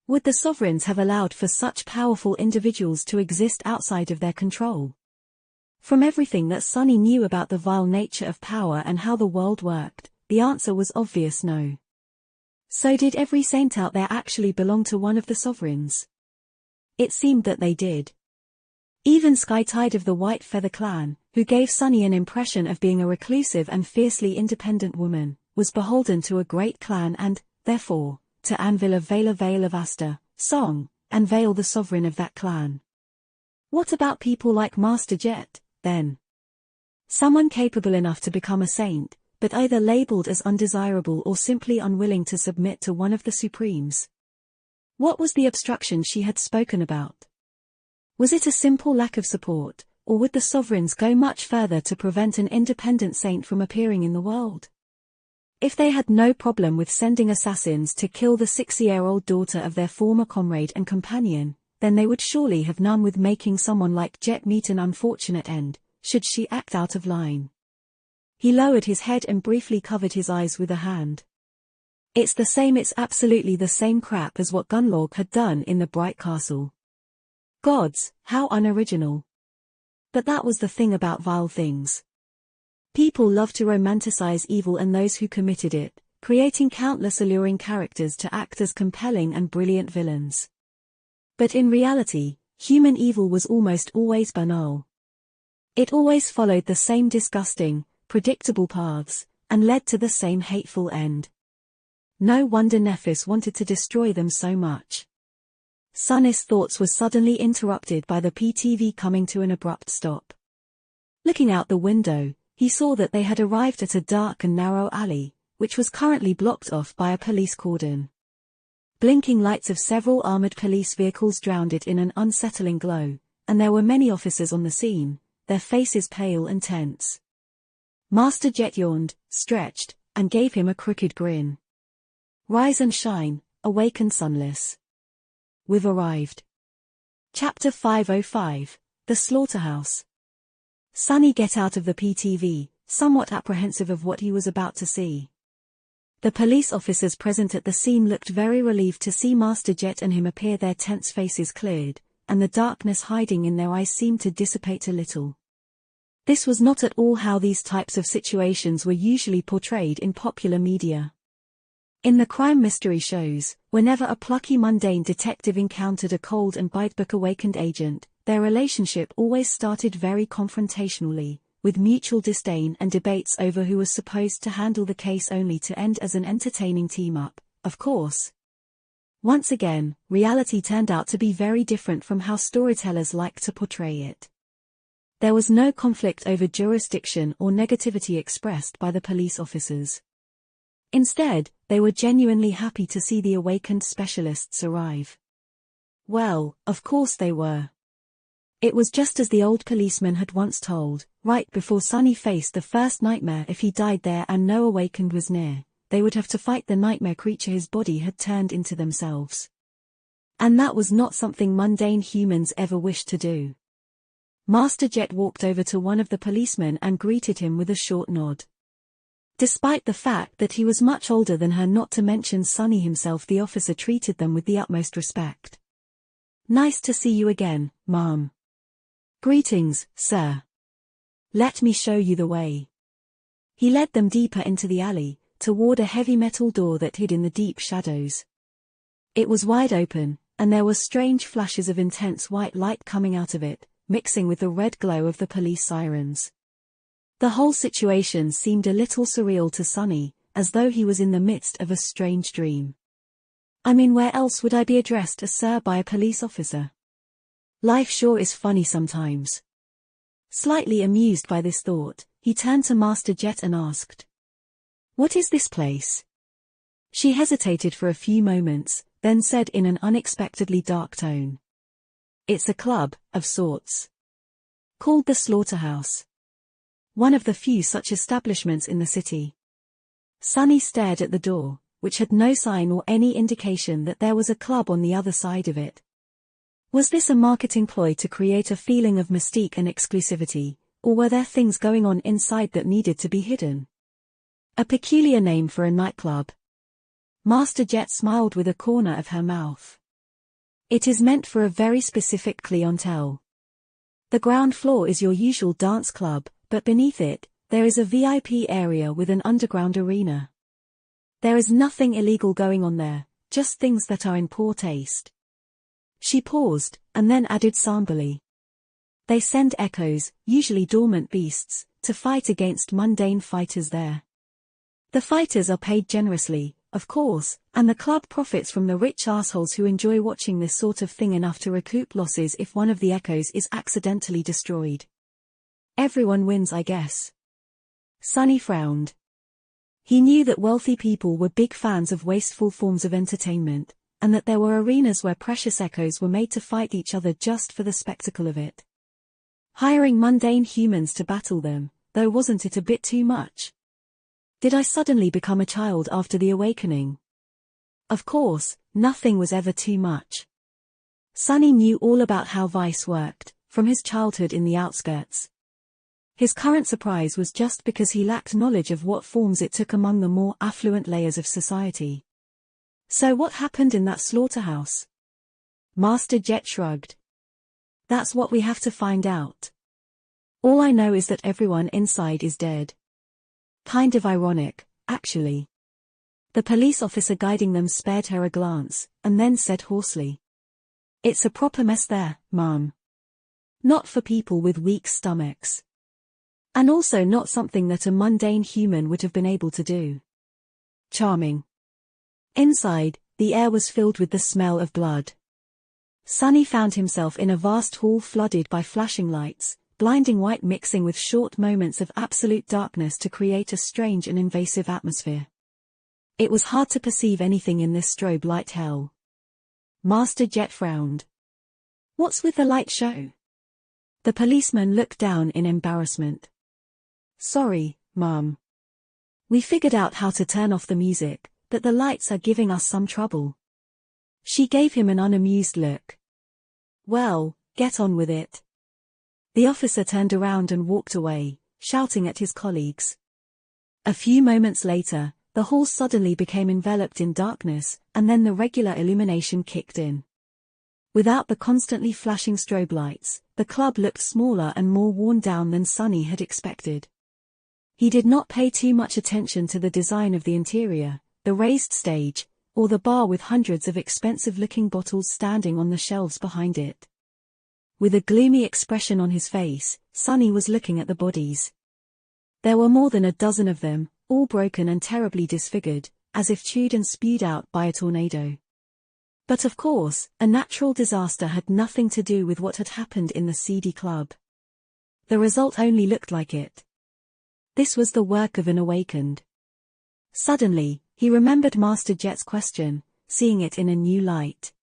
[SPEAKER 1] Would the sovereigns have allowed for such powerful individuals to exist outside of their control? From everything that Sunny knew about the vile nature of power and how the world worked, the answer was obvious no. So did every saint out there actually belong to one of the sovereigns? It seemed that they did. Even Skytide of the White Feather clan, who gave Sunny an impression of being a reclusive and fiercely independent woman, was beholden to a great clan and, therefore, to anvil a Vale of Aster song, and veil the sovereign of that clan. What about people like Master Jet, then? Someone capable enough to become a saint, but either labeled as undesirable or simply unwilling to submit to one of the Supremes. What was the obstruction she had spoken about? Was it a simple lack of support, or would the sovereigns go much further to prevent an independent saint from appearing in the world? If they had no problem with sending assassins to kill the 6-year-old daughter of their former comrade and companion, then they would surely have none with making someone like Jet meet an unfortunate end, should she act out of line. He lowered his head and briefly covered his eyes with a hand. It's absolutely the same crap as what Gunlog had done in the Bright Castle. Gods, how unoriginal. But that was the thing about vile things. People love to romanticize evil and those who committed it, creating countless alluring characters to act as compelling and brilliant villains. But in reality, human evil was almost always banal. It always followed the same disgusting, predictable paths, and led to the same hateful end. No wonder Nephis wanted to destroy them so much. Sunny's thoughts were suddenly interrupted by the PTV coming to an abrupt stop. Looking out the window, he saw that they had arrived at a dark and narrow alley, which was currently blocked off by a police cordon. Blinking lights of several armored police vehicles drowned it in an unsettling glow, and there were many officers on the scene, their faces pale and tense. Master Jet yawned, stretched, and gave him a crooked grin. Rise and shine, awaken sunless. We've arrived. Chapter 505, The Slaughterhouse. Sunny get out of the PTV, somewhat apprehensive of what he was about to see. The police officers present at the scene looked very relieved to see Master Jet and him appear, their tense faces cleared, and the darkness hiding in their eyes seemed to dissipate a little. This was not at all how these types of situations were usually portrayed in popular media. In the crime mystery shows, whenever a plucky mundane detective encountered a cold and by-the-book awakened agent, their relationship always started very confrontationally, with mutual disdain and debates over who was supposed to handle the case, only to end as an entertaining team-up, of course. Once again, reality turned out to be very different from how storytellers like to portray it. There was no conflict over jurisdiction or negativity expressed by the police officers. Instead, they were genuinely happy to see the awakened specialists arrive. Well, of course they were. It was just as the old policeman had once told, right before Sunny faced the first nightmare. If he died there and no awakened was near, they would have to fight the nightmare creature his body had turned into themselves. And that was not something mundane humans ever wished to do. Master Jet walked over to one of the policemen and greeted him with a short nod. Despite the fact that he was much older than her, not to mention Sunny himself, the officer treated them with the utmost respect. Nice to see you again, ma'am. Greetings, sir. Let me show you the way. He led them deeper into the alley, toward a heavy metal door that hid in the deep shadows. It was wide open, and there were strange flashes of intense white light coming out of it, mixing with the red glow of the police sirens. The whole situation seemed a little surreal to Sunny, as though he was in the midst of a strange dream. I mean, where else would I be addressed as sir by a police officer? Life sure is funny sometimes. Slightly amused by this thought, he turned to Master Jet and asked, "What is this place?" She hesitated for a few moments, then said in an unexpectedly dark tone, "It's a club, of sorts. Called the Slaughterhouse. One of the few such establishments in the city." Sunny stared at the door, which had no sign or any indication that there was a club on the other side of it. Was this a marketing ploy to create a feeling of mystique and exclusivity, or were there things going on inside that needed to be hidden? A peculiar name for a nightclub. Master Jet smiled with a corner of her mouth. It is meant for a very specific clientele. The ground floor is your usual dance club, but beneath it, there is a VIP area with an underground arena. There is nothing illegal going on there, just things that are in poor taste. She paused, and then added somberly. They send echoes, usually dormant beasts, to fight against mundane fighters there. The fighters are paid generously, of course, and the club profits from the rich assholes who enjoy watching this sort of thing enough to recoup losses if one of the echoes is accidentally destroyed. Everyone wins, I guess. Sonny frowned. He knew that wealthy people were big fans of wasteful forms of entertainment, and that there were arenas where precious echoes were made to fight each other just for the spectacle of it. Hiring mundane humans to battle them, though, wasn't it a bit too much? Did I suddenly become a child after the awakening? Of course, nothing was ever too much. Sonny knew all about how vice worked, from his childhood in the outskirts. His current surprise was just because he lacked knowledge of what forms it took among the more affluent layers of society. So what happened in that slaughterhouse? Master Jet shrugged. That's what we have to find out. All I know is that everyone inside is dead. Kind of ironic, actually. The police officer guiding them spared her a glance, and then said hoarsely. It's a proper mess there, ma'am. Not for people with weak stomachs. And also not something that a mundane human would have been able to do. Charming. Inside, the air was filled with the smell of blood. Sonny found himself in a vast hall flooded by flashing lights, blinding white mixing with short moments of absolute darkness to create a strange and invasive atmosphere. It was hard to perceive anything in this strobe light hell. Master Jet frowned. What's with the light show? The policeman looked down in embarrassment. Sorry, ma'am. We figured out how to turn off the music, but the lights are giving us some trouble. She gave him an unamused look. Well, get on with it. The officer turned around and walked away, shouting at his colleagues. A few moments later, the hall suddenly became enveloped in darkness, and then the regular illumination kicked in. Without the constantly flashing strobe lights, the club looked smaller and more worn down than Sonny had expected. He did not pay too much attention to the design of the interior, the raised stage, or the bar with hundreds of expensive-looking bottles standing on the shelves behind it. With a gloomy expression on his face, Sonny was looking at the bodies. There were more than a dozen of them, all broken and terribly disfigured, as if chewed and spewed out by a tornado. But of course, a natural disaster had nothing to do with what had happened in the seedy club. The result only looked like it. This was the work of an awakened. Suddenly, he remembered Master Jet's question, seeing it in a new light.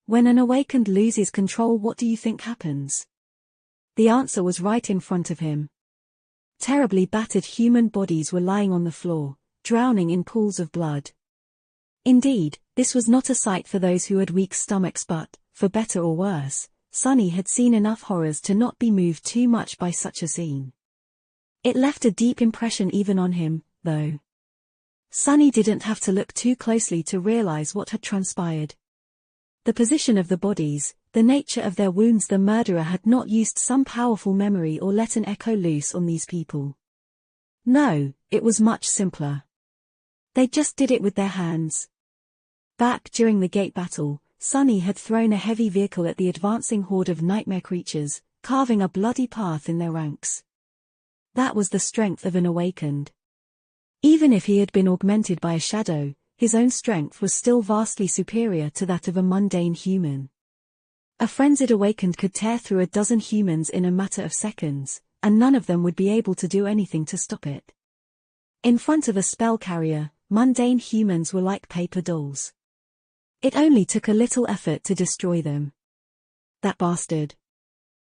[SPEAKER 1] When an awakened loses control, what do you think happens? The answer was right in front of him. Terribly battered human bodies were lying on the floor, drowning in pools of blood. Indeed, this was not a sight for those who had weak stomachs, but, for better or worse, Sonny had seen enough horrors to not be moved too much by such a scene. It left a deep impression even on him, though. Sonny didn't have to look too closely to realize what had transpired. The position of the bodies, the nature of their wounds. The murderer had not used some powerful memory or let an echo loose on these people. No, it was much simpler. They just did it with their hands. Back during the gate battle, Sonny had thrown a heavy vehicle at the advancing horde of nightmare creatures, carving a bloody path in their ranks. That was the strength of an awakened. Even if he had been augmented by a shadow, his own strength was still vastly superior to that of a mundane human. A frenzied awakened could tear through a dozen humans in a matter of seconds, and none of them would be able to do anything to stop it. In front of a spell carrier, mundane humans were like paper dolls. It only took a little effort to destroy them. That bastard.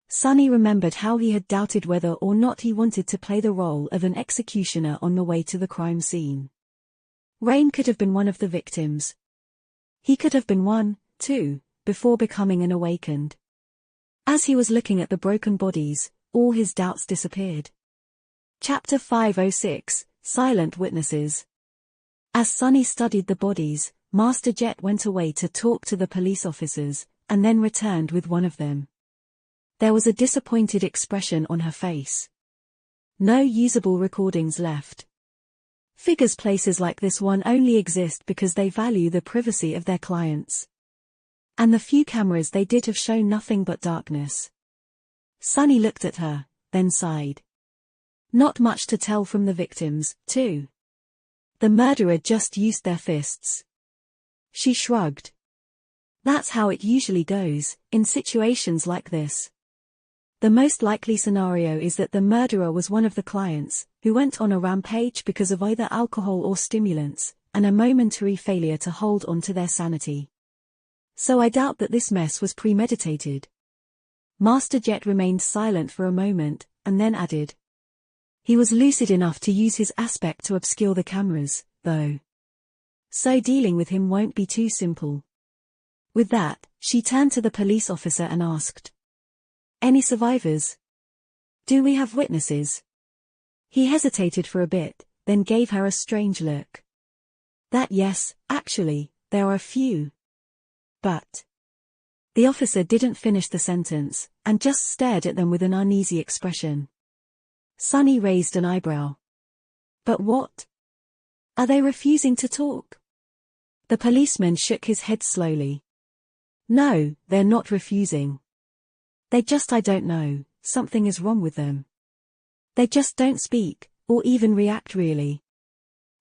[SPEAKER 1] Sonny remembered how he had doubted whether or not he wanted to play the role of an executioner on the way to the crime scene. Rain could have been one of the victims. He could have been one, too, before becoming an awakened. As he was looking at the broken bodies, all his doubts disappeared. Chapter 506, Silent Witnesses. As Sonny studied the bodies, Master Jet went away to talk to the police officers, and then returned with one of them. There was a disappointed expression on her face. No usable recordings left. Figures places like this one only exist because they value the privacy of their clients. And the few cameras they did have shown nothing but darkness. Sonny looked at her, then sighed. Not much to tell from the victims, too. The murderer just used their fists. She shrugged. That's how it usually goes, in situations like this. The most likely scenario is that the murderer was one of the clients, who went on a rampage because of either alcohol or stimulants, and a momentary failure to hold on to their sanity. So I doubt that this mess was premeditated. Master Jet remained silent for a moment, and then added. He was lucid enough to use his aspect to obscure the cameras, though. So dealing with him won't be too simple. With that, she turned to the police officer and asked. Any survivors? Do we have witnesses? He hesitated for a bit, then gave her a strange look. That yes, actually, there are a few. But. The officer didn't finish the sentence, and just stared at them with an uneasy expression. Sunny raised an eyebrow. But what? Are they refusing to talk? The policeman shook his head slowly. No, they're not refusing. I don't know, something is wrong with them. They just don't speak, or even react really.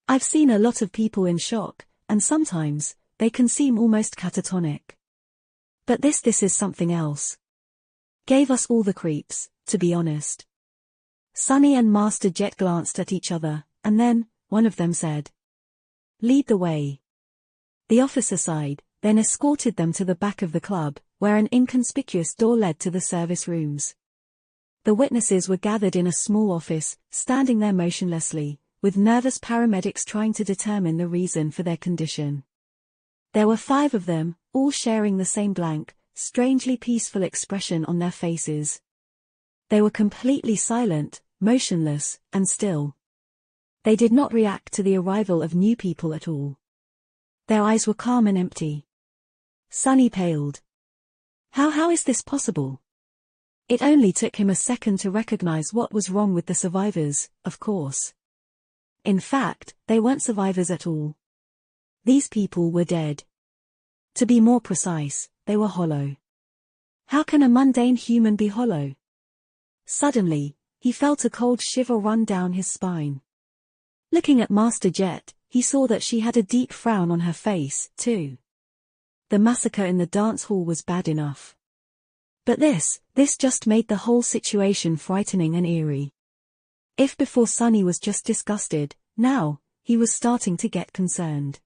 [SPEAKER 1] I've seen a lot of people in shock, and sometimes, they can seem almost catatonic. But this is something else. Gave us all the creeps, to be honest. Sunny and Master Jet glanced at each other, and then, one of them said. Lead the way. The officer sighed, then escorted them to the back of the club, where an inconspicuous door led to the service rooms. The witnesses were gathered in a small office, standing there motionlessly, with nervous paramedics trying to determine the reason for their condition. There were 5 of them, all sharing the same blank, strangely peaceful expression on their faces. They were completely silent, motionless, and still. They did not react to the arrival of new people at all. Their eyes were calm and empty. Sunny paled. How is this possible? It only took him a second to recognize what was wrong with the survivors, of course. In fact, they weren't survivors at all. These people were dead. To be more precise, they were hollow. How can a mundane human be hollow? Suddenly, he felt a cold shiver run down his spine. Looking at Master Jet, he saw that she had a deep frown on her face, too. The massacre in the dance hall was bad enough. But this just made the whole situation frightening and eerie. If before Sunny was just disgusted, now, he was starting to get concerned.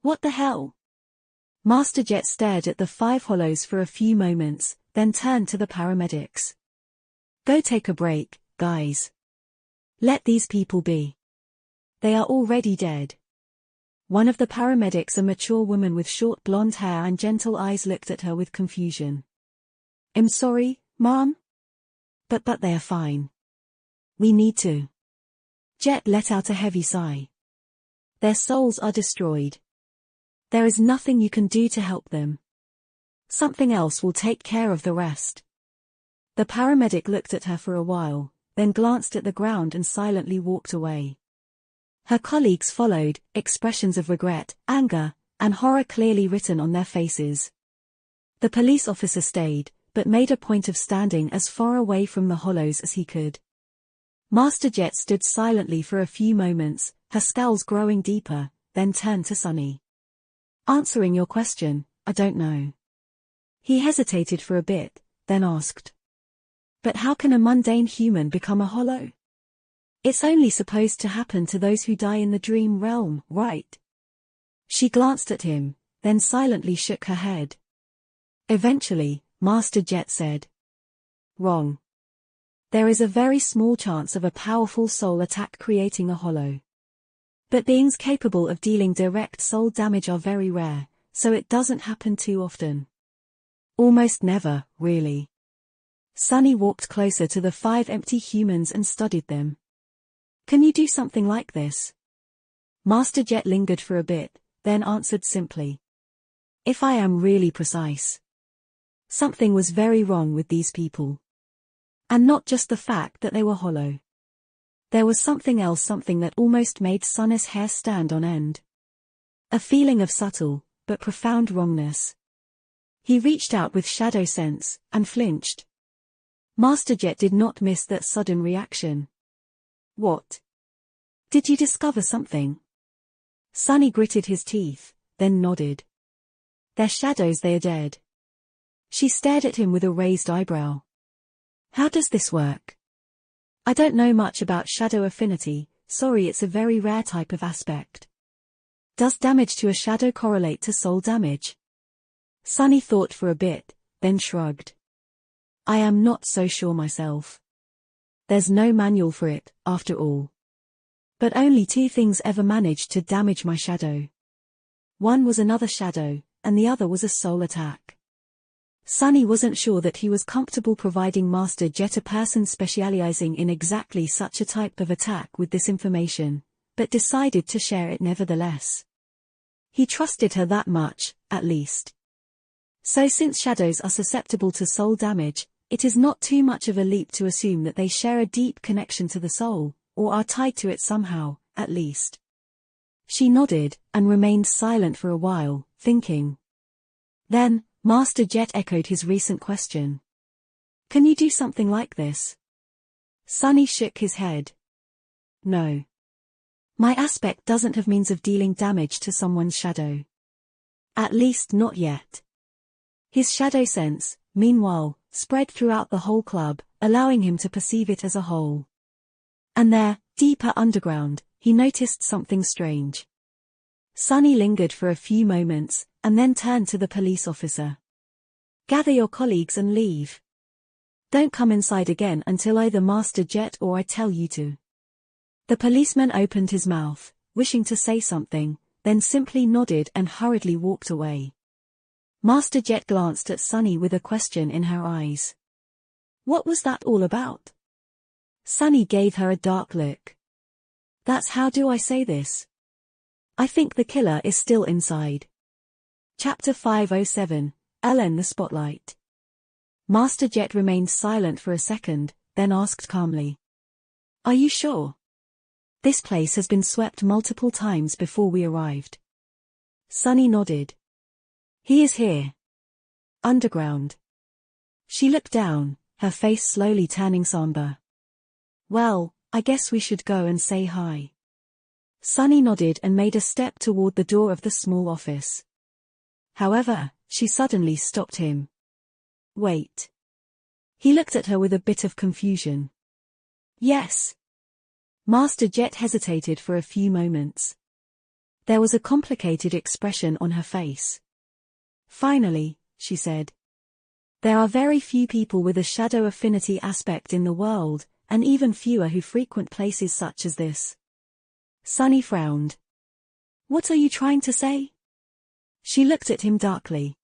[SPEAKER 1] What the hell? Master Jet stared at the 5 hollows for a few moments, then turned to the paramedics. Go take a break, guys. Let these people be. They are already dead. One of the paramedics, a mature woman with short blonde hair and gentle eyes, looked at her with confusion. I'm sorry, Mom? But they are fine. We need to. Jet let out a heavy sigh. Their souls are destroyed. There is nothing you can do to help them. Something else will take care of the rest. The paramedic looked at her for a while, then glanced at the ground and silently walked away. Her colleagues followed, expressions of regret, anger, and horror clearly written on their faces. The police officer stayed, but made a point of standing as far away from the hollows as he could. Master Jet stood silently for a few moments, her scowls growing deeper, then turned to Sunny. Answering your question, I don't know. He hesitated for a bit, then asked. But how can a mundane human become a hollow? It's only supposed to happen to those who die in the dream realm, right? She glanced at him, then silently shook her head. Eventually, Master Jet said. Wrong. There is a very small chance of a powerful soul attack creating a hollow. But beings capable of dealing direct soul damage are very rare, so it doesn't happen too often. Almost never, really. Sunny walked closer to the 5 empty humans and studied them. Can you do something like this? Master Jet lingered for a bit, then answered simply. If I am really precise. Something was very wrong with these people. And not just the fact that they were hollow. There was something else, something that almost made Sunny's hair stand on end. A feeling of subtle, but profound wrongness. He reached out with shadow sense, and flinched. Master Jet did not miss that sudden reaction. What? Did you discover something? Sunny gritted his teeth, then nodded. They're shadows, they are dead. She stared at him with a raised eyebrow. How does this work? I don't know much about shadow affinity, sorry, it's a very rare type of aspect. Does damage to a shadow correlate to soul damage? Sunny thought for a bit, then shrugged. I am not so sure myself. There's no manual for it, after all. But only 2 things ever managed to damage my shadow. One was another shadow, and the other was a soul attack. Sunny wasn't sure that he was comfortable providing Master Jet, a person specializing in exactly such a type of attack, with this information, but decided to share it nevertheless. He trusted her that much, at least. So since shadows are susceptible to soul damage, it is not too much of a leap to assume that they share a deep connection to the soul, or are tied to it somehow, at least. She nodded, and remained silent for a while, thinking. Then, Master Jet echoed his recent question. Can you do something like this? Sunny shook his head. No. My aspect doesn't have means of dealing damage to someone's shadow. At least not yet. His shadow sense, meanwhile, spread throughout the whole club, allowing him to perceive it as a whole. And there, deeper underground, he noticed something strange. Sunny lingered for a few moments, and then turned to the police officer. Gather your colleagues and leave. Don't come inside again until either Master Jet or I tell you to. The policeman opened his mouth, wishing to say something, then simply nodded and hurriedly walked away. Master Jet glanced at Sunny with a question in her eyes. What was that all about? Sunny gave her a dark look. That's how do I say this? I think the killer is still inside. Chapter 507, Ellen the Spotlight. Master Jet remained silent for a second, then asked calmly. Are you sure? This place has been swept multiple times before we arrived. Sunny nodded. He is here. Underground. She looked down, her face slowly turning somber. Well, I guess we should go and say hi. Sunny nodded and made a step toward the door of the small office. However, she suddenly stopped him. Wait. He looked at her with a bit of confusion. Yes. Master Jet hesitated for a few moments. There was a complicated expression on her face. Finally, she said. There are very few people with a shadow affinity aspect in the world, and even fewer who frequent places such as this. Sunny frowned. What are you trying to say? She looked at him darkly.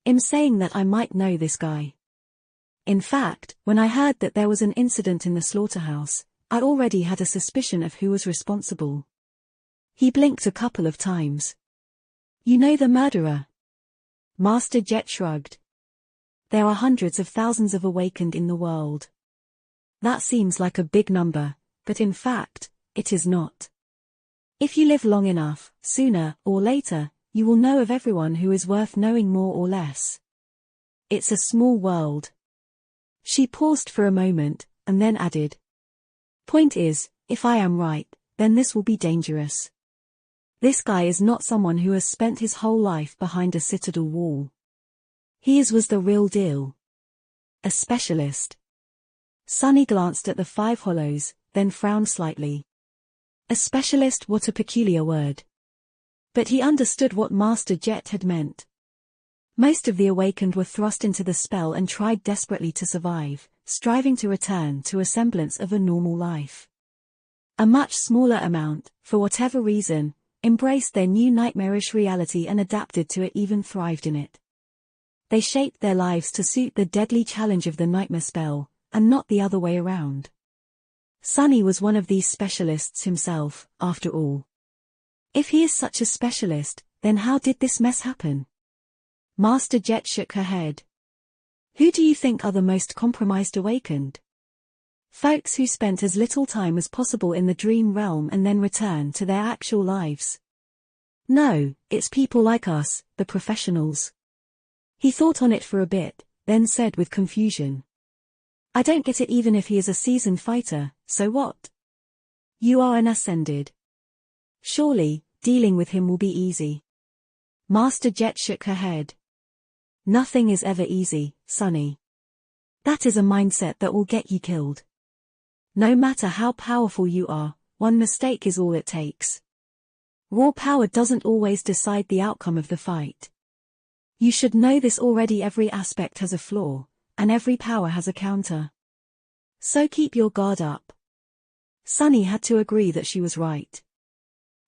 [SPEAKER 1] I'm saying that I might know this guy. In fact, when I heard that there was an incident in the slaughterhouse, I already had a suspicion of who was responsible. He blinked a couple of times. You know the murderer? Master Jet shrugged. There are hundreds of thousands of awakened in the world. That seems like a big number, but in fact, it is not. If you live long enough, sooner or later, you will know of everyone who is worth knowing more or less. It's a small world. She paused for a moment, and then added. Point is, if I am right, then this will be dangerous. This guy is not someone who has spent his whole life behind a citadel wall. He was the real deal. A specialist. Sunny glanced at the 5 hollows, then frowned slightly. A specialist, what a peculiar word. But he understood what Master Jet had meant. Most of the awakened were thrust into the spell and tried desperately to survive, striving to return to a semblance of a normal life. A much smaller amount, for whatever reason, embraced their new nightmarish reality and adapted to it, even thrived in it. They shaped their lives to suit the deadly challenge of the nightmare spell, and not the other way around. Sunny was one of these specialists himself, after all. If he is such a specialist, then how did this mess happen? Master Jet shook her head. Who do you think are the most compromised awakened? Folks who spent as little time as possible in the dream realm and then returned to their actual lives. No, it's people like us, the professionals. He thought on it for a bit, then said with confusion. I don't get it. Even if he is a seasoned fighter, so what? You are an ascended. Surely, dealing with him will be easy. Master Jet shook her head. Nothing is ever easy, Sunny. That is a mindset that will get you killed. No matter how powerful you are, one mistake is all it takes. Raw power doesn't always decide the outcome of the fight. You should know this already. Every aspect has a flaw, and every power has a counter. So keep your guard up. Sunny had to agree that she was right.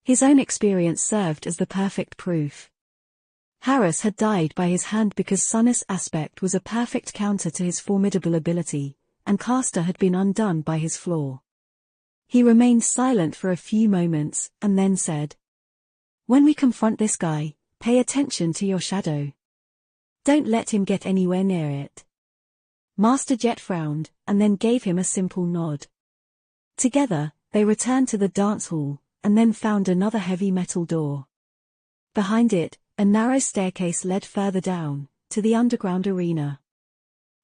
[SPEAKER 1] His own experience served as the perfect proof. Harris had died by his hand because Sunny's aspect was a perfect counter to his formidable ability, and Castor had been undone by his flaw. He remained silent for a few moments, and then said, "When we confront this guy, pay attention to your shadow. Don't let him get anywhere near it." Master Jet frowned, and then gave him a simple nod. Together, they returned to the dance hall, and then found another heavy metal door. Behind it, a narrow staircase led further down, to the underground arena.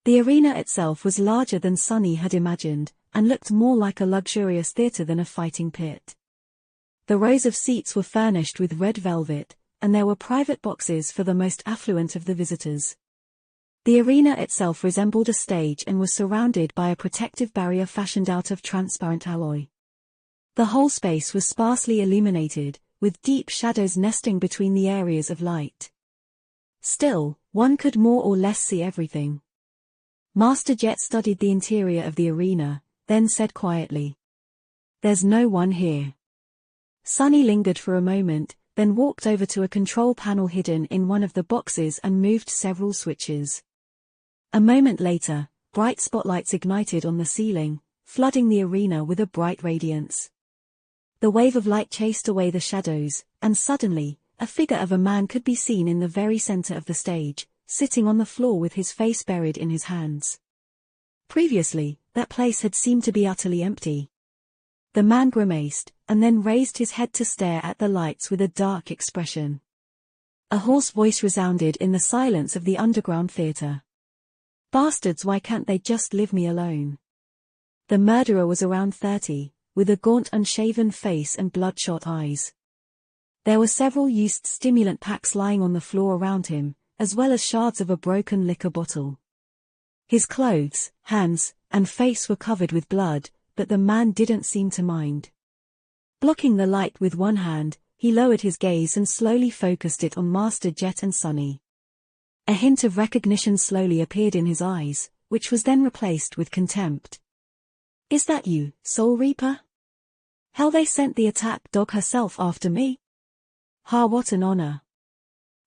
[SPEAKER 1] The arena itself was larger than Sunny had imagined, and looked more like a luxurious theater than a fighting pit. The rows of seats were furnished with red velvet, and there were private boxes for the most affluent of the visitors. The arena itself resembled a stage and was surrounded by a protective barrier fashioned out of transparent alloy. The whole space was sparsely illuminated, with deep shadows nesting between the areas of light. Still, one could more or less see everything. Master Jet studied the interior of the arena, then said quietly, "There's no one here." Sunny lingered for a moment, then walked over to a control panel hidden in one of the boxes and moved several switches. A moment later, bright spotlights ignited on the ceiling, flooding the arena with a bright radiance. The wave of light chased away the shadows, and suddenly, a figure of a man could be seen in the very center of the stage, sitting on the floor with his face buried in his hands. Previously, that place had seemed to be utterly empty. The man grimaced, and then raised his head to stare at the lights with a dark expression. A hoarse voice resounded in the silence of the underground theater. "Bastards, why can't they just leave me alone?" The murderer was around 30, with a gaunt unshaven face and bloodshot eyes. There were several used stimulant packs lying on the floor around him, as well as shards of a broken liquor bottle. His clothes, hands, and face were covered with blood, but the man didn't seem to mind. Blocking the light with one hand, he lowered his gaze and slowly focused it on Master Jet and Sunny. A hint of recognition slowly appeared in his eyes, which was then replaced with contempt. "Is that you, Soul Reaper? Hell, they sent the attack dog herself after me? Ha, what an honor."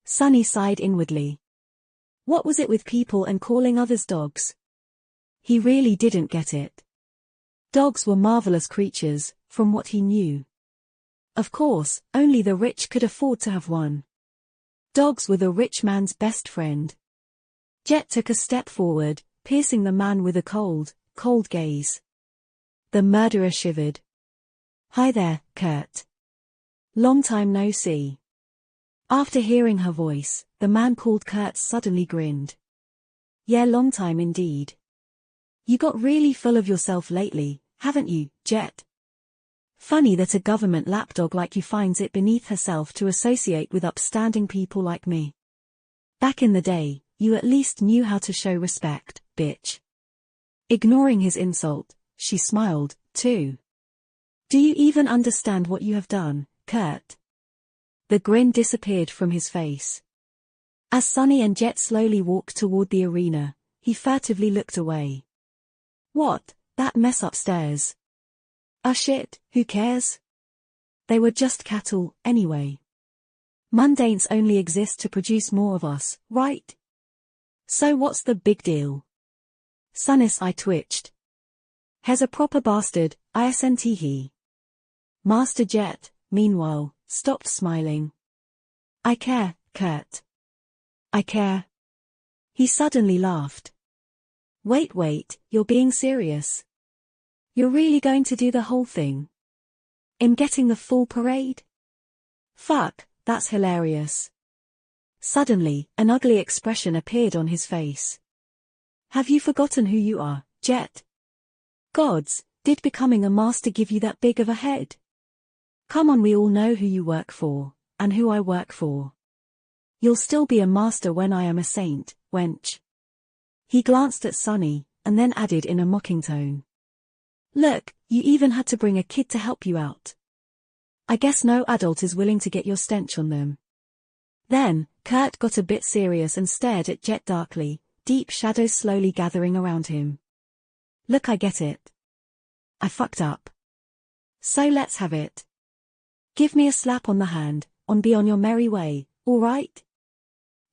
[SPEAKER 1] Sunny sighed inwardly. What was it with people and calling others dogs? He really didn't get it. Dogs were marvelous creatures, from what he knew. Of course, only the rich could afford to have one. Dogs were the rich man's best friend. Jet took a step forward, piercing the man with a cold, cold gaze. The murderer shivered. "Hi there, Kurt. Long time no see." After hearing her voice, the man called Kurt suddenly grinned. "Yeah, long time indeed. You got really full of yourself lately, haven't you, Jet? Funny that a government lapdog like you finds it beneath herself to associate with upstanding people like me. Back in the day, you at least knew how to show respect, bitch." Ignoring his insult, she smiled, too. "Do you even understand what you have done, Kurt?" The grin disappeared from his face. As Sunny and Jet slowly walked toward the arena, he furtively looked away. "What, that mess upstairs? Ah shit, who cares? They were just cattle, anyway. Mundanes only exist to produce more of us, right? So what's the big deal?" Sunny's eye twitched. "He's a proper bastard, isn't he?" Master Jet, meanwhile, stopped smiling. "I care, Kurt. I care." He suddenly laughed. Wait, you're being serious? You're really going to do the whole thing? In getting the full parade? Fuck, that's hilarious." Suddenly, an ugly expression appeared on his face. "Have you forgotten who you are, Jet? Gods, did becoming a master give you that big of a head? Come on, we all know who you work for, and who I work for. You'll still be a master when I am a saint, wench. He glanced at Sunny, and then added in a mocking tone. Look, you even had to bring a kid to help you out. I guess no adult is willing to get your stench on them. Then, Kurt got a bit serious and stared at Jet darkly, deep shadows slowly gathering around him. Look, I get it. I fucked up. So let's have it. Give me a slap on the hand, be on your merry way, all right?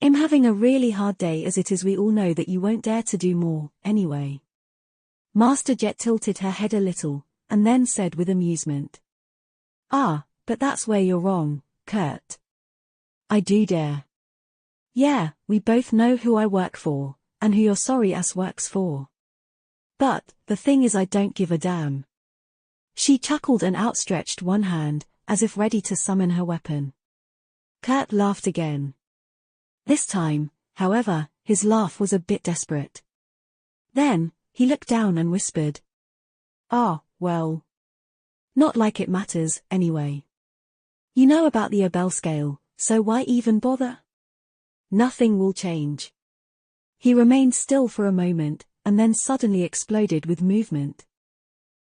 [SPEAKER 1] I'm having a really hard day as it is. We all know that you won't dare to do more, anyway. Master Jet tilted her head a little, and then said with amusement. Ah, but that's where you're wrong, Kurt. I do dare. Yeah, we both know who I work for, and who your sorry ass works for. But, the thing is, I don't give a damn. She chuckled and outstretched one hand, as if ready to summon her weapon. Kurt laughed again. This time, however, his laugh was a bit desperate. Then, he looked down and whispered. Ah, well. Not like it matters, anyway. You know about the Abel scale, so why even bother? Nothing will change. He remained still for a moment, and then suddenly exploded with movement.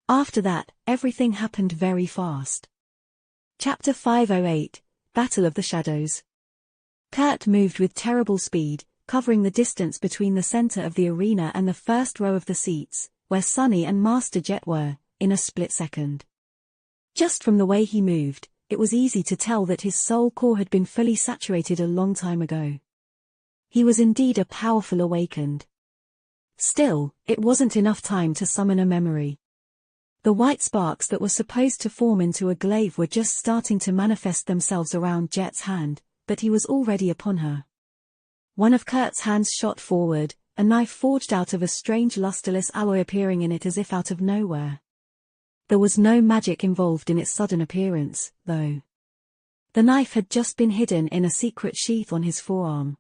[SPEAKER 1] After that, everything happened very fast. Chapter 508, Battle of the Shadows. Kurt moved with terrible speed, covering the distance between the center of the arena and the first row of the seats, where Sunny and Master Jet were, in a split second. Just from the way he moved, it was easy to tell that his soul core had been fully saturated a long time ago. He was indeed a powerful awakened. Still, it wasn't enough time to summon a memory. The white sparks that were supposed to form into a glaive were just starting to manifest themselves around Jet's hand, but he was already upon her. One of Kurt's hands shot forward, a knife forged out of a strange lusterless alloy appearing in it as if out of nowhere. There was no magic involved in its sudden appearance, though. The knife had just been hidden in a secret sheath on his forearm.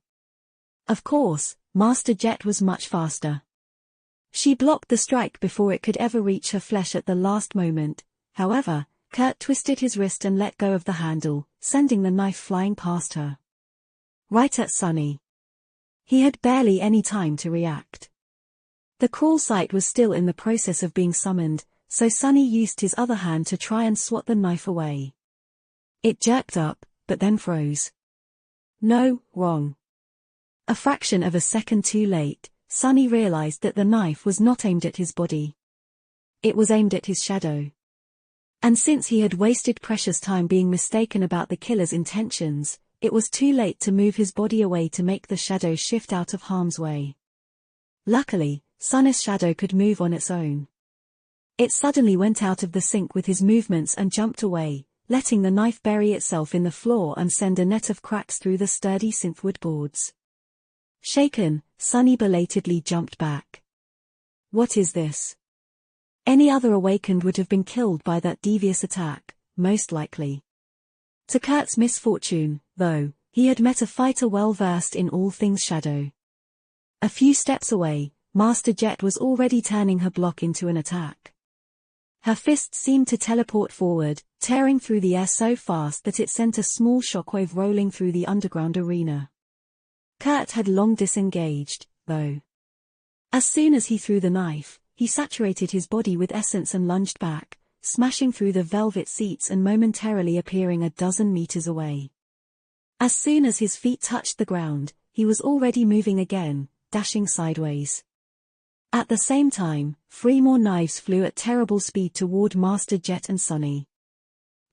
[SPEAKER 1] Of course, Master Jet was much faster. She blocked the strike before it could ever reach her flesh at the last moment. However, Kurt twisted his wrist and let go of the handle, sending the knife flying past her. Right at Sunny. He had barely any time to react. The cruel sight was still in the process of being summoned, so Sunny used his other hand to try and swat the knife away. It jerked up, but then froze. No, wrong. A fraction of a second too late, Sunny realized that the knife was not aimed at his body. It was aimed at his shadow. And since he had wasted precious time being mistaken about the killer's intentions, it was too late to move his body away to make the shadow shift out of harm's way. Luckily, Sunny's shadow could move on its own. It suddenly went out of the sync with his movements and jumped away, letting the knife bury itself in the floor and send a net of cracks through the sturdy synthwood boards. Shaken, Sunny belatedly jumped back. What is this? Any other awakened would have been killed by that devious attack, most likely. To Kurt's misfortune, though, he had met a fighter well versed in all things shadow. A few steps away, Master Jet was already turning her block into an attack. Her fist seemed to teleport forward, tearing through the air so fast that it sent a small shockwave rolling through the underground arena. Kurt had long disengaged, though. As soon as he threw the knife, he saturated his body with essence and lunged back, smashing through the velvet seats and momentarily appearing a dozen meters away. As soon as his feet touched the ground, he was already moving again, dashing sideways. At the same time, 3 more knives flew at terrible speed toward Master Jet and Sunny.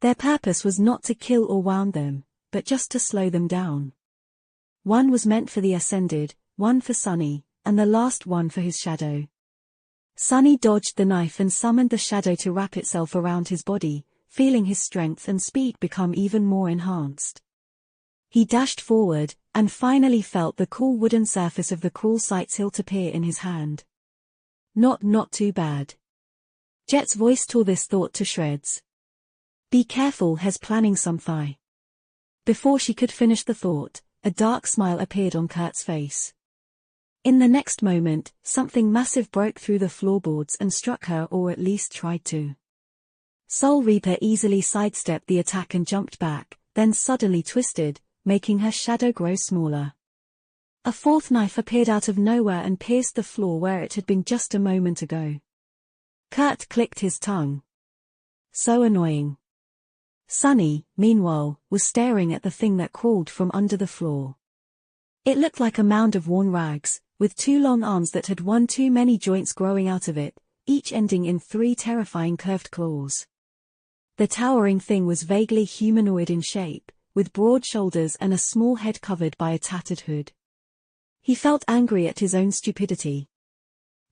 [SPEAKER 1] Their purpose was not to kill or wound them, but just to slow them down. One was meant for the Ascended, one for Sunny, and the last one for his shadow. Sunny dodged the knife and summoned the shadow to wrap itself around his body, feeling his strength and speed become even more enhanced. He dashed forward, and finally felt the cool wooden surface of the cruel sight's hilt appear in his hand. Not too bad. Jet's voice tore this thought to shreds. Be careful, he's planning something. Before she could finish the thought, a dark smile appeared on Kurt's face. In the next moment, something massive broke through the floorboards and struck her, or at least tried to. Soul Reaper easily sidestepped the attack and jumped back, then suddenly twisted, making her shadow grow smaller. A fourth knife appeared out of nowhere and pierced the floor where it had been just a moment ago. Kurt clicked his tongue. So annoying. Sunny, meanwhile, was staring at the thing that crawled from under the floor. It looked like a mound of worn rags, with two long arms that had one too many joints growing out of it, each ending in three terrifying curved claws. The towering thing was vaguely humanoid in shape, with broad shoulders and a small head covered by a tattered hood. He felt angry at his own stupidity.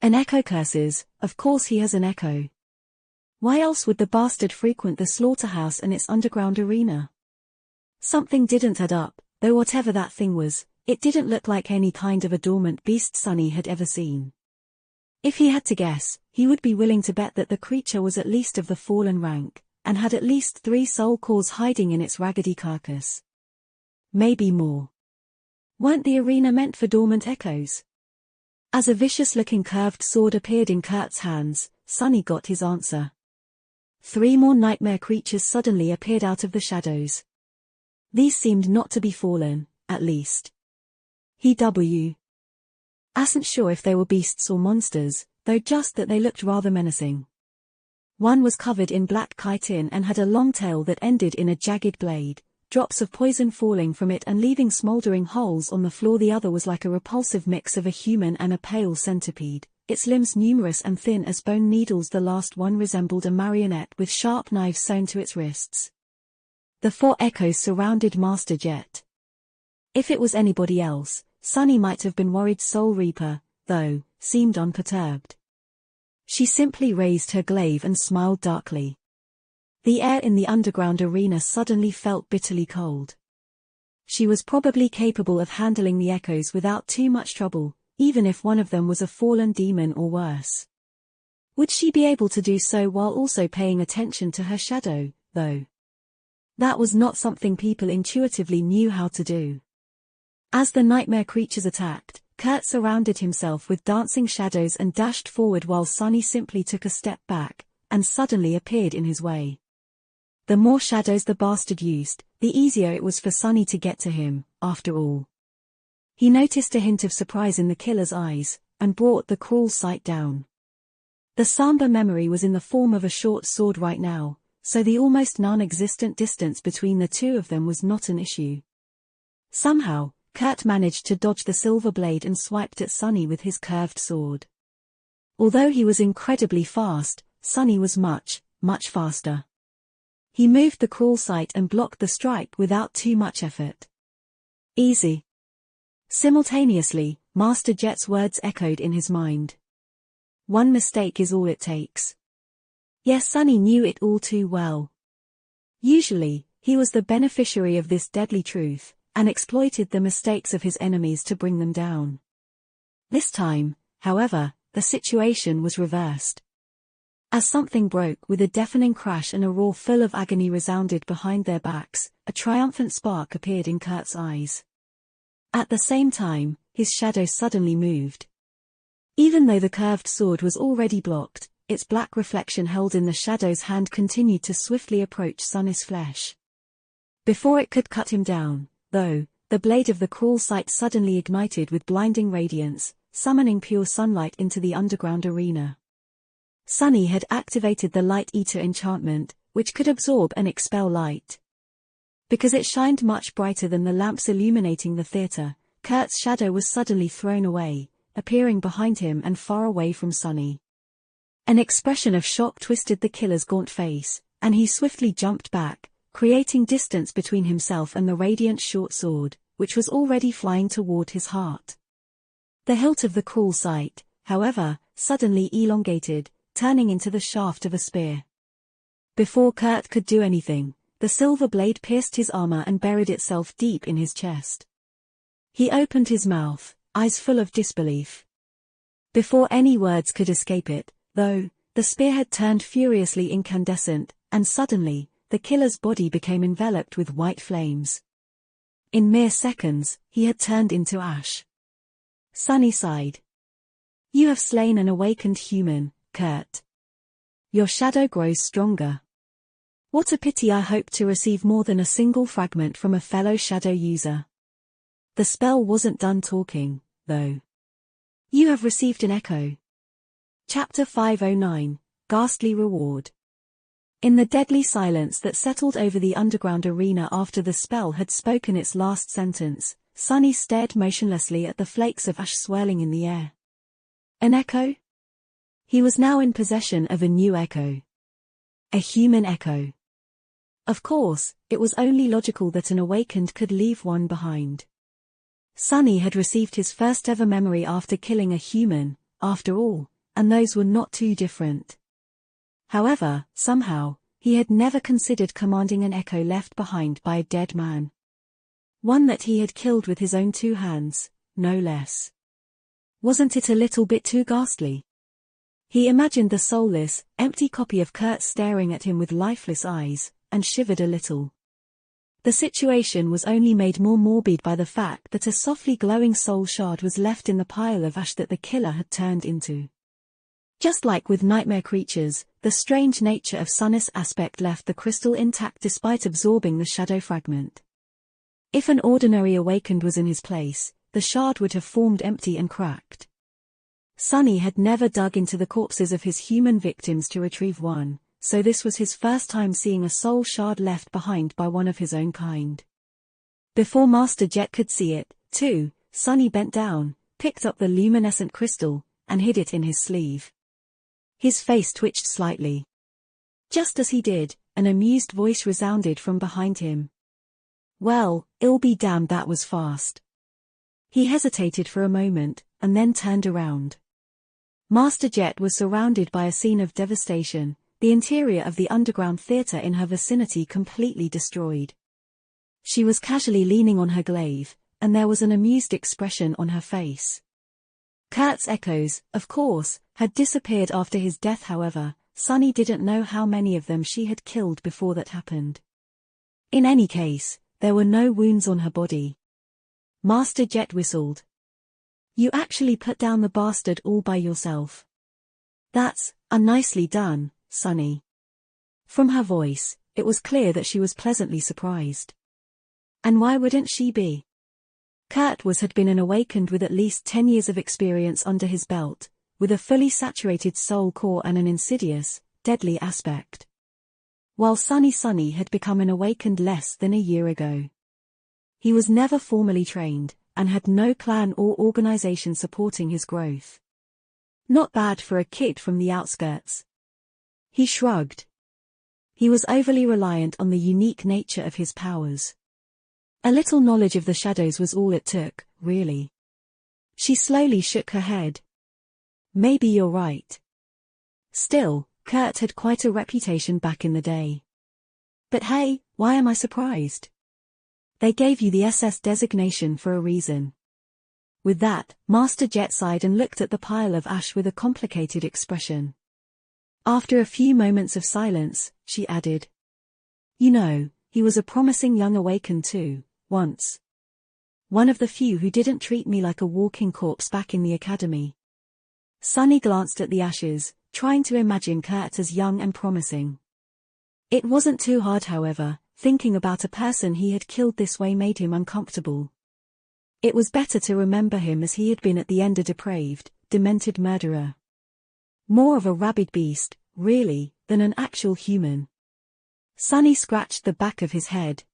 [SPEAKER 1] An echo curses, of course he has an echo. Why else would the bastard frequent the slaughterhouse and its underground arena? Something didn't add up, though whatever that thing was, it didn't look like any kind of a dormant beast Sunny had ever seen. If he had to guess, he would be willing to bet that the creature was at least of the fallen rank, and had at least 3 soul cores hiding in its raggedy carcass. Maybe more. Weren't the arena meant for dormant echoes? As a vicious-looking curved sword appeared in Kurt's hands, Sunny got his answer. 3 more nightmare creatures suddenly appeared out of the shadows. These seemed not to be fallen, at least. He wasn't sure if they were beasts or monsters, though just that they looked rather menacing. One was covered in black chitin and had a long tail that ended in a jagged blade, drops of poison falling from it and leaving smoldering holes on the floor. The other was like a repulsive mix of a human and a pale centipede, its limbs numerous and thin as bone needles. The last one resembled a marionette with sharp knives sewn to its wrists. The 4 echoes surrounded Master Jet. If it was anybody else, Sunny might have been worried. Soul Reaper, though, seemed unperturbed. She simply raised her glaive and smiled darkly. The air in the underground arena suddenly felt bitterly cold. She was probably capable of handling the echoes without too much trouble, even if one of them was a fallen demon or worse. Would she be able to do so while also paying attention to her shadow, though? That was not something people intuitively knew how to do. As the nightmare creatures attacked, Kurt surrounded himself with dancing shadows and dashed forward while Sunny simply took a step back, and suddenly appeared in his way. The more shadows the bastard used, the easier it was for Sunny to get to him, after all. He noticed a hint of surprise in the killer's eyes, and brought the cruel sight down. The Samba memory was in the form of a short sword right now, so the almost non-existent distance between the two of them was not an issue. Somehow, Kurt managed to dodge the silver blade and swiped at Sunny with his curved sword. Although he was incredibly fast, Sunny was much, much faster. He moved the cruel sight and blocked the strike without too much effort. Easy. Simultaneously, Master Jet's words echoed in his mind. One mistake is all it takes. Yes, Sunny knew it all too well. Usually, he was the beneficiary of this deadly truth, and exploited the mistakes of his enemies to bring them down. This time, however, the situation was reversed. As something broke with a deafening crash and a roar full of agony resounded behind their backs, a triumphant spark appeared in Kurt's eyes. At the same time, his shadow suddenly moved. Even though the curved sword was already blocked, its black reflection held in the shadow's hand continued to swiftly approach Sunny's flesh. Before it could cut him down, though, the blade of the cruel sight suddenly ignited with blinding radiance, summoning pure sunlight into the underground arena. Sunny had activated the Light Eater enchantment, which could absorb and expel light. Because it shined much brighter than the lamps illuminating the theater, Kurt's shadow was suddenly thrown away, appearing behind him and far away from Sunny. An expression of shock twisted the killer's gaunt face, and he swiftly jumped back, creating distance between himself and the radiant short sword, which was already flying toward his heart. The hilt of the cruel sight, however, suddenly elongated, turning into the shaft of a spear. Before Kurt could do anything, the silver blade pierced his armor and buried itself deep in his chest. He opened his mouth, eyes full of disbelief. Before any words could escape it, though, the spearhead turned furiously incandescent, and suddenly, the killer's body became enveloped with white flames. In mere seconds, he had turned into ash. Sunny sighed. You have slain an awakened human, Kurt. Your shadow grows stronger. What a pity. I hoped to receive more than a single fragment from a fellow shadow user. The spell wasn't done talking, though. You have received an echo. Chapter 509, Ghastly Reward. In the deadly silence that settled over the underground arena after the spell had spoken its last sentence, Sunny stared motionlessly at the flakes of ash swirling in the air. An echo? He was now in possession of a new echo. A human echo. Of course, it was only logical that an awakened could leave one behind. Sunny had received his first ever memory after killing a human, after all, and those were not too different. However, somehow, he had never considered commanding an echo left behind by a dead man. One that he had killed with his own 2 hands, no less. Wasn't it a little bit too ghastly? He imagined the soulless, empty copy of Kurt staring at him with lifeless eyes, and shivered a little. The situation was only made more morbid by the fact that a softly glowing soul shard was left in the pile of ash that the killer had turned into. Just like with nightmare creatures, the strange nature of Sunny's aspect left the crystal intact despite absorbing the shadow fragment. If an ordinary awakened was in his place, the shard would have formed empty and cracked. Sunny had never dug into the corpses of his human victims to retrieve one, so this was his first time seeing a soul shard left behind by one of his own kind. Before Master Jet could see it, too, Sunny bent down, picked up the luminescent crystal, and hid it in his sleeve. His face twitched slightly. Just as he did, an amused voice resounded from behind him. Well, I'll be damned, that was fast. He hesitated for a moment, and then turned around. Master Jet was surrounded by a scene of devastation, the interior of the underground theater in her vicinity completely destroyed. She was casually leaning on her glaive, and there was an amused expression on her face. Kurt's echoes, of course, had disappeared after his death. However, Sunny didn't know how many of them she had killed before that happened. In any case, there were no wounds on her body. Master Jet whistled. You actually put down the bastard all by yourself. That's nicely done, Sunny. From her voice, it was clear that she was pleasantly surprised. And why wouldn't she be? Kurt had been an awakened with at least 10 years of experience under his belt, with a fully saturated soul core and an insidious, deadly aspect. While Sunny had become an awakened less than a year ago. He was never formally trained, and had no clan or organization supporting his growth. Not bad for a kid from the outskirts. He shrugged. He was overly reliant on the unique nature of his powers. A little knowledge of the shadows was all it took, really. She slowly shook her head. Maybe you're right. Still, Kurt had quite a reputation back in the day. But hey, why am I surprised? They gave you the SS designation for a reason. With that, Master Jet sighed and looked at the pile of ash with a complicated expression. After a few moments of silence, she added. You know, he was a promising young awakened too, once. One of the few who didn't treat me like a walking corpse back in the academy. Sunny glanced at the ashes, trying to imagine Kurt as young and promising. It wasn't too hard, however. Thinking about a person he had killed this way made him uncomfortable. It was better to remember him as he had been at the end, a depraved, demented murderer. More of a rabid beast, really, than an actual human. Sunny scratched the back of his head.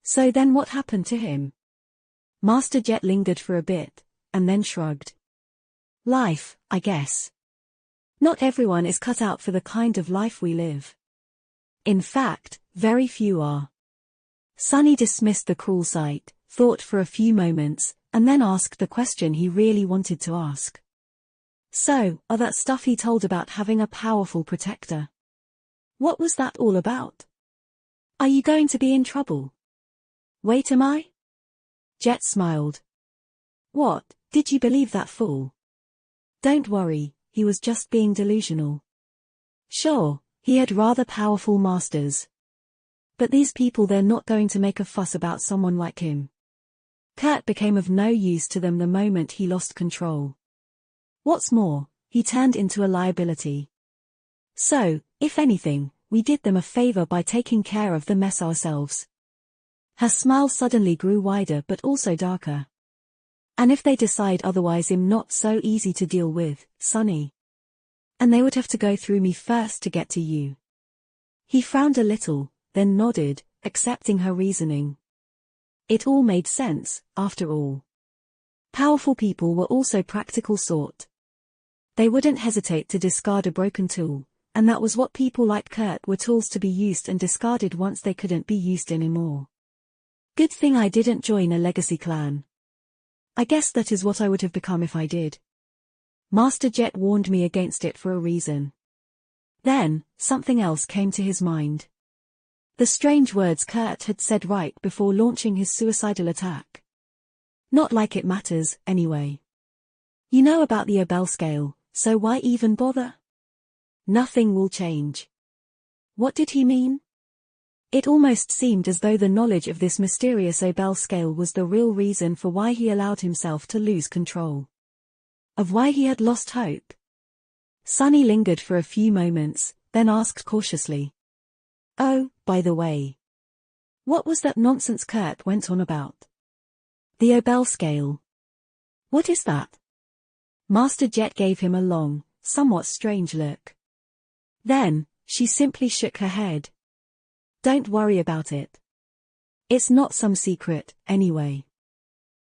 [SPEAKER 1] So then what happened to him? Master Jet lingered for a bit, and then shrugged. Life, I guess. Not everyone is cut out for the kind of life we live. In fact, very few are. Sunny dismissed the cruel sight, thought for a few moments, and then asked the question he really wanted to ask. So, all that stuff he told about having a powerful protector. What was that all about? Are you going to be in trouble? Wait, am I? Jet smiled. What, did you believe that fool? Don't worry, he was just being delusional. Sure, he had rather powerful masters. But these people, they're not going to make a fuss about someone like him. Kurt became of no use to them the moment he lost control. What's more, he turned into a liability. So, if anything, we did them a favor by taking care of the mess ourselves. Her smile suddenly grew wider but also darker. And if they decide otherwise, I'm not so easy to deal with, Sonny. And they would have to go through me first to get to you. He frowned a little, then nodded, accepting her reasoning. It all made sense, after all. Powerful people were also practical sort. They wouldn't hesitate to discard a broken tool, and that was what people like Kurt were, tools to be used and discarded once they couldn't be used anymore. Good thing I didn't join a legacy clan. I guess that is what I would have become if I did. Master Jet warned me against it for a reason. Then, something else came to his mind. The strange words Kurt had said right before launching his suicidal attack. Not like it matters, anyway. You know about the Abel scale, so why even bother? Nothing will change. What did he mean? It almost seemed as though the knowledge of this mysterious Abel scale was the real reason for why he allowed himself to lose control. Of why he had lost hope. Sonny lingered for a few moments, then asked cautiously. Oh, by the way. What was that nonsense Kurt went on about? The Abel scale. What is that? Master Jet gave him a long, somewhat strange look. Then, she simply shook her head. Don't worry about it. It's not some secret, anyway.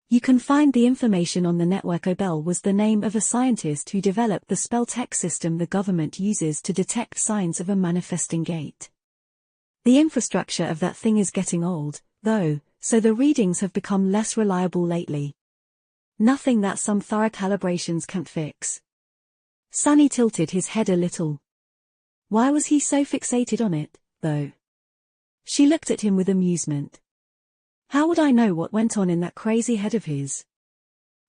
[SPEAKER 1] You can find the information on the network. Abel was the name of a scientist who developed the spell tech system the government uses to detect signs of a manifesting gate. The infrastructure of that thing is getting old, though, so the readings have become less reliable lately. Nothing that some thorough calibrations can't fix. Sonny tilted his head a little. Why was he so fixated on it, though? She looked at him with amusement. How would I know what went on in that crazy head of his?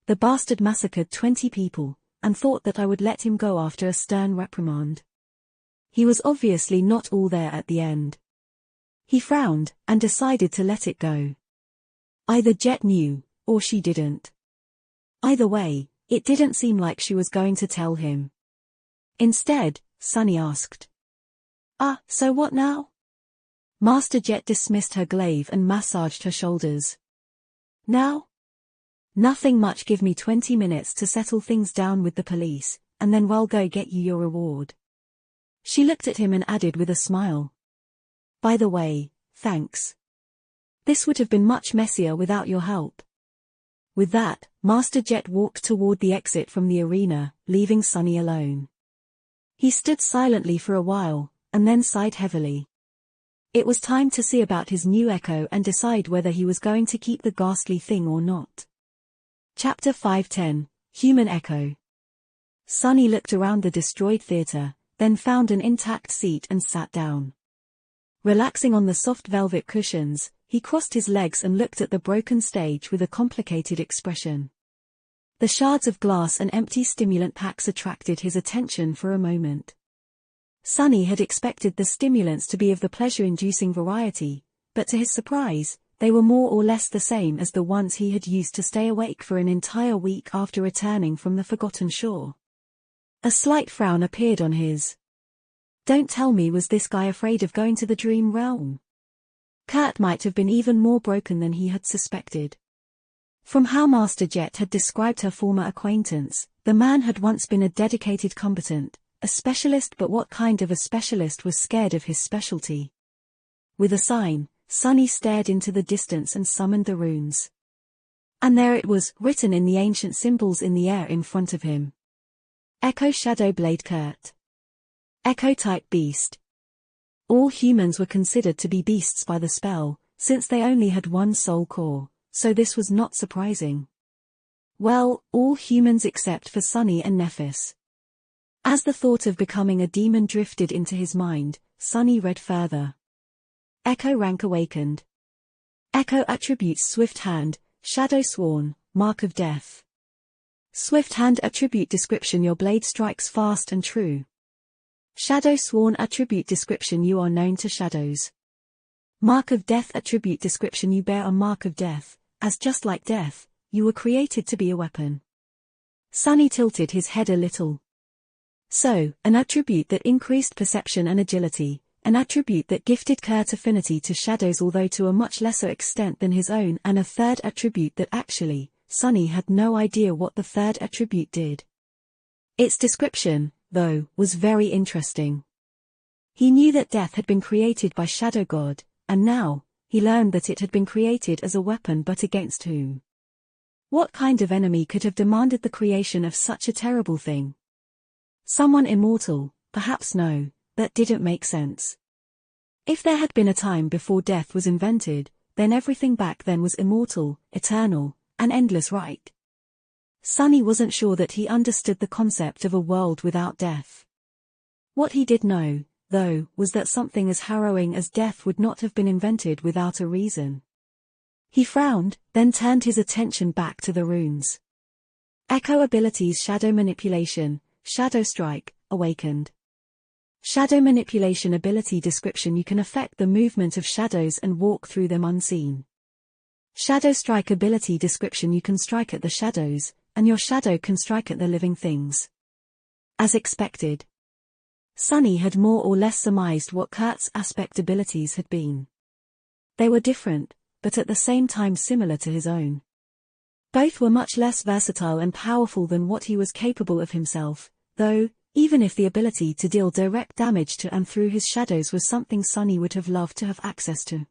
[SPEAKER 1] The bastard massacred 20 people, and thought that I would let him go after a stern reprimand. He was obviously not all there at the end. He frowned, and decided to let it go. Either Jet knew, or she didn't. Either way, it didn't seem like she was going to tell him. Instead, Sonny asked. So what now? Master Jet dismissed her glaive and massaged her shoulders. Now? Nothing much. Give me 20 minutes to settle things down with the police, and then we'll go get you your reward. She looked at him and added with a smile. By the way, thanks. This would have been much messier without your help. With that, Master Jet walked toward the exit from the arena, leaving Sonny alone. He stood silently for a while, and then sighed heavily. It was time to see about his new Echo and decide whether he was going to keep the ghastly thing or not. Chapter 510, Human Echo. Sonny looked around the destroyed theater, then found an intact seat and sat down. Relaxing on the soft velvet cushions, he crossed his legs and looked at the broken stage with a complicated expression. The shards of glass and empty stimulant packs attracted his attention for a moment. Sonny had expected the stimulants to be of the pleasure-inducing variety, but to his surprise, they were more or less the same as the ones he had used to stay awake for an entire week after returning from the Forgotten Shore. A slight frown appeared on his. Don't tell me, was this guy afraid of going to the dream realm? Kurt might have been even more broken than he had suspected. From how Master Jet had described her former acquaintance, the man had once been a dedicated combatant, a specialist, but what kind of a specialist was scared of his specialty? With a sign, Sonny stared into the distance and summoned the runes. And there it was, written in the ancient symbols in the air in front of him. Echo Shadow Blade Kurt. Echo-type beast. All humans were considered to be beasts by the spell, since they only had one soul core, so this was not surprising. Well, all humans except for Sonny and Nephis. As the thought of becoming a demon drifted into his mind, Sonny read further. Echo rank awakened. Echo attributes Swift Hand, Shadow Sworn, Mark of Death. Swift Hand attribute description: your blade strikes fast and true. Shadow Sworn attribute description: you are known to shadows. Mark of Death attribute description: you bear a mark of death, as just like death, you were created to be a weapon. Sonny tilted his head a little. So, an attribute that increased perception and agility, an attribute that gifted Kurt affinity to shadows although to a much lesser extent than his own, and a third attribute that actually, Sunny had no idea what the third attribute did. Its description, though, was very interesting. He knew that death had been created by Shadow God, and now, he learned that it had been created as a weapon, but against whom? What kind of enemy could have demanded the creation of such a terrible thing? Someone immortal, perhaps. No, that didn't make sense. If there had been a time before death was invented, then everything back then was immortal, eternal, and endless, right? Sunny wasn't sure that he understood the concept of a world without death. What he did know, though, was that something as harrowing as death would not have been invented without a reason. He frowned, then turned his attention back to the runes. Echo abilities: Shadow Manipulation, Shadow Strike, Awakened. Shadow Manipulation ability description: you can affect the movement of shadows and walk through them unseen. Shadow Strike ability description: you can strike at the shadows, and your shadow can strike at the living things. As expected, Sunny had more or less surmised what Kurt's aspect abilities had been. They were different, but at the same time similar to his own. Both were much less versatile and powerful than what he was capable of himself, though, even if the ability to deal direct damage to and through his shadows was something Sunny would have loved to have access to.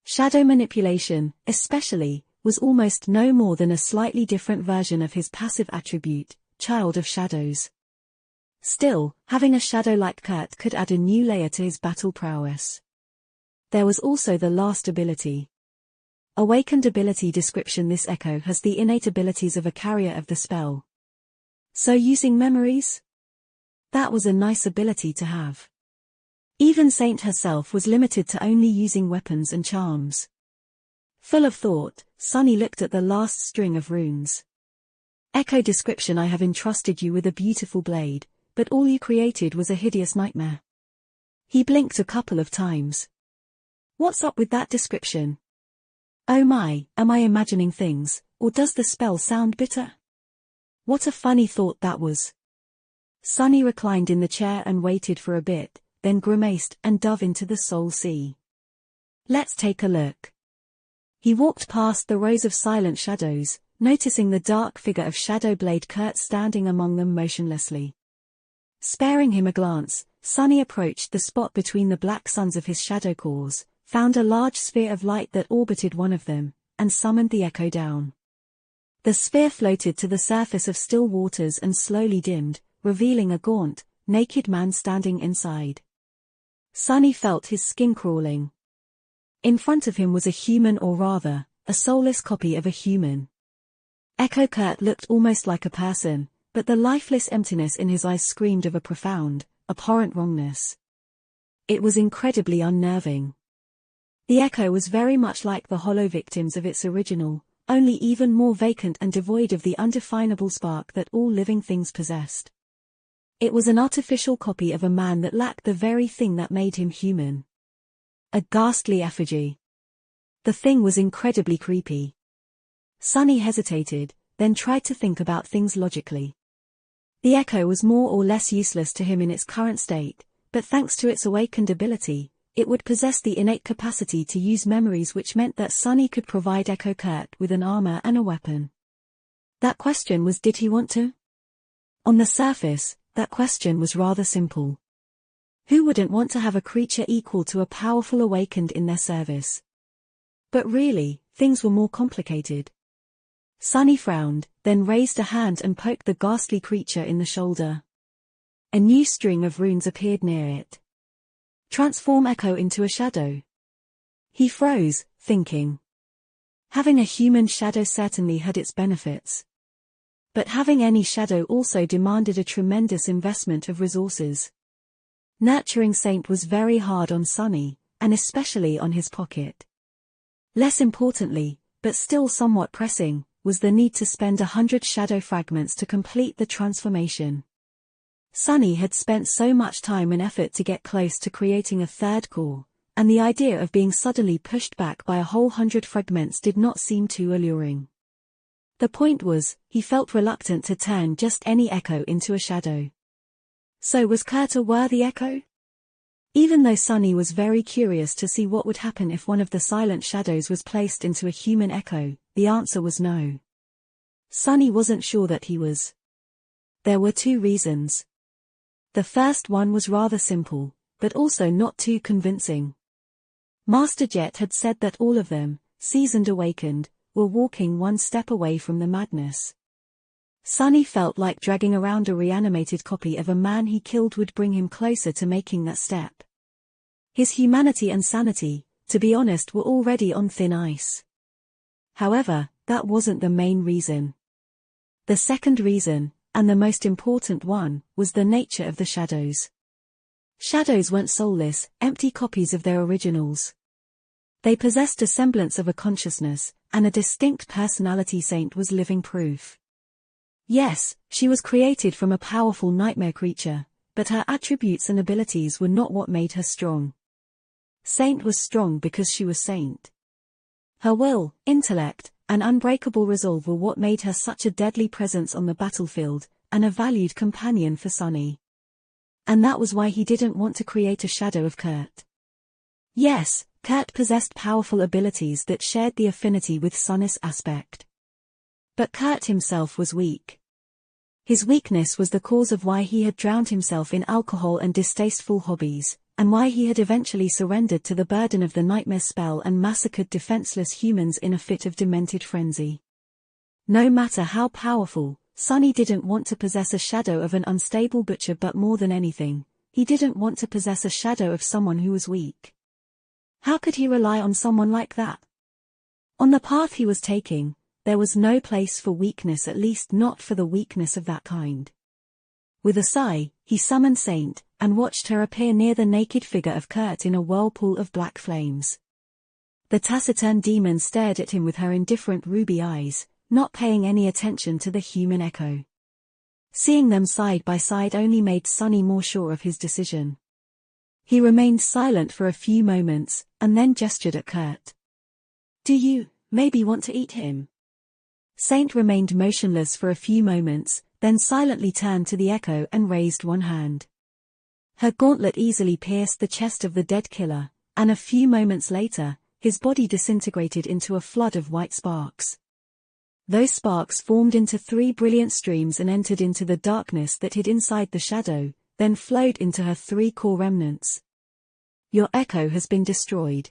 [SPEAKER 1] Shadow Manipulation, especially, was almost no more than a slightly different version of his passive attribute, Child of Shadows. Still, having a shadow like Kurt could add a new layer to his battle prowess. There was also the last ability. Awakened ability description: this echo has the innate abilities of a carrier of the spell. So using memories? That was a nice ability to have. Even Saint herself was limited to only using weapons and charms. Full of thought, Sunny looked at the last string of runes. Echo description: I have entrusted you with a beautiful blade, but all you created was a hideous nightmare. He blinked a couple of times. What's up with that description? Oh my, am I imagining things, or does the spell sound bitter? What a funny thought that was. Sunny reclined in the chair and waited for a bit, then grimaced and dove into the soul sea. Let's take a look. He walked past the rows of silent shadows, noticing the dark figure of Shadowblade Kurt standing among them motionlessly. Sparing him a glance, Sunny approached the spot between the black suns of his shadow cores, found a large sphere of light that orbited one of them, and summoned the echo down. The sphere floated to the surface of still waters and slowly dimmed, revealing a gaunt, naked man standing inside. Sunny felt his skin crawling. In front of him was a human, or rather, a soulless copy of a human. Echo Kurt looked almost like a person, but the lifeless emptiness in his eyes screamed of a profound, abhorrent wrongness. It was incredibly unnerving. The echo was very much like the hollow victims of its original, only even more vacant and devoid of the undefinable spark that all living things possessed. It was an artificial copy of a man that lacked the very thing that made him human. A ghastly effigy. The thing was incredibly creepy. Sunny hesitated, then tried to think about things logically. The echo was more or less useless to him in its current state, but thanks to its awakened ability, it would possess the innate capacity to use memories, which meant that Sunny could provide Echo Kurt with an armor and a weapon. That question was, did he want to? On the surface, that question was rather simple. Who wouldn't want to have a creature equal to a powerful awakened in their service? But really, things were more complicated. Sunny frowned, then raised a hand and poked the ghastly creature in the shoulder. A new string of runes appeared near it. Transform Echo into a shadow. He froze, thinking. Having a human shadow certainly had its benefits. But having any shadow also demanded a tremendous investment of resources. Nurturing Saint was very hard on Sunny, and especially on his pocket. Less importantly, but still somewhat pressing, was the need to spend 100 shadow fragments to complete the transformation. Sunny had spent so much time and effort to get close to creating a third core, and the idea of being suddenly pushed back by a whole 100 fragments did not seem too alluring. The point was, he felt reluctant to turn just any echo into a shadow. So was Kurt a worthy echo? Even though Sunny was very curious to see what would happen if one of the silent shadows was placed into a human echo, the answer was no. Sunny wasn't sure that he was. There were two reasons. The first one was rather simple, but also not too convincing. Master Jet had said that all of them, seasoned awakened, were walking one step away from the madness. Sunny felt like dragging around a reanimated copy of a man he killed would bring him closer to making that step. His humanity and sanity, to be honest, were already on thin ice. However, that wasn't the main reason. The second reason, and the most important one, was the nature of the shadows. Shadows weren't soulless, empty copies of their originals. They possessed a semblance of a consciousness, and a distinct personality. Saint was living proof. Yes, she was created from a powerful nightmare creature, but her attributes and abilities were not what made her strong. Saint was strong because she was Saint. Her will, intellect, and unbreakable resolve were what made her such a deadly presence on the battlefield, and a valued companion for Sunny. And that was why he didn't want to create a shadow of Kurt. Yes, Kurt possessed powerful abilities that shared the affinity with Sunny's aspect. But Kurt himself was weak. His weakness was the cause of why he had drowned himself in alcohol and distasteful hobbies, and why he had eventually surrendered to the burden of the nightmare spell and massacred defenseless humans in a fit of demented frenzy. No matter how powerful, Sunny didn't want to possess a shadow of an unstable butcher, but more than anything, he didn't want to possess a shadow of someone who was weak. How could he rely on someone like that? On the path he was taking, there was no place for weakness, at least not for the weakness of that kind. With a sigh, he summoned Saint, and watched her appear near the naked figure of Kurt in a whirlpool of black flames. The taciturn demon stared at him with her indifferent ruby eyes, not paying any attention to the human echo. Seeing them side by side only made Sunny more sure of his decision. He remained silent for a few moments, and then gestured at Kurt. "Do you, maybe want to eat him?" Saint remained motionless for a few moments, then silently turned to the echo and raised one hand. Her gauntlet easily pierced the chest of the dead killer, and a few moments later, his body disintegrated into a flood of white sparks. Those sparks formed into 3 brilliant streams and entered into the darkness that hid inside the shadow, then flowed into her 3 core remnants. "Your echo has been destroyed."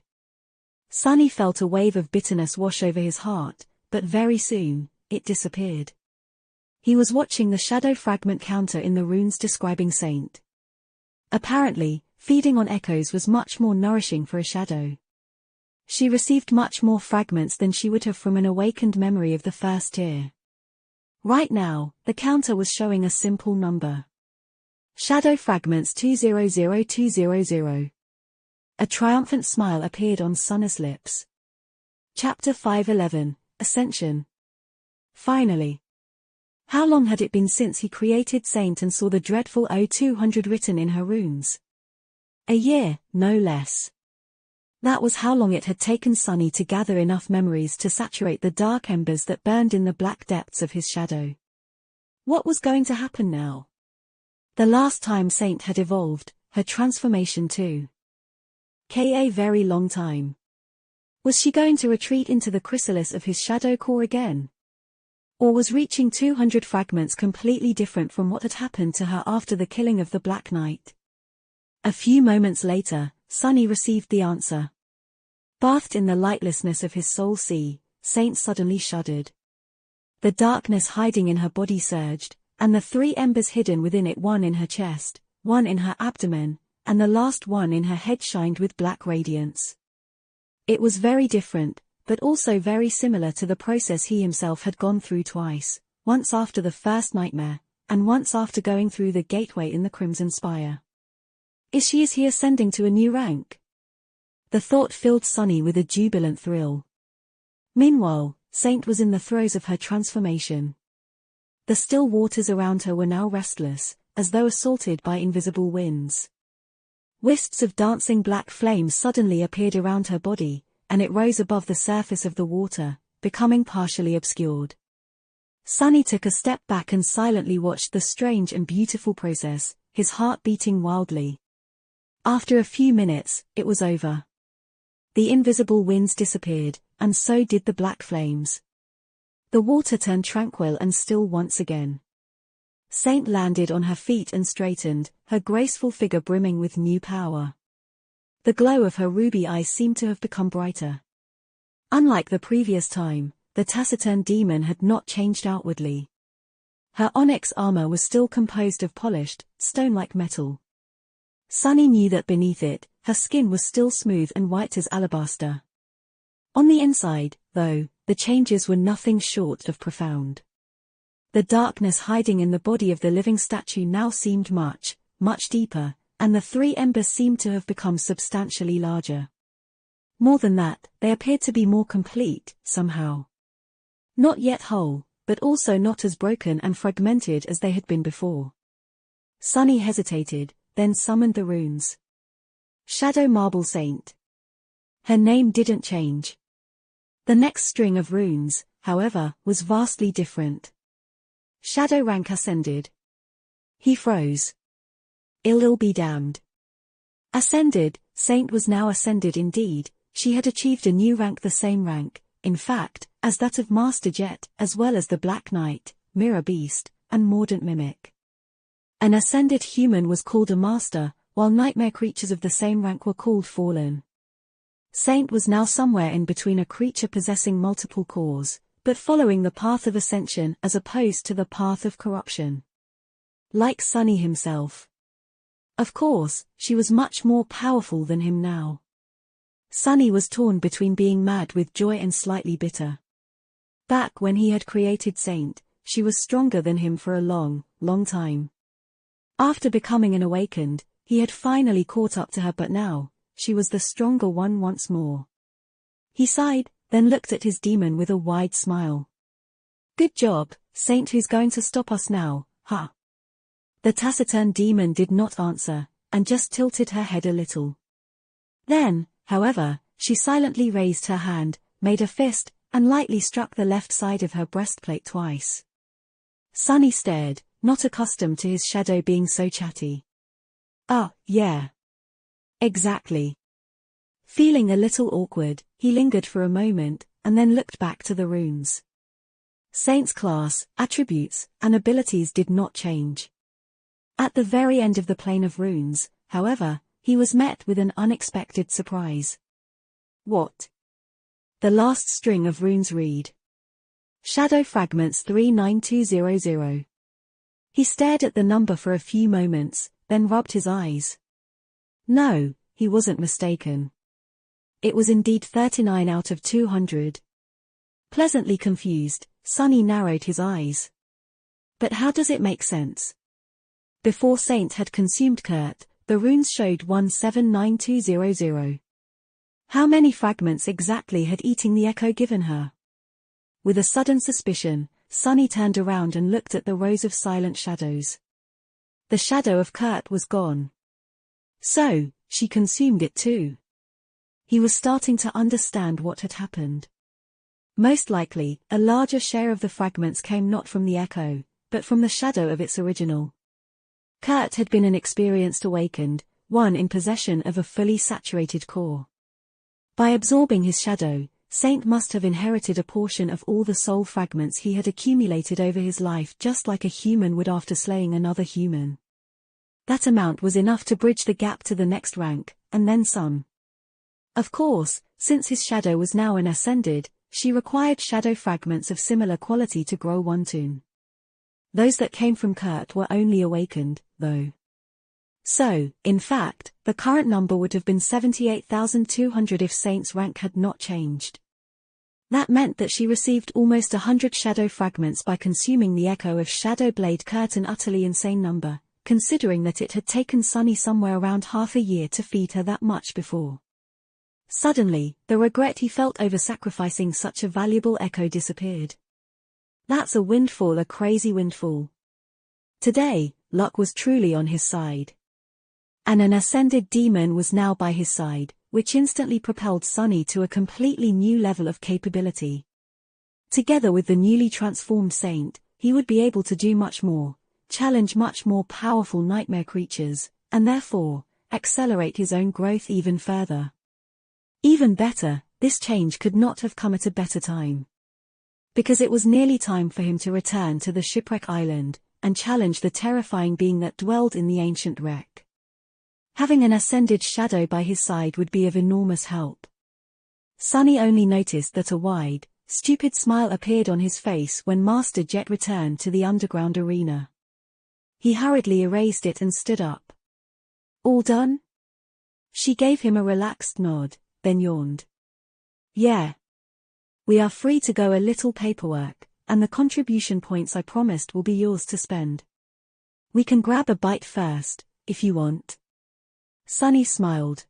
[SPEAKER 1] Sunny felt a wave of bitterness wash over his heart, but very soon, it disappeared. He was watching the shadow fragment counter in the runes describing Saint. Apparently, feeding on echoes was much more nourishing for a shadow. She received much more fragments than she would have from an awakened memory of the first tier. Right now, the counter was showing a simple number. Shadow fragments 200200. A triumphant smile appeared on Sunny's lips. Chapter 511, Ascension. Finally. How long had it been since he created Saint and saw the dreadful 0200 written in her runes? A year, no less. That was how long it had taken Sunny to gather enough memories to saturate the dark embers that burned in the black depths of his shadow. What was going to happen now? The last time Saint had evolved, her transformation too. A very long time. Was she going to retreat into the chrysalis of his shadow core again? Or was reaching 200 fragments completely different from what had happened to her after the killing of the Black Knight? A few moments later, Sunny received the answer. Bathed in the lightlessness of his soul sea, Saint suddenly shuddered. The darkness hiding in her body surged, and the 3 embers hidden within it, one in her chest, one in her abdomen, and the last one in her head, shined with black radiance. It was very different, but also very similar to the process he himself had gone through twice, once after the first nightmare, and once after going through the gateway in the Crimson Spire. Is he ascending to a new rank? The thought filled Sunny with a jubilant thrill. Meanwhile, Saint was in the throes of her transformation. The still waters around her were now restless, as though assaulted by invisible winds. Wisps of dancing black flames suddenly appeared around her body, and it rose above the surface of the water, becoming partially obscured. Sunny took a step back and silently watched the strange and beautiful process, his heart beating wildly. After a few minutes, it was over. The invisible winds disappeared, and so did the black flames. The water turned tranquil and still once again. Saint landed on her feet and straightened, her graceful figure brimming with new power. The glow of her ruby eyes seemed to have become brighter. Unlike the previous time, the taciturn demon had not changed outwardly. Her onyx armor was still composed of polished, stone-like metal. Sunny knew that beneath it, her skin was still smooth and white as alabaster. On the inside, though, the changes were nothing short of profound. The darkness hiding in the body of the living statue now seemed much, much deeper, and the three embers seemed to have become substantially larger. More than that, they appeared to be more complete, somehow. Not yet whole, but also not as broken and fragmented as they had been before. Sunny hesitated, then summoned the runes. Shadow Marble Saint. Her name didn't change. The next string of runes, however, was vastly different. Shadow rank ascended. He froze. Ill be damned. Ascended, Saint was now ascended indeed. She had achieved a new rank, the same rank, in fact, as that of Master Jet, as well as the Black Knight, Mirror Beast, and Mordant Mimic. An ascended human was called a master, while nightmare creatures of the same rank were called fallen. Saint was now somewhere in between, a creature possessing multiple cores, but following the path of ascension as opposed to the path of corruption. Like Sunny himself. Of course, she was much more powerful than him now. Sunny was torn between being mad with joy and slightly bitter. Back when he had created Saint, she was stronger than him for a long, long time. After becoming an awakened, he had finally caught up to her, but now, she was the stronger one once more. He sighed, then looked at his demon with a wide smile. Good job, Saint. Who's going to stop us now, huh? The taciturn demon did not answer, and just tilted her head a little. Then, however, she silently raised her hand, made a fist, and lightly struck the left side of her breastplate twice. Sunny stared, not accustomed to his shadow being so chatty. Yeah. Exactly. Feeling a little awkward, he lingered for a moment, and then looked back to the runes. Saint's class, attributes, and abilities did not change. At the very end of the plane of runes, however, he was met with an unexpected surprise. What? The last string of runes read. Shadow Fragments 39200. He stared at the number for a few moments, then rubbed his eyes. No, he wasn't mistaken. It was indeed 39 out of 200. Pleasantly confused, Sunny narrowed his eyes. But how does it make sense? Before Saint had consumed Kurt, the runes showed 179200. How many fragments exactly had eating the echo given her? With a sudden suspicion, Sunny turned around and looked at the rows of silent shadows. The shadow of Kurt was gone. So, she consumed it too. He was starting to understand what had happened. Most likely, a larger share of the fragments came not from the echo, but from the shadow of its original. Kurt had been an experienced awakened, one in possession of a fully saturated core. By absorbing his shadow, Saint must have inherited a portion of all the soul fragments he had accumulated over his life, just like a human would after slaying another human. That amount was enough to bridge the gap to the next rank, and then some. Of course, since his shadow was now an ascended, she required shadow fragments of similar quality to grow one tune. Those that came from Kurt were only awakened, though. So, in fact, the current number would have been 78,200 if Saint's rank had not changed. That meant that she received almost 100 shadow fragments by consuming the echo of Shadow Blade Kurt, an utterly insane number, considering that it had taken Sunny somewhere around half a year to feed her that much before. Suddenly, the regret he felt over sacrificing such a valuable echo disappeared. That's a windfall, a crazy windfall. Today, luck was truly on his side. And an ascended demon was now by his side, which instantly propelled Sunny to a completely new level of capability. Together with the newly transformed Saint, he would be able to do much more, challenge much more powerful nightmare creatures, and therefore, accelerate his own growth even further. Even better, this change could not have come at a better time. Because it was nearly time for him to return to the shipwreck island, and challenge the terrifying being that dwelled in the ancient wreck. Having an ascended shadow by his side would be of enormous help. Sunny only noticed that a wide, stupid smile appeared on his face when Master Jet returned to the underground arena. He hurriedly erased it and stood up. All done? She gave him a relaxed nod, then yawned. Yeah. We are free to go. A little paperwork, and the contribution points I promised will be yours to spend. We can grab a bite first, if you want. Sunny smiled.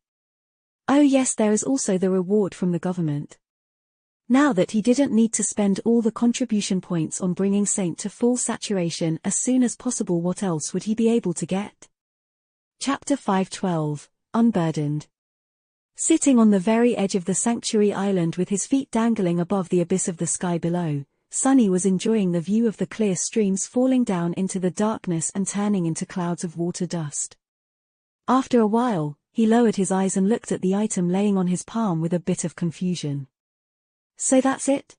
[SPEAKER 1] Oh yes, there is also the reward from the government. Now that he didn't need to spend all the contribution points on bringing Saint to full saturation as soon as possible, what else would he be able to get? Chapter 5:12, Unburdened. Sitting on the very edge of the sanctuary island with his feet dangling above the abyss of the sky below, Sunny was enjoying the view of the clear streams falling down into the darkness and turning into clouds of water dust. After a while, he lowered his eyes and looked at the item laying on his palm with a bit of confusion. So that's it?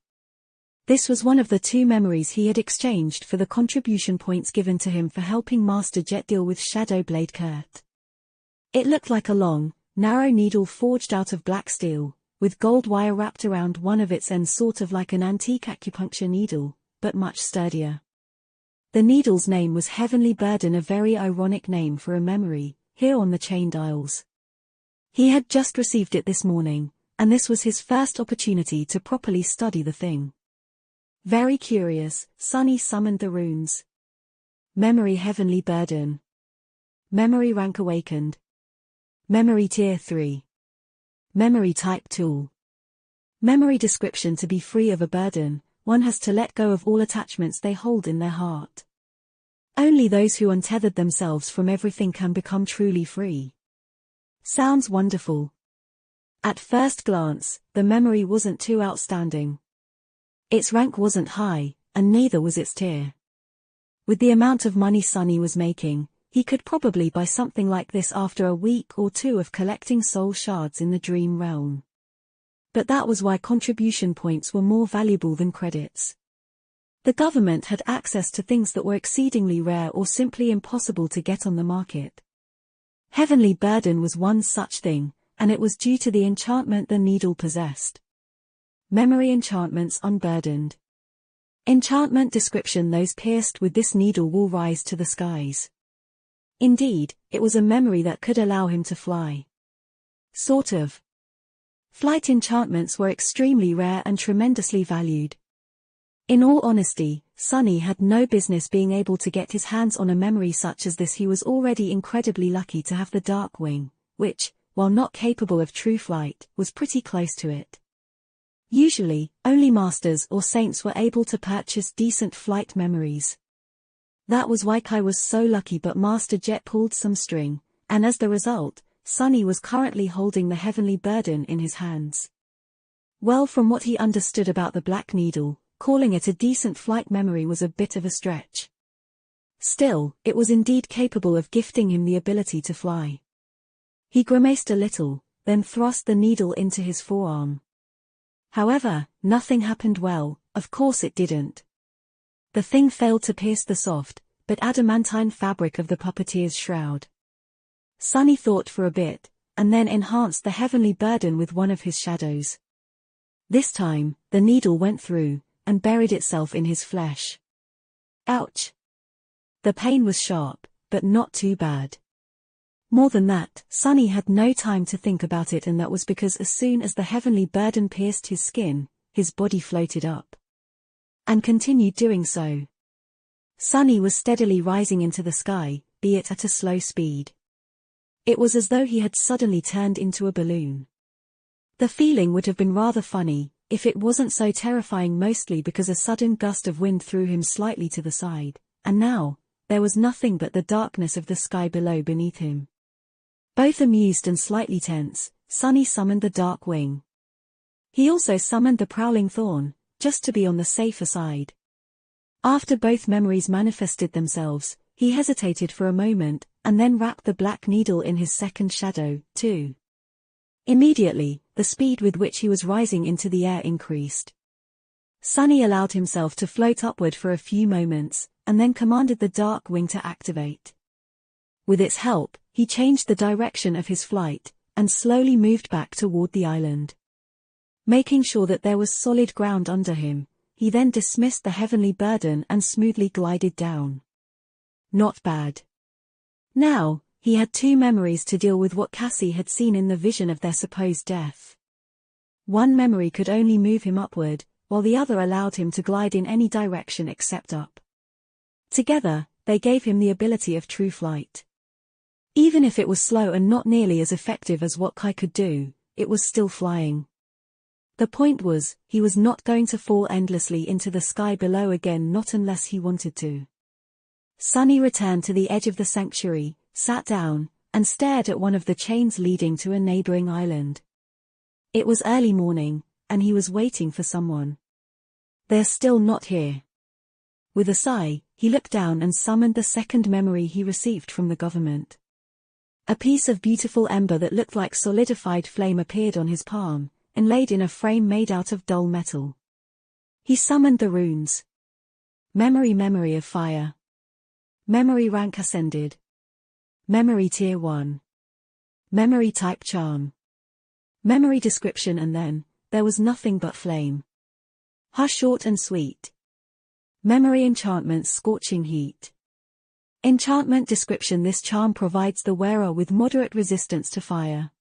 [SPEAKER 1] This was one of the 2 memories he had exchanged for the contribution points given to him for helping Master Jet deal with Shadow Blade Kurt. It looked like a long, narrow needle forged out of black steel, with gold wire wrapped around one of its ends, sort of like an antique acupuncture needle, but much sturdier. The needle's name was Heavenly Burden, a very ironic name for a memory, here on the Chained Isles. He had just received it this morning, and this was his first opportunity to properly study the thing. Very curious, Sunny summoned the runes. Memory Heavenly Burden. Memory Rank Awakened. Memory Tier 3. Memory Type Tool. Memory Description: to be free of a burden, one has to let go of all attachments they hold in their heart. Only those who untethered themselves from everything can become truly free. Sounds wonderful. At first glance, the memory wasn't too outstanding. Its rank wasn't high, and neither was its tier. With the amount of money Sunny was making, he could probably buy something like this after a week or 2 of collecting soul shards in the dream realm. But that was why contribution points were more valuable than credits. The government had access to things that were exceedingly rare or simply impossible to get on the market. Heavenly Burden was one such thing, and it was due to the enchantment the needle possessed. Memory Enchantments Unburdened. Enchantment Description: those pierced with this needle will rise to the skies. Indeed, it was a memory that could allow him to fly. Sort of. Flight enchantments were extremely rare and tremendously valued. In all honesty, Sunny had no business being able to get his hands on a memory such as this. He was already incredibly lucky to have the Dark Wing, which, while not capable of true flight, was pretty close to it. Usually, only masters or saints were able to purchase decent flight memories. That was why Kai was so lucky, but Master Jet pulled some string, and as the result, Sunny was currently holding the Heavenly Burden in his hands. Well, from what he understood about the Black Needle, calling it a decent flight memory was a bit of a stretch. Still, it was indeed capable of gifting him the ability to fly. He grimaced a little, then thrust the needle into his forearm. However, nothing happened. Well, of course it didn't. The thing failed to pierce the soft, but adamantine fabric of the puppeteer's shroud. Sunny thought for a bit, and then enhanced the Heavenly Burden with one of his shadows. This time, the needle went through, and buried itself in his flesh. Ouch! The pain was sharp, but not too bad. More than that, Sunny had no time to think about it, and that was because as soon as the Heavenly Burden pierced his skin, his body floated up. And continued doing so. Sunny was steadily rising into the sky, be it at a slow speed. It was as though he had suddenly turned into a balloon. The feeling would have been rather funny, if it wasn't so terrifying, mostly because a sudden gust of wind threw him slightly to the side, and now, there was nothing but the darkness of the sky below beneath him. Both amused and slightly tense, Sunny summoned the Dark Wing. He also summoned the Prowling Thorn, just to be on the safer side. After both memories manifested themselves, he hesitated for a moment, and then wrapped the black needle in his second shadow, too. Immediately, the speed with which he was rising into the air increased. Sunny allowed himself to float upward for a few moments, and then commanded the dark wing to activate. With its help, he changed the direction of his flight, and slowly moved back toward the island. Making sure that there was solid ground under him, he then dismissed the heavenly burden and smoothly glided down. Not bad. Now, he had two memories to deal with what Cassie had seen in the vision of their supposed death. One memory could only move him upward, while the other allowed him to glide in any direction except up. Together, they gave him the ability of true flight. Even if it was slow and not nearly as effective as what Kai could do, it was still flying. The point was, he was not going to fall endlessly into the sky below again, not unless he wanted to. Sunny returned to the edge of the sanctuary, sat down, and stared at one of the chains leading to a neighboring island. It was early morning, and he was waiting for someone. They're still not here. With a sigh, he looked down and summoned the second memory he received from the government. A piece of beautiful ember that looked like solidified flame appeared on his palm, inlaid in a frame made out of dull metal. He summoned the runes. Memory of fire. Memory rank ascended. Memory tier 1. Memory type charm. Memory description, and then, there was nothing but flame. Hush, short and sweet. Memory enchantment, scorching heat. Enchantment description: this charm provides the wearer with moderate resistance to fire.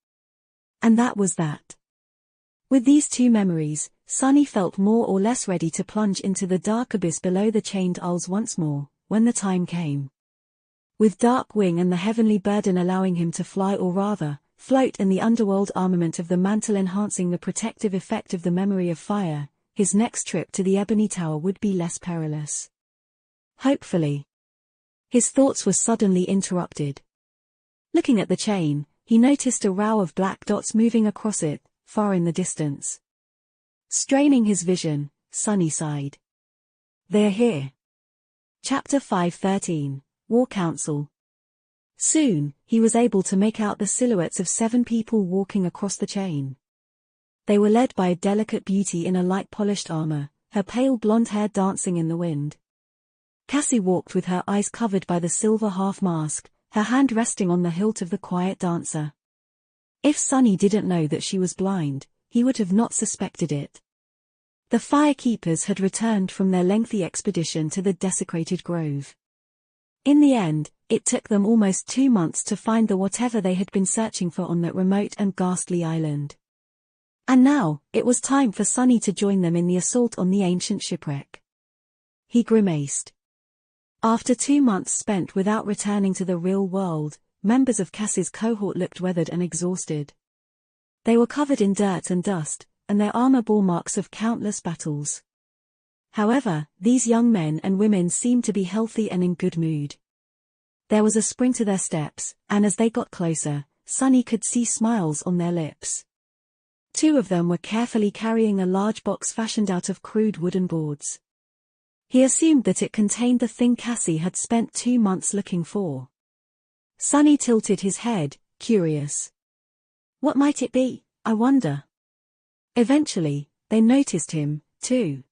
[SPEAKER 1] And that was that. With these two memories, Sunny felt more or less ready to plunge into the dark abyss below the chained isles once more, when the time came. With dark wing and the heavenly burden allowing him to fly, or rather, float, in the underworld armament of the mantle enhancing the protective effect of the memory of fire, his next trip to the Ebony Tower would be less perilous. Hopefully. His thoughts were suddenly interrupted. Looking at the chain, he noticed a row of black dots moving across it, far in the distance. Straining his vision, Sunny sighed. They're here. Chapter 5:13, War Council. Soon, he was able to make out the silhouettes of 7 people walking across the chain. They were led by a delicate beauty in a light-polished armor, her pale blonde hair dancing in the wind. Cassie walked with her eyes covered by the silver half-mask, her hand resting on the hilt of the quiet dancer. If Sunny didn't know that she was blind, he would have not suspected it. The firekeepers had returned from their lengthy expedition to the desecrated grove. In the end, it took them almost 2 months to find the whatever they had been searching for on that remote and ghastly island. And now, it was time for Sunny to join them in the assault on the ancient shipwreck. He grimaced. After 2 months spent without returning to the real world, members of Cassie's cohort looked weathered and exhausted. They were covered in dirt and dust, and their armor bore marks of countless battles. However, these young men and women seemed to be healthy and in good mood. There was a spring to their steps, and as they got closer, Sunny could see smiles on their lips. 2 of them were carefully carrying a large box fashioned out of crude wooden boards. He assumed that it contained the thing Cassie had spent 2 months looking for. Sunny tilted his head, curious. What might it be, I wonder? Eventually, they noticed him, too.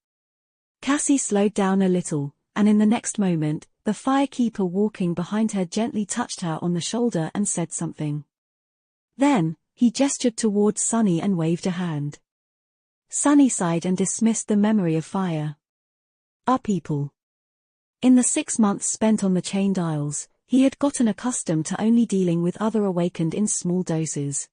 [SPEAKER 1] Cassie slowed down a little, and in the next moment, the firekeeper walking behind her gently touched her on the shoulder and said something. Then, he gestured towards Sunny and waved a hand. Sunny sighed and dismissed the memory of fire. Our people. In the 6 months spent on the chained isles, he had gotten accustomed to only dealing with other awakened in small doses.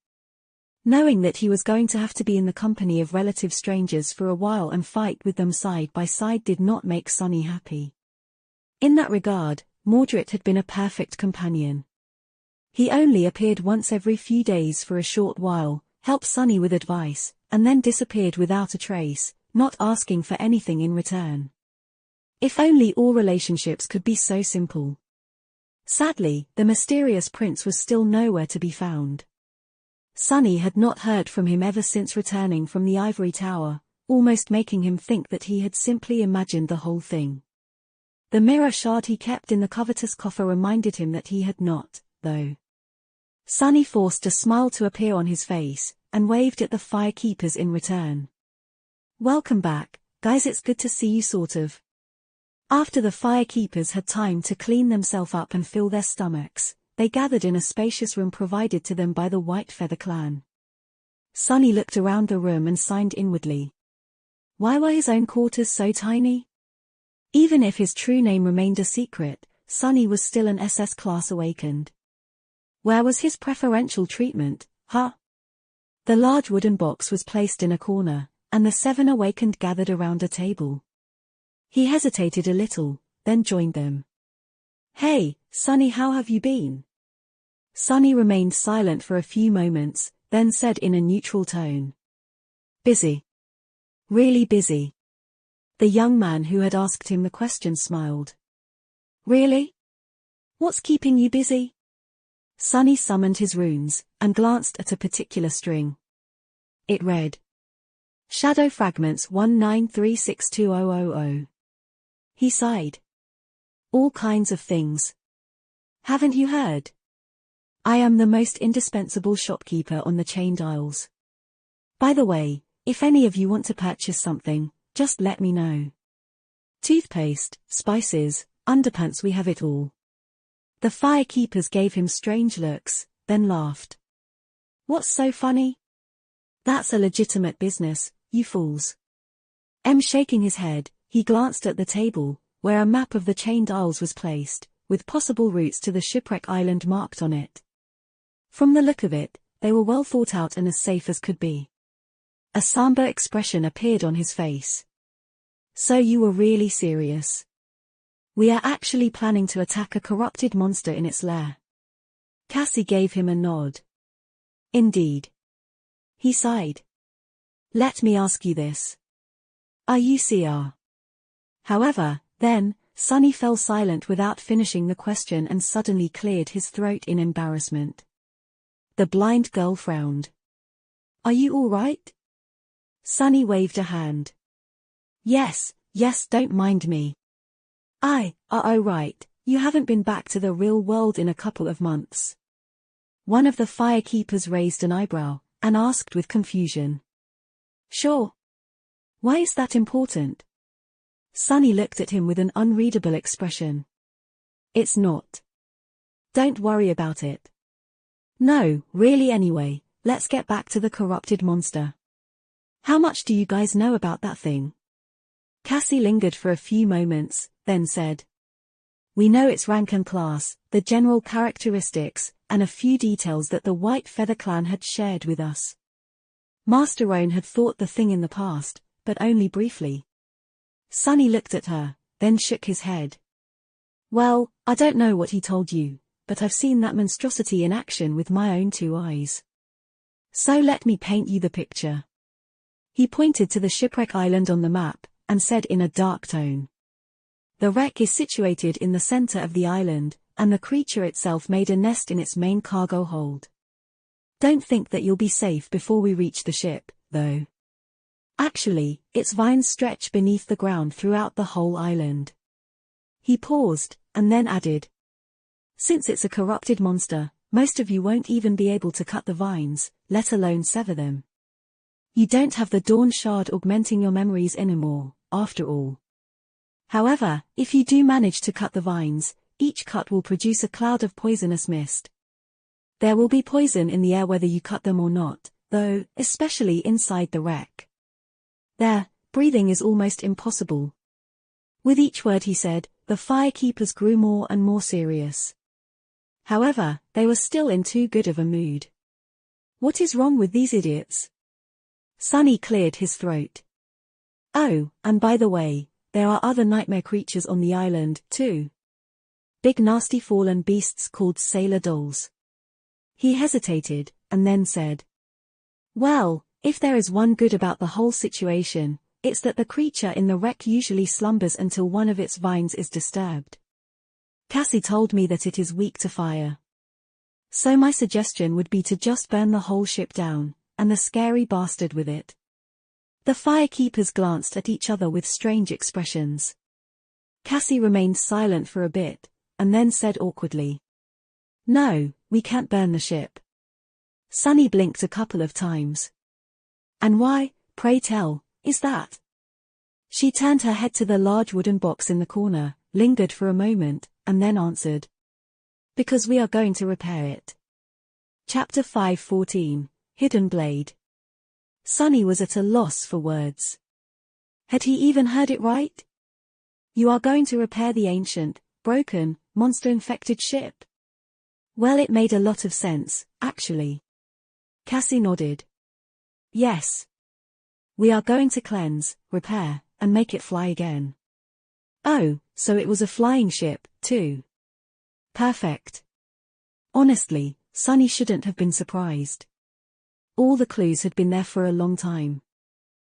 [SPEAKER 1] Knowing that he was going to have to be in the company of relative strangers for a while and fight with them side by side did not make Sunny happy. In that regard, Mordred had been a perfect companion. He only appeared once every few days for a short while, helped Sunny with advice, and then disappeared without a trace, not asking for anything in return. If only all relationships could be so simple. Sadly, the mysterious prince was still nowhere to be found. Sunny had not heard from him ever since returning from the ivory tower, almost making him think that he had simply imagined the whole thing. The mirror shard he kept in the covetous coffer reminded him that he had not, though. Sunny forced a smile to appear on his face, and waved at the firekeepers in return. "Welcome back, guys, it's good to see you sort of." After the firekeepers had time to clean themselves up and fill their stomachs, they gathered in a spacious room provided to them by the White Feather clan. Sunny looked around the room and sighed inwardly. Why were his own quarters so tiny? Even if his true name remained a secret, Sunny was still an SS class awakened. Where was his preferential treatment, huh? The large wooden box was placed in a corner, and the 7 awakened gathered around a table. He hesitated a little, then joined them. "Hey, Sunny, how have you been?" Sunny remained silent for a few moments, then said in a neutral tone. "Busy. Really busy." The young man who had asked him the question smiled. "Really? What's keeping you busy?" Sunny summoned his runes, and glanced at a particular string. It read, "Shadow Fragments 193620000. He sighed. "All kinds of things. Haven't you heard? I am the most indispensable shopkeeper on the Chained Isles. By the way, if any of you want to purchase something, just let me know. Toothpaste, spices, underpants, we have it all." The firekeepers gave him strange looks, then laughed. "What's so funny? That's a legitimate business, you fools." Shaking his head, he glanced at the table, where a map of the Chained Isles was placed, with possible routes to the shipwreck island marked on it. From the look of it, they were well thought out and as safe as could be. A somber expression appeared on his face. "So you were really serious? We are actually planning to attack a corrupted monster in its lair." Cassie gave him a nod. "Indeed." He sighed. "Let me ask you this. Are you CR?" However, then, Sunny fell silent without finishing the question and suddenly cleared his throat in embarrassment. The blind girl frowned. "Are you all right?" Sunny waved a hand. Yes, don't mind me. Oh right, you haven't been back to the real world in a couple of months." One of the firekeepers raised an eyebrow, and asked with confusion. "Sure. Why is that important?" Sunny looked at him with an unreadable expression. "It's not. Don't worry about it." "No, really anyway, let's get back to the corrupted monster. How much do you guys know about that thing?" Cassie lingered for a few moments, then said. "We know its rank and class, the general characteristics, and a few details that the White Feather clan had shared with us. Master Roan had fought the thing in the past, but only briefly." Sunny looked at her, then shook his head. "Well, I don't know what he told you, but I've seen that monstrosity in action with my own 2 eyes. So let me paint you the picture." He pointed to the shipwreck island on the map, and said in a dark tone. "The wreck is situated in the center of the island, and the creature itself made a nest in its main cargo hold. Don't think that you'll be safe before we reach the ship, though. Actually, its vines stretch beneath the ground throughout the whole island." He paused, and then added. "Since it's a corrupted monster, most of you won't even be able to cut the vines, let alone sever them. You don't have the Dawn Shard augmenting your memories anymore, after all. However, if you do manage to cut the vines, each cut will produce a cloud of poisonous mist. There will be poison in the air whether you cut them or not, though, especially inside the wreck. There, breathing is almost impossible." With each word he said, the firekeepers grew more and more serious. However, they were still in too good of a mood. "What is wrong with these idiots?" Sunny cleared his throat. "Oh, and by the way, there are other nightmare creatures on the island, too. Big nasty fallen beasts called sailor dolls." He hesitated, and then said. "Well, if there is one good about the whole situation, it's that the creature in the wreck usually slumbers until one of its vines is disturbed. Cassie told me that it is weak to fire. So my suggestion would be to just burn the whole ship down, and the scary bastard with it." The firekeepers glanced at each other with strange expressions. Cassie remained silent for a bit, and then said awkwardly. No, we can't burn the ship. Sunny blinked a couple of times. And why, pray tell, is that? She turned her head to the large wooden box in the corner, lingered for a moment, and then answered. Because we are going to repair it. Chapter 5:14, Hidden Blade. Sunny was at a loss for words. Had he even heard it right? You are going to repair the ancient, broken, monster-infected ship? Well, it made a lot of sense, actually. Cassie nodded. Yes. We are going to cleanse, repair, and make it fly again. Oh, so it was a flying ship, too. Perfect. Honestly, Sunny shouldn't have been surprised. All the clues had been there for a long time.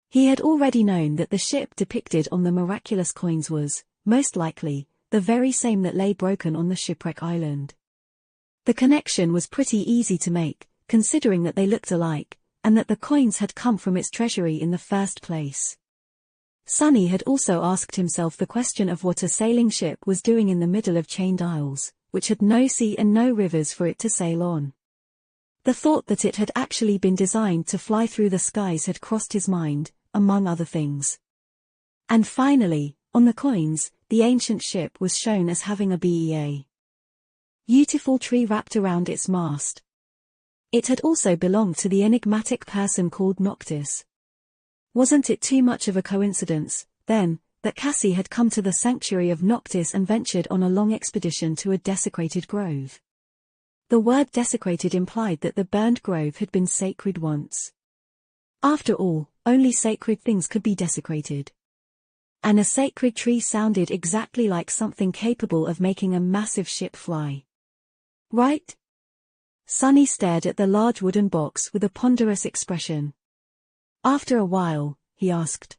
[SPEAKER 1] He had already known that the ship depicted on the miraculous coins was, most likely, the very same that lay broken on the shipwreck island. The connection was pretty easy to make, considering that they looked alike, and that the coins had come from its treasury in the first place. Sunny had also asked himself the question of what a sailing ship was doing in the middle of chained isles, which had no sea and no rivers for it to sail on. The thought that it had actually been designed to fly through the skies had crossed his mind, among other things. And finally, on the coins, the ancient ship was shown as having a beautiful tree wrapped around its mast. It had also belonged to the enigmatic person called Noctis. Wasn't it too much of a coincidence, then, that Cassie had come to the sanctuary of Noctis and ventured on a long expedition to a desecrated grove? The word desecrated implied that the burned grove had been sacred once. After all, only sacred things could be desecrated. And a sacred tree sounded exactly like something capable of making a massive ship fly. Right? Sunny stared at the large wooden box with a ponderous expression. After a while, he asked.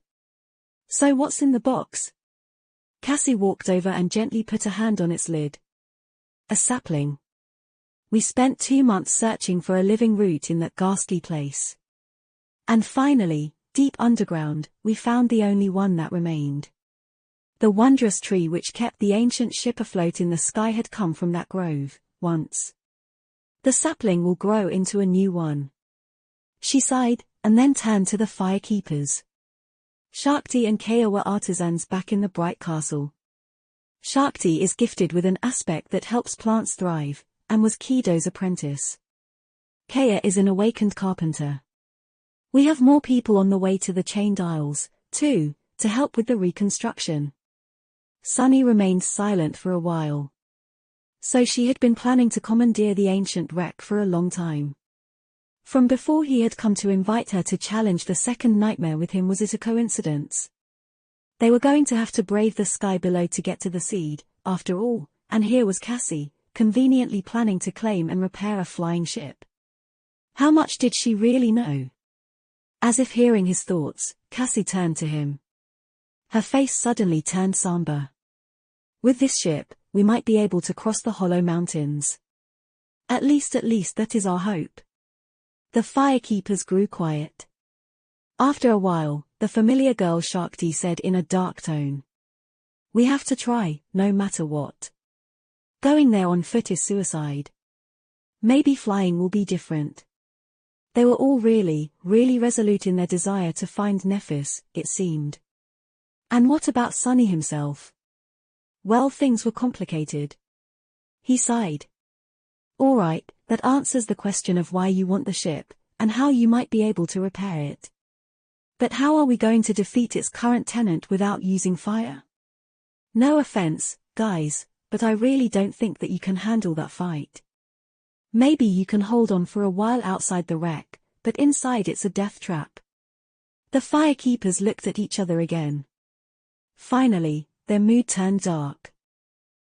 [SPEAKER 1] So what's in the box? Cassie walked over and gently put a hand on its lid. A sapling. We spent 2 months searching for a living root in that ghastly place. And finally, deep underground, we found the only one that remained. The wondrous tree which kept the ancient ship afloat in the sky had come from that grove, once. The sapling will grow into a new one. She sighed, and then turned to the firekeepers. Shakti and Kaya were artisans back in the bright castle. Shakti is gifted with an aspect that helps plants thrive, and was Kido's apprentice. Kaya is an awakened carpenter. We have more people on the way to the chained isles, too, to help with the reconstruction. Sunny remained silent for a while. So she had been planning to commandeer the ancient wreck for a long time. From before he had come to invite her to challenge the second nightmare with him. Was it a coincidence? They were going to have to brave the sky below to get to the seed, after all, and here was Cassie, conveniently planning to claim and repair a flying ship. How much did she really know? As if hearing his thoughts, Cassie turned to him. Her face suddenly turned somber. With this ship, we might be able to cross the hollow mountains. At least that is our hope. The firekeepers grew quiet. After a while, the familiar girl Shakti said in a dark tone. We have to try, no matter what. Going there on foot is suicide. Maybe flying will be different. They were all really resolute in their desire to find Nephis, it seemed. And what about Sunny himself? Well, things were complicated. He sighed. All right, that answers the question of why you want the ship, and how you might be able to repair it. But how are we going to defeat its current tenant without using fire? No offense, guys, but I really don't think that you can handle that fight. Maybe you can hold on for a while outside the wreck, but inside it's a death trap. The firekeepers looked at each other again. Finally, their mood turned dark.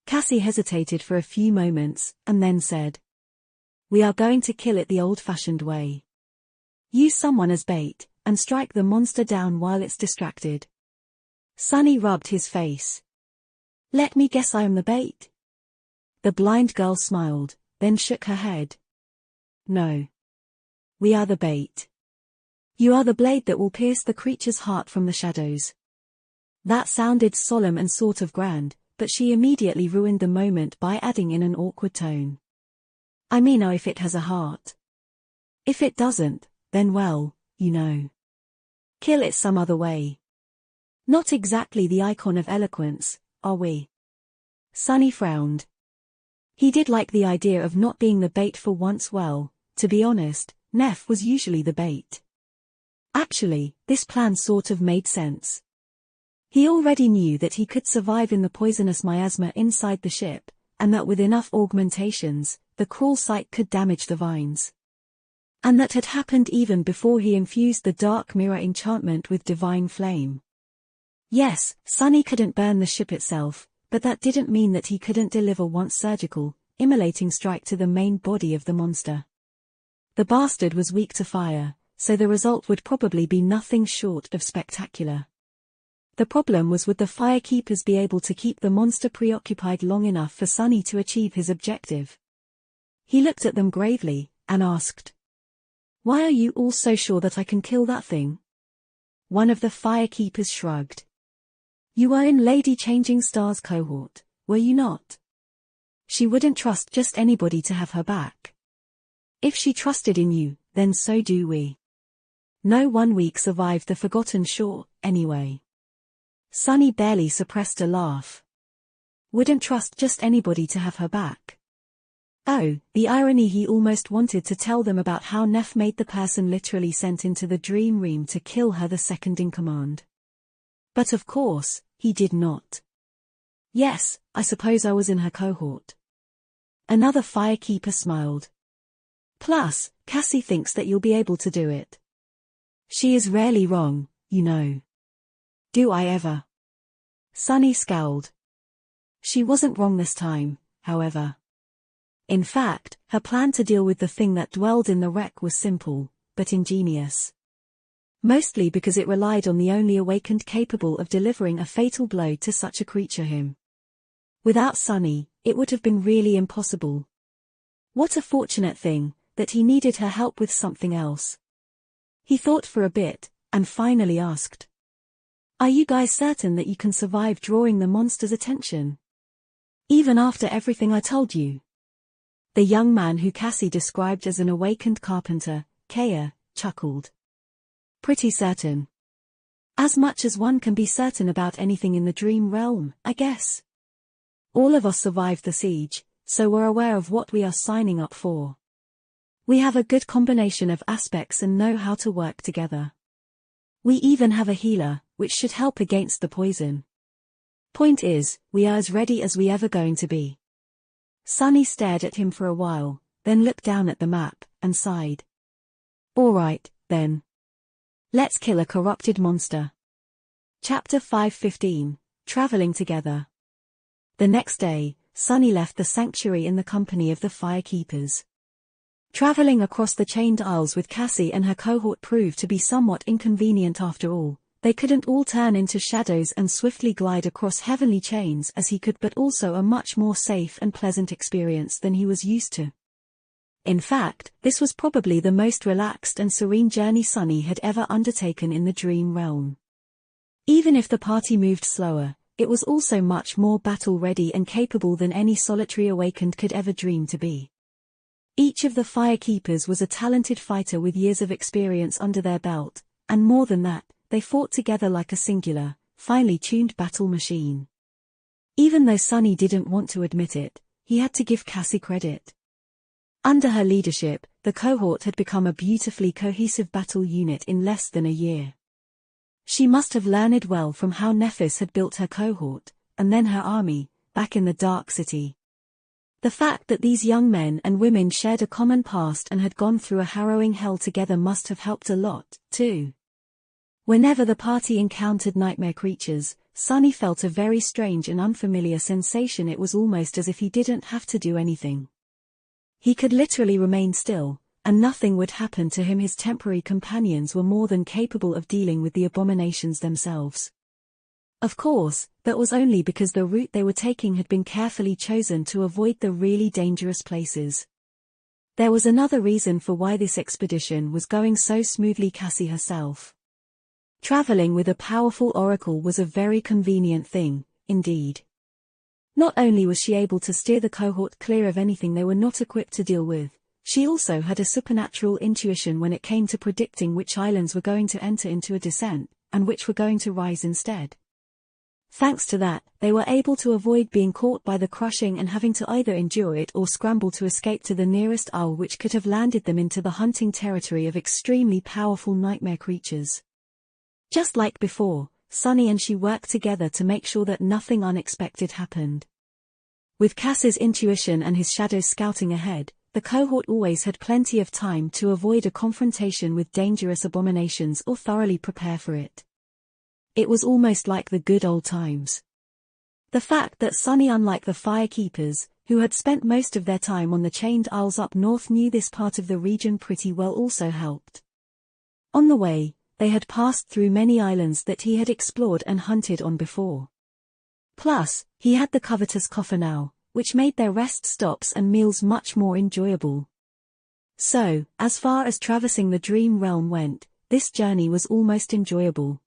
[SPEAKER 1] Cassie hesitated for a few moments, and then said. We are going to kill it the old-fashioned way. Use someone as bait, and strike the monster down while it's distracted. Sunny rubbed his face. Let me guess, I am the bait? The blind girl smiled, then shook her head. No. We are the bait. You are the blade that will pierce the creature's heart from the shadows. That sounded solemn and sort of grand, but she immediately ruined the moment by adding in an awkward tone. I mean, if it has a heart. If it doesn't, then well, you know. Kill it some other way. Not exactly the icon of eloquence, are we? Sonny frowned. He did like the idea of not being the bait for once. Well, to be honest, Neff was usually the bait. Actually, this plan sort of made sense. He already knew that he could survive in the poisonous miasma inside the ship, and that with enough augmentations, the crawl site could damage the vines. And that had happened even before he infused the dark mirror enchantment with divine flame. Yes, Sonny couldn't burn the ship itself, but that didn't mean that he couldn't deliver one surgical, immolating strike to the main body of the monster. The bastard was weak to fire, so the result would probably be nothing short of spectacular. The problem was, would the firekeepers be able to keep the monster preoccupied long enough for Sonny to achieve his objective? He looked at them gravely, and asked, "Why are you all so sure that I can kill that thing?" One of the firekeepers shrugged. "You were in Lady Changing Star's cohort, were you not? She wouldn't trust just anybody to have her back. If she trusted in you, then so do we. No 1 week survived the Forgotten Shore, anyway." Sonny barely suppressed a laugh. Wouldn't trust just anybody to have her back. Oh, the irony! He almost wanted to tell them about how Neff made the person literally sent into the dream realm to kill her, the second in command. But of course, he did not. "Yes, I suppose I was in her cohort." Another firekeeper smiled. "Plus, Cassie thinks that you'll be able to do it. She is rarely wrong, you know." "Do I ever?" Sonny scowled. She wasn't wrong this time, however. In fact, her plan to deal with the thing that dwelled in the wreck was simple, but ingenious. Mostly because it relied on the only awakened capable of delivering a fatal blow to such a creature, him. Without Sonny, it would have been really impossible. What a fortunate thing, that he needed her help with something else. He thought for a bit, and finally asked, "Are you guys certain that you can survive drawing the monster's attention? Even after everything I told you?" The young man who Cassie described as an awakened carpenter, Kaya, chuckled. "Pretty certain. As much as one can be certain about anything in the dream realm, I guess. All of us survived the siege, so we're aware of what we are signing up for. We have a good combination of aspects and know how to work together. We even have a healer, which should help against the poison. Point is, we are as ready as we ever going to be." Sonny stared at him for a while, then looked down at the map, and sighed. "All right, then. Let's kill a corrupted monster." Chapter 5:15, Traveling Together. The next day, Sonny left the sanctuary in the company of the firekeepers. Traveling across the chained aisles with Cassie and her cohort proved to be somewhat inconvenient after all. They couldn't all turn into shadows and swiftly glide across heavenly chains as he could, but also a much more safe and pleasant experience than he was used to. In fact, this was probably the most relaxed and serene journey Sonny had ever undertaken in the dream realm. Even if the party moved slower, it was also much more battle-ready and capable than any solitary awakened could ever dream to be. Each of the firekeepers was a talented fighter with years of experience under their belt, and more than that, they fought together like a singular, finely tuned battle machine. Even though Sonny didn't want to admit it, he had to give Cassie credit. Under her leadership, the cohort had become a beautifully cohesive battle unit in less than a year. She must have learned well from how Nephis had built her cohort, and then her army, back in the Dark City. The fact that these young men and women shared a common past and had gone through a harrowing hell together must have helped a lot, too. Whenever the party encountered nightmare creatures, Sonny felt a very strange and unfamiliar sensation. It was almost as if he didn't have to do anything. He could literally remain still, and nothing would happen to him. His temporary companions were more than capable of dealing with the abominations themselves. Of course, that was only because the route they were taking had been carefully chosen to avoid the really dangerous places. There was another reason for why this expedition was going so smoothly: Cassie herself. Traveling with a powerful oracle was a very convenient thing, indeed. Not only was she able to steer the cohort clear of anything they were not equipped to deal with, she also had a supernatural intuition when it came to predicting which islands were going to enter into a descent, and which were going to rise instead. Thanks to that, they were able to avoid being caught by the crushing and having to either endure it or scramble to escape to the nearest isle, which could have landed them into the hunting territory of extremely powerful nightmare creatures. Just like before, Sunny and she worked together to make sure that nothing unexpected happened. With Cass's intuition and his shadows scouting ahead, the cohort always had plenty of time to avoid a confrontation with dangerous abominations or thoroughly prepare for it. It was almost like the good old times. The fact that Sunny, unlike the firekeepers, who had spent most of their time on the chained isles up north, knew this part of the region pretty well also helped. On the way, they had passed through many islands that he had explored and hunted on before. Plus, he had the covetous coffer now, which made their rest stops and meals much more enjoyable. So, as far as traversing the dream realm went, this journey was almost enjoyable.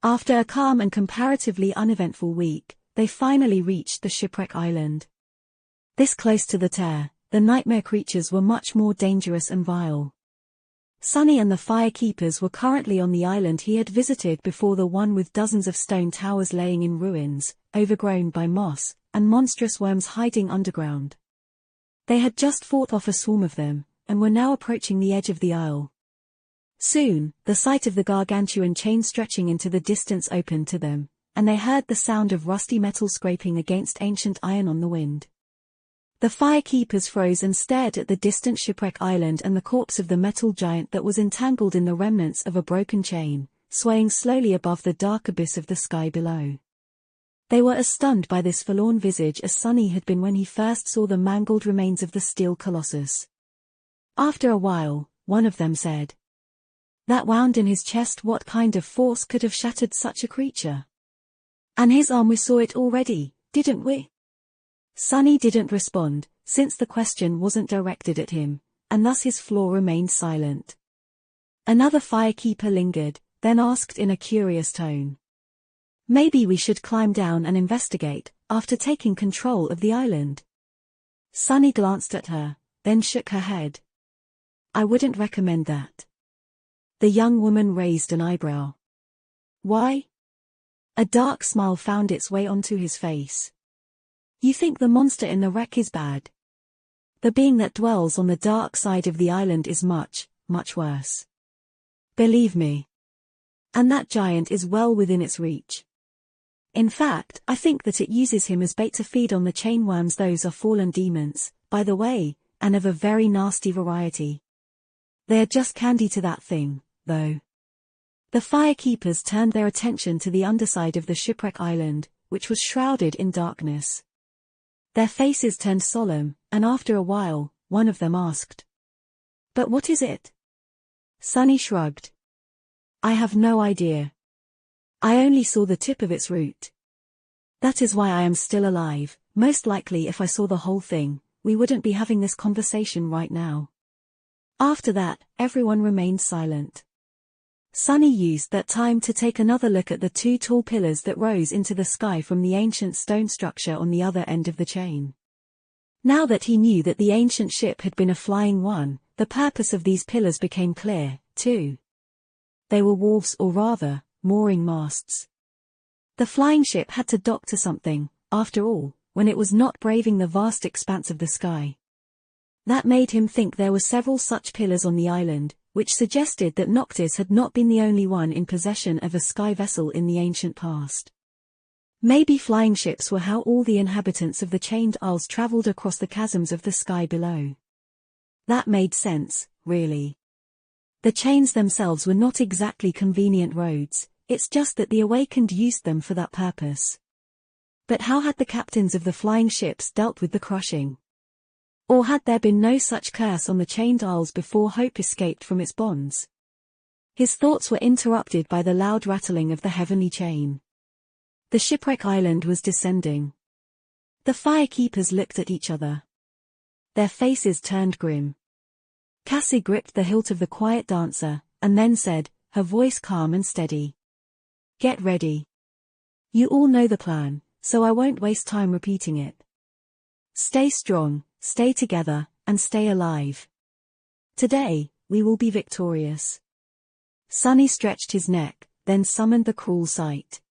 [SPEAKER 1] After a calm and comparatively uneventful week, they finally reached the shipwreck island. This close to the tear, the nightmare creatures were much more dangerous and vile. Sunny and the firekeepers were currently on the island he had visited before, the one with dozens of stone towers laying in ruins, overgrown by moss, and monstrous worms hiding underground. They had just fought off a swarm of them, and were now approaching the edge of the isle. Soon, the sight of the gargantuan chain stretching into the distance opened to them, and they heard the sound of rusty metal scraping against ancient iron on the wind. The firekeepers froze and stared at the distant shipwreck island and the corpse of the metal giant that was entangled in the remnants of a broken chain, swaying slowly above the dark abyss of the sky below. They were as stunned by this forlorn visage as Sunny had been when he first saw the mangled remains of the steel colossus. After a while, one of them said, "That wound in his chest, what kind of force could have shattered such a creature? And his arm, we saw it already, didn't we?" Sunny didn't respond, since the question wasn't directed at him, and thus his floor remained silent. Another firekeeper lingered, then asked in a curious tone, "Maybe we should climb down and investigate, after taking control of the island." Sunny glanced at her, then shook her head. "I wouldn't recommend that." The young woman raised an eyebrow. "Why?" A dark smile found its way onto his face. "You think the monster in the wreck is bad? The being that dwells on the dark side of the island is much, much worse. Believe me. And that giant is well within its reach. In fact, I think that it uses him as bait to feed on the chain worms. Those are fallen demons, by the way, and of a very nasty variety. They are just candy to that thing, though." The firekeepers turned their attention to the underside of the shipwreck island, which was shrouded in darkness. Their faces turned solemn, and after a while, one of them asked, "But what is it?" Sunny shrugged. "I have no idea. I only saw the tip of its root. That is why I am still alive. Most likely if I saw the whole thing, we wouldn't be having this conversation right now." After that, everyone remained silent. Sunny used that time to take another look at the two tall pillars that rose into the sky from the ancient stone structure on the other end of the chain. Now that he knew that the ancient ship had been a flying one, the purpose of these pillars became clear, too. They were wharves, or rather, mooring masts. The flying ship had to dock to something, after all, when it was not braving the vast expanse of the sky. That made him think there were several such pillars on the island, which suggested that Noctis had not been the only one in possession of a sky vessel in the ancient past. Maybe flying ships were how all the inhabitants of the chained isles traveled across the chasms of the sky below. That made sense, really. The chains themselves were not exactly convenient roads, it's just that the awakened used them for that purpose. But how had the captains of the flying ships dealt with the crushing? Or had there been no such curse on the chained isles before hope escaped from its bonds? His thoughts were interrupted by the loud rattling of the heavenly chain. The shipwreck island was descending. The firekeepers looked at each other. Their faces turned grim. Cassie gripped the hilt of the quiet dancer, and then said, her voice calm and steady, "Get ready. You all know the plan. so I won't waste time repeating it. Stay strong, stay together, and stay alive. Today, we will be victorious. Sunny stretched his neck, then summoned the cruel sight.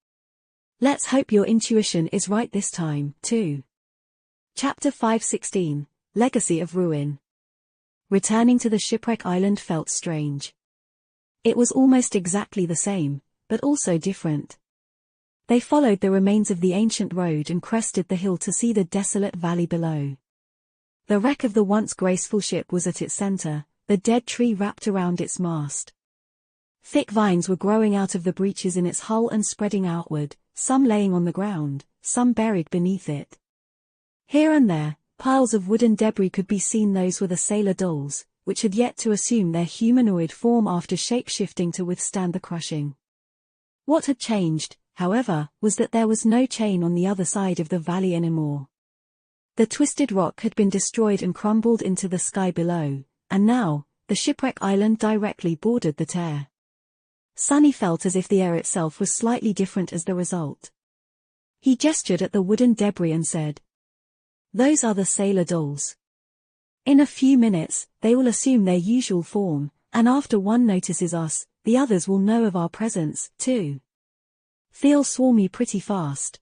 [SPEAKER 1] Let's hope your intuition is right this time, too. Chapter 5:16, Legacy of Ruin. Returning to the shipwreck island felt strange. It was almost exactly the same, but also different. They followed the remains of the ancient road and crested the hill to see the desolate valley below. The wreck of the once graceful ship was at its center, the dead tree wrapped around its mast. Thick vines were growing out of the breaches in its hull and spreading outward, some laying on the ground, some buried beneath it. Here and there, piles of wooden debris could be seen. Those were the sailor dolls, which had yet to assume their humanoid form after shape-shifting to withstand the crushing. What had changed, however, was that there was no chain on the other side of the valley anymore. The twisted rock had been destroyed and crumbled into the sky below, and now, the shipwreck island directly bordered the tear. Sunny felt as if the air itself was slightly different as the result. He gestured at the wooden debris and said, "Those are the sailor dolls. In a few minutes, they will assume their usual form, and after one notices us, the others will know of our presence, too. They'll swarm you pretty fast."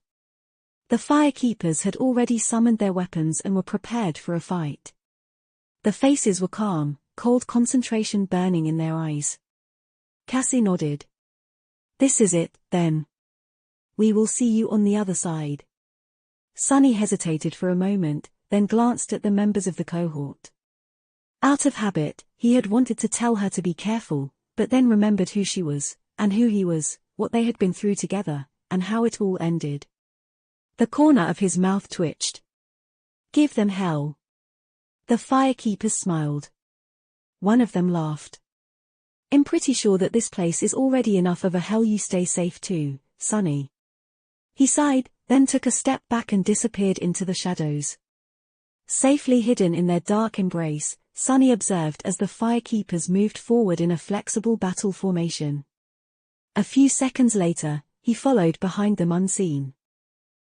[SPEAKER 1] The firekeepers had already summoned their weapons and were prepared for a fight. The faces were calm, cold concentration burning in their eyes. Cassie nodded. "This is it, then. We will see you on the other side." Sunny hesitated for a moment, then glanced at the members of the cohort. Out of habit, he had wanted to tell her to be careful, but then remembered who she was, and who he was, what they had been through together, and how it all ended. The corner of his mouth twitched. "Give them hell." The firekeepers smiled. One of them laughed. "I'm pretty sure that this place is already enough of a hell. You stay safe too, Sunny." He sighed, then took a step back and disappeared into the shadows. Safely hidden in their dark embrace, Sunny observed as the firekeepers moved forward in a flexible battle formation. A few seconds later, he followed behind them unseen.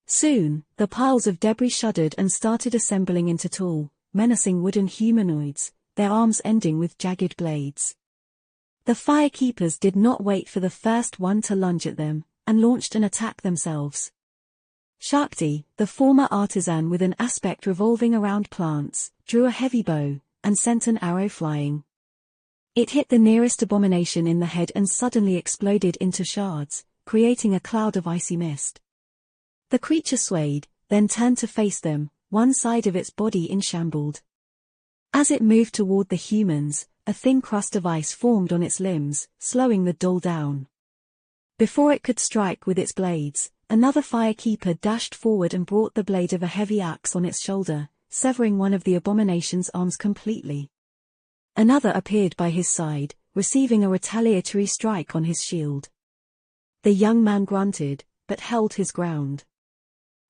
[SPEAKER 1] Soon, the piles of debris shuddered and started assembling into tall, menacing wooden humanoids, their arms ending with jagged blades. The firekeepers did not wait for the first one to lunge at them, and launched an attack themselves. Shakti, the former artisan with an aspect revolving around plants, drew a heavy bow, and sent an arrow flying. It hit the nearest abomination in the head and suddenly exploded into shards, creating a cloud of icy mist. The creature swayed, then turned to face them, one side of its body in shambles. As it moved toward the humans, a thin crust of ice formed on its limbs, slowing the doll down. Before it could strike with its blades, another firekeeper dashed forward and brought the blade of a heavy axe on its shoulder, severing one of the abomination's arms completely. Another appeared by his side, receiving a retaliatory strike on his shield. The young man grunted, but held his ground.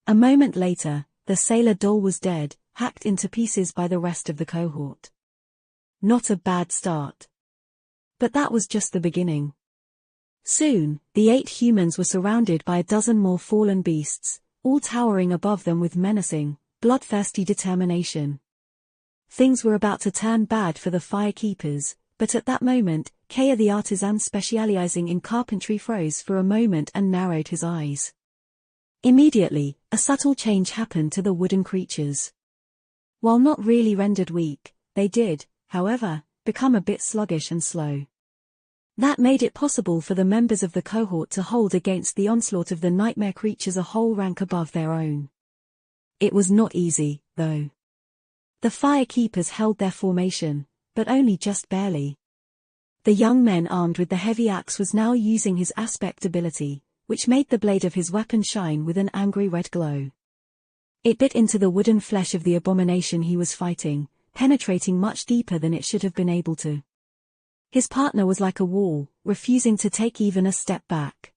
[SPEAKER 1] A moment later, the sailor doll was dead, hacked into pieces by the rest of the cohort. Not a bad start. But that was just the beginning. Soon, the 8 humans were surrounded by a dozen more fallen beasts, all towering above them with menacing, bloodthirsty determination. Things were about to turn bad for the firekeepers, but at that moment, Kaya the artisan specializing in carpentry froze for a moment and narrowed his eyes. Immediately, a subtle change happened to the wooden creatures. While not really rendered weak, they did, however, become a bit sluggish and slow. That made it possible for the members of the cohort to hold against the onslaught of the nightmare creatures a whole rank above their own. It was not easy, though. The firekeepers held their formation, but only just barely. The young man armed with the heavy axe was now using his aspect ability, which made the blade of his weapon shine with an angry red glow. It bit into the wooden flesh of the abomination he was fighting, penetrating much deeper than it should have been able to. His partner was like a wall, refusing to take even a step back.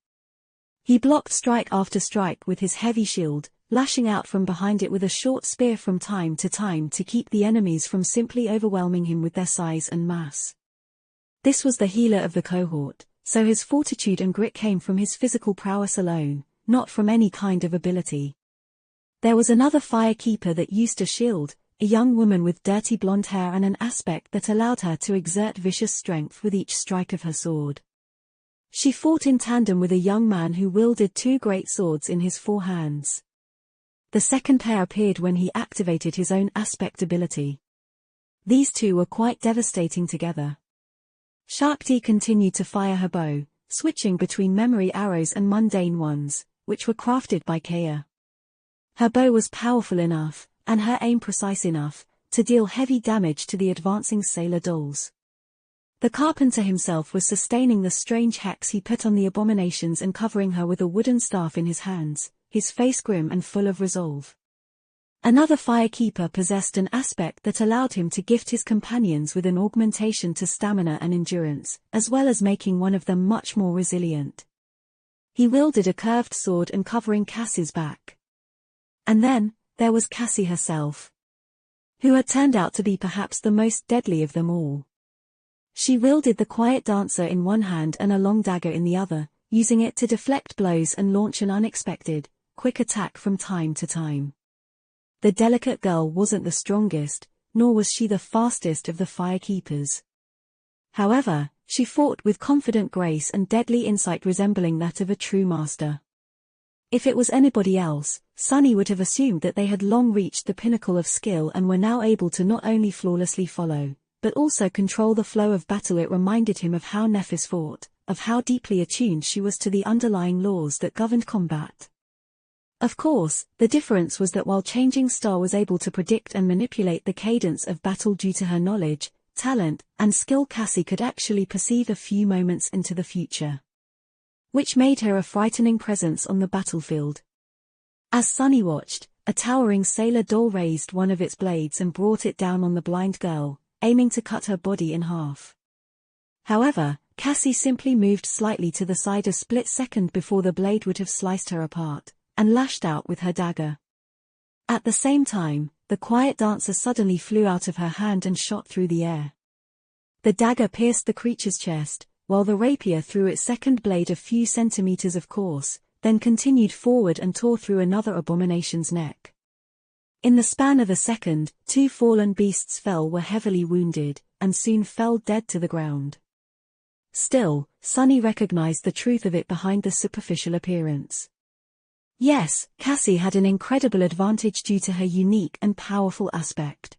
[SPEAKER 1] He blocked strike after strike with his heavy shield, lashing out from behind it with a short spear from time to keep the enemies from simply overwhelming him with their size and mass. This was the healer of the cohort, so his fortitude and grit came from his physical prowess alone, not from any kind of ability. There was another firekeeper that used a shield, a young woman with dirty blonde hair and an aspect that allowed her to exert vicious strength with each strike of her sword. She fought in tandem with a young man who wielded two great swords in his 4 hands. The second pair appeared when he activated his own aspect ability. These two were quite devastating together. Shakti continued to fire her bow, switching between memory arrows and mundane ones, which were crafted by Kaya. Her bow was powerful enough, and her aim precise enough, to deal heavy damage to the advancing sailor dolls. The carpenter himself was sustaining the strange hex he put on the abominations and covering her with a wooden staff in his hands, his face grim and full of resolve. Another firekeeper possessed an aspect that allowed him to gift his companions with an augmentation to stamina and endurance, as well as making one of them much more resilient. He wielded a curved sword and covering Cassie's back. And then, there was Cassie herself, who had turned out to be perhaps the most deadly of them all. She wielded the quiet dancer in one hand and a long dagger in the other, using it to deflect blows and launch an unexpected, quick attack from time to time. The delicate girl wasn't the strongest, nor was she the fastest of the firekeepers. However, she fought with confident grace and deadly insight resembling that of a true master. If it was anybody else, Sunny would have assumed that they had long reached the pinnacle of skill and were now able to not only flawlessly follow, but also control the flow of battle. It reminded him of how Nephis fought, of how deeply attuned she was to the underlying laws that governed combat. Of course, the difference was that while Changing Star was able to predict and manipulate the cadence of battle due to her knowledge, talent, and skill, Cassie could actually perceive a few moments into the future, which made her a frightening presence on the battlefield. As Sunny watched, a towering sailor doll raised one of its blades and brought it down on the blind girl, aiming to cut her body in half. However, Cassie simply moved slightly to the side a split second before the blade would have sliced her apart, and lashed out with her dagger. At the same time, the quiet dancer suddenly flew out of her hand and shot through the air. The dagger pierced the creature's chest, while the rapier threw its second blade a few centimeters of course, then continued forward and tore through another abomination's neck. In the span of a second, 2 fallen beasts were heavily wounded, and soon fell dead to the ground. Still, Sunny recognized the truth of it behind the superficial appearance. Yes, Cassie had an incredible advantage due to her unique and powerful aspect.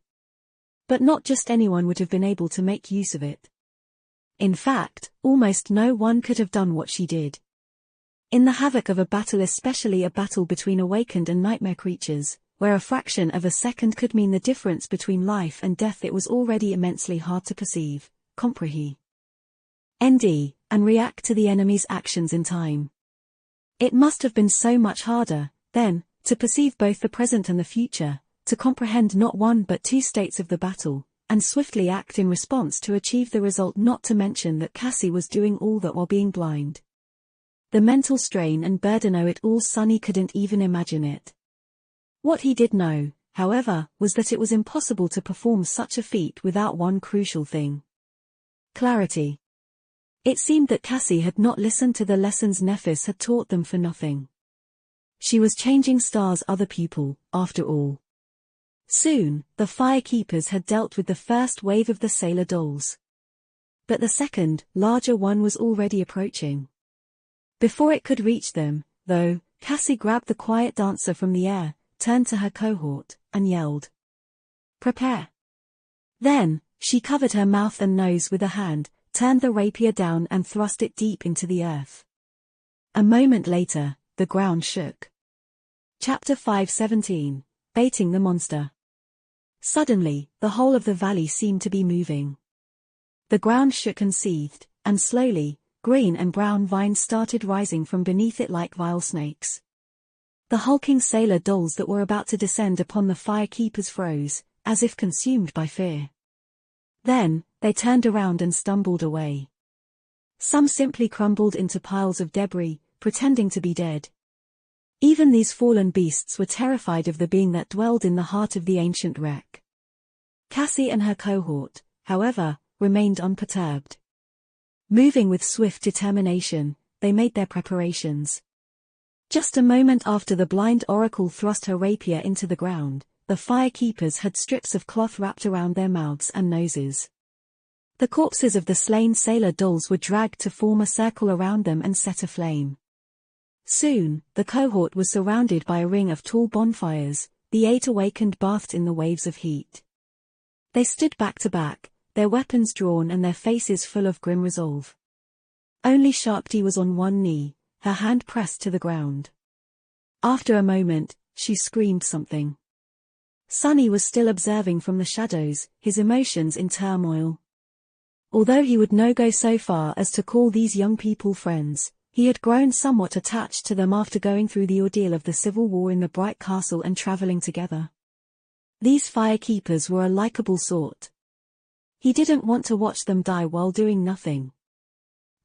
[SPEAKER 1] But not just anyone would have been able to make use of it. In fact, almost no one could have done what she did. In the havoc of a battle, especially a battle between awakened and nightmare creatures, where a fraction of a second could mean the difference between life and death, it was already immensely hard to perceive, comprehend, and react to the enemy's actions in time. It must have been so much harder, then, to perceive both the present and the future, to comprehend not one but 2 states of the battle, and swiftly act in response to achieve the result, not to mention that Cassie was doing all that while being blind. The mental strain and burden of it all, Sunny couldn't even imagine it. What he did know, however, was that it was impossible to perform such a feat without one crucial thing: clarity. It seemed that Cassie had not listened to the lessons Nephis had taught them for nothing. She was Changing Star's other pupil, after all. Soon, the firekeepers had dealt with the first wave of the sailor dolls. But the second, larger one was already approaching. Before it could reach them, though, Cassie grabbed the quiet dancer from the air, turned to her cohort, and yelled, "Prepare." Then, she covered her mouth and nose with a hand, turned the rapier down and thrust it deep into the earth. A moment later, the ground shook. Chapter 5:17, Baiting the Monster. Suddenly, the whole of the valley seemed to be moving. The ground shook and seethed, and slowly, green and brown vines started rising from beneath it like vile snakes. The hulking sailor dolls that were about to descend upon the firekeepers froze, as if consumed by fear. Then, they turned around and stumbled away. Some simply crumbled into piles of debris, pretending to be dead. Even these fallen beasts were terrified of the being that dwelled in the heart of the ancient wreck. Cassie and her cohort, however, remained unperturbed. Moving with swift determination, they made their preparations. Just a moment after the blind oracle thrust her rapier into the ground, the firekeepers had strips of cloth wrapped around their mouths and noses. The corpses of the slain sailor dolls were dragged to form a circle around them and set aflame. Soon, the cohort was surrounded by a ring of tall bonfires, the 8 awakened bathed in the waves of heat. They stood back to back, their weapons drawn and their faces full of grim resolve. Only Sharpty was on one knee, her hand pressed to the ground. After a moment, she screamed something. Sunny was still observing from the shadows, his emotions in turmoil. Although he would no go so far as to call these young people friends, he had grown somewhat attached to them after going through the ordeal of the civil war in the Bright Castle and traveling together. These firekeepers were a likable sort. He didn't want to watch them die while doing nothing.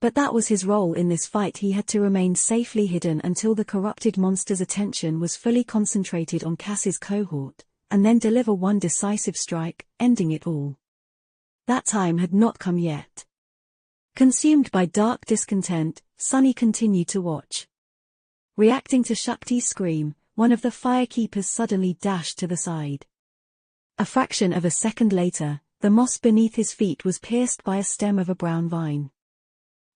[SPEAKER 1] But that was his role in this fight. He had to remain safely hidden until the corrupted monster's attention was fully concentrated on Cass's cohort, and then deliver one decisive strike, ending it all. That time had not come yet. Consumed by dark discontent, Sunny continued to watch. Reacting to Shakti's scream, one of the firekeepers suddenly dashed to the side. A fraction of a second later, the moss beneath his feet was pierced by a stem of a brown vine.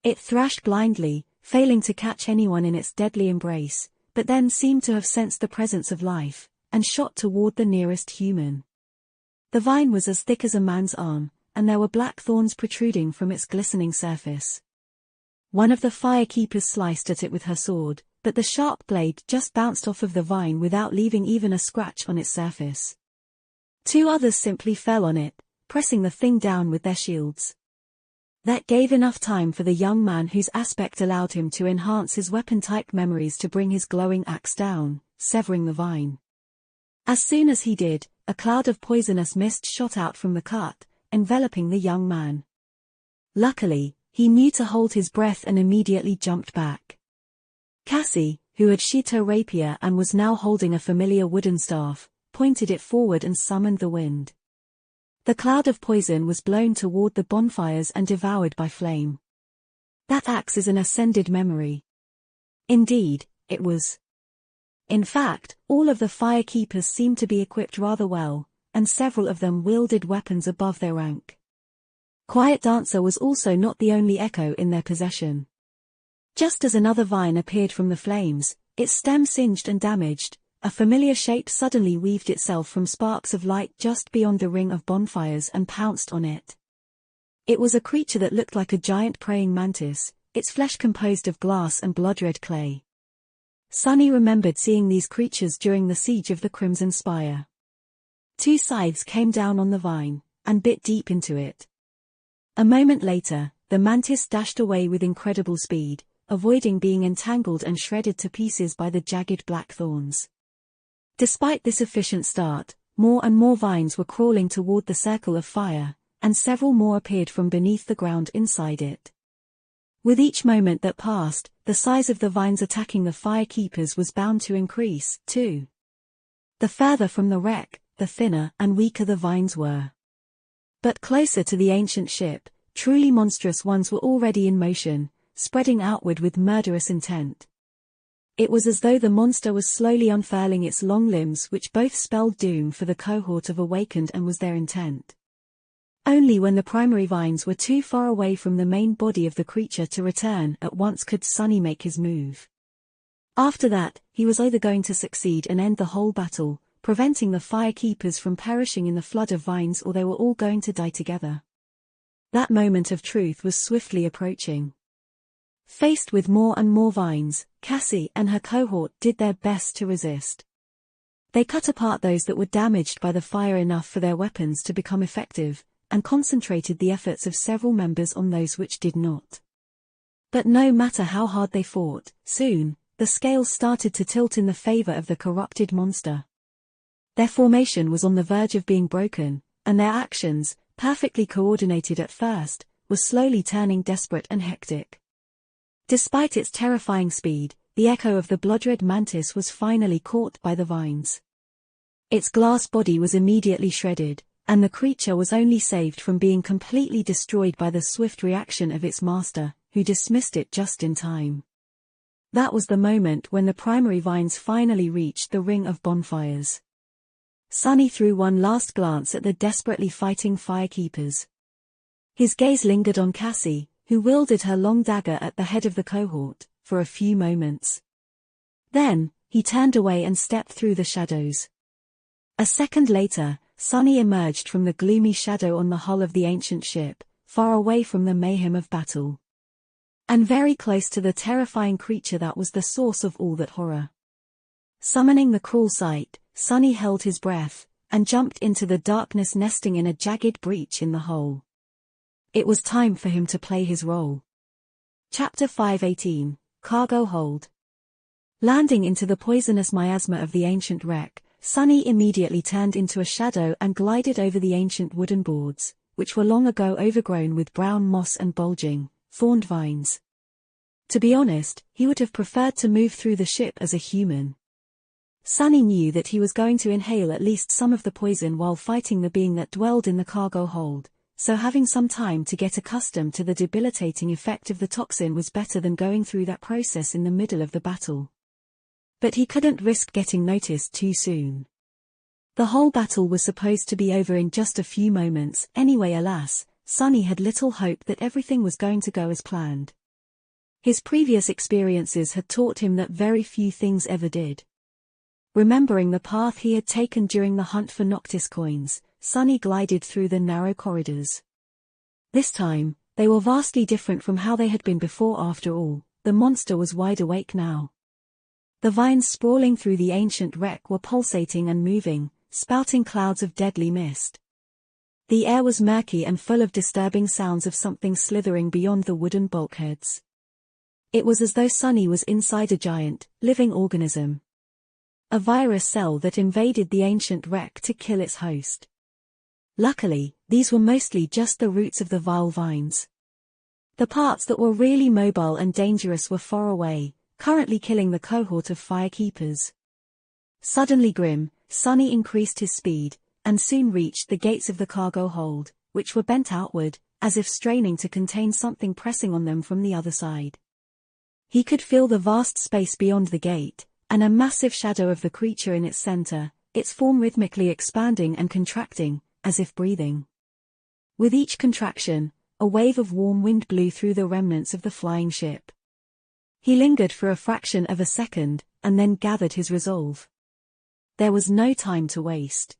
[SPEAKER 1] It thrashed blindly, failing to catch anyone in its deadly embrace, but then seemed to have sensed the presence of life, and shot toward the nearest human. The vine was as thick as a man's arm, and there were black thorns protruding from its glistening surface. One of the firekeepers sliced at it with her sword, but the sharp blade just bounced off of the vine without leaving even a scratch on its surface. 2 others simply fell on it, pressing the thing down with their shields. That gave enough time for the young man whose aspect allowed him to enhance his weapon-type memories to bring his glowing axe down, severing the vine. As soon as he did, a cloud of poisonous mist shot out from the cut, enveloping the young man. Luckily, he knew to hold his breath and immediately jumped back. Cassie, who had sheathed her rapier and was now holding a familiar wooden staff, pointed it forward and summoned the wind. The cloud of poison was blown toward the bonfires and devoured by flame. That axe is an ascended memory. Indeed, it was. In fact, all of the firekeepers seemed to be equipped rather well, and several of them wielded weapons above their rank. Quiet Dancer was also not the only echo in their possession. Just as another vine appeared from the flames, its stem singed and damaged, a familiar shape suddenly weaved itself from sparks of light just beyond the ring of bonfires and pounced on it. It was a creature that looked like a giant praying mantis, its flesh composed of glass and blood-red clay. Sunny remembered seeing these creatures during the siege of the Crimson Spire. 2 scythes came down on the vine, and bit deep into it. A moment later, the mantis dashed away with incredible speed, avoiding being entangled and shredded to pieces by the jagged black thorns. Despite this efficient start, more and more vines were crawling toward the circle of fire, and several more appeared from beneath the ground inside it. With each moment that passed, the size of the vines attacking the firekeepers was bound to increase, too. The further from the wreck, the thinner and weaker the vines were. But closer to the ancient ship, truly monstrous ones were already in motion, spreading outward with murderous intent. It was as though the monster was slowly unfurling its long limbs, which both spelled doom for the cohort of awakened and was their intent. Only when the primary vines were too far away from the main body of the creature to return at once could Sunny make his move. After that, he was either going to succeed and end the whole battle, preventing the firekeepers from perishing in the flood of vines, or they were all going to die together. That moment of truth was swiftly approaching. Faced with more and more vines, Cassie and her cohort did their best to resist. They cut apart those that were damaged by the fire enough for their weapons to become effective, and concentrated the efforts of several members on those which did not. But no matter how hard they fought, soon, the scales started to tilt in the favor of the corrupted monster. Their formation was on the verge of being broken, and their actions, perfectly coordinated at first, were slowly turning desperate and hectic. Despite its terrifying speed, the echo of the blood-red mantis was finally caught by the vines. Its glass body was immediately shredded, and the creature was only saved from being completely destroyed by the swift reaction of its master, who dismissed it just in time. That was the moment when the primary vines finally reached the ring of bonfires. Sunny threw one last glance at the desperately fighting firekeepers. His gaze lingered on Cassie, who wielded her long dagger at the head of the cohort, for a few moments. Then, he turned away and stepped through the shadows. A second later, Sunny emerged from the gloomy shadow on the hull of the ancient ship, far away from the mayhem of battle. And very close to the terrifying creature that was the source of all that horror. Summoning the cruel sight, Sunny held his breath, and jumped into the darkness, nesting in a jagged breach in the hull. It was time for him to play his role. Chapter 5:18, Cargo Hold. Landing into the poisonous miasma of the ancient wreck, Sunny immediately turned into a shadow and glided over the ancient wooden boards, which were long ago overgrown with brown moss and bulging, thorned vines. To be honest, he would have preferred to move through the ship as a human. Sunny knew that he was going to inhale at least some of the poison while fighting the being that dwelled in the cargo hold, so having some time to get accustomed to the debilitating effect of the toxin was better than going through that process in the middle of the battle. But he couldn't risk getting noticed too soon. The whole battle was supposed to be over in just a few moments anyway. Alas, Sunny had little hope that everything was going to go as planned. His previous experiences had taught him that very few things ever did. Remembering the path he had taken during the hunt for Noctis coins, Sunny glided through the narrow corridors. This time, they were vastly different from how they had been before. After all, the monster was wide awake now. The vines sprawling through the ancient wreck were pulsating and moving, spouting clouds of deadly mist. The air was murky and full of disturbing sounds of something slithering beyond the wooden bulkheads. It was as though Sunny was inside a giant, living organism. A virus cell that invaded the ancient wreck to kill its host. Luckily, these were mostly just the roots of the vile vines. The parts that were really mobile and dangerous were far away, currently killing the cohort of firekeepers. Suddenly grim, Sunny increased his speed, and soon reached the gates of the cargo hold, which were bent outward, as if straining to contain something pressing on them from the other side. He could feel the vast space beyond the gate, and a massive shadow of the creature in its center, its form rhythmically expanding and contracting, as if breathing. With each contraction, a wave of warm wind blew through the remnants of the flying ship. He lingered for a fraction of a second, and then gathered his resolve. There was no time to waste.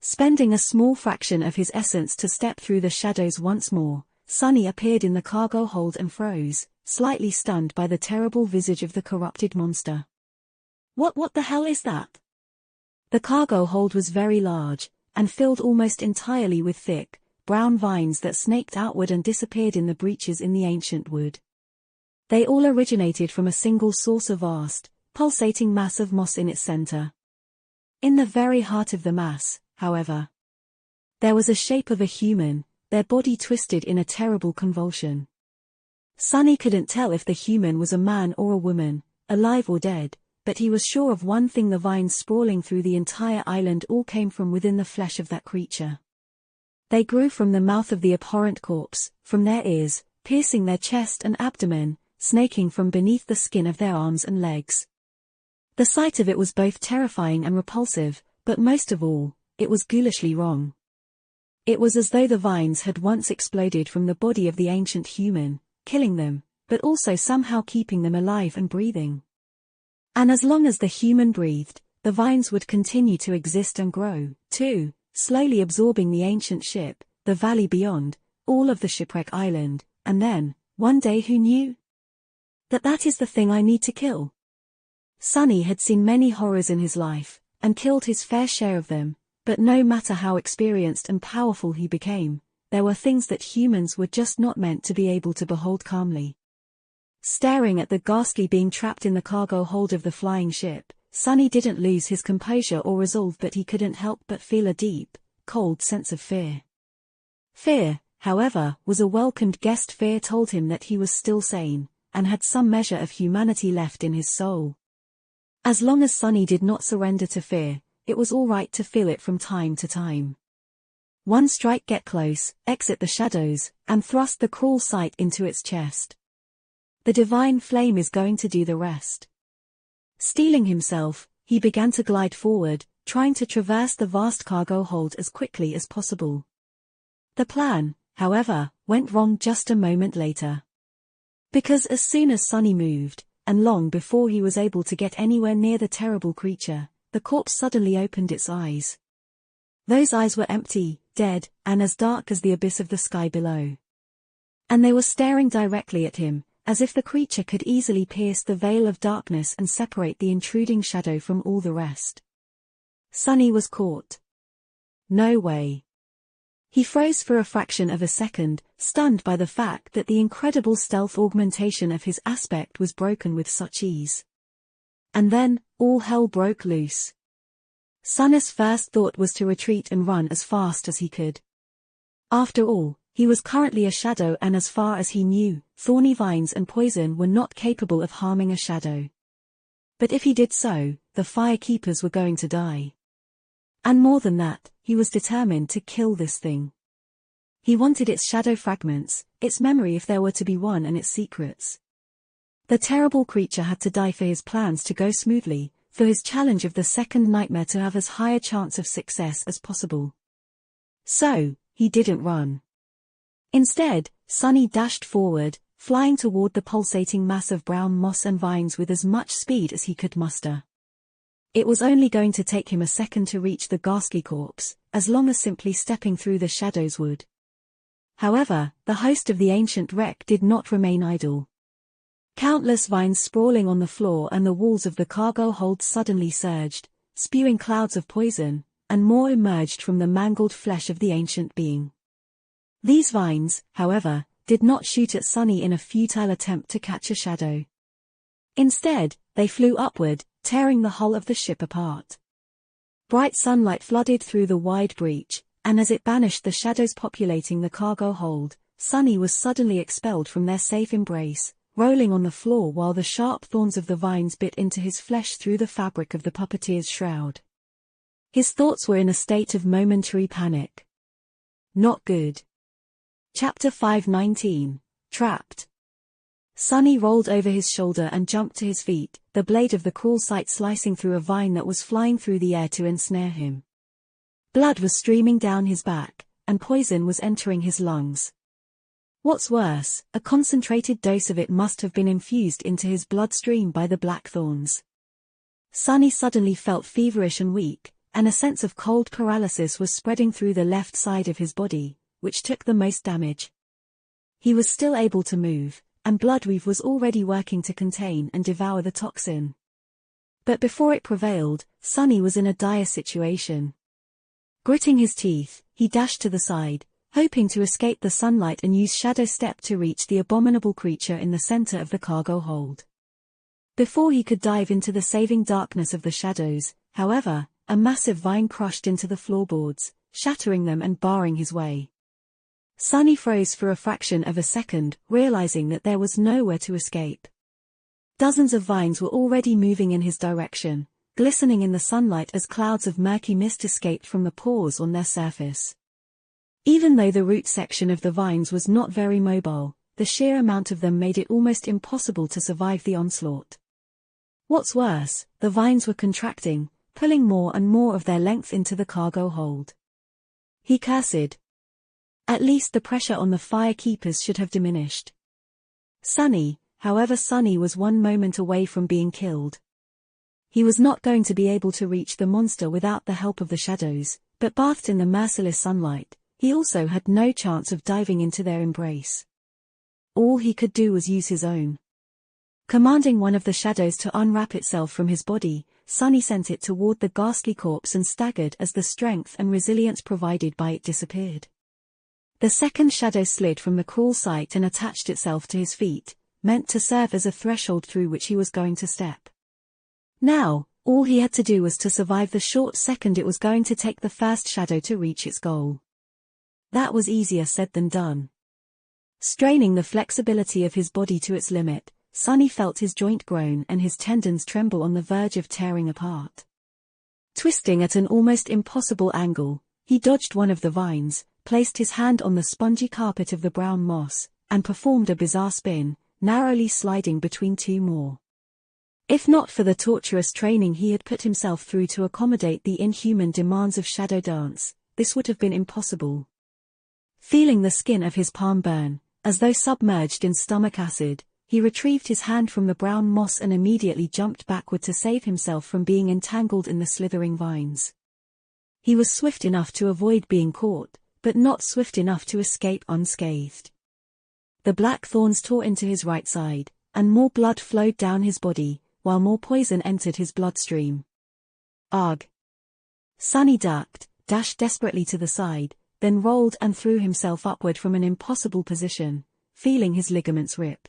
[SPEAKER 1] Spending a small fraction of his essence to step through the shadows once more, Sunny appeared in the cargo hold and froze, slightly stunned by the terrible visage of the corrupted monster. What the hell is that? The cargo hold was very large, and filled almost entirely with thick, brown vines that snaked outward and disappeared in the breaches in the ancient wood. They all originated from a single source, a vast, pulsating mass of moss in its center. In the very heart of the mass, however, there was a shape of a human, their body twisted in a terrible convulsion. Sunny couldn't tell if the human was a man or a woman, alive or dead, but he was sure of one thing: the vines sprawling through the entire island all came from within the flesh of that creature. They grew from the mouth of the abhorrent corpse, from their ears, piercing their chest and abdomen, snaking from beneath the skin of their arms and legs. The sight of it was both terrifying and repulsive, but most of all, it was ghoulishly wrong. It was as though the vines had once exploded from the body of the ancient human, killing them, but also somehow keeping them alive and breathing. And as long as the human breathed, the vines would continue to exist and grow, too, slowly absorbing the ancient ship, the valley beyond, all of the shipwreck island, and then, one day, who knew? That is the thing I need to kill. Sunny had seen many horrors in his life, and killed his fair share of them, but no matter how experienced and powerful he became, there were things that humans were just not meant to be able to behold calmly. Staring at the ghastly being trapped in the cargo hold of the flying ship, Sunny didn't lose his composure or resolve, but he couldn't help but feel a deep, cold sense of fear. Fear, however, was a welcomed guest. Fear told him that he was still sane, and had some measure of humanity left in his soul. As long as Sunny did not surrender to fear, it was all right to feel it from time to time. One strike: get close, exit the shadows, and thrust the cruel sight into its chest. The divine flame is going to do the rest. Steeling himself, he began to glide forward, trying to traverse the vast cargo hold as quickly as possible. The plan, however, went wrong just a moment later. Because as soon as Sunny moved, and long before he was able to get anywhere near the terrible creature, the corpse suddenly opened its eyes. Those eyes were empty, dead, and as dark as the abyss of the sky below. And they were staring directly at him, as if the creature could easily pierce the veil of darkness and separate the intruding shadow from all the rest. Sunny was caught. No way. He froze for a fraction of a second, stunned by the fact that the incredible stealth augmentation of his aspect was broken with such ease. And then, all hell broke loose. Sunny's first thought was to retreat and run as fast as he could. After all, he was currently a shadow, and as far as he knew, thorny vines and poison were not capable of harming a shadow. But if he did so, the firekeepers were going to die. And more than that, he was determined to kill this thing. He wanted its shadow fragments, its memory if there were to be one, and its secrets. The terrible creature had to die for his plans to go smoothly, for his challenge of the second nightmare to have as high a chance of success as possible. So, he didn't run. Instead, Sunny dashed forward, flying toward the pulsating mass of brown moss and vines with as much speed as he could muster. It was only going to take him a second to reach the ghastly corpse, as long as simply stepping through the shadows would. However, the host of the ancient wreck did not remain idle. Countless vines sprawling on the floor and the walls of the cargo hold suddenly surged, spewing clouds of poison, and more emerged from the mangled flesh of the ancient being. These vines, however, did not shoot at Sunny in a futile attempt to catch a shadow. Instead, they flew upward, tearing the hull of the ship apart. Bright sunlight flooded through the wide breach, and as it banished the shadows populating the cargo hold, Sunny was suddenly expelled from their safe embrace, rolling on the floor while the sharp thorns of the vines bit into his flesh through the fabric of the puppeteer's shroud. His thoughts were in a state of momentary panic. Not good. Chapter 5:19, Trapped. Sunny rolled over his shoulder and jumped to his feet, the blade of the cruel sight slicing through a vine that was flying through the air to ensnare him. Blood was streaming down his back, and poison was entering his lungs. What's worse, a concentrated dose of it must have been infused into his bloodstream by the blackthorns. Sunny suddenly felt feverish and weak, and a sense of cold paralysis was spreading through the left side of his body, which took the most damage. He was still able to move, and Bloodweave was already working to contain and devour the toxin. But before it prevailed, Sunny was in a dire situation. Gritting his teeth, he dashed to the side, hoping to escape the sunlight and use Shadow Step to reach the abominable creature in the center of the cargo hold. Before he could dive into the saving darkness of the shadows, however, a massive vine crushed into the floorboards, shattering them and barring his way. Sunny froze for a fraction of a second, realizing that there was nowhere to escape. Dozens of vines were already moving in his direction, glistening in the sunlight as clouds of murky mist escaped from the pores on their surface. Even though the root section of the vines was not very mobile, the sheer amount of them made it almost impossible to survive the onslaught. What's worse, the vines were contracting, pulling more and more of their length into the cargo hold. He cursed. At least the pressure on the firekeepers should have diminished. Sunny was 1 moment away from being killed. He was not going to be able to reach the monster without the help of the shadows, but bathed in the merciless sunlight, he also had no chance of diving into their embrace. All he could do was use his own. Commanding one of the shadows to unwrap itself from his body, Sunny sent it toward the ghastly corpse and staggered as the strength and resilience provided by it disappeared. The second shadow slid from the cruel sight and attached itself to his feet, meant to serve as a threshold through which he was going to step. Now, all he had to do was to survive the short second it was going to take the first shadow to reach its goal. That was easier said than done. Straining the flexibility of his body to its limit, Sunny felt his joint groan and his tendons tremble on the verge of tearing apart. Twisting at an almost impossible angle, he dodged one of the vines, placed his hand on the spongy carpet of the brown moss, and performed a bizarre spin, narrowly sliding between two more. If not for the torturous training he had put himself through to accommodate the inhuman demands of shadow dance, this would have been impossible. Feeling the skin of his palm burn, as though submerged in stomach acid, he retrieved his hand from the brown moss and immediately jumped backward to save himself from being entangled in the slithering vines. He was swift enough to avoid being caught, but not swift enough to escape unscathed. The black thorns tore into his right side, and more blood flowed down his body, while more poison entered his bloodstream. Arg! Sunny ducked, dashed desperately to the side, then rolled and threw himself upward from an impossible position, feeling his ligaments rip.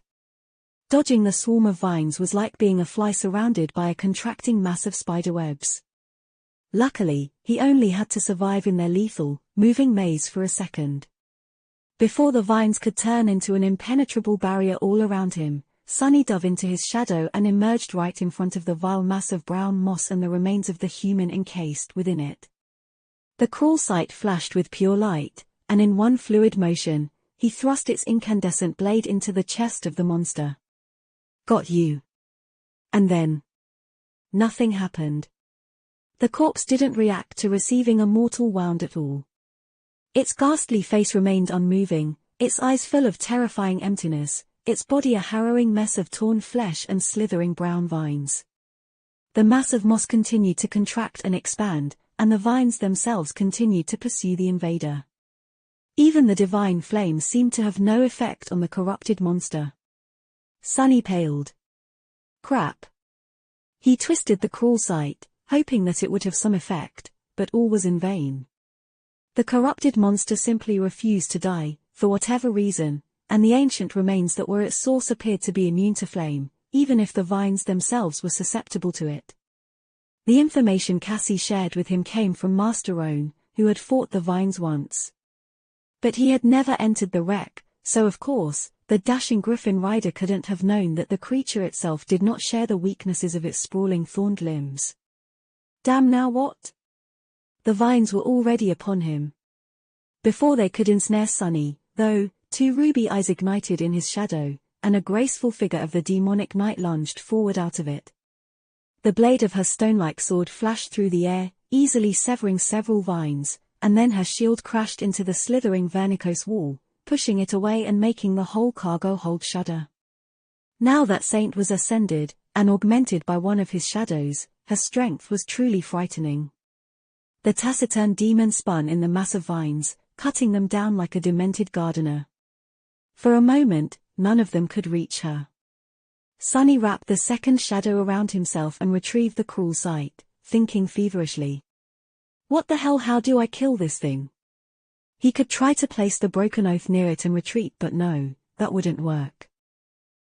[SPEAKER 1] Dodging the swarm of vines was like being a fly surrounded by a contracting mass of spiderwebs. Luckily, he only had to survive in their lethal, moving maze for a second. Before the vines could turn into an impenetrable barrier all around him, Sunny dove into his shadow and emerged right in front of the vile mass of brown moss and the remains of the human encased within it. The cruel sight flashed with pure light, and in one fluid motion, he thrust its incandescent blade into the chest of the monster. Got you. And then nothing happened. The corpse didn't react to receiving a mortal wound at all. Its ghastly face remained unmoving, its eyes full of terrifying emptiness, its body a harrowing mess of torn flesh and slithering brown vines. The mass of moss continued to contract and expand, and the vines themselves continued to pursue the invader. Even the divine flame seemed to have no effect on the corrupted monster. Sunny paled. Crap. He twisted the cruel sight, hoping that it would have some effect, but all was in vain. The corrupted monster simply refused to die, for whatever reason, and the ancient remains that were its source appeared to be immune to flame, even if the vines themselves were susceptible to it. The information Cassie shared with him came from Master Roan, who had fought the vines once. But he had never entered the wreck, so of course, the dashing griffin rider couldn't have known that the creature itself did not share the weaknesses of its sprawling thorned limbs. Damn, now what? The vines were already upon him. Before they could ensnare Sunny, though, two ruby eyes ignited in his shadow, and a graceful figure of the demonic knight lunged forward out of it. The blade of her stone-like sword flashed through the air, easily severing several vines, and then her shield crashed into the slithering vernicose wall, pushing it away and making the whole cargo hold shudder. Now that Saint was ascended, and augmented by one of his shadows, her strength was truly frightening. The taciturn demon spun in the mass of vines, cutting them down like a demented gardener. For a moment, none of them could reach her. Sunny wrapped the second shadow around himself and retrieved the cruel sight, thinking feverishly. What the hell, how do I kill this thing? He could try to place the broken oath near it and retreat, but no, that wouldn't work.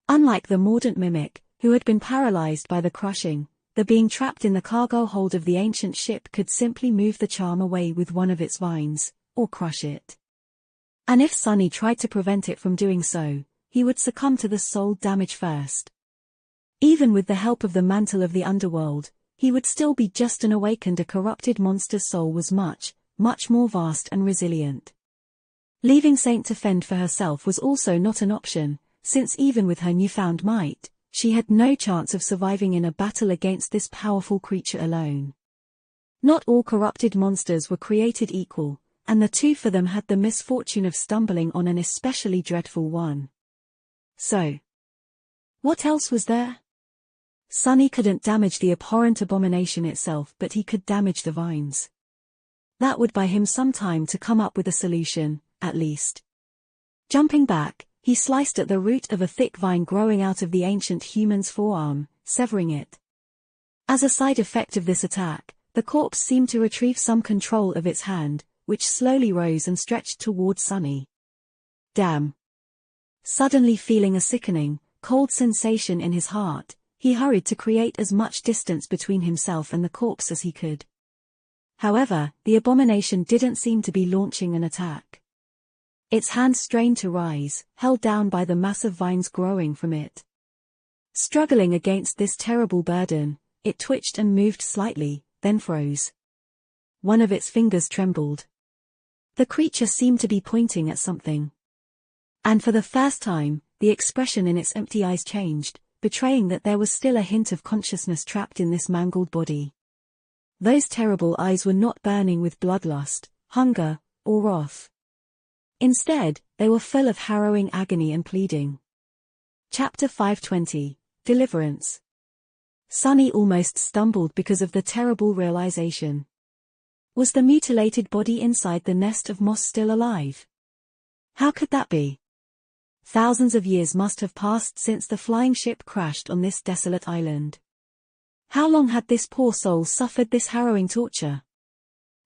[SPEAKER 1] Unlike the mordant mimic, who had been paralyzed by the crushing, the being trapped in the cargo hold of the ancient ship could simply move the charm away with one of its vines, or crush it. And if Sunny tried to prevent it from doing so, he would succumb to the soul damage first. Even with the help of the mantle of the underworld, he would still be just an awakened. A corrupted monster's soul was much, much more vast and resilient. Leaving Saint to fend for herself was also not an option, since even with her newfound might, she had no chance of surviving in a battle against this powerful creature alone. Not all corrupted monsters were created equal, and the two for them had the misfortune of stumbling on an especially dreadful one. So, what else was there? Sunny couldn't damage the abhorrent abomination itself, but he could damage the vines. That would buy him some time to come up with a solution, at least. Jumping back, he sliced at the root of a thick vine growing out of the ancient human's forearm, severing it. As a side effect of this attack, the corpse seemed to retrieve some control of its hand, which slowly rose and stretched toward Sunny. Damn. Suddenly feeling a sickening, cold sensation in his heart, he hurried to create as much distance between himself and the corpse as he could. However, the abomination didn't seem to be launching an attack. Its hand strained to rise, held down by the massive vines growing from it. Struggling against this terrible burden, it twitched and moved slightly, then froze. One of its fingers trembled. The creature seemed to be pointing at something. And for the first time, the expression in its empty eyes changed, betraying that there was still a hint of consciousness trapped in this mangled body. Those terrible eyes were not burning with bloodlust, hunger, or wrath. Instead, they were full of harrowing agony and pleading. Chapter 520, Deliverance. Sunny almost stumbled because of the terrible realization. Was the mutilated body inside the nest of moss still alive? How could that be? Thousands of years must have passed since the flying ship crashed on this desolate island. How long had this poor soul suffered this harrowing torture?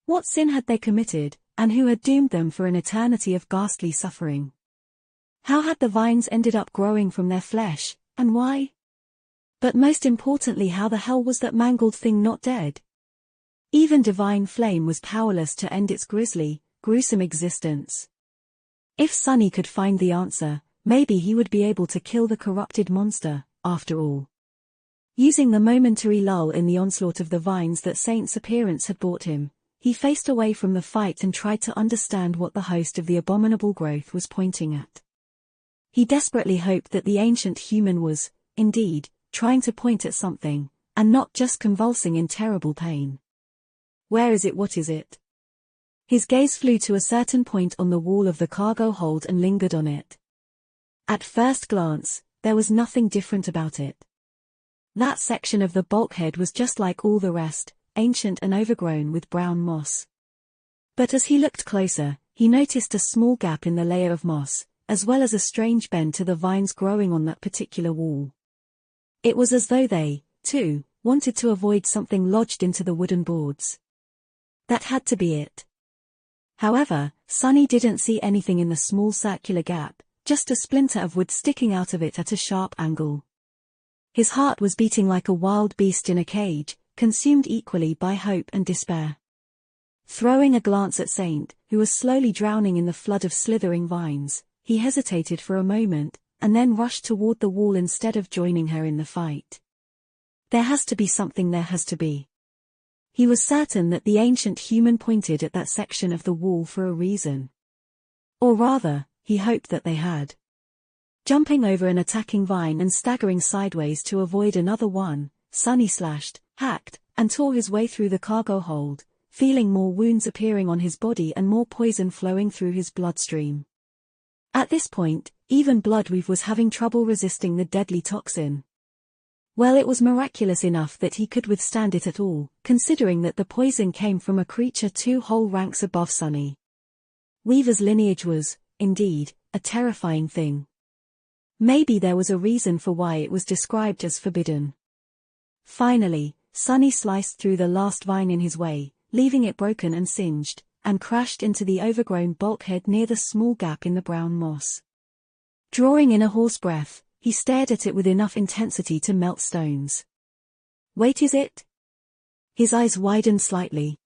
[SPEAKER 1] What sin had they committed, and who had doomed them for an eternity of ghastly suffering? How had the vines ended up growing from their flesh, and why? But most importantly, how the hell was that mangled thing not dead? Even divine flame was powerless to end its grisly, gruesome existence. If Sunny could find the answer, maybe he would be able to kill the corrupted monster, after all. Using the momentary lull in the onslaught of the vines that Saint's appearance had brought him, he faced away from the fight and tried to understand what the host of the abominable growth was pointing at. He desperately hoped that the ancient human was, indeed, trying to point at something, and not just convulsing in terrible pain. Where is it? What is it? His gaze flew to a certain point on the wall of the cargo hold and lingered on it. At first glance, there was nothing different about it. That section of the bulkhead was just like all the rest, ancient and overgrown with brown moss. But as he looked closer, he noticed a small gap in the layer of moss, as well as a strange bend to the vines growing on that particular wall. It was as though they, too, wanted to avoid something lodged into the wooden boards. That had to be it. However, Sunny didn't see anything in the small circular gap, just a splinter of wood sticking out of it at a sharp angle. His heart was beating like a wild beast in a cage, consumed equally by hope and despair. Throwing a glance at Saint, who was slowly drowning in the flood of slithering vines, he hesitated for a moment, and then rushed toward the wall instead of joining her in the fight. There has to be something, there has to be. He was certain that the ancient human pointed at that section of the wall for a reason. Or rather, he hoped that they had. Jumping over an attacking vine and staggering sideways to avoid another one, Sunny slashed, hacked, and tore his way through the cargo hold, feeling more wounds appearing on his body and more poison flowing through his bloodstream. At this point, even Bloodweave was having trouble resisting the deadly toxin. Well, it was miraculous enough that he could withstand it at all, considering that the poison came from a creature 2 whole ranks above Sunny. Weaver's lineage was, indeed, a terrifying thing. Maybe there was a reason for why it was described as forbidden. Finally, Sunny sliced through the last vine in his way, leaving it broken and singed, and crashed into the overgrown bulkhead near the small gap in the brown moss. Drawing in a hoarse breath, he stared at it with enough intensity to melt stones. Wait, is it? His eyes widened slightly.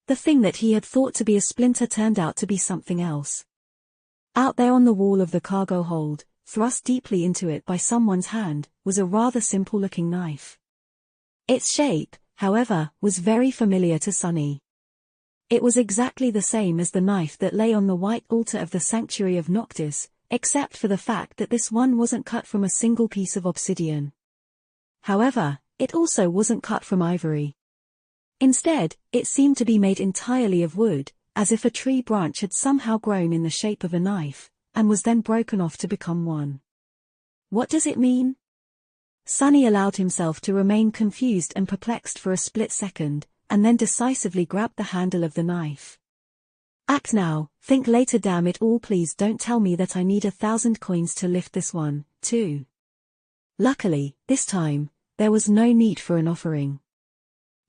[SPEAKER 1] The thing that he had thought to be a splinter turned out to be something else. Out there on the wall of the cargo hold, thrust deeply into it by someone's hand, was a rather simple-looking knife. Its shape, however, was very familiar to Sunny. It was exactly the same as the knife that lay on the white altar of the sanctuary of Noctis, except for the fact that this one wasn't cut from a single piece of obsidian. However, it also wasn't cut from ivory. Instead, it seemed to be made entirely of wood, as if a tree branch had somehow grown in the shape of a knife, and was then broken off to become one. What does it mean? Sunny allowed himself to remain confused and perplexed for a split second, and then decisively grabbed the handle of the knife. Act now, think later, damn it all, please don't tell me that I need 1,000 coins to lift this one, too. Luckily, this time, there was no need for an offering.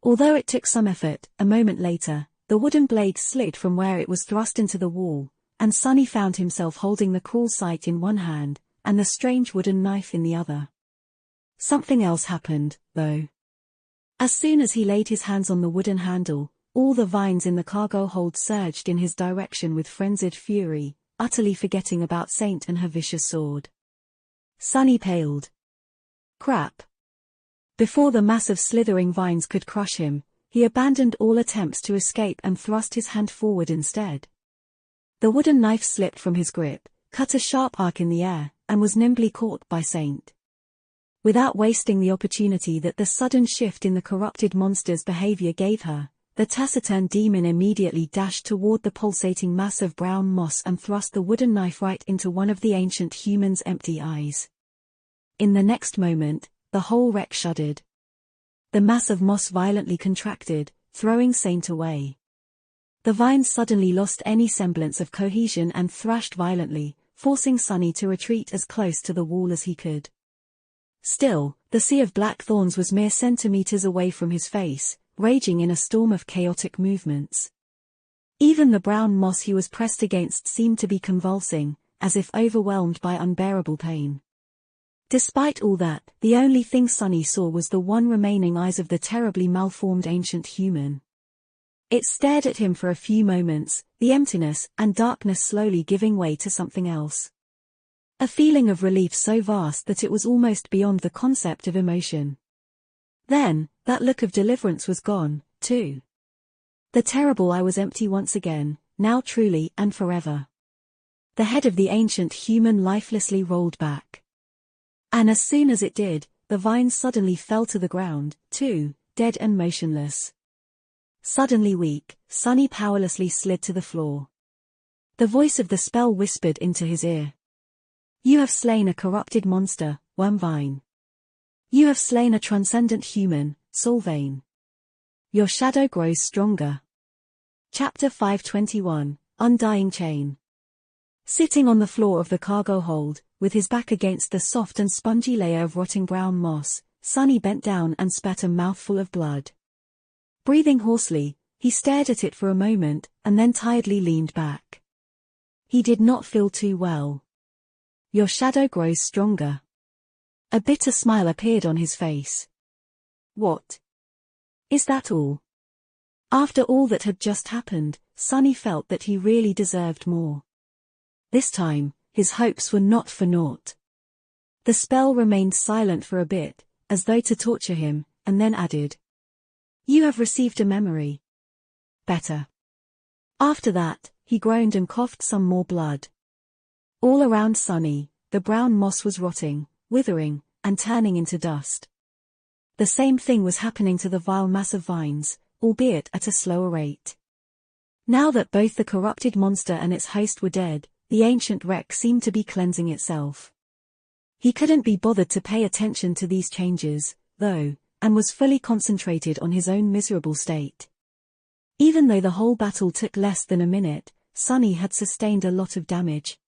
[SPEAKER 1] Although it took some effort, a moment later, the wooden blade slid from where it was thrust into the wall, and Sunny found himself holding the cruel sight in one hand, and the strange wooden knife in the other. Something else happened, though. As soon as he laid his hands on the wooden handle, all the vines in the cargo hold surged in his direction with frenzied fury, utterly forgetting about Saint and her vicious sword. Sunny paled. Crap. Before the mass of slithering vines could crush him, he abandoned all attempts to escape and thrust his hand forward instead. The wooden knife slipped from his grip, cut a sharp arc in the air, and was nimbly caught by Saint. Without wasting the opportunity that the sudden shift in the corrupted monster's behavior gave her, the taciturn demon immediately dashed toward the pulsating mass of brown moss and thrust the wooden knife right into one of the ancient human's empty eyes. In the next moment, the whole wreck shuddered. The mass of moss violently contracted, throwing Saint away. The vines suddenly lost any semblance of cohesion and thrashed violently, forcing Sunny to retreat as close to the wall as he could. Still, the sea of black thorns was mere centimeters away from his face, raging in a storm of chaotic movements. Even the brown moss he was pressed against seemed to be convulsing, as if overwhelmed by unbearable pain. Despite all that, the only thing Sunny saw was the one remaining eyes of the terribly malformed ancient human. It stared at him for a few moments, the emptiness and darkness slowly giving way to something else. A feeling of relief so vast that it was almost beyond the concept of emotion. Then, that look of deliverance was gone, too. The terrible eye was empty once again, now truly and forever. The head of the ancient human lifelessly rolled back. And as soon as it did, the vines suddenly fell to the ground, too, dead and motionless. Suddenly weak, Sunny powerlessly slid to the floor. The voice of the spell whispered into his ear. You have slain a corrupted monster, Wormvine. You have slain a transcendent human, Solvane. Your shadow grows stronger. Chapter 521, Undying Chain. Sitting on the floor of the cargo hold, with his back against the soft and spongy layer of rotting brown moss, Sunny bent down and spat a mouthful of blood. Breathing hoarsely, he stared at it for a moment, and then tiredly leaned back. He did not feel too well. Your shadow grows stronger. A bitter smile appeared on his face. What? Is that all? After all that had just happened, Sunny felt that he really deserved more. This time, his hopes were not for naught. The spell remained silent for a bit, as though to torture him, and then added. You have received a memory. Better. After that, he groaned and coughed some more blood. All around Sunny, the brown moss was rotting, withering, and turning into dust. The same thing was happening to the vile mass of vines, albeit at a slower rate. Now that both the corrupted monster and its host were dead, the ancient wreck seemed to be cleansing itself. He couldn't be bothered to pay attention to these changes, though, and was fully concentrated on his own miserable state. Even though the whole battle took less than a minute, Sunny had sustained a lot of damage.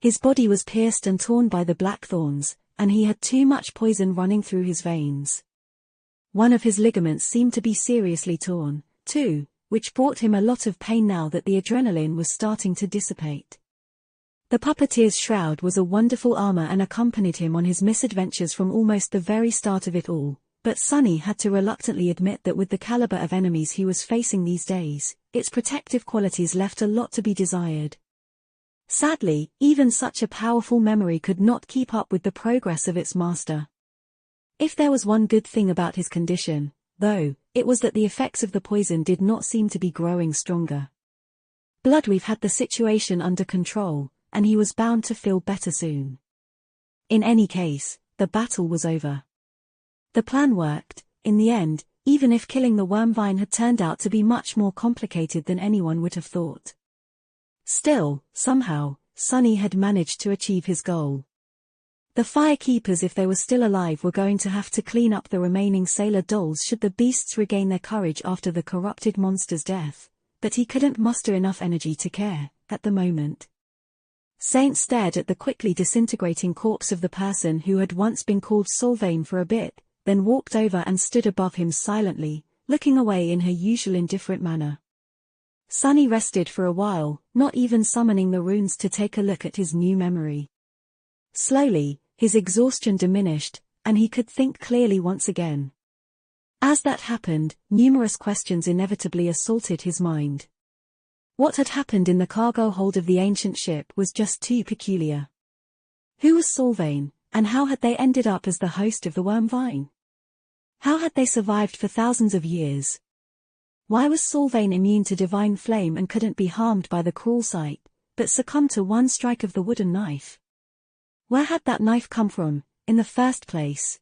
[SPEAKER 1] His body was pierced and torn by the black thorns, and he had too much poison running through his veins. One of his ligaments seemed to be seriously torn, too, which brought him a lot of pain now that the adrenaline was starting to dissipate. The puppeteer's shroud was a wonderful armor and accompanied him on his misadventures from almost the very start of it all, but Sunny had to reluctantly admit that with the caliber of enemies he was facing these days, its protective qualities left a lot to be desired. Sadly, even such a powerful memory could not keep up with the progress of its master. If there was one good thing about his condition, though, it was that the effects of the poison did not seem to be growing stronger. Bloodweave had the situation under control, and he was bound to feel better soon. In any case, the battle was over. The plan worked, in the end, even if killing the Wormvine had turned out to be much more complicated than anyone would have thought. Still, somehow, Sunny had managed to achieve his goal. The firekeepers, if they were still alive, were going to have to clean up the remaining sailor dolls should the beasts regain their courage after the corrupted monster's death, but he couldn't muster enough energy to care, at the moment. Saint stared at the quickly disintegrating corpse of the person who had once been called Solvane for a bit, then walked over and stood above him silently, looking away in her usual indifferent manner. Sunny rested for a while, not even summoning the runes to take a look at his new memory. Slowly, his exhaustion diminished, and he could think clearly once again. As that happened, numerous questions inevitably assaulted his mind. What had happened in the cargo hold of the ancient ship was just too peculiar. Who was Solvane, and how had they ended up as the host of the Wormvine? How had they survived for thousands of years? Why was Solvane immune to divine flame and couldn't be harmed by the cruel sight, but succumbed to one strike of the wooden knife. Where had that knife come from, in the first place?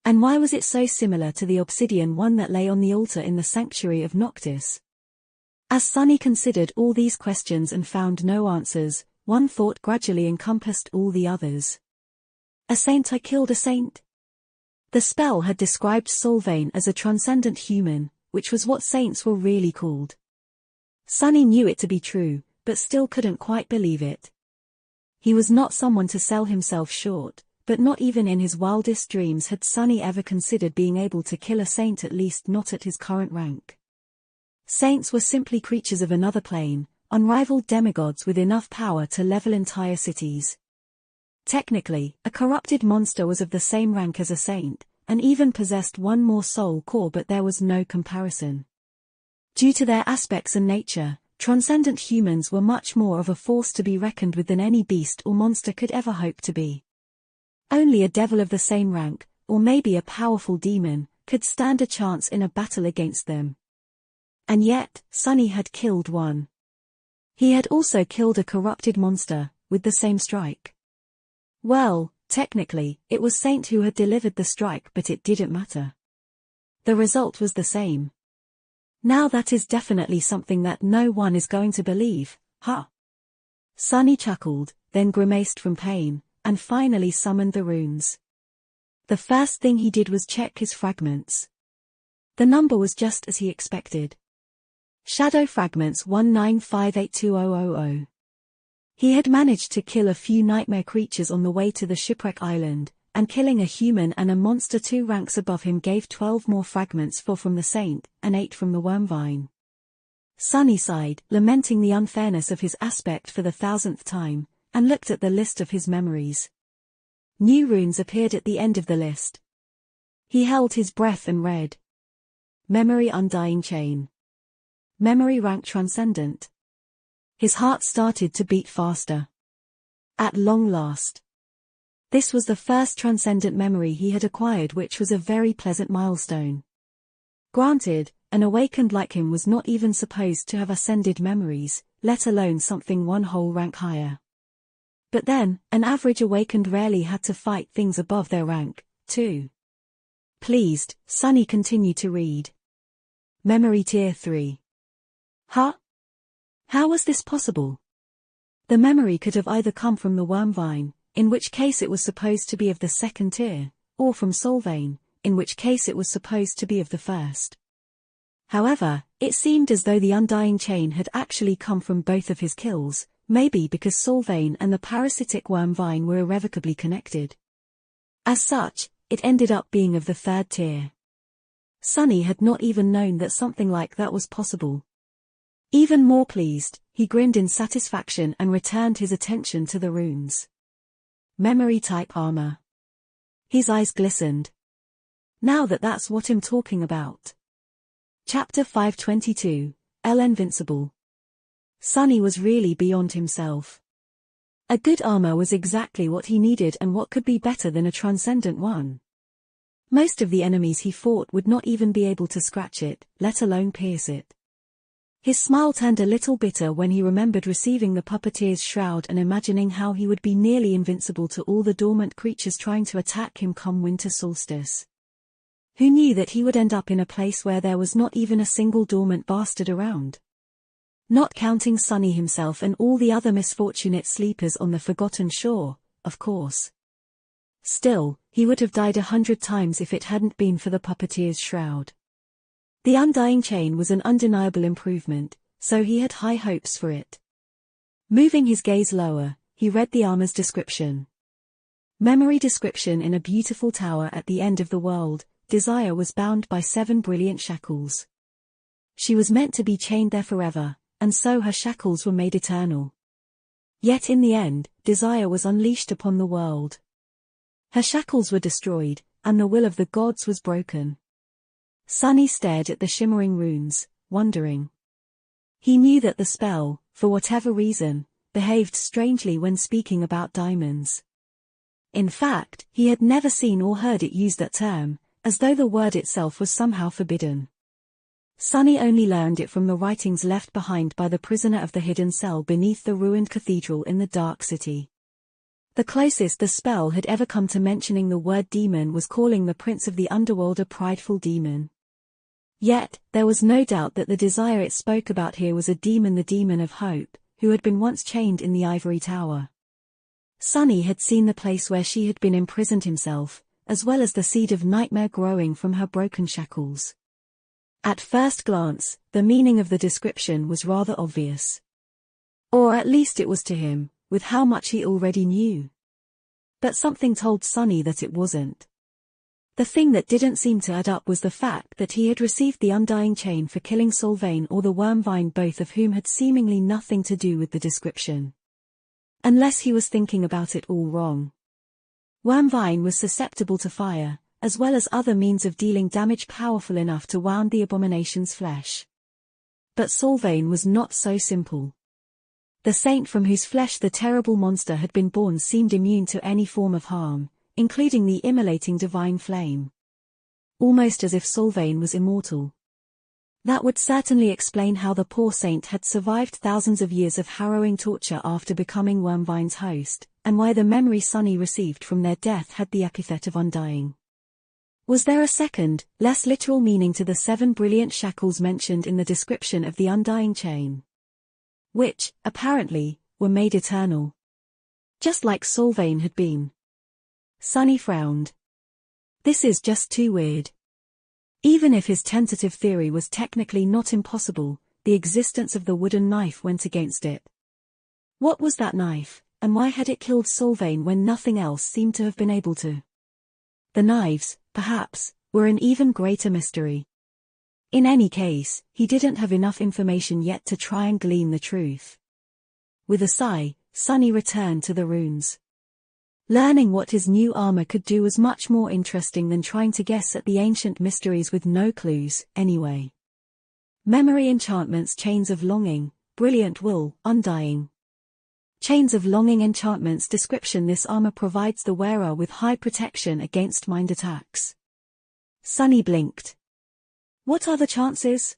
[SPEAKER 1] And why was it so similar to the obsidian one that lay on the altar in the sanctuary of Noctis? As Sunny considered all these questions and found no answers, one thought gradually encompassed all the others. A saint. I killed a saint? The spell had described Solvayne as a transcendent human, which was what saints were really called. Sunny knew it to be true, but still couldn't quite believe it. He was not someone to sell himself short, but not even in his wildest dreams had Sunny ever considered being able to kill a saint, at least not at his current rank. Saints were simply creatures of another plane, unrivaled demigods with enough power to level entire cities. Technically, a corrupted monster was of the same rank as a saint, and even possessed one more soul core, but there was no comparison. Due to their aspects and nature, transcendent humans were much more of a force to be reckoned with than any beast or monster could ever hope to be. Only a devil of the same rank, or maybe a powerful demon, could stand a chance in a battle against them. And yet, Sunny had killed one. He had also killed a corrupted monster, with the same strike. Well, technically, it was Saint who had delivered the strike, but it didn't matter. The result was the same. Now that is definitely something that no one is going to believe, huh? Sunny chuckled, then grimaced from pain, and finally summoned the runes. The first thing he did was check his fragments. The number was just as he expected. Shadow fragments 195820000. He had managed to kill a few nightmare creatures on the way to the shipwreck island, and killing a human and a monster 2 ranks above him gave 12 more fragments, 4 from the saint, and 8 from the wormvine. Sunny sighed, lamenting the unfairness of his aspect for the 1000th time, and looked at the list of his memories. New runes appeared at the end of the list. He held his breath and read. Memory Undying Chain. Memory rank Transcendent. His heart started to beat faster. At long last. This was the first transcendent memory he had acquired, which was a very pleasant milestone. Granted, an awakened like him was not even supposed to have ascended memories, let alone something one whole rank higher. But then, an average awakened rarely had to fight things above their rank, too. Pleased, Sunny continued to read. Memory Tier 3. Huh? How was this possible? The memory could have either come from the wormvine, in which case it was supposed to be of the 2nd tier, or from Solvayne, in which case it was supposed to be of the 1st. However, it seemed as though the Undying Chain had actually come from both of his kills, maybe because Solvayne and the parasitic wormvine were irrevocably connected. As such, it ended up being of the 3rd tier. Sunny had not even known that something like that was possible. Even more pleased, he grinned in satisfaction and returned his attention to the runes. Memory Type Armor. His eyes glistened. Now that's what I'm talking about. Chapter 522, El Invincible. Sunny was really beyond himself. A good armor was exactly what he needed, and what could be better than a transcendent one? Most of the enemies he fought would not even be able to scratch it, let alone pierce it. His smile turned a little bitter when he remembered receiving the puppeteer's shroud and imagining how he would be nearly invincible to all the dormant creatures trying to attack him come winter solstice. Who knew that he would end up in a place where there was not even a single dormant bastard around? Not counting Sunny himself and all the other misfortunate sleepers on the forgotten shore, of course. Still, he would have died 100 times if it hadn't been for the puppeteer's shroud. The Undying Chain was an undeniable improvement, so he had high hopes for it. Moving his gaze lower, he read the armor's description. Memory description: in a beautiful tower at the end of the world, Desire was bound by 7 brilliant shackles. She was meant to be chained there forever, and so her shackles were made eternal. Yet in the end, Desire was unleashed upon the world. Her shackles were destroyed, and the will of the gods was broken. Sunny stared at the shimmering runes, wondering. He knew that the spell, for whatever reason, behaved strangely when speaking about diamonds. In fact, he had never seen or heard it use that term, as though the word itself was somehow forbidden. Sunny only learned it from the writings left behind by the prisoner of the hidden cell beneath the ruined cathedral in the Dark City. The closest the spell had ever come to mentioning the word demon was calling the prince of the underworld a prideful demon. Yet, there was no doubt that the desire it spoke about here was a demon, the demon of hope, who had been once chained in the ivory tower. Sunny had seen the place where she had been imprisoned himself, as well as the seed of nightmare growing from her broken shackles. At first glance, the meaning of the description was rather obvious. Or at least it was to him, with how much he already knew. But something told Sunny that it wasn't. The thing that didn't seem to add up was the fact that he had received the undying chain for killing Solvane or the Wormvine, both of whom had seemingly nothing to do with the description. Unless he was thinking about it all wrong. Wormvine was susceptible to fire, as well as other means of dealing damage powerful enough to wound the abomination's flesh. But Solvane was not so simple. The saint from whose flesh the terrible monster had been born seemed immune to any form of harm, including the immolating divine flame. Almost as if Solvane was immortal. That would certainly explain how the poor saint had survived thousands of years of harrowing torture after becoming Wormvine's host, and why the memory Sunny received from their death had the epithet of undying. Was there a second, less literal meaning to the 7 brilliant shackles mentioned in the description of the undying chain? Which, apparently, were made eternal. Just like Solvane had been. Sunny frowned. This is just too weird. Even if his tentative theory was technically not impossible, the existence of the wooden knife went against it. What was that knife, and why had it killed Solvane when nothing else seemed to have been able to? The knives, perhaps, were an even greater mystery. In any case, he didn't have enough information yet to try and glean the truth. With a sigh, Sunny returned to the runes. Learning what his new armor could do was much more interesting than trying to guess at the ancient mysteries with no clues, anyway. Memory enchantments, chains of longing, brilliant will, undying. Chains of longing enchantments description. This armor provides the wearer with high protection against mind attacks. Sunny blinked. What are the chances?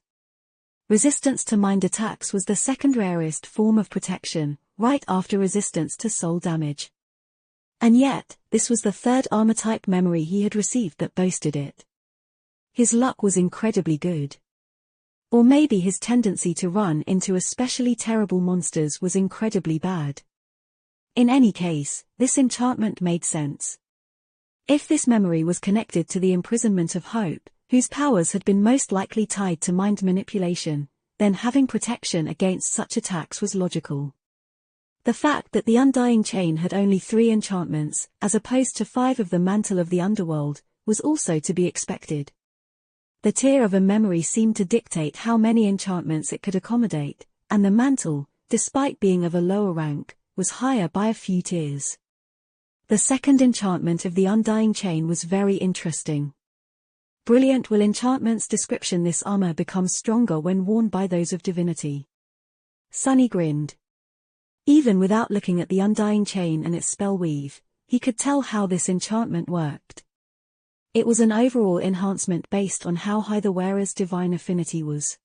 [SPEAKER 1] Resistance to mind attacks was the second rarest form of protection, right after resistance to soul damage. And yet, this was the third armor-type memory he had received that boasted it. His luck was incredibly good. Or maybe his tendency to run into especially terrible monsters was incredibly bad. In any case, this enchantment made sense. If this memory was connected to the imprisonment of hope, whose powers had been most likely tied to mind manipulation, then having protection against such attacks was logical. The fact that the undying chain had only 3 enchantments, as opposed to 5 of the mantle of the underworld, was also to be expected. The tier of a memory seemed to dictate how many enchantments it could accommodate, and the mantle, despite being of a lower rank, was higher by a few tiers. The second enchantment of the undying chain was very interesting. Brilliant will enchantments description. This armor becomes stronger when worn by those of divinity. Sunny grinned. Even without looking at the undying chain and its spell weave, he could tell how this enchantment worked. It was an overall enhancement based on how high the wearer's divine affinity was.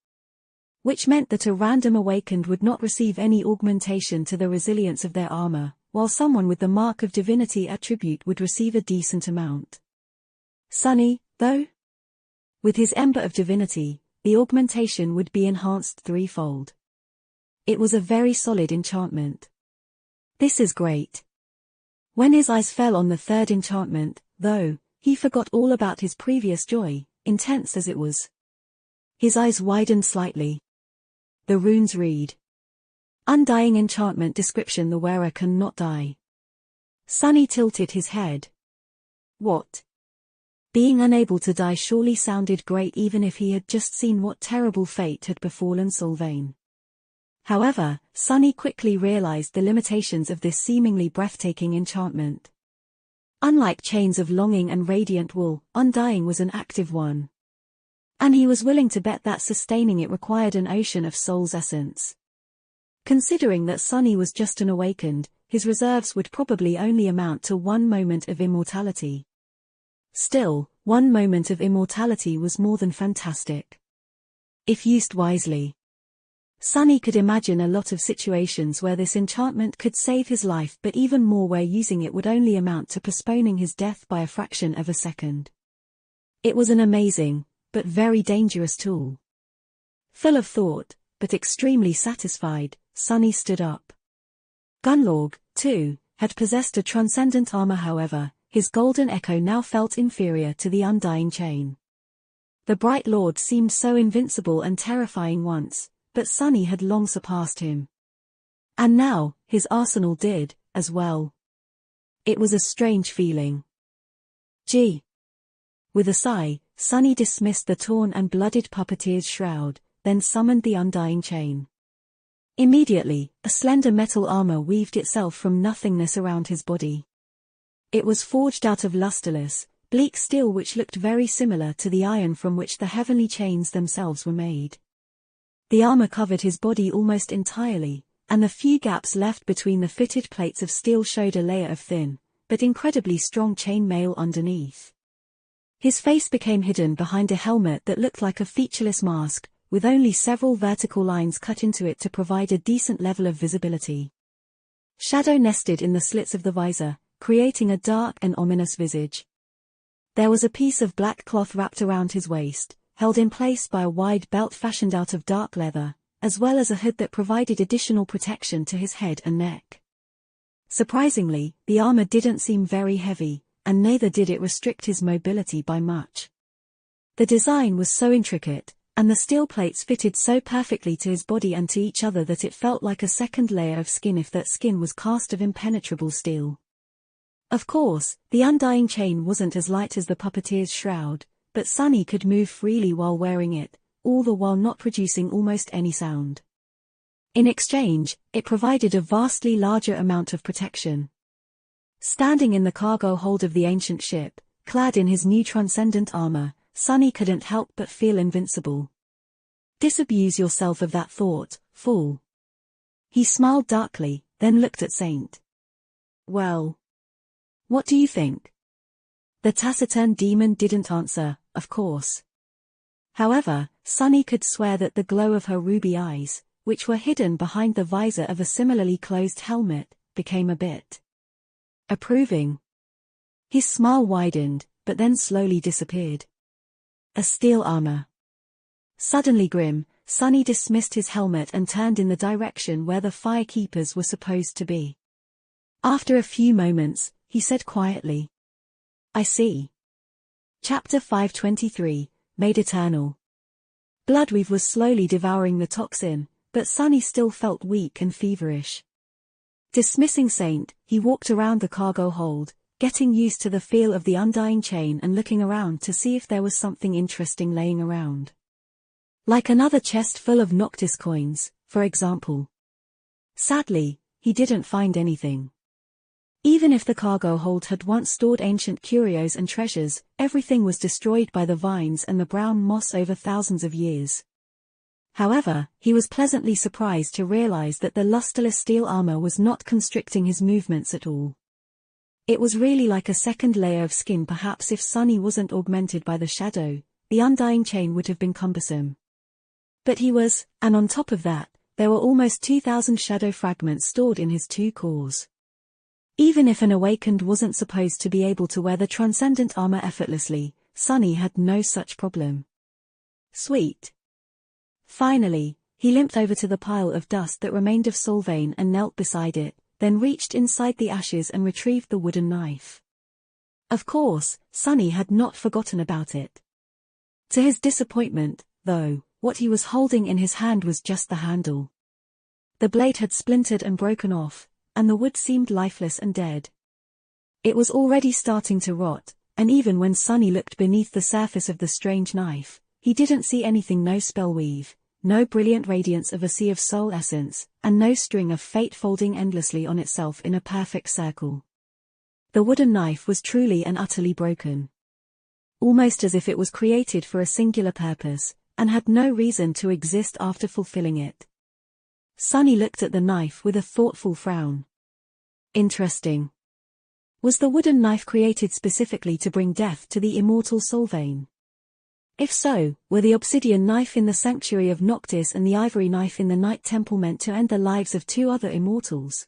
[SPEAKER 1] Which meant that a random awakened would not receive any augmentation to the resilience of their armor, while someone with the mark of divinity attribute would receive a decent amount. Sunny, though? With his ember of divinity, the augmentation would be enhanced 3-fold. It was a very solid enchantment. This is great. When his eyes fell on the third enchantment, though, he forgot all about his previous joy, intense as it was. His eyes widened slightly. The runes read. Undying enchantment description. The wearer cannot die. Sunny tilted his head. What? Being unable to die surely sounded great even if he had just seen what terrible fate had befallen Solvane. However, Sunny quickly realized the limitations of this seemingly breathtaking enchantment. Unlike chains of longing and radiant wool, undying was an active one. And he was willing to bet that sustaining it required an ocean of soul's essence. Considering that Sunny was just an awakened, his reserves would probably only amount to 1 moment of immortality. Still, 1 moment of immortality was more than fantastic. if used wisely. Sunny could imagine a lot of situations where this enchantment could save his life, but even more where using it would only amount to postponing his death by a fraction of a second. It was an amazing, but very dangerous tool. Full of thought, but extremely satisfied, Sunny stood up. Gunlorg, too, had possessed a transcendent armor. However, his golden echo now felt inferior to the undying chain. The bright lord seemed so invincible and terrifying once, but Sunny had long surpassed him. And now, his arsenal did, as well. It was a strange feeling. Gee. With a sigh, Sunny dismissed the torn and blooded puppeteer's shroud, then summoned the undying chain. Immediately, a slender metal armor weaved itself from nothingness around his body. It was forged out of lusterless, bleak steel which looked very similar to the iron from which the heavenly chains themselves were made. The armor covered his body almost entirely, and the few gaps left between the fitted plates of steel showed a layer of thin, but incredibly strong chain mail underneath. His face became hidden behind a helmet that looked like a featureless mask, with only several vertical lines cut into it to provide a decent level of visibility. Shadow nested in the slits of the visor, creating a dark and ominous visage. There was a piece of black cloth wrapped around his waist, held in place by a wide belt fashioned out of dark leather, as well as a hood that provided additional protection to his head and neck. Surprisingly, the armor didn't seem very heavy, and neither did it restrict his mobility by much. The design was so intricate, and the steel plates fitted so perfectly to his body and to each other that it felt like a second layer of skin if that skin was cast of impenetrable steel. Of course, the undying chain wasn't as light as the puppeteer's shroud, but Sunny could move freely while wearing it, all the while not producing almost any sound. In exchange, it provided a vastly larger amount of protection. Standing in the cargo hold of the ancient ship, clad in his new transcendent armor, Sunny couldn't help but feel invincible. Disabuse yourself of that thought, fool. He smiled darkly, then looked at Saint. Well. What do you think? The taciturn demon didn't answer, of course. However, Sunny could swear that the glow of her ruby eyes, which were hidden behind the visor of a similarly closed helmet, became a bit approving. His smile widened, but then slowly disappeared. A steel armor. Suddenly grim, Sunny dismissed his helmet and turned in the direction where the firekeepers were supposed to be. After a few moments, he said quietly, I see. Chapter 523, Made Eternal. Bloodweave was slowly devouring the toxin, but Sunny still felt weak and feverish. Dismissing Saint, he walked around the cargo hold, getting used to the feel of the undying chain and looking around to see if there was something interesting laying around. Like another chest full of Noctis coins, for example. Sadly, he didn't find anything. Even if the cargo hold had once stored ancient curios and treasures, everything was destroyed by the vines and the brown moss over thousands of years. However, he was pleasantly surprised to realize that the lusterless steel armor was not constricting his movements at all. It was really like a second layer of skin. Perhaps if Sunny wasn't augmented by the shadow, the undying chain would have been cumbersome. But he was, and on top of that, there were almost 2,000 shadow fragments stored in his two cores. Even if an awakened wasn't supposed to be able to wear the transcendent armor effortlessly, Sunny had no such problem. Sweet. Finally, he limped over to the pile of dust that remained of Solvane and knelt beside it, then reached inside the ashes and retrieved the wooden knife. Of course, Sunny had not forgotten about it. To his disappointment, though, what he was holding in his hand was just the handle. The blade had splintered and broken off, and the wood seemed lifeless and dead. It was already starting to rot, and even when Sunny looked beneath the surface of the strange knife, he didn't see anything. No spell weave, no brilliant radiance of a sea of soul essence, and no string of fate folding endlessly on itself in a perfect circle. The wooden knife was truly and utterly broken. Almost as if it was created for a singular purpose, and had no reason to exist after fulfilling it. Sunny looked at the knife with a thoughtful frown. Interesting. Was the wooden knife created specifically to bring death to the immortal Solvane? If so, were the obsidian knife in the sanctuary of Noctis and the ivory knife in the Night Temple meant to end the lives of two other immortals?